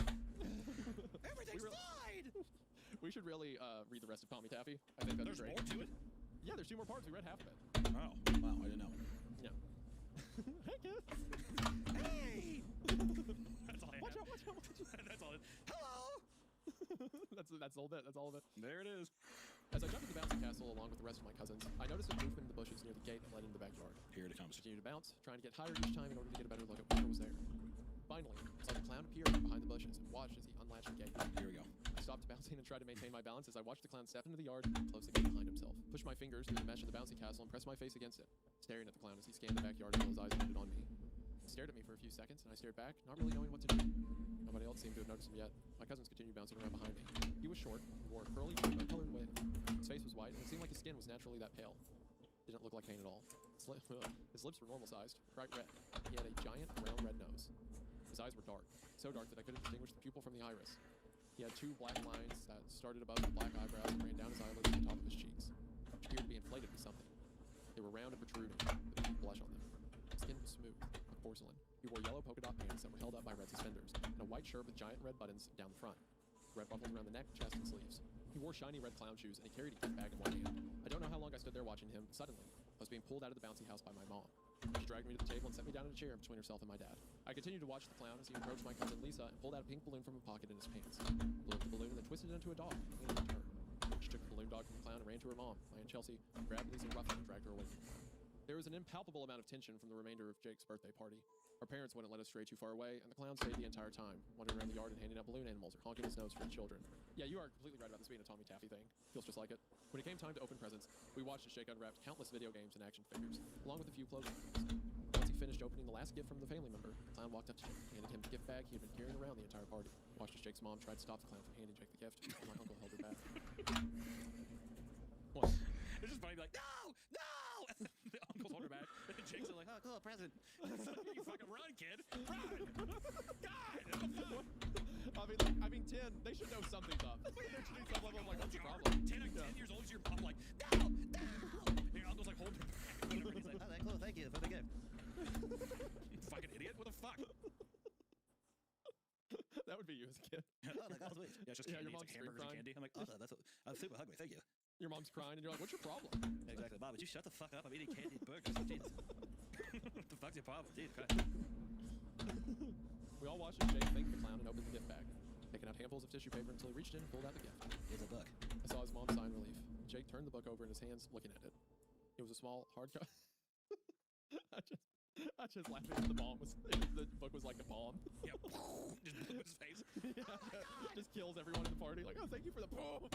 S13: Everything's fine!
S2: We should really read the rest of Tommy Taffy. I think that's
S13: great.
S2: There's
S13: more to it?
S2: Yeah, there's 2 more parts. We read half of it.
S13: Oh, wow, I didn't know.
S2: Yeah. Hey, kids.
S13: Hey! That's all I
S2: Watch out.
S13: That's all it. Hello!
S2: That's all of it. That's all of it.
S13: There it is.
S2: As I jumped into the bouncy castle along with the rest of my cousins, I noticed a movement in the bushes near the gate that led into the backyard.
S13: Here it comes.
S2: I continued to bounce, trying to get higher each time in order to get a better look at whatever was there. Finally, I saw the clown appear from behind the bushes and watched as he unlatched the gate.
S13: Here we go.
S2: I stopped bouncing and tried to maintain my balance as I watched the clown step into the yard and close the gate behind himself. Pushed my fingers through the mesh of the bouncy castle and pressed my face against it, staring at the clown as he scanned the backyard until his eyes landed on me. stared at me for a few seconds, and I stared back, not really knowing what to do. Nobody else seemed to have noticed him yet. My cousins continued bouncing around behind me. He was short, and wore a curly, colored wig. His face was white, and it seemed like his skin was naturally that pale. Didn't look like paint at all. His lips were normal-sized, bright red. He had a giant, round red nose. His eyes were dark, so dark that I couldn't distinguish the pupil from the iris. He had two black lines that started above his black eyebrows and ran down his eyelids to the top of his cheeks, which appeared to be inflated with something. They were round and protruding, with blush on them. His skin was smooth, like porcelain. He wore yellow polka dot pants that were held up by red suspenders, and a white shirt with giant red buttons down the front. Red buckles around the neck, chest, and sleeves. He wore shiny red clown shoes, and he carried a gift bag in one hand. I don't know how long I stood there watching him, but suddenly, I was being pulled out of the bouncy house by my mom. She dragged me to the table and set me down in a chair between herself and my dad. I continued to watch the clown as he approached my cousin Lisa and pulled out a pink balloon from a pocket in his pants. Blew up the balloon and then twisted it into a dog and handed it to her. She took the balloon dog from the clown and ran to her mom, my Aunt Chelsea, grabbed Lisa roughly and dragged her away from the clown. There was an impalpable amount of tension from the remainder of Jake's birthday party. Our parents wouldn't let us stray too far away, and the clown stayed the entire time, wandering around the yard and handing out balloon animals or honking his nose for the children. Yeah, you are completely right about this being a Tommy Taffy thing. Feels just like it. When it came time to open presents, we watched as Jake unwrapped countless video games and action figures, along with a few clothing items. Once he finished opening the last gift from the family member, the clown walked up to Jake and handed him the gift bag he had been carrying around the entire party. Watched as Jake's mom tried to stop the clown from handing Jake the gift, and my uncle held her back. What?
S15: It's just funny, like, no! And the uncle's hold her back, and then Jake's like, oh, cool, present. You fucking run, kid! Run! God!
S2: I mean, 10, they should know something's up. There should be some level of, like, what's your problem?
S15: 10 years old, your mom like, no! Your uncle's like, hold her back. Whatever. He's like, oh, cool, thank you for the gift. Fucking idiot, what the fuck?
S2: That would be you as a kid.
S15: Oh, like, oh, wait. Yeah, it's just candy.
S2: Your mom's
S15: It's like hamburgers and candy. I'm like, oh, I'm super hungry, thank you.
S2: Your mom's crying, and you're like, what's your problem?
S15: Exactly. Mom, would you shut the fuck up? I'm eating candy and burgers. Jeez. What the fuck's your problem? Jeez, God.
S2: We all watched as Jake thanked the clown and opened the gift bag, taking out handfuls of tissue paper until he reached in and pulled out the gift.
S15: Here's a book.
S2: I saw his mom sign relief. Jake turned the book over in his hands, looking at it. It was a small hardcover. I just laughing at the bomb. The book was like a bomb.
S15: Yeah, just blew his face.
S2: Yeah, just kills everyone in the party. Like, oh, thank you for the bomb.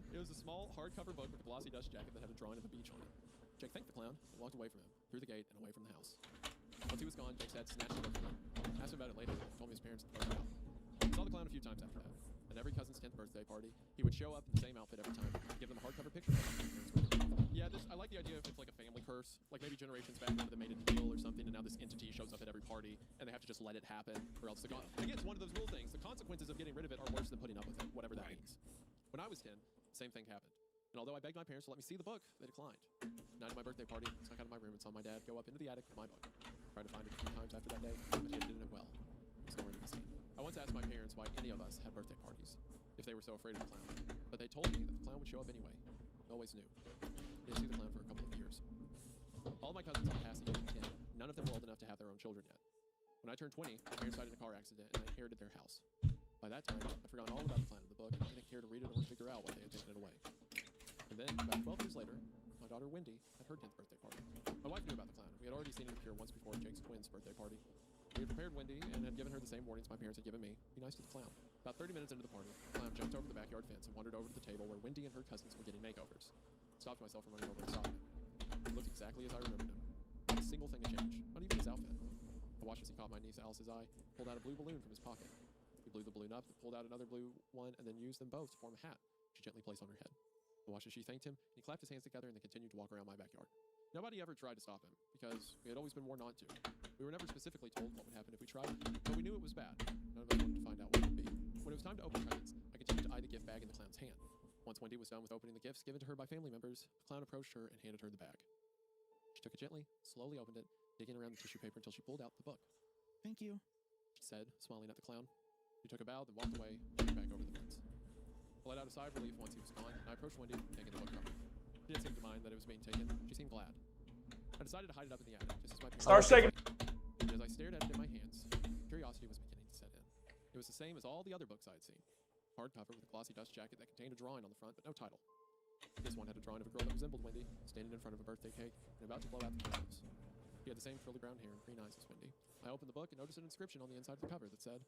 S2: It was a small hardcover book with a glossy dust jacket that had a drawing of a beach on it. Jake thanked the clown and walked away from him, through the gate and away from the house. Once he was gone, Jake's dad snatched the book from him. Asked him about it later, and told me his parents had thrown it out. I saw the clown a few times after that. At every cousin's 10th birthday party, he would show up in the same outfit every time, give them a hardcover picture. Yeah, I like the idea of it's like a family curse. Like maybe generations back when they made a deal or something, and now this entity shows up at every party, and they have to just let it happen, or else again, it's one of those little things. The consequences of getting rid of it are worse than putting up with it, whatever that means. When I was 10, same thing happened. And although I begged my parents to let me see the book, they declined. Night of my birthday party, I snuck out of my room and saw my dad go up into the attic with my book. Tried to find it a few times after that day, but he didn't it well. It was nowhere to be seen. I once asked my parents why any of us had birthday parties, if they were so afraid of the clown. But they told me that the clown would show up anyway. They always knew. Didn't see the clown for a couple of years. All my cousins had passed the age of 10. None of them were old enough to have their own children yet. When I turned 20, my parents died in a car accident, and I inherited their house. By that time, I'd forgotten all about the clown in the book, and I didn't care to read it or figure out why they had taken it away. And then, about 12 years later, my daughter Wendy had her 10th birthday party. My wife knew about the clown. We had already seen him appear once before at Jake's twins' birthday party. We had prepared Wendy and had given her the same warnings my parents had given me. Be nice to the clown. About 30 minutes into the party, the clown jumped over the backyard fence and wandered over to the table where Wendy and her cousins were getting makeovers. Stopped myself from running over and saw him. He looked exactly as I remembered him. Not a single thing had changed, not even his outfit. I watched as he caught my niece Alice's eye, pulled out a blue balloon from his pocket. He blew the balloon up, pulled out another blue one, and then used them both to form a hat she gently placed on her head. I watched as she thanked him, and he clapped his hands together and then continued to walk around my backyard. Nobody ever tried to stop him, because we had always been warned not to. We were never specifically told what would happen if we tried, but we knew it was bad. None of us wanted to find out what it would be. When it was time to open presents, I continued to eye the gift bag in the clown's hand. Once Wendy was done with opening the gifts given to her by family members, the clown approached her and handed her the bag. She took it gently, slowly opened it, digging around the tissue paper until she pulled out the book.
S15: Thank you,
S2: she said, smiling at the clown. He took a bow, then walked away, back over the fence. I let out a sigh of relief once he was gone, and I approached Wendy, taking the book from her. She didn't seem to mind that it was being taken. She seemed glad. I decided to hide it up in the attic, just as my parents...
S7: Star Second!
S2: As I stared at it in my hands, curiosity was beginning to set in. It was the same as all the other books I had seen. Hardcover with a glossy dust jacket that contained a drawing on the front, but no title. This one had a drawing of a girl that resembled Wendy, standing in front of a birthday cake and about to blow out the candles. She had the same curly brown hair and green eyes as Wendy. I opened the book and noticed an inscription on the inside of the cover that said,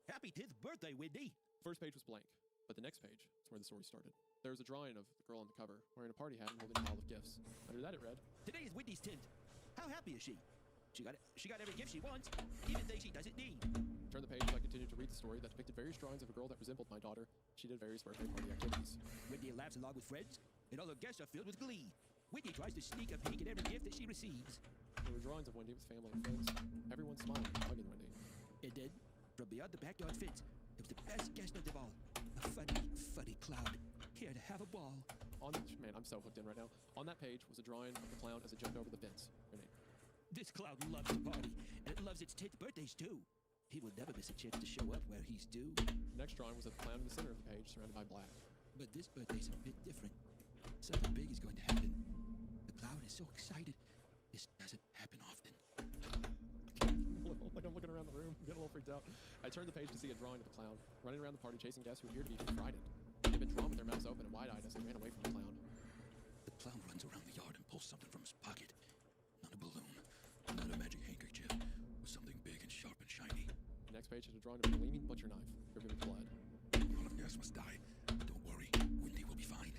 S15: Happy 10th birthday, Wendy!
S2: The first page was blank, but the next page is where the story started. There was a drawing of the girl on the cover, wearing a party hat and holding a pile of gifts. Under that it read,
S15: Today is Wendy's 10th.
S18: How happy is she? She got every gift she wants, even things she doesn't need.
S2: Turn the page as I continued to read the story that depicted various drawings of a girl that resembled my daughter. She did various birthday party activities.
S18: Wendy laughs along with friends, and all her guests are filled with glee. Wendy tries to sneak a peek at every gift that she receives.
S2: There were drawings of Wendy with family and friends. Everyone smiling and hugging Wendy.
S18: And then, from beyond the backyard fence, there was the best guest of them all. A funny, funny clown, here to have a ball.
S2: Man, I'm so hooked in right now. On that page was a drawing of the clown as it jumped over the fence. Grenade.
S18: This clown loves to party, and it loves its 10th birthdays too. He will never miss a chance to show up where he's due.
S2: The next drawing was of the clown in the center of the page, surrounded by black.
S18: But this birthday's a bit different. Something big is going to happen. The clown is so excited. This doesn't happen often.
S2: Like I'm looking around the room, getting a little freaked out. I turned the page to see a drawing of the clown running around the party, chasing guests who appeared to be frightened. They'd been drawn with their mouths open and wide-eyed as they ran away from the clown.
S18: The clown runs around the yard and pulls something from his pocket. Not a balloon, not a magic handkerchief, but something big and sharp and shiny.
S2: The next page had a drawing of a gleaming butcher knife, dripping with blood.
S18: A lot of guests must die, but don't worry, Wendy will be fine.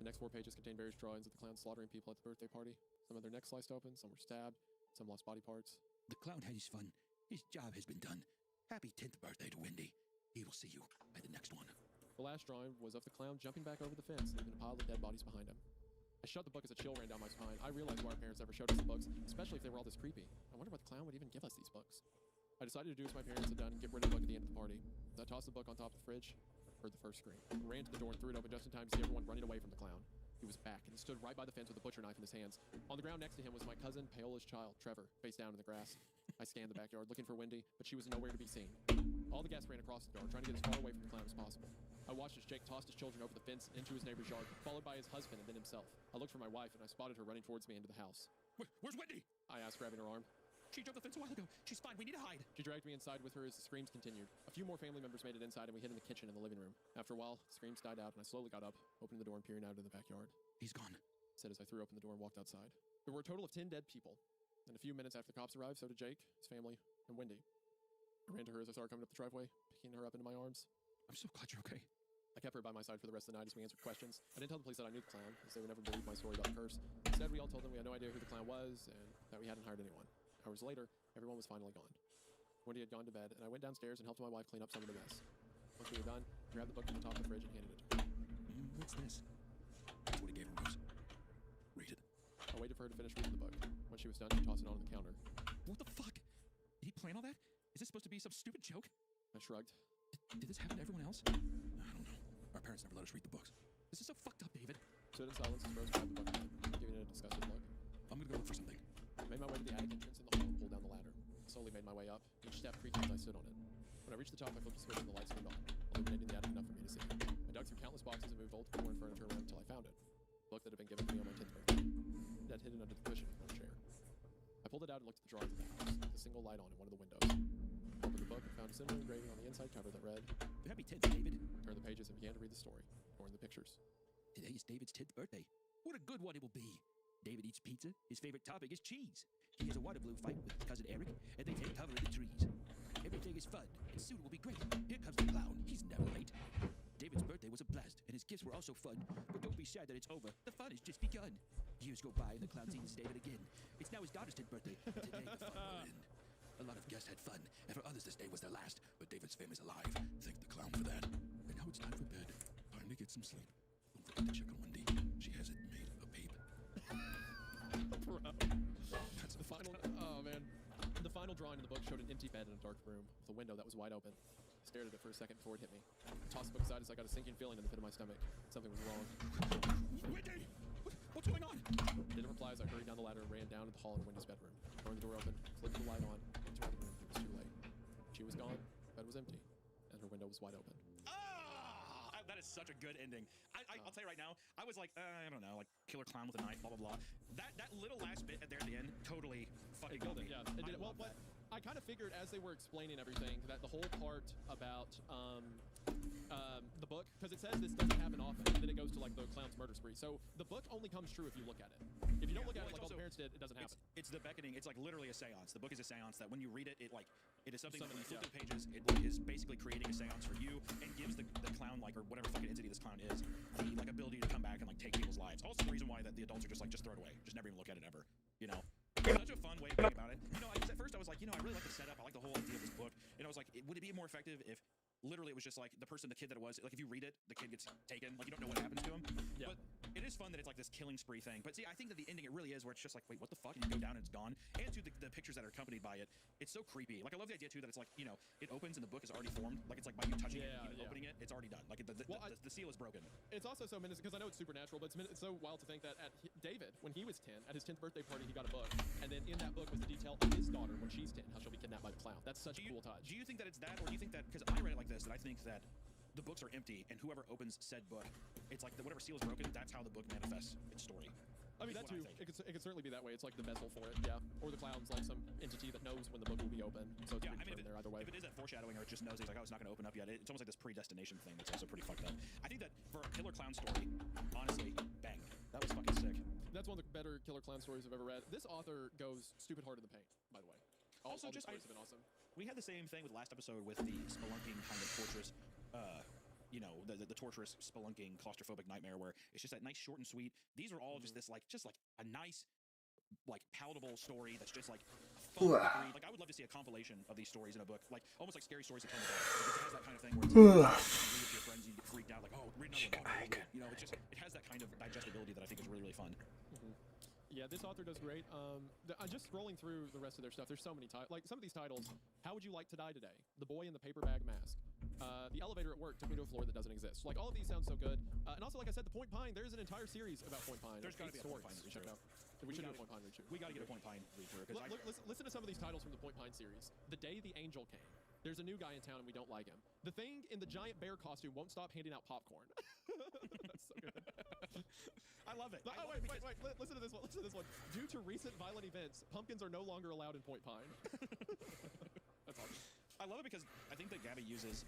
S2: The next 4 pages contained various drawings of the clown slaughtering people at the birthday party. Some had their necks sliced open, some were stabbed, some lost body parts.
S18: The clown had his fun. His job has been done. Happy 10th birthday to Wendy. He will see you at the next one.
S2: The last drawing was of the clown jumping back over the fence, leaving a pile of dead bodies behind him. I shut the book as a chill ran down my spine. I realized why our parents never showed us the books, especially if they were all this creepy. I wonder what the clown would even give us these books. I decided to do as my parents had done and get rid of the book at the end of the party. As I tossed the book on top of the fridge, I heard the first scream. I ran to the door and threw it open just in time to see everyone running away from the clown. He was back, and he stood right by the fence with a butcher knife in his hands. On the ground next to him was my cousin, Paola's child, Trevor, face down in the grass. I scanned the backyard, looking for Wendy, but she was nowhere to be seen. All the guests ran across the door, trying to get as far away from the clown as possible. I watched as Jake tossed his children over the fence and into his neighbor's yard, followed by his husband and then himself. I looked for my wife, and I spotted her running towards me into the house.
S18: Where's Wendy?
S2: I asked, grabbing her arm.
S18: She jumped the fence a while ago. She's fine. We need to hide.
S2: She dragged me inside with her as the screams continued. A few more family members made it inside, and we hid in the kitchen and the living room. After a while, the screams died out, and I slowly got up, opening the door and peering out into the backyard.
S18: He's gone,
S2: I said as I threw open the door and walked outside. There were a total of 10 dead people. And a few minutes after the cops arrived, so did Jake, his family, and Wendy. I ran to her as I saw her coming up the driveway, picking her up into my arms.
S18: I'm so glad you're okay.
S2: I kept her by my side for the rest of the night as we answered questions. I didn't tell the police that I knew the clown, as they would never believe my story about the curse. Instead, we all told them we had no idea who the clown was, and that we hadn't hired anyone. Hours later, everyone was finally gone. Wendy had gone to bed, and I went downstairs and helped my wife clean up some of the mess. Once we were done, I grabbed the book from the top of the fridge and handed it to her.
S18: What's this? That's what he gave her, Rose. Read it.
S2: I waited for her to finish reading the book. When she was done, she tossed it onto the counter.
S18: What the fuck? Did he plan all that? Is this supposed to be some stupid joke?
S2: I shrugged.
S18: Did this happen to everyone else? I don't know. Our parents never let us read the books. This is so fucked up, David.
S2: Stood in silence as Rose grabbed the book, giving it a disgusted look.
S18: I'm gonna go look for something.
S2: I made my way to the attic entrance in the hall and pulled down the ladder. I slowly made my way up, each step creaking as I stood on it. When I reached the top, I flipped the switch and the lights turned on, illuminating the attic enough for me to see. I dug through countless boxes and moved old foreign furniture around until I found it. The book that had been given to me on my 10th birthday. It had hidden under the cushion of one chair. I pulled it out and looked at the drawings of the house, with a single light on in one of the windows. I opened the book and found a similar engraving on the inside cover that read,
S18: Happy 10th, David.
S2: I turned the pages and began to read the story, ignoring the pictures.
S18: Today is David's 10th birthday. What a good one it will be. David eats pizza. His favorite topic is cheese. He has a water balloon fight with his cousin Eric, and they take cover in the trees. Everything is fun, and soon will be great. Here comes the clown. He's never late. David's birthday was a blast, and his gifts were also fun. But don't be sad that it's over. The fun has just begun. Years go by, and the clown sees David again. It's now his daughter's 10th birthday. Today, the fun will end. A lot of guests had fun, and for others, this day was their last. But David's fame is alive. Thank the clown for that. And now it's time for bed. Time to get some sleep. Don't forget to check on Wendy. She hasn't made a peep.
S2: Bro. That's the final. Oh man. The final drawing in the book showed an empty bed in a dark room with a window that was wide open. I stared at it for a second before it hit me. I tossed the book aside as I got a sinking feeling in the pit of my stomach. Something was wrong.
S18: Wendy! What's going on?
S2: Didn't reply as I hurried down the ladder and ran down to the hall in Wendy's bedroom. Throwing the door open, flipped the light on, went to her room. It was too late. She was gone, the bed was empty, and her window was wide open.
S15: That is such a good ending. I'll tell you right now, I was like, I don't know, like killer clown with a knife, blah, blah, blah. That little last bit there at the end totally fucking
S2: killed
S15: me.
S2: it, yeah. It did it well, but I kind of figured as they were explaining everything that the whole part about the book, because it says this doesn't happen often, and then it goes to like the clown's murder spree. So the book only comes true if you look at it. If you don't look at it like all the parents did, it doesn't happen.
S15: It's the beckoning. It's like literally a seance. The book is a seance that when you read it, it is something that when you flip the pages, it is basically creating a seance for you and gives the clown, like, or whatever fucking entity this clown is, the like ability to come back and like take people's lives. Also the reason why that the adults are just throw it away. Just never even look at it ever. You know? Such a
S13: a fun way of thinking about it. You know, at first I was like, you know, I really like the setup. I like the whole idea of this book. And I was like, would it be more effective if literally it was just like the kid that it was, like if you read it, the kid gets taken, like you don't know what happens to him. Yeah. But it is fun that it's like this killing spree thing. But see, I think that the ending it really is where it's just like, wait, what the fuck? And you go down and it's gone. And to the pictures that are accompanied by it, it's so creepy. Like I love the idea too that it's like, you know, it opens and the book is already formed. Like it's like by you touching it, even opening it, it's already done. Like the seal is broken.
S2: It's also so menacing because I know it's supernatural, but it's so wild to think that David, when he was 10, at his 10th birthday party, he got a book, and then in that book was the detail of his daughter when she's 10, how she'll be kidnapped by the clown. That's such a cool touch.
S13: Do you think that it's that, or do you think that because I read it like this, that I think that the books are empty, and whoever opens said book, it's like whatever seal is broken, that's how the book manifests its story.
S2: I mean, that too. It could certainly be that way. It's like the vessel for it, yeah. Or the clown's like some entity that knows when the book will be open. So it's there either way.
S13: If it is that foreshadowing, or it just knows, he's like, oh, it's not going to open up yet. It's almost like this predestination thing that's also pretty fucked up. I think that for a killer clown story, honestly, bang, that was fucking sick.
S2: That's one of the better killer clown stories I've ever read. This author goes stupid hard in the paint, by the way. All these stories have been awesome.
S13: We had the same thing with last episode with the spelunking kind of torturous, you know, the torturous spelunking claustrophobic nightmare where it's just that nice short and sweet. These are all just this like a nice, like palatable story that's just like fun to read. Like I would love to see a compilation of these stories in a book, like almost like Scary Stories to Tell in the Dark. Like, it has that kind of thing where it's like, you read it to your friends and you get freaked out, like, oh, read another book. You know, it has that kind of digestibility that I think is really, really fun.
S2: Yeah, this author does great. I'm just scrolling through the rest of their stuff. There's so many titles. Like some of these titles, How Would You Like to Die Today? The Boy in the Paper Bag Mask. The Elevator at Work took me to a floor that doesn't exist. Like all of these sound so good. And also, like I said, the Point Pine. There's an entire series about Point Pine.
S13: There's got to be a Point Pine read-through.
S2: We should do a Point Pine read-through.
S13: We got to get a Point Pine read-through.
S2: Listen to some of these titles from the Point Pine series. The Day the Angel Came. There's a new guy in town and we don't like him. The Thing in the giant bear costume won't stop handing out popcorn. That's so good.
S13: I love it.
S2: Wait. Listen to this one. Listen to this one. Due to recent violent events, pumpkins are no longer allowed in Point Pine. That's awesome.
S13: I love it because I think that Gabby uses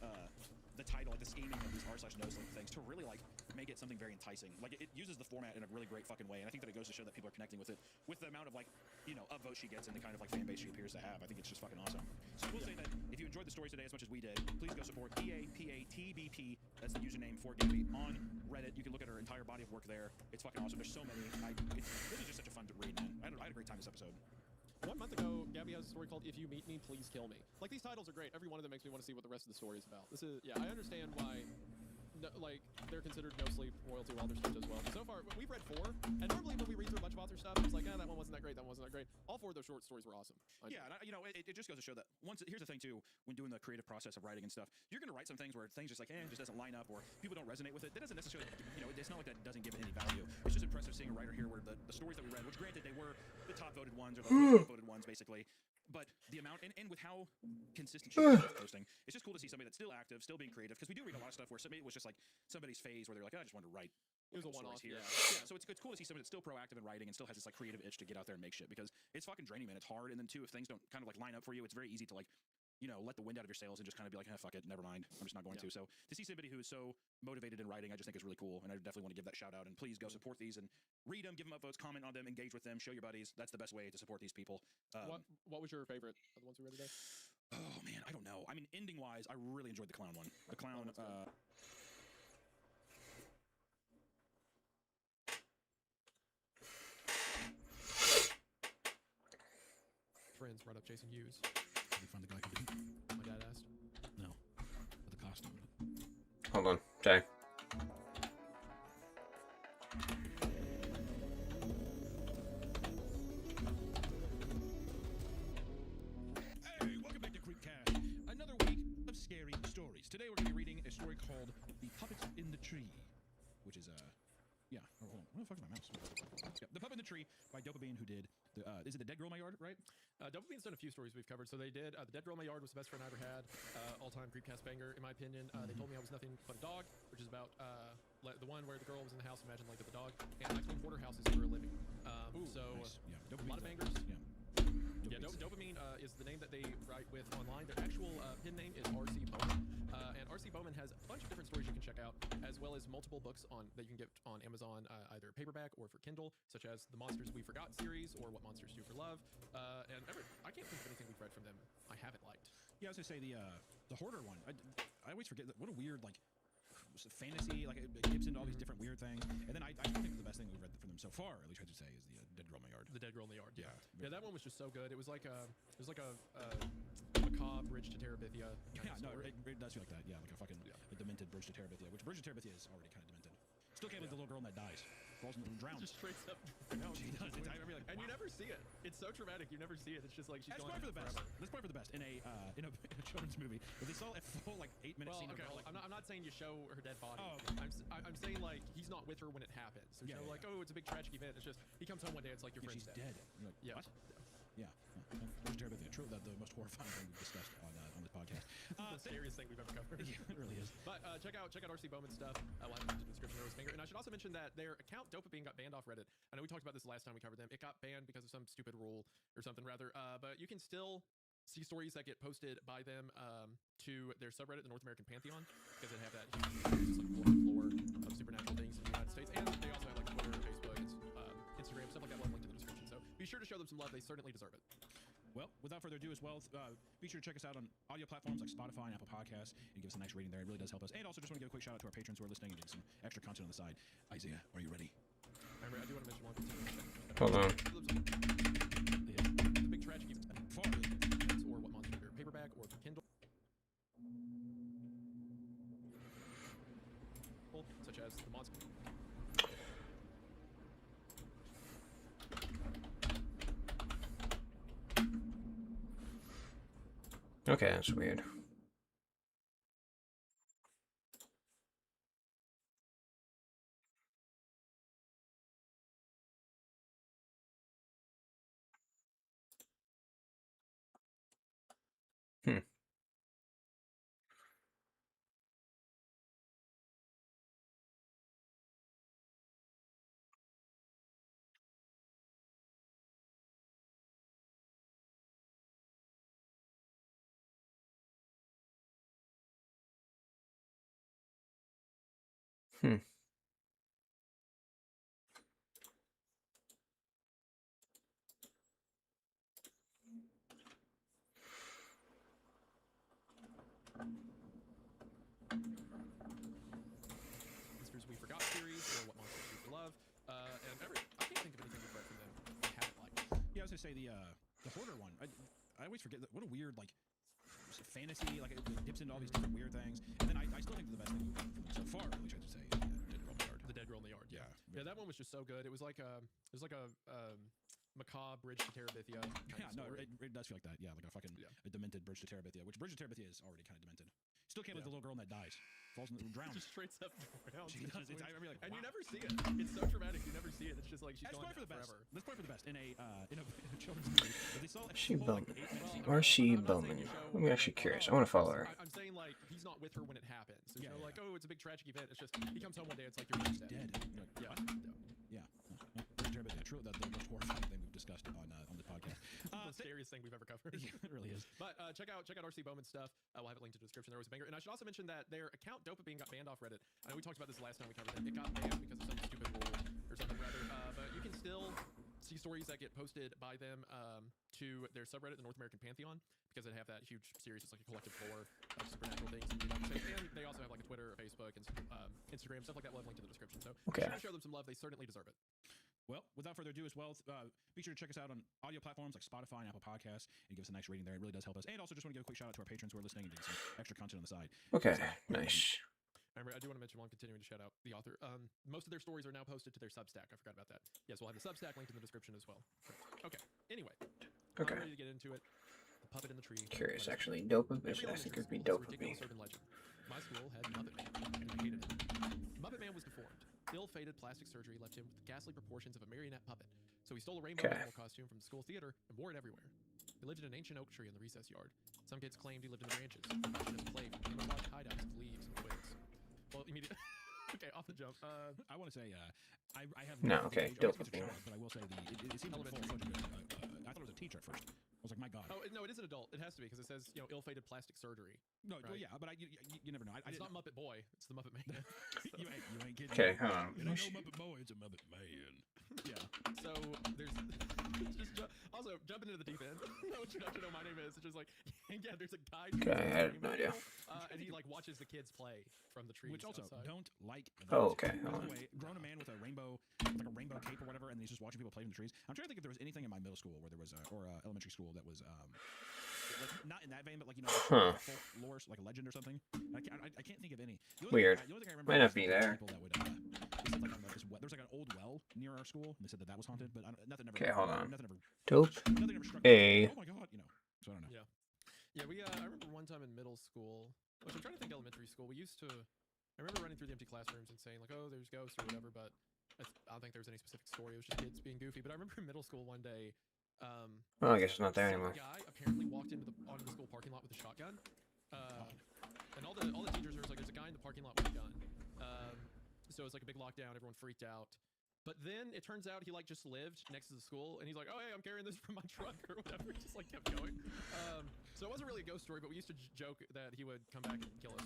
S13: the title, like the scheming of these r/no-sleep things to really like make it something very enticing. Like it uses the format in a really great fucking way, and I think that it goes to show that people are connecting with it with the amount of like, you know, upvote she gets and the kind of like fan base she appears to have. I think it's just fucking awesome. So we'll say that if you enjoyed the stories today as much as we did, please go support EAPATBP. That's the username for Gabby on Reddit. You can look at her entire body of work there. It's fucking awesome. There's so many. This is just such a fun read, man. I had a great time this episode.
S2: 1 month ago, Gabby has a story called If You Meet Me, Please Kill Me. Like, these titles are great. Every one of them makes me want to see what the rest of the story is about. This is, yeah, I understand why, like, they're considered no-sleep royalty while they're slept as well. But so far, we've read 4, and normally when we read through a bunch of author stuff, it's like, that one wasn't that great, that one wasn't that great. All 4 of those short stories were awesome.
S13: Yeah, and you know, it just goes to show that here's the thing, too, when doing the creative process of writing and stuff, you're going to write some things where things just like, just doesn't line up, or people don't resonate with it. That doesn't necessarily, you know, it's not like that doesn't give it any value. It's just impressive seeing a writer here where the stories that we read, which granted, they were the top-voted ones, or the most voted ones, basically, but the amount, and with how consistent she is posting, it's just cool to see somebody that's still active, still being creative, because we do read a lot of stuff where somebody was just like somebody's phase where they're like, I just wanted to write.
S2: It was a one-off
S13: here. Yeah, so it's cool to see somebody that's still proactive in writing and still has this like creative itch to get out there and make shit, because it's fucking draining, man. It's hard, and then too, if things don't kind of like line up for you, it's very easy to like, you know, let the wind out of your sails and just kind of be like, fuck it, never mind. I'm just not going to. So to see somebody who is so motivated in writing, I just think is really cool, and I definitely want to give that shout out. And please go support these and read them, give them upvotes, comment on them, engage with them, show your buddies. That's the best way to support these people.
S2: What was your favorite of the ones we read today?
S13: Oh man, I don't know. I mean, ending wise, I really enjoyed the clown one. The clown.
S2: Friends brought up Jason Hughes.
S13: Did you find the guy who didn't?
S2: My dad asked.
S13: No, but the costume.
S11: Hold on, Jay.
S13: Hey, welcome back to Creepcast. Another week of scary stories. Today we're going to be reading a story called The Puppet in the Tree, which is yeah. Oh, hold on. Where the fuck is my mouse? Yep. The Puppet in the Tree by Dopamine, who did is it The Dead Girl in My Yard, right?
S2: Dopamine's done a few stories we've covered. So they did The Dead Girl in My Yard was the best friend I ever had. All-time Creepcast banger, in my opinion. They told me I was nothing but a dog, which is about the one where the girl was in the house, imagine like the dog, and I clean porterhouses for a living. So
S13: nice. Yeah,
S2: a lot of bangers.
S13: Yeah.
S2: Dopamine is the name that they write with online. Their actual pin name is R.C. Bowman. And R.C. Bowman has a bunch of different stories you can check out, as well as multiple books that you can get on Amazon, either paperback or for Kindle, such as the Monsters We Forgot series or What Monsters Do for Love. And I can't think of anything we've read from them I haven't liked.
S13: Yeah, I was gonna say the Hoarder one. I always forget that. What a weird like fantasy, like it dips into all these different weird things. And then I think the best thing we've read from them so far, at least I should say, is the Dead Girl in the Yard.
S2: The Dead Girl in the Yard.
S13: Yeah.
S2: Yeah, that one was just so good. It was like a macabre bridge to Terabithia.
S13: Yeah, no, it does feel like that. Yeah, like a demented bridge to Terabithia, which Bridge to Terabithia is already kind of demented. Still can't believe the little girl that dies. Falls and drowns.
S2: Just straight up drowns.
S13: She does.
S2: And you never see it. It's so traumatic. You never see it. It's just like she's
S13: That's
S2: going
S13: probably for the best.
S2: forever.
S13: That's probably for the best in a children's movie. If they saw a full 8-minute scene,
S2: okay,
S13: of her,
S2: I'm not saying you show her dead body.
S13: Oh, okay.
S2: I'm saying like he's not with her when it happens. There's no like, oh, it's a big tragic event. It's just he comes home one day. It's like your friend's
S13: she's dead. You're like,
S2: yeah.
S13: What? Yeah. Bridge to Terabithia. True, the most horrifying thing we've discussed on this podcast.
S2: The scariest thing we've ever covered.
S13: Yeah, it really is.
S2: But check out RC Bowman's stuff. We'll have it in the description of his finger. And I should also mention that their account Dopamine got banned off Reddit. I know we talked about this last time we covered them. It got banned because of some stupid rule or something rather. But you can still see stories that get posted by them to their subreddit, the North American Pantheon, because they have that huge lore of supernatural things in the United States. And they also have like Twitter, Facebook, Instagram, stuff like that. We'll have linked in the description. So be sure to show them some love. They certainly deserve it.
S13: Well, without further ado as well, be sure to check us out on audio platforms like Spotify and Apple Podcasts and give us a nice rating there. It really does help us. And also just want to give a quick shout out to our patrons who are listening and getting some extra content on the side. Isaiah, are you ready?
S2: I do want to mention one thing.
S11: Hold on.
S2: The big tragic event far or what monster reader, paperback or Kindle, such as the monster.
S11: Okay, that's weird.
S2: Monsters We Forgot series or What Monsters We Love. And I can't think of anything we've read from them I haven't liked.
S13: Yeah, I was gonna say the Hoarder one. I always forget what a weird fantasy, like it dips into all these different weird things. And then I still think the best thing we've read from them so far, at least I should say, is
S2: The Dead Girl in the Yard. Yeah, that one was just so good. It was like a macabre bridge to Terabithia.
S13: Yeah, no, it does feel like that. Yeah, like a demented bridge to Terabithia, which Bridge to Terabithia is already kind of demented. Still can't believe the little girl that dies. Falls and drowns.
S2: Just straight up drowns.
S13: She does.
S2: And you never see it. It's so traumatic. You never see it. It's just like she's going
S13: for the best.
S2: forever.
S13: Let's play for the best in a children's movie. If they saw
S11: RC Bowman. I'm actually curious. I want to follow her.
S2: I'm saying like he's not with her when it happens. There's no like, oh, it's a big tragic event. It's just he comes home one day. It's like your friend's dead.
S13: Yeah. True, the most horrifying thing we've discussed on the podcast.
S2: The scariest thing we've ever covered.
S13: Yeah, it really is.
S2: But check out RC Bowman's stuff. We'll have it linked in the description. There was a banger. And I should also mention that their account Dopamine got banned off Reddit. I know we talked about this last time we covered it. It got banned because of some stupid rule or something rather. But you can still see stories that get posted by them to their subreddit, the North American Pantheon, because they have that huge series. It's like a collective lore of supernatural things in the United States. And they also have like a Twitter, Facebook, and Instagram, stuff like that. We'll have linked in the description. So be sure to show them some love. They certainly deserve it.
S13: Well, without further ado as well, be sure to check us out on audio platforms like Spotify and Apple Podcasts and give us a nice rating there. It really does help us. And also just want to give a quick shout out to our patrons who are listening and getting some extra content on the side.
S11: Okay, nice.
S2: I do want to mention while I'm continuing to shout out the author. Most of their stories are now posted to their Substack. I forgot about that. Yes, we'll have the Substack linked in the description as well. Okay. Anyway.
S11: Okay.
S2: I'm ready to get into it. The Puppet in the Tree.
S11: Curious, actually. Dopamine. I think it would be Dopamine.
S2: My school had Muppet Man, and I hated him. Muppet Man was deformed. Ill-fated plastic surgery left him with the ghastly proportions of a marionette puppet. So he stole a rainbow animal costume from the school theater and wore it everywhere. He lived in an ancient oak tree in the recess yard. Some kids claimed he lived in the branches, fashioned as play from camouflage hideouts of leaves and twigs. Well, immediately. Okay, off the jump.
S13: I want to say, I have
S11: no. Okay, Dopamine.
S13: But I will say it seemed like full fledged. I thought it was a teacher at first. I was like, my God.
S2: Oh no, it is an adult. It has to be because it says ill-fated plastic surgery.
S13: No, right? Well, yeah, but you never know.
S2: It's not Muppet Boy. It's the Muppet Man.
S13: You ain't kidding.
S11: Okay, hold on.
S13: It ain't no Muppet Boy. It's a Muppet Man.
S2: Yeah. So there's also jumping into the deep end. No introduction. My name is. It's just like yeah. There's a guy.
S11: Okay, I had no idea.
S2: And he like watches the kids play from the trees.
S13: Which also
S2: outside.
S13: don't like.
S11: Oh, okay.
S13: By the way, grown a man with a rainbow, like a rainbow cape or whatever, and he's just watching people play in the trees. I'm trying to think if there was anything in my middle school where there was, or elementary school that was, like, not in that vein, but like folklore, like a legend or something. I can't think of any.
S11: Weird.
S13: The only thing I remember
S11: Might not be there.
S13: People that would, they said, like, there was like an old well near our school, and they said that was haunted, but nothing ever.
S11: Okay, hold on.
S13: Nothing ever.
S11: Dope.
S13: Nothing ever struck
S11: A.
S13: me. Oh my god, you know. So I don't know.
S2: Yeah. Yeah, I remember one time in middle school, which I'm trying to think elementary school, I remember running through the empty classrooms and saying like, oh, there's ghosts or whatever, but I don't think there was any specific story. It was just kids being goofy. But I remember in middle school one day,
S11: Well, I guess it's not there
S2: some
S11: anymore.
S2: guy apparently walked onto the school parking lot with a shotgun. And all the teachers were like, there's a guy in the parking lot with a gun. So it's like a big lockdown, everyone freaked out. But then it turns out he like just lived next to the school, and he's like, "Oh hey, I'm carrying this from my truck or whatever." He just like kept going. So it wasn't really a ghost story, but we used to joke that he would come back and kill us.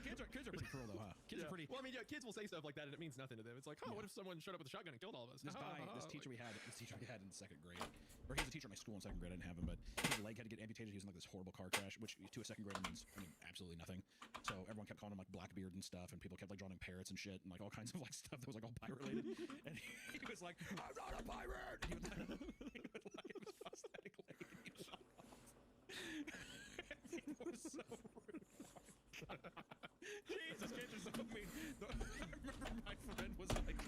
S13: Kids are pretty cruel though, huh? Kids are pretty.
S2: Well, I mean, yeah, kids will say stuff like that, and it means nothing to them. It's like, oh, what if someone showed up with a shotgun and killed all of us?
S13: This teacher we had in second grade, or he was a teacher at my school in second grade. I didn't have him, but his leg had to get amputated. He was in like this horrible car crash, which to a second grader means absolutely nothing. So everyone kept calling him like Blackbeard and stuff, and people kept like drawing parrots and shit, and like all kinds of like stuff that was like all pirate related. And he was like, "I'm not a pirate." And he would like his prosthetic leg, and he shot off. It was so rude. Jesus, kids are so mean. I remember my friend was like,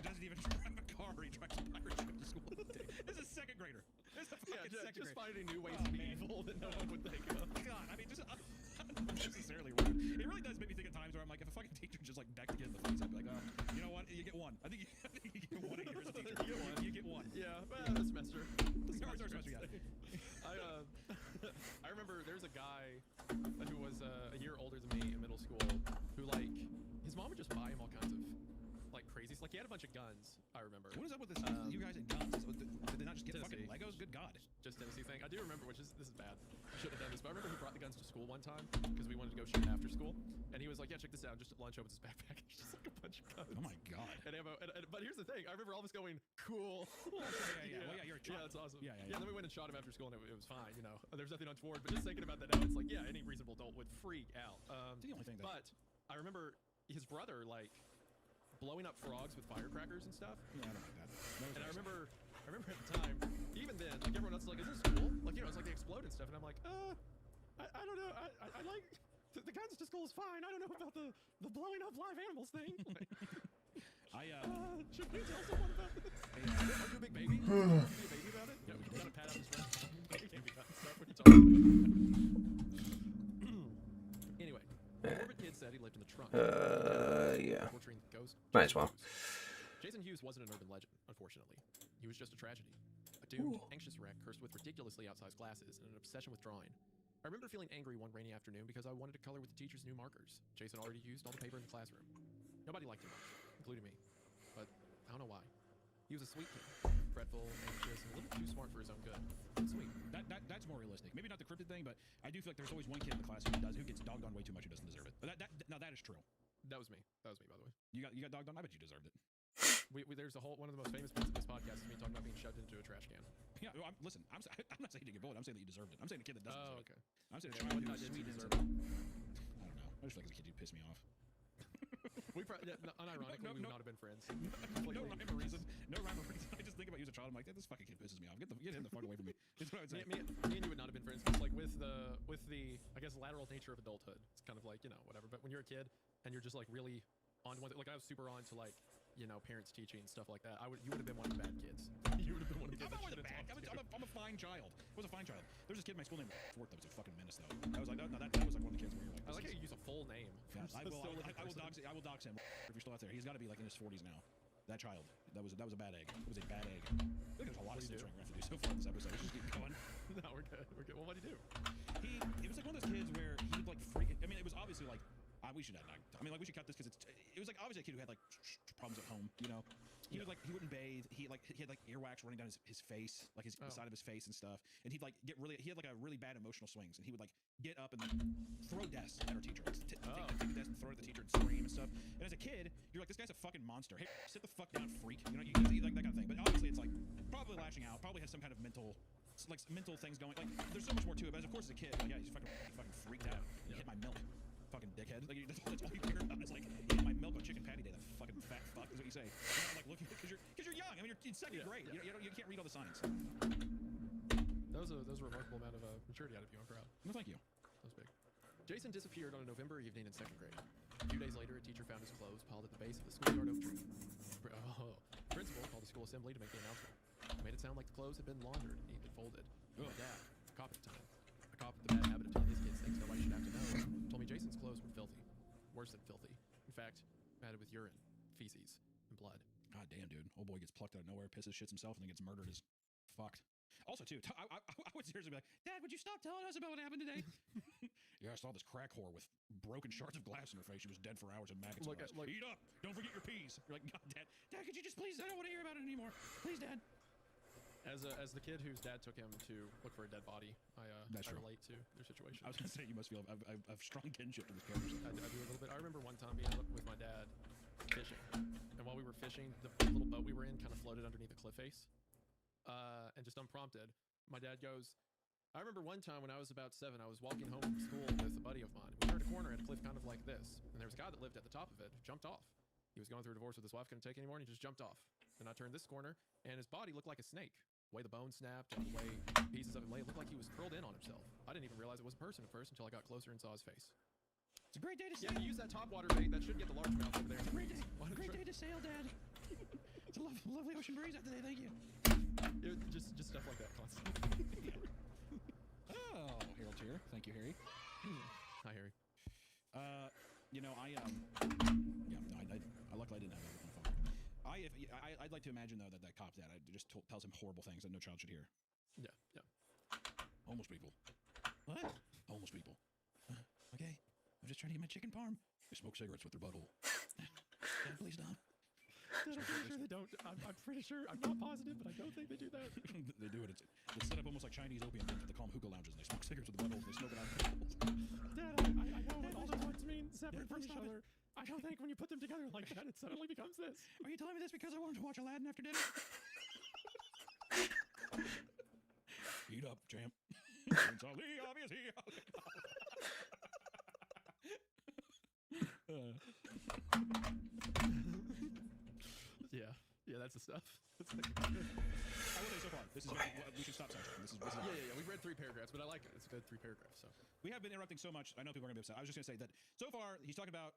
S13: doesn't even drive a car. He drives a pirate ship to school one day. This is a second grader. This is a fucking second
S2: just
S13: grader.
S2: finding new ways to be evil that no one would think of.
S13: God, I mean, just unnecessarily rude. It really does make me think of times where I'm like, if a fucking teacher just like decked a kid in the face, I'd be like, oh, you know what? You get one. I think you get 1 a year as a teacher. You get one.
S2: Yeah, well, the semester.
S13: Yeah.
S2: I remember there's a guy who was a year older than me in middle school who like his mom would just buy him all kinds of like crazy like he had a bunch of guns. I remember.
S13: What is up with this? You guys and guns? Did they not just get fucking Legos? Good God.
S2: Just Tennessee thing. I do remember, this is bad. I shouldn't have done this, but I remember he brought the guns to school one time because we wanted to go shoot after school, and he was like, "Yeah, check this out." Just at lunch, opens his backpack, it's just like a bunch of guns.
S13: Oh my God.
S2: And ammo. But here's the thing. I remember all of us going, "Cool."
S13: Yeah. Well, yeah, you're a child.
S2: Yeah, that's awesome.
S13: Yeah.
S2: Then we went and shot him after school, and it was fine. You know, there's nothing untoward. But just thinking about that now, it's like, yeah, any reasonable adult would freak out.
S13: It's the only thing.
S2: But I remember his brother like blowing up frogs with firecrackers and stuff.
S13: Yeah, I don't like that.
S2: And I remember at the time, even then, like everyone else is like, "Is this cool?" Like, you know, it's like they explode and stuff, and I'm like, I don't know. I like the guns to school is fine. I don't know about the blowing up live animals thing. Should we tell someone about this? Are you a big baby? Should we be a baby about it? Yeah, we can kind of pat out his friend. We can't be cutting stuff when you talk about it. Anyway, Morbid Kid said he lived in the trunk.
S11: Yeah.
S2: Torturing ghosts.
S11: Might as well.
S2: Jason Hughes wasn't an urban legend, unfortunately. He was just a tragedy. A doomed, anxious wreck cursed with ridiculously outsized glasses and an obsession with drawing. I remember feeling angry one rainy afternoon because I wanted to color with the teacher's new markers. Jason already used all the paper in the classroom. Nobody liked him much, including me. But I don't know why. He was a sweet kid, fretful, anxious, and a little too smart for his own good. But sweet.
S13: That's more realistic. Maybe not the cryptid thing, but I do feel like there's always one kid in the class who gets dogged on way too much who doesn't deserve it. But now that is true.
S2: That was me. By the way.
S13: You got dogged on? I bet you deserved it.
S2: There's one of the most famous bits of this podcast is me talking about being shoved into a trash can.
S13: Yeah, well, listen, I'm not saying you get bullied. I'm saying that you deserved it. I'm saying the kid that doesn't deserve
S2: okay.
S13: it. I'm saying
S2: Yeah,
S13: the child
S2: what
S13: who
S2: did you
S13: deserve
S2: deserve
S13: it. I don't know. I just feel like as a kid you piss me off.
S2: Unironically, we would not have been friends.
S13: No rhyme or reason. I just think about you as a child. I'm like, this fucking kid pisses me off. Get him the fuck away from me. That's what I would say.
S2: Me and you would not have been friends. Cause like with the I guess lateral nature of adulthood, it's kind of like, you know, whatever. But when you're a kid and you're just like really on one, like I was super on to like, you know, parents teaching and stuff like that. You would have been one of the bad kids. You would have been one of the kids.
S13: I'm a fine child. I was a fine child. There was a kid in my school named Fort that was a fucking menace though. I was like, that was like one of the kids where you're like,
S2: I like how you use a full name.
S13: Yeah, I will dox him if you're still out there. He's got to be like in his 40s now. That child. That was a bad egg. It was a bad egg. I think there's a lot of censoring we have to do so far in this episode. Let's just keep going.
S2: No, we're good. We're good. Well, what did he do?
S13: It was like one of those kids where he would like freak. I mean, it was obviously like I we should. I mean, like we should cut this because it was like obviously a kid who had like problems at home. You know, he would like he wouldn't bathe. He had like earwax running down his face, like the side of his face and stuff. And he'd like he had like a really bad emotional swings, and he would like get up and like throw desks at our teacher, like, take the desk and throw it at the teacher and scream and stuff. And as a kid, you're like, this guy's a fucking monster. Hey, sit the fuck down, freak. You know, you like that kind of thing. But obviously, it's like probably lashing out. Probably has some kind of mental things going. Like there's so much more to it. But of course, as a kid, like yeah, he's fucking freaked out. He hit my milk. Fucking dickhead. Like that's all you hear about. It's like he hit my milk on chicken patty day. That fucking fat fuck is what you say. You're not, like looking because you're young. I mean, you're in second grade. You can't read all the signs.
S2: That was a remarkable amount of maturity out of you. I'm proud.
S13: No, thank you.
S2: That was big. Jason disappeared on a November evening in second grade. A few days later, a teacher found his clothes piled at the base of the schoolyard oak tree. Principal called the school assembly to make the announcement. He made it sound like the clothes had been laundered and neatly folded. My dad, a cop at the time, a cop with the bad habit of telling his kids things nobody should have to know, told me Jason's clothes were filthy. Worse than filthy. In fact, matted with urine, feces, and blood.
S13: God damn, dude. Old boy gets plucked out of nowhere, pisses, shits himself, and then gets murdered as fucked. Also, too, I would seriously be like, Dad, would you stop telling us about what happened today? Yeah, I saw this crack whore with broken shards of glass in her face. She was dead for hours and maggots. Eat up! Don't forget your peas. You're like, God, Dad, could you just please? I don't want to hear about it anymore. Please, Dad.
S2: As the kid whose dad took him to look for a dead body, I relate to their situation.
S13: I was gonna say you must feel I've strong kinship to this character.
S2: I do a little bit. I remember one time being out with my dad fishing, and while we were fishing, the little boat we were in kind of floated underneath a cliff face, and just unprompted, my dad goes. I remember one time when I was about 7, I was walking home from school with a buddy of mine. We turned a corner at a cliff kind of like this, and there was a guy that lived at the top of it who jumped off. He was going through a divorce with his wife, couldn't take it anymore, and he just jumped off. Then I turned this corner, and his body looked like a snake. The way the bone snapped, and the way pieces of it lay, it looked like he was curled in on himself. I didn't even realize it was a person at first until I got closer and saw his face.
S13: It's a great day to sail.
S2: Yeah, you use that top water bait. That should get the largemouth over there.
S13: It's a great day to sail, Dad. It's a lovely ocean breeze out today. Thank you.
S2: Just stuff like that constantly.
S13: Oh, Harold's here. Thank you, Harry.
S2: Hi, Harry.
S13: You know, I luckily I didn't have that on the phone. I'd like to imagine though that cop's dad just tells him horrible things that no child should hear.
S2: Yeah.
S13: Homeless people. What? Homeless people. Okay, I'm just trying to get my chicken parm. They smoke cigarettes with their butthole. Dad, please stop.
S2: Dad, I'm pretty sure they don't. I'm pretty sure. I'm not positive, but I don't think they do that.
S13: They do it. It's set up almost like Chinese opium dens. They call them hookah lounges. And they smoke cigarettes with the buttholes. They smoke it out of their buttholes.
S2: Dad, I know what all those words mean separate from each other. I don't think when you put them together like that, it suddenly becomes this.
S13: Are you telling me this because I wanted to watch Aladdin after dinner? Eat up, champ. It's all the obvious here.
S2: Yeah, that's the stuff.
S13: I will say so far, this is we should stop sidetracking. This is
S2: yeah. We've read 3 paragraphs, but I like it. It's a good 3 paragraphs. So
S13: we have been interrupting so much. I know people are gonna be upset. I was just gonna say that so far he's talking about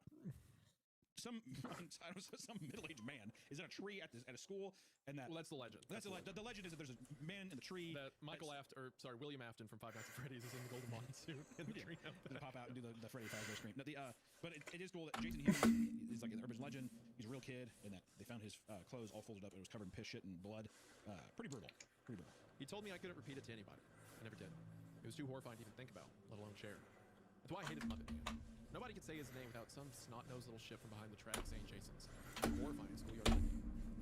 S13: some middle-aged man is in a tree at a school, and that
S2: that's the legend.
S13: The legend is that there's a man in the tree.
S2: That William Afton from Five Nights at Freddy's is in the golden bond suit in the tree.
S13: And pop out and do the Freddy Fazbear scream. No, but it is cool that Jason Hume is like an urban legend. He's a real kid, and that they found his clothes all folded up. It was covered in piss, shit, and blood. Pretty brutal.
S2: He told me I couldn't repeat it to anybody. I never did. It was too horrifying to even think about, let alone share. That's why I hated Muppet Man. Nobody could say his name without some snot-nosed little shit from behind the track saying Jason's. Horrifying schoolyard living.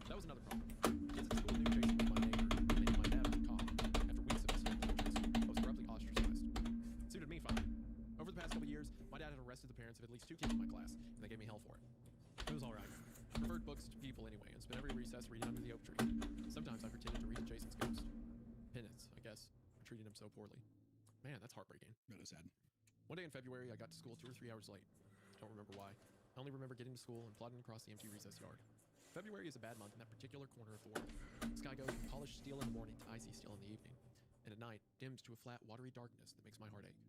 S2: That was another problem. Kids at school knew Jason was my neighbor, and they knew my dad was a cop. After weeks of missing Jason, I was abruptly ostracized. It suited me fine. Over the past couple years, my dad had arrested the parents of at least 2 kids in my class, and they gave me hell for it. It was alright. I preferred books to people anyway, and spent every recess reading under the oak tree. Sometimes I pretended to read Jason's ghost. Penance, I guess, for treating him so poorly. Man, that's heartbreaking.
S13: That is sad.
S2: One day in February, I got to school 2 or 3 hours late. Don't remember why. I only remember getting to school and plodding across the empty recess yard. February is a bad month in that particular corner of the world. The sky goes from polished steel in the morning to icy steel in the evening, and at night dims to a flat, watery darkness that makes my heart ache.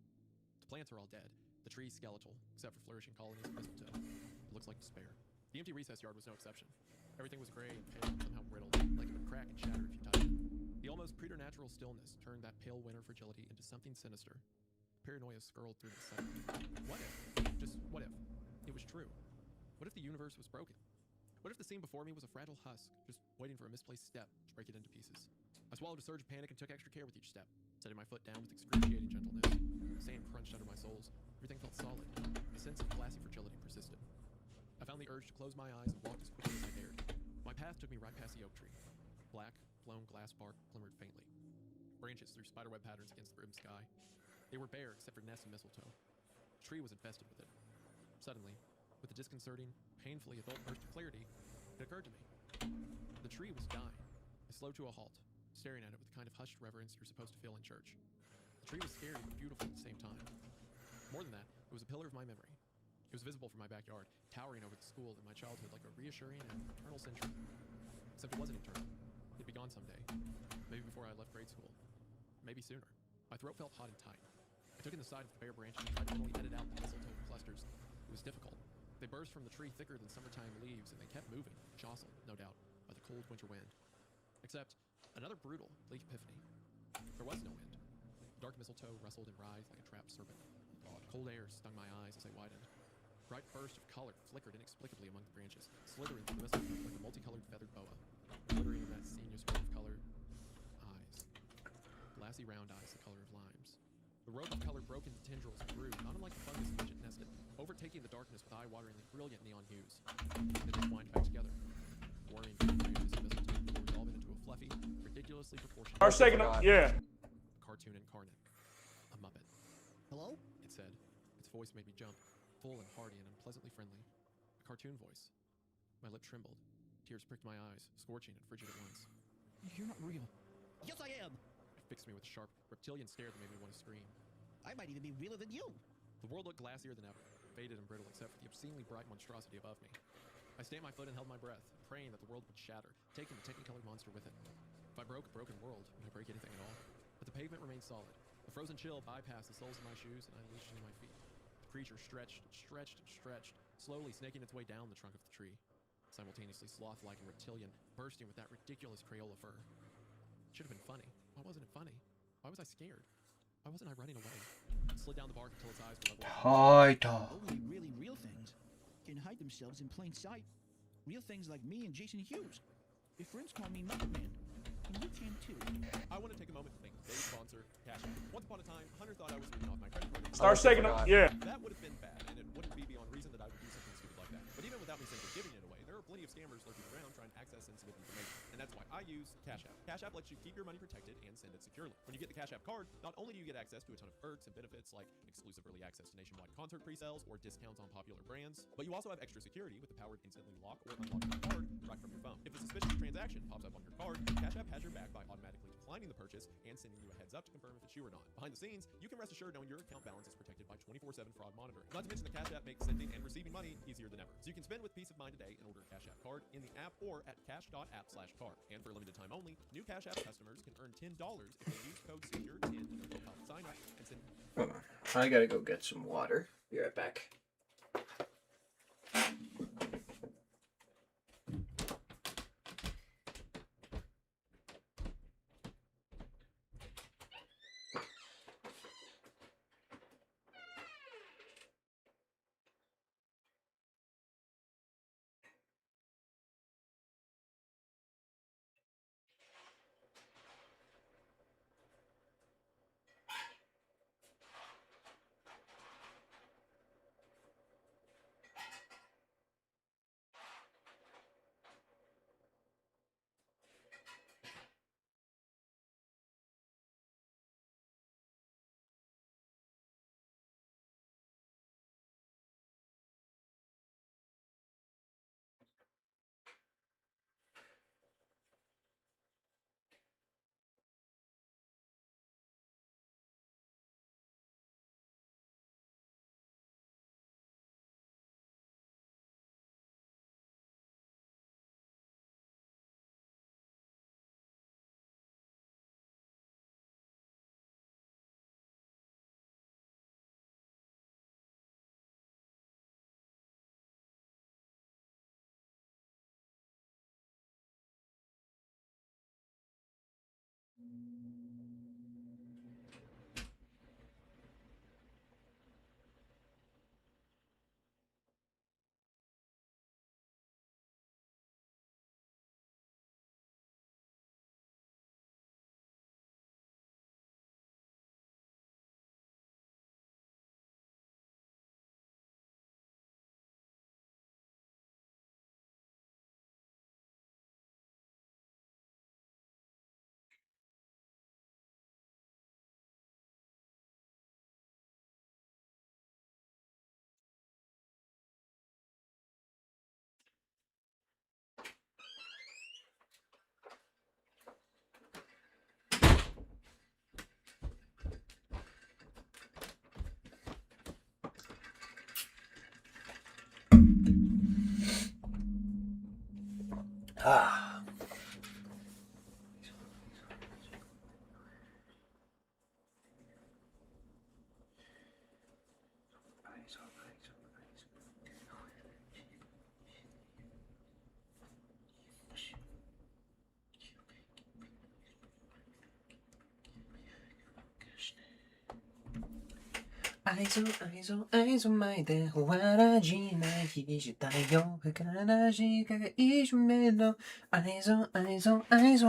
S2: The plants are all dead, the trees skeletal, except for flourishing colonies of mistletoe. It looks like despair. The empty recess yard was no exception. Everything was gray and pale and somehow brittle, like it would crack and shatter if you touched it. The almost preternatural stillness turned that pale winter fragility into something sinister. Paranoia skirled through the sun. What if? Just what if? It was true. What if the universe was broken? What if the scene before me was a fragile husk, just waiting for a misplaced step to break it into pieces? I swallowed a surge of panic and took extra care with each step, setting my foot down with excruciating gentleness. Sand crunched under my soles. Everything felt solid. A sense of glassy fragility persisted. I found the urge to close my eyes and walk as quickly as I dared. My path took me right past the oak tree. Black, blown glass bark glimmered faintly. Branches threw spiderweb patterns against the rim sky. They were bare except for nests of mistletoe. The tree was infested with it. Suddenly, with a disconcerting, painfully adult burst of clarity, it occurred to me. The tree was dying. I slowed to a halt, staring at it with the kind of hushed reverence you're supposed to feel in church. The tree was scary but beautiful at the same time. More than that, it was a pillar of my memory. It was visible from my backyard, towering over the school in my childhood like a reassuring and eternal sentry. Except it wasn't eternal. It'd be gone someday. Maybe before I left grade school. Maybe sooner. My throat felt hot and tight. I took in the side of the bare branch and tried to mentally edit out the mistletoe clusters. It was difficult. They burst from the tree thicker than summertime leaves, and they kept moving, jostled, no doubt, by the cold winter wind. Except, another brutal, bleak epiphany. There was no wind. The dark mistletoe rustled and writhed like a trapped serpent. Cold air stung my eyes as they widened. Bright bursts of color flickered inexplicably among the branches, slithering through the mistletoe like a multicolored feathered boa, glittering in that sinuous wave of color. Eyes. Glassy round eyes the color of limes. The rope of color broke into tendrils and grew, not unlike the fungus in which it nested, overtaking the darkness with eye-wateringly brilliant neon hues. Then they twined back together, whirring through the branches of mistletoe before resolving into a fluffy, ridiculously proportioned...
S6: Our second, yeah.
S2: A cartoon incarnate. A Muppet.
S1: Hello?
S2: It said. Its voice made me jump, full and hearty and unpleasantly friendly. A cartoon voice. My lip trembled. Tears pricked my eyes, scorching and frigid at once.
S18: You're not real.
S1: Yes, I am.
S2: It fixed me with a sharp, reptilian stare that made me want to scream.
S1: I might even be realer than you.
S2: The world looked glassier than ever, faded and brittle except for the obscenely bright monstrosity above me. I stamped my foot and held my breath, praying that the world would shatter, taking the technicolored monster with it. If I broke a broken world, would I break anything at all? But the pavement remained solid. The frozen chill bypassed the soles of my shoes, and I unleashed into my feet. The creature stretched and stretched and stretched, slowly snaking its way down the trunk of the tree, simultaneously sloth-like and reptilian, bursting with that ridiculous Crayola fur. It should have been funny. Why wasn't it funny? Why was I scared? Why wasn't I running away? It slid down the bark until its eyes were level.
S18: Only really real things can hide themselves in plain sight. Real things like me and Jason Hughes. Your friends call me Muppet Man, and you can too.
S2: I want to take a moment to thank today's sponsor, Cash App. Once upon a time, Hunter thought I was reading off my credit card.
S6: Star second, yeah.
S2: That would have been bad, and it wouldn't be beyond reason that I would do something stupid like that. But even without me simply giving it away, there are plenty of scammers lurking around trying to access sensitive information. And that's why I use Cash App. Cash App lets you keep your money protected and send it securely. When you get the Cash App card, not only do you get access to a ton of perks and benefits like exclusive early access to nationwide concert pre-sales or discounts on popular brands, but you also have extra security with the power to instantly lock or unlock your card right from your phone. If a suspicious transaction pops up on your card, Cash App has your back by automatically declining the purchase and sending you a heads up to confirm if it's you or not. Behind the scenes, you can rest assured knowing your account balance is protected by 24/7 fraud monitoring. Not to mention the Cash App makes sending and receiving money easier than ever. So you can spend with peace of mind today and order a Cash App card in the app or at cash.app/card. And for a limited time only, new Cash App customers can earn $10 if they use code SECURE10 in their profile sign up and send.
S11: Hold on. I gotta go get some water. Be right back. Ah. eyes on my day. 와라지 나 희지다요. 그가라지 가가 이주메로. eyes on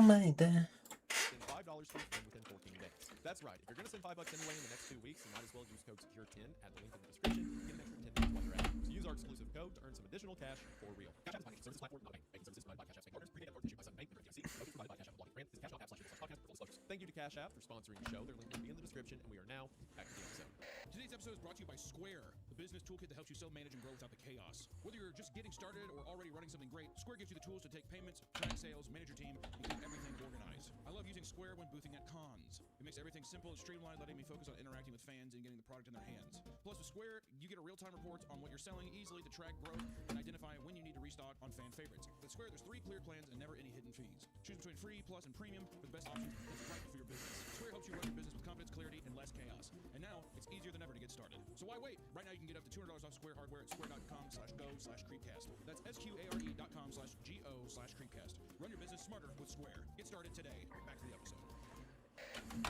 S11: my day.
S2: Send $5 to your friend within 14 days. That's right. If you're going to send $5 anyway in the next 2 weeks, you might as well use code SECURE10 at the link in the description. Get an extra 10 minutes while you're at it. So use our exclusive code to earn some additional cash for real. Cash App is my services platform, not bank. Banking services provided by Cash App. Partners, prepaid network issued by Sun Bank, member FDIC. Notice provided by Cash App. Blogging brand. Visit Cash App /podcast for full disclosures. Thank you to Cash App for sponsoring the show. Their link will be in the description, and we are now back to the episode.
S13: Today's episode is brought to you by Square, the business toolkit that helps you sell, manage, and grow without the chaos. Whether you're just getting started or already running something great, Square gives you the tools to take payments, track sales, manage your team, and keep everything organized. I love using Square when boothing at cons. It makes everything simple and streamlined, letting me focus on interacting with fans and getting the product in their hands. Plus, with Square, you get a real-time reports on what you're selling easily to track growth and identify when you need to restock on fan favorites. With Square, there's 3 clear plans and never any hidden fees. Choose between free, plus, and premium for the best options that's right for your business. Square helps you run your business with confidence, clarity, and less chaos. And now, it's easier than ever to get started. So why wait? Right now, you can get up to $200 off Square hardware at square.com/go/creepcast. That's SQARE.com/GO/creepcast. Run your business smarter with Square. Get started today. Back to the episode.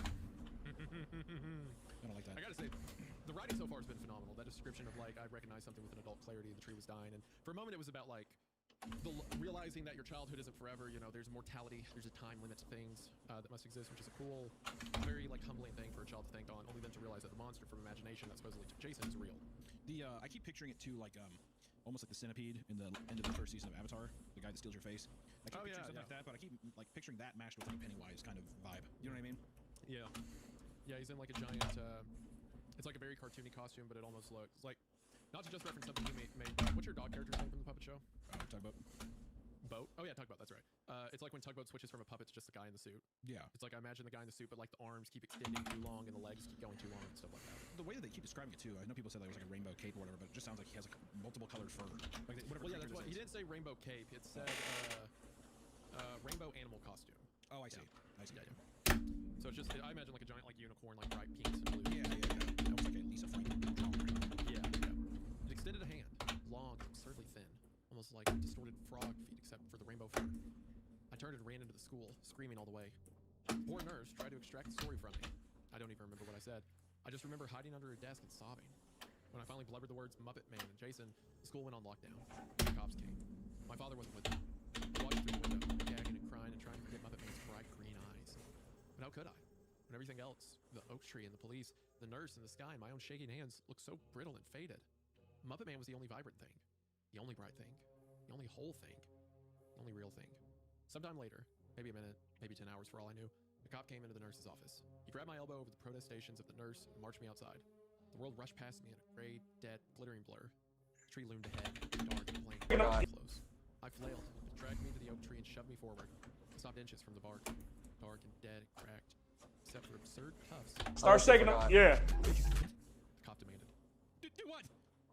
S13: I don't like that.
S2: I gotta say, the writing so far has been phenomenal. That description of like, I recognized something with an adult clarity, the tree was dying, and for a moment it was about like, realizing that your childhood isn't forever, you know, there's mortality, there's a time limit to things that must exist, which is a cool, very like humbling thing for a child to think on, only then to realize that the monster from imagination that supposedly took Jason is real.
S13: I keep picturing it too like almost like the centipede in the end of the first season of Avatar, the guy that steals your face. I keep picturing something like that, but I keep like picturing that mashed with like a Pennywise kind of vibe. You know what I mean?
S2: Yeah. Yeah, he's in like a giant, it's like a very cartoony costume, but it almost looks like, not to just reference something you made, what's your dog character's name from the puppet show?
S13: Tugboat.
S2: Boat? Oh yeah, Tugboat, that's right. It's like when Tugboat switches from a puppet to just the guy in the suit.
S13: Yeah.
S2: It's like, I imagine the guy in the suit, but like the arms keep extending too long and the legs keep going too long and stuff like that.
S13: The way that they keep describing it too, I know people said that it was like a rainbow cape or whatever, but it just sounds like he has like multiple colored fur. Like whatever.
S2: Well, yeah, that's why he didn't say rainbow cape. It said rainbow animal costume.
S13: Oh, I see.
S2: Yeah. I see. Yeah. So it's just, I imagine like a giant like unicorn, like bright pinks and blues.
S13: Yeah. Almost like a Lisa Frank drawing or something.
S2: Yeah. It extended a hand, long and absurdly thin, almost like distorted frog feet except for the rainbow fur. I turned and ran into the school, screaming all the way. Poor nurse tried to extract the story from me. I don't even remember what I said. I just remember hiding under a desk and sobbing. When I finally blubbered the words Muppet Man and Jason, the school went on lockdown. The cops came. My father wasn't with me. I walked through the window, gagging and crying and trying to forget Muppet Man's bright green eyes. But how could I? When everything else, the oak tree and the police, the nurse and the sky and my own shaking hands, looked so brittle and faded. Muppet Man was the only vibrant thing. The only bright thing. The only whole thing. The only real thing. Sometime later, maybe a minute, maybe 10 hours for all I knew, a cop came into the nurse's office. He grabbed my elbow over the protestations of the nurse and marched me outside. The world rushed past me in a gray, dead, glittering blur. The tree loomed ahead, dark and plain, close. I flailed. It dragged me to the oak tree and shoved me forward. I stopped inches from the bark, dark and dead and cracked, except for absurd tufts.
S6: Start shaking up. Yeah.
S2: The cop demanded.
S13: Do what?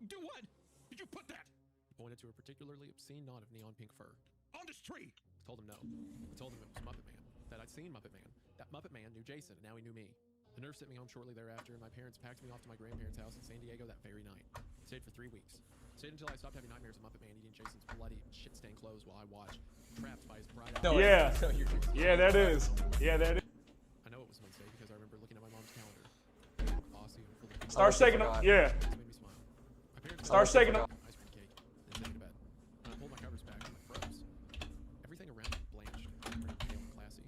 S13: Do what? Did you put that?
S2: He pointed to a particularly obscene knot of neon pink fur.
S13: On this tree!
S2: I told him no. I told him it was Muppet Man, that I'd seen Muppet Man. That Muppet Man knew Jason, and now he knew me. The nurse sent me home shortly thereafter, and my parents packed me off to my grandparents' house in San Diego that very night. I stayed for 3 weeks. I stayed until I stopped having nightmares of Muppet Man eating Jason's bloody, shit-stained clothes while I watched, trapped by his bright eyes.
S6: Yeah. Yeah, that is. Yeah, that is.
S2: I know it was a mistake because I remember looking at my mom's calendar. Bossy and full of
S6: Start shaking up. Yeah.
S2: It made me smile. My parents
S6: Start shaking up.
S2: ice cream cake, then taken to bed. When I pulled my covers back, I froze. Everything around me blanched, very pale and classy.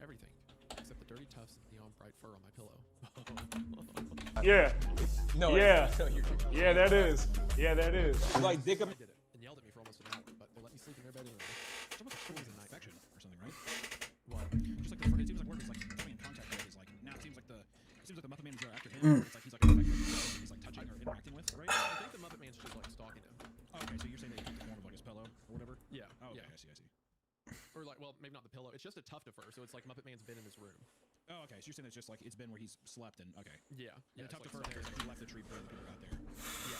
S2: Everything, except the dirty tufts of neon bright fur on my pillow.
S6: Yeah. Yeah. Yeah, that is. Yeah, that is.
S2: Like dick him. Did it and yelled at me for almost an hour, but they let me sleep in their bed anyway.
S13: It's almost like poison infection or something, right?
S2: What?
S13: Just like it seems like where he's like coming in contact with is like now it seems like the Muppet Man is there after him. It's like he's like infected. He's like touching or interacting with, right?
S2: I think the Muppet Man's just like stalking him.
S13: Oh, okay, so you're saying that he took the form of like his pillow or whatever?
S2: Yeah.
S13: Oh, okay,
S2: yeah.
S13: I see.
S2: Or like, well, maybe not the pillow. It's just a tuft of fur, so it's like Muppet Man's been in his room.
S13: Oh, okay. So you're saying it's just like it's been where he's slept and okay.
S2: Yeah.
S13: And
S2: Yeah.
S13: the tuft of fur there is like he left the tree before the people got there.
S2: Yeah.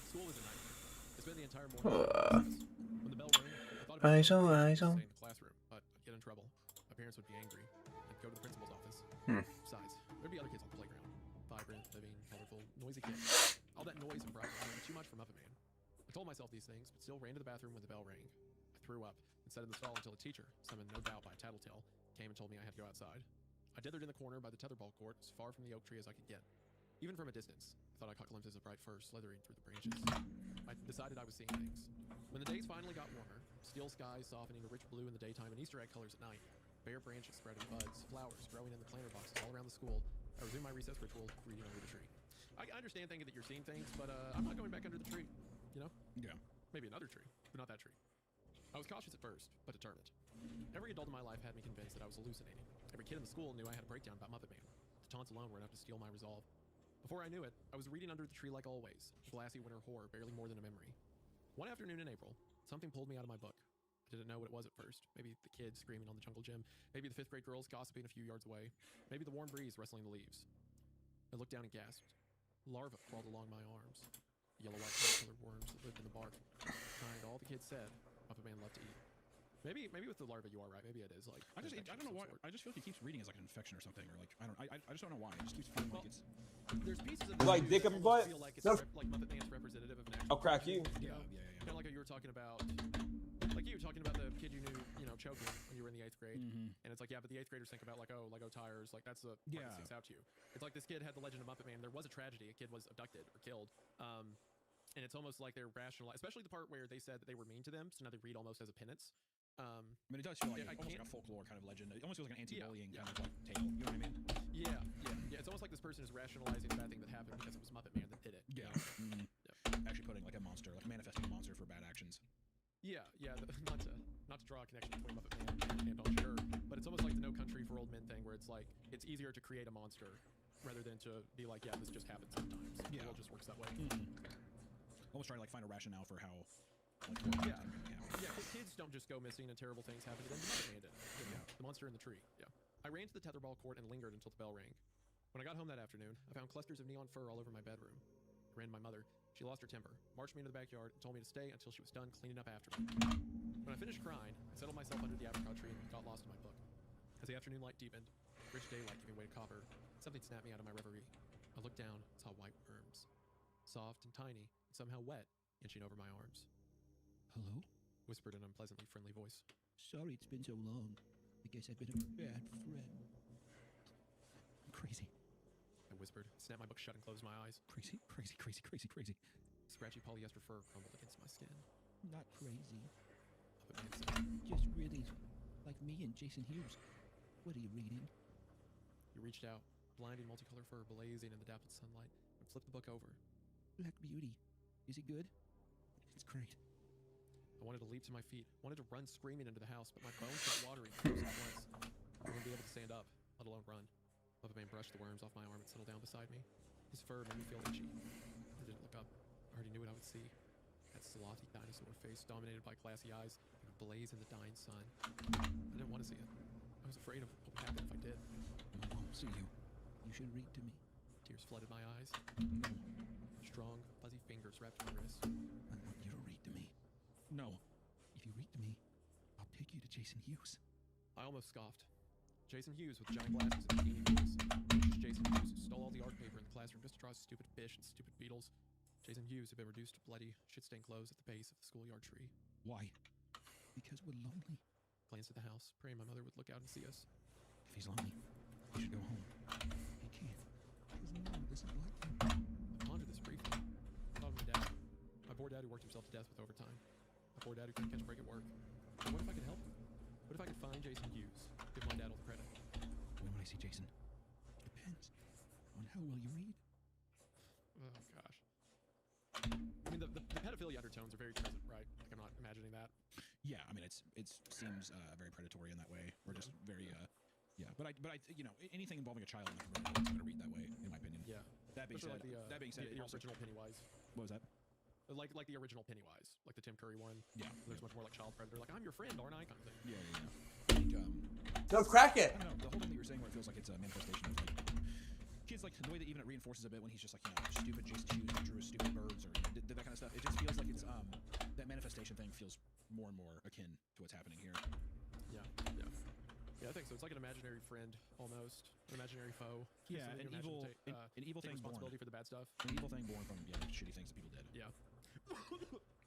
S2: School was a nightmare. I spent the entire morning. When the bell rang, I thought about
S11: Eyes on, eyes on.
S2: stay in the classroom, but I'd get in trouble. My parents would be angry. I'd go to the principal's office. Besides, there'd be other kids on the playground. Vibrant, living, colorful, noisy kids. All that noise and brightness would be too much for Muppet Man. I told myself these things, but still ran to the bathroom when the bell rang. I threw up and sat in the stall until a teacher, summoned no doubt by a tattletale, came and told me I had to go outside. I dithered in the corner by the tetherball court, as far from the oak tree as I could get. Even from a distance, I thought I caught glimpses of bright fur slithering through the branches. I decided I was seeing things. When the days finally got warmer, steel skies softening to rich blue in the daytime and Easter egg colors at night, bare branches spreading buds, flowers growing in the planter boxes all around the school, I resumed my recess ritual, reading under the tree. I understand thinking that you're seeing things, but I'm not going back under the tree, you know?
S13: Yeah.
S2: Maybe another tree, but not that tree. I was cautious at first, but determined. Every adult in my life had me convinced that I was hallucinating. Every kid in the school knew I had a breakdown about Muppet Man. The taunts alone were enough to steal my resolve. Before I knew it, I was reading under the tree like always, glassy winter horror, barely more than a memory. One afternoon in April, something pulled me out of my book. I didn't know what it was at first. Maybe the kids screaming on the jungle gym. Maybe the 5th grade girls gossiping a few yards away. Maybe the warm breeze rustling the leaves. I looked down and gasped. Larvae crawled along my arms. Yellow-white colored worms that lived in the bark. Behind all the kids said, Muppet Man loved to eat. Maybe with the larva you are right. Maybe it is like.
S13: I don't know why. I just feel like he keeps reading as like an infection or something, or like I just don't know why. It just keeps feeling like it's.
S2: There's pieces of
S10: Like dick up your butt?
S2: feel like it's
S10: No.
S2: like Muppet Man's representative of an actual.
S10: I'll crack you.
S2: Yeah. Kind of like you were talking about. Like you were talking about the kid you knew, choking when you were in the 8th grade, and it's like, yeah, but the 8th graders think about like, oh, Lego tires, like that's the part that sticks out to you. It's like this kid had the legend of Muppet Man. There was a tragedy. A kid was abducted or killed. And it's almost like they're rational, especially the part where they said that they were mean to them, so now they read almost as a penance.
S13: I mean, it does feel like almost like a folklore kind of legend. It almost feels like an anti-bullying kind of like tale. You know what I mean?
S2: Yeah. It's almost like this person is rationalizing the bad thing that happened because it was Muppet Man that did it.
S13: Yeah. Actually putting like a monster, like manifesting a monster for bad actions.
S2: Yeah. Not to draw a connection between Muppet Man and Don Sure, but it's almost like the No Country for Old Men thing, where it's like it's easier to create a monster rather than to be like, yeah, this just happens sometimes. Yeah, the world just works that way.
S13: Almost trying to like find a rationale for how.
S2: Kids don't just go missing and terrible things happen to them. The Muppet Man did. The monster in the tree. Yeah. I ran to the tetherball court and lingered until the bell rang. When I got home that afternoon, I found clusters of neon fur all over my bedroom. I ran to my mother. She lost her temper, marched me into the backyard, and told me to stay until she was done cleaning up after me. When I finished crying, I settled myself under the apricot tree and got lost in my book. As the afternoon light deepened, rich daylight giving way to copper, something snapped me out of my reverie. I looked down and saw white worms, soft and tiny, and somehow wet, inching over my arms.
S19: Hello?
S2: Whispered an unpleasantly friendly voice.
S19: Sorry it's been so long. I guess I've been a bad friend. I'm crazy.
S2: I whispered, snapped my book shut and closed my eyes.
S19: Crazy.
S2: Scratchy polyester fur crumbled against my skin.
S19: Not crazy.
S2: Muppet Man said,
S19: Just really like me and Jason Hughes. What are you reading?
S2: He reached out, blinding multicolor fur blazing in the dappled sunlight, and flipped the book over.
S19: Black Beauty. Is it good? It's great.
S2: I wanted to leap to my feet, wanted to run screaming into the house, but my bones got watery close at once. I wouldn't be able to stand up, let alone run. Muppet Man brushed the worms off my arm and settled down beside me. His fur made me feel itchy. I didn't look up. I already knew what I would see. That slothy dinosaur face dominated by glassy eyes that would blaze in the dying sun. I didn't want to see it. I was afraid of what would happen if I did.
S19: I won't see you. You should read to me.
S2: Tears flooded my eyes. Strong, fuzzy fingers wrapped my wrist.
S19: I want you to read to me.
S13: No.
S19: If you read to me, I'll take you to Jason Hughes.
S2: I almost scoffed. Jason Hughes with giant glasses and bikini beanies. Vicious Jason Hughes who stole all the art paper in the classroom just to draw stupid fish and stupid beetles. Jason Hughes had been reduced to bloody, shit-stained clothes at the base of the schoolyard tree.
S19: Why? Because we're lonely.
S2: Glanced at the house, praying my mother would look out and see us.
S19: If he's lonely, he should go home. He can't. His mom doesn't like him.
S2: I pondered this briefly. I thought of my dad. My poor dad who worked himself to death with overtime. My poor dad who couldn't catch a break at work. But what if I could help him? What if I could find Jason Hughes? Give my dad all the credit.
S19: When would I see Jason? Depends on how well you read.
S2: Oh, gosh. I mean, the pedophilia undertones are very present, right? Like, I'm not imagining that.
S13: Yeah, I mean, it seems very predatory in that way, or just very, yeah. But I, anything involving a child, I'm going to read that way, in my opinion.
S2: Yeah.
S13: That being said,
S2: the original Pennywise.
S13: What was that?
S2: Like the original Pennywise, like the Tim Curry one.
S13: Yeah.
S2: There's much more like child predator, like I'm your friend, aren't I? Kind of thing.
S13: Yeah.
S10: Don't crack it.
S13: I don't know. The whole thing that you were saying, where it feels like it's a manifestation of like kids, like the way that even it reinforces a bit when he's just like, stupid Jason Hughes drew his stupid birds or did that kind of stuff. It just feels like it's that manifestation thing feels more and more akin to what's happening here.
S2: Yeah, yeah. Yeah, I think so. It's like an imaginary friend, almost. An imaginary foe.
S13: Yeah,
S2: So
S13: an
S2: you
S13: evil,
S2: imagine
S13: an evil
S2: take
S13: thing born.
S2: responsibility for the bad stuff.
S13: An evil thing born from shitty things that people did.
S2: Yeah.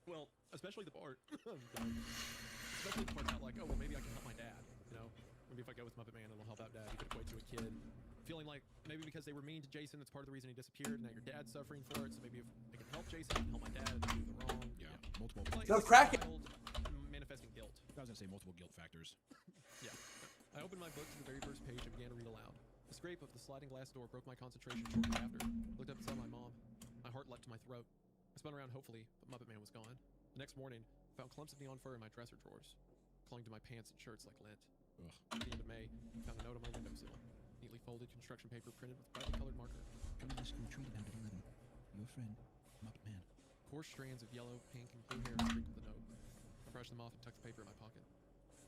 S2: Well, especially the part. Especially the part about like, oh, well, maybe I can help my dad. You know, maybe if I go with Muppet Man, it'll help out dad. You could equate to a kid feeling like maybe because they were mean to Jason, that's part of the reason he disappeared. And now your dad's suffering for it. So maybe if I can help Jason, I can help my dad do the wrong.
S13: Yeah, multiple.
S2: Like,
S10: Go crack it.
S2: Manifesting guilt.
S13: I was gonna say multiple guilt factors.
S2: Yeah. I opened my book to the very first page and began to read aloud. The scrape of the sliding glass door broke my concentration shortly after. Looked up and saw my mom. My heart leapt to my throat. I spun around hopefully, but Muppet Man was gone. The next morning, I found clumps of neon fur in my dresser drawers, clung to my pants and shirts like lint. At the end of May, I found a note on my windowsill. Neatly folded construction paper printed with brightly colored marker.
S13: Come to the school tree down at 11. Your friend, Muppet Man.
S2: Coarse strands of yellow, pink, and blue hair sprinkled the note. I brushed them off and tucked the paper in my pocket.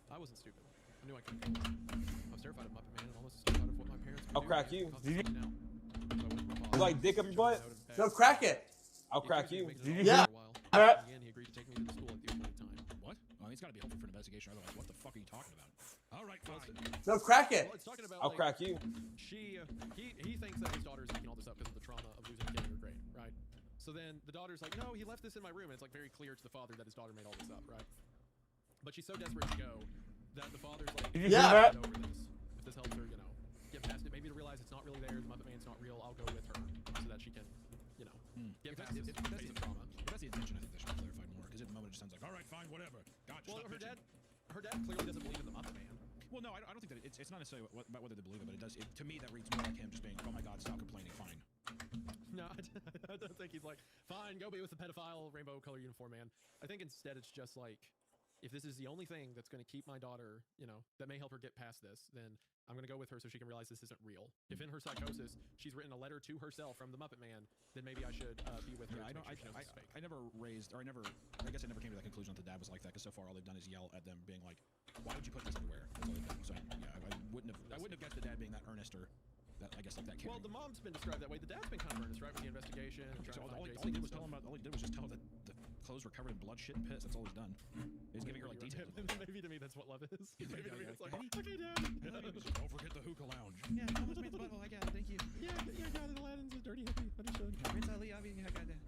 S2: I wasn't stupid. I knew I couldn't go wrong. I was terrified of Muppet Man and almost as terrified of what my parents would
S10: I'll
S2: do
S10: crack
S2: if
S10: you.
S2: it caused me to now. So I went to my father.
S10: You like dick up your butt?
S2: Note and
S10: Go
S2: begged.
S10: crack it. I'll
S2: He
S10: crack
S2: accused
S10: you.
S2: me of making it all
S10: Yeah.
S2: for a while. In the end, he agreed to take me to the school at the appointed time.
S13: What? Well, it's got to be helpful for an investigation. Otherwise, what the fuck are you talking about? All right, fine.
S10: Go crack it.
S2: Well, it's talking about,
S10: I'll
S2: like,
S10: crack you.
S2: He thinks that his daughter is making all this up because of the trauma of losing a kid in her grade, right? So then the daughter's like, no, he left this in my room, and it's like very clear to the father that his daughter made all this up, right? But she's so desperate to go that the father's like,
S10: Did you hear that?
S2: Over this. If this helps her, you know, get past it, maybe to realize it's not really there, the Muppet Man's not real, I'll go with her so that she can, you know, get past this phase of trauma.
S13: If that's the intention, I think that should be clarified more. Because at the moment, it just sounds like, all right, fine, whatever. Gotcha.
S2: Well,
S13: stop
S2: her
S13: bitching."
S2: dad clearly doesn't believe in the Muppet Man.
S13: Well, no, I don't think that it's not necessarily about whether they believe it, but it does. To me, that reads more like him just being, oh my god, stop complaining, fine.
S2: No, I don't think he's like, fine, go be with the pedophile rainbow color uniform man. I think instead it's just like, if this is the only thing that's going to keep my daughter, you know, that may help her get past this, then I'm going to go with her so she can realize this isn't real. If in her psychosis she's written a letter to herself from the Muppet Man, then maybe I should be with her.
S13: Yeah, I never raised, or I guess I never came to that conclusion that the dad was like that, because so far all they've done is yell at them, being like, why would you put this everywhere? That's all they've done. So yeah, I wouldn't have guessed the dad being that earnest, or that, I guess, like that.
S2: Well, the mom's been described that way. The dad's been kind of earnest, right, with the investigation. And
S13: So
S2: trying to
S13: all
S2: find
S13: he did
S2: Jason
S13: was
S2: and
S13: tell him
S2: stuff.
S13: about. All he did was just tell her that the clothes were covered in blood, shit, and piss. That's all he's done. He's giving her like details.
S2: Maybe to me that's what love is. Maybe to me it's like,
S13: Daddy?
S2: okay, Dad.
S13: Don't forget the hookah lounge.
S18: Yeah, how much made the butthole? I got it, thank you.
S2: Yeah, God, Aladdin's a dirty hippie. Understood.
S18: Prince Ali, I mean, I got that.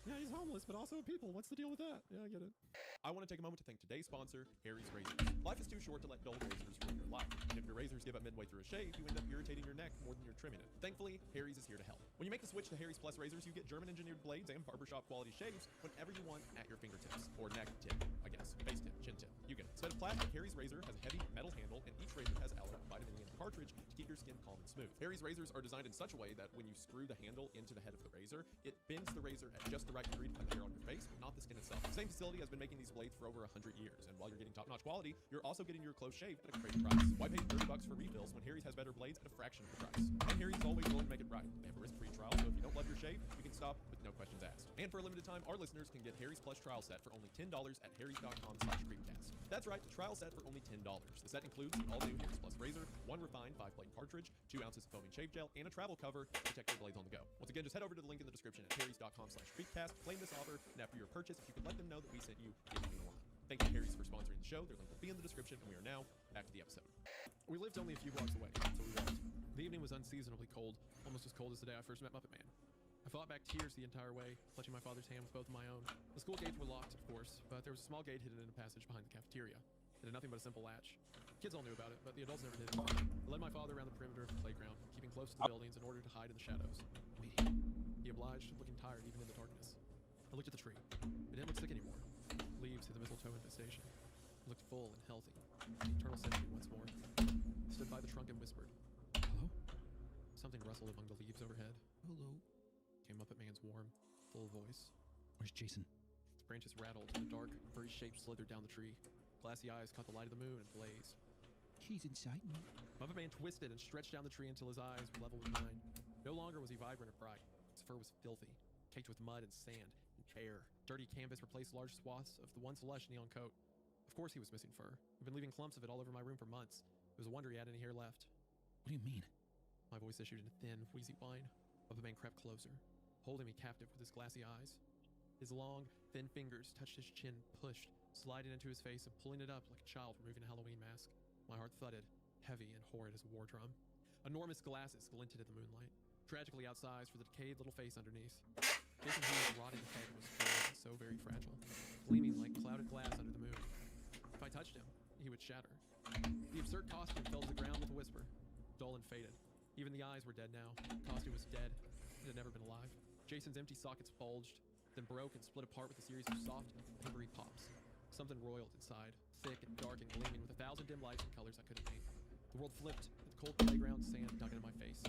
S2: Yeah, he's homeless, but also people. What's the deal with that? Yeah, I get it. I want to take a moment to thank today's sponsor, Harry's Razors. Life is too short to let dull razors ruin your life. And if your razors give up midway through a shave, you end up irritating your neck more than you're trimming it. Thankfully, Harry's is here to help. When you make the switch to Harry's Plus razors, you get German-engineered blades and barbershop quality shaves whenever you want at your fingertips. Or neck tip, I guess. Face tip, chin tip. You get it. Instead of plastic, Harry's razor has a heavy metal handle, and each razor has allergen vitamin E in the cartridge to keep your skin calm and smooth. Harry's razors are designed in such a way that when you screw the handle into the head of the razor, it bends the razor at just the right degree to cut the hair on your face, but not the skin itself. The same facility has been making these blades for over 100 years, and while you're getting top-notch quality, you're also getting your clothes shaved at a crazy price. Why pay $30 for refills when Harry's has better blades at a fraction of the price? And Harry's is always willing to make it right. They have a risk-free trial, so if you don't love your shave, you can stop with no questions asked. And for a limited time, our listeners can get Harry's Plus trial set for only $10 at harrys.com/creepcast. That's right, the trial set for only $10. The set includes the all-new Harry's Plus razor, one refined 5-blade cartridge, 2 ounces of foaming shave gel, and a travel cover to protect your blades on the go. Once again, just head over to the link in the description at harrys.com/creepcast, claim this offer, and after your purchase, if you could let them know that we sent you, give me a line. Thank you, Harry's, for sponsoring the show. Their link will be in the description, and we are now back to the episode. We lived only a few blocks away, so we walked. The evening was unseasonably cold, almost as cold as the day I first met Muppet Man. I fought back tears the entire way, clutching my father's hand with both of my own. The school gates were locked, of course, but there was a small gate hidden in a passage behind the cafeteria. It had nothing but a simple latch. Kids all knew about it, but the adults never did. I led my father around the perimeter of the playground, keeping close to the buildings in order to hide in the shadows. Waiting. He obliged, looking tired even in the darkness. I looked at the tree. It didn't look sick anymore. Leaves through the mistletoe infestation. It looked full and healthy. The eternal sentry once more. I stood by the trunk and whispered. Hello? Something rustled among the leaves overhead. Hello? Came up at Man's warm, full voice.
S13: Where's Jason?
S2: Its branches rattled, and a dark, furry shape slithered down the tree. Glassy eyes caught the light of the moon and blazed.
S18: He's inside me.
S2: Muppet Man twisted and stretched down the tree until his eyes were level with mine. No longer was he vibrant or bright. His fur was filthy, caked with mud and sand and air. Dirty canvas replaced large swaths of the once lush neon coat. Of course he was missing fur. We've been leaving clumps of it all over my room for months. It was a wonder he had any hair left.
S13: What do you mean?
S2: My voice issued in a thin, wheezy whine. Muppet Man crept closer, holding me captive with his glassy eyes. His long, thin fingers touched his chin, pushed, sliding into his face and pulling it up like a child removing a Halloween mask. My heart thudded, heavy and horrid as a war drum. Enormous glasses glinted in the moonlight, tragically outsized for the decayed little face underneath. Jason Hughes' rotting head was cold and so very fragile, gleaming like clouded glass under the moon. If I touched him, he would shatter. The absurd costume fell to the ground with a whisper, dull and faded. Even the eyes were dead now. The costume was dead. It had never been alive. Jason's empty sockets bulged, then broke and split apart with a series of soft, papery pops. Something roiled inside, thick and dark and gleaming with 1,000 dim lights and colors I couldn't name. The world flipped, with cold playground sand dug into my face.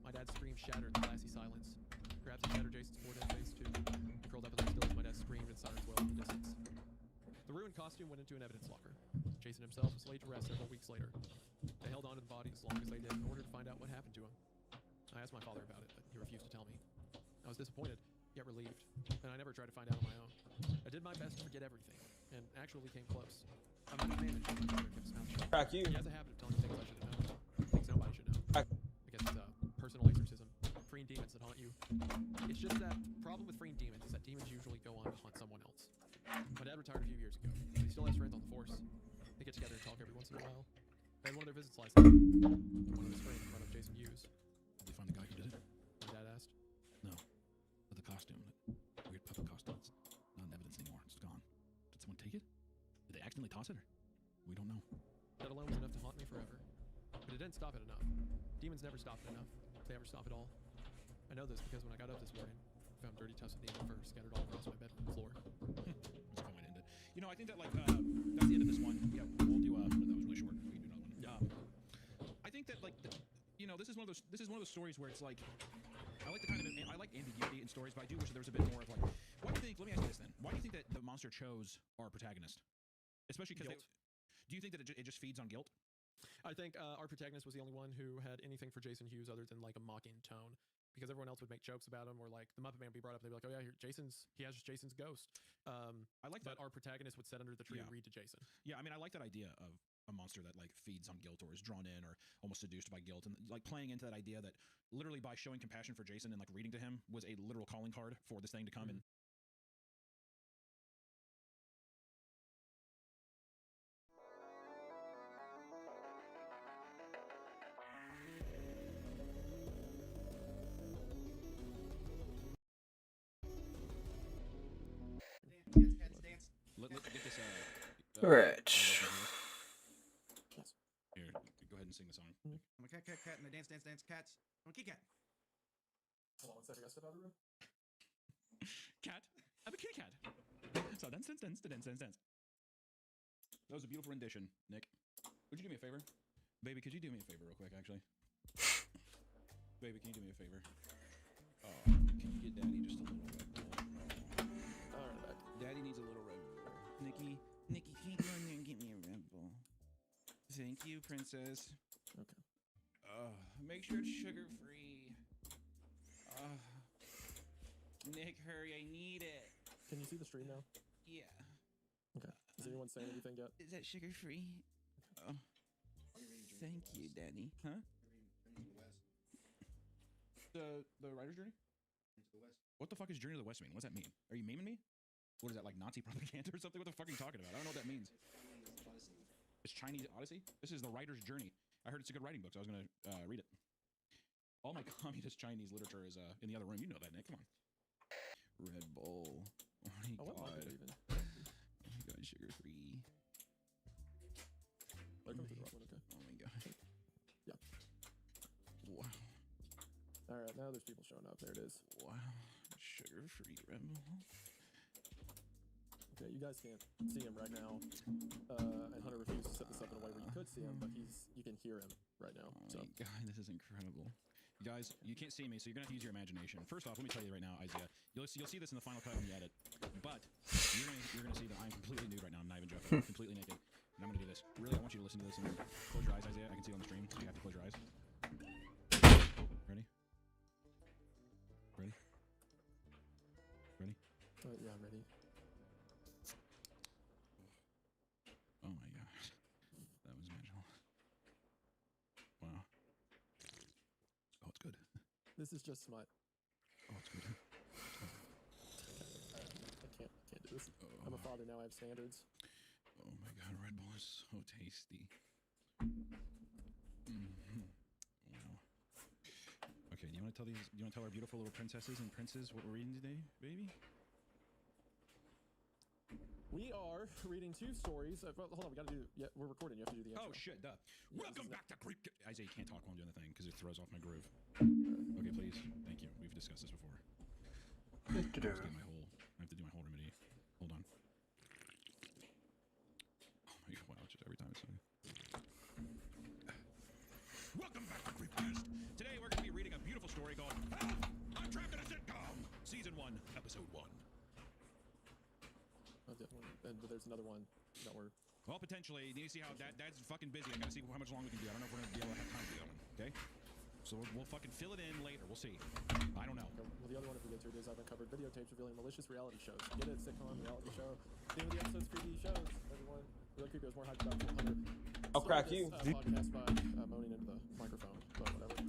S2: My dad's scream shattered the glassy silence. Perhaps it shattered Jason's poor dead face too. He curled up in those stills. My dad screamed and sirens wailed in the distance. The ruined costume went into an evidence locker. Jason himself was laid to rest several weeks later. They held on to the body as long as they did in order to find out what happened to him. I asked my father about it, but he refused to tell me. I was disappointed, yet relieved, and I never tried to find out on my own. I did my best to forget everything, and actually came close. I might have managed, but my father kept his mouth shut.
S10: Crack you.
S2: He has a habit of telling me things I should have known, things nobody should know. I guess it's a personal exorcism, freeing demons that haunt you. It's just that the problem with freeing demons is that demons usually go on to haunt someone else. My dad retired a few years ago, but he still has friends on the force. They get together and talk every once in a while. I had one of their visits last night. One of his friends in front of Jason Hughes.
S13: Did they find the guy who did it?
S2: My dad asked.
S13: No. But the costume, that weird puppet costume, it's not in evidence anymore. It's gone. Did someone take it? Did they accidentally toss it? Or we don't know.
S2: That alone was enough to haunt me forever. But it didn't stop it enough. Demons never stop it enough. If they ever stop at all. I know this because when I got up this morning, I found dirty tufts of needle fur scattered all across my bedroom floor.
S13: That's a fun way to end it. You know, I think that like that's the end of this one. Yeah, we'll do. That was really short. We can do another one. I think that like you know, this is one of those stories where it's like I like ambiguity in stories, but I do wish that there was a bit more of like. Why do you think? Let me ask you this then. Why do you think that the monster chose our protagonist? Especially because do you think that it just feeds on guilt?
S2: I think our protagonist was the only one who had anything for Jason Hughes other than like a mocking tone. Because everyone else would make jokes about him, or like the Muppet Man would be brought up, they'd be like, "Oh yeah, he has Jason's ghost."
S13: I like that
S2: our protagonist would sit under the tree and read to Jason.
S13: Yeah, I mean, I like that idea of a monster that like feeds on guilt or is drawn in or almost seduced by guilt, and like playing into that idea that literally by showing compassion for Jason and like reading to him was a literal calling card for this thing to come and. Let's get this.
S11: All right.
S13: Here, go ahead and sing the song.
S18: I'm a cat, and I dance, cats. I'm a kitty cat.
S2: Hold on one second, I step out of the room.
S13: Cat. I'm a kitty cat. So dance. That was a beautiful rendition, Nick. Would you do me a favor? Baby, could you do me a favor real quick, actually? Baby, can you do me a favor? Oh, can you get Daddy just a little Red Bull?
S2: Alright.
S13: Daddy needs a little Red Bull. Nikki, can you go in there and get me a Red Bull? Thank you, Princess.
S2: Okay.
S13: Make sure it's sugar-free. Nick, hurry, I need it.
S2: Can you see the stream now?
S13: Yeah.
S2: Okay. Is anyone saying anything yet?
S13: Is that sugar-free? Oh. Thank you, Daddy. Huh? The writer's journey? What the fuck is Journey to the West mean? What does that mean? Are you memeing me? What is that, like Nazi propaganda or something? What the fuck are you talking about? I don't know what that means. It's Chinese Odyssey? This is the writer's journey. I heard it's a good writing book, so I was going to read it. All my communist Chinese literature is in the other room. You know that, Nick. Come on. Red Bull. Oh my god.
S2: Even?
S13: Oh my god, sugar-free.
S2: Welcome to the Robin, okay.
S13: Oh my god.
S2: Yeah.
S13: Wow.
S2: Alright, now there's people showing up. There it is.
S13: Wow. Sugar-free Red Bull.
S2: Okay, you guys can't see him right now. And Hunter refused to set this up in a way where you could see him, but you can hear him right now.
S13: Oh my god, this is incredible. Guys, you can't see me, so you're gonna have to use your imagination. First off, let me tell you right now, Isaiah, you'll see this in the final cut on the edit. But you're gonna see that I'm completely nude right now. I'm not even joking. Completely naked. And I'm gonna do this. Really, I want you to listen to this and close your eyes, Isaiah. I can see it on the stream, so you have to close your eyes. Ready? Ready? Ready?
S2: Yeah, I'm ready.
S13: Oh my gosh. That was magical. Wow. Oh, it's good.
S2: This is just smut.
S13: Oh, it's good.
S2: can't do this. I'm a father now. I have standards.
S13: Oh my god, Red Bull is so tasty. Wow. Okay, do you want to tell our beautiful little princesses and princes what we're reading today, baby?
S2: We are reading 2 stories. Hold on, we gotta do. Yeah, we're recording. You have to do the intro.
S13: Oh shit, duh. Welcome back to Creep. Isaiah, you can't talk while I'm doing the thing because it throws off my groove. Okay, please. Thank you. We've discussed this before. I have to do my whole remedy. Hold on. Oh my god, wow, just every time it's Welcome back to Creepcast. Today we're going to be reading a beautiful story called Help! I'm Trapped in a Sitcom! Season 1, Episode 1.
S2: And there's another one that we're...
S13: Well, potentially. You need to see how Dad's fucking busy. I gotta see how much longer we can do. I don't know if we're gonna be able to have time to do that one, okay? So we'll fucking fill it in later. We'll see. I don't know.
S2: Well, the other one, if we get to it, is I've uncovered videotapes revealing malicious reality shows. Get it? Sitcom, reality show. Theme of the episode's creepy shows. Everyone. Really creepy. I was more hyped about 400.
S10: I'll crack you.
S2: Podcast by moaning into the microphone, but whatever.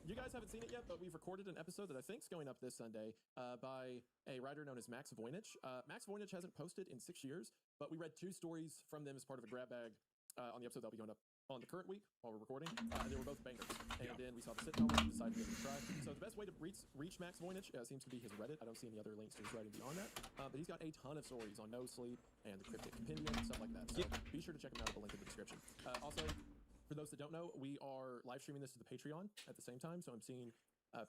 S2: You guys haven't seen it yet, but we've recorded an episode that I think is going up this Sunday by a writer known as Max Voynich. Max Voynich hasn't posted in 6 years, but we read 2 stories from them as part of a grab bag on the episode that'll be going up on the current week while we're recording. They were both bangers. And then we saw the sitcom and decided to give it a try. So the best way to reach Max Voynich seems to be his Reddit. I don't see any other links to his writing beyond that. But he's got a ton of stories on No Sleep and the Cryptic Compendium and stuff like that. So be sure to check him out at the link in the description. Also, for those that don't know, we are live streaming this to the Patreon at the same time. So I'm seeing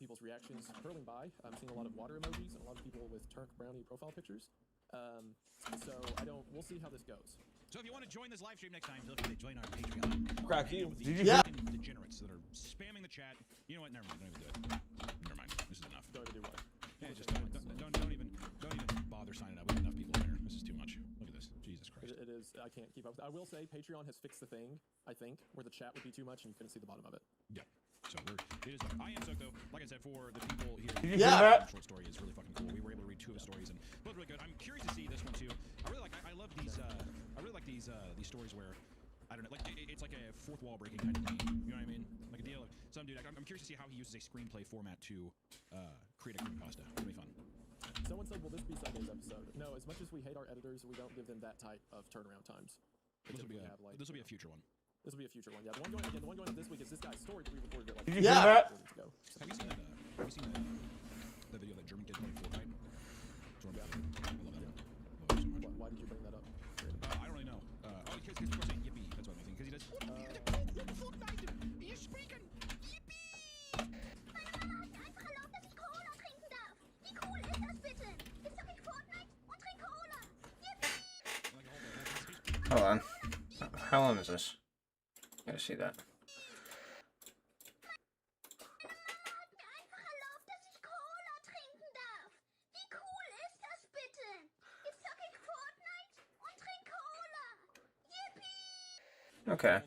S2: people's reactions curling by. I'm seeing a lot of water emojis and a lot of people with Turk Brownie profile pictures. We'll see how this goes.
S13: So if you want to join this live stream next time, feel free to join our Patreon.
S10: Crack you.
S13: Yeah. Degenerates that are spamming the chat. You know what? Never mind. Don't even do it. Never mind. This is enough.
S2: Don't do what?
S13: Yeah, just don't even bother signing up. We have enough people in here. This is too much. Look at this. Jesus Christ.
S2: It is. I can't keep up. I will say Patreon has fixed the thing, I think, where the chat would be too much and you couldn't see the bottom of it.
S13: Yeah. So I am stoked though. Like I said, for the people here.
S10: Did you hear that?
S13: Short story is really fucking cool. We were able to read 2 of the stories and both really good. I'm curious to see this one too. I love these. I really like these stories where I don't know, like it's like a fourth wall breaking kind of thing. You know what I mean? Like a deal of some dude. I'm curious to see how he uses a screenplay format to create a creepypasta. It'll be fun.
S2: Someone said, "Will this be Sunday's episode?" No. As much as we hate our editors, we don't give them that type of turnaround times.
S13: This will be a future one.
S2: This will be a future one. Yeah, the one going up this week is this guy's story that we recorded it like
S10: Did you hear that?
S2: ago.
S13: Have you seen the video that German kid playing Fortnite?
S2: Yeah.
S13: I love that one.
S2: Why did you bring that up?
S13: I don't really know. Because people are saying yippee. That's what I'm thinking. Because he does.
S17: Fortnite! Wir sprechen! Yippie! Meine Mama hat einfach erlaubt, dass ich Cola trinken darf. Wie cool ist das bitte? Jetzt zocke ich Fortnite und trinke Cola. Yippie!
S11: Hold on. How long is this? Gotta see that. Okay.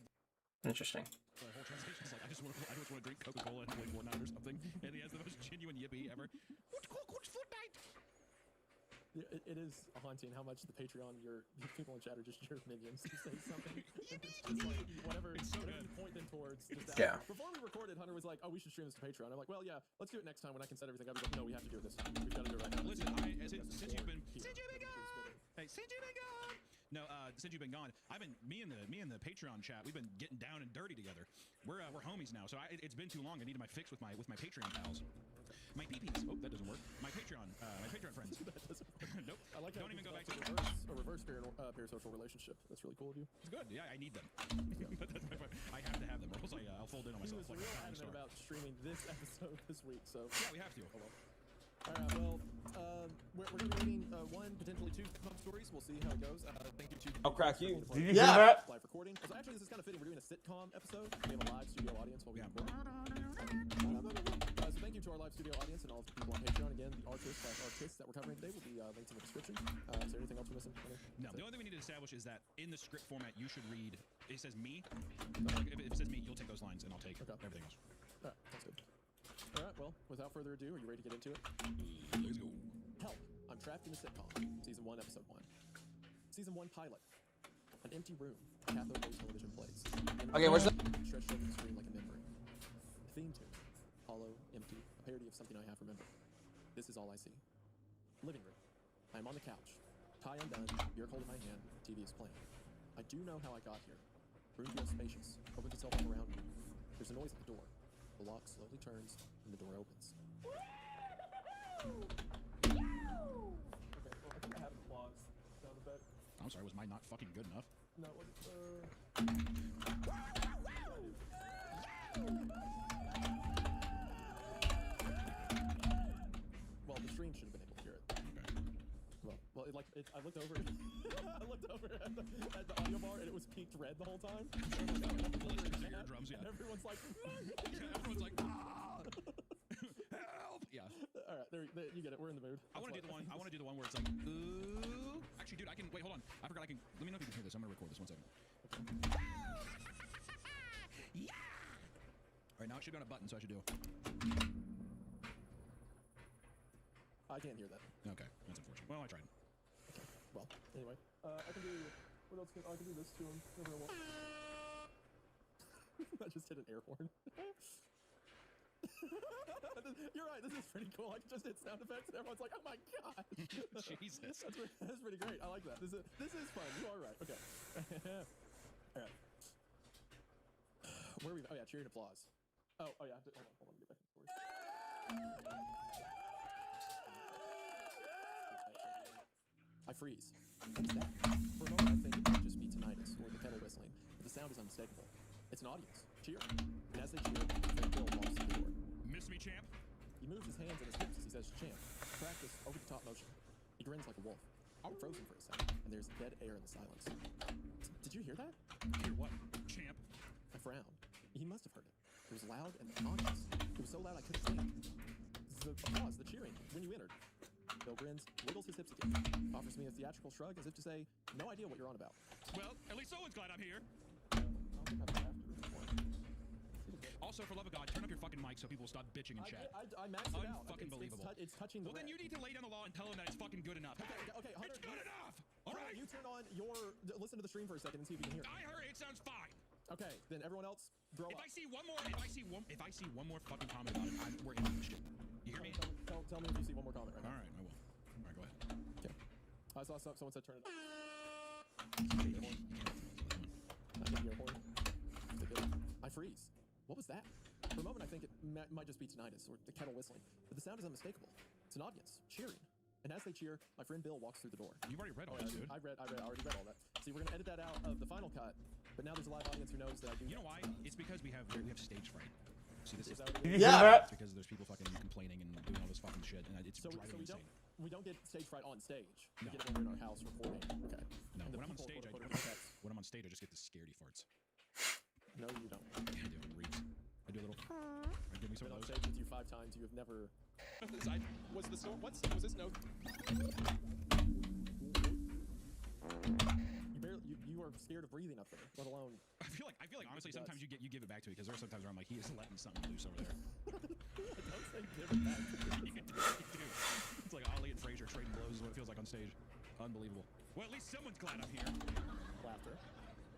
S11: Interesting.
S13: The whole translation is like, I just want to drink Coca-Cola and play Fortnite or something. And he has the most genuine yippee ever. What's Fortnite?
S2: It is haunting how much the Patreon, your people in chat are just your minions to say something. It's like whatever you point them towards.
S11: Yeah.
S2: Before we recorded, Hunter was like, "Oh, we should stream this to Patreon." I'm like, "Well, yeah, let's do it next time when I can set everything up." He's like, "No, we have to do it this time. We've got to do it right now."
S13: Listen, since you've been gone. No, since you've been gone, me and the Patreon chat. We've been getting down and dirty together. We're homies now, so it's been too long. I needed my fix with my Patreon pals. My PPs. Oh, that doesn't work. My Patreon friends.
S2: That doesn't work.
S13: Nope.
S2: I like
S13: Don't even go back to
S2: a reverse parasocial relationship. That's really cool of you.
S13: It's good. Yeah, I need them. But that's my point. I have to have them, or else I'll fold in on myself.
S2: He was real adamant about streaming this episode this week, so
S13: yeah, we have to.
S2: Oh, well. All right, well, we're going to be reading 1, potentially 2 sitcom stories. We'll see how it goes. Thank you to...
S10: I'll crack you.
S2: Did
S10: you hear that?
S2: Live recording. So actually, this is kind of fitting. We're doing a sitcom episode. We have a live studio audience while we record. So thank you to our live studio audience and all of the people on Patreon. Again, the artists that we're covering today will be linked in the description. Is there anything else we're missing?
S13: No, the only thing we need to establish is that in the script format, you should read... It says me. If it says me, you'll take those lines, and I'll take everything else.
S2: All right, sounds good. All right, well, without further ado, are you ready to get into it?
S13: Let's go.
S2: Help! I'm trapped in a sitcom. Season 1, Episode 1. Season 1 pilot. An empty room. Cathode-based television plays.
S10: Okay, where's the...
S2: Stretched over the screen like a memory. Theme tune. Hollow, empty. A parody of something I half remember. This is all I see. Living room. A I am on the couch, tie undone, beer cold in my hand, TV is playing. I do know how I got here. Room feels spacious, opens itself up around me. There's a noise at the door. The lock slowly turns, and the door opens.
S5: Okay, well, I think I have applause sound effect.
S13: I'm sorry, was mine not fucking good enough?
S2: No, well, the stream should have been able to hear it. Okay. Well, I looked over. I looked over at the audio bar, and it was peaked red the whole time.
S13: Drums, yeah.
S2: And everyone's like,
S13: everyone's like, ah! Help! Yeah.
S2: All right, there, you get it. We're in the mood.
S13: I want to do the one. I want to do the one where it's like, ooh. Actually, dude, I can wait. Hold on. I forgot. I can. Let me know if you can hear this. I'm gonna record this. 1 second. Yeah. All right, now it should be on a button, so I should do.
S2: I can't hear that.
S13: Okay, that's unfortunate. Well, I tried.
S2: Okay. Well, anyway, I can do. What else? I can do this to him. Whatever I want. I just hit an air horn. You're right. This is pretty cool. I can just hit sound effects, and everyone's like, "Oh my god!"
S13: Jesus,
S2: that's pretty great. I like that. This is fun. You are right. Okay. All right. Where are we? Oh yeah, cheering applause. Oh yeah. Hold on. Get back to the story. I freeze. What's that? For a moment, I think it might just be tinnitus or the kettle whistling, but the sound is unmistakable. It's an audience cheering, and as they cheer, Bill walks through the door.
S13: Miss me, champ.
S2: He moves his hands and his hips as he says, "Champ." Practice over-the-top motion. He grins like a wolf. I'm frozen for a second, and there's dead air in the silence. Did you hear that?
S13: Hear what, champ?
S2: I frowned. He must have heard it. It was loud and ominous. It was so loud I couldn't stand. The applause, the cheering, when you entered. Bill grins, wiggles his hips again, offers me a theatrical shrug as if to say, "No idea what you're on about."
S13: Well, at least someone's glad I'm here. Also, for love of God, turn up your fucking mic so people will stop bitching in chat.
S2: I maxed it out.
S13: Unfucking believable.
S2: It's touching the
S13: Well, then you need to lay down the law and tell them that it's fucking good enough.
S2: Okay, Hunter,
S13: it's good enough! Alright?
S2: You turn on listen to the stream for a second and see if you can hear it.
S13: I heard it sounds fine.
S2: Okay, then everyone else, grow up.
S13: If I see one more fucking comment about it, we're in this shit. You hear me?
S2: Tell me if you see one more comment right now.
S13: Alright, I will. Alright, go ahead.
S2: Okay. I saw someone said turn it up. I can hear a horn. I freeze. What was that? For a moment, I think it might just be tinnitus or the kettle whistling, but the sound is unmistakable. It's an audience cheering, and as they cheer, my friend Bill walks through the door.
S13: You've already read all this, dude.
S2: I already read all that. See, we're gonna edit that out of the final cut, but now there's a live audience who knows that I do.
S13: You know why? It's because we have stage fright. See, this is
S5: Yeah.
S13: It's because there's people fucking complaining and doing all this fucking shit, and it's driving me insane.
S2: We don't get stage fright on stage. We get it when we're in our house recording. Okay.
S13: No, when I'm on stage, I just get the scaredy farts.
S2: No, you don't.
S13: Yeah, I do. It reeks. I do a little. I give me some
S2: I've
S13: of
S2: been on
S13: those.
S2: stage with you 5 times. You have never.
S14: Was this note?
S2: You are scared of breathing up there, let alone.
S13: I feel like honestly sometimes you give it back to me because there are sometimes where I'm like, he is letting something loose over there.
S2: Don't say give it back to me.
S13: Dude, it's like Ali and Frazier trading blows is what it feels like on stage. Unbelievable. Well, at least someone's glad I'm here.
S2: Laughter.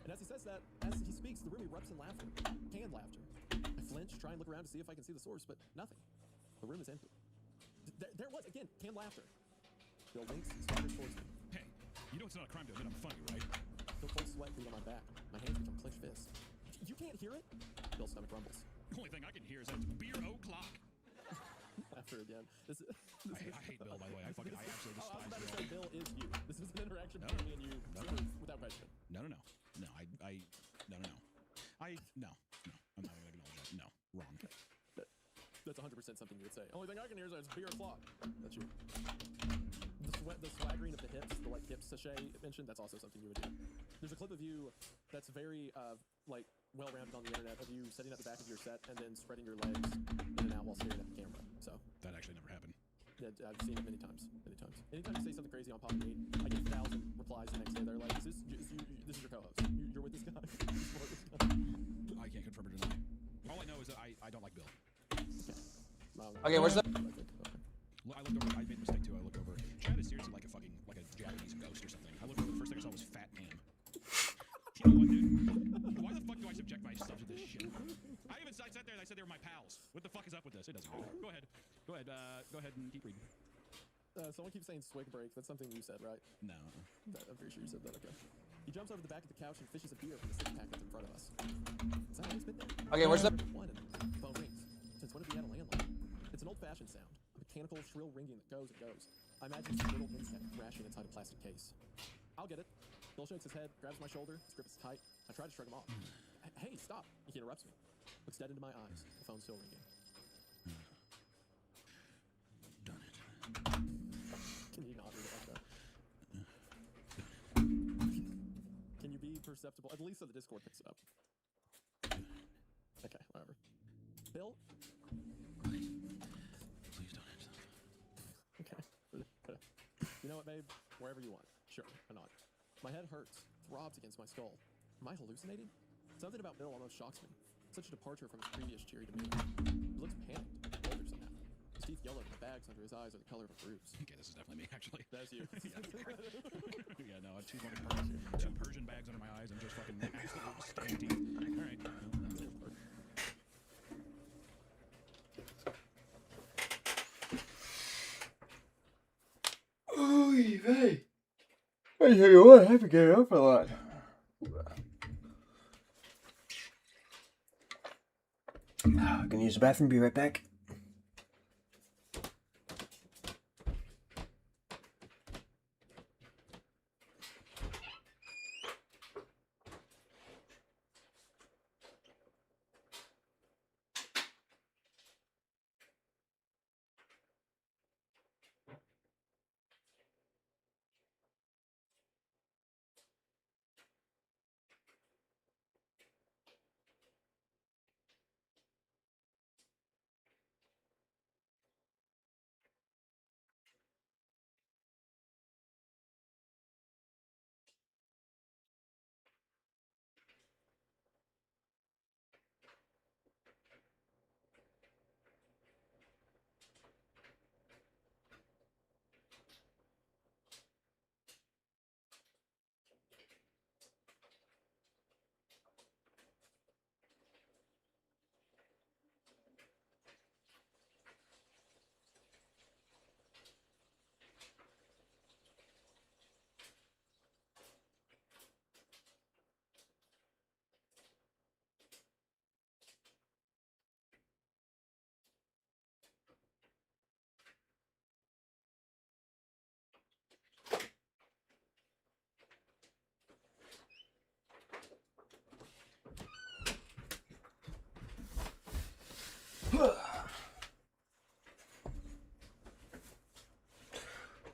S2: And as he says that, as he speaks, the room erupts in laughter. Canned laughter. I flinch, try and look around to see if I can see the source, but nothing. The room is empty. There was, again, canned laughter. Bill winks and staggers towards me.
S13: Hey, you know it's not a crime to admit I'm funny, right?
S2: Feel cold sweat beat on my back. My hands become clenched fists. You can't hear it? Bill's stomach rumbles.
S13: The only thing I can hear is that it's beer o'clock.
S2: Laughter again.
S13: I hate Bill, by the way. I absolutely despise
S2: I was about to
S13: Bill.
S2: say Bill is you. This is an interaction between me and you, without question.
S13: No. No. I'm not gonna acknowledge that. No, wrong.
S2: That's 100% something you would say. Only thing I can hear is that it's beer o'clock. That's you. The swaggering of the hips, the like hip sachet mentioned, that's also something you would do. There's a clip of you that's very well-rounded on the internet of you setting up the back of your set and then spreading your legs in and out while staring at the camera. So
S13: that actually never happened.
S2: Yeah, I've seen it many times. Anytime you say something crazy on Poppy 8, I get 1,000 replies the next day. They're like, "This is your co-host. You're with this guy."
S13: I can't confirm or deny. All I know is that I don't like Bill.
S10: Okay, where's the?
S13: I looked over. I made a mistake too. I looked over. Chad is seriously like a Japanese ghost or something. I looked over. The first thing I saw was Fat Pam. You know what, dude? Why the fuck do I subject myself to this shit? I sat there and I said they were my pals. What the fuck is up with this? It doesn't matter. Go ahead and keep reading.
S2: Someone keeps saying swig break. That's something you said, right?
S13: No.
S2: I'm pretty sure you said that. Okay. He jumps over the back of the couch and fishes a beer from the six-pack that's in front of us. Is that always been there?
S10: Okay, where's the...
S2: One and the phone rings. Since when have we had a landline? It's an old-fashioned sound. A mechanical, shrill ringing that goes and goes. I imagine some little insect crashing inside a plastic case. I'll get it. Bill shakes his head, grabs my shoulder, his grip is tight. I try to shrug him off. Hey, stop. He interrupts me. Looks dead into my eyes. The phone's still ringing.
S13: Done it.
S2: Can you not read it like that? Can you be perceptible? At least so the Discord picks it up. Okay, whatever. Bill?
S13: Please don't hit yourself.
S2: Okay. You know what, babe? Wherever you want. Sure, why not? My head hurts, throbs against my skull. Am I hallucinating? Something about Bill almost shocks me. Such a departure from his previous cheery demeanor. He looks panicked, older somehow. His teeth yellow and the bags under his eyes are the color of a bruise.
S13: Okay, this is definitely me, actually.
S2: That's you.
S13: Yeah, no, I have two Persian bags under my eyes and just fucking staring teeth. All right.
S11: Oh, hey. I tell you what, I have to get up a lot. I'm gonna use the bathroom, be right back.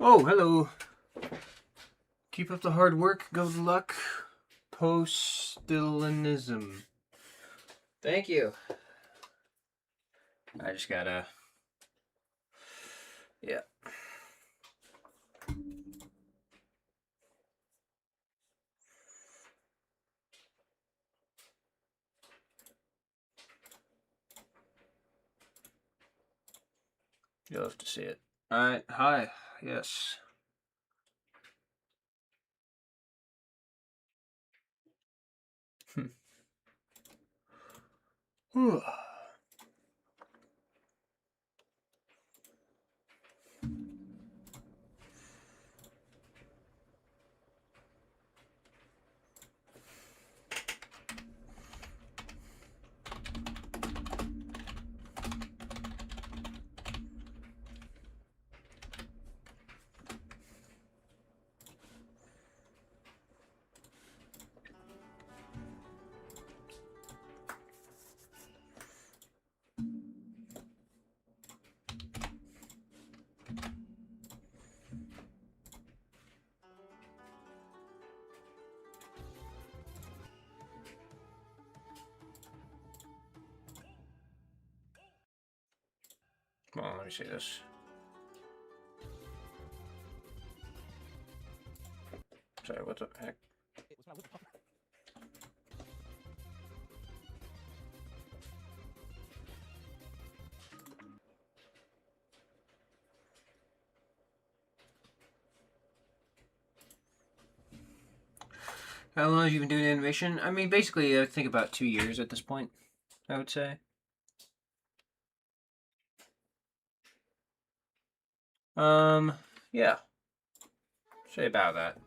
S11: Oh, hello. Keep up the hard work. Good luck. Postilinism. Thank you. I just gotta... Yeah. You'll have to see it. Alright, hi. Yes. Whew. Come on, let me see this. Sorry, what the heck? How long have you been doing animation? I mean, basically, I think about 2 years at this point, I would say. Yeah. Say about that.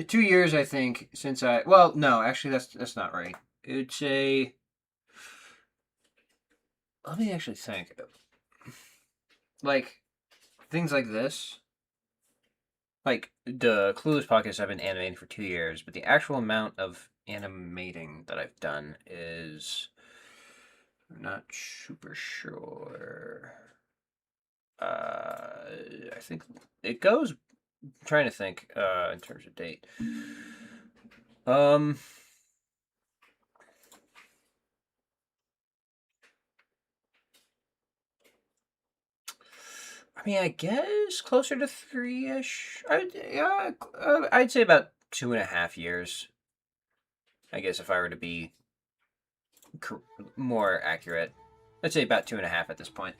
S11: 2 years, I think, since I... Well, no, actually, that's not right. It's a... Let me actually think. Like, things like this. Like, the Clueless podcast I've been animating for 2 years, but the actual amount of animating that I've done is... I'm not super sure. I think it goes... I'm trying to think in terms of date. I mean, I guess closer to 3-ish. I'd say about 2.5 years. I guess if I were to be more accurate, I'd say about 2.5 at this point.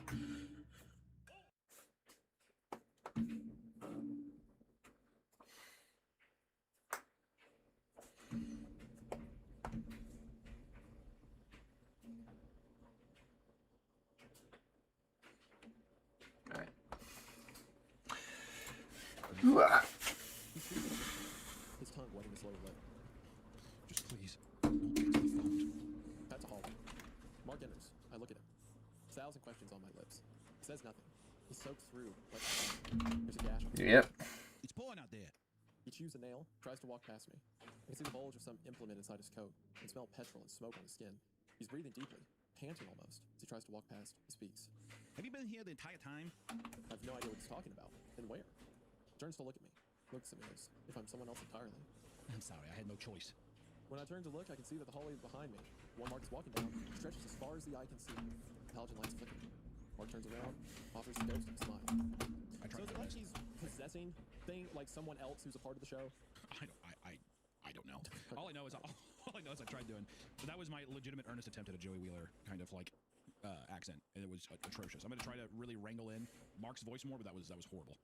S2: His tongue wetting his lower lip.
S13: Just please, don't get to the phone.
S2: That's all. Mark enters. I look at him. 1,000 questions on my lips. He says nothing. He soaks through. Like, there's a gash on his
S11: Yep.
S13: It's pouring out there.
S2: He chews a nail, tries to walk past me. I can see the bulge of some implement inside his coat and smell petrol and smoke on his skin. He's breathing deeply, panting almost, as he tries to walk past. He speaks.
S13: Have you been here the entire time?
S2: I have no idea what he's talking about, and where. Turns to look at me. Looks at me as if I'm someone else entirely.
S13: I'm sorry, I had no choice.
S2: When I turn to look, I can see that the hallway behind me, one Mark is walking down, stretches as far as the eye can see. The halogen lights flicker. Mark turns around, offers a ghosting smile. So is it like he's possessing like someone else who's a part of the show?
S13: I don't know. All I know is I tried doing. But that was my legitimate earnest attempt at a Joey Wheeler kind of like accent, and it was atrocious. I'm gonna try to really wrangle in Mark's voice more, but that was horrible.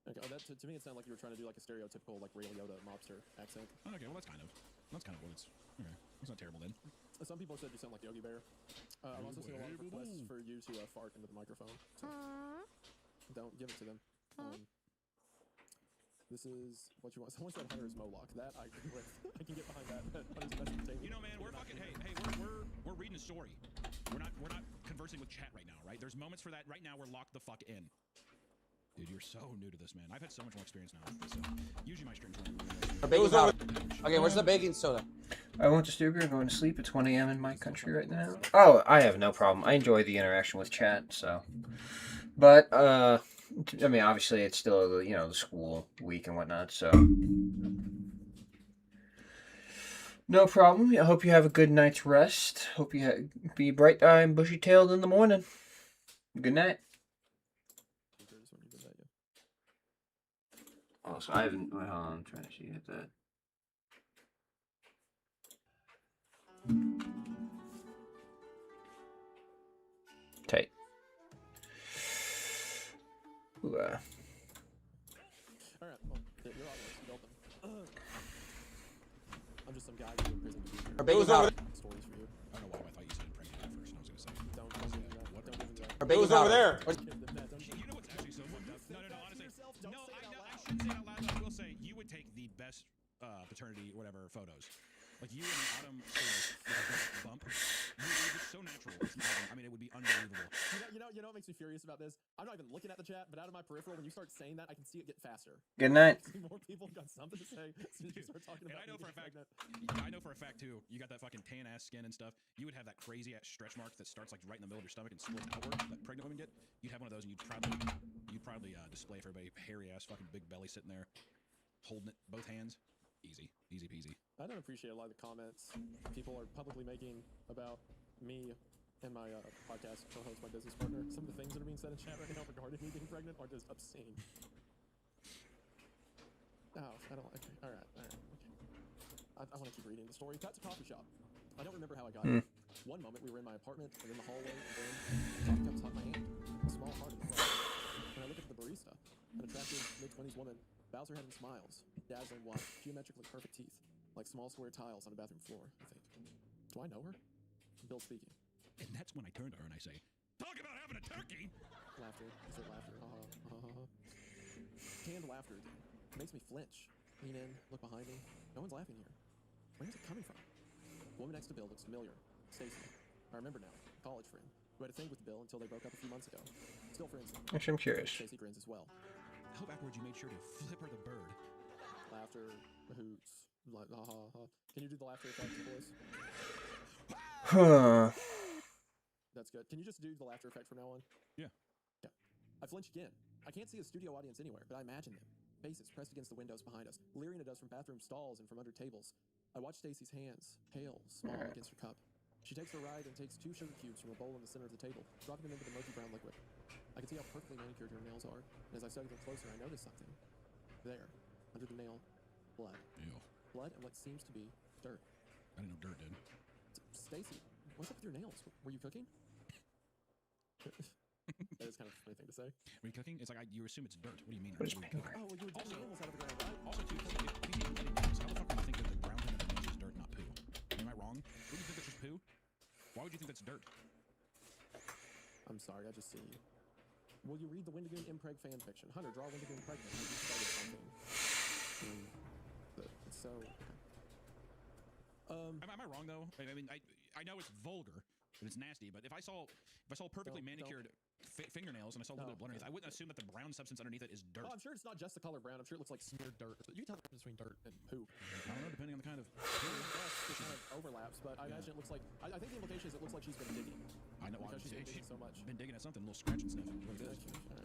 S2: Okay, to me it sounded like you were trying to do like a stereotypical like Ray Liotta mobster accent.
S13: Okay, well that's kind of what it's. Okay, it's not terrible then.
S2: Some people said you sound like Yogi Bear. I've also seen a lot of requests for you to fart into the microphone. So don't give it to them. This is what you want. Someone said Hunter's Moloch. That I can with. I can get behind that. Hunter's message table.
S13: You know, man, we're fucking. Hey, we're reading a story. We're not conversing with chat right now, right? There's moments for that. Right now, we're locked the fuck in. Dude, you're so new to this, man. I've had so much more experience now. So usually my streams are
S10: baking powder. Okay, where's the baking soda?
S11: I went to Stuber. I'm going to sleep at 1 a.m. in my country right now. Oh, I have no problem. I enjoy the interaction with chat, so. But, I mean, obviously it's still, the school week and whatnot, so. No problem. I hope you have a good night's rest. Hope you be bright-eyed and bushy-tailed in the morning. Good night. Also, I haven't. Wait, hold on. I'm trying to see that. Tight. Ooh,
S2: Alright, well, you're obvious. You open. I'm just some guy who's in prison to be here.
S10: Baking powder.
S2: Stories for you.
S13: I don't know why I thought you said impregnated at first, and I was gonna say.
S2: Don't do that. Don't do that.
S10: Our baking powder. There.
S13: You know what's actually so fucked up? No, honestly. No, I shouldn't say it out loud, but I will say you would take the best paternity whatever photos. Like you and Autumn with a bump. It would be so natural. I mean, it would be unbelievable.
S2: You know what makes me furious about this? I'm not even looking at the chat, but out of my peripheral, when you start saying that, I can see it get faster.
S11: Good night.
S2: More people got something to say as soon as you start talking about.
S13: And I know for a fact too. You got that fucking tan ass skin and stuff. You would have that crazy ass stretch mark that starts like right in the middle of your stomach and splits outward. That pregnant women get. You'd have one of those, and you'd proudly display for everybody hairy ass fucking big belly sitting there, holding it both hands. Easy peasy.
S2: I don't appreciate a lot of the comments people are publicly making about me and my podcast co-host, my business partner. Some of the things that are being said in chat right now regarding me being pregnant are just obscene. Oh, I don't like it. Alright, okay. I want to keep reading the story. That's a coffee shop. I don't remember how I got here. One moment we were in my apartment and in the hallway, and then coffee cups hot in my hand, a small heart in the front. And I look at the barista, an attractive mid-20s woman, bows her head and smiles, dazzling white, geometrically perfect teeth, like small square tiles on a bathroom floor, I think. Do I know her? Bill speaking.
S13: And that's when I turn to her and I say, talk about having a turkey.
S2: Laughter. I said laughter. Canned laughter again. It makes me flinch. Lean in, look behind me. No one's laughing here. Where is it coming from? The woman next to Bill looks familiar. Stacy. I remember now. A college friend. Who had a thing with Bill until they broke up a few months ago. Still friends.
S11: Actually, I'm curious.
S2: Stacy grins as well.
S13: I hope afterwards you made sure to flip her the bird.
S2: Laughter, hoots, like, ha ha ha. Can you do the laughter effect, boys? That's good. Can you just do the laughter effect from now on?
S13: Yeah.
S2: Yeah. I flinch again. I can't see a studio audience anywhere, but I imagine them. Faces pressed against the windows behind us, leering at us from bathroom stalls and from under tables. I watch Stacy's hands, pale, small against her cup. She takes her ride and takes 2 sugar cubes from a bowl in the center of the table, dropping them into the murky brown liquid. I can see how perfectly manicured her nails are, and as I study them closer, I notice something. There, under the nail, blood.
S13: Ew.
S2: Blood and what seems to be dirt.
S13: I didn't know dirt did.
S2: Stacy, what's up with your nails? Were you cooking? That is kind of a funny thing to say.
S13: Were you cooking? It's like you assume it's dirt. What do you mean?
S2: Oh, well, you were digging animals out of the ground, right?
S13: Also, too, if he's eating bloody nails, how the fuck do you think that the brown thing of the nails is dirt, not poo? Am I wrong? Wouldn't you think that's just poo? Why would you think that's dirt?
S2: I'm sorry, I just see you. Will you read the Wendigoon Impreg fan fiction? Hunter, draw Wendigoon pregnant. You started something. So.
S13: Am I wrong though? I mean, I know it's vulgar and it's nasty, but if I saw perfectly manicured fingernails and I saw a little bit of blood underneath, I wouldn't assume that the brown substance underneath it is dirt.
S2: Oh, I'm sure it's not just the color brown. I'm sure it looks like smeared dirt. You can tell the difference between dirt and poop.
S13: I don't know, depending on the kind of.
S2: It kind of overlaps, but I imagine it looks like. I think the implication is it looks like she's been digging.
S13: I know.
S2: Because she's been digging so much.
S13: Been digging at something, a little scratch and sniff. What it is.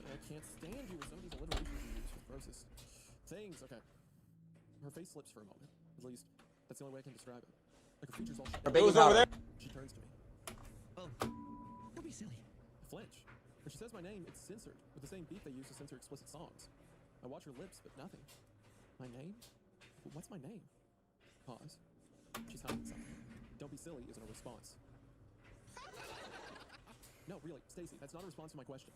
S2: I can't stand you with some of these alliterations you use for grossest things. Okay. Her face slips for a moment. At least that's the only way I can describe it. Like her features all.
S10: Her baby over there.
S2: She turns to me.
S1: Oh, don't be silly.
S2: I flinch. When she says my name, it's censored, with the same beep they use to censor explicit songs. I watch her lips, but nothing. My name? What's my name? Pause. She's hiding something. Don't be silly isn't a response. No, really, Stacy, that's not a response to my question.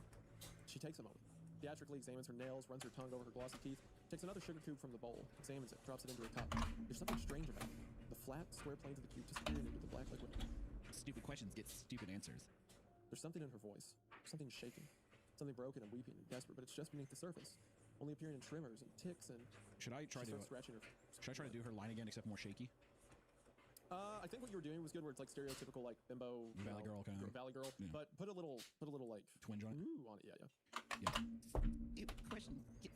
S2: She takes a moment, theatrically examines her nails, runs her tongue over her glossy teeth, takes another sugar cube from the bowl, examines it, drops it into a cup. There's something strange about it. The flat, square planes of the cube disappearing into the black liquid.
S13: Stupid questions get stupid answers.
S2: There's something in her voice. Something shaking. Something broken and weeping and desperate, but it's just beneath the surface. Only appearing in tremors and ticks and...
S13: Should I try to do her line again, except more shaky?
S2: I think what you were doing was good, where it's like stereotypical, like bimbo,
S13: Valley girl kind of.
S2: Valley girl,
S13: Yeah.
S2: but put a little like
S13: twinge on it.
S2: Ooh, on it, yeah.
S1: Stupid questions get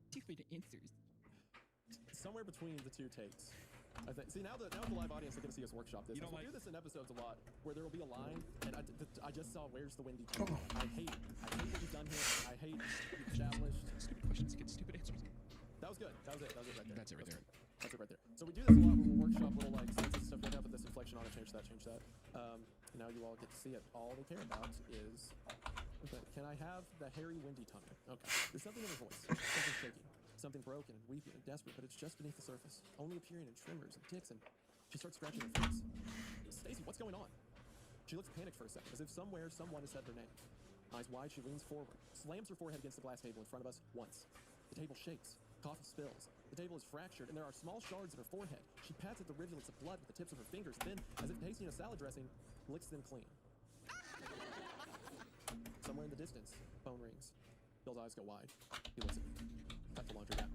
S1: stupid answers.
S2: Somewhere between the two takes. I think. See, now the live audience are going to see us workshop this. We'll do this in episodes a lot, where there will be a line, and I just saw "Where's the windy tongue?" I hate what you've done here. I hate you've established.
S13: Stupid questions get stupid answers.
S2: That was good. That was it right there.
S13: That's it right there.
S2: That's it right there. So we do this a lot where we'll workshop little like sentences stuff. Like, put this inflection on it, change that. And now you all get to see it. All they care about is, okay, can I have the hairy windy tongue? Okay. There's something in her voice. Something shaking. Something broken and weeping and desperate, but it's just beneath the surface, only appearing in tremors and ticks, and she starts scratching her face. Stacy, what's going on? She looks panicked for a second, as if somewhere someone has said her name. Eyes wide, she leans forward, slams her forehead against the glass table in front of us once. The table shakes, coffee spills. The table is fractured, and there are small shards in her forehead. She pats at the rivulets of blood with the tips of her fingers, then, as if tasting a salad dressing, licks them clean. Somewhere in the distance, phone rings. Bill's eyes go wide. He looks at me. Cut the laundry down.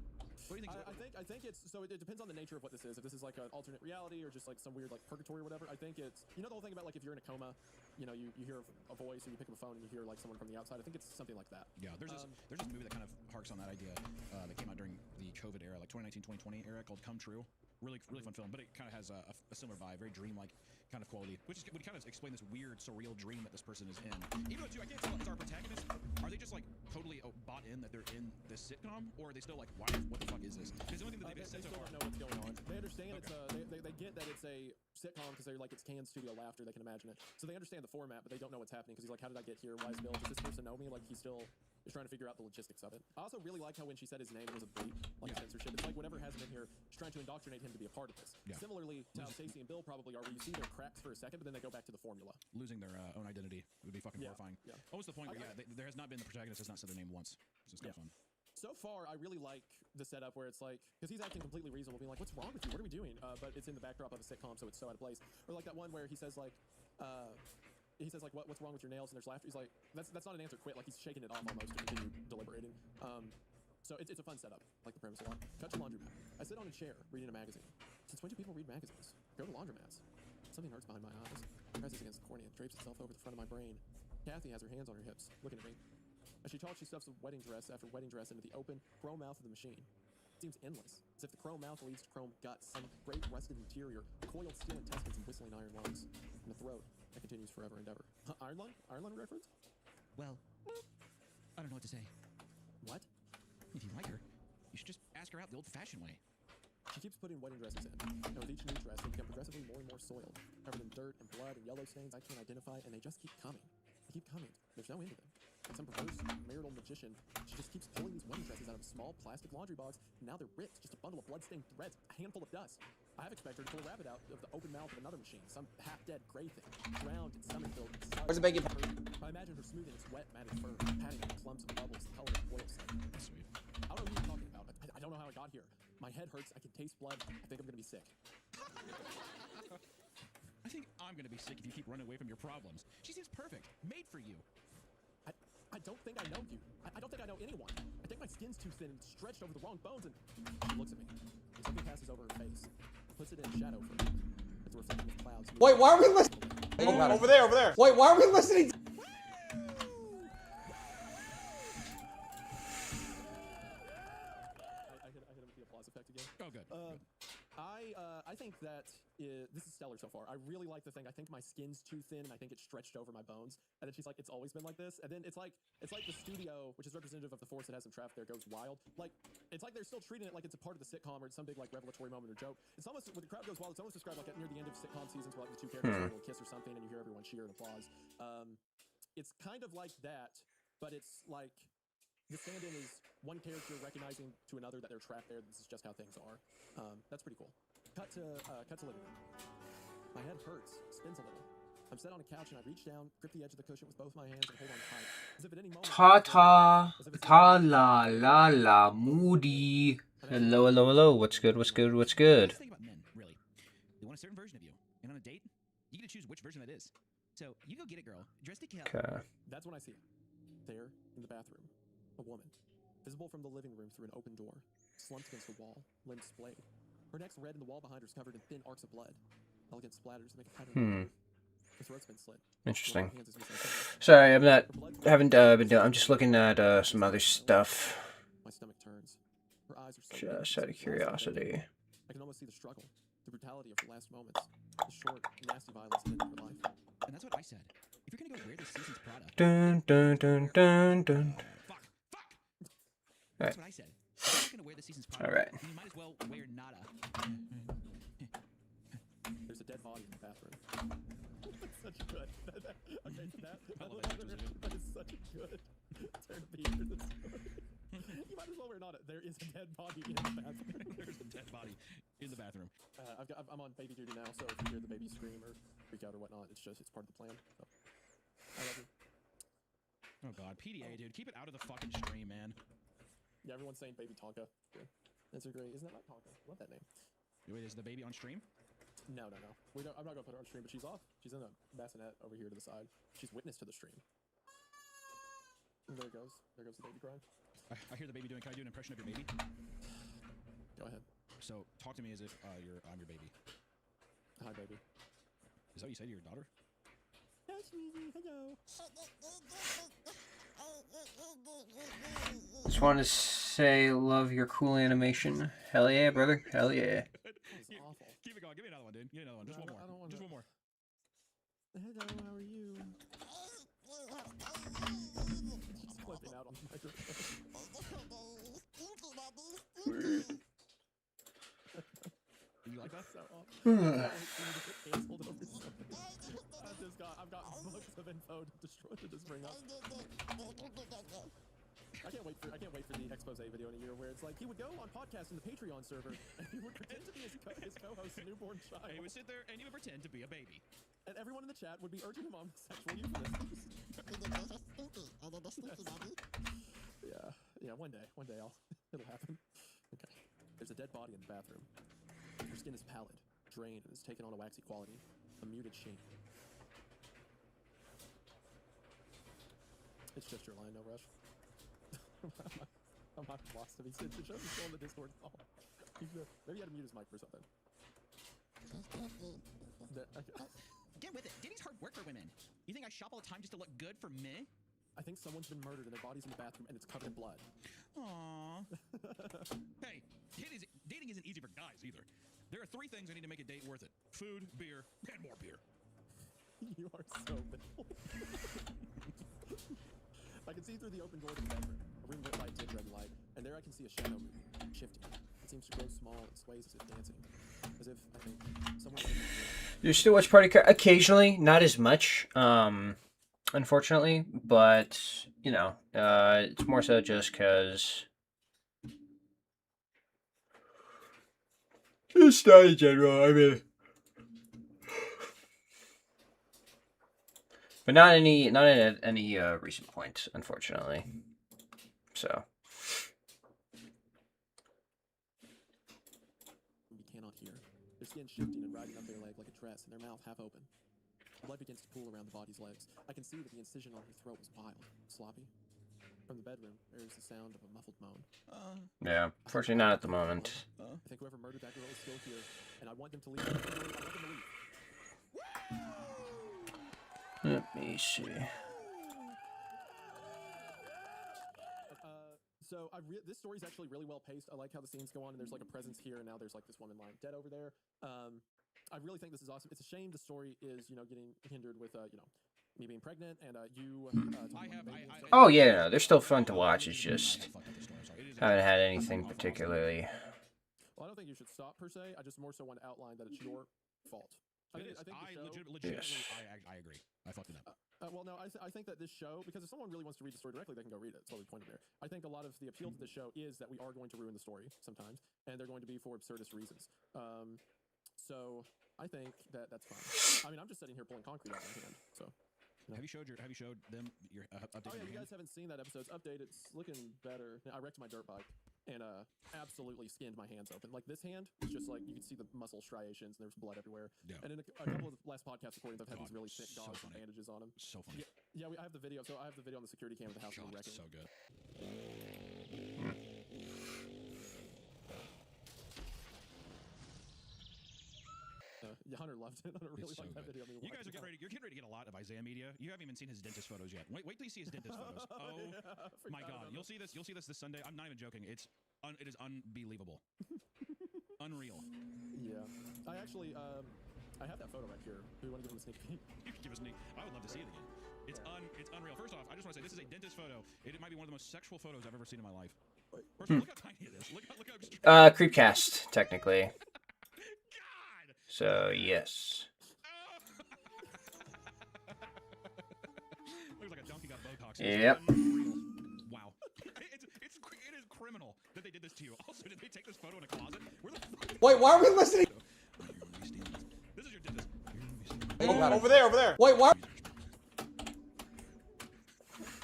S13: What do you think?
S2: I think it's so. It depends on the nature of what this is. If this is like an alternate reality or just like some weird like purgatory or whatever. I think it's the whole thing about like if you're in a coma, you hear a voice or you pick up a phone and you hear like someone from the outside. I think it's something like that.
S13: Yeah, there's this movie that kind of harks on that idea that came out during the COVID era, like 2019-2020 era, called Come True. Really fun film, but it kind of has a similar vibe, very dreamlike kind of quality, which would kind of explain this weird, surreal dream that this person is in. Even though, too, I can't tell, as our protagonist, are they just like totally bought in that they're in this sitcom, or are they still like, what the fuck is this? Because the only thing that they've said so
S2: still
S13: far,
S2: don't know what's going on. They understand it's they get that it's a sitcom because they're like it's canned studio laughter. They can imagine it, so they understand the format, but they don't know what's happening because he's like, how did I get here? Why is Bill? Does this person know me? Like he still is trying to figure out the logistics of it. I also really like how when she said his name, it was a bleep, like censorship. It's like whatever has him in here, she's trying to indoctrinate him to be a part of this.
S13: Yeah.
S2: Similarly to how Stacey and Bill probably are, where you see their cracks for a second, but then they go back to the formula.
S13: Losing their own identity would be fucking horrifying.
S2: Yeah.
S13: Almost the point where, there has not been, the protagonist has not said their name once. So it's kind of fun.
S2: So far, I really like the setup where it's like, because he's acting completely reasonable, being like, what's wrong with you? What are we doing? But it's in the backdrop of a sitcom, so it's so out of place. Or like that one where he says like, he says like, what's wrong with your nails? And there's laughter. He's like, that's not an answer. Quit. Like he's shaking it off almost to continue deliberating. So it's a fun setup, like the premise a lot. Cut to laundromat. I sit on a chair reading a magazine. Since when do people read magazines? Go to laundromats. Something hurts behind my eyes. Presses against the cornea, drapes itself over the front of my brain. Kathy has her hands on her hips, looking at me. As she talks, she stuffs a wedding dress after wedding dress into the open, chrome mouth of the machine. It seems endless, as if the chrome mouth leads to chrome guts, some great rusted interior, coiled steel intestines and whistling iron lungs. And the throat, that continues forever and ever. Iron lung? Iron lung reference?
S15: Well, I don't know what to say.
S2: What?
S15: If you like her, you should just ask her out the old-fashioned way.
S2: She keeps putting wedding dresses in, and with each new dress, they become progressively more and more soiled, covered in dirt and blood and yellow stains I can't identify, and they just keep coming. They keep coming. There's no end to them. Like some perverse marital magician, she just keeps pulling these wedding dresses out of small plastic laundry bags, and now they're ripped, just a bundle of blood-stained threads, a handful of dust. I have expected her to pull a rabbit out of the open mouth of another machine, some half-dead gray thing, drowned in stomach-filled.
S10: Where's the bacon?
S2: I imagine her smoothing its wet, matted fur, patting out clumps of bubbles the color of oil slick.
S15: Sweet.
S2: I don't know who you're talking about. I don't know how I got here. My head hurts. I can taste blood. I think I'm gonna be sick.
S15: I think I'm gonna be sick if you keep running away from your problems. She seems perfect, made for you.
S2: I don't think I know you. I don't think I know anyone. I think my skin's too thin and stretched over the wrong bones, and she looks at me. And something passes over her face. Puts it in shadow for me. It's a reflection of clouds.
S10: Wait, why are we listening?
S16: Over there, over there.
S10: Wait, why are we listening?
S2: I hit him with the applause effect again.
S15: Oh, good.
S2: I think that this is stellar so far. I really like the thing. I think my skin's too thin, and I think it's stretched over my bones. And then she's like, "It's always been like this." And then it's like the studio, which is representative of the force that has some traffic there, goes wild. Like it's like they're still treating it like it's a part of the sitcom or it's some big like revelatory moment or joke. It's almost when the crowd goes wild. It's almost described like near the end of sitcom seasons where like the two characters have a little kiss or something, and you hear everyone cheer and applause. It's kind of like that, but it's like the stand-in is one character recognizing to another that they're trapped there. This is just how things are. That's pretty cool. Cut to living room. My head hurts, spins a little. I'm set on a couch and I reach down, grip the edge of the cushion with both my hands and hold on tight, as if at any moment.
S11: Ta moody. Hello. What's good?
S15: Think about men, really. They want a certain version of you, and on a date, you get to choose which version that is. So you go get it, girl. Dressed to kill.
S11: Okay.
S2: That's when I see it. There, in the bathroom, a woman, visible from the living room through an open door, slumped against the wall, limbs splayed. Her neck's red and the wall behind her is covered in thin arcs of blood. Elegant splatters make a pattern. Her throat's been slit.
S11: Interesting. Sorry, haven't been doing. I'm just looking at some other stuff.
S2: My stomach turns. Her eyes are so
S11: Just out of curiosity.
S2: I can almost see the struggle, the brutality of her last moments, the short, nasty violence that ended her life.
S15: And that's what I said. If you're gonna go wear this season's product. Fuck. That's what I said. If you're gonna wear this season's product.
S11: All right.
S15: You might as well wear nada.
S2: There's a dead body in the bathroom. That's such good. Okay, that is such a good turn of beat for this story. You might as well wear nada. There is a dead body in the bathroom.
S15: There's a dead body in the bathroom.
S2: I'm on baby duty now, so if you hear the baby scream or freak out or whatnot, it's part of the plan. So, I love you.
S15: Oh god, PDA, dude, keep it out of the fucking stream, man.
S2: Yeah, everyone's saying baby Tonka. Yeah. That's a great. Isn't that right, Tonka? I love that name.
S15: Wait, is the baby on stream?
S2: No. I'm not gonna put her on stream, but she's off. She's in a bassinet over here to the side. She's witness to the stream. And there it goes. There goes the baby crying.
S15: I hear the baby doing. Can I do an impression of your baby?
S2: Go ahead.
S15: So talk to me as if I'm your baby.
S2: Hi, baby.
S15: Is that what you say to your daughter?
S2: Hi, sweetie. Hello.
S11: Just wanted to say, love your cool animation. Hell yeah, brother. Hell yeah.
S15: Keep it going. Give me another one, dude. Give me another one. Just one more. Just one more.
S2: Hello, how are you? She's flipping out on the microphone.
S15: You like that?
S2: So awesome. I've got books of info to destroy to just bring up. I can't wait for the expose video in a year where it's like he would go on podcasts in the Patreon server and he would pretend to be his co-host's newborn child.
S15: He would sit there and he would pretend to be a baby.
S2: And everyone in the chat would be urging him on sexual euphemisms. Yeah, one day it'll happen. Okay. There's a dead body in the bathroom. Her skin is pallid, drained, and has taken on a waxy quality, a muted sheen. It's just your line, no rush. I'm not lost to me. It shows he's still in the Discord call. Maybe he had to mute his mic for something.
S1: Get with it. Diddy's hard work for women. You think I shop all the time just to look good for me?
S2: I think someone's been murdered and their body's in the bathroom and it's covered in blood.
S15: Aww. Hey, dating isn't easy for guys either. There are 3 things I need to make a date worth it: food, beer, and more beer.
S2: You are so middle. I can see through the open door to the bedroom, a room lit by a red light, and there I can see a shadow moving, shifting. It seems to grow small and sways as if dancing. As if, I think, someone...
S11: There's still watch party occasionally, not as much, unfortunately, but, you know, it's more so just because... Just not in general, I mean... But not at any recent point, unfortunately. So...
S2: You cannot hear. Their skin shifting and riding up their leg like a dress, and their mouth half open. Blood begins to pool around the body's legs. I can see that the incision on her throat was wild, sloppy. From the bedroom, there is the sound of a muffled moan.
S11: Yeah, fortunately not at the moment.
S2: I think whoever murdered that girl is still here, and I want them to leave. I want them to leave.
S11: Let me see.
S2: So this story's actually really well paced. I like how the scenes go on, and there's like a presence here, and now there's like this woman lying dead over there. I really think this is awesome. It's a shame the story is, you know, getting hindered with, you know, me being pregnant and you.
S11: Oh yeah, no, they're still fun to watch. It's just haven't had anything particularly.
S2: Well, I don't think you should stop per se. I just more so want to outline that it's your fault. I think the show,
S15: legitimately, I agree. I fucked it up.
S2: Well, no, I think that this show, because if someone really wants to read the story directly, they can go read it. That's totally the point of it. I think a lot of the appeal to this show is that we are going to ruin the story sometimes, and they're going to be for absurdist reasons. So I think that that's fine. I mean, I'm just sitting here pulling concrete out of my hand. So.
S15: Have you showed them your update?
S2: Oh yeah, you guys haven't seen that episode's update. It's looking better. I wrecked my dirt bike and absolutely skinned my hands open. Like this hand is just like you can see the muscle striations and there's blood everywhere. Yeah. And in a couple of last podcast recordings, I've had these really thick gauze and bandages on them.
S15: So funny.
S2: Yeah, I have the video. So I have the video on the security cam of the house we're wrecking.
S15: So good.
S2: Hunter loved it. Hunter really liked that video.
S15: You guys are getting ready. You're getting ready to get a lot of Isaiah media. You haven't even seen his dentist photos yet. Wait till you see his dentist photos. Oh my God, you'll see this. You'll see this Sunday. I'm not even joking. It is unbelievable. Unreal.
S2: Yeah. I actually I have that photo right here. Do you want to give him a sneak peek?
S15: You can give us a sneak. I would love to see it again. It's unreal. First off, I just want to say this is a dentist photo. It might be one of the most sexual photos I've ever seen in my life. First of all, look how tiny it is. Look how
S11: Creepcast, technically. So, yes.
S15: Looks like a donkey got Botox.
S11: Yep.
S15: Wow. It is criminal that they did this to you. Also, did they take this photo in a closet? Where the fuck?
S10: Wait, why are we listening?
S15: This is your dentist.
S10: Over there. Wait, why?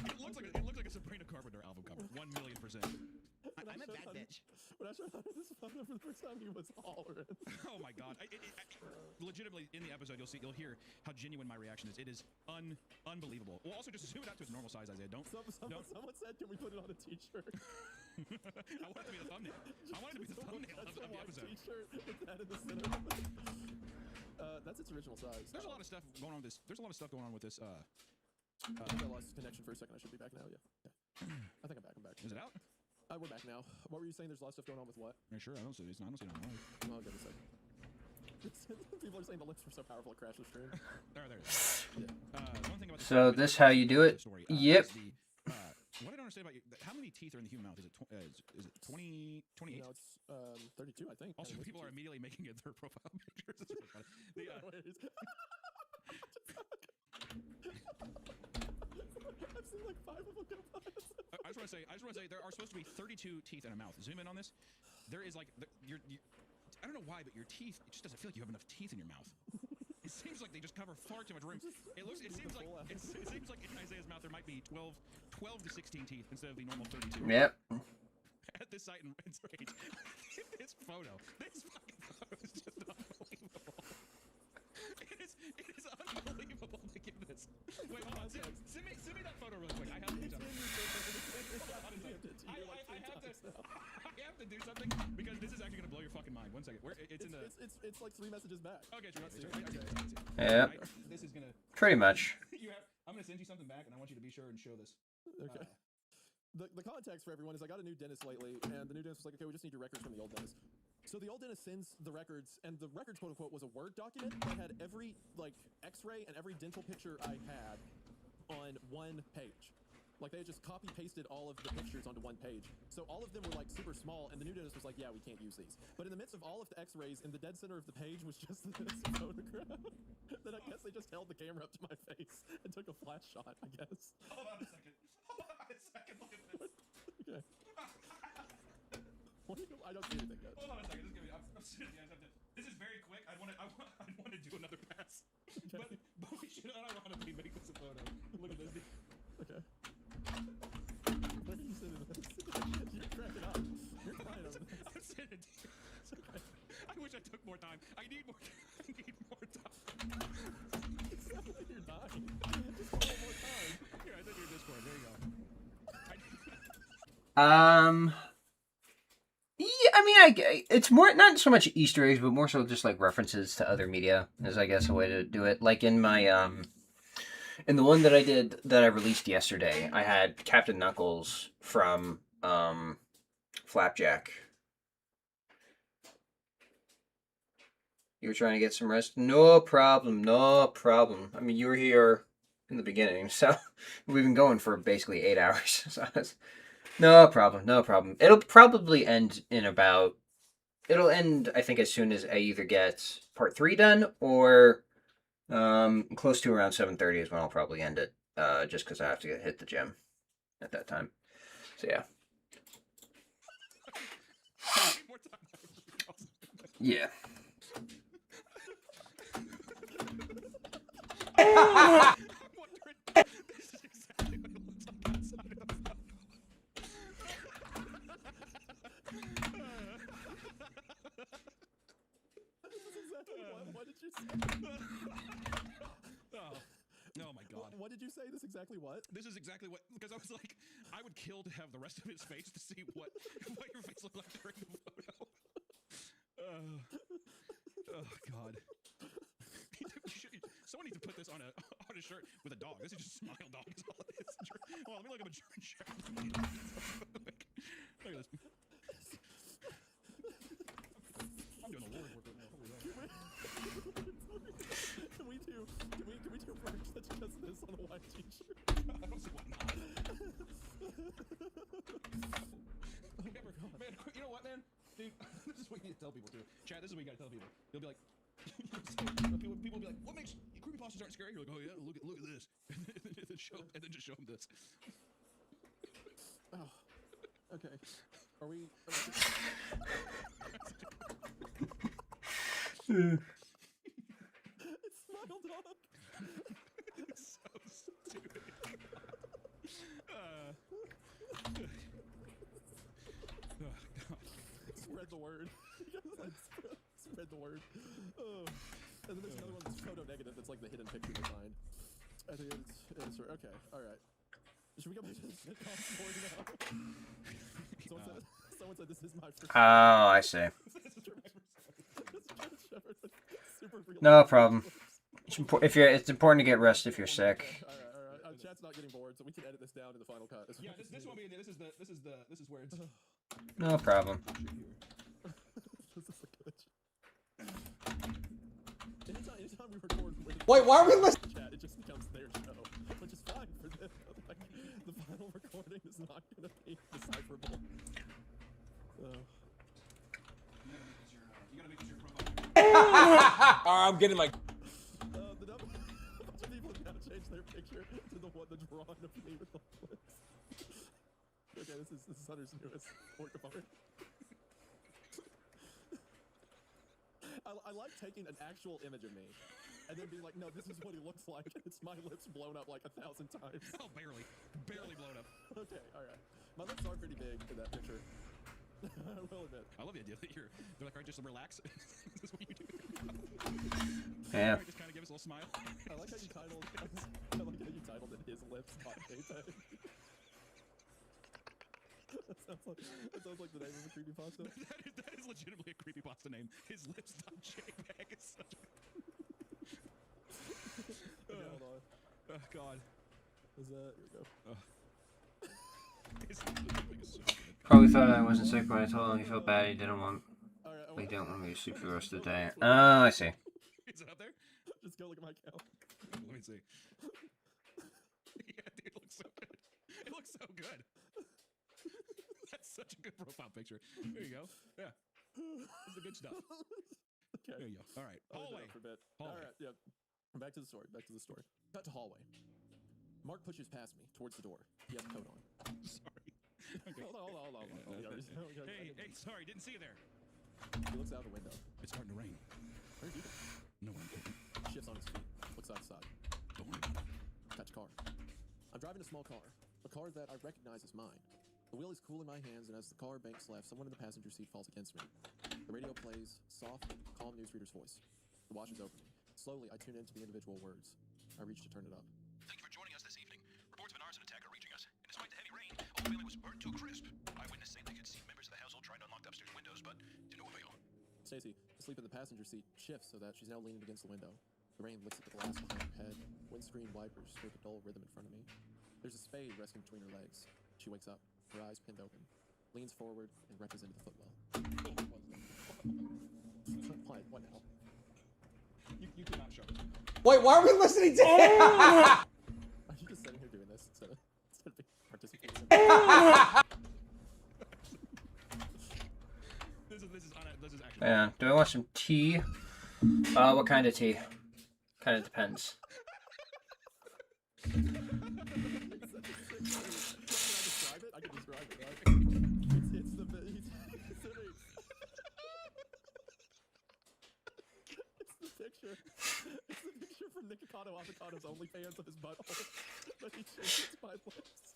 S15: It looks like a Sabrina Carpenter album cover. 1,000,000%.
S1: I'm a bad bitch.
S2: When I showed Hunter this photo for the first time, he was hollering.
S15: Oh my God! Legitimately, in the episode, you'll hear how genuine my reaction is. It is unbelievable. Well, also just zoom it out to its normal size, Isaiah.
S2: Someone said, "Can we put it on a T-shirt?"
S15: I want it to be the thumbnail. I want it to be the thumbnail of the episode.
S2: T-shirt with that in the center. That's its original size.
S15: There's a lot of stuff going on with this. There's a lot of stuff going on with this.
S2: I lost connection for a second. I should be back now. Yeah. I think I'm back.
S15: Is it out?
S2: We're back now. What were you saying? There's a lot of stuff going on with what?
S15: Are you sure? I don't see it on live.
S2: Oh, goodness sake. People are saying the lips were so powerful it crashed the stream.
S15: There. Yeah. One thing about
S11: So this how you do it? Yep.
S15: What I don't understand about you, how many teeth are in the human mouth? Is it 20, 28?
S2: No, it's 32, I think.
S15: Also, people are immediately making it their profile pictures. It's really funny.
S2: I've seen like 5 of them go by.
S15: I just want to say there are supposed to be 32 teeth in a mouth. Zoom in on this. There is like I don't know why, but your teeth, it just doesn't feel like you have enough teeth in your mouth. It seems like they just cover far too much room. It seems like in Isaiah's mouth there might be 12 to 16 teeth instead of the normal 32.
S11: Yep.
S15: At this site in Rage. This fucking photo is just unbelievable. It is unbelievable to give this. Wait, hold on. Send me that photo really quick. I have
S2: it's like 3 messages back.
S15: Okay,
S2: Let's see.
S11: Yep.
S15: This is gonna.
S11: Pretty much.
S15: I'm gonna send you something back, and I want you to be sure and show this.
S2: Okay. The context for everyone is I got a new dentist lately, and the new dentist was like, okay, we just need your records from the old dentist. So the old dentist sends the records, and the records, quote unquote, was a Word document that had every like X-ray and every dental picture I had on one page. Like they had just copy pasted all of the pictures onto one page. So all of them were like super small, and the new dentist was like, yeah, we can't use these. But in the midst of all of the X-rays, in the dead center of the page was just this photograph. That I guess they just held the camera up to my face and took a flash shot, I guess.
S15: Hold on a second. Hold on a second. Look at this.
S2: Okay. I don't see anything yet.
S15: Hold on a second. I'm sitting here. This is very quick. I want to do another pass.
S2: Okay.
S15: But we should unironically make this a photo. Look at this.
S2: Okay. What are you sitting this? You're cracking up. You're crying over this.
S15: I'm sitting here. It's okay. I wish I took more time. I need more time.
S2: It's not like you're dying. Just a little more time.
S15: Here, I sent you a Discord. There you go.
S11: Yeah, I mean, it's more not so much Easter eggs, but more so just like references to other media is, I guess, a way to do it. Like in my in the one that I did that I released yesterday, I had Captain Knuckles from Flapjack. You were trying to get some rest? No problem, no problem. I mean, you were here in the beginning, so we've been going for basically 8 hours. So no problem, no problem. It'll probably end in about... It'll end, I think, as soon as I either get part 3 done, or close to around 7:30 is when I'll probably end it, just because I have to hit the gym at that time. So, yeah. Yeah.
S2: What did you say?
S15: Oh my god.
S2: What did you say? This exactly what?
S15: This is exactly what, because I was like, I would kill to have the rest of his face to see what your face looked like during the photo. Oh god. Someone needs to put this on a shirt with a dog. This is just Smile Dog. Is all it is. Oh, let me look up a German Shepherd. Look at this. I'm doing a Lord work right now. Holy hell.
S2: Can we do merch that's just this on a white t-shirt?
S15: I don't see why not. Man, you know what, man? Dude, this is what you need to tell people too. Chat, this is what you gotta tell people. You'll be like, people will be like, what makes creepypastas aren't scary? You're like, oh yeah, look at this, and then just show them this.
S2: Oh, okay. Are we? It's Smile Dog.
S15: It's so stupid. Oh, God.
S2: Spread the word. Spread the word. Oh. And then there's another one that's photo negative that's like the hidden picture design. I think it's okay. All right. Should we go back to the sitcom board now? Someone said this is my first.
S11: Oh, I see. No problem. It's important to get rest if you're sick.
S2: All right. Chat's not getting bored, so we can edit this down in the final cut.
S15: Yeah, this won't be in there. This is where it's.
S11: No problem.
S2: This is a glitch. Anytime we record with
S10: Wait, why are we listening?
S2: Chat, it just becomes their show, which is fine for them. Like, the final recording is not going to be decipherable.
S10: I'm getting my.
S2: A bunch of people have now changed their picture to the drawing of me with the flips. Okay, this is Hunter's newest work of art. I like taking an actual image of me and then being like, no, this is what he looks like. It's my lips blown up like 1,000 times.
S15: Oh, barely blown up.
S2: Okay, all right. My lips are pretty big in that picture. I will admit.
S15: I love the idea that they're like, all right, just relax. This is what you do.
S11: Yeah.
S15: Just kind of give us a little smile.
S2: I like how you titled it His Lips Hot Data. That sounds like the name of a creepypasta.
S13: that is legitimately a creepypasta name. His lips don't JPEG is such a...
S2: Okay, hold on.
S13: Oh, God.
S2: Is that... Here we go.
S13: His lipping is so good.
S11: Probably thought I wasn't sick when I told him he felt bad. He didn't want. He didn't want me to sleep for the rest of the day. Oh, I see.
S13: Is it up there?
S2: Just go look at my account.
S13: Let me see. Yeah, dude, it looks so good. It looks so good. That's such a good profile picture. There you go. Yeah. This is the good stuff.
S2: Okay.
S13: There you go. All right. Hallway.
S2: For a bit.
S13: Hallway.
S2: All right, yeah. Back to the story. Cut to hallway. Mark pushes past me towards the door. He has a coat on.
S13: Sorry. Okay.
S2: Hold on.
S13: Hey, sorry, didn't see you there.
S2: He looks out the window.
S13: It's starting to rain.
S2: Where are you going?
S13: No one can.
S2: Shifts on his feet. Looks outside.
S13: Don't worry about it.
S2: Catch car. I'm driving a small car. A car that I recognize as mine. The wheel is cool in my hands, and as the car banks left, someone in the passenger seat falls against me. The radio plays, soft, calm newsreader's voice. The wash is over me. Slowly, I tune into the individual words. I reach to turn it up.
S17: Thank you for joining us this evening. Reports of an arson attack are reaching us. And despite the heavy rain, all the building was burnt to a crisp. Eyewitnesses say they could see members of the household trying to unlock the upstairs windows, but to no avail.
S2: Stacy, asleep in the passenger seat, shifts so that she's now leaning against the window. The rain licks at the glass behind her head. Windscreen wipers scrape a dull rhythm in front of me. There's a spade resting between her legs. She wakes up, her eyes pinned open, leans forward, and reaches into the footwell. What now?
S13: You cannot show it.
S10: Wait, why are we listening to him?
S2: Are you just sitting here doing this instead of being participating?
S13: This is actually.
S11: Yeah. Do I want some tea? What kind of tea? Kind of depends.
S2: I can describe it, right? It's the picture. It's the picture from Nikocado Avocado's OnlyFans of his butthole that he shakes his my lips.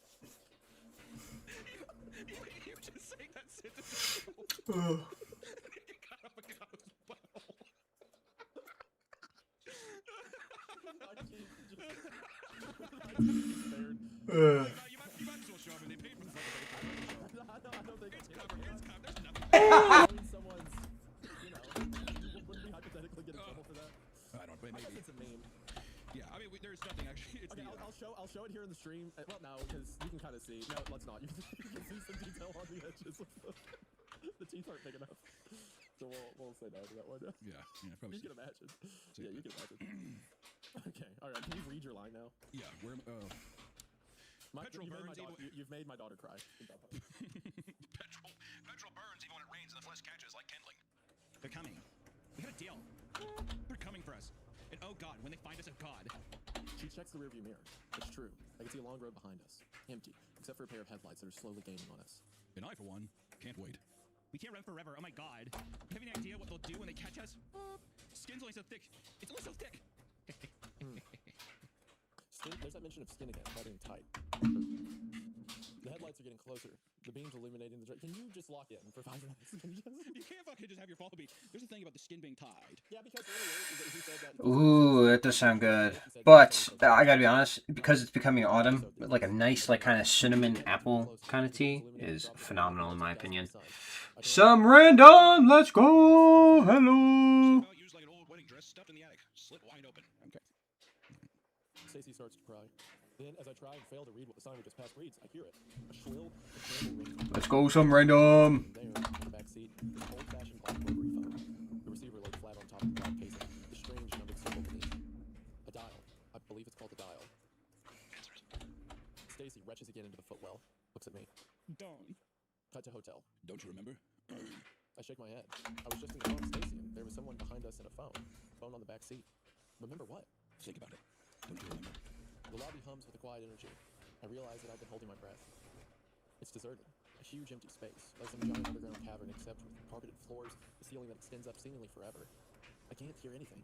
S13: You just saying that sentence. Nikocado Avocado's butthole. You might as well show them. They paid for the photo.
S2: I don't think
S13: it's covered. It's covered. There's nothing.
S2: Someone's, wouldn't we hypothetically get in trouble for that?
S13: I don't. But
S2: I
S13: maybe.
S2: guess it's a meme.
S13: Yeah, I mean, there's nothing actually. It's
S2: Okay, I'll show it here in the stream. Well, no, because you can kind of see. No, let's not. You can see some detail on the edges. The teeth aren't big enough, so we'll say no to that one.
S13: Yeah, probably.
S2: You can imagine. Yeah, you can imagine. Okay, all right. Can you read your line now?
S13: Yeah, where? Petrol burns.
S2: You've made my daughter cry.
S17: Petrol burns even when it rains and the flesh catches like kindling.
S1: They're coming. We got a deal. They're coming for us. And oh God, when they find us, oh God.
S2: She checks the rearview mirror. It's true. I can see a long road behind us. Empty, except for a pair of headlights that are slowly gaining on us.
S13: And I, for one, can't wait.
S1: We can't run forever. Oh my God. Do you have any idea what they'll do when they catch us? Skin's only so thick. It's only so thick.
S2: Skin, there's that mention of skin again, not being tight. The headlights are getting closer. The beam's illuminating the. Can you just lock in for 5 minutes?
S13: You can't fucking just have your follow beat. There's a thing about the skin being tied.
S2: Yeah, because earlier he said that.
S11: Ooh, that does sound good. But I gotta be honest, because it's becoming autumn, like a nice, like kind of cinnamon apple kind of tea is phenomenal in my opinion. Some random, let's go. Hello.
S13: Use like an old wedding dress stuffed in the attic, slit wide open. Okay.
S2: Stacy starts to cry. Then, as I try and fail to read what the sign we just passed reads, I hear it. A shrill, incredible ring.
S11: Let's go, some random.
S2: There, in the back seat, an old-fashioned black rotary phone. The receiver laid flat on top of the black casing. The strange numbered symbol beneath. A dial. I believe it's called a dial. Stacy retches again into the footwell. Looks at me.
S13: Don't.
S2: Cut to hotel.
S13: Don't you remember?
S2: I shake my head. I was just in the car with Stacy, and there was someone behind us in a phone. Phone on the back seat. Remember what?
S13: Think about it. Don't you remember?
S2: The lobby hums with a quiet energy. I realize that I've been holding my breath. It's deserted. A huge empty space, like some giant underground cavern except with carpeted floors, a ceiling that extends up seemingly forever. I can't hear anything.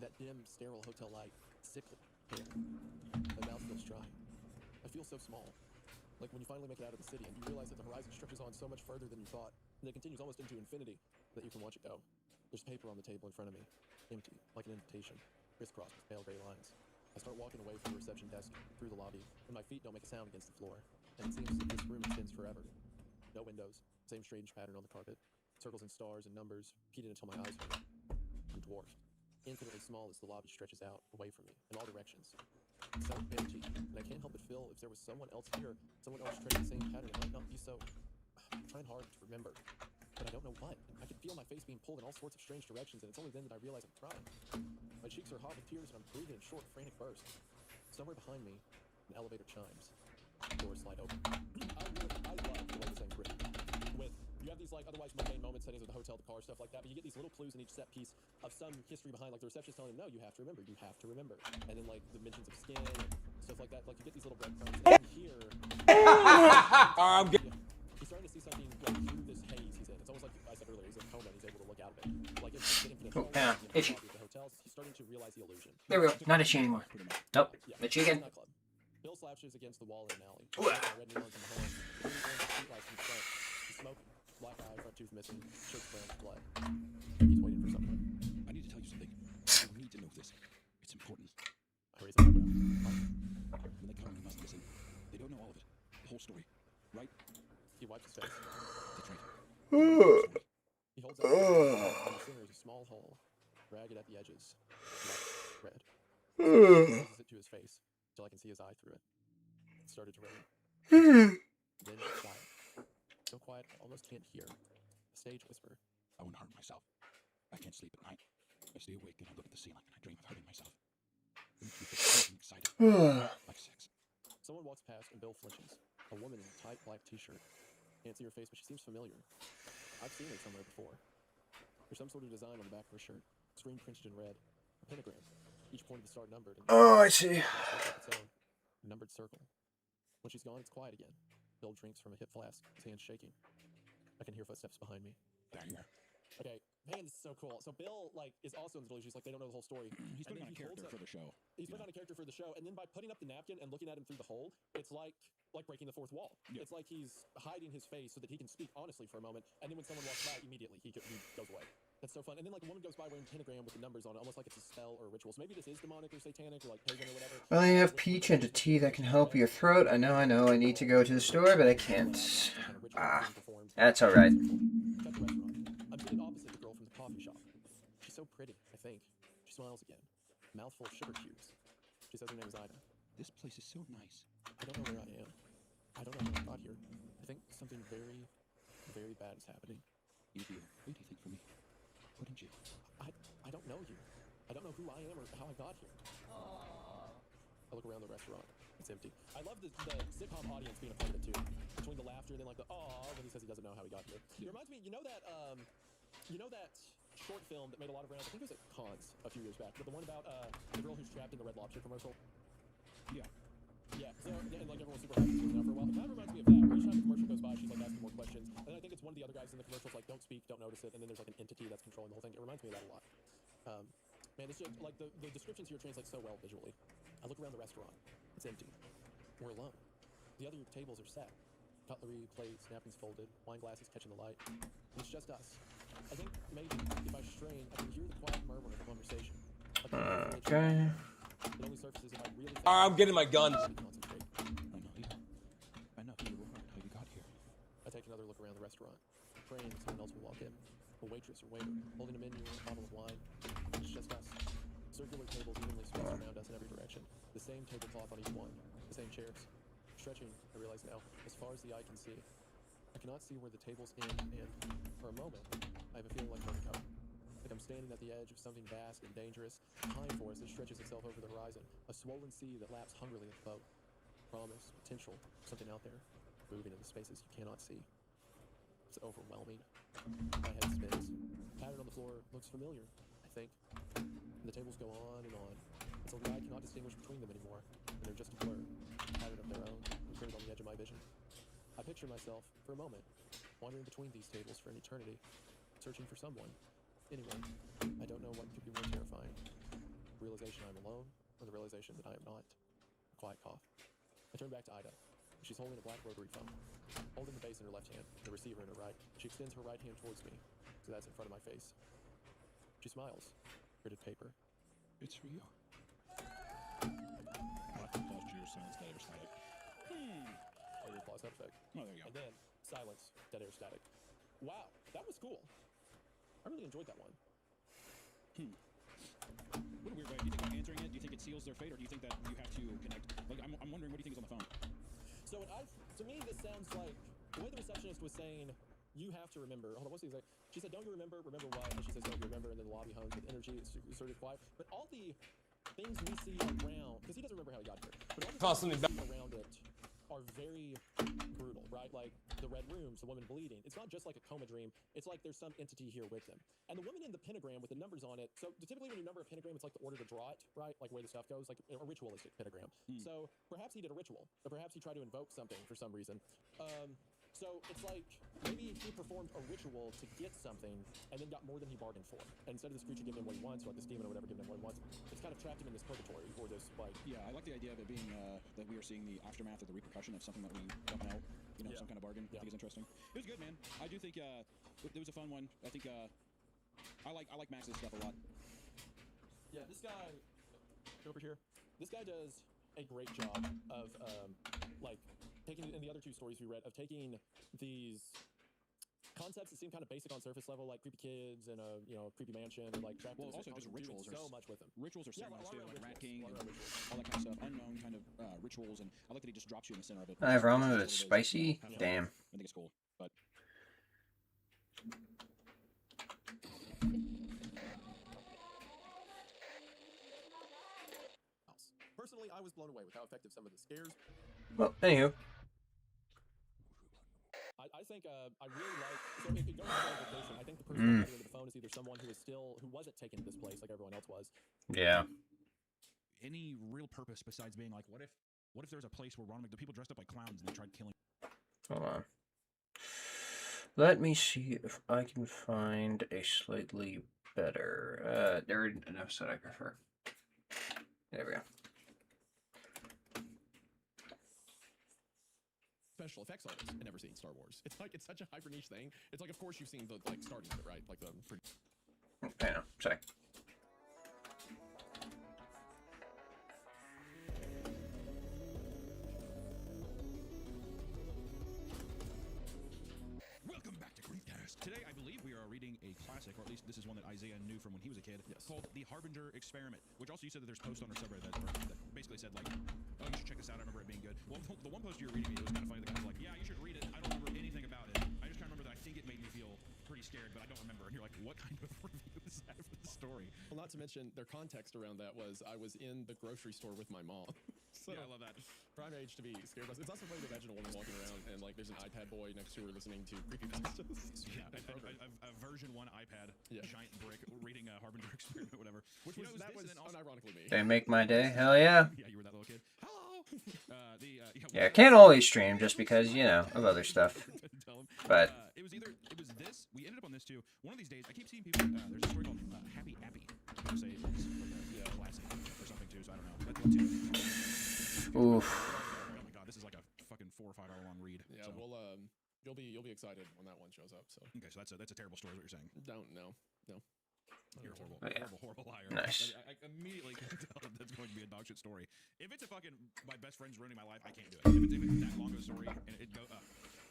S2: That dim, sterile hotel light, sickly, pale. My mouth feels dry. I feel so small. Like when you finally make it out of the city and you realize that the horizon stretches on so much further than you thought, and it continues almost into infinity, that you can watch it go. There's paper on the table in front of me, empty, like an invitation, crisscrossed with pale gray lines. I start walking away from the reception desk, through the lobby, and my feet don't make a sound against the floor. And it seems that this room extends forever. No windows. Same strange pattern on the carpet. Circles and stars and numbers, repeated until my eyes hurt. I'm dwarfed. Infinitely small as the lobby stretches out, away from me, in all directions. It's so empty, and I can't help but feel if there was someone else here, someone else treading the same pattern, it might not be so... I'm trying hard to remember, but I don't know what. I can feel my face being pulled in all sorts of strange directions, and it's only then that I realize I'm crying. My cheeks are hot with tears, and I'm breathing in short, frantic bursts. Somewhere behind me, an elevator chimes. Doors slide open. I love the way this thing's written. You have these like otherwise mundane moments, settings of the hotel, the car, stuff like that, but you get these little clues in each set piece of some history behind, like the receptionist telling him, no, you have to remember, and then like the mentions of skin and stuff like that, like you get these little breadcrumbs, and here, he's starting to see something like through this haze he's in. It's almost like I said earlier, he's in a coma and he's able to look out of it. Like it's the infinite
S11: Oh, yeah, itchy.
S2: the hotels, he's starting to realize the illusion.
S11: There we go. Not itchy anymore. Nope. Itchy again.
S2: Bill slouches against the wall in an alley. Red neon from behind. Streetlights from front. He's smoking. Black eye, front tooth missing. Shirt's brown with blood. He's waiting for someone.
S15: I need to tell you something. You need to know this. It's important.
S2: I raise an eyebrow.
S15: When they come, you must listen. They don't know all of it. The whole story. Right?
S2: He wipes his face.
S15: That's right.
S2: He holds up the center is a small hole, ragged at the edges, black, red. He it to his face till I can see his eye through it. It started to rain. Then quiet. So quiet I almost can't hear. A stage whisper.
S15: I won't harm myself. I can't sleep at night. I stay awake and I look at the ceiling and I dream of hurting myself. It makes me feel excited. Like sex.
S2: Someone walks past and Bill flinches. A woman in a tight black t-shirt. Can't see her face, but she seems familiar. I've seen her somewhere before. There's some sort of design on the back of her shirt. Screen printed in red. A pentagram. Each point of the star numbered.
S11: Oh, I see.
S2: Its own numbered circle. When she's gone, it's quiet again. Bill drinks from a hip flask, his hands shaking. I can hear footsteps behind me.
S15: They're here.
S2: Okay, man, this is so cool. So Bill, like, is also in the delusion. He's like, they don't know the whole story.
S15: He's putting on a character for the show.
S2: He's putting on a character for the show, and then by putting up the napkin and looking at him through the hole, it's like breaking the fourth wall. Yeah. It's like he's hiding his face so that he can speak honestly for a moment, and then when someone walks by, immediately he goes away. That's so fun. And then like a woman goes by wearing a pentagram with the numbers on it, almost like it's a spell or a ritual. So maybe this is demonic or satanic or like pagan or whatever.
S11: Well, you have peach and a tea that can help your throat. I know. I need to go to the store, but I can't. That's all right.
S2: I'm sitting opposite the girl from the coffee shop. She's so pretty, I think. She smiles again. Mouthful of sugar cubes. She says her name is Ida.
S15: This place is so nice.
S2: I don't know where I am. I don't know how I got here. I think something very, very bad is happening.
S15: You do. What do you think for me? Wouldn't you?
S2: I don't know you. I don't know who I am or how I got here. I look around the restaurant. It's empty. I love the sitcom audience being a part of it too. Between the laughter and then like the when he says he doesn't know how he got here. It reminds me, you know that short film that made a lot of rounds. I think it was at Cannes a few years back. But the one about the girl who's trapped in the Red Lobster commercial.
S15: Yeah.
S2: Yeah, so, and like everyone's super happy to now for a while. It kind of reminds me of that. Where each time the commercial goes by, she's like asking more questions. And then I think it's one of the other guys in the commercials like, don't speak, don't notice it. And then there's like an entity that's controlling the whole thing. It reminds me of that a lot. Man, it's just like the descriptions here translate so well visually. I look around the restaurant. It's empty. We're alone. The other tables are set. Cutlery, plates, napkins folded, wine glasses catching the light. And it's just us. I think maybe if I strain, I can hear the quiet murmur of a conversation.
S11: Okay.
S2: It only surfaces if I really
S10: I'm getting my gun.
S15: I know who you are, how you got here.
S2: I take another look around the restaurant, praying that someone else will walk in. A waitress or waiter, holding a menu, a bottle of wine. It's just us. Circular tables evenly spaced around us in every direction. The same tablecloth on each one. The same chairs. Stretching, I realize now, as far as the eye can see. I cannot see where the tables end, and for a moment, I have a feeling like vertigo. Like I'm standing at the edge of something vast and dangerous, behind for us that stretches itself over the horizon. A swollen sea that laps hungrily at the boat. Promise, potential, something out there, moving in the spaces you cannot see. It's overwhelming. My head spins. The pattern on the floor looks familiar, I think. And the tables go on, until the eye cannot distinguish between them anymore, and they're just a blur, a pattern of their own, imprinted on the edge of my vision. I picture myself, for a moment, wandering between these tables for an eternity, searching for someone. Anyone. I don't know what could be more terrifying. The realization I'm alone, or the realization that I am not. A quiet cough. I turn back to Ida. She's holding a black rotary phone, holding the base in her left hand, the receiver in her right. She extends her right hand towards me, so that's in front of my face. She smiles. Printed paper.
S15: It's for you. I'll have to pause to your sounds later, Sonic.
S2: Oh, your applause sound effect.
S15: Oh, there you go.
S2: And then, silence, dead air, static. Wow, that was cool. I really enjoyed that one.
S15: What a weird way. Do you think by answering it, do you think it seals their fate, or do you think that you have to connect? Like, I'm wondering, what do you think is on the phone?
S2: So to me, this sounds like the way the receptionist was saying, you have to remember. Hold on, what's the exact? She said, don't you remember? Remember what? And she says, don't you remember? And then the lobby hums with energy. It's sort of quiet. But all the things we see around, because he doesn't remember how he got here, but all the things we see around it are very brutal, right? Like the red rooms, the woman bleeding. It's not just like a coma dream. It's like there's some entity here with them. And the woman in the pentagram with the numbers on it. So typically when you number a pentagram, it's like the order to draw it, right? Like where the stuff goes, like a ritualistic pentagram. So perhaps he did a ritual, or perhaps he tried to invoke something for some reason. So it's like maybe he performed a ritual to get something and then got more than he bargained for. And instead of this creature giving him what he wants, or like this demon or whatever giving him what he wants, it's kind of trapped him in this purgatory or this like.
S15: Yeah, I like the idea of it being that we are seeing the aftermath or the repercussion of something that we don't know. You know, some kind of bargain. I think is interesting. It was good, man. I do think it was a fun one. I think I like Max's stuff a lot.
S2: Yeah, this guy over here. This guy does a great job of like taking in the other two stories we read of taking these concepts that seem kind of basic on surface level, like creepy kids and a creepy mansion, or like trapped in
S15: also just rituals.
S2: So much with them.
S15: Rituals are ceremonies too, like Rat King, and all that kind of stuff. Unknown kind of rituals, and I like that he just drops you in the center of it.
S11: I have ramen, but it's spicy. Damn.
S15: I think it's cool, but.
S2: Personally, I was blown away with how effective some of the scares.
S11: Well, anywho.
S2: I think I really like. So if it goes to vacation, I think the person on the other end of the phone is either someone who wasn't taken to this place like everyone else was.
S11: Yeah.
S15: Any real purpose besides being like, what if there's a place where the people dressed up like clowns and they tried killing?
S11: Hold on. Let me see if I can find a slightly better. There is an episode I prefer. There we go.
S2: Special effects artists had never seen Star Wars. It's like it's such a hyper niche thing. It's like, of course you've seen the starting of it, right? Like the.
S11: I know. Sorry.
S15: Welcome back to Griefcast. Today, I believe we are reading a classic, or at least this is one that Isaiah knew from when he was a kid, called The Harbinger Experiment, which also you said that there's posts on our subreddit that basically said, like, oh, you should check this out. I remember it being good. Well, the one post you were reading me, it was kind of funny. The guy was like, yeah, you should read it. I don't remember anything about it. I just kind of remember that I think it made me feel pretty scared, but I don't remember. And you're like, what kind of review is that for the story?
S2: Well, not to mention their context around that was I was in the grocery store with my mom. So
S15: yeah, I love that.
S2: Prime age to be scared. It's also funny to imagine a woman walking around and like there's an iPad boy next to her listening to creepypastas.
S15: Yeah, a version 1 iPad, giant brick, reading a Harbinger Experiment, whatever.
S2: Which was unironically me.
S11: They make my day. Hell yeah.
S15: Yeah, you were that little kid. Hello.
S11: Yeah, I can't always stream just because, you know, of other stuff. But
S15: it was this. We ended up on this too. One of these days, I keep seeing people. There's a story called Happy Appy. People say it's like a classic or something too. So I don't know. That's one too.
S11: Oof.
S15: Oh my god, this is like a fucking 4 or 5 hour long read.
S2: Yeah,
S15: so.
S2: well, you'll be excited when that one shows up. So
S15: okay, so that's a terrible story. Is what you're saying?
S2: No.
S15: You're a horrible,
S11: yeah.
S15: horrible liar.
S11: Nice.
S15: I immediately can tell that that's going to be a dog shit story. If it's a fucking my best friend's ruining my life, I can't do it. If it's that long of a story and it goes up.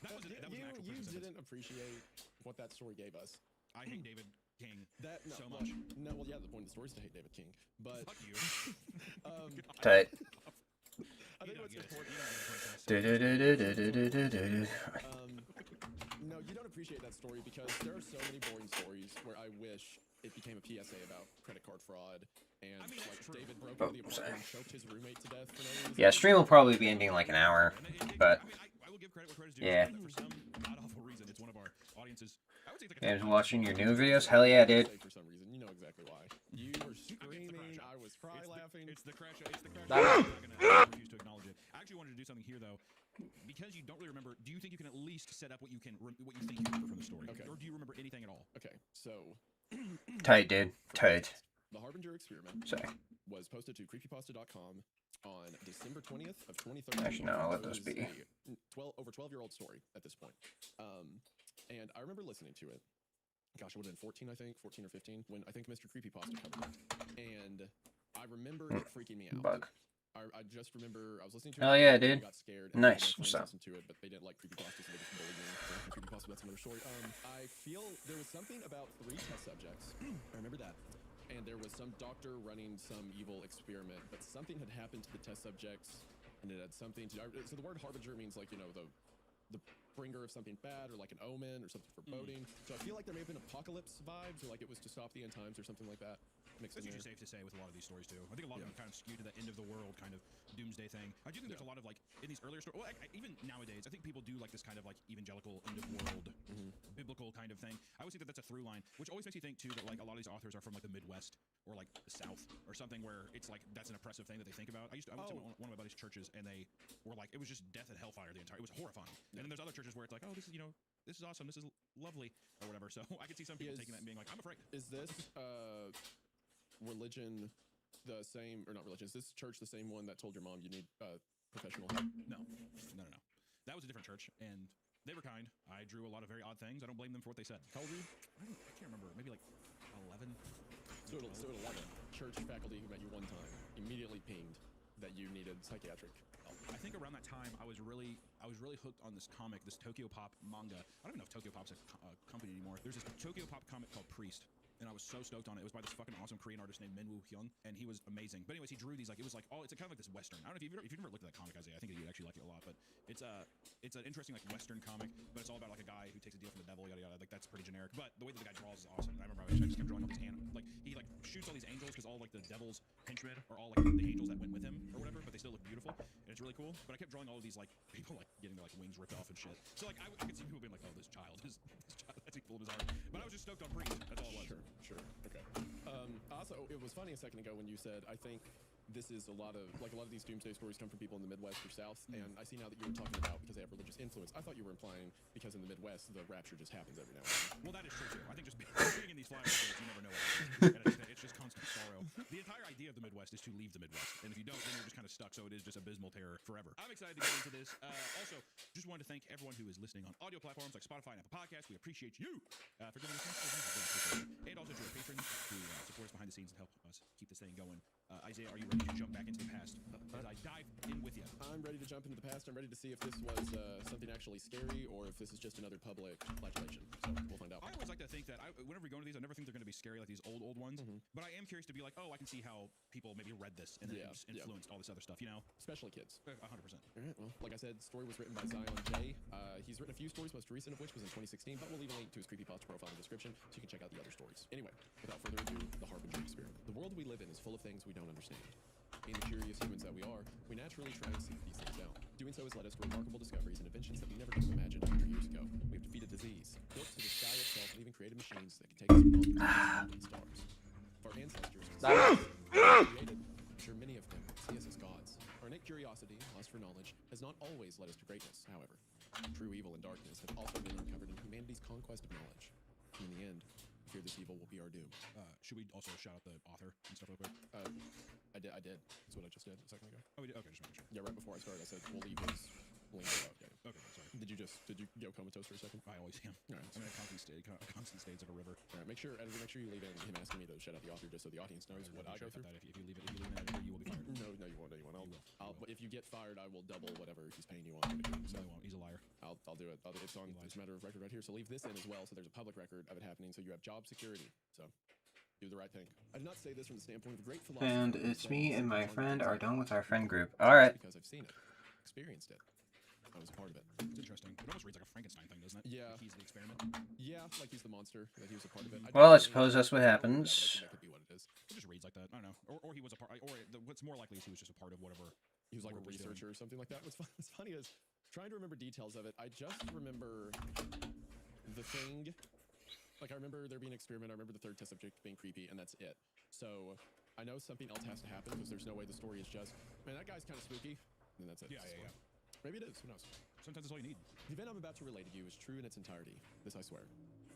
S15: That was an actual
S2: you didn't appreciate what that story gave us.
S15: I hate David King so
S2: much. No, well, yeah, the point of the story is to hate David King, but
S15: fuck you.
S11: Tight.
S2: I think what's important. No, you don't appreciate that story because there are so many boring stories where I wish it became a PSA about credit card fraud and like David broke into the apartment and choked his roommate to death for no reason.
S11: Yeah, stream will probably be ending in like an hour, but
S15: I will give credit where credit's due.
S11: yeah.
S15: For some god-awful reason, it's one of our audiences. I would say it's like
S11: Games watching your new videos? Hell yeah, dude.
S2: For some reason, you know exactly why. You were screaming, I was cry laughing.
S15: It's the crash. I'm not gonna refuse to acknowledge it. I actually wanted to do something here though. Because you don't really remember, do you think you can at least set up what you think you remember from the story?
S2: Okay.
S15: Or do you remember anything at all?
S2: Okay, so
S11: Tight, dude. Tight.
S2: The Harbinger Experiment was posted to creepypasta.com on December 20th of 2013.
S11: Actually, no, I'll let those be.
S2: Over 12-year-old story at this point. And I remember listening to it. Gosh, it would have been 14, I think, 14 or 15, when I think Mr. Creepypasta covered it. And I remember it freaking me out.
S11: Bug.
S2: I just remember I was listening to
S11: Oh,
S2: it.
S11: yeah,
S2: and I
S11: dude.
S2: got scared. and
S11: Nice.
S2: my
S11: What's
S2: friends
S11: up?
S2: listened to it, but they didn't like creepypastas, so they just bullied me. for creepypasta, that's another story. I feel there was something about 3 test subjects. I remember that. And there was some doctor running some evil experiment, but something had happened to the test subjects, and it had something to. So the word harbinger means like, you know, the bringer of something bad, or like an omen, or something foreboding. So I feel like there may have been apocalypse vibes, or like it was to stop the end times, or something like that. Mixed
S13: That's
S2: in
S13: usually
S2: there.
S13: safe to say with a lot of these stories too. I think a lot of them kind of skew to the end of the world kind of doomsday thing. I do think there's a lot of like in these earlier stories. Well, even nowadays, I think people do like this kind of like evangelical end of world, biblical kind of thing. I always think that that's a through line, which always makes you think too that like a lot of these authors are from like the Midwest or like the South or something where it's like that's an oppressive thing that they think about. I went to one of my buddy's churches and they were like it was just death and hellfire the entire. It was horrifying. And then there's other churches where it's like, oh, this is, you know, this is awesome, this is lovely or whatever. So I could see some people taking that and being like, I'm afraid.
S2: Is this religion the same, or not religion? Is this church the same one that told your mom you need professional help?
S13: No. That was a different church, and they were kind. I drew a lot of very odd things. I don't blame them for what they said.
S2: How old were you?
S13: I can't remember. Maybe like 11.
S2: So at 11, church faculty who met you one time immediately pinged that you needed psychiatric help.
S13: I think around that time I was really hooked on this comic, this Tokyo Pop manga. I don't even know if Tokyo Pop's a company anymore. There's this Tokyo Pop comic called Priest. And I was so stoked on it. It was by this fucking awesome Korean artist named Minwoo Hyung, and he was amazing. But anyways, he drew these like it was like it's kind of like this Western. I don't know if you've never looked at that comic, Isaiah. I think you'd actually like it a lot. But it's an interesting like Western comic, but it's all about like a guy who takes a deal from the devil, yada yada. Like that's pretty generic. But the way that the guy draws is awesome. And I remember I just kept drawing all these like he like shoots all these angels because all like the devil's henchmen are all like the angels that went with him or whatever. But they still look beautiful, and it's really cool. But I kept drawing all of these like people like getting their like wings ripped off and shit. So like I could see people being like, oh, this child that's evil bizarre. But I was just stoked on Priest. That's all it was.
S2: Sure. Okay. Also, it was funny a second ago when you said, I think this is a lot of these doomsday stories come from people in the Midwest or South, and I see now that you were talking about because they have religious influence. I thought you were implying because in the Midwest the rapture just happens every now and then.
S13: Well, that is true too. I think just being in these flyover states, you never know what happens. And it's just constant sorrow. The entire idea of the Midwest is to leave the Midwest, and if you don't, then you're just kind of stuck. So it is just abysmal terror forever. I'm excited to get into this. Also, just wanted to thank everyone who is listening on audio platforms like Spotify and Apple Podcasts. We appreciate you for giving us and also to our patrons who support us behind the scenes and help us keep this thing going. Isaiah, are you ready to jump back into the past as I dive in with you?
S2: I'm ready to jump into the past. I'm ready to see if this was something actually scary or if this is just another public flagellation. So we'll find out.
S13: I always like to think that whenever we go into these, I never think they're going to be scary like these old ones. But I am curious to be like, oh, I can see how people maybe read this and then just influenced all this other stuff, you know?
S2: Especially kids.
S13: 100%.
S2: All right, well, like I said, the story was written by Zion J. He's written a few stories, most recent of which was in 2016, but we'll leave a link to his creepypasta profile in the description so you can check out the other stories. Anyway, without further ado, the Harbinger experiment. The world we live in is full of things we don't understand. Being the curious humans that we are, we naturally try and seek these things out. Doing so has led us to remarkable discoveries and inventions that we never could have imagined 100 years ago. We have defeated disease, built to the sky itself, and even created machines that can take us beyond the stars. If our ancestors created, I'm sure many of them see us as gods. Our innate curiosity, lust for knowledge, has not always led us to greatness, however. True evil and darkness have also been uncovered in humanity's conquest of knowledge. And in the end, I fear this evil will be our doom.
S13: Should we also shout out the author and stuff real quick?
S2: I did. That's what I just did a second ago.
S13: Oh, we did? Okay, just make sure.
S2: Yeah, right before I started, I said we'll leave his link out. Yeah.
S13: Okay, sorry.
S2: Did you go comatose for a second?
S13: I always am.
S2: All right.
S13: I'm in a constant state like a river.
S2: All right. Make sure you leave in him asking me to shout out the author just so the audience knows what I go through.
S13: If you leave it in that editor, you will be fired.
S2: No, you won't. But if you get fired, I will double whatever he's paying you on.
S13: So he won't. He's a liar.
S2: I'll do it. It's on. It's a matter of record right here. So leave this in as well. So there's a public record of it happening. So you have job security. So do the right thing. I did not say this from the standpoint of great philosophy.
S11: And it's me and my friend are done with our friend group. All right.
S2: Because I've seen it, experienced it. I was a part of it.
S13: It's interesting. It almost reads like a Frankenstein thing, doesn't it?
S2: Yeah.
S13: Like he's the experiment.
S2: Yeah, like he's the monster. That he was a part of it.
S11: Well, I suppose that's what happens.
S2: That could be what it is.
S13: It just reads like that. I don't know. Or he was a part. What's more likely is he was just a part of whatever.
S2: He was like a researcher or something like that. What's funny is trying to remember details of it. I just remember the thing. Like, I remember there being an experiment. I remember the third test subject being creepy, and that's it. So I know something else has to happen because there's no way the story is just, man, that guy's kind of spooky, and then that's it.
S13: Yeah.
S2: Maybe it is. Who knows?
S13: Sometimes that's all you need.
S2: The event I'm about to relay to you is true in its entirety. This I swear.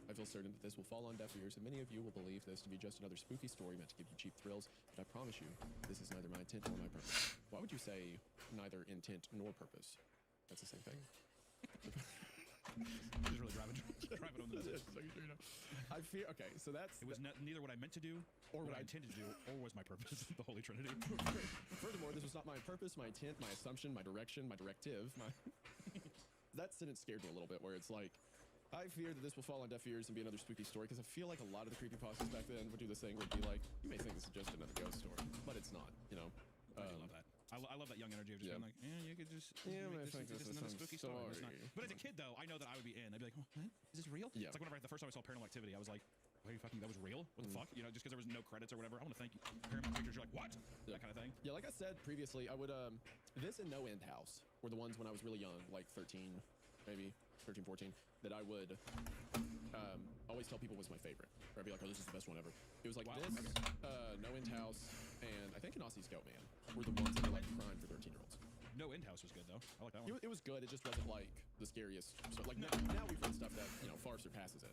S2: I feel certain that this will fall on deaf ears, and many of you will believe this to be just another spooky story meant to give you cheap thrills, but I promise you, this is neither my intent nor my purpose. Why would you say neither intent nor purpose? That's the same thing.
S13: It's really literally drive it on the
S2: Just making sure you know. I fear. Okay, so that's.
S13: It was neither what I meant to do, or what I intended to do, or was my purpose. The Holy Trinity.
S2: Furthermore, this was not my purpose, my intent, my assumption, my direction, my directive. That sentence scared me a little bit, where it's like, I fear that this will fall on deaf ears and be another spooky story, because I feel like a lot of the creepypastas back then would do this thing, would be like, you may think this is just another ghost story, but it's not, you know?
S13: I love that. I love that young energy of just being like, you could just
S2: I
S13: make
S2: think
S13: this
S2: this is
S13: another
S2: some
S13: spooky story. It's not.
S2: story.
S13: But as a kid, though, I know that I would be in. I'd be like, oh, what? Is this real?
S2: Yeah.
S13: It's like whenever the first time I saw Paranormal Activity, I was like, wait, fucking, that was real? What the fuck? You know, just because there was no credits or whatever. I want to thank you. Paramount Pictures, you're like, what? That kind of thing.
S2: Yeah, like I said previously, I would, this and No End House were the ones when I was really young, like 13, maybe 13, 14, that I would always tell people was my favorite. Or I'd be like, oh, this is the best one ever. It was like this, No End House, and I think an Aussie Scout Man were the ones that were like prime for 13-year-olds.
S13: No End House was good, though. I like that one.
S2: It was good. It just wasn't like the scariest. So like now we've read stuff that, you know, far surpasses it.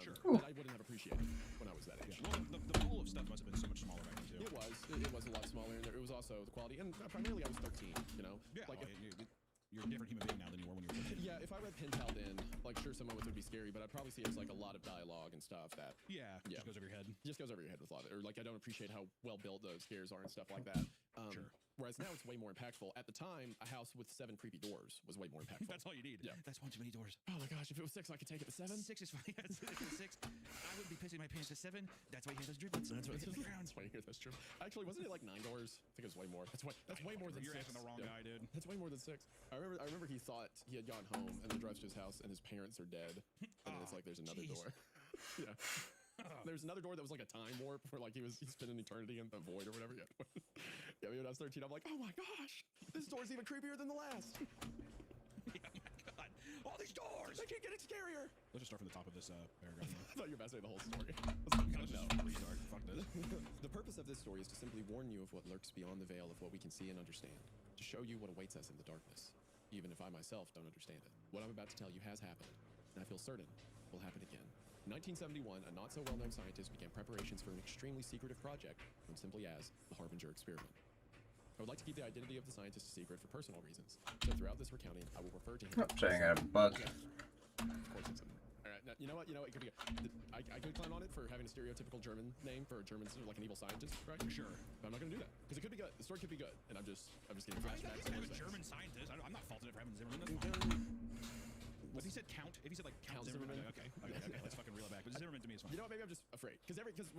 S13: Sure.
S2: That I wouldn't have appreciated when I was that age.
S13: Well, the pool of stuff must have been so much smaller back then, too.
S2: It was. It was a lot smaller, and it was also the quality. And primarily, I was 13. You know.
S13: Yeah.
S2: Like
S13: you're a different human being now than you were when you were a kid.
S2: Yeah. If I read Pen Pal then, like, sure, some moments would be scary, but I'd probably see it as like a lot of dialogue and stuff that.
S13: Just goes over your head.
S2: Just goes over your head with a lot of it. Or like I don't appreciate how well built those scares are and stuff like that.
S13: Sure.
S2: Whereas now it's way more impactful. At the time, a house with 7 creepy doors was way more impactful.
S13: That's all you need.
S2: Yeah.
S13: That's one too many doors.
S2: Oh my gosh, if it was 6, I could take it to 7.
S13: 6 is fine. If it was 6, I wouldn't be pissing my pants at 7. That's why you hear those driblets.
S2: That's why you hear those driblets. Actually, wasn't it like 9 doors? I think it was way more. That's way more than 6.
S13: You're asking the wrong guy, dude.
S2: That's way more than 6. I remember he thought he had gone home and then drives to his house and his parents are dead. And then it's like there's another door. Yeah. There's another door that was like a time warp where like he spent an eternity in the void or whatever. Yeah. Yeah, when I was 13, I'm like, oh my gosh, this door's even creepier than the last.
S13: Yeah, oh my god, all these doors!
S2: They keep getting scarier.
S13: Let's just start from the top of this paragraph.
S2: I thought you were about to say the whole story.
S13: Let's just restart. Fuck this.
S2: The purpose of this story is to simply warn you of what lurks beyond the veil of what we can see and understand, to show you what awaits us in the darkness, even if I myself don't understand it. What I'm about to tell you has happened, and I feel certain will happen again. In 1971, a not-so-well-known scientist began preparations for an extremely secretive project known simply as the Harbinger experiment. I would like to keep the identity of the scientist a secret for personal reasons, so throughout this recounting, I will refer to him.
S11: Sorry, I got a bug.
S2: Of course it's him. Alright, now, you know what, it could be I could clown on it for having a stereotypical German name for a German, like an evil scientist, right?
S13: Sure.
S2: But I'm not gonna do that, because it could be good. The story could be good, and I'm just getting
S13: I mean,
S2: flashbacks.
S13: he's kind of a German scientist. I'm not faulting it for having Zimmerman. That's fine. But if he said Count, like Count Zimmerman, okay, let's fucking reel it back. But Zimmerman to me is fine.
S2: You know what, maybe I'm just afraid. Because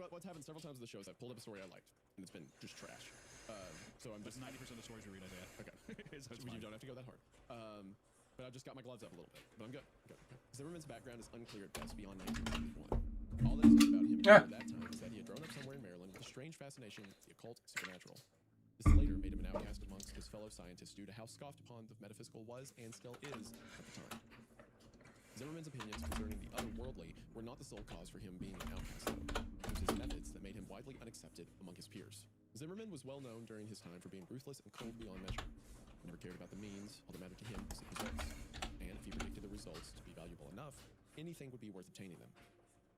S2: what's happened several times in the shows, I've pulled up a story I liked, and it's been just trash. So I'm just...
S13: That's 90% of the stories we read, Isaiah.
S2: Okay. So you don't have to go that hard. But I've just got my gloves up a little bit. But I'm good. Zimmerman's background is unclear at best beyond 1971. All that is known about him at that time is that he had grown up somewhere in Maryland with a strange fascination with the occult and supernatural. This later made him an outcast amongst his fellow scientists due to how scoffed upon the metaphysical was and still is at the time. Zimmerman's opinions concerning the otherworldly were not the sole cause for him being an outcast, though. It was his methods that made him widely unaccepted among his peers. Zimmerman was well known during his time for being ruthless and cold beyond measure. He never cared about the means, all that mattered to him was the results. And if he predicted the results to be valuable enough, anything would be worth obtaining them.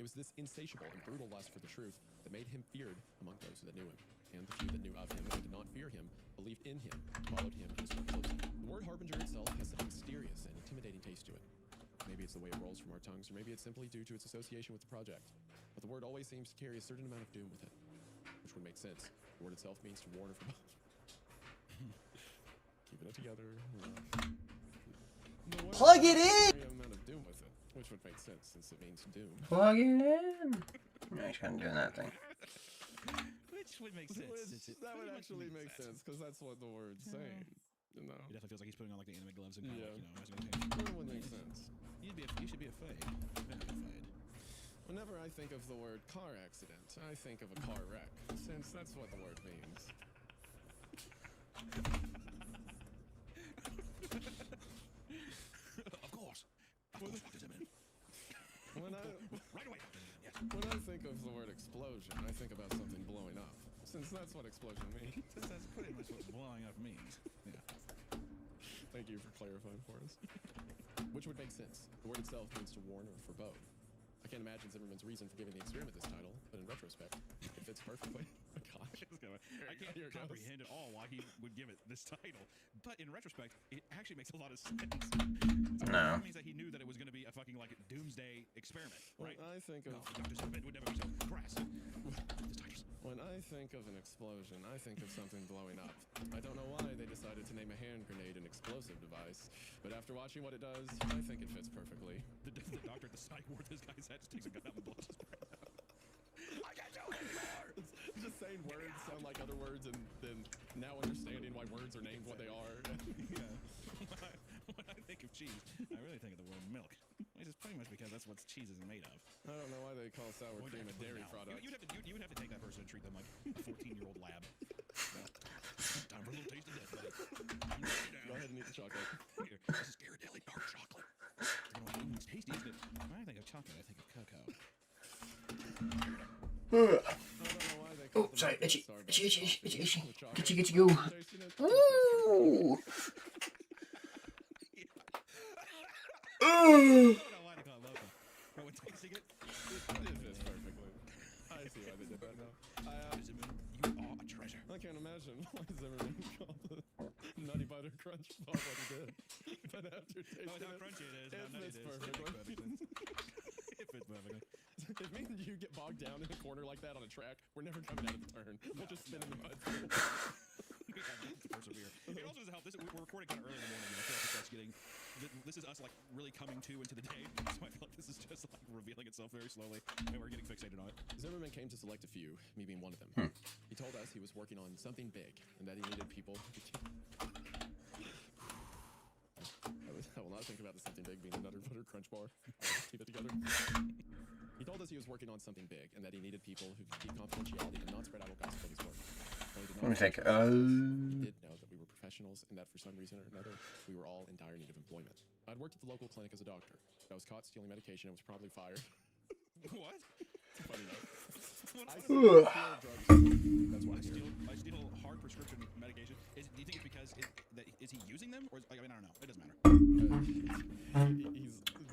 S2: It was this insatiable and brutal lust for the truth that made him feared among those that knew him. And the few that knew of him and did not fear him believed in him, followed him, and his work closely. The word Harbinger itself has a mysterious and intimidating taste to it. Maybe it's the way it rolls from our tongues, or maybe it's simply due to its association with the project. But the word always seems to carry a certain amount of doom with it, which would make sense. The word itself means to warn or forebode. Keeping it together.
S11: Plug it in!
S2: A amount of doom with it, which would make sense since it means doom.
S11: Plug it in! No, he's kind of doing that thing.
S13: Which would make sense.
S2: That would actually make sense, because that's what the word's saying. You know?
S13: It definitely feels like he's putting on like the anime gloves and kind of,
S2: That would make sense.
S13: You should be afraid.
S2: Whenever I think of the word car accident, I think of a car wreck, since that's what the word means.
S13: Of course. What does it mean? Right away. Yes.
S2: When I think of the word explosion, I think about something blowing up, since that's what explosion means.
S13: That's pretty much what blowing up means. Yeah.
S2: Thank you for clarifying for us. Which would make sense. The word itself means to warn or forebode. I can't imagine Zimmerman's reason for giving the experiment this title, but in retrospect, it fits perfectly. Oh my gosh.
S13: I can't comprehend at all why he would give it this title, but in retrospect, it actually makes a lot of sense. So
S11: No.
S13: That means that he knew that it was going to be a fucking like doomsday experiment, right?
S2: When I think of
S13: Dr. Zimmerman would never be so crass.
S2: When I think of an explosion, I think of something blowing up. I don't know why they decided to name a hand grenade an explosive device, but after watching what it does, I think it fits perfectly.
S13: The doctor at the psych ward, this guy's head just takes a gun out and blows his brain out. I can't do it anymore!
S2: Just saying words sound like other words, and then now understanding why words are named what they are.
S13: Yeah. When I think of cheese, I really think of the word milk. Which is pretty much because that's what cheese is made of.
S2: I don't know why they call sour cream a dairy product.
S13: You would have to take that person and treat them like a 14-year-old lab. Time for a little taste of death, buddy.
S2: Go ahead and eat the chocolate.
S13: Here, this is Ghirardelli dark chocolate. It's tasty, isn't it? When I think of chocolate, I think of cocoa.
S11: Oh, sorry, itchy, itchy, go. Ooh.
S13: I don't know why they call it loco. But when tasting it,
S2: it fits perfectly. I see why they did that now.
S13: You are a treasure.
S2: I can't imagine why Zimmerman called the Nutty Butter Crunch Bar what he did. But after tasting
S13: how crunchy it is,
S2: it
S13: how nutty
S2: fits
S13: it is.
S2: perfectly.
S13: It fits perfectly.
S2: If me and you get bogged down in a corner like that on a track, we're never coming out of the turn. We'll just spin in the mud.
S13: We have to persevere. It also doesn't help. We're recording kind of early in the morning, and I feel like it starts getting. This is us like really coming to into the day, so I feel like this is just like revealing itself very slowly, and we're getting fixated on it.
S2: Zimmerman came to select a few, me being one of them. He told us he was working on something big, and that he needed people. I will not think about the something big being the Nutter Butter Crunch Bar. I'll keep it together. He told us he was working on something big, and that he needed people who could keep confidentiality and not spread idle gossip of his work.
S11: Let me think.
S2: He did know that we were professionals, and that for some reason or another, we were all in dire need of employment. I'd worked at the local clinic as a doctor. I was caught stealing medication and was promptly fired.
S13: What?
S2: Funny enough. I
S11: Ugh.
S2: That's why
S13: I steal hard prescription medication. Do you think it's because is he using them, or I mean I don't know. It doesn't matter.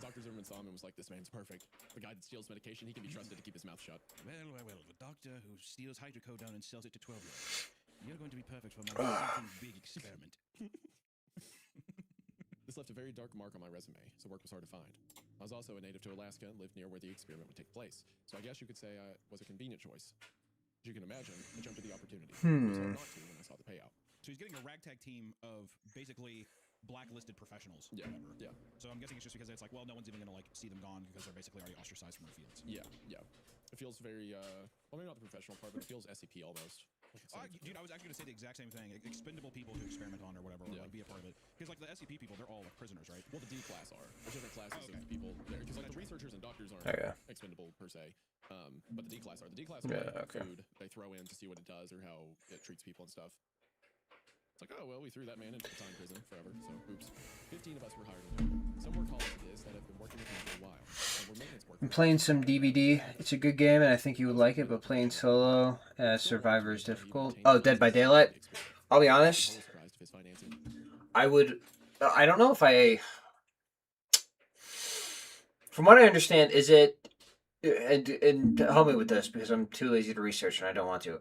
S2: Dr. Zimmerman saw him and was like, "This man's perfect. The guy that steals medication, he can be trusted to keep his mouth shut."
S13: Well. The doctor who steals hydrocodone and sells it to 12-year-olds. You're going to be perfect for my something big experiment.
S2: This left a very dark mark on my resume, so work was hard to find. I was also a native to Alaska and lived near where the experiment would take place, so I guess you could say I was a convenient choice. As you can imagine, I jumped at the opportunity. It was hard not to when I saw the payout.
S13: So he's getting a ragtag team of basically blacklisted professionals.
S2: Yeah,
S13: whatever.
S2: yeah.
S13: So I'm guessing it's just because it's like, well, no one's even gonna like see them gone because they're basically already ostracized from their fields.
S2: Yeah. It feels very, well, maybe not the professional part, but it feels SCP almost.
S13: Dude, I was actually gonna say the exact same thing. Expendable people to experiment on or whatever, or like be a part of it. Because like the SCP people, they're all like prisoners, right?
S2: Well, the D class are. There's different classes of people there. Because like the researchers and doctors aren't expendable per se, but the D class are. The D class are like food they throw in to see what it does or how it treats people and stuff. It's like, oh, well, we threw that man into the time prison forever, so oops. 15 of us were hired in total. Some were colleagues of his that have been working with him for a while, and were maintenance workers.
S11: I'm playing some DBD. It's a good game, and I think you would like it, but playing solo as Survivor is difficult. Oh, Dead by Daylight? I'll be honest. I don't know if I... From what I understand, is it... And help me with this, because I'm too lazy to research and I don't want to.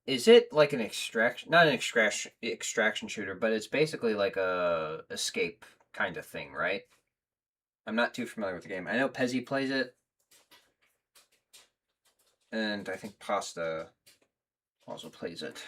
S11: Is it like an extraction, not an extraction shooter, but it's basically like a escape kind of thing, right? I'm not too familiar with the game. I know Pezzy plays it, and I think Pasta also plays it.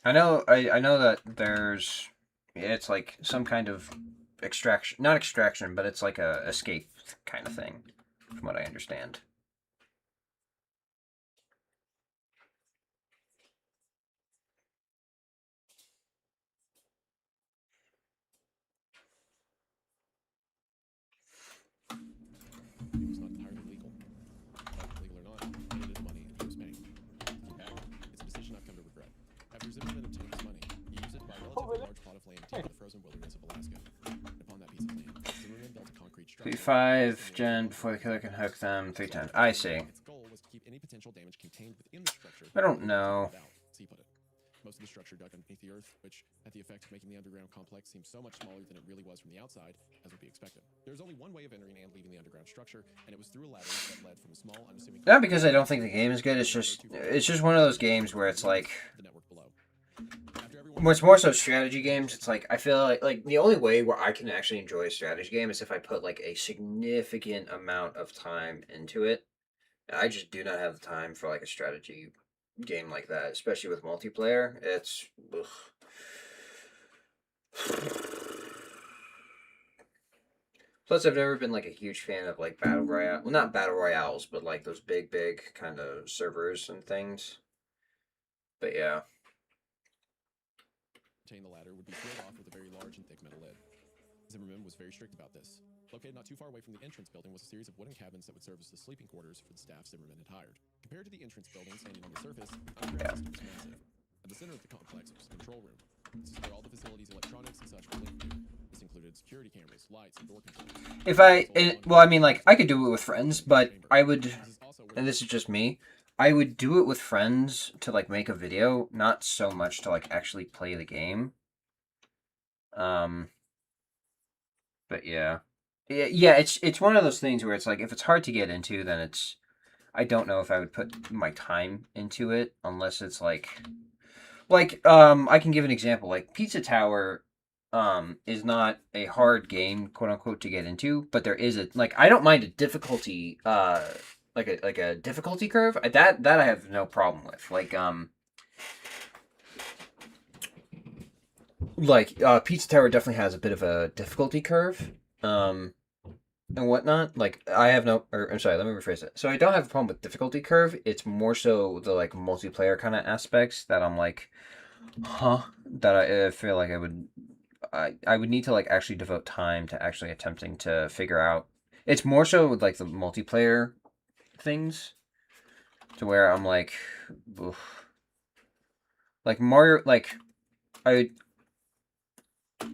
S11: I know that there's, it's like some kind of extraction, not extraction, but it's like a escape kind of thing, from what I understand.
S2: It was not entirely legal. But legal or not, I needed the money and he was paying. Looking back, it's a decision I've come to regret. After Zimmerman obtained his money, he used it to buy a relatively large plot of land taken to the frozen wilderness of Alaska. And upon that piece of land, Zimmerman built a concrete structure.
S11: 5 gen before the killer can hook them 3 times. I see.
S2: Its goal was to keep any potential damage contained within the structure.
S11: I don't know.
S2: As he put it. most of the structure dug underneath the earth, which had the effect of making the underground complex seem so much smaller than it really was from the outside, as would be expected. There's only one way of entering and leaving the underground structure, and it was through a ladder that led from a small, unassuming...
S11: Not because I don't think the game is good, it's just one of those games where it's like... It's more so strategy games. It's like, I feel like the only way where I can actually enjoy a strategy game is if I put like a significant amount of time into it. And I just do not have the time for like a strategy game like that, especially with multiplayer. It's... Ugh. Plus, I've never been like a huge fan of like battle royale. Well, not battle royales, but like those big kind of servers and things. But yeah.
S2: The ladder would be sealed off with a very large and thick metal lid. Zimmerman was very strict about this. Located not too far away from the entrance building was a series of wooden cabins that would serve as the sleeping quarters for the staff Zimmerman had hired. Compared to the entrance building standing on the surface, the underground system was massive. At the center of the complex was the control room. This is where all the facilities, electronics, and such were linked to. This included security cameras, lights, and door controls.
S11: Well, I mean, like, I could do it with friends, but I would, and this is just me, I would do it with friends to, like, make a video, not so much to, like, actually play the game. But yeah. Yeah, it's one of those things where it's like, if it's hard to get into, then it's... I don't know if I would put my time into it, unless it's, like... I can give an example. Like, Pizza Tower, is not a hard game, quote-unquote, to get into, but there is a... Like, I don't mind a difficulty, like a difficulty curve. That I have no problem with. Pizza Tower definitely has a bit of a difficulty curve, and whatnot. Like, I have no, or I'm sorry, let me rephrase it. So I don't have a problem with difficulty curve. It's more so the like multiplayer kind of aspects that I'm like, that I feel like I would need to like actually devote time to actually attempting to figure out. It's more so with like the multiplayer things, to where I'm like, oof. Like Mario, like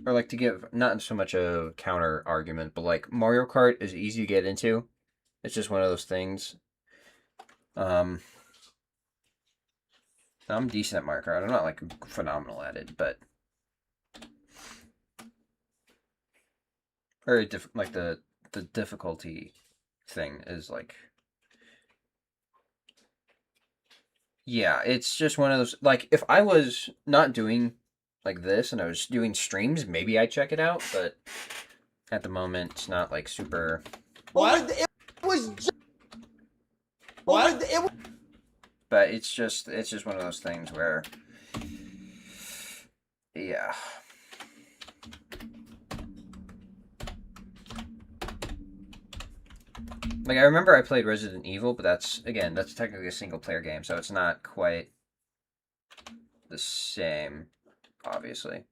S11: or like to give not so much a counter argument, but like Mario Kart is easy to get into. It's just one of those things. I'm decent at Mario Kart. I'm not like phenomenal at it, but like the difficulty thing is like. Yeah, it's just one of those, like, if I was not doing, like, this, and I was doing streams, maybe I'd check it out, but at the moment, it's not, like, super...
S5: What? It was just... What?
S11: But it's just one of those things where... Yeah... Like, I remember I played Resident Evil, but that's technically a single-player game, so it's not quite the same, obviously.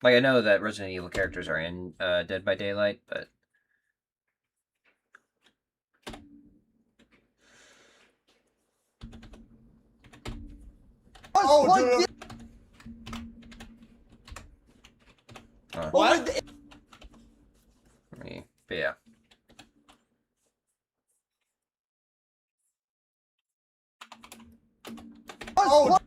S11: Like, I know that Resident Evil characters are in Dead by Daylight, but...
S5: Oh, what?
S11: What? But yeah.
S5: Oh, what?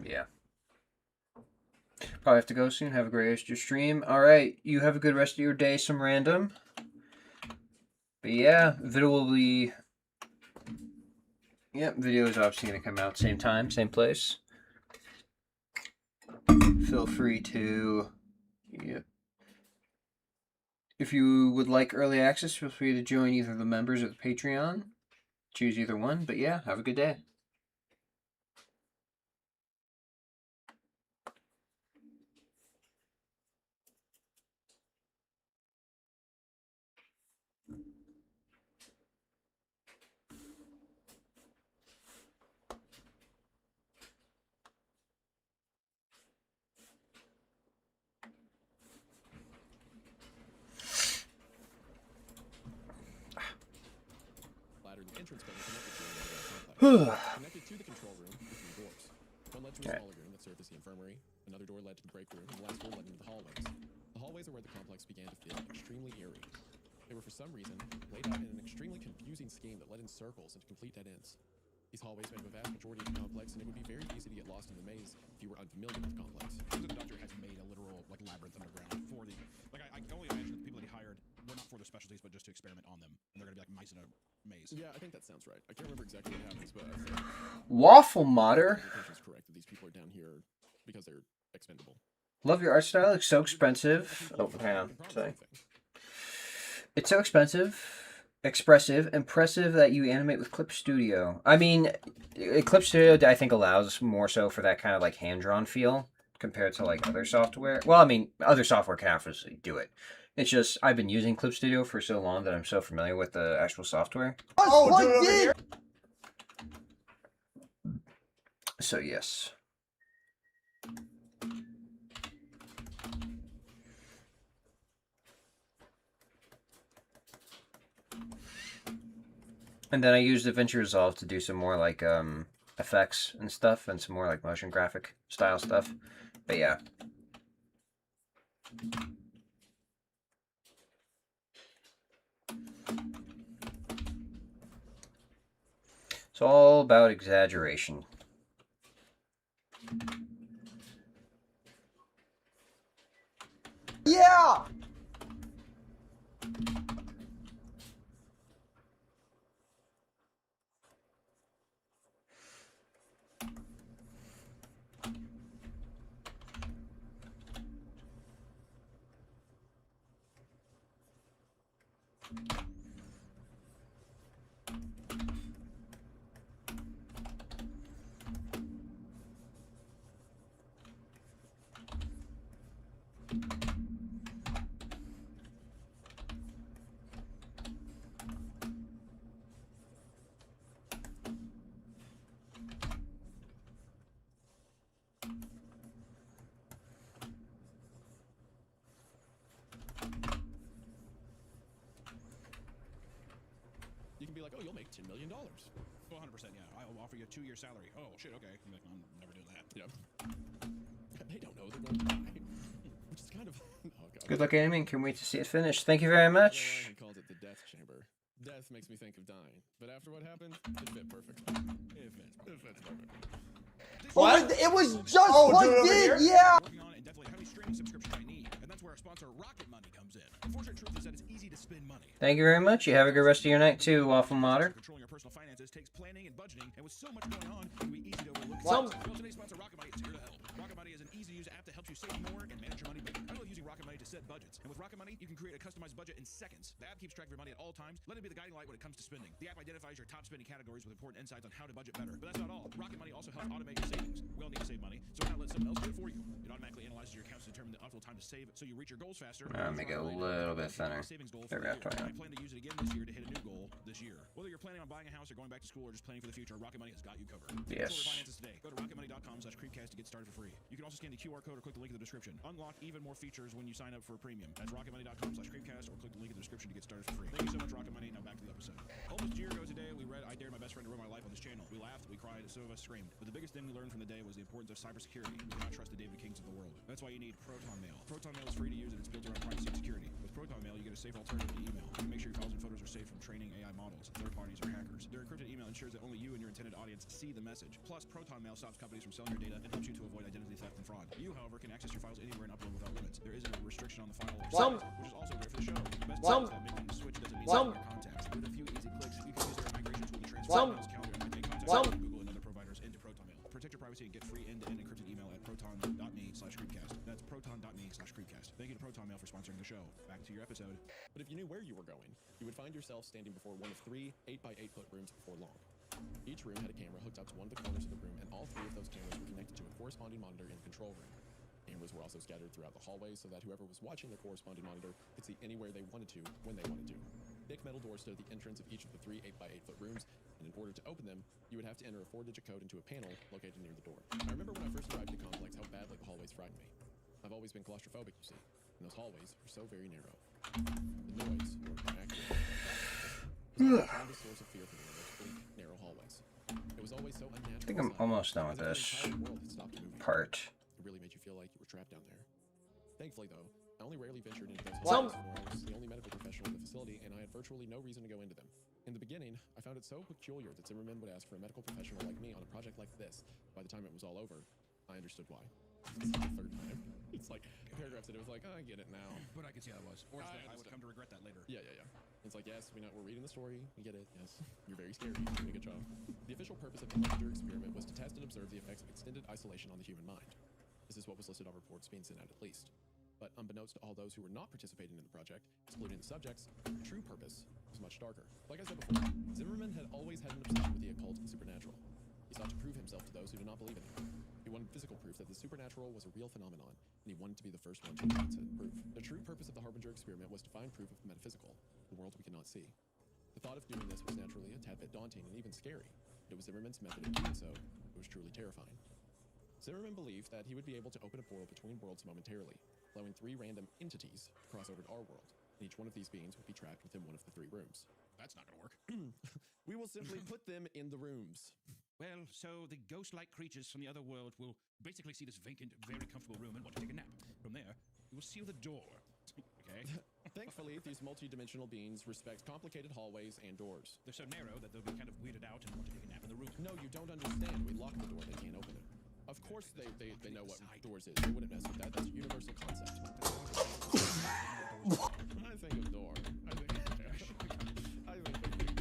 S11: Yeah. Probably have to go soon. Have a great rest of your stream. Alright, you have a good rest of your day, some random. But yeah, video will be... Yep, video is obviously going to come out same time, same place. Feel free to... Yep. If you would like early access, feel free to join either the members or the Patreon. Choose either one, but yeah, have a good day.
S2: entrance building connected to another complex. Connected to the control room were 3 doors. One led to a smaller room that served as the infirmary, another door led to the break room, and the last door led into the hallways. The hallways are where the complex began to feel extremely eerie. They were, for some reason, laid out in an extremely confusing scheme that led in circles into complete dead ends. These hallways made up a vast majority of the complex, and it would be very easy to get lost in the maze if you were unfamiliar with the complex.
S13: The Doctor has made a literal like labyrinth underground for the I can only imagine that the people that he hired were not for their specialties, but just to experiment on them, and they're gonna be like mice in a maze.
S2: Yeah, I think that sounds right. I can't remember exactly what happens, but I think
S11: Waffle Modder.
S2: it's correct that these people are down here because they're expendable.
S11: Love your art style. It's so expensive. Oh, hang on. Sorry. It's so expressive, impressive that you animate with Clip Studio. I mean, Clip Studio, I think, allows more so for that kind of like hand-drawn feel compared to like other software. Well, I mean, other software can obviously do it. It's just, I've been using Clip Studio for so long that I'm so familiar with the actual software.
S5: Oh,
S11: So, yes. And then I used DaVinci Resolve to do some more like effects and stuff, and some more like motion graphic style stuff. But yeah. It's all about exaggeration.
S5: Yeah!
S2: You can be like, oh, you'll make $10 million.
S13: Well, 100%, yeah. I'll offer you a 2-year salary. Oh, shit, okay. I'm like, I'm never doing that.
S2: Yeah. They don't know they're going to die. Which is kind of... Oh, God.
S11: Good luck, Amy. Can't wait to see it finished. Thank you very much.
S2: He calls it the death chamber. Death makes me think of dying. But after what happened, it fit perfect. It fits perfect.
S5: What? It was just plugged in, yeah!
S13: Working on it and definitely how many streaming subscriptions I need. And that's where our sponsor Rocket Money comes in. The unfortunate truth is that it's easy to spend money.
S11: Thank you very much. You have a good rest of your night too, Waffle Modder.
S13: Controlling your personal finances takes planning and budgeting, and with so much going on, it can be easy to overlook.
S5: Some-
S13: Well, today's sponsor Rocket Money is here to help. Rocket Money is an easy-to-use app that helps you save more and manage your money better. I love using Rocket Money to set budgets, and with Rocket Money, you can create a customized budget in seconds. The app keeps track of your money at all times, let it be the guiding light when it comes to spending. The app identifies your top spending categories with important insights on how to budget better. But that's not all. Rocket Money also helps automate your savings. We all need to save money, so why not let someone else do it for you? It automatically analyzes your accounts to determine the optimal time to save, so you reach your goals faster.
S11: I'll make it a little bit thinner. There we go.
S13: I plan to use it again this year to hit a new goal this year. Whether you're planning on buying a house or going back to school or just planning for the future, Rocket Money has got you covered.
S11: Yes.
S13: Control your finances today. Go to rocketmoney.com/creepcast to get started for free. You can also scan the QR code or click the link in the description. Unlock even more features when you sign up for a premium. That's rocketmoney.com/creepcast or click the link in the description to get started for free. Thank you so much, Rocket Money. Now back to the episode. Almost a year ago today, we read I Dared My Best Friend to Ruin My Life on this channel. We laughed, we cried, some of us screamed. But the biggest thing we learned from the day was the importance of cybersecurity. We cannot trust the David Kings of the world. That's why you need Proton Mail. Proton Mail is free to use and it's built around privacy and security. With Proton Mail, you get a safe alternative to email. You can make sure your files and photos are safe from training AI models, third parties, or hackers. Their encrypted email ensures that only you and your intended audience see the message. Plus, Proton Mail stops companies from selling your data and helps you to avoid identity theft and fraud. You, however, can access your files anywhere and upload without limits. There isn't a restriction on the file, which is also great for the show. The best part is that making the switch doesn't mean stopping your contacts. With a few easy clicks, you can use their migration tool to transfer files, calendar, and maintain contacts with Google and other providers into Proton Mail. Protect your privacy and get free end-to-end encrypted email at proton.me/creepcast. That's proton.me/creepcast. Thank you to Proton Mail for sponsoring the show. Back to your episode.
S2: But if you knew where you were going, you would find yourself standing before one of 3 8x8-foot rooms before long. Each room had a camera hooked up to one of the corners of the room, and all 3 of those cameras were connected to a corresponding monitor in the control room. Cameras were also scattered throughout the hallway so that whoever was watching their corresponding monitor could see anywhere they wanted to, when they wanted to. Thick metal doors stood at the entrance of each of the 3 8x8-foot rooms, and in order to open them, you would have to enter a 4-digit code into a panel located near the door. I remember when I first arrived at the complex how badly the hallways frightened me. I've always been claustrophobic, you see, and those hallways are so very narrow. The noise, or more accurately, the tremendous source of fear for me. It
S14: always so unnatural.
S11: I think I'm almost done with this part.
S14: It really made you feel like you were trapped down there. Thankfully, though, I only rarely ventured into those
S5: What?
S14: places where I was the only medical professional in the facility, and I had virtually no reason to go into them. In the beginning, I found it so peculiar that Zimmerman would ask for a medical professional like me on a project like this. By the time it was all over, I understood why. This is the third time. It's like paragraphs that it was like, oh, I get it now.
S13: But I could see how that was. Or I would come to regret that later.
S14: Yeah. It's like, yes, we're reading the story. We get it. Yes, you're very scary. You're doing a good job. The official purpose of the Harbinger experiment was to test and observe the effects of extended isolation on the human mind. This is what was listed on reports being sent out at least. But unbeknownst to all those who were not participating in the project, excluding the subjects, the true purpose was much darker. Like I said before, Zimmerman had always had an obsession with the occult and supernatural. He sought to prove himself to those who did not believe in him. He wanted physical proof that the supernatural was a real phenomenon, and he wanted to be the first one to advance it. Proof. The true purpose of the Harbinger experiment was to find proof of the metaphysical, the world we cannot see. The thought of doing this was naturally a tad bit daunting and even scary, but it was Zimmerman's method of doing so. It was truly terrifying. Zimmerman believed that he would be able to open a portal between worlds momentarily, allowing 3 random entities to cross over to our world, and each one of these beings would be trapped within one of the 3 rooms.
S13: That's not gonna work.
S14: We will simply put them in the rooms.
S13: Well, so the ghost-like creatures from the other world will basically see this vacant, very comfortable room and want to take a nap. From there, we will seal the door. Okay?
S14: Thankfully, these multi-dimensional beings respect complicated hallways and doors.
S13: They're so narrow that they'll be kind of weirded out and want to take a nap in the room.
S14: No, you don't understand. We lock the door. They can't open it. Of course they know what doors is. They wouldn't mess with that. That's a universal concept. I think a door. I think a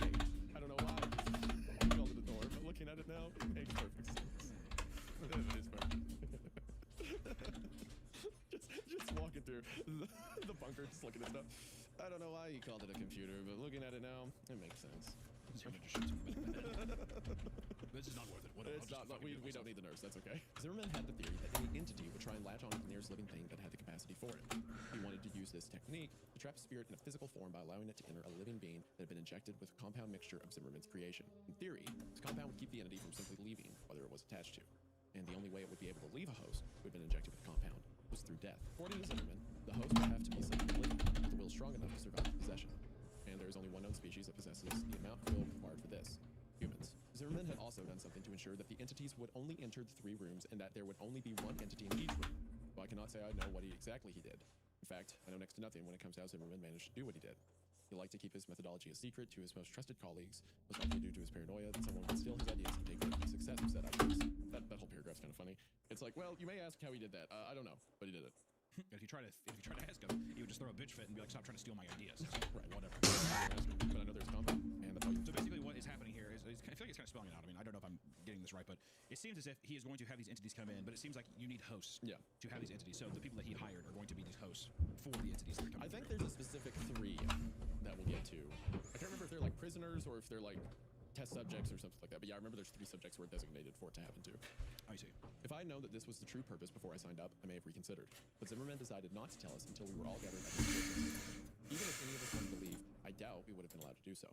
S14: cage. I don't know why I called it a door, but looking at it now, it makes perfect sense. It is perfect. just walking through the bunker, just looking at stuff. I don't know why he called it a computer, but looking at it now, it makes sense.
S13: This is not worth it.
S14: It's not. We don't need the nurse. That's okay. Zimmerman had the theory that any entity would try and latch on to the nearest living thing that had the capacity for it. He wanted to use this technique to trap a spirit in a physical form by allowing it to enter a living being that had been injected with a compound mixture of Zimmerman's creation. In theory, this compound would keep the entity from simply leaving, whether it was attached to. And the only way it would be able to leave a host who had been injected with the compound was through death. According to Zimmerman, the host would have to be something living, with the will strong enough to survive the possession. And there is only one known species that possesses the amount of will required for this: humans. Zimmerman had also done something to ensure that the entities would only enter the 3 rooms and that there would only be one entity in each room. But I cannot say I know what exactly he did. In fact, I know next to nothing when it comes to how Zimmerman managed to do what he did. He liked to keep his methodology a secret to his most trusted colleagues, most likely due to his paranoia that someone would steal his ideas and take credit for the success of said ideas. That whole paragraph's kind of funny. It's like, well, you may ask how he did that. I don't know, but he did it.
S13: If you try to ask him, he would just throw a bitch fit and be like, "Stop trying to steal my ideas."
S14: Right, whatever. But I know there's compound, and that's how you.
S13: So basically, what is happening here is I feel like it's kind of spelling it out. I mean, I don't know if I'm getting this right, but it seems as if he is going to have these entities come in, but it seems like you need hosts to have these entities. So the people that he hired are going to be these hosts for the entities that are coming.
S14: I think there's a specific 3 that we'll get to. I can't remember if they're like prisoners or if they're like test subjects or something like that. But yeah, I remember there's 3 subjects who are designated for it to happen to.
S13: I see.
S14: If I had known that this was the true purpose before I signed up, I may have reconsidered. But Zimmerman decided not to tell us until we were all gathered at his business. Even if any of us wanted to leave, I doubt we would have been allowed to do so.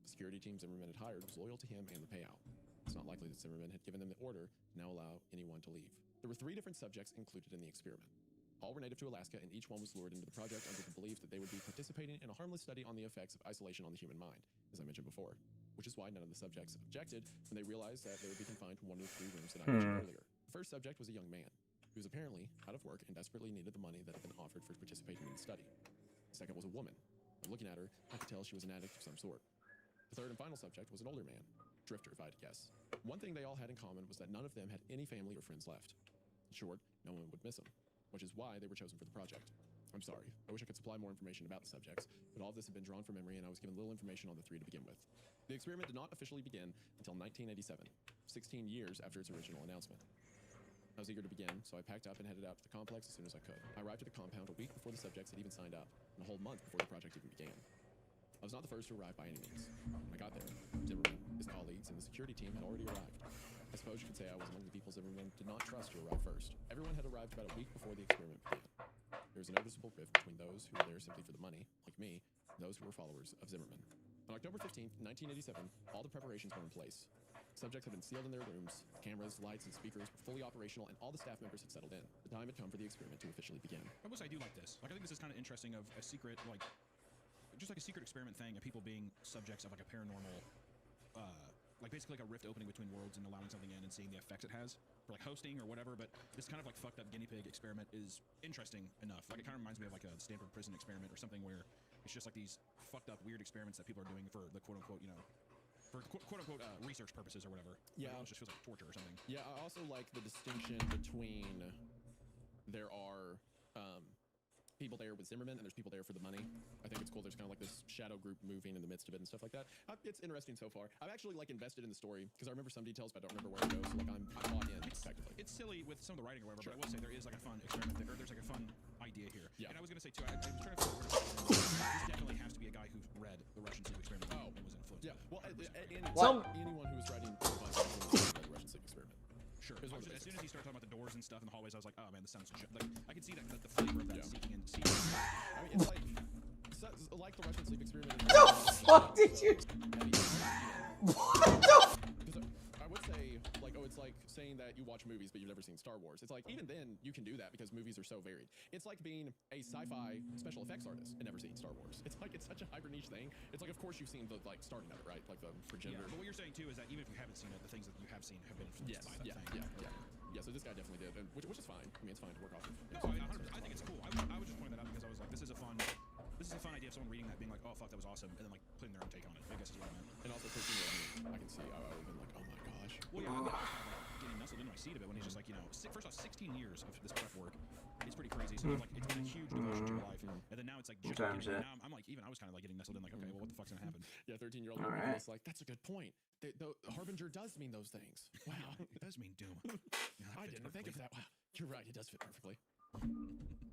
S14: The security team Zimmerman had hired was loyal to him and the payout. It's not likely that Zimmerman had given them the order to now allow anyone to leave. There were 3 different subjects included in the experiment. All were native to Alaska, and each one was lured into the project under the belief that they would be participating in a harmless study on the effects of isolation on the human mind, as I mentioned before, which is why none of the subjects objected when they realized that they would be confined to one of the 3 rooms that I mentioned earlier. The first subject was a young man, who was apparently out of work and desperately needed the money that had been offered for participating in the study. The second was a woman. By looking at her, I could tell she was an addict of some sort. The third and final subject was an older man, drifter if I had to guess. One thing they all had in common was that none of them had any family or friends left. In short, no one would miss them, which is why they were chosen for the project. I'm sorry, I wish I could supply more information about the subjects, but all of this had been drawn from memory and I was given little information on the 3 to begin with. The experiment did not officially begin until 1987, 16 years after its original announcement. I was eager to begin, so I packed up and headed out to the complex as soon as I could. I arrived at the compound a week before the subjects had even signed up, and a whole month before the project even began. I was not the first to arrive by any means. When I got there, Zimmerman, his colleagues, and the security team had already arrived. I suppose you could say I was among the people Zimmerman did not trust to arrive first. Everyone had arrived about a week before the experiment began. There was a noticeable rift between those who were there simply for the money, like me, and those who were followers of Zimmerman. On October 15th, 1987, all the preparations were in place. Subjects had been sealed in their rooms, cameras, lights, and speakers were fully operational, and all the staff members had settled in. The time had come for the experiment to officially begin.
S13: I will say I do like this. Like, I think this is kind of interesting of a secret, like, just like a secret experiment thing, and people being subjects of like a paranormal, like like basically like a rift opening between worlds and allowing something in and seeing the effects it has for like hosting or whatever. But this kind of like fucked up guinea pig experiment is interesting enough. Like it kind of reminds me of like a Stanford prison experiment or something where it's just like these fucked up weird experiments that people are doing for the quote unquote, you know, for quote unquote research purposes or whatever.
S2: Yeah,
S13: it just feels like torture or something.
S2: Yeah, I also like the distinction between there are people there with Zimmerman and there's people there for the money. I think it's cool. There's kind of like this shadow group moving in the midst of it and stuff like that. It's interesting so far. I'm actually like invested in the story because I remember some details, but I don't remember where it goes. So like I'm bought in effectively.
S13: It's silly with some of the writing or whatever, but I will say there is like a fun experiment there, or there's like a fun idea here. Yeah. And I was gonna say too, I was trying to figure out this definitely has to be a guy who read the Russian Sleep Experiment and was influenced.
S2: Yeah. Well,
S13: anyone
S2: who was writing the Russian Sleep Experiment.
S13: Sure. As soon as he started talking about the doors and stuff in the hallways, I was like, oh man, this sounds like I could see that the flavor of that seeping in.
S2: I mean, it's like the Russian Sleep Experiment.
S10: The fuck did you? What the?
S2: I would say, like, oh, it's like saying that you watch movies but you've never seen Star Wars. It's like even then you can do that because movies are so varied. It's like being a sci-fi special effects artist and never seen Star Wars. It's like it's such a hyper niche thing. It's like of course you've seen the like starting of it, right? Like the progenitor.
S13: Yeah, but what you're saying too is that even if you haven't seen it, the things that you have seen have been influenced by that thing.
S2: Yeah, so this guy definitely did, and which is fine. I mean, it's fine to work off of.
S13: No, I think it's cool. I was just pointing that out because I was like, this is a fun idea of someone reading that being like, oh fuck, that was awesome, and then like putting their own take on it. I guess is what I meant.
S2: And also 13 year old, I can see I would have been like, oh my gosh.
S13: Well, yeah, I was kind of like getting nestled into my seat a bit when he's just like, you know, first off, 16 years of this prep work. It's pretty crazy. So like, it's been a huge devotion to your life, and then now it's like just now I'm like, even I was kind of like getting nestled in, like, okay, well, what the fuck's gonna happen?
S2: Yeah, 13-year-old was like, that's a good point. The Harbinger does mean those things. Wow,
S13: it does mean doom.
S2: I didn't think of that. Wow, you're right. It does fit perfectly.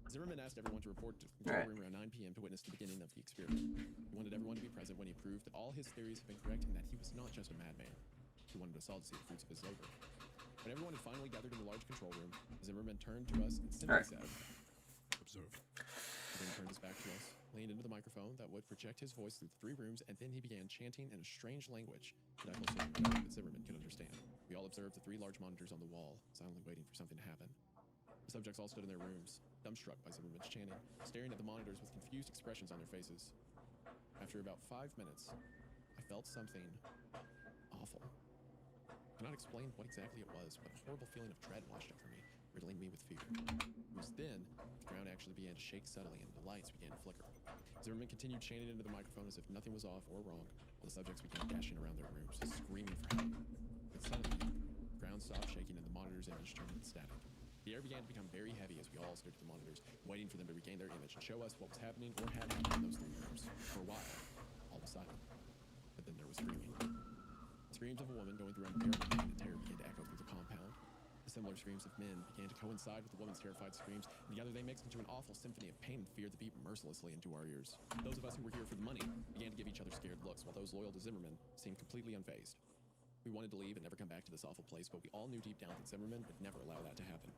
S2: Zimmerman asked everyone to report to the control room around 9 p.m. to witness the beginning of the experiment. He wanted everyone to be present when he proved that all his theories had been correct and that he was not just a madman. He wanted us all to see the fruits of his labor. When everyone had finally gathered in the large control room, Zimmerman turned to us and simply said, "Observe." He then turned his back to us, leaned into the microphone that would project his voice through the 3 rooms, and then he began chanting in a strange language that I closely knew that Zimmerman could understand. We all observed the 3 large monitors on the wall, silently waiting for something to happen. The subjects all stood in their rooms, dumbstruck by Zimmerman's chanting, staring at the monitors with confused expressions on their faces. After about 5 minutes, I felt something awful. I cannot explain what exactly it was, but a horrible feeling of dread washed over me, riddling me with fear. It was then the ground actually began to shake subtly and the lights began to flicker. Zimmerman continued chanting into the microphone as if nothing was off or wrong, while the subjects began dashing around their rooms, screaming for help. But suddenly, the ground stopped shaking and the monitor's image turned into static. The air began to become very heavy as we all stared at the monitors, waiting for them to regain their image and show us what was happening or had happened in those 3 rooms. For a while, all was silent. But then there was screaming. Screams of a woman going through unbearable pain and terror began to echo through the compound. The similar screams of men began to coincide with the woman's terrified screams, and together they mixed into an awful symphony of pain and fear that beat mercilessly into our ears. Those of us who were here for the money began to give each other scared looks, while those loyal to Zimmerman seemed completely unfazed. We wanted to leave and never come back to this awful place, but we all knew deep down that Zimmerman would never allow that to happen.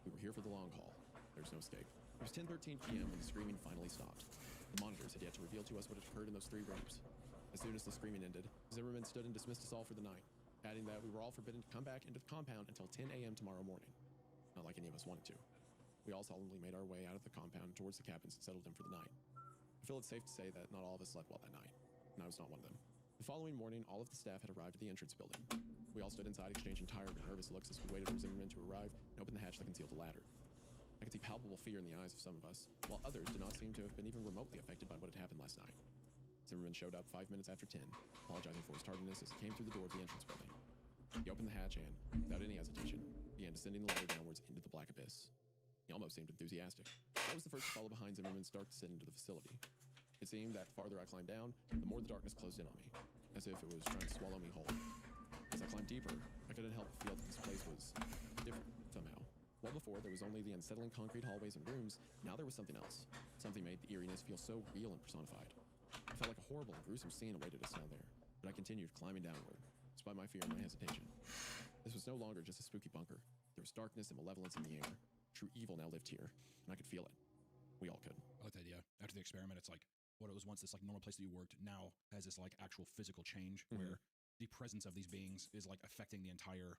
S2: We were here for the long haul. There's no escape. It was 10:13 p.m. when the screaming finally stopped. The monitors had yet to reveal to us what had occurred in those 3 rooms. As soon as the screaming ended, Zimmerman stood and dismissed us all for the night, adding that we were all forbidden to come back into the compound until 10 a.m. tomorrow morning. Not like any of us wanted to. We all solemnly made our way out of the compound towards the cabins and settled in for the night. I feel it's safe to say that not all of us slept well that night, and I was not one of them. The following morning, all of the staff had arrived at the entrance building. We all stood inside exchanging tired and nervous looks as we waited for Zimmerman to arrive and open the hatch that concealed the ladder. I could see palpable fear in the eyes of some of us, while others did not seem to have been even remotely affected by what had happened last night. Zimmerman showed up 5 minutes after 10, apologizing for his tardiness as he came through the door of the entrance building. He opened the hatch and, without any hesitation, began descending the ladder downwards into the black abyss. He almost seemed enthusiastic. I was the first to follow behind Zimmerman's dark descent into the facility. It seemed that the farther I climbed down, the more the darkness closed in on me, as if it was trying to swallow me whole. As I climbed deeper, I couldn't help but feel that this place was different, somehow. While before there was only the unsettling concrete hallways and rooms, now there was something else. Something made the eeriness feel so real and personified. I felt like a horrible and gruesome scene awaited us down there, but I continued climbing downward, despite my fear and my hesitation. This was no longer just a spooky bunker. There was darkness and malevolence in the air. True evil now lived here, and I could feel it. We all could.
S13: I like the idea. After the experiment, it's like what it was once this like normal place that you worked now has this like actual physical change where the presence of these beings is like affecting the entire,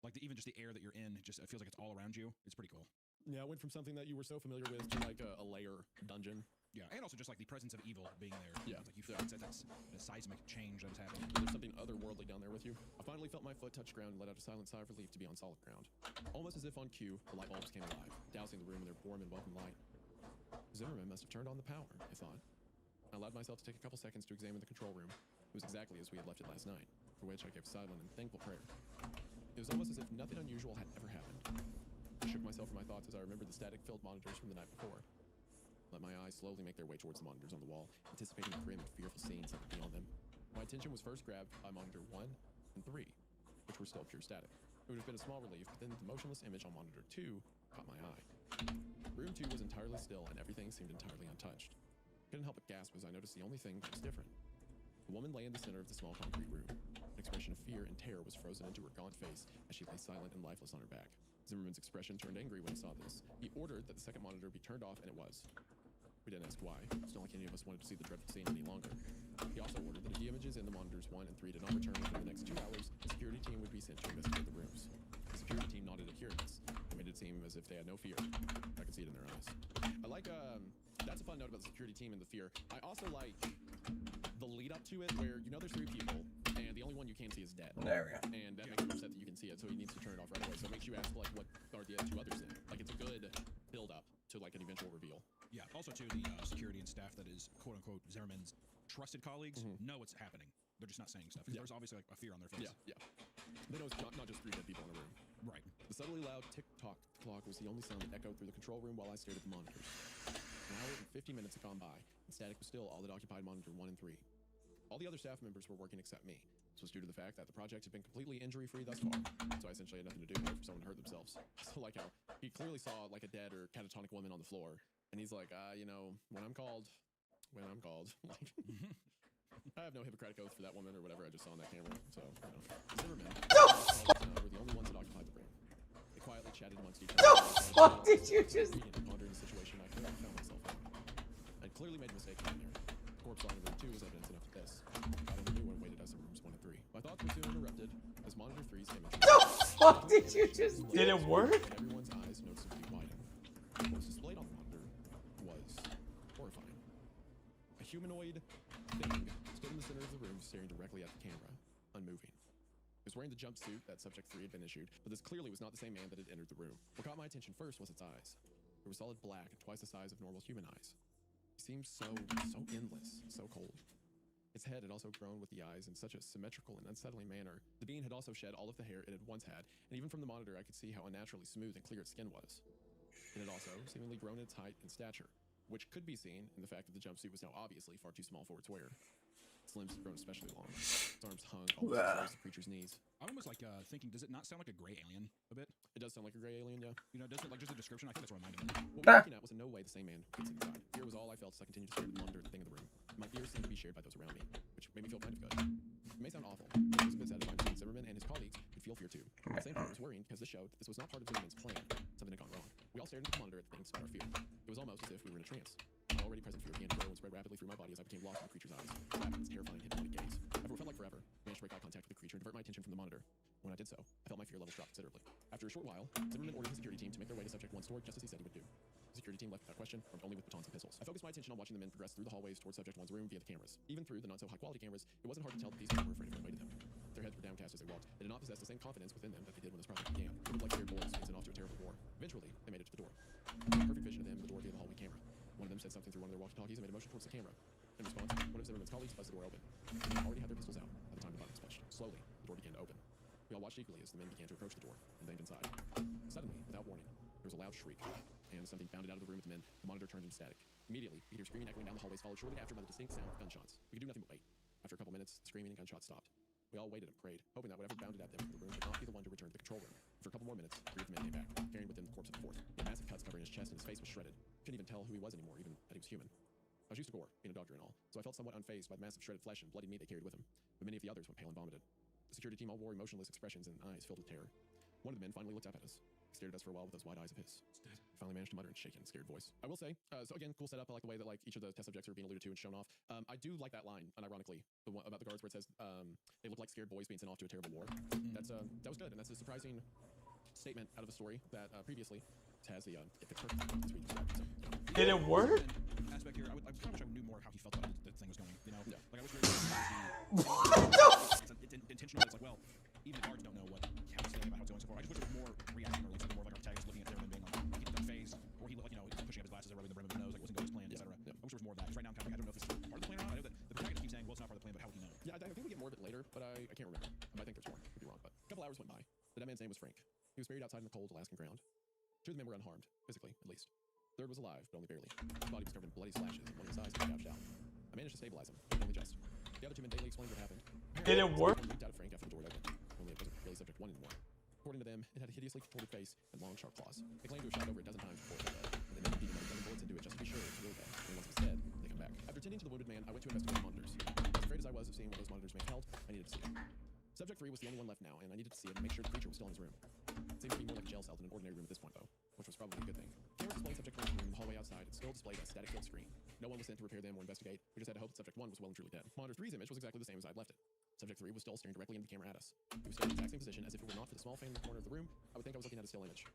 S13: like even just the air that you're in. Just it feels like it's all around you. It's pretty cool.
S2: Yeah, it went from something that you were so familiar with to like a lair dungeon.
S13: Yeah, and also just like the presence of evil being there.
S2: Yeah.
S13: Like you feel that's a seismic change that is happening.
S2: There's something otherworldly down there with you. I finally felt my foot touch ground and let out a silent sigh of relief to be on solid ground. Almost as if on cue, the light bulbs came alive, dousing the room in their warm and welcome light. Zimmerman must have turned on the power, I thought. I allowed myself to take a couple seconds to examine the control room. It was exactly as we had left it last night, for which I gave silent and thankful prayer. It was almost as if nothing unusual had ever happened. I shook myself from my thoughts as I remembered the static-filled monitors from the night before. Let my eyes slowly make their way towards the monitors on the wall, anticipating the grim and fearful scenes that would be on them. My attention was first grabbed by monitor 1 and 3, which were still pure static. It would have been a small relief, but then the motionless image on monitor 2 caught my eye. Room 2 was entirely still, and everything seemed entirely untouched. Couldn't help but gasp as I noticed the only thing that was different. The woman lay in the center of the small concrete room. An expression of fear and terror was frozen into her gaunt face as she lay silent and lifeless on her back. Zimmerman's expression turned angry when he saw this. He ordered that the second monitor be turned off, and it was. We didn't ask why. It's not like any of us wanted to see the dreadful scene any longer. He also ordered that if the images in the monitors 1 and 3 did not return within the next 2 hours, the security team would be sent to investigate the rooms. The security team nodded adherence. They made it seem as if they had no fear. I could see it in their eyes. I like, that's a fun note about the security team and the fear. I also like the lead up to it where you know there's 3 people and the only one you can see is dead.
S11: There we go.
S2: And that makes him upset that you can see it, so he needs to turn it off right away. So it makes you ask like what are the 2 others in? Like it's a good build up to like an eventual reveal.
S13: Yeah, also too, the security and staff that is quote unquote Zimmerman's trusted colleagues know what's happening. They're just not saying stuff. There's obviously like a fear on their face.
S2: Yeah. They know it's not just 3 dead people in a room.
S13: Right.
S2: The subtly loud tick-tock clock was the only sound that echoed through the control room while I stared at the monitors. An hour and 50 minutes had gone by, and static was still all that occupied monitor 1 and 3. All the other staff members were working except me. This was due to the fact that the project had been completely injury-free thus far, so I essentially had nothing to do with for someone to hurt themselves. So like how he clearly saw like a dead or catatonic woman on the floor, and he's like, you know, when I'm called, like, I have no Hippocratic oath for that woman or whatever I just saw on that camera, so, you know. Zimmerman were the only ones that occupied the room. They quietly chatted amongst each other.
S10: The fuck did you just...
S2: Pondering the situation I clearly found myself in. I'd clearly made a mistake in there. The corpse on room 2 was evidence enough of this. I only knew when waited us in rooms 1 and 3. My thoughts were soon interrupted as monitor 3's image.
S10: The fuck did you just... Did it work?
S2: Everyone's eyes noticeably widened. What was displayed on the monitor was horrifying. A humanoid thing stood in the center of the room staring directly at the camera, unmoving. He was wearing the jumpsuit that Subject 3 had been issued, but this clearly was not the same man that had entered the room. What caught my attention first was its eyes. They were solid black and twice the size of normal human eyes. He seemed so endless, so cold. Its head had also grown with the eyes in such a symmetrical and unsettling manner. The being had also shed all of the hair it had once had, and even from the monitor I could see how unnaturally smooth and clear its skin was. It had also seemingly grown in its height and stature, which could be seen in the fact that the jumpsuit was now obviously far too small for its wearer. Its limbs had grown especially long. Its arms hung almost as close to the creature's knees.
S13: I'm almost like thinking, does it not sound like a gray alien a bit?
S2: It does sound like a gray alien, yeah.
S13: You know, doesn't like just the description? I think that's what reminded me.
S2: What we were looking at was in no way the same man who was inside. Fear was all I felt as I continued to stare at the monitor and the thing in the room. My fears seemed to be shared by those around me, which made me feel kind of good. It may sound awful, but it was a bit satisfying to see Zimmerman and his colleagues could feel fear too. At the same time, I was worrying because this showed that this was not part of Zimmerman's plan. Something had gone wrong. We all stared into the monitor at the thing despite our fear. It was almost as if we were in a trance. My already present fear began to grow and spread rapidly through my body as I became lost in the creature's eyes, trapped in its terrifying, hypnotic gaze. After what felt like forever, I managed to break eye contact with the creature and divert my attention from the monitor. When I did so, I felt my fear levels drop considerably. After a short while, Zimmerman ordered his security team to make their way to Subject 1's store just as he said he would do. The security team left without question, armed only with batons and pistols. I focused my attention on watching the men progress through the hallways towards Subject 1's room via the cameras. Even through the not-so-high-quality cameras, it wasn't hard to tell that these men were afraid of what awaited them. Their heads were downcast as they walked. They did not possess the same confidence within them that they did when this project began. They looked like scared boys being sent off to a terrible war. Eventually, they made it to the door. I had a perfect vision of them in the door via the hallway camera. One of them said something through one of their walkie-talkies and made a motion towards the camera. In response, one of Zimmerman's colleagues buzzed the door open. They already had their pistols out by the time the button was pushed. Slowly, the door began to open. We all watched eagerly as the men began to approach the door and banged inside. Suddenly, without warning, there was a loud shriek, and something bounded out of the room with the men. The monitor turned into static. Immediately, we could hear screaming echoing down the hallways, followed shortly after by the distinct sound of gunshots. We could do nothing but wait. After a couple minutes, the screaming and gunshots stopped. We all waited and prayed, hoping that whatever bounded at them from the room would not be the one to return to the control room. For a couple more minutes, 3 of the men came back, carrying with them the corpse of the 4th. He had massive cuts covering his chest and his face was shredded. Couldn't even tell who he was anymore, even that he was human. I was used to gore, being a doctor and all, so I felt somewhat unfazed by the massive shredded flesh and bloody meat they carried with them. But many of the others went pale and vomited. The security team all wore emotionless expressions and eyes filled with terror. One of the men finally looked up at us. He stared at us for a while with those wide eyes of his. He finally managed to mutter in a shaken, scared voice. I will say, so again, cool setup. I like the way that like each of the test subjects are being alluded to and shown off. I do like that line, unironically, the one about the guards where it says they look like scared boys being sent off to a terrible war. That was good, and that's a surprising statement out of a story that previously has the perfect balance where you can grab it.
S10: Did it work?
S13: Aspect here, I kind of wish I knew more how he felt about the thing was going. You know,
S2: Yeah.
S13: like I wish we were it's intentional. It's like, well, even the guards don't know how he's feeling about how it's going so far. I just wish there was more reaction, or at least more of like our protagonist looking at their and being like, he looked phased, or he like, you know, pushing up his glasses or rubbing the brim of his nose, like wasn't going as planned, etc. I wish there was more of that. 'Cause right now, I'm kind of like, I don't know if this is part of the plan or not. I know that the protagonist keeps saying, well, it's not part of the plan, but how would he know?
S2: Yeah, I think we get more of it later, but I can't remember. I think there's more. Could be wrong, but a couple hours went by. The dead man's name was Frank. He was buried outside in the cold Alaskan ground. Two of the men were unharmed, physically, at least. Third was alive, but only barely. His body was covered in bloody slashes, and one of his eyes was gouged out. I managed to stabilize him, but only just. The other two men daily explained what happened.
S10: Did it work?
S2: Leaped out of Frank after the door had opened. Only it wasn't really subject one anymore. According to them, it had a hideously contorted face and long, sharp claws. They claimed to have shot over a dozen times before it fell dead, and they made beating another dozen bullets into it just to be sure it was really dead. And once it was dead, they come back. After tending to the wounded man, I went to investigate the monitors. As afraid as I was of seeing what those monitors may have held, I needed to see it. Subject 3 was the only one left now, and I needed to see it and make sure the creature was still in his room. It seemed to be more like a jail cell than an ordinary room at this point, though, which was probably a good thing. Cameras displaying Subject 1's room in the hallway outside. It still displayed a static field screen. No one was sent to repair them or investigate. We just had to hope that Subject 1 was well and truly dead. Monitor 3's image was exactly the same as I'd left it. Subject 3 was still staring directly into the camera at us. He was staring in the exact same position as if it were not for the small fan in the corner of the room. I would think I was looking at a still image.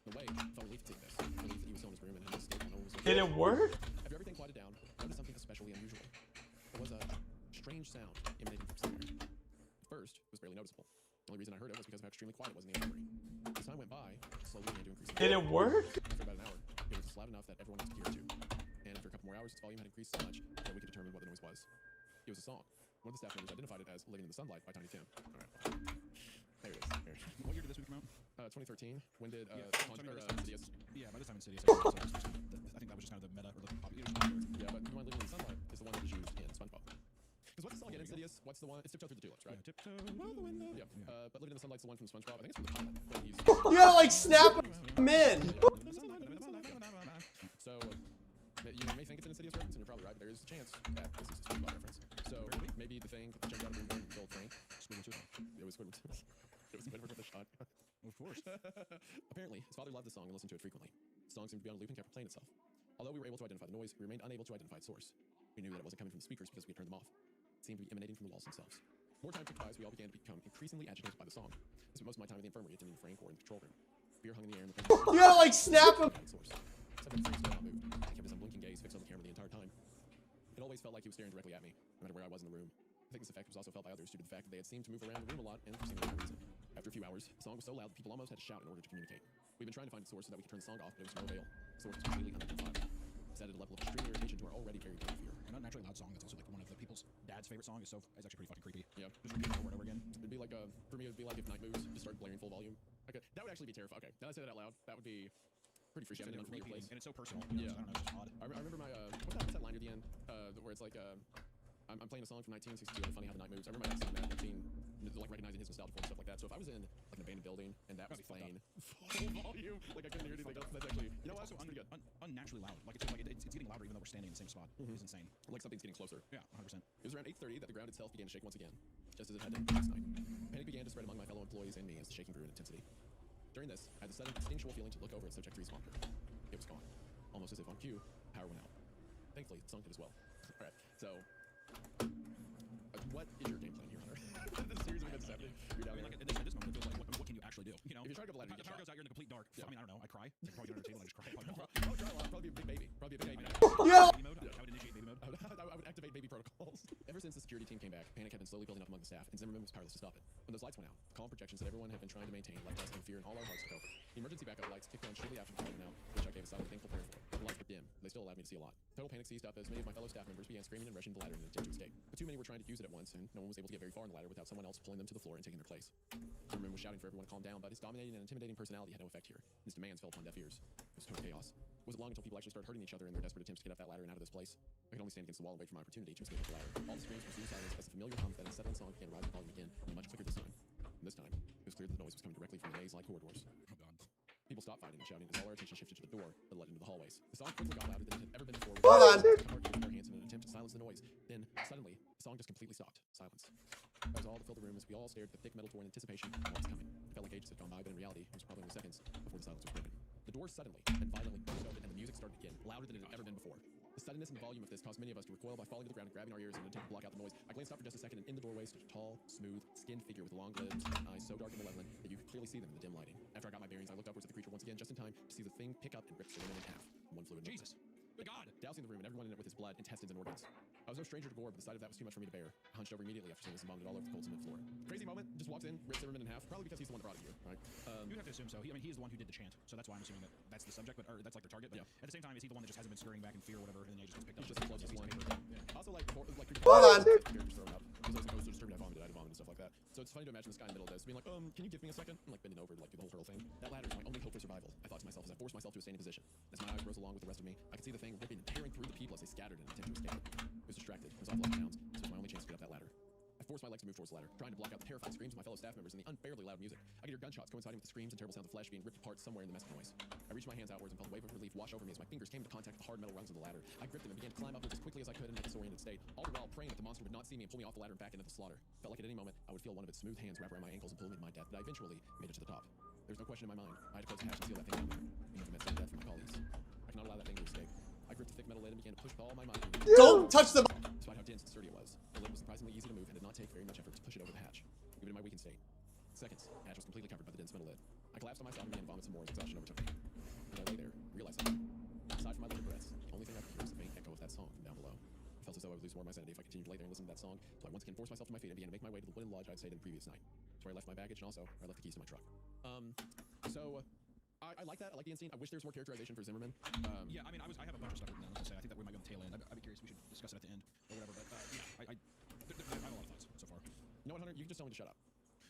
S2: In a way, I felt relief to see this. Relief that he was still in his room and had escaped when no one was looking.
S10: Did it work?
S2: After everything quieted down, I noticed something especially unusual. There was a strange sound emanating from somewhere. At first, it was barely noticeable. The only reason I heard it was because of how extremely quiet it was in the infirmary. As time went by, it slowly began to increase.
S10: Did it work?
S2: After about an hour, it was loud enough that everyone could hear it too. And after a couple more hours, its volume had increased so much that we could determine what the noise was. It was a song. One of the staff members identified it as Living in the Sunlight by Tiny Tim. All right. There it is. There.
S13: What year did this movie come out?
S2: 2013. When did Insidious?
S13: Yeah, by this time Insidious. I think that was just kind of the meta or the popular.
S2: Yeah, but keep in mind, Living in the Sunlight is the one that is used in SpongeBob. Because what's the song in Insidious? What's the one? It's Tiptoe Through the Tulips, right?
S13: Yeah, Tiptoe Through the Window.
S2: Yeah. But Living in the Sunlight's the one from SpongeBob. I think it's from the pilot. When he's
S10: You gotta like snap him in.
S2: So, you may think it's an Insidious reference, and you're probably right, but there is a chance that this is a SpongeBob reference. So, maybe the thing that jumped out of the room and killed Frank. It was Squidward. It was Squidward with a shot.
S13: Of course.
S2: Apparently, his father loved the song and listened to it frequently. The song seemed to be on a loop and kept replaying itself. Although we were able to identify the noise, we remained unable to identify its source. We knew that it wasn't coming from the speakers because we had turned them off. It seemed to be emanating from the walls themselves. More time ticked by as we all began to become increasingly agitated by the song. I spent most of my time in the infirmary attending to Frank or in the control room. Fear hung in the air and the
S10: You gotta like snap him.
S2: Subject 3 still not moved. He kept his unblinking gaze fixed on the camera the entire time. It always felt like he was staring directly at me, no matter where I was in the room. I think this effect was also felt by others due to the fact that they had seemed to move around the room a lot and for seemingly no reason. After a few hours, the song was so loud that people almost had to shout in order to communicate. We've been trying to find the source so that we could turn the song off, but it was no avail. The source was completely unidentifiable. This added a level of extreme irritation to our already very great fear.
S13: An unnaturally loud song that's also like one of the people's dad's favorite song is actually pretty fucking creepy.
S2: Yeah.
S13: Just repeat it over and over again.
S2: It'd be like for me, it would be like if Night Moves just started blaring full volume. Okay, that would actually be terrifying. Okay, now that I say that out loud, that would be pretty freaky. I'm in an unfamiliar place.
S13: And it's so personal. You know,
S2: Yeah.
S13: I don't know, it's just odd.
S2: I remember my what's that line near the end where it's like I'm playing a song from 1962 and funny how the night moves. I remember my dad saying that and like recognizing his nostalgia for and stuff like that. So if I was in like an abandoned building and that was playing full volume, like I couldn't hear anything else, that's actually
S13: Also unnaturally loud. Like it's getting louder even though we're standing in the same spot. It's insane.
S2: Like something's getting closer.
S13: Yeah, 100%.
S2: It was around 8:30 that the ground itself began to shake once again, just as it had done the previous night. Panic began to spread among my fellow employees and me as the shaking grew in intensity. During this, I had the sudden instinctual feeling to look over at Subject 3's monitor. It was gone. Almost as if on cue, power went out. Thankfully, the song did as well. Alright, so what is your game plan here, Hunter? This series of events is happening. You're down
S13: Like
S2: there.
S13: at this moment, it feels like what can you actually do? You know,
S2: If you're trying to ladder,
S13: the
S2: you get
S13: power
S2: shot.
S13: goes out, you're in the complete dark.
S2: Yeah.
S13: I mean, I don't know. I cry. I probably get under the table and I just cry.
S2: Probably try a lot. Probably be a big baby. Probably a big baby.
S10: Yeah.
S13: Baby mode. I would initiate baby mode.
S2: I would activate baby protocols. Ever since the security team came back, panic had been slowly building up among the staff, and Zimmerman was powerless to stop it. When those lights went out, the calm projections that everyone had been trying to maintain left us in fear in all our hearts to cope. The emergency backup lights kicked on shortly after the light went out, which I gave a silent thankful prayer for. The lights were dim, but they still allowed me to see a lot. Total panic seized up as many of my fellow staff members began screaming and rushing to the ladder in an attempt to escape. But too many were trying to use it at once, and no one was able to get very far on the ladder without someone else pulling them to the floor and taking their place. Zimmerman was shouting for everyone to calm down, but his dominating and intimidating personality had no effect here. His demands fell upon deaf ears. It was total chaos. It wasn't long until people actually started hurting each other in their desperate attempts to get up that ladder and out of this place. I could only stand against the wall and wait for my opportunity to escape up the ladder. All the screams were soon silenced as the familiar hum of that unsettling song began to rise in volume again, and much quicker this time. And this time, it was clear that the noise was coming directly from the maze-like corridors.
S13: Oh god.
S2: People stopped fighting and shouting as all our attention shifted to the door that led into the hallways. The song quickly got louder than it had ever been before.
S10: Hold on.
S2: Their hands in an attempt to silence the noise. Then, suddenly, the song just completely stopped. Silence. That was all that filled the room as we all stared at the thick metal door in anticipation of what was coming. It felt like ages had gone by, but in reality, it was probably only seconds before the silence was broken. The door suddenly and violently burst open, and the music started again, louder than it had ever been before. The
S14: The suddenness and the volume of this caused many of us to recoil by falling to the ground and grabbing our ears in an attempt to block out the noise. I glanced up for just a second, and in the doorway stood a tall, smooth, skinned figure with long limbs and eyes so dark and malevolent that you could clearly see them in the dim lighting. After I got my bearings, I looked upwards at the creature once again, just in time to see the thing pick up and rip Sherman in half. One flew in Jesus. Good God! Dousing the room and everyone in it with his blood, intestines, and organs. I was no stranger to gore, but the sight of that was too much for me to bear. I hunched over immediately after seeing this and vomited all over the cold cement floor. Crazy moment, just walks in, rips Zimmerman in half, probably because he's the one that brought it here, right?
S15: You'd have to assume so. I mean, he's the one who did the chant, so that's why I'm assuming that that's the subject, or that's like their target. But
S14: yeah.
S15: At the same time, is he the one that just hasn't been scurrying back in fear or whatever, and then he just gets picked up?
S14: He's just the closest one. Yeah. Also, like
S10: Hold on.
S14: characters thrown up. He's like supposed to distribute. I vomited and stuff like that. So it's funny to imagine this guy in the middle of this being like, can you give me a second? I'm like bending over to like do the whole turtle thing. That ladder is my only hope for survival. I thought to myself as I forced myself to a standing position. As my eyes rose along with the rest of me, I could see the thing ripping and tearing through the people as they scattered in an attempt to escape. I was distracted. It was awful sounds. This was my only chance to get up that ladder. I forced my legs to move towards the ladder, trying to block out the terrified screams of my fellow staff members and the unbearably loud music. I could hear gunshots coinciding with the screams and terrible sounds of flesh being ripped apart somewhere in the mess of noise. I reached my hands outwards and felt a wave of relief wash over me as my fingers came into contact with the hard metal rungs of the ladder. I gripped them and began to climb upwards as quickly as I could in a disoriented state, all the while praying that the monster would not see me and pull me off the ladder and back into the slaughter. Felt like at any moment I would feel one of its smooth hands wrap around my ankles and pull me to my death, but I eventually made it to the top. There was no question in my mind. I had to close the hatch and seal that thing down there, even if it meant sudden death for my colleagues. I cannot allow that thing to escape. I gripped the thick metal lid and began to push with all my might.
S10: Don't touch the.
S14: Despite how dense and sturdy it was, the lid was surprisingly easy to move and did not take very much effort to push it over the hatch, even in my weakened state. Seconds, the hatch was completely covered by the dense metal lid. I collapsed on my side and began to vomit some more as exhaustion overtook me. As I lay there, realized something. Aside from my little breaths, the only thing I could hear was the faint echo of that song from down below. I felt as though I would lose more of my sanity if I continued to lay there and listen to that song, so I once again forced myself to my feet and began to make my way to the wooden lodge I'd stayed in the previous night. It's where I left my baggage and also where I left the keys to my truck. I like that. I like the instinct. I wish there was more characterization for Zimmerman.
S15: Yeah, I mean, I have a bunch of stuff written down. I was gonna say, I think that we might go on the tail end. I'd be curious. We should discuss it at the end or whatever. But yeah, I have a lot of thoughts so far.
S14: You know what, Hunter? You can just tell me to shut up.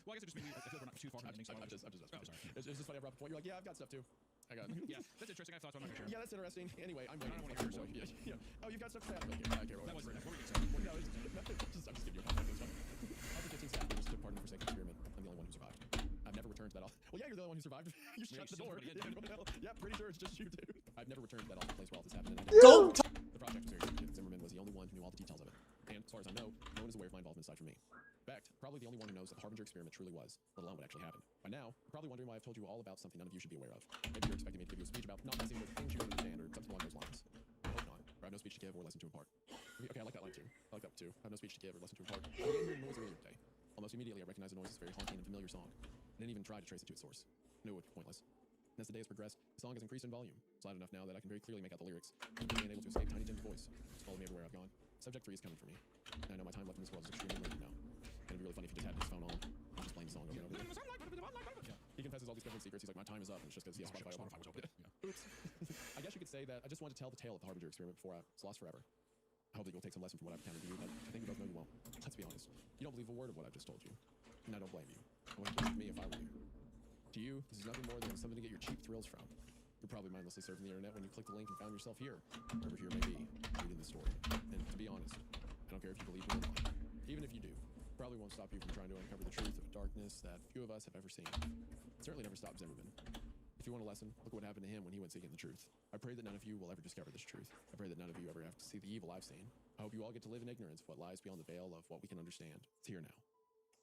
S15: Well, I guess it just made me. I feel like we're not too far from the ending. So
S14: I'm just.
S15: Oh, sorry.
S14: It's just funny. I brought up the point. You're like, yeah, I've got stuff too. I got.
S15: Yeah, that's interesting. I have thoughts, but I'm not gonna share.
S14: Yeah, that's interesting. Anyway, I'm
S15: I don't want to hear. So
S14: yeah. Oh, you've got stuff to say. I don't care.
S15: That was enough. What were you gonna say?
S14: No, I'm just giving you a compliment. It's fine. Of the 15 staff members took part in the Forsaken experiment, I'm the only one who survived. I've never returned to that office. Well, yeah, you're the only one who survived. You shut the door. Yeah, pretty sure it's just you, dude. I've never returned to that awful place where all this happened.
S10: Don't.
S14: The project was very secret. Zimmerman was the only one who knew all the details of it. And as far as I know, no one is aware of my involvement aside from me. In fact, probably the only one who knows what the Harbinger experiment truly was, let alone what actually happened. By now, you're probably wondering why I've told you all about something none of you should be aware of. Maybe you're expecting me to give you a speech about not messing with things you don't understand or something along those lines. I hope not. I have no speech to give or lesson to impart. Okay, I like that line too. I like that too. I have no speech to give or lesson to impart. I began hearing noise earlier today. Almost immediately, I recognized the noise as a very haunting and familiar song. I didn't even try to trace it to its source. No, it would be pointless. And as the day has progressed, the song has increased in volume. It's loud enough now that I can very clearly make out the lyrics, being able to escape Tiny Tim's voice. It's followed me everywhere I've gone. Subject 3 is coming for me. And I know my time left in this world is extremely limited now. It'd be really funny if he just had his phone on and just playing the song over and over. Yeah. He confesses all these government secrets. He's like, my time is up, and it's just because he has Spotify open. Yeah. Oops. I guess you could say that I just wanted to tell the tale of the Harbinger experiment before it's lost forever. I hope that you'll take some lesson from what I've recounted to you, but I think we both know you won't. Let's be honest. You don't believe a word of what I've just told you. And I don't blame you. I wouldn't believe me if I were you. To you, this is nothing more than something to get your cheap thrills from. You're probably mindlessly surfing the internet when you click the link and found yourself here, wherever here may be, reading the story. And to be honest, I don't care if you believe me or not. Even if you do, probably won't stop you from trying to uncover the truth of a darkness that few of us have ever seen. It certainly never stopped Zimmerman. If you want a lesson, look what happened to him when he went seeking the truth. I pray that none of you will ever discover this truth. I pray that none of you ever have to see the evil I've seen. I hope you all get to live in ignorance of what lies beyond the veil of what we can understand. It's here now.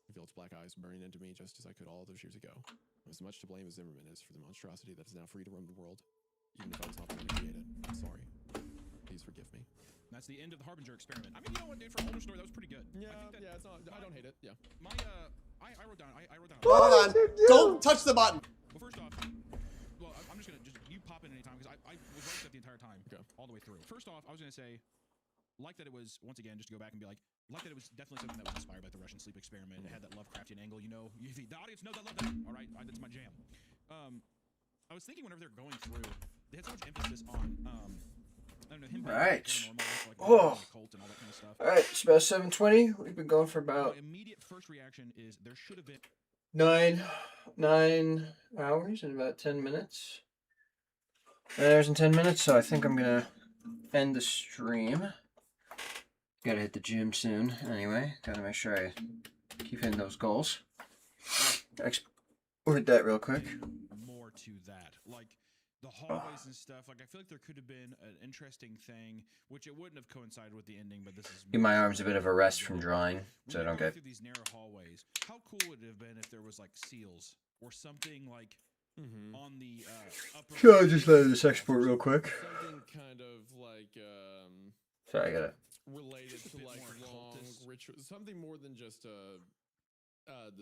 S14: I feel its black eyes burning into me just as I could all those years ago. I'm as much to blame as Zimmerman is for the monstrosity that is now free to roam the world. Even if I was not the one who created it. I'm sorry. Please forgive me.
S15: That's the end of the Harbinger experiment. I mean, you know what, dude? For an older story, that was pretty good.
S14: Yeah, it's not. I don't hate it. Yeah.
S15: My I wrote down.
S10: Hold on. Don't touch the button.
S15: Well, first off, I'm just gonna you pop in anytime because I was writing stuff the entire time, all the way through. First off, I was gonna say, like that it was once again just to go back and be like that it was definitely something that was inspired by the Russian sleep experiment. It had that Lovecraftian angle, you know. The audience knows I love that. All right, that's my jam. I was thinking whenever they're going through, they had so much emphasis on I don't know him.
S11: Right.
S15: Like, cult and all that kind of stuff.
S11: All right, it's about 7:20. We've been going for about
S15: my immediate first reaction is there should have been
S11: 9 hours and about 10 minutes. 9 hours and 10 minutes. So I think I'm gonna end the stream. Gotta hit the gym soon. Anyway, gotta make sure I keep hitting those goals. Export that real quick.
S15: More to that, like the hallways and stuff. Like I feel like there could have been an interesting thing, which it wouldn't have coincided with the ending. But this is
S11: give my arms a bit of a rest from drawing, so I don't get
S15: through these narrow hallways. How cool would it have been if there was like seals or something like
S13: on the upper.
S11: Sure, I'll just let this export real quick.
S2: Something kind of like
S11: Sorry, I got it.
S2: related to like long ritual, something more than just the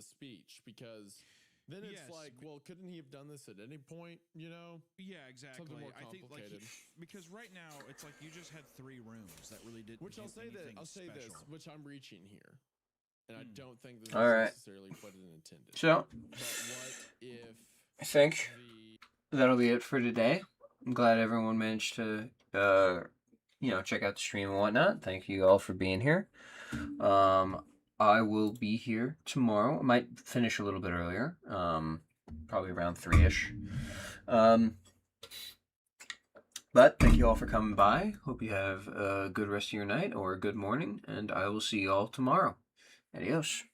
S2: speech, because then it's
S13: Yes,
S2: like, well, couldn't he have done this at any point? You know?
S13: Yeah, exactly.
S2: Something more
S13: I think like
S2: complicated.
S13: because right now it's like you just had 3 rooms that really didn't.
S2: Which I'll
S13: do
S2: say that
S13: anything
S2: I'll say this,
S13: special.
S2: which I'm reaching here, and I don't think this
S11: All
S2: is
S11: right.
S2: necessarily what it intended.
S11: So-
S2: but what if
S11: I think that'll be it for today. I'm glad everyone managed to, check out the stream and whatnot. Thank you all for being here. I will be here tomorrow. I might finish a little bit earlier, probably around 3-ish. But thank you all for coming by. Hope you have a good rest of your night or a good morning, and I will see you all tomorrow. Adios.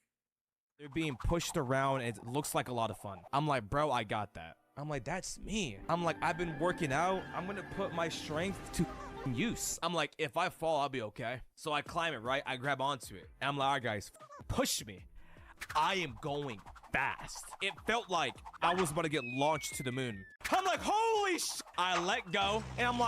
S12: They're being pushed around and it looks like a lot of fun. I'm like, bro, I got that. I'm like, that's me. I'm like, I've been working out. I'm gonna put my strength to use. I'm like, if I fall, I'll be okay. So I climb it, right? I grab onto it. And I'm like, all right, guys, push me. I am going fast. It felt like I was about to get launched to the moon. I'm like, holy sh! I let go, and I'm like,